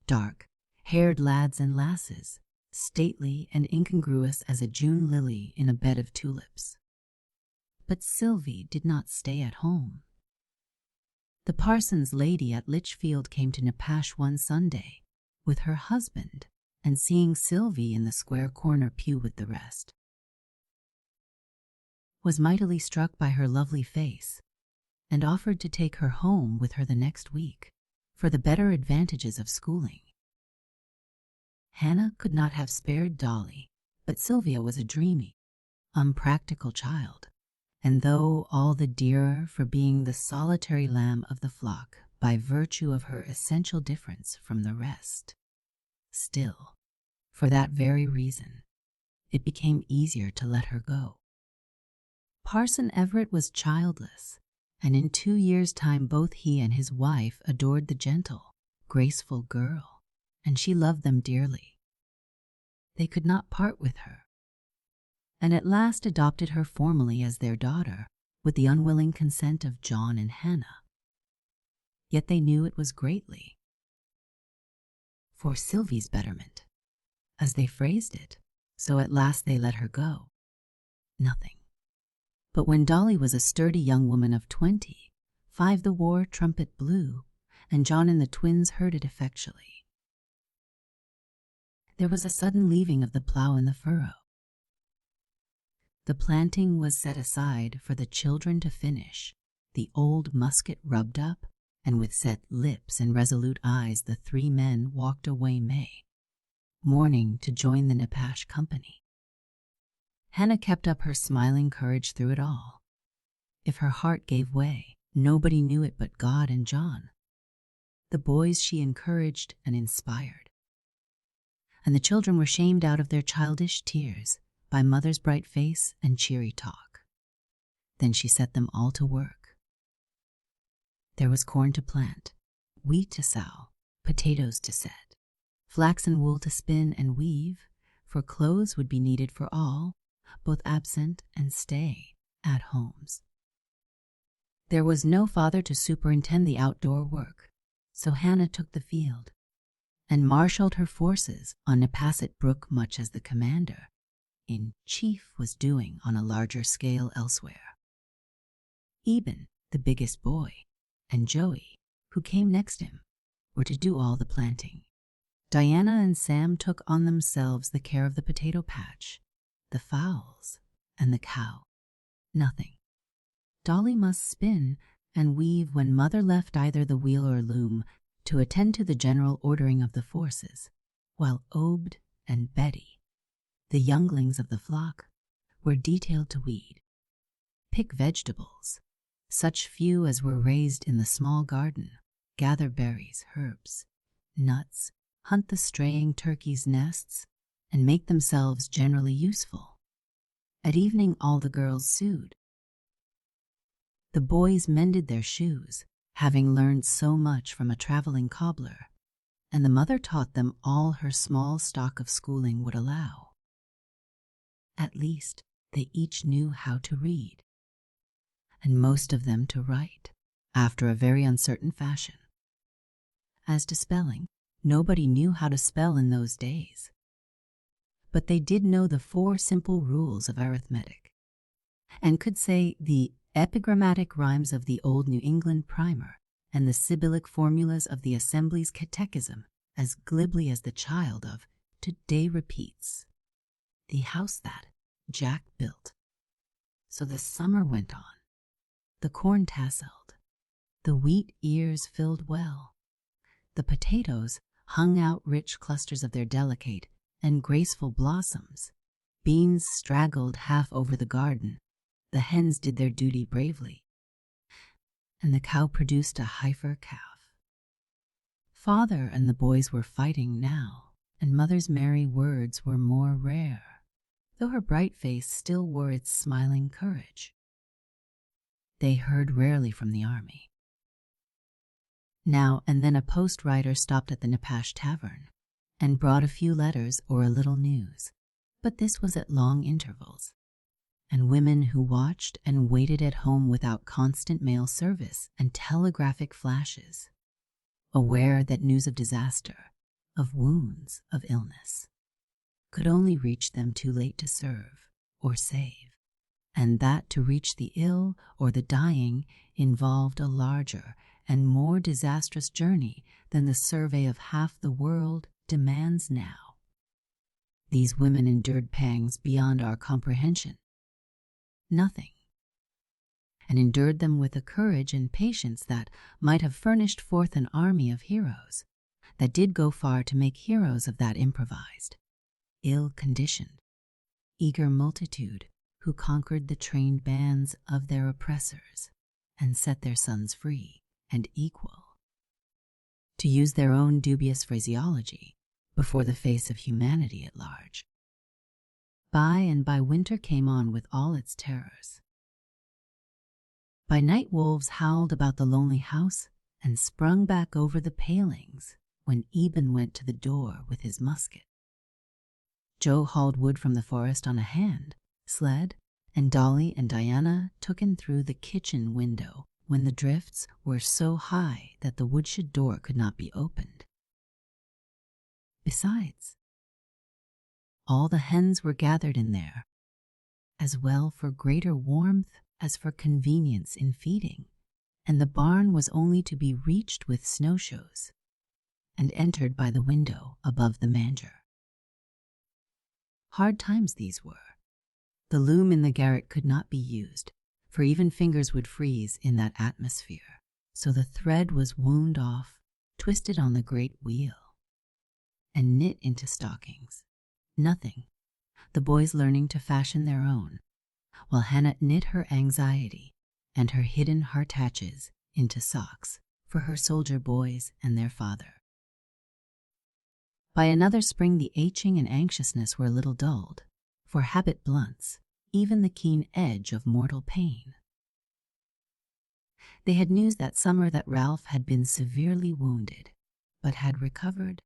dark-haired lads and lasses, stately and incongruous as a June lily in a bed of tulips. But Sylvie did not stay at home. The parson's lady at Litchfield came to Nepash one Sunday with her husband, and seeing Sylvie in the square corner pew with the rest, was mightily struck by her lovely face, and offered to take her home with her the next week for the better advantages of schooling. Hannah could not have spared Dolly, but Sylvia was a dreamy, unpractical child, and though all the dearer for being the solitary lamb of the flock by virtue of her essential difference from the rest, still, for that very reason, it became easier to let her go. Parson Everett was childless, and in 2 years' time both he and his wife adored the gentle, graceful girl, and she loved them dearly. They could not part with her, and at last adopted her formally as their daughter, with the unwilling consent of John and Hannah. Yet they knew it was greatly for Sylvie's betterment as they phrased it, so at last they let her go. Nothing. But when Dolly was a sturdy young woman of 20, 5 the war trumpet blew, and John and the twins heard it effectually. There was a sudden leaving of the plough in the furrow. The planting was set aside for the children to finish, the old musket rubbed up, and with set lips and resolute eyes the 3 men walked away mourning to join the Nepash company. Hannah kept up her smiling courage through it all. If her heart gave way, nobody knew it but God and John. The boys she encouraged and inspired. And the children were shamed out of their childish tears by mother's bright face and cheery talk. Then she set them all to work. There was corn to plant, wheat to sow, potatoes to set, flax and wool to spin and weave, for clothes would be needed for all, both absent and stay at homes. There was no father to superintend the outdoor work, so Hannah took the field and marshaled her forces on Nepasset Brook much as the commander-in-chief was doing on a larger scale elsewhere. Eben, the biggest boy, and Joey, who came next him, were to do all the planting. Diana and Sam took on themselves the care of the potato patch, the fowls, and the cow. Nothing. Dolly must spin and weave when mother left either the wheel or loom to attend to the general ordering of the forces, while Obed and Betty, the younglings of the flock, were detailed to weed, pick vegetables, such few as were raised in the small garden, gather berries, herbs, nuts, hunt the straying turkeys' nests, and make themselves generally useful. At evening all the girls sewed. The boys mended their shoes, having learned so much from a traveling cobbler, and the mother taught them all her small stock of schooling would allow. At least they each knew how to read, and most of them to write, after a very uncertain fashion. As to spelling, nobody knew how to spell in those days. But they did know the 4 simple rules of arithmetic, and could say the epigrammatic rhymes of the old New England primer and the Sibyllic formulas of the Assembly's catechism as glibly as the child of Today Repeats, the house that Jack built. So the summer went on, the corn tasseled, the wheat ears filled well, the potatoes hung out rich clusters of their delicate and graceful blossoms, beans straggled half over the garden, the hens did their duty bravely, and the cow produced a heifer calf. Father and the boys were fighting now, and mother's merry words were more rare, though her bright face still wore its smiling courage. They heard rarely from the army. Now and then a post rider stopped at the Nepash tavern and brought a few letters or a little news, but this was at long intervals, and women who watched and waited at home without constant mail service and telegraphic flashes, aware that news of disaster, of wounds, of illness, could only reach them too late to serve or save, and that to reach the ill or the dying involved a larger and more disastrous journey than the survey of half the world demands now. These women endured pangs beyond our comprehension. Nothing, and endured them with a courage and patience that might have furnished forth an army of heroes, that did go far to make heroes of that improvised, ill-conditioned, eager multitude who conquered the trained bands of their oppressors and set their sons free and equal, to use their own dubious phraseology, before the face of humanity at large. By and by winter came on with all its terrors. By night wolves howled about the lonely house and sprung back over the palings when Eben went to the door with his musket. Joe hauled wood from the forest on a hand, sled, and Dolly and Diana took in through the kitchen window when the drifts were so high that the woodshed door could not be opened. Besides, all the hens were gathered in there, as well for greater warmth as for convenience in feeding, and the barn was only to be reached with snowshoes, and entered by the window above the manger. Hard times these were. The loom in the garret could not be used, for even fingers would freeze in that atmosphere, so the thread was wound off, twisted on the great wheel, and knit into stockings. Nothing, the boys learning to fashion their own, while Hannah knit her anxiety and her hidden heartaches into socks for her soldier boys and their father. By another spring the aching and anxiousness were a little dulled, for habit blunts even the keen edge of mortal pain. They had news that summer that Ralph had been severely wounded, but had recovered,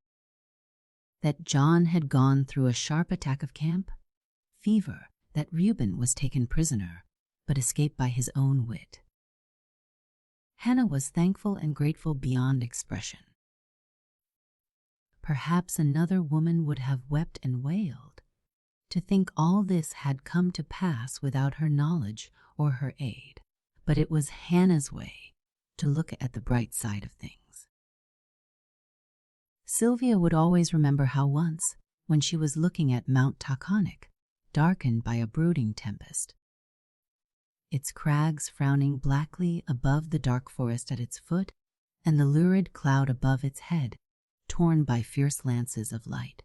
that John had gone through a sharp attack of camp fever, that Reuben was taken prisoner, but escaped by his own wit. Hannah was thankful and grateful beyond expression. Perhaps another woman would have wept and wailed to think all this had come to pass without her knowledge or her aid, but it was Hannah's way to look at the bright side of things. Sylvia would always remember how once, when she was looking at Mount Taconic, darkened by a brooding tempest, its crags frowning blackly above the dark forest at its foot, and the lurid cloud above its head, torn by fierce lances of light.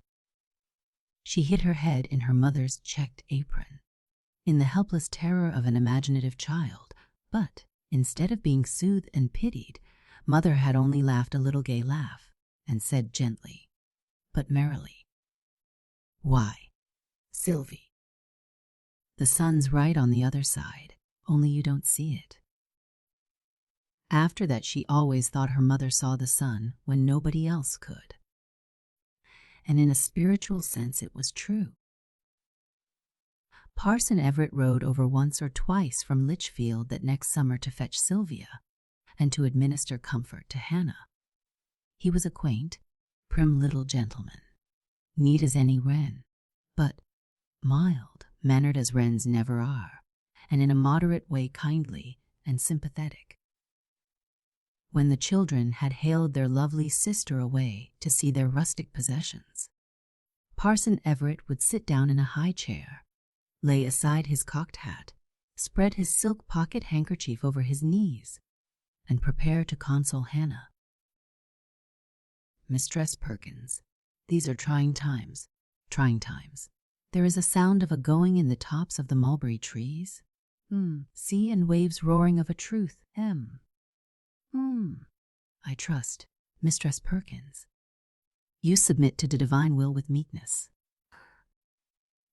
She hid her head in her mother's checked apron, in the helpless terror of an imaginative child, but instead of being soothed and pitied, Mother had only laughed a little gay laugh, and said gently, but merrily, "Why, Sylvie, the sun's right on the other side, only you don't see it." After that she always thought her mother saw the sun when nobody else could. And in a spiritual sense it was true. Parson Everett rode over once or twice from Litchfield that next summer to fetch Sylvia, and to administer comfort to Hannah. He was a quaint, prim little gentleman, neat as any wren, but mild-mannered as wrens never are, and in a moderate way kindly and sympathetic. When the children had hailed their lovely sister away to see their rustic possessions, Parson Everett would sit down in a high chair, lay aside his cocked hat, spread his silk pocket handkerchief over his knees, and prepare to console Hannah. "Mistress Perkins, these are trying times, trying times. There is a sound of a going in the tops of the mulberry trees. Sea and waves roaring of a truth, I trust, Mistress Perkins, you submit to the divine will with meekness."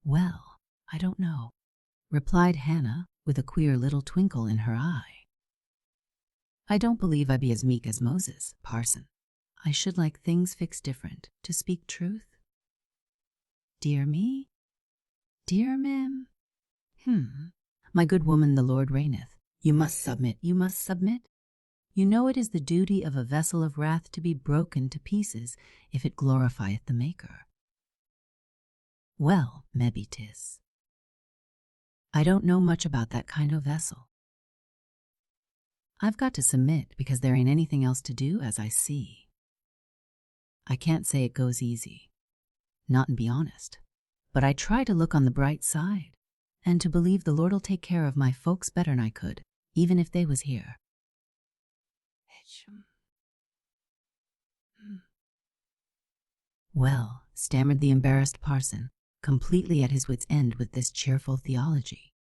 "Well, I don't know," replied Hannah with a queer little twinkle in her eye. "I don't believe I be as meek as Moses, parson. I should like things fixed different, to speak truth." "Dear me, dear mim. My good woman, the Lord reigneth. You must submit, you must submit. You know it is the duty of a vessel of wrath to be broken to pieces if it glorifieth the Maker." "Well, mebbe 'tis. I don't know much about that kind of vessel. I've got to submit because there ain't anything else to do, as I see. I can't say it goes easy, not and be honest, but I try to look on the bright side and to believe the Lord'll take care of my folks better'n I could, even if they was here." "Well," stammered the embarrassed parson, completely at his wit's end with this cheerful theology.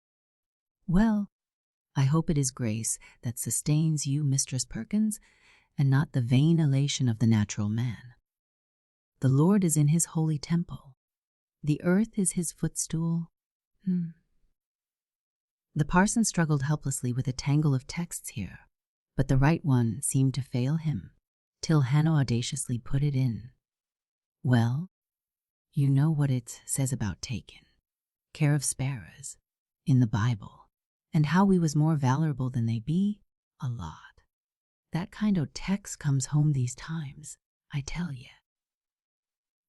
"Well, I hope it is grace that sustains you, Mistress Perkins, and not the vain elation of the natural man. The Lord is in his holy temple. The earth is his footstool." The parson struggled helplessly with a tangle of texts here, but the right one seemed to fail him, till Hannah audaciously put it in. "Well, you know what it says about taking care of sparrows in the Bible, and how we was more valuable than they be, a lot. That kind o' text comes home these times, I tell ye.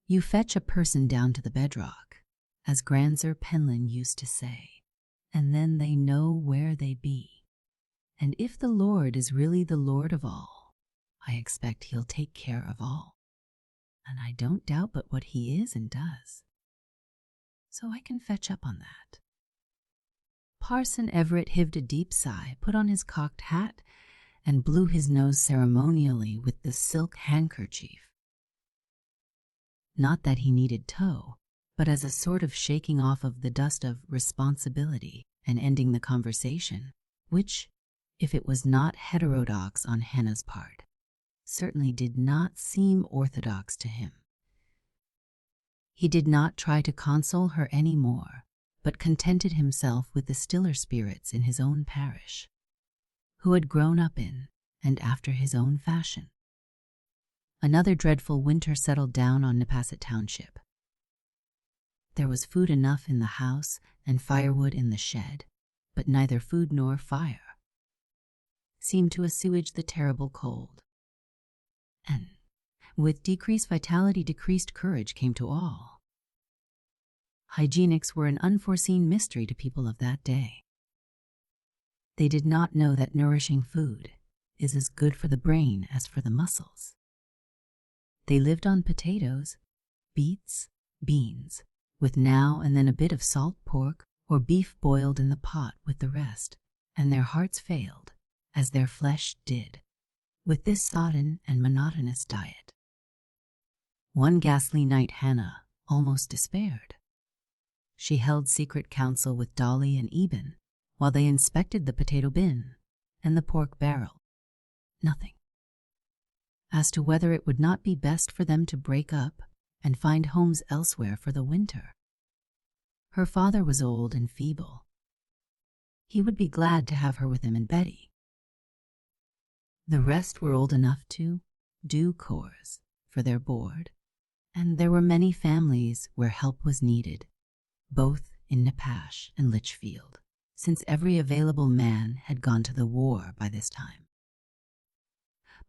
You fetch a person down to the bedrock, as Grandsir Penlyn used to say, and then they know where they be. And if the Lord is really the Lord of all, I expect he'll take care of all. And I don't doubt but what he is and does. So I can fetch up on that. Parson Everett heaved a deep sigh, put on his cocked hat, and blew his nose ceremonially with the silk handkerchief. Not that he needed tow, but as a sort of shaking off of the dust of responsibility and ending the conversation, which, if it was not heterodox on Hannah's part, certainly did not seem orthodox to him. He did not try to console her any more, but contented himself with the stiller spirits in his own parish, who had grown up in and after his own fashion. Another dreadful winter settled down on Nepasset Township. There was food enough in the house and firewood in the shed, but neither food nor fire seemed to assuage the terrible cold. And with decreased vitality, decreased courage came to all. Hygienics were an unforeseen mystery to people of that day. They did not know that nourishing food is as good for the brain as for the muscles. They lived on potatoes, beets, beans, with now and then a bit of salt pork or beef boiled in the pot with the rest, and their hearts failed, as their flesh did, with this sodden and monotonous diet. One ghastly night Hannah almost despaired. She held secret counsel with Dolly and Eben while they inspected the potato bin and the pork barrel. Nothing. As to whether it would not be best for them to break up and find homes elsewhere for the winter. Her father was old and feeble. He would be glad to have her with him and Betty. The rest were old enough to do chores for their board, and there were many families where help was needed, both in Nepash and Litchfield, since every available man had gone to the war by this time.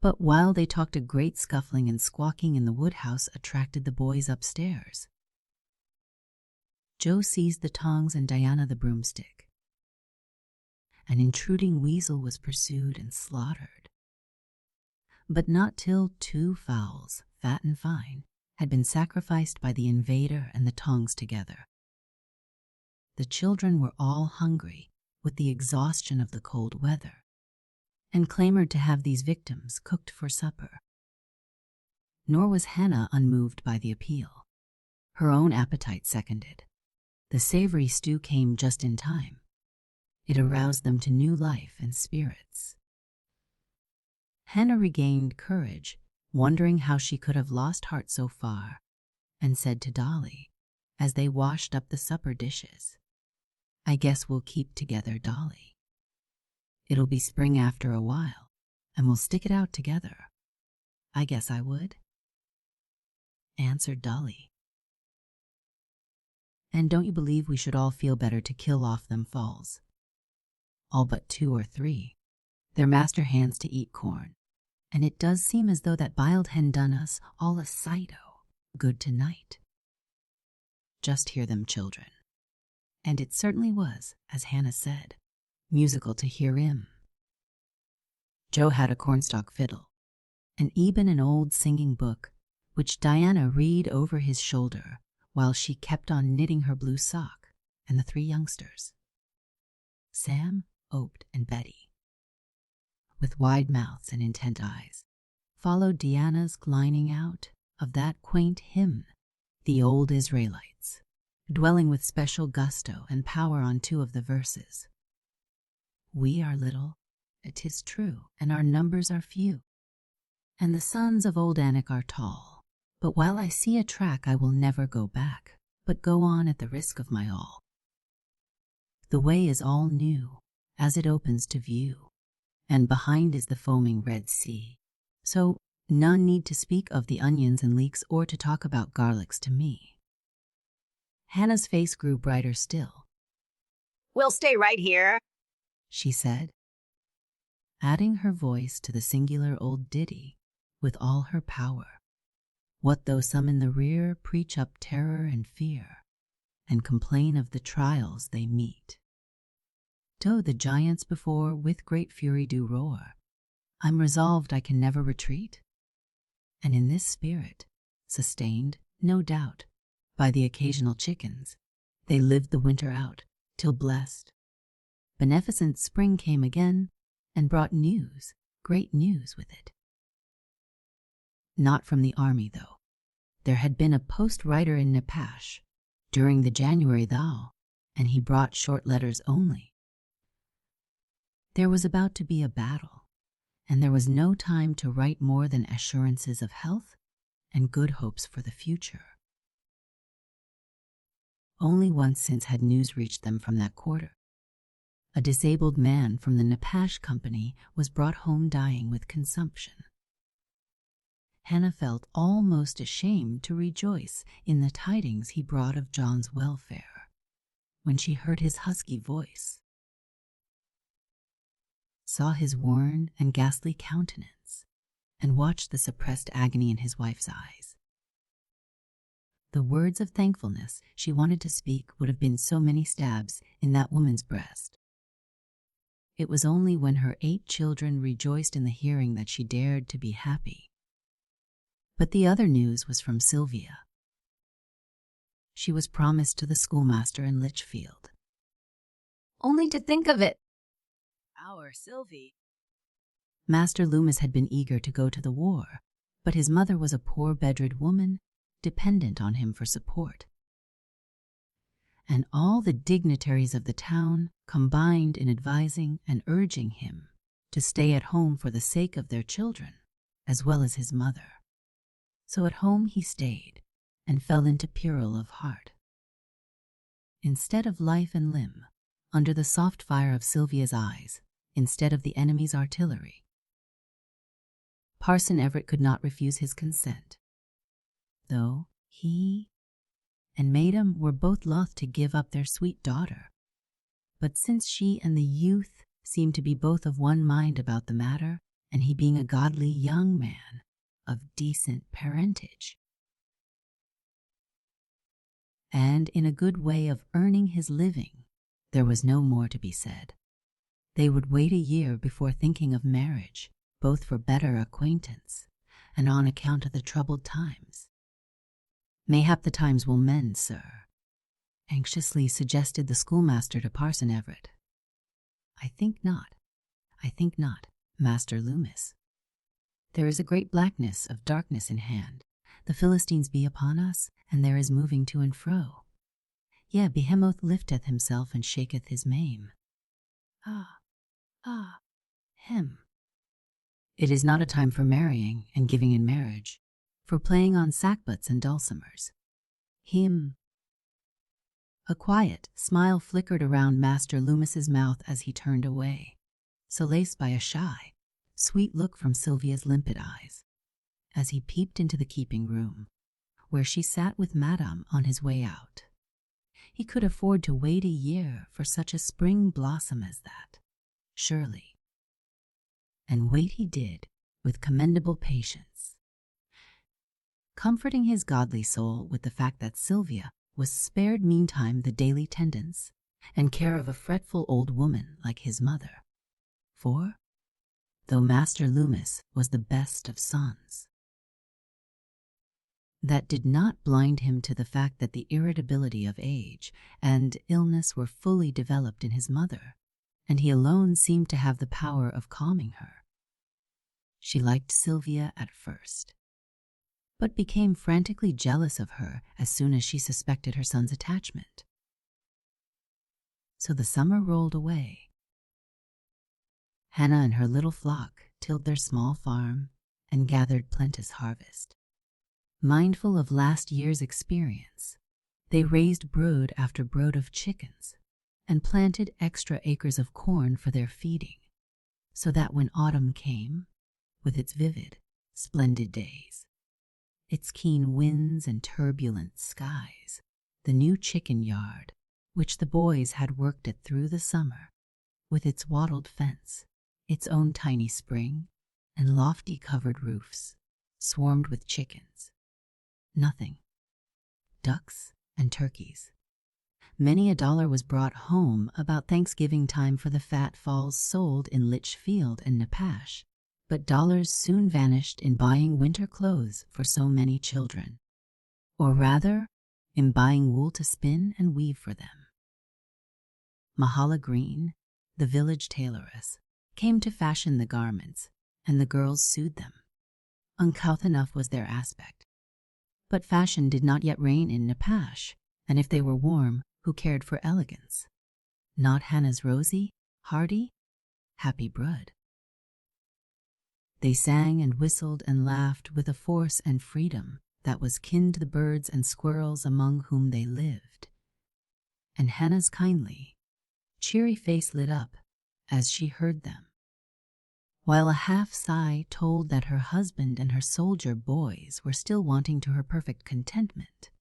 But while they talked, a great scuffling and squawking in the woodhouse attracted the boys upstairs. Joe seized the tongs and Diana the broomstick. An intruding weasel was pursued and slaughtered. But not till 2 fowls, fat and fine, had been sacrificed by the invader and the tongs together. The children were all hungry with the exhaustion of the cold weather, and clamored to have these victims cooked for supper. Nor was Hannah unmoved by the appeal. Her own appetite seconded. The savory stew came just in time. It aroused them to new life and spirits. Hannah regained courage, wondering how she could have lost heart so far, and said to Dolly, as they washed up the supper dishes, "I guess we'll keep together, Dolly. It'll be spring after a while, and we'll stick it out together. I guess I would," answered Dolly. "And don't you believe we should all feel better to kill off them falls? All but 2 or 3. They're master hands to eat corn, and it does seem as though that biled hen done us all a sight good tonight. Just hear them, children." And it certainly was, as Hannah said, musical to hear him. Joe had a cornstalk fiddle, and Eben an old singing book, which Diana read over his shoulder while she kept on knitting her blue sock, and the 3 youngsters, Sam, Opt, and Betty, with wide mouths and intent eyes, followed Diana's lining out of that quaint hymn, The Old Israelites, dwelling with special gusto and power on 2 of the verses. "We are little, 'tis true, and our numbers are few, and the sons of old Anak are tall. But while I see a track, I will never go back, but go on at the risk of my all. The way is all new, as it opens to view, and behind is the foaming Red Sea. So none need to speak of the onions and leeks or to talk about garlics to me." Hannah's face grew brighter still. We'll stay right here, she said, adding her voice to the singular old ditty with all her power. What though some in the rear preach up terror and fear, and complain of the trials they meet. Though the giants before with great fury do roar, I'm resolved I can never retreat. And in this spirit, sustained, no doubt, by the occasional chickens, they lived the winter out, till blessed, beneficent spring came again and brought news, great news with it. Not from the army, though. There had been a post-rider in Nepash during the January thaw, and he brought short letters only. There was about to be a battle, and there was no time to write more than assurances of health and good hopes for the future. Only once since had news reached them from that quarter. A disabled man from the Nepash company was brought home dying with consumption. Hannah felt almost ashamed to rejoice in the tidings he brought of John's welfare when she heard his husky voice, saw his worn and ghastly countenance, and watched the suppressed agony in his wife's eyes. The words of thankfulness she wanted to speak would have been so many stabs in that woman's breast. It was only when her 8 children rejoiced in the hearing that she dared to be happy. But the other news was from Sylvia. She was promised to the schoolmaster in Litchfield. Only to think of it! Our Sylvie. Master Loomis had been eager to go to the war, but his mother was a poor bedrid woman, dependent on him for support. And all the dignitaries of the town combined in advising and urging him to stay at home for the sake of their children, as well as his mother. So at home he stayed and fell into peril of heart. Instead of life and limb, under the soft fire of Sylvia's eyes, instead of the enemy's artillery, Parson Everett could not refuse his consent, though he and Madam were both loth to give up their sweet daughter. But since she and the youth seemed to be both of one mind about the matter, and he being a godly young man of decent parentage, and in a good way of earning his living, there was no more to be said. They would wait a year before thinking of marriage, both for better acquaintance and on account of the troubled times. Mayhap the times will mend, sir, anxiously suggested the schoolmaster to Parson Everett. I think not, Master Loomis. There is a great blackness of darkness in hand. The Philistines be upon us, and there is moving to and fro. Yea, Behemoth lifteth himself and shaketh his mane. Him. It is not a time for marrying and giving in marriage, for playing on sackbuts and dulcimers. Him. A quiet smile flickered around Master Loomis's mouth as he turned away, solaced by a shy, sweet look from Sylvia's limpid eyes, as he peeped into the keeping room, where she sat with Madame on his way out. He could afford to wait a year for such a spring blossom as that, surely. And wait he did with commendable patience, comforting his godly soul with the fact that Sylvia was spared meantime the daily tendance and care of a fretful old woman like his mother. For, though Master Loomis was the best of sons, that did not blind him to the fact that the irritability of age and illness were fully developed in his mother, and he alone seemed to have the power of calming her. She liked Sylvia at first, but became frantically jealous of her as soon as she suspected her son's attachment. So the summer rolled away. Hannah and her little flock tilled their small farm and gathered plenteous harvest. Mindful of last year's experience, they raised brood after brood of chickens and planted extra acres of corn for their feeding, so that when autumn came, with its vivid, splendid days, its keen winds and turbulent skies, the new chicken yard, which the boys had worked at through the summer, with its wattled fence, its own tiny spring, and lofty covered roofs, swarmed with chickens. Nothing. Ducks and turkeys, many a dollar was brought home about Thanksgiving time for the fat falls sold in Litchfield and Nepash, but dollars soon vanished in buying winter clothes for so many children, or rather, in buying wool to spin and weave for them. Mahala Green, the village tailoress, came to fashion the garments, and the girls sued them. Uncouth enough was their aspect. But fashion did not yet reign in Nepash, and if they were warm, who cared for elegance? Not Hannah's rosy, hardy, happy brood. They sang and whistled and laughed with a force and freedom that was kin to the birds and squirrels among whom they lived. And Hannah's kindly, cheery face lit up as she heard them, while a half-sigh told that her husband and her soldier boys were still wanting to her perfect contentment.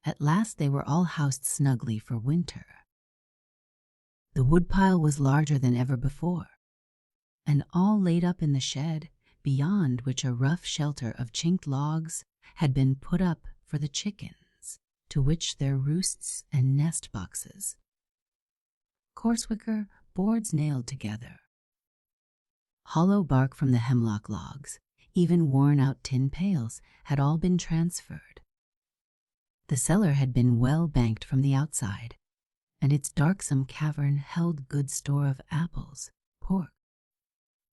At last they were all housed snugly for winter. The woodpile was larger than ever before, and all laid up in the shed, beyond which a rough shelter of chinked logs had been put up for the chickens, to which their roosts and nest boxes. Coarse-wicker boards nailed together. Hollow bark from the hemlock logs, even worn-out tin pails, had all been transferred. The cellar had been well banked from the outside, and its darksome cavern held good store of apples, pork,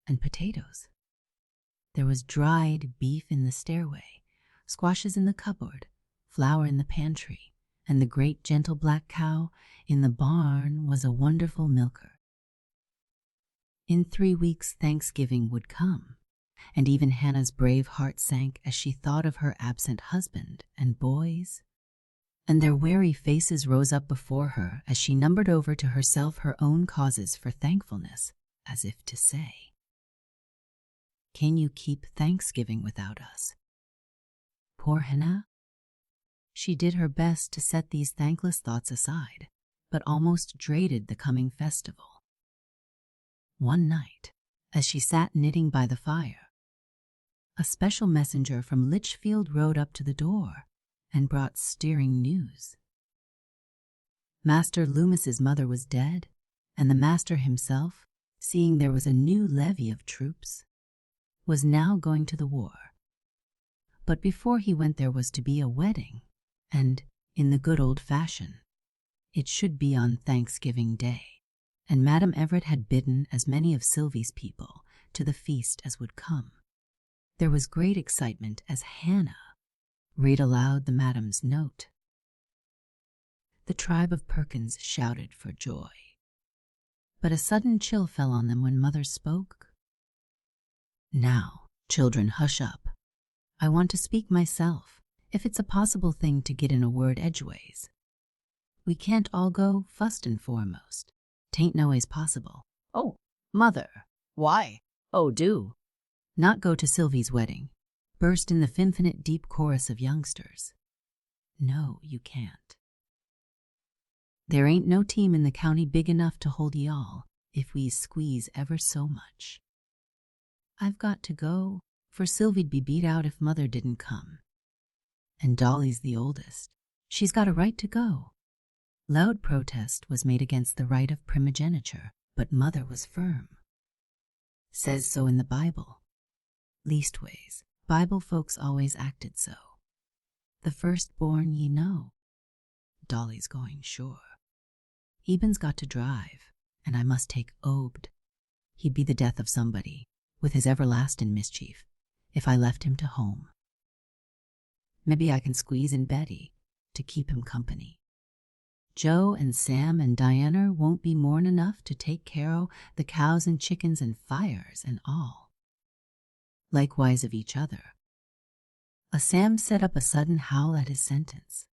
and potatoes. There was dried beef in the stairway, squashes in the cupboard, flour in the pantry, and the great gentle black cow in the barn was a wonderful milker. In 3 weeks Thanksgiving would come, and even Hannah's brave heart sank as she thought of her absent husband and boys, and their weary faces rose up before her as she numbered over to herself her own causes for thankfulness, as if to say, "Can you keep Thanksgiving without us?" Poor Hannah. She did her best to set these thankless thoughts aside, but almost dreaded the coming festival. One night, as she sat knitting by the fire, a special messenger from Litchfield rode up to the door and brought stirring news. Master Loomis's mother was dead, and the master himself, seeing there was a new levy of troops, was now going to the war. But before he went there was to be a wedding, and, in the good old fashion, it should be on Thanksgiving Day, and Madame Everett had bidden as many of Sylvie's people to the feast as would come. There was great excitement as Hannah read aloud the madam's note. The tribe of Perkins shouted for joy, but a sudden chill fell on them when Mother spoke. "Now, children, hush up. I want to speak myself, if it's a possible thing to get in a word edgeways. We can't all go fust and foremost. 'Tain't no ways possible." Oh, Mother, why? Oh, do. Not go to Sylvie's wedding, burst in the finfinite deep chorus of youngsters. "No, you can't. There ain't no team in the county big enough to hold ye all, if we squeeze ever so much. I've got to go, for Sylvie'd be beat out if Mother didn't come. And Dolly's the oldest. She's got a right to go." Loud protest was made against the right of primogeniture, but Mother was firm. "Says so in the Bible. Leastways, Bible folks always acted so. The firstborn ye know. Dolly's going sure. Eben's got to drive, and I must take Obed. He'd be the death of somebody, with his everlasting mischief, if I left him to home. Maybe I can squeeze in Betty to keep him company. Joe and Sam and Diana won't be morn enough to take care o' the cows and chickens and fires and all. Likewise of each other." A Sam set up a sudden howl at his sentence,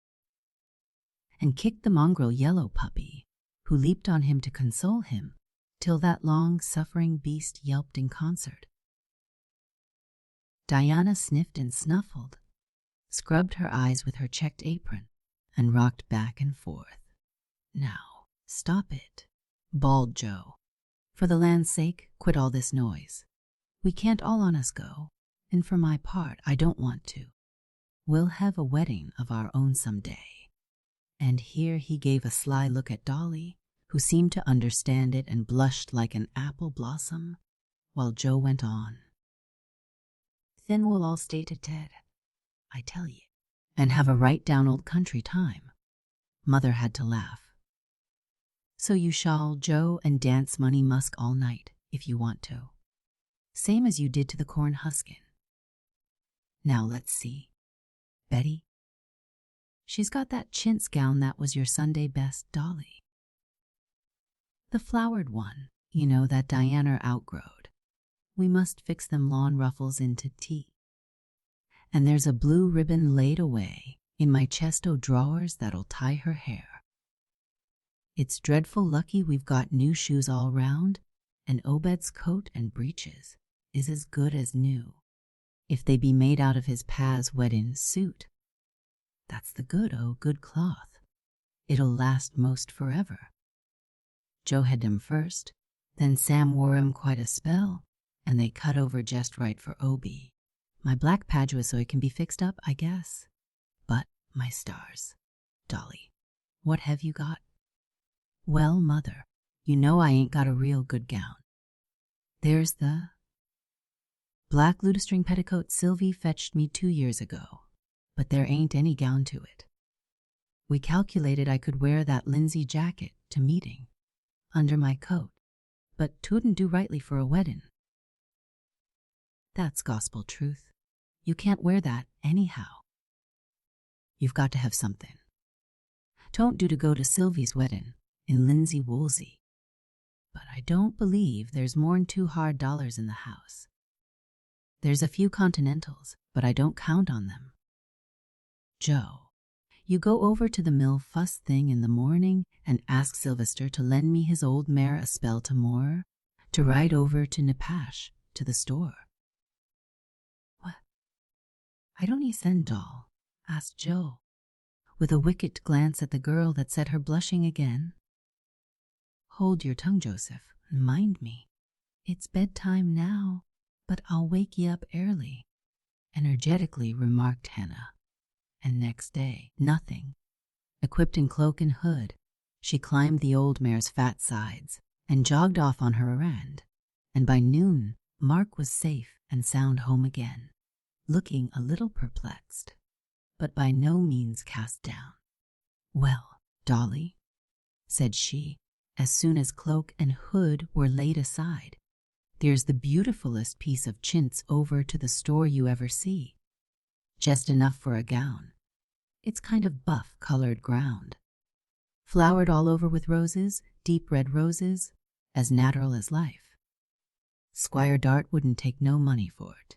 and kicked the mongrel yellow puppy, who leaped on him to console him, till that long-suffering beast yelped in concert. Diana sniffed and snuffled, scrubbed her eyes with her checked apron, and rocked back and forth. "Now, stop it," bawled Joe. "For the land's sake, quit all this noise. We can't all on us go, and for my part, I don't want to. We'll have a wedding of our own some day. And here he gave a sly look at Dolly, who seemed to understand it and blushed like an apple blossom, while Joe went on. Then we'll all stay to Ted, I tell ye, and have a right down old country time. Mother had to laugh. So you shall, Joe, and dance Money Musk all night, if you want to. Same as you did to the corn huskin. Now let's see. Betty? She's got that chintz gown that was your Sunday best, Dolly. The flowered one, you know, that Diana outgrowed. We must fix them lawn ruffles into tea. And there's a blue ribbon laid away in my chest-o' drawers that'll tie her hair. It's dreadful lucky we've got new shoes all round, and Obed's coat and breeches is as good as new, if they be made out of his pa's weddin' suit. That's the good cloth. It'll last most forever. Joe had 'em first, then Sam wore 'em quite a spell, and they cut over just right for Obie. My black padua so it can be fixed up, I guess. But, my stars, Dolly, what have you got? Well, Mother, you know I ain't got a real good gown. There's the black lutestring petticoat Sylvie fetched me 2 years ago, but there ain't any gown to it. We calculated I could wear that linsey jacket to meeting, under my coat, but 'twouldn't do rightly for a weddin'. That's gospel truth. You can't wear that anyhow. You've got to have something. 'Twon't do to go to Sylvie's weddin' in linsey woolsey, but I don't believe there's more'n $2 in the house. There's a few continentals, but I don't count on them. Joe, you go over to the mill fust thing in the morning and ask Sylvester to lend me his old mare a spell to more, to ride over to Nepash to the store. What? I don't ye send, Doll? Asked Joe, with a wicked glance at the girl that set her blushing again. Hold your tongue, Joseph, and mind me. It's bedtime now, but I'll wake ye up early, energetically remarked Hannah. And next day, nothing. Equipped in cloak and hood, she climbed the old mare's fat sides and jogged off on her errand, and by noon Mark was safe and sound home again, looking a little perplexed, but by no means cast down. Well, Dolly, said she, as soon as cloak and hood were laid aside, there's the beautifulest piece of chintz over to the store you ever see. Just enough for a gown. It's kind of buff-colored ground, flowered all over with roses, deep red roses, as natural as life. Squire Dart wouldn't take no money for it.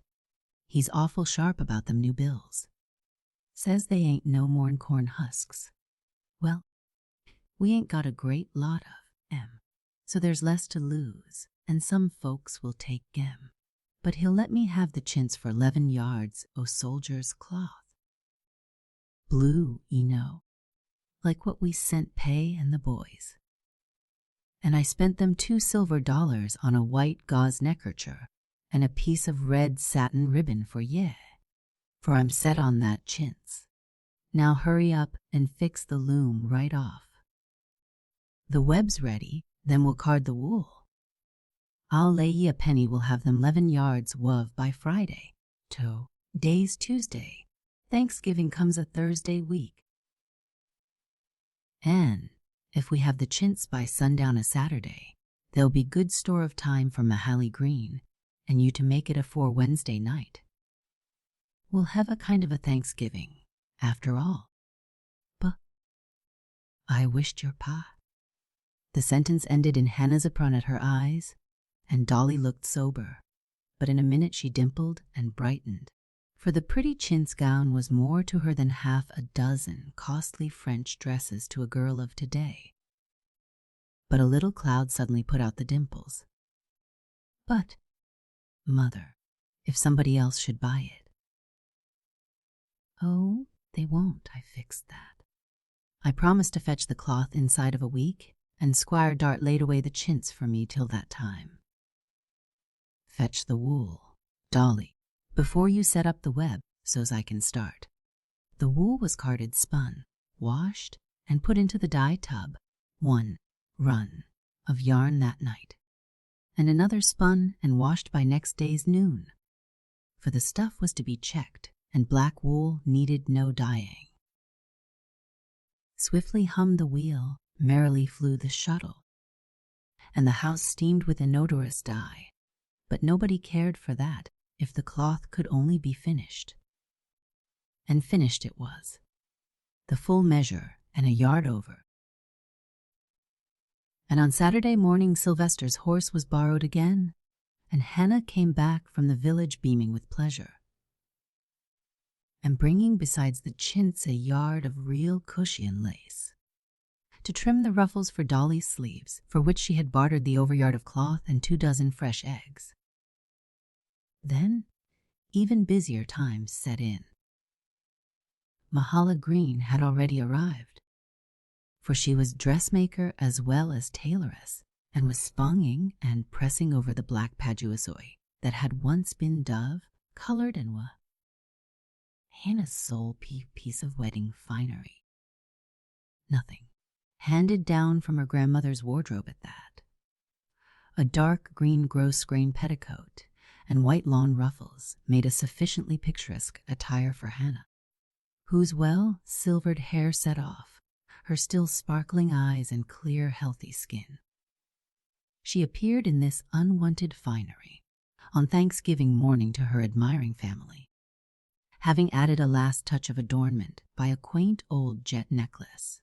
He's awful sharp about them new bills. Says they ain't no more'n corn husks. Well, we ain't got a great lot of 'em, so there's less to lose, and some folks will take 'em. But he'll let me have the chintz for 11 yards o' soldier's cloth. Blue, ye know, like what we sent Pay and the boys. And I spent them $2 silver on a white gauze neckercher and a piece of red satin ribbon for ye, for I'm set on that chintz. Now hurry up and fix the loom right off. The web's ready, then we'll card the wool. I'll lay ye a penny we'll have them 11 yards wove by Friday. Day's Tuesday. Thanksgiving comes a Thursday week. And if we have the chintz by sundown a Saturday, there'll be good store of time for Mahaly Green and you to make it afore Wednesday night. We'll have a kind of a Thanksgiving, after all. But I wished your pa. The sentence ended in Hannah's apron at her eyes, and Dolly looked sober, but in a minute she dimpled and brightened, for the pretty chintz gown was more to her than half a dozen costly French dresses to a girl of today. But a little cloud suddenly put out the dimples. But, Mother, if somebody else should buy it. Oh, they won't, I fixed that. I promised to fetch the cloth inside of a week, and Squire Dart laid away the chintz for me till that time. Fetch the wool, Dolly, before you set up the web, so's I can start. The wool was carded spun, washed, and put into the dye tub 1 run of yarn that night, and another spun and washed by next day's noon, for the stuff was to be checked, and black wool needed no dyeing. Swiftly hummed the wheel, merrily flew the shuttle, and the house steamed with inodorous dye, but nobody cared for that if the cloth could only be finished. And finished it was, the full measure and a yard over. And on Saturday morning Sylvester's horse was borrowed again, and Hannah came back from the village beaming with pleasure, and bringing besides the chintz a yard of real cushion lace, to trim the ruffles for Dolly's sleeves, for which she had bartered the overyard of cloth and 24 fresh eggs. Then even busier times set in. Mahala Green had already arrived, for she was dressmaker as well as tailoress, and was sponging and pressing over the black paduasoy that had once been dove, colored and Hannah's sole piece of wedding finery. Nothing. Handed down from her grandmother's wardrobe at that. A dark green gross-grain petticoat and white lawn ruffles made a sufficiently picturesque attire for Hannah, whose well-silvered hair set off her still sparkling eyes and clear, healthy skin. She appeared in this unwanted finery on Thanksgiving morning to her admiring family, having added a last touch of adornment by a quaint old jet necklace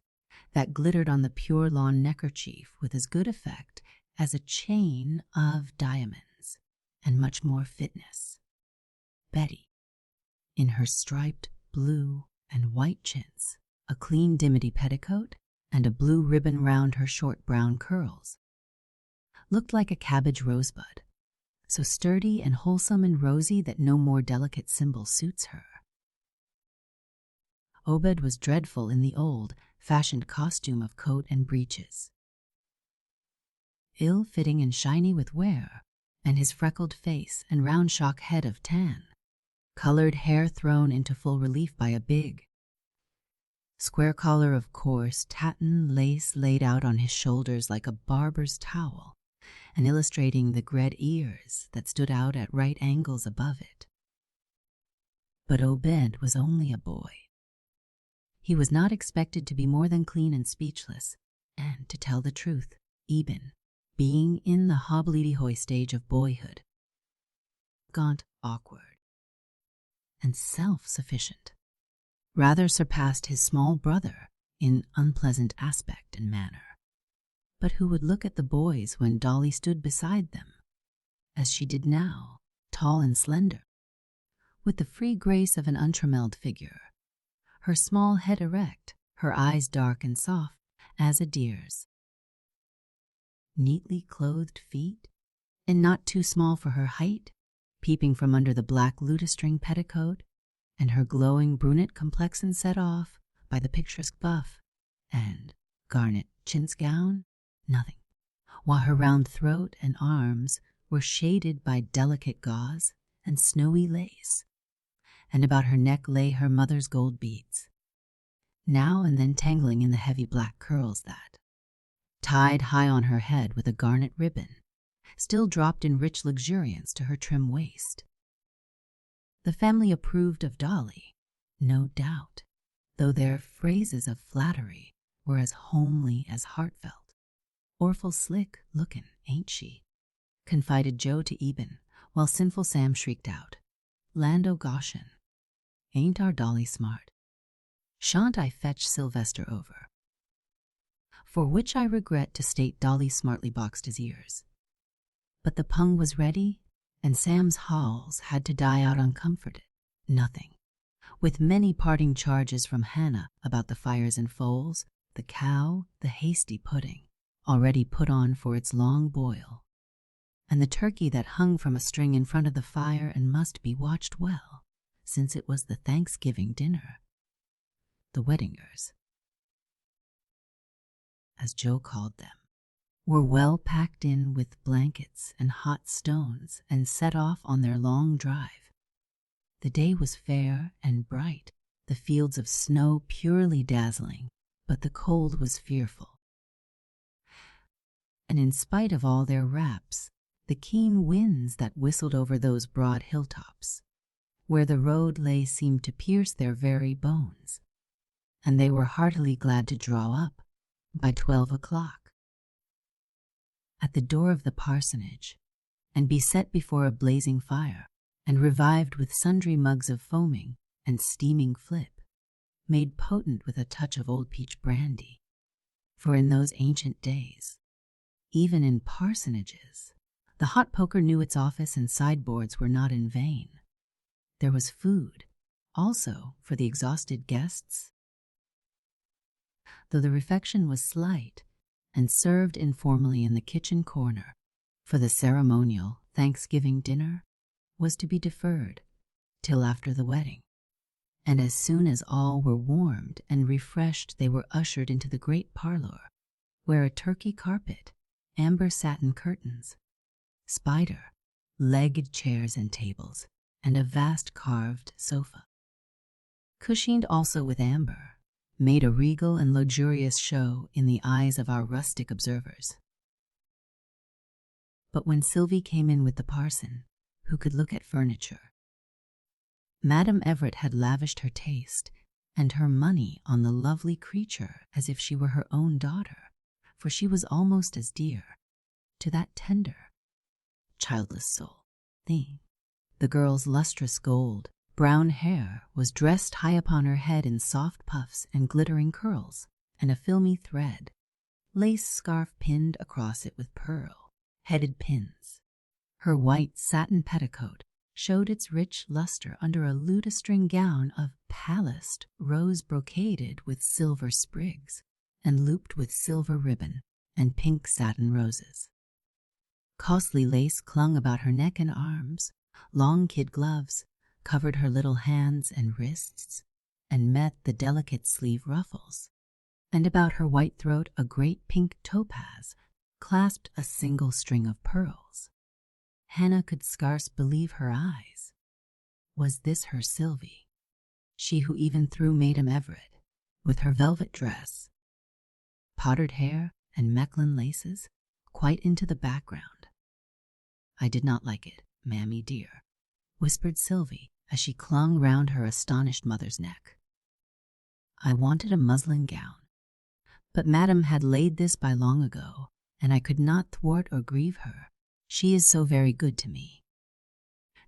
that glittered on the pure lawn neckerchief with as good effect as a chain of diamonds, and much more fitness. Betty, in her striped blue and white chintz, a clean dimity petticoat, and a blue ribbon round her short brown curls, looked like a cabbage rosebud, so sturdy and wholesome and rosy that no more delicate symbol suits her. Obed was dreadful in the old-fashioned costume of coat and breeches, ill-fitting and shiny with wear, and his freckled face and round shock head of tan, colored hair thrown into full relief by a big, square collar of coarse tatten lace laid out on his shoulders like a barber's towel, and illustrating the gred ears that stood out at right angles above it. But Obed was only a boy. He was not expected to be more than clean and speechless, and, to tell the truth, even being in the hobbledehoy stage of boyhood, gaunt, awkward, and self-sufficient, rather surpassed his small brother in unpleasant aspect and manner, but who would look at the boys when Dolly stood beside them, as she did now, tall and slender, with the free grace of an untrammeled figure, her small head erect, her eyes dark and soft as a deer's, neatly clothed feet, and not too small for her height, peeping from under the black lutestring petticoat, and her glowing brunette complexion set off by the picturesque buff and garnet chintz gown, nothing, while her round throat and arms were shaded by delicate gauze and snowy lace, and about her neck lay her mother's gold beads, now and then tangling in the heavy black curls that, tied high on her head with a garnet ribbon, still dropped in rich luxuriance to her trim waist. The family approved of Dolly, no doubt, though their phrases of flattery were as homely as heartfelt. "Orful slick lookin', ain't she?" confided Joe to Eben, while Sinful Sam shrieked out, "Land o' Goshen, ain't our Dolly smart? Shan't I fetch Sylvester over?" For which I regret to state Dolly smartly boxed his ears. But the pung was ready, and Sam's howls had to die out uncomforted. Nothing, with many parting charges from Hannah about the fires and foals, the cow, the hasty pudding, already put on for its long boil, and the turkey that hung from a string in front of the fire and must be watched well, since it was the Thanksgiving dinner. The Weddingers, as Joe called them, were well packed in with blankets and hot stones and set off on their long drive. The day was fair and bright, the fields of snow purely dazzling, but the cold was fearful. And in spite of all their wraps, the keen winds that whistled over those broad hilltops, where the road lay, seemed to pierce their very bones, and they were heartily glad to draw up by 12 o'clock at the door of the parsonage, and be set before a blazing fire, and revived with sundry mugs of foaming and steaming flip, made potent with a touch of old peach brandy. For in those ancient days, even in parsonages, the hot poker knew its office, and sideboards were not in vain. There was food, also, for the exhausted guests, though the refection was slight and served informally in the kitchen corner, for the ceremonial Thanksgiving dinner was to be deferred till after the wedding, and as soon as all were warmed and refreshed they were ushered into the great parlor, where a turkey carpet, amber satin curtains, spider, legged chairs and tables, and a vast carved sofa, cushioned also with amber, made a regal and luxurious show in the eyes of our rustic observers. But when Sylvie came in with the parson, who could look at furniture, Madame Everett had lavished her taste and her money on the lovely creature as if she were her own daughter, for she was almost as dear to that tender, childless soul thing. The girl's lustrous gold, brown hair was dressed high upon her head in soft puffs and glittering curls, and a filmy thread, lace scarf pinned across it with pearl-headed pins. Her white satin petticoat showed its rich luster under a lutestring gown of palest rose brocaded with silver sprigs and looped with silver ribbon and pink satin roses. Costly lace clung about her neck and arms, long kid gloves covered her little hands and wrists and met the delicate sleeve ruffles, and about her white throat a great pink topaz clasped a single string of pearls. Hannah could scarce believe her eyes. Was this her Sylvie, she who even threw Madame Everett, with her velvet dress, powdered hair, and Mechlin laces, quite into the background? I did not like it, mammy dear, whispered Sylvie as she clung round her astonished mother's neck. I wanted a muslin gown, but Madame had laid this by long ago, and I could not thwart or grieve her. She is so very good to me.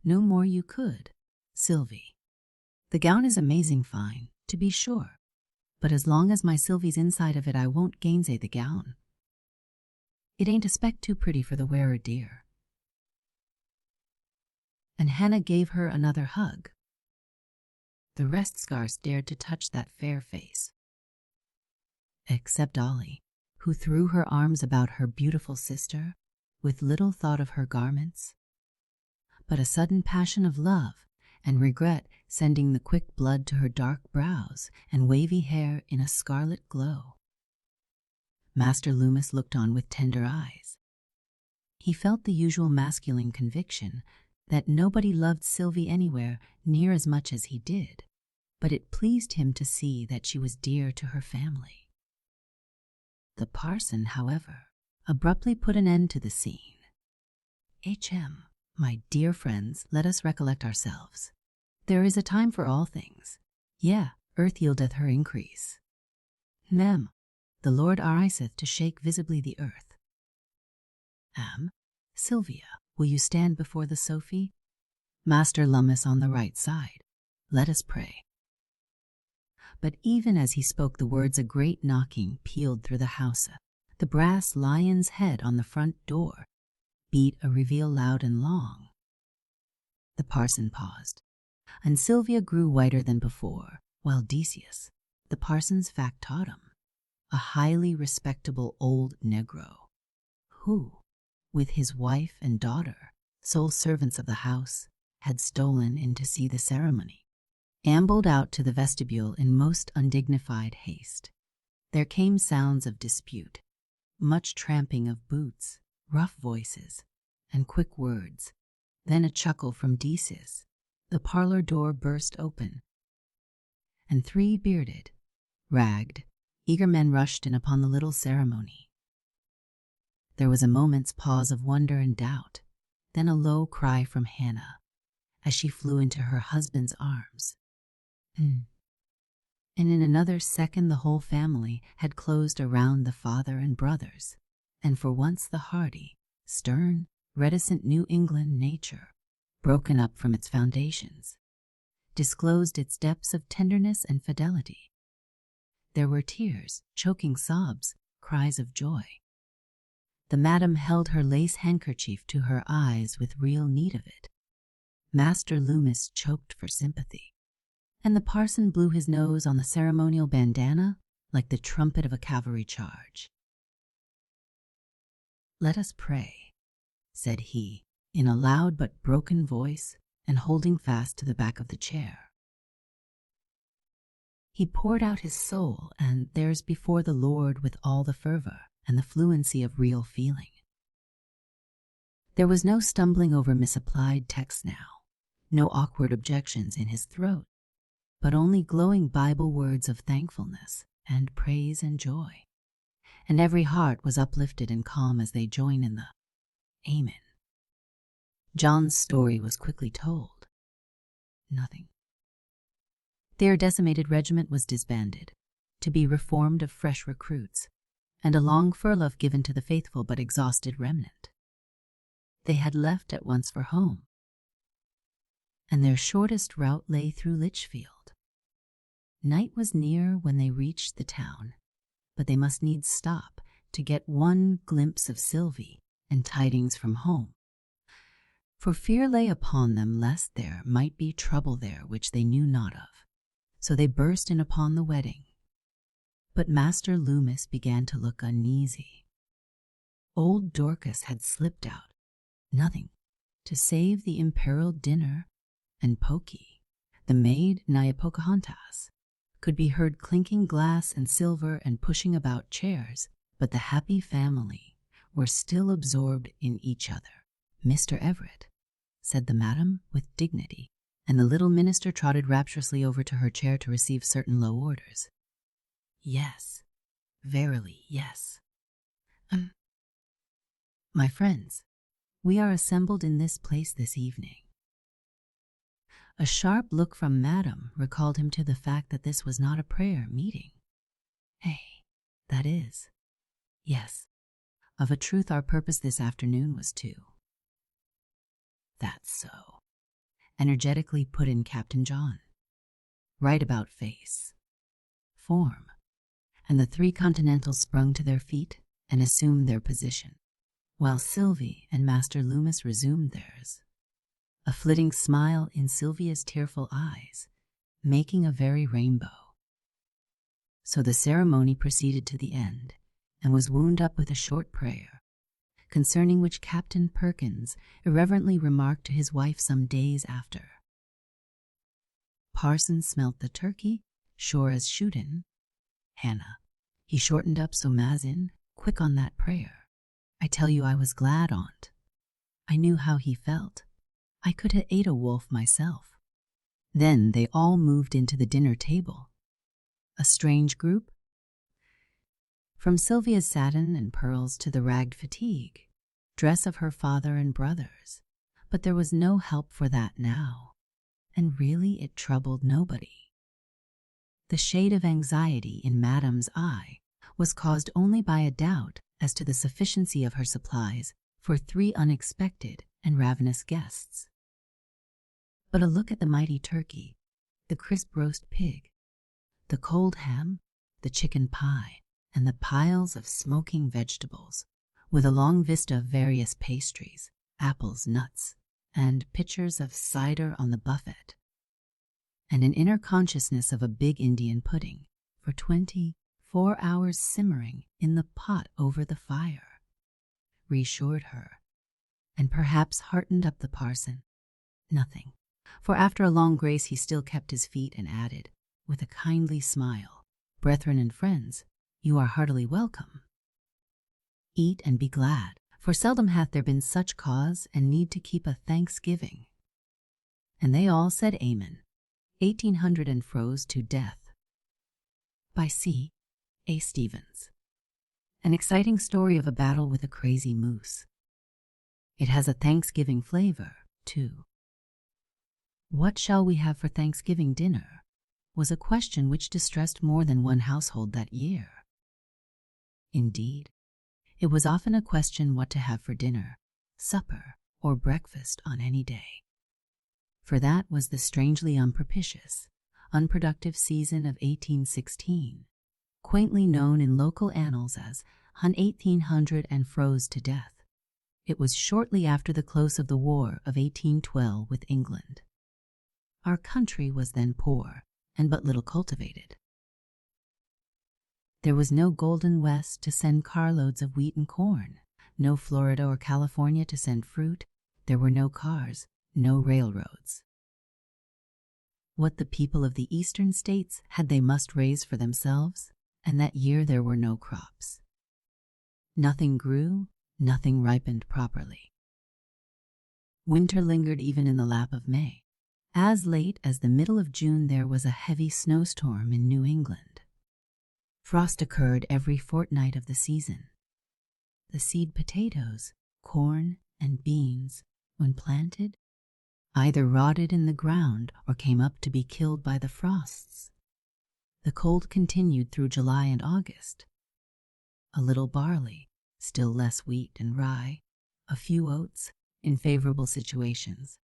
No more you could, Sylvie. The gown is amazing fine, to be sure, but as long as my Sylvie's inside of it, I won't gainsay the gown. It ain't a speck too pretty for the wearer, dear. And Hannah gave her another hug. The rest scarce dared to touch that fair face, except Ollie, who threw her arms about her beautiful sister with little thought of her garments, but a sudden passion of love and regret sending the quick blood to her dark brows and wavy hair in a scarlet glow. Master Loomis looked on with tender eyes. He felt the usual masculine conviction that nobody loved Sylvie anywhere near as much as he did, but it pleased him to see that she was dear to her family. The parson, however, abruptly put an end to the scene. H.M., my dear friends, let us recollect ourselves. There is a time for all things. Yea, earth yieldeth her increase. Mem, the Lord ariseth to shake visibly the earth. Sylvia, will you stand before the Sophie? Master Lummis on the right side. Let us pray. But even as he spoke the words, a great knocking pealed through the house. The brass lion's head on the front door beat a reveal loud and long. The parson paused, and Sylvia grew whiter than before, while Decius, the parson's factotum, a highly respectable old negro, who, with his wife and daughter, sole servants of the house, had stolen in to see the ceremony, ambled out to the vestibule in most undignified haste. There came sounds of dispute, much tramping of boots, rough voices, and quick words, then a chuckle from Decius. The parlor door burst open, and three bearded, ragged, eager men rushed in upon the little ceremony. There was a moment's pause of wonder and doubt, then a low cry from Hannah as she flew into her husband's arms. And in another second the whole family had closed around the father and brothers, and for once the hardy, stern, reticent New England nature, broken up from its foundations, disclosed its depths of tenderness and fidelity. There were tears, choking sobs, cries of joy. The madam held her lace handkerchief to her eyes with real need of it. Master Loomis choked for sympathy, and the parson blew his nose on the ceremonial bandana like the trumpet of a cavalry charge. "Let us pray," said he, in a loud but broken voice, and holding fast to the back of the chair. He poured out his soul and theirs before the Lord with all the fervor and the fluency of real feeling. There was no stumbling over misapplied text now, no awkward objections in his throat, but only glowing Bible words of thankfulness and praise and joy, and every heart was uplifted and calm as they joined in the Amen. John's story was quickly told. Nothing. Their decimated regiment was disbanded, to be reformed of fresh recruits, and a long furlough given to the faithful but exhausted remnant. They had left at once for home, and their shortest route lay through Litchfield. Night was near when they reached the town, but they must needs stop to get one glimpse of Sylvie and tidings from home. For fear lay upon them lest there might be trouble there which they knew not of. So they burst in upon the wedding. But Master Loomis began to look uneasy. Old Dorcas had slipped out, nothing, to save the imperiled dinner, and Pokey, the maid nigh Pocahontas, could be heard clinking glass and silver and pushing about chairs, but the happy family were still absorbed in each other. "Mr. Everett," said the madam with dignity, and the little minister trotted rapturously over to her chair to receive certain low orders. "Yes, verily, yes. My friends, we are assembled in this place this evening." A sharp look from madam recalled him to the fact that this was not a prayer meeting. "Hey, that is. Yes, of a truth our purpose this afternoon was to." "That's so," energetically put in Captain John. "Right about face. Form." And the three Continentals sprung to their feet and assumed their position, while Sylvie and Master Loomis resumed theirs, a flitting smile in Sylvia's tearful eyes, making a very rainbow. So the ceremony proceeded to the end, and was wound up with a short prayer, concerning which Captain Perkins irreverently remarked to his wife some days after. "Parson smelt the turkey, sure as shootin'. Hannah, he shortened up so mazin, quick on that prayer. I tell you I was glad on't. I knew how he felt. I could ha' ate a wolf myself." Then they all moved into the dinner table. A strange group. From Sylvia's satin and pearls to the ragged fatigue, dress of her father and brothers, but there was no help for that now, and really it troubled nobody. The shade of anxiety in Madam's eye was caused only by a doubt as to the sufficiency of her supplies for 3 unexpected and ravenous guests. But a look at the mighty turkey, the crisp roast pig, the cold ham, the chicken pie, and the piles of smoking vegetables, with a long vista of various pastries, apples, nuts, and pitchers of cider on the buffet, and an inner consciousness of a big Indian pudding for 24 hours simmering in the pot over the fire, reassured her, and perhaps heartened up the parson. Nothing, for after a long grace he still kept his feet and added, with a kindly smile, "Brethren and friends, you are heartily welcome. Eat and be glad, for seldom hath there been such cause and need to keep a thanksgiving." And they all said Amen, 1800 and froze to death. By sea, A. Stevens. An exciting story of a battle with a crazy moose. It has a Thanksgiving flavor, too. What shall we have for Thanksgiving dinner was a question which distressed more than one household that year. Indeed, it was often a question what to have for dinner, supper, or breakfast on any day. For that was the strangely unpropitious, unproductive season of 1816, quaintly known in local annals as 1800 and froze to death. It was shortly after the close of the War of 1812 with England. Our country was then poor and but little cultivated. There was no golden West to send carloads of wheat and corn, no Florida or California to send fruit. There were no cars, no railroads. What the people of the eastern states had they must raise for themselves, and that year there were no crops. Nothing grew, nothing ripened properly. Winter lingered even in the lap of May. As late as the middle of June there was a heavy snowstorm in New England. Frost occurred every fortnight of the season. The seed potatoes, corn, and beans, when planted, either rotted in the ground or came up to be killed by the frosts. The cold continued through July and August. A little barley, still less wheat and rye, a few oats, in favorable situations,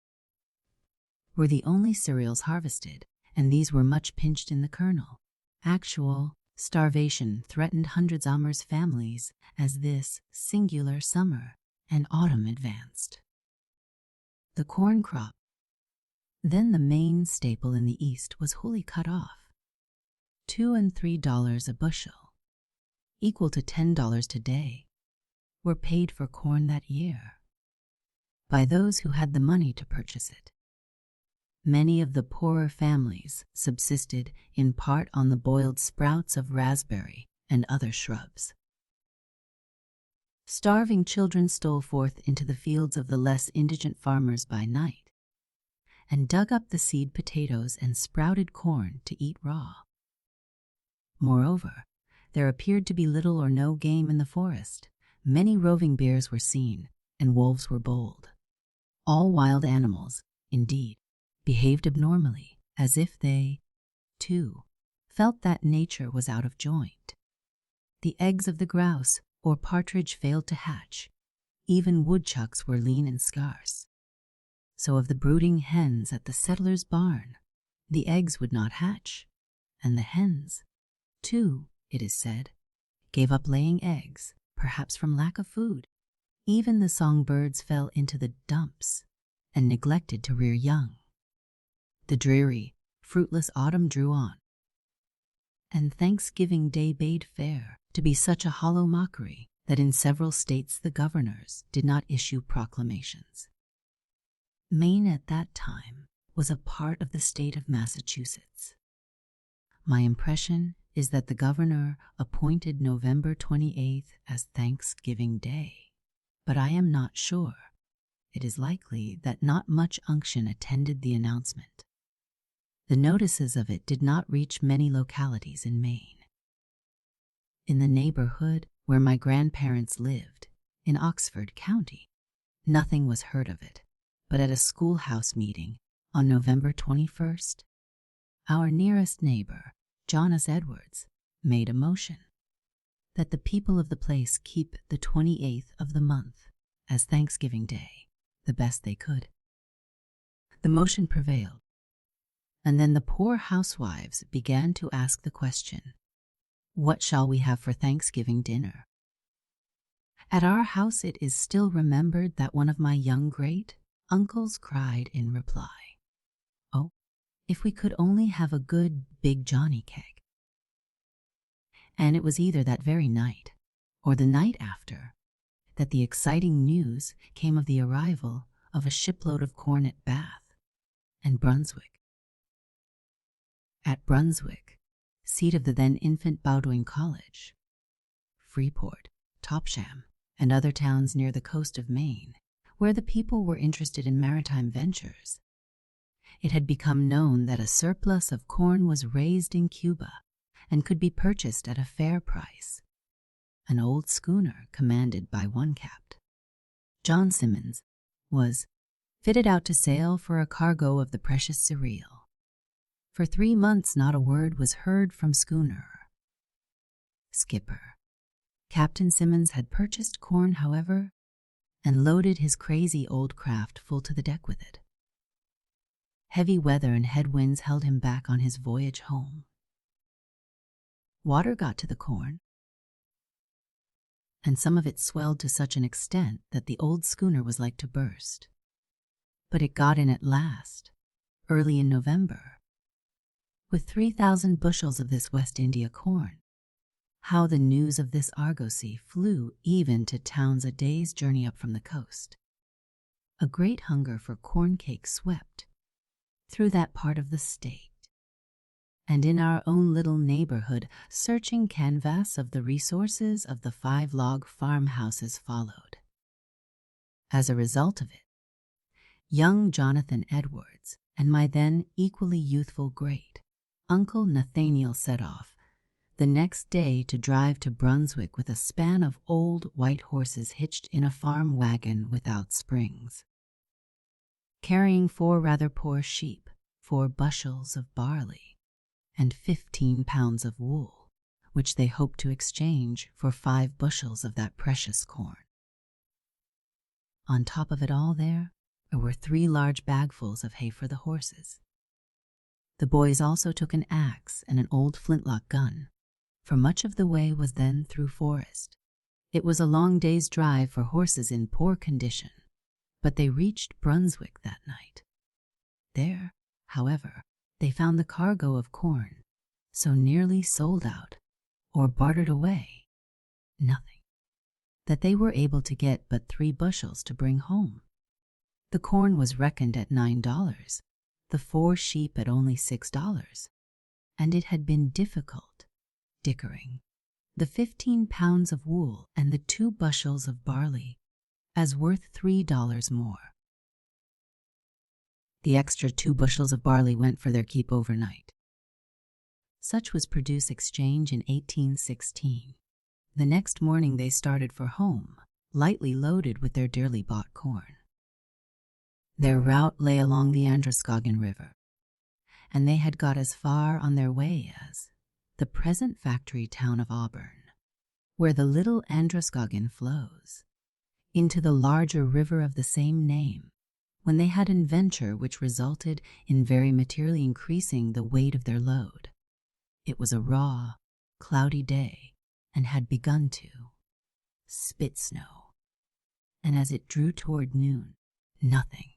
were the only cereals harvested, and these were much pinched in the kernel. Actual starvation threatened hundreds of farmers' families as this singular summer and autumn advanced. The corn crop, then the main staple in the East, was wholly cut off. $2 and $3 a bushel, equal to $10 today, were paid for corn that year by those who had the money to purchase it. Many of the poorer families subsisted in part on the boiled sprouts of raspberry and other shrubs. Starving children stole forth into the fields of the less indigent farmers by night and dug up the seed potatoes and sprouted corn to eat raw. Moreover, there appeared to be little or no game in the forest. Many roving bears were seen, and wolves were bold. All wild animals, indeed, behaved abnormally, as if they, too, felt that nature was out of joint. The eggs of the grouse or partridge failed to hatch. Even woodchucks were lean and scarce. So of the brooding hens at the settler's barn, the eggs would not hatch, and the hens, too, it is said, gave up laying eggs, perhaps from lack of food. Even the songbirds fell into the dumps and neglected to rear young. The dreary, fruitless autumn drew on, and Thanksgiving Day bade fair to be such a hollow mockery that in several states the governors did not issue proclamations. Maine at that time was a part of the state of Massachusetts. My impression is that the governor appointed November 28th as Thanksgiving Day, but I am not sure. It is likely that not much unction attended the announcement. The notices of it did not reach many localities in Maine. In the neighborhood where my grandparents lived, in Oxford County, nothing was heard of it, but at a schoolhouse meeting on November 21st, our nearest neighbor, Jonas Edwards, made a motion that the people of the place keep the 28th of the month as Thanksgiving Day, the best they could. The motion prevailed, and then the poor housewives began to ask the question, what shall we have for Thanksgiving dinner? At our house it is still remembered that one of my young great-uncles cried in reply, "Oh, if we could only have a good big Johnny keg." And it was either that very night or the night after that the exciting news came of the arrival of a shipload of corn at Bath and Brunswick. At Brunswick, seat of the then infant Bowdoin College, Freeport, Topsham, and other towns near the coast of Maine, where the people were interested in maritime ventures, it had become known that a surplus of corn was raised in Cuba and could be purchased at a fair price. An old schooner commanded by one captain, John Simmons, was fitted out to sail for a cargo of the precious cereal. For 3 months not a word was heard from schooner. Skipper Captain Simmons had purchased corn, however, and loaded his crazy old craft full to the deck with it. Heavy weather and headwinds held him back on his voyage home. Water got to the corn, and some of it swelled to such an extent that the old schooner was like to burst. But it got in at last, early in November, with 3,000 bushels of this West India corn. How the news of this argosy flew even to towns a day's journey up from the coast. A great hunger for corn cake swept through that part of the state, and in our own little neighborhood, searching canvass of the resources of the 5-log farmhouses followed. As a result of it, young Jonathan Edwards and my then equally youthful great Uncle Nathaniel set off the next day to drive to Brunswick with a span of old white horses hitched in a farm wagon without springs, carrying 4 rather poor sheep, 4 bushels of barley, and 15 pounds of wool, which they hoped to exchange for 5 bushels of that precious corn. On top of it all there were 3 large bagfuls of hay for the horses. The boys also took an axe and an old flintlock gun, for much of the way was then through forest. It was a long day's drive for horses in poor condition, but they reached Brunswick that night. There, however, they found the cargo of corn so nearly sold out or bartered away, nothing, that they were able to get but 3 bushels to bring home. The corn was reckoned at $9, the 4 sheep at only $6, and it had been difficult dickering the 15 pounds of wool and the 2 bushels of barley as worth $3 more. The extra 2 bushels of barley went for their keep overnight. Such was produce exchange in 1816. The next morning they started for home, lightly loaded with their dearly bought corn. Their route lay along the Androscoggin River, and they had got as far on their way as the present factory town of Auburn, where the little Androscoggin flows into the larger river of the same name, when they had an adventure which resulted in very materially increasing the weight of their load. It was a raw, cloudy day, and had begun to spit snow, and as it drew toward noon, nothing.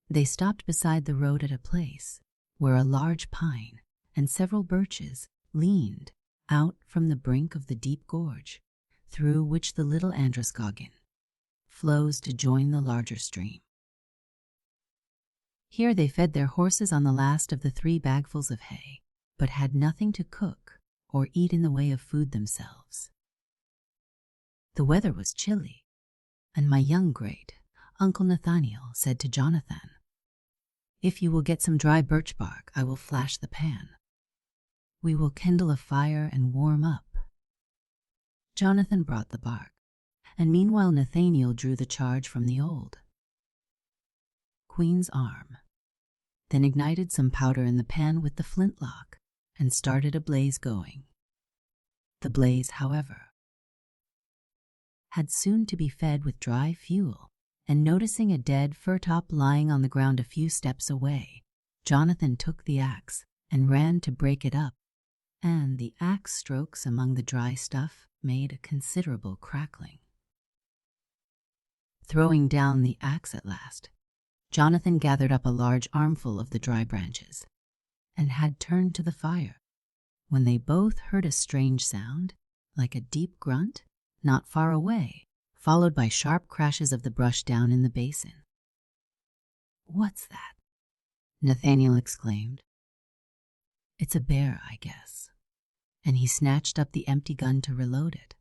They stopped beside the road at a place where a large pine and several birches leaned out from the brink of the deep gorge through which the little Androscoggin flows to join the larger stream. Here they fed their horses on the last of the 3 bagfuls of hay, but had nothing to cook or eat in the way of food themselves. The weather was chilly, and my young great Uncle Nathaniel said to Jonathan, "If you will get some dry birch bark, I will flash the pan. We will kindle a fire and warm up." Jonathan brought the bark, and meanwhile Nathaniel drew the charge from the old Queen's arm, then ignited some powder in the pan with the flintlock and started a blaze going. The blaze, however, had soon to be fed with dry fuel, and noticing a dead fir top lying on the ground a few steps away, Jonathan took the axe and ran to break it up, and the axe strokes among the dry stuff made a considerable crackling. Throwing down the axe at last, Jonathan gathered up a large armful of the dry branches and had turned to the fire, when they both heard a strange sound, like a deep grunt, not far away, followed by sharp crashes of the brush down in the basin. "What's that?" Nathaniel exclaimed. "It's a bear, I guess," and he snatched up the empty gun to reload it.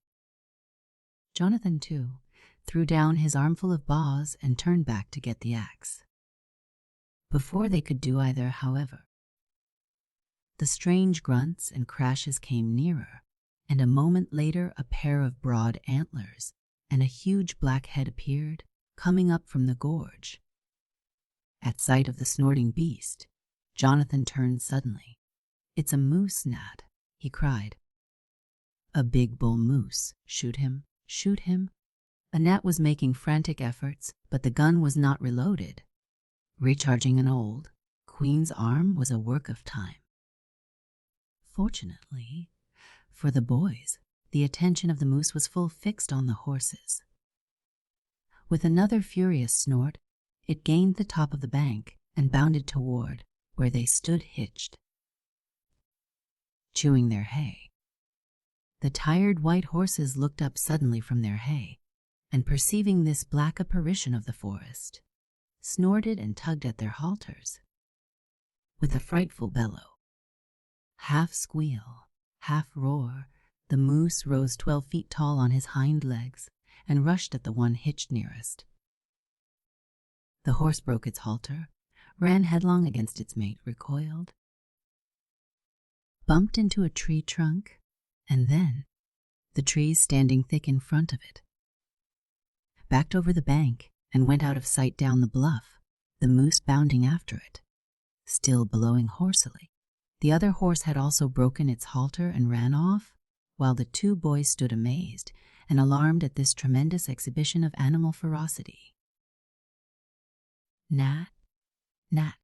Jonathan, too, threw down his armful of boughs and turned back to get the axe. Before they could do either, however, The strange grunts and crashes came nearer, and a moment later a pair of broad antlers and a huge black head appeared, coming up from the gorge. At sight of the snorting beast, Jonathan turned suddenly. "It's a moose, Nat," he cried. "A big bull moose. Shoot him, shoot him." Nat was making frantic efforts, but the gun was not reloaded. Recharging an old queen's arm was a work of time. Fortunately for the boys, the attention of the moose was full fixed on the horses. With another furious snort, it gained the top of the bank and bounded toward where they stood hitched, chewing their hay. The tired white horses looked up suddenly from their hay, and perceiving this black apparition of the forest, snorted and tugged at their halters. With a frightful bellow, half squeal, half roar, the moose rose 12 feet tall on his hind legs and rushed at the one hitched nearest. The horse broke its halter, ran headlong against its mate, recoiled, bumped into a tree trunk, and then, the trees standing thick in front of it, backed over the bank and went out of sight down the bluff, the moose bounding after it, still bellowing hoarsely. The other horse had also broken its halter and ran off, while the two boys stood amazed and alarmed at this tremendous exhibition of animal ferocity. "Nat, Nat,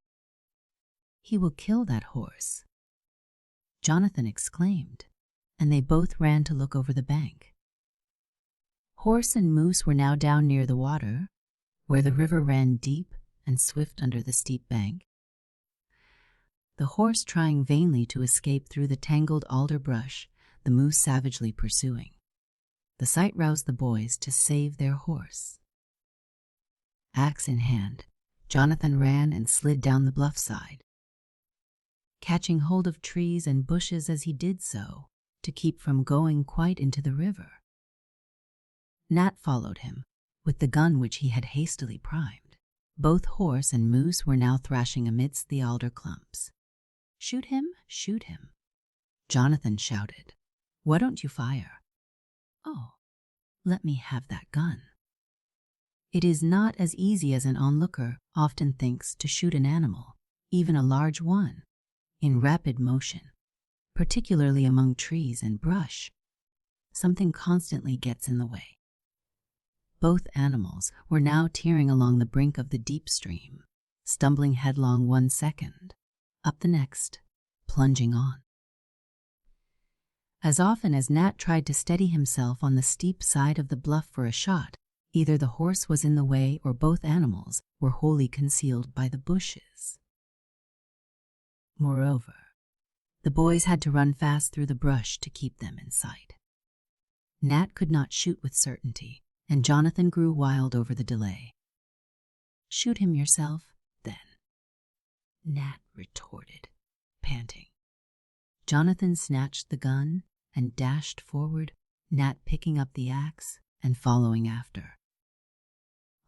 he will kill that horse," Jonathan exclaimed, and they both ran to look over the bank. Horse and moose were now down near the water, where the river ran deep and swift under the steep bank, the horse trying vainly to escape through the tangled alder brush, the moose savagely pursuing. The sight roused the boys to save their horse. Axe in hand, Jonathan ran and slid down the bluff side, catching hold of trees and bushes as he did so to keep from going quite into the river. Nat followed him, with the gun which he had hastily primed. Both horse and moose were now thrashing amidst the alder clumps. "Shoot him, shoot him," Jonathan shouted. "Why don't you fire?" "Oh, let me have that gun." It is not as easy as an onlooker often thinks to shoot an animal, even a large one, in rapid motion, particularly among trees and brush. Something constantly gets in the way. Both animals were now tearing along the brink of the deep stream, stumbling headlong one second, up the next, plunging on. As often as Nat tried to steady himself on the steep side of the bluff for a shot, either the horse was in the way or both animals were wholly concealed by the bushes. Moreover, the boys had to run fast through the brush to keep them in sight. Nat could not shoot with certainty, and Jonathan grew wild over the delay. "Shoot him yourself, then," Nat retorted, panting. Jonathan snatched the gun and dashed forward, Nat picking up the axe and following after.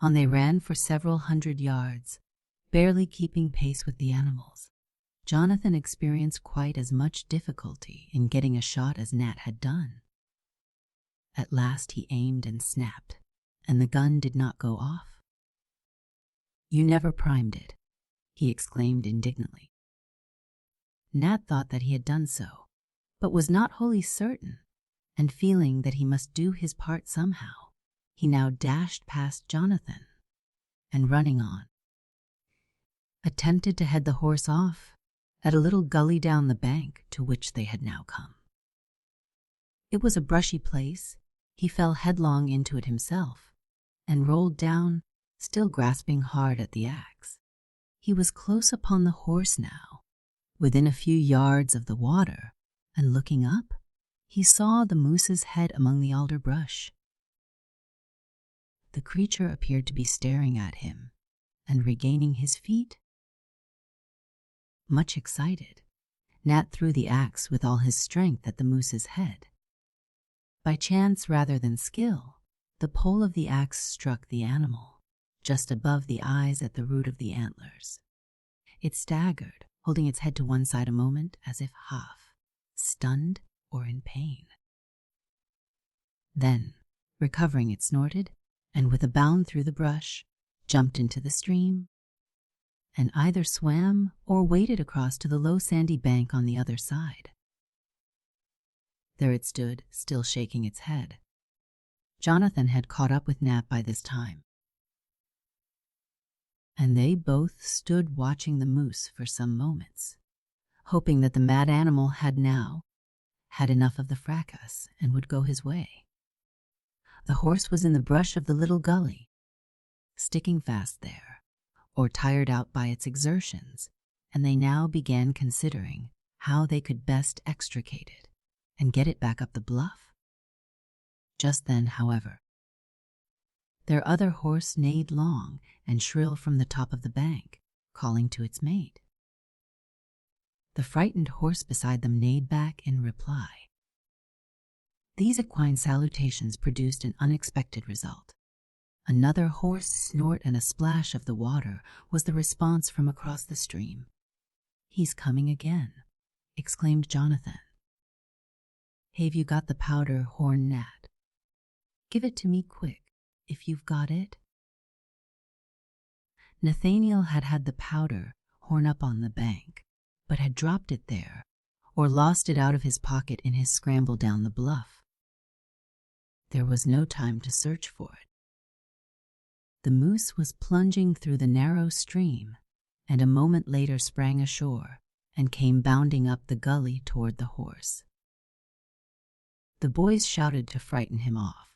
On they ran for several hundred yards, barely keeping pace with the animals. Jonathan experienced quite as much difficulty in getting a shot as Nat had done. At last he aimed and snapped, and the gun did not go off. "You never primed it," he exclaimed indignantly. Nat thought that he had done so, but was not wholly certain, and feeling that he must do his part somehow, he now dashed past Jonathan, and running on, attempted to head the horse off at a little gully down the bank to which they had now come. It was a brushy place. He fell headlong into it himself, and rolled down, still grasping hard at the axe. He was close upon the horse now, within a few yards of the water, and looking up, he saw the moose's head among the alder brush. The creature appeared to be staring at him and regaining his feet. Much excited, Nat threw the axe with all his strength at the moose's head. By chance rather than skill, the pole of the axe struck the animal, just above the eyes at the root of the antlers. It staggered, holding its head to one side a moment as if half, stunned or in pain. Then, recovering, it snorted, and with a bound through the brush, jumped into the stream, and either swam or waded across to the low sandy bank on the other side. There it stood, still shaking its head. Jonathan had caught up with Nat by this time, and they both stood watching the moose for some moments, hoping that the mad animal had now had enough of the fracas and would go his way. The horse was in the brush of the little gully, sticking fast there, or tired out by its exertions, and they now began considering how they could best extricate it and get it back up the bluff. Just then, however, their other horse neighed long and shrill from the top of the bank, calling to its mate. The frightened horse beside them neighed back in reply. These equine salutations produced an unexpected result. Another hoarse snort and a splash of the water was the response from across the stream. "He's coming again," exclaimed Jonathan. "Have you got the powder, Horn Nat? Give it to me quick, if you've got it." Nathaniel had had the powder horn up on the bank, but had dropped it there, or lost it out of his pocket in his scramble down the bluff. There was no time to search for it. The moose was plunging through the narrow stream, and a moment later sprang ashore and came bounding up the gully toward the horse. The boys shouted to frighten him off.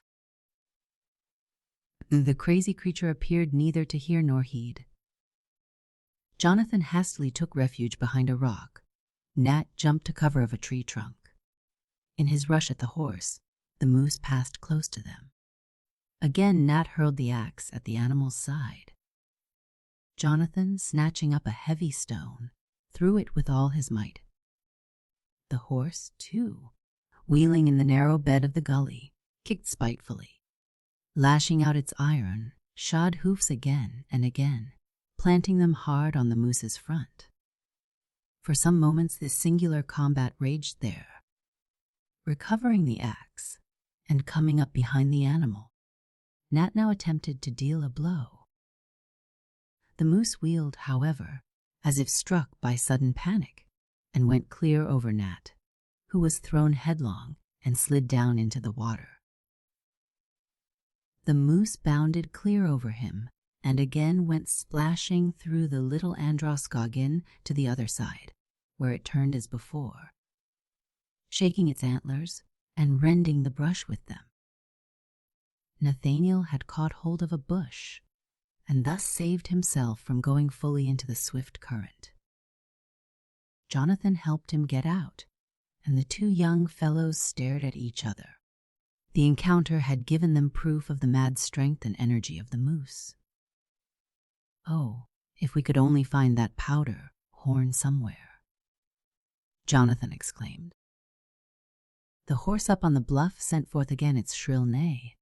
The crazy creature appeared neither to hear nor heed. Jonathan hastily took refuge behind a rock. Nat jumped to cover of a tree trunk. In his rush at the horse, the moose passed close to them. Again Nat hurled the axe at the animal's side. Jonathan, snatching up a heavy stone, threw it with all his might. The horse, too, wheeling in the narrow bed of the gully, kicked spitefully, lashing out its iron, shod hoofs again and again, planting them hard on the moose's front. For some moments this singular combat raged there. Recovering the axe and coming up behind the animal, Nat now attempted to deal a blow. The moose wheeled, however, as if struck by sudden panic, and went clear over Nat, who was thrown headlong and slid down into the water. The moose bounded clear over him and again went splashing through the little Androscoggin to the other side, where it turned as before, shaking its antlers and rending the brush with them. Nathaniel had caught hold of a bush and thus saved himself from going fully into the swift current. Jonathan helped him get out, and the two young fellows stared at each other. The encounter had given them proof of the mad strength and energy of the moose. "Oh, if we could only find that powder horn somewhere," Jonathan exclaimed. The horse up on the bluff sent forth again its shrill neigh,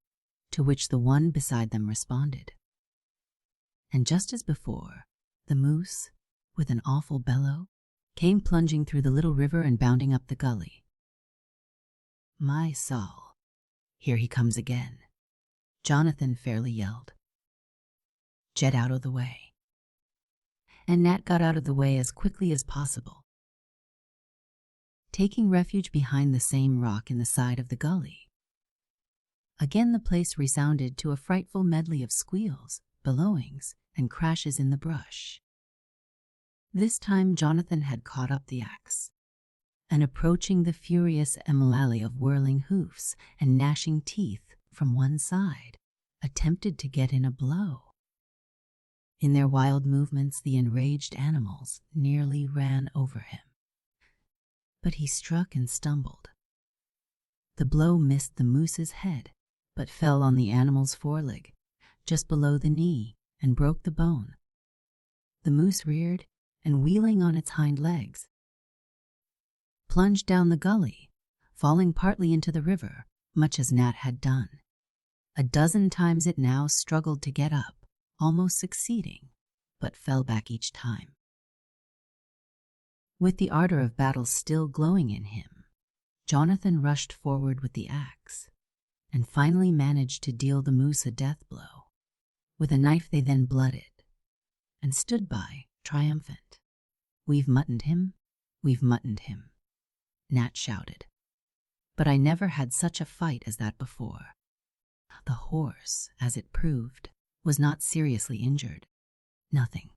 to which the one beside them responded. And just as before, the moose, with an awful bellow, came plunging through the little river and bounding up the gully. "My soul, here he comes again," Jonathan fairly yelled. "Jet out of the way." And Nat got out of the way as quickly as possible, taking refuge behind the same rock in the side of the gully. Again the place resounded to a frightful medley of squeals, bellowings, and crashes in the brush. This time Jonathan had caught up the axe, and approaching the furious emmalley of whirling hoofs and gnashing teeth from one side, attempted to get in a blow. In their wild movements, the enraged animals nearly ran over him, but he struck and stumbled. The blow missed the moose's head, but fell on the animal's foreleg, just below the knee, and broke the bone. The moose reared, and wheeling on its hind legs, plunged down the gully, falling partly into the river, much as Nat had done. 12 times it now struggled to get up, almost succeeding, but fell back each time. With the ardor of battle still glowing in him, Jonathan rushed forward with the axe and finally managed to deal the moose a death blow. With a knife they then blooded and stood by, triumphant. "We've muttoned him, we've muttoned him," Nat shouted. But I never had such a fight as that before. The horse, as it proved, was not seriously injured. Nothing.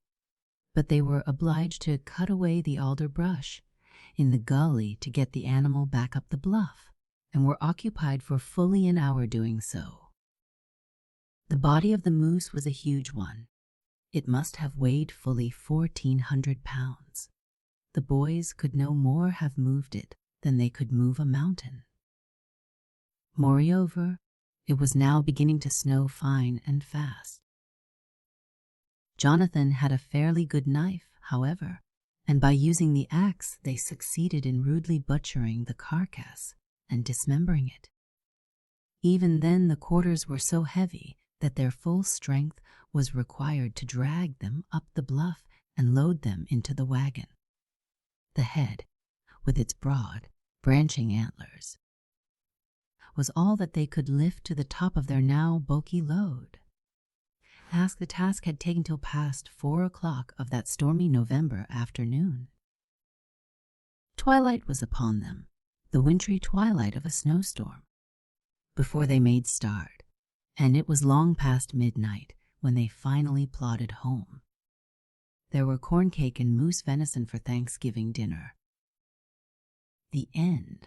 But they were obliged to cut away the alder brush in the gully to get the animal back up the bluff, and were occupied for fully an hour doing so. The body of the moose was a huge one. It must have weighed fully 1,400 pounds. The boys could no more have moved it than they could move a mountain. Moreover, it was now beginning to snow fine and fast. Jonathan had a fairly good knife, however, and by using the axe they succeeded in rudely butchering the carcass and dismembering it. Even then the quarters were so heavy that their full strength was required to drag them up the bluff and load them into the wagon. The head, with its broad, branching antlers, was all that they could lift to the top of their now bulky load. The task had taken till past 4 o'clock of that stormy November afternoon. Twilight was upon them, the wintry twilight of a snowstorm, before they made start, and it was long past midnight when they finally plodded home. There were corn cake and moose venison for Thanksgiving dinner. The end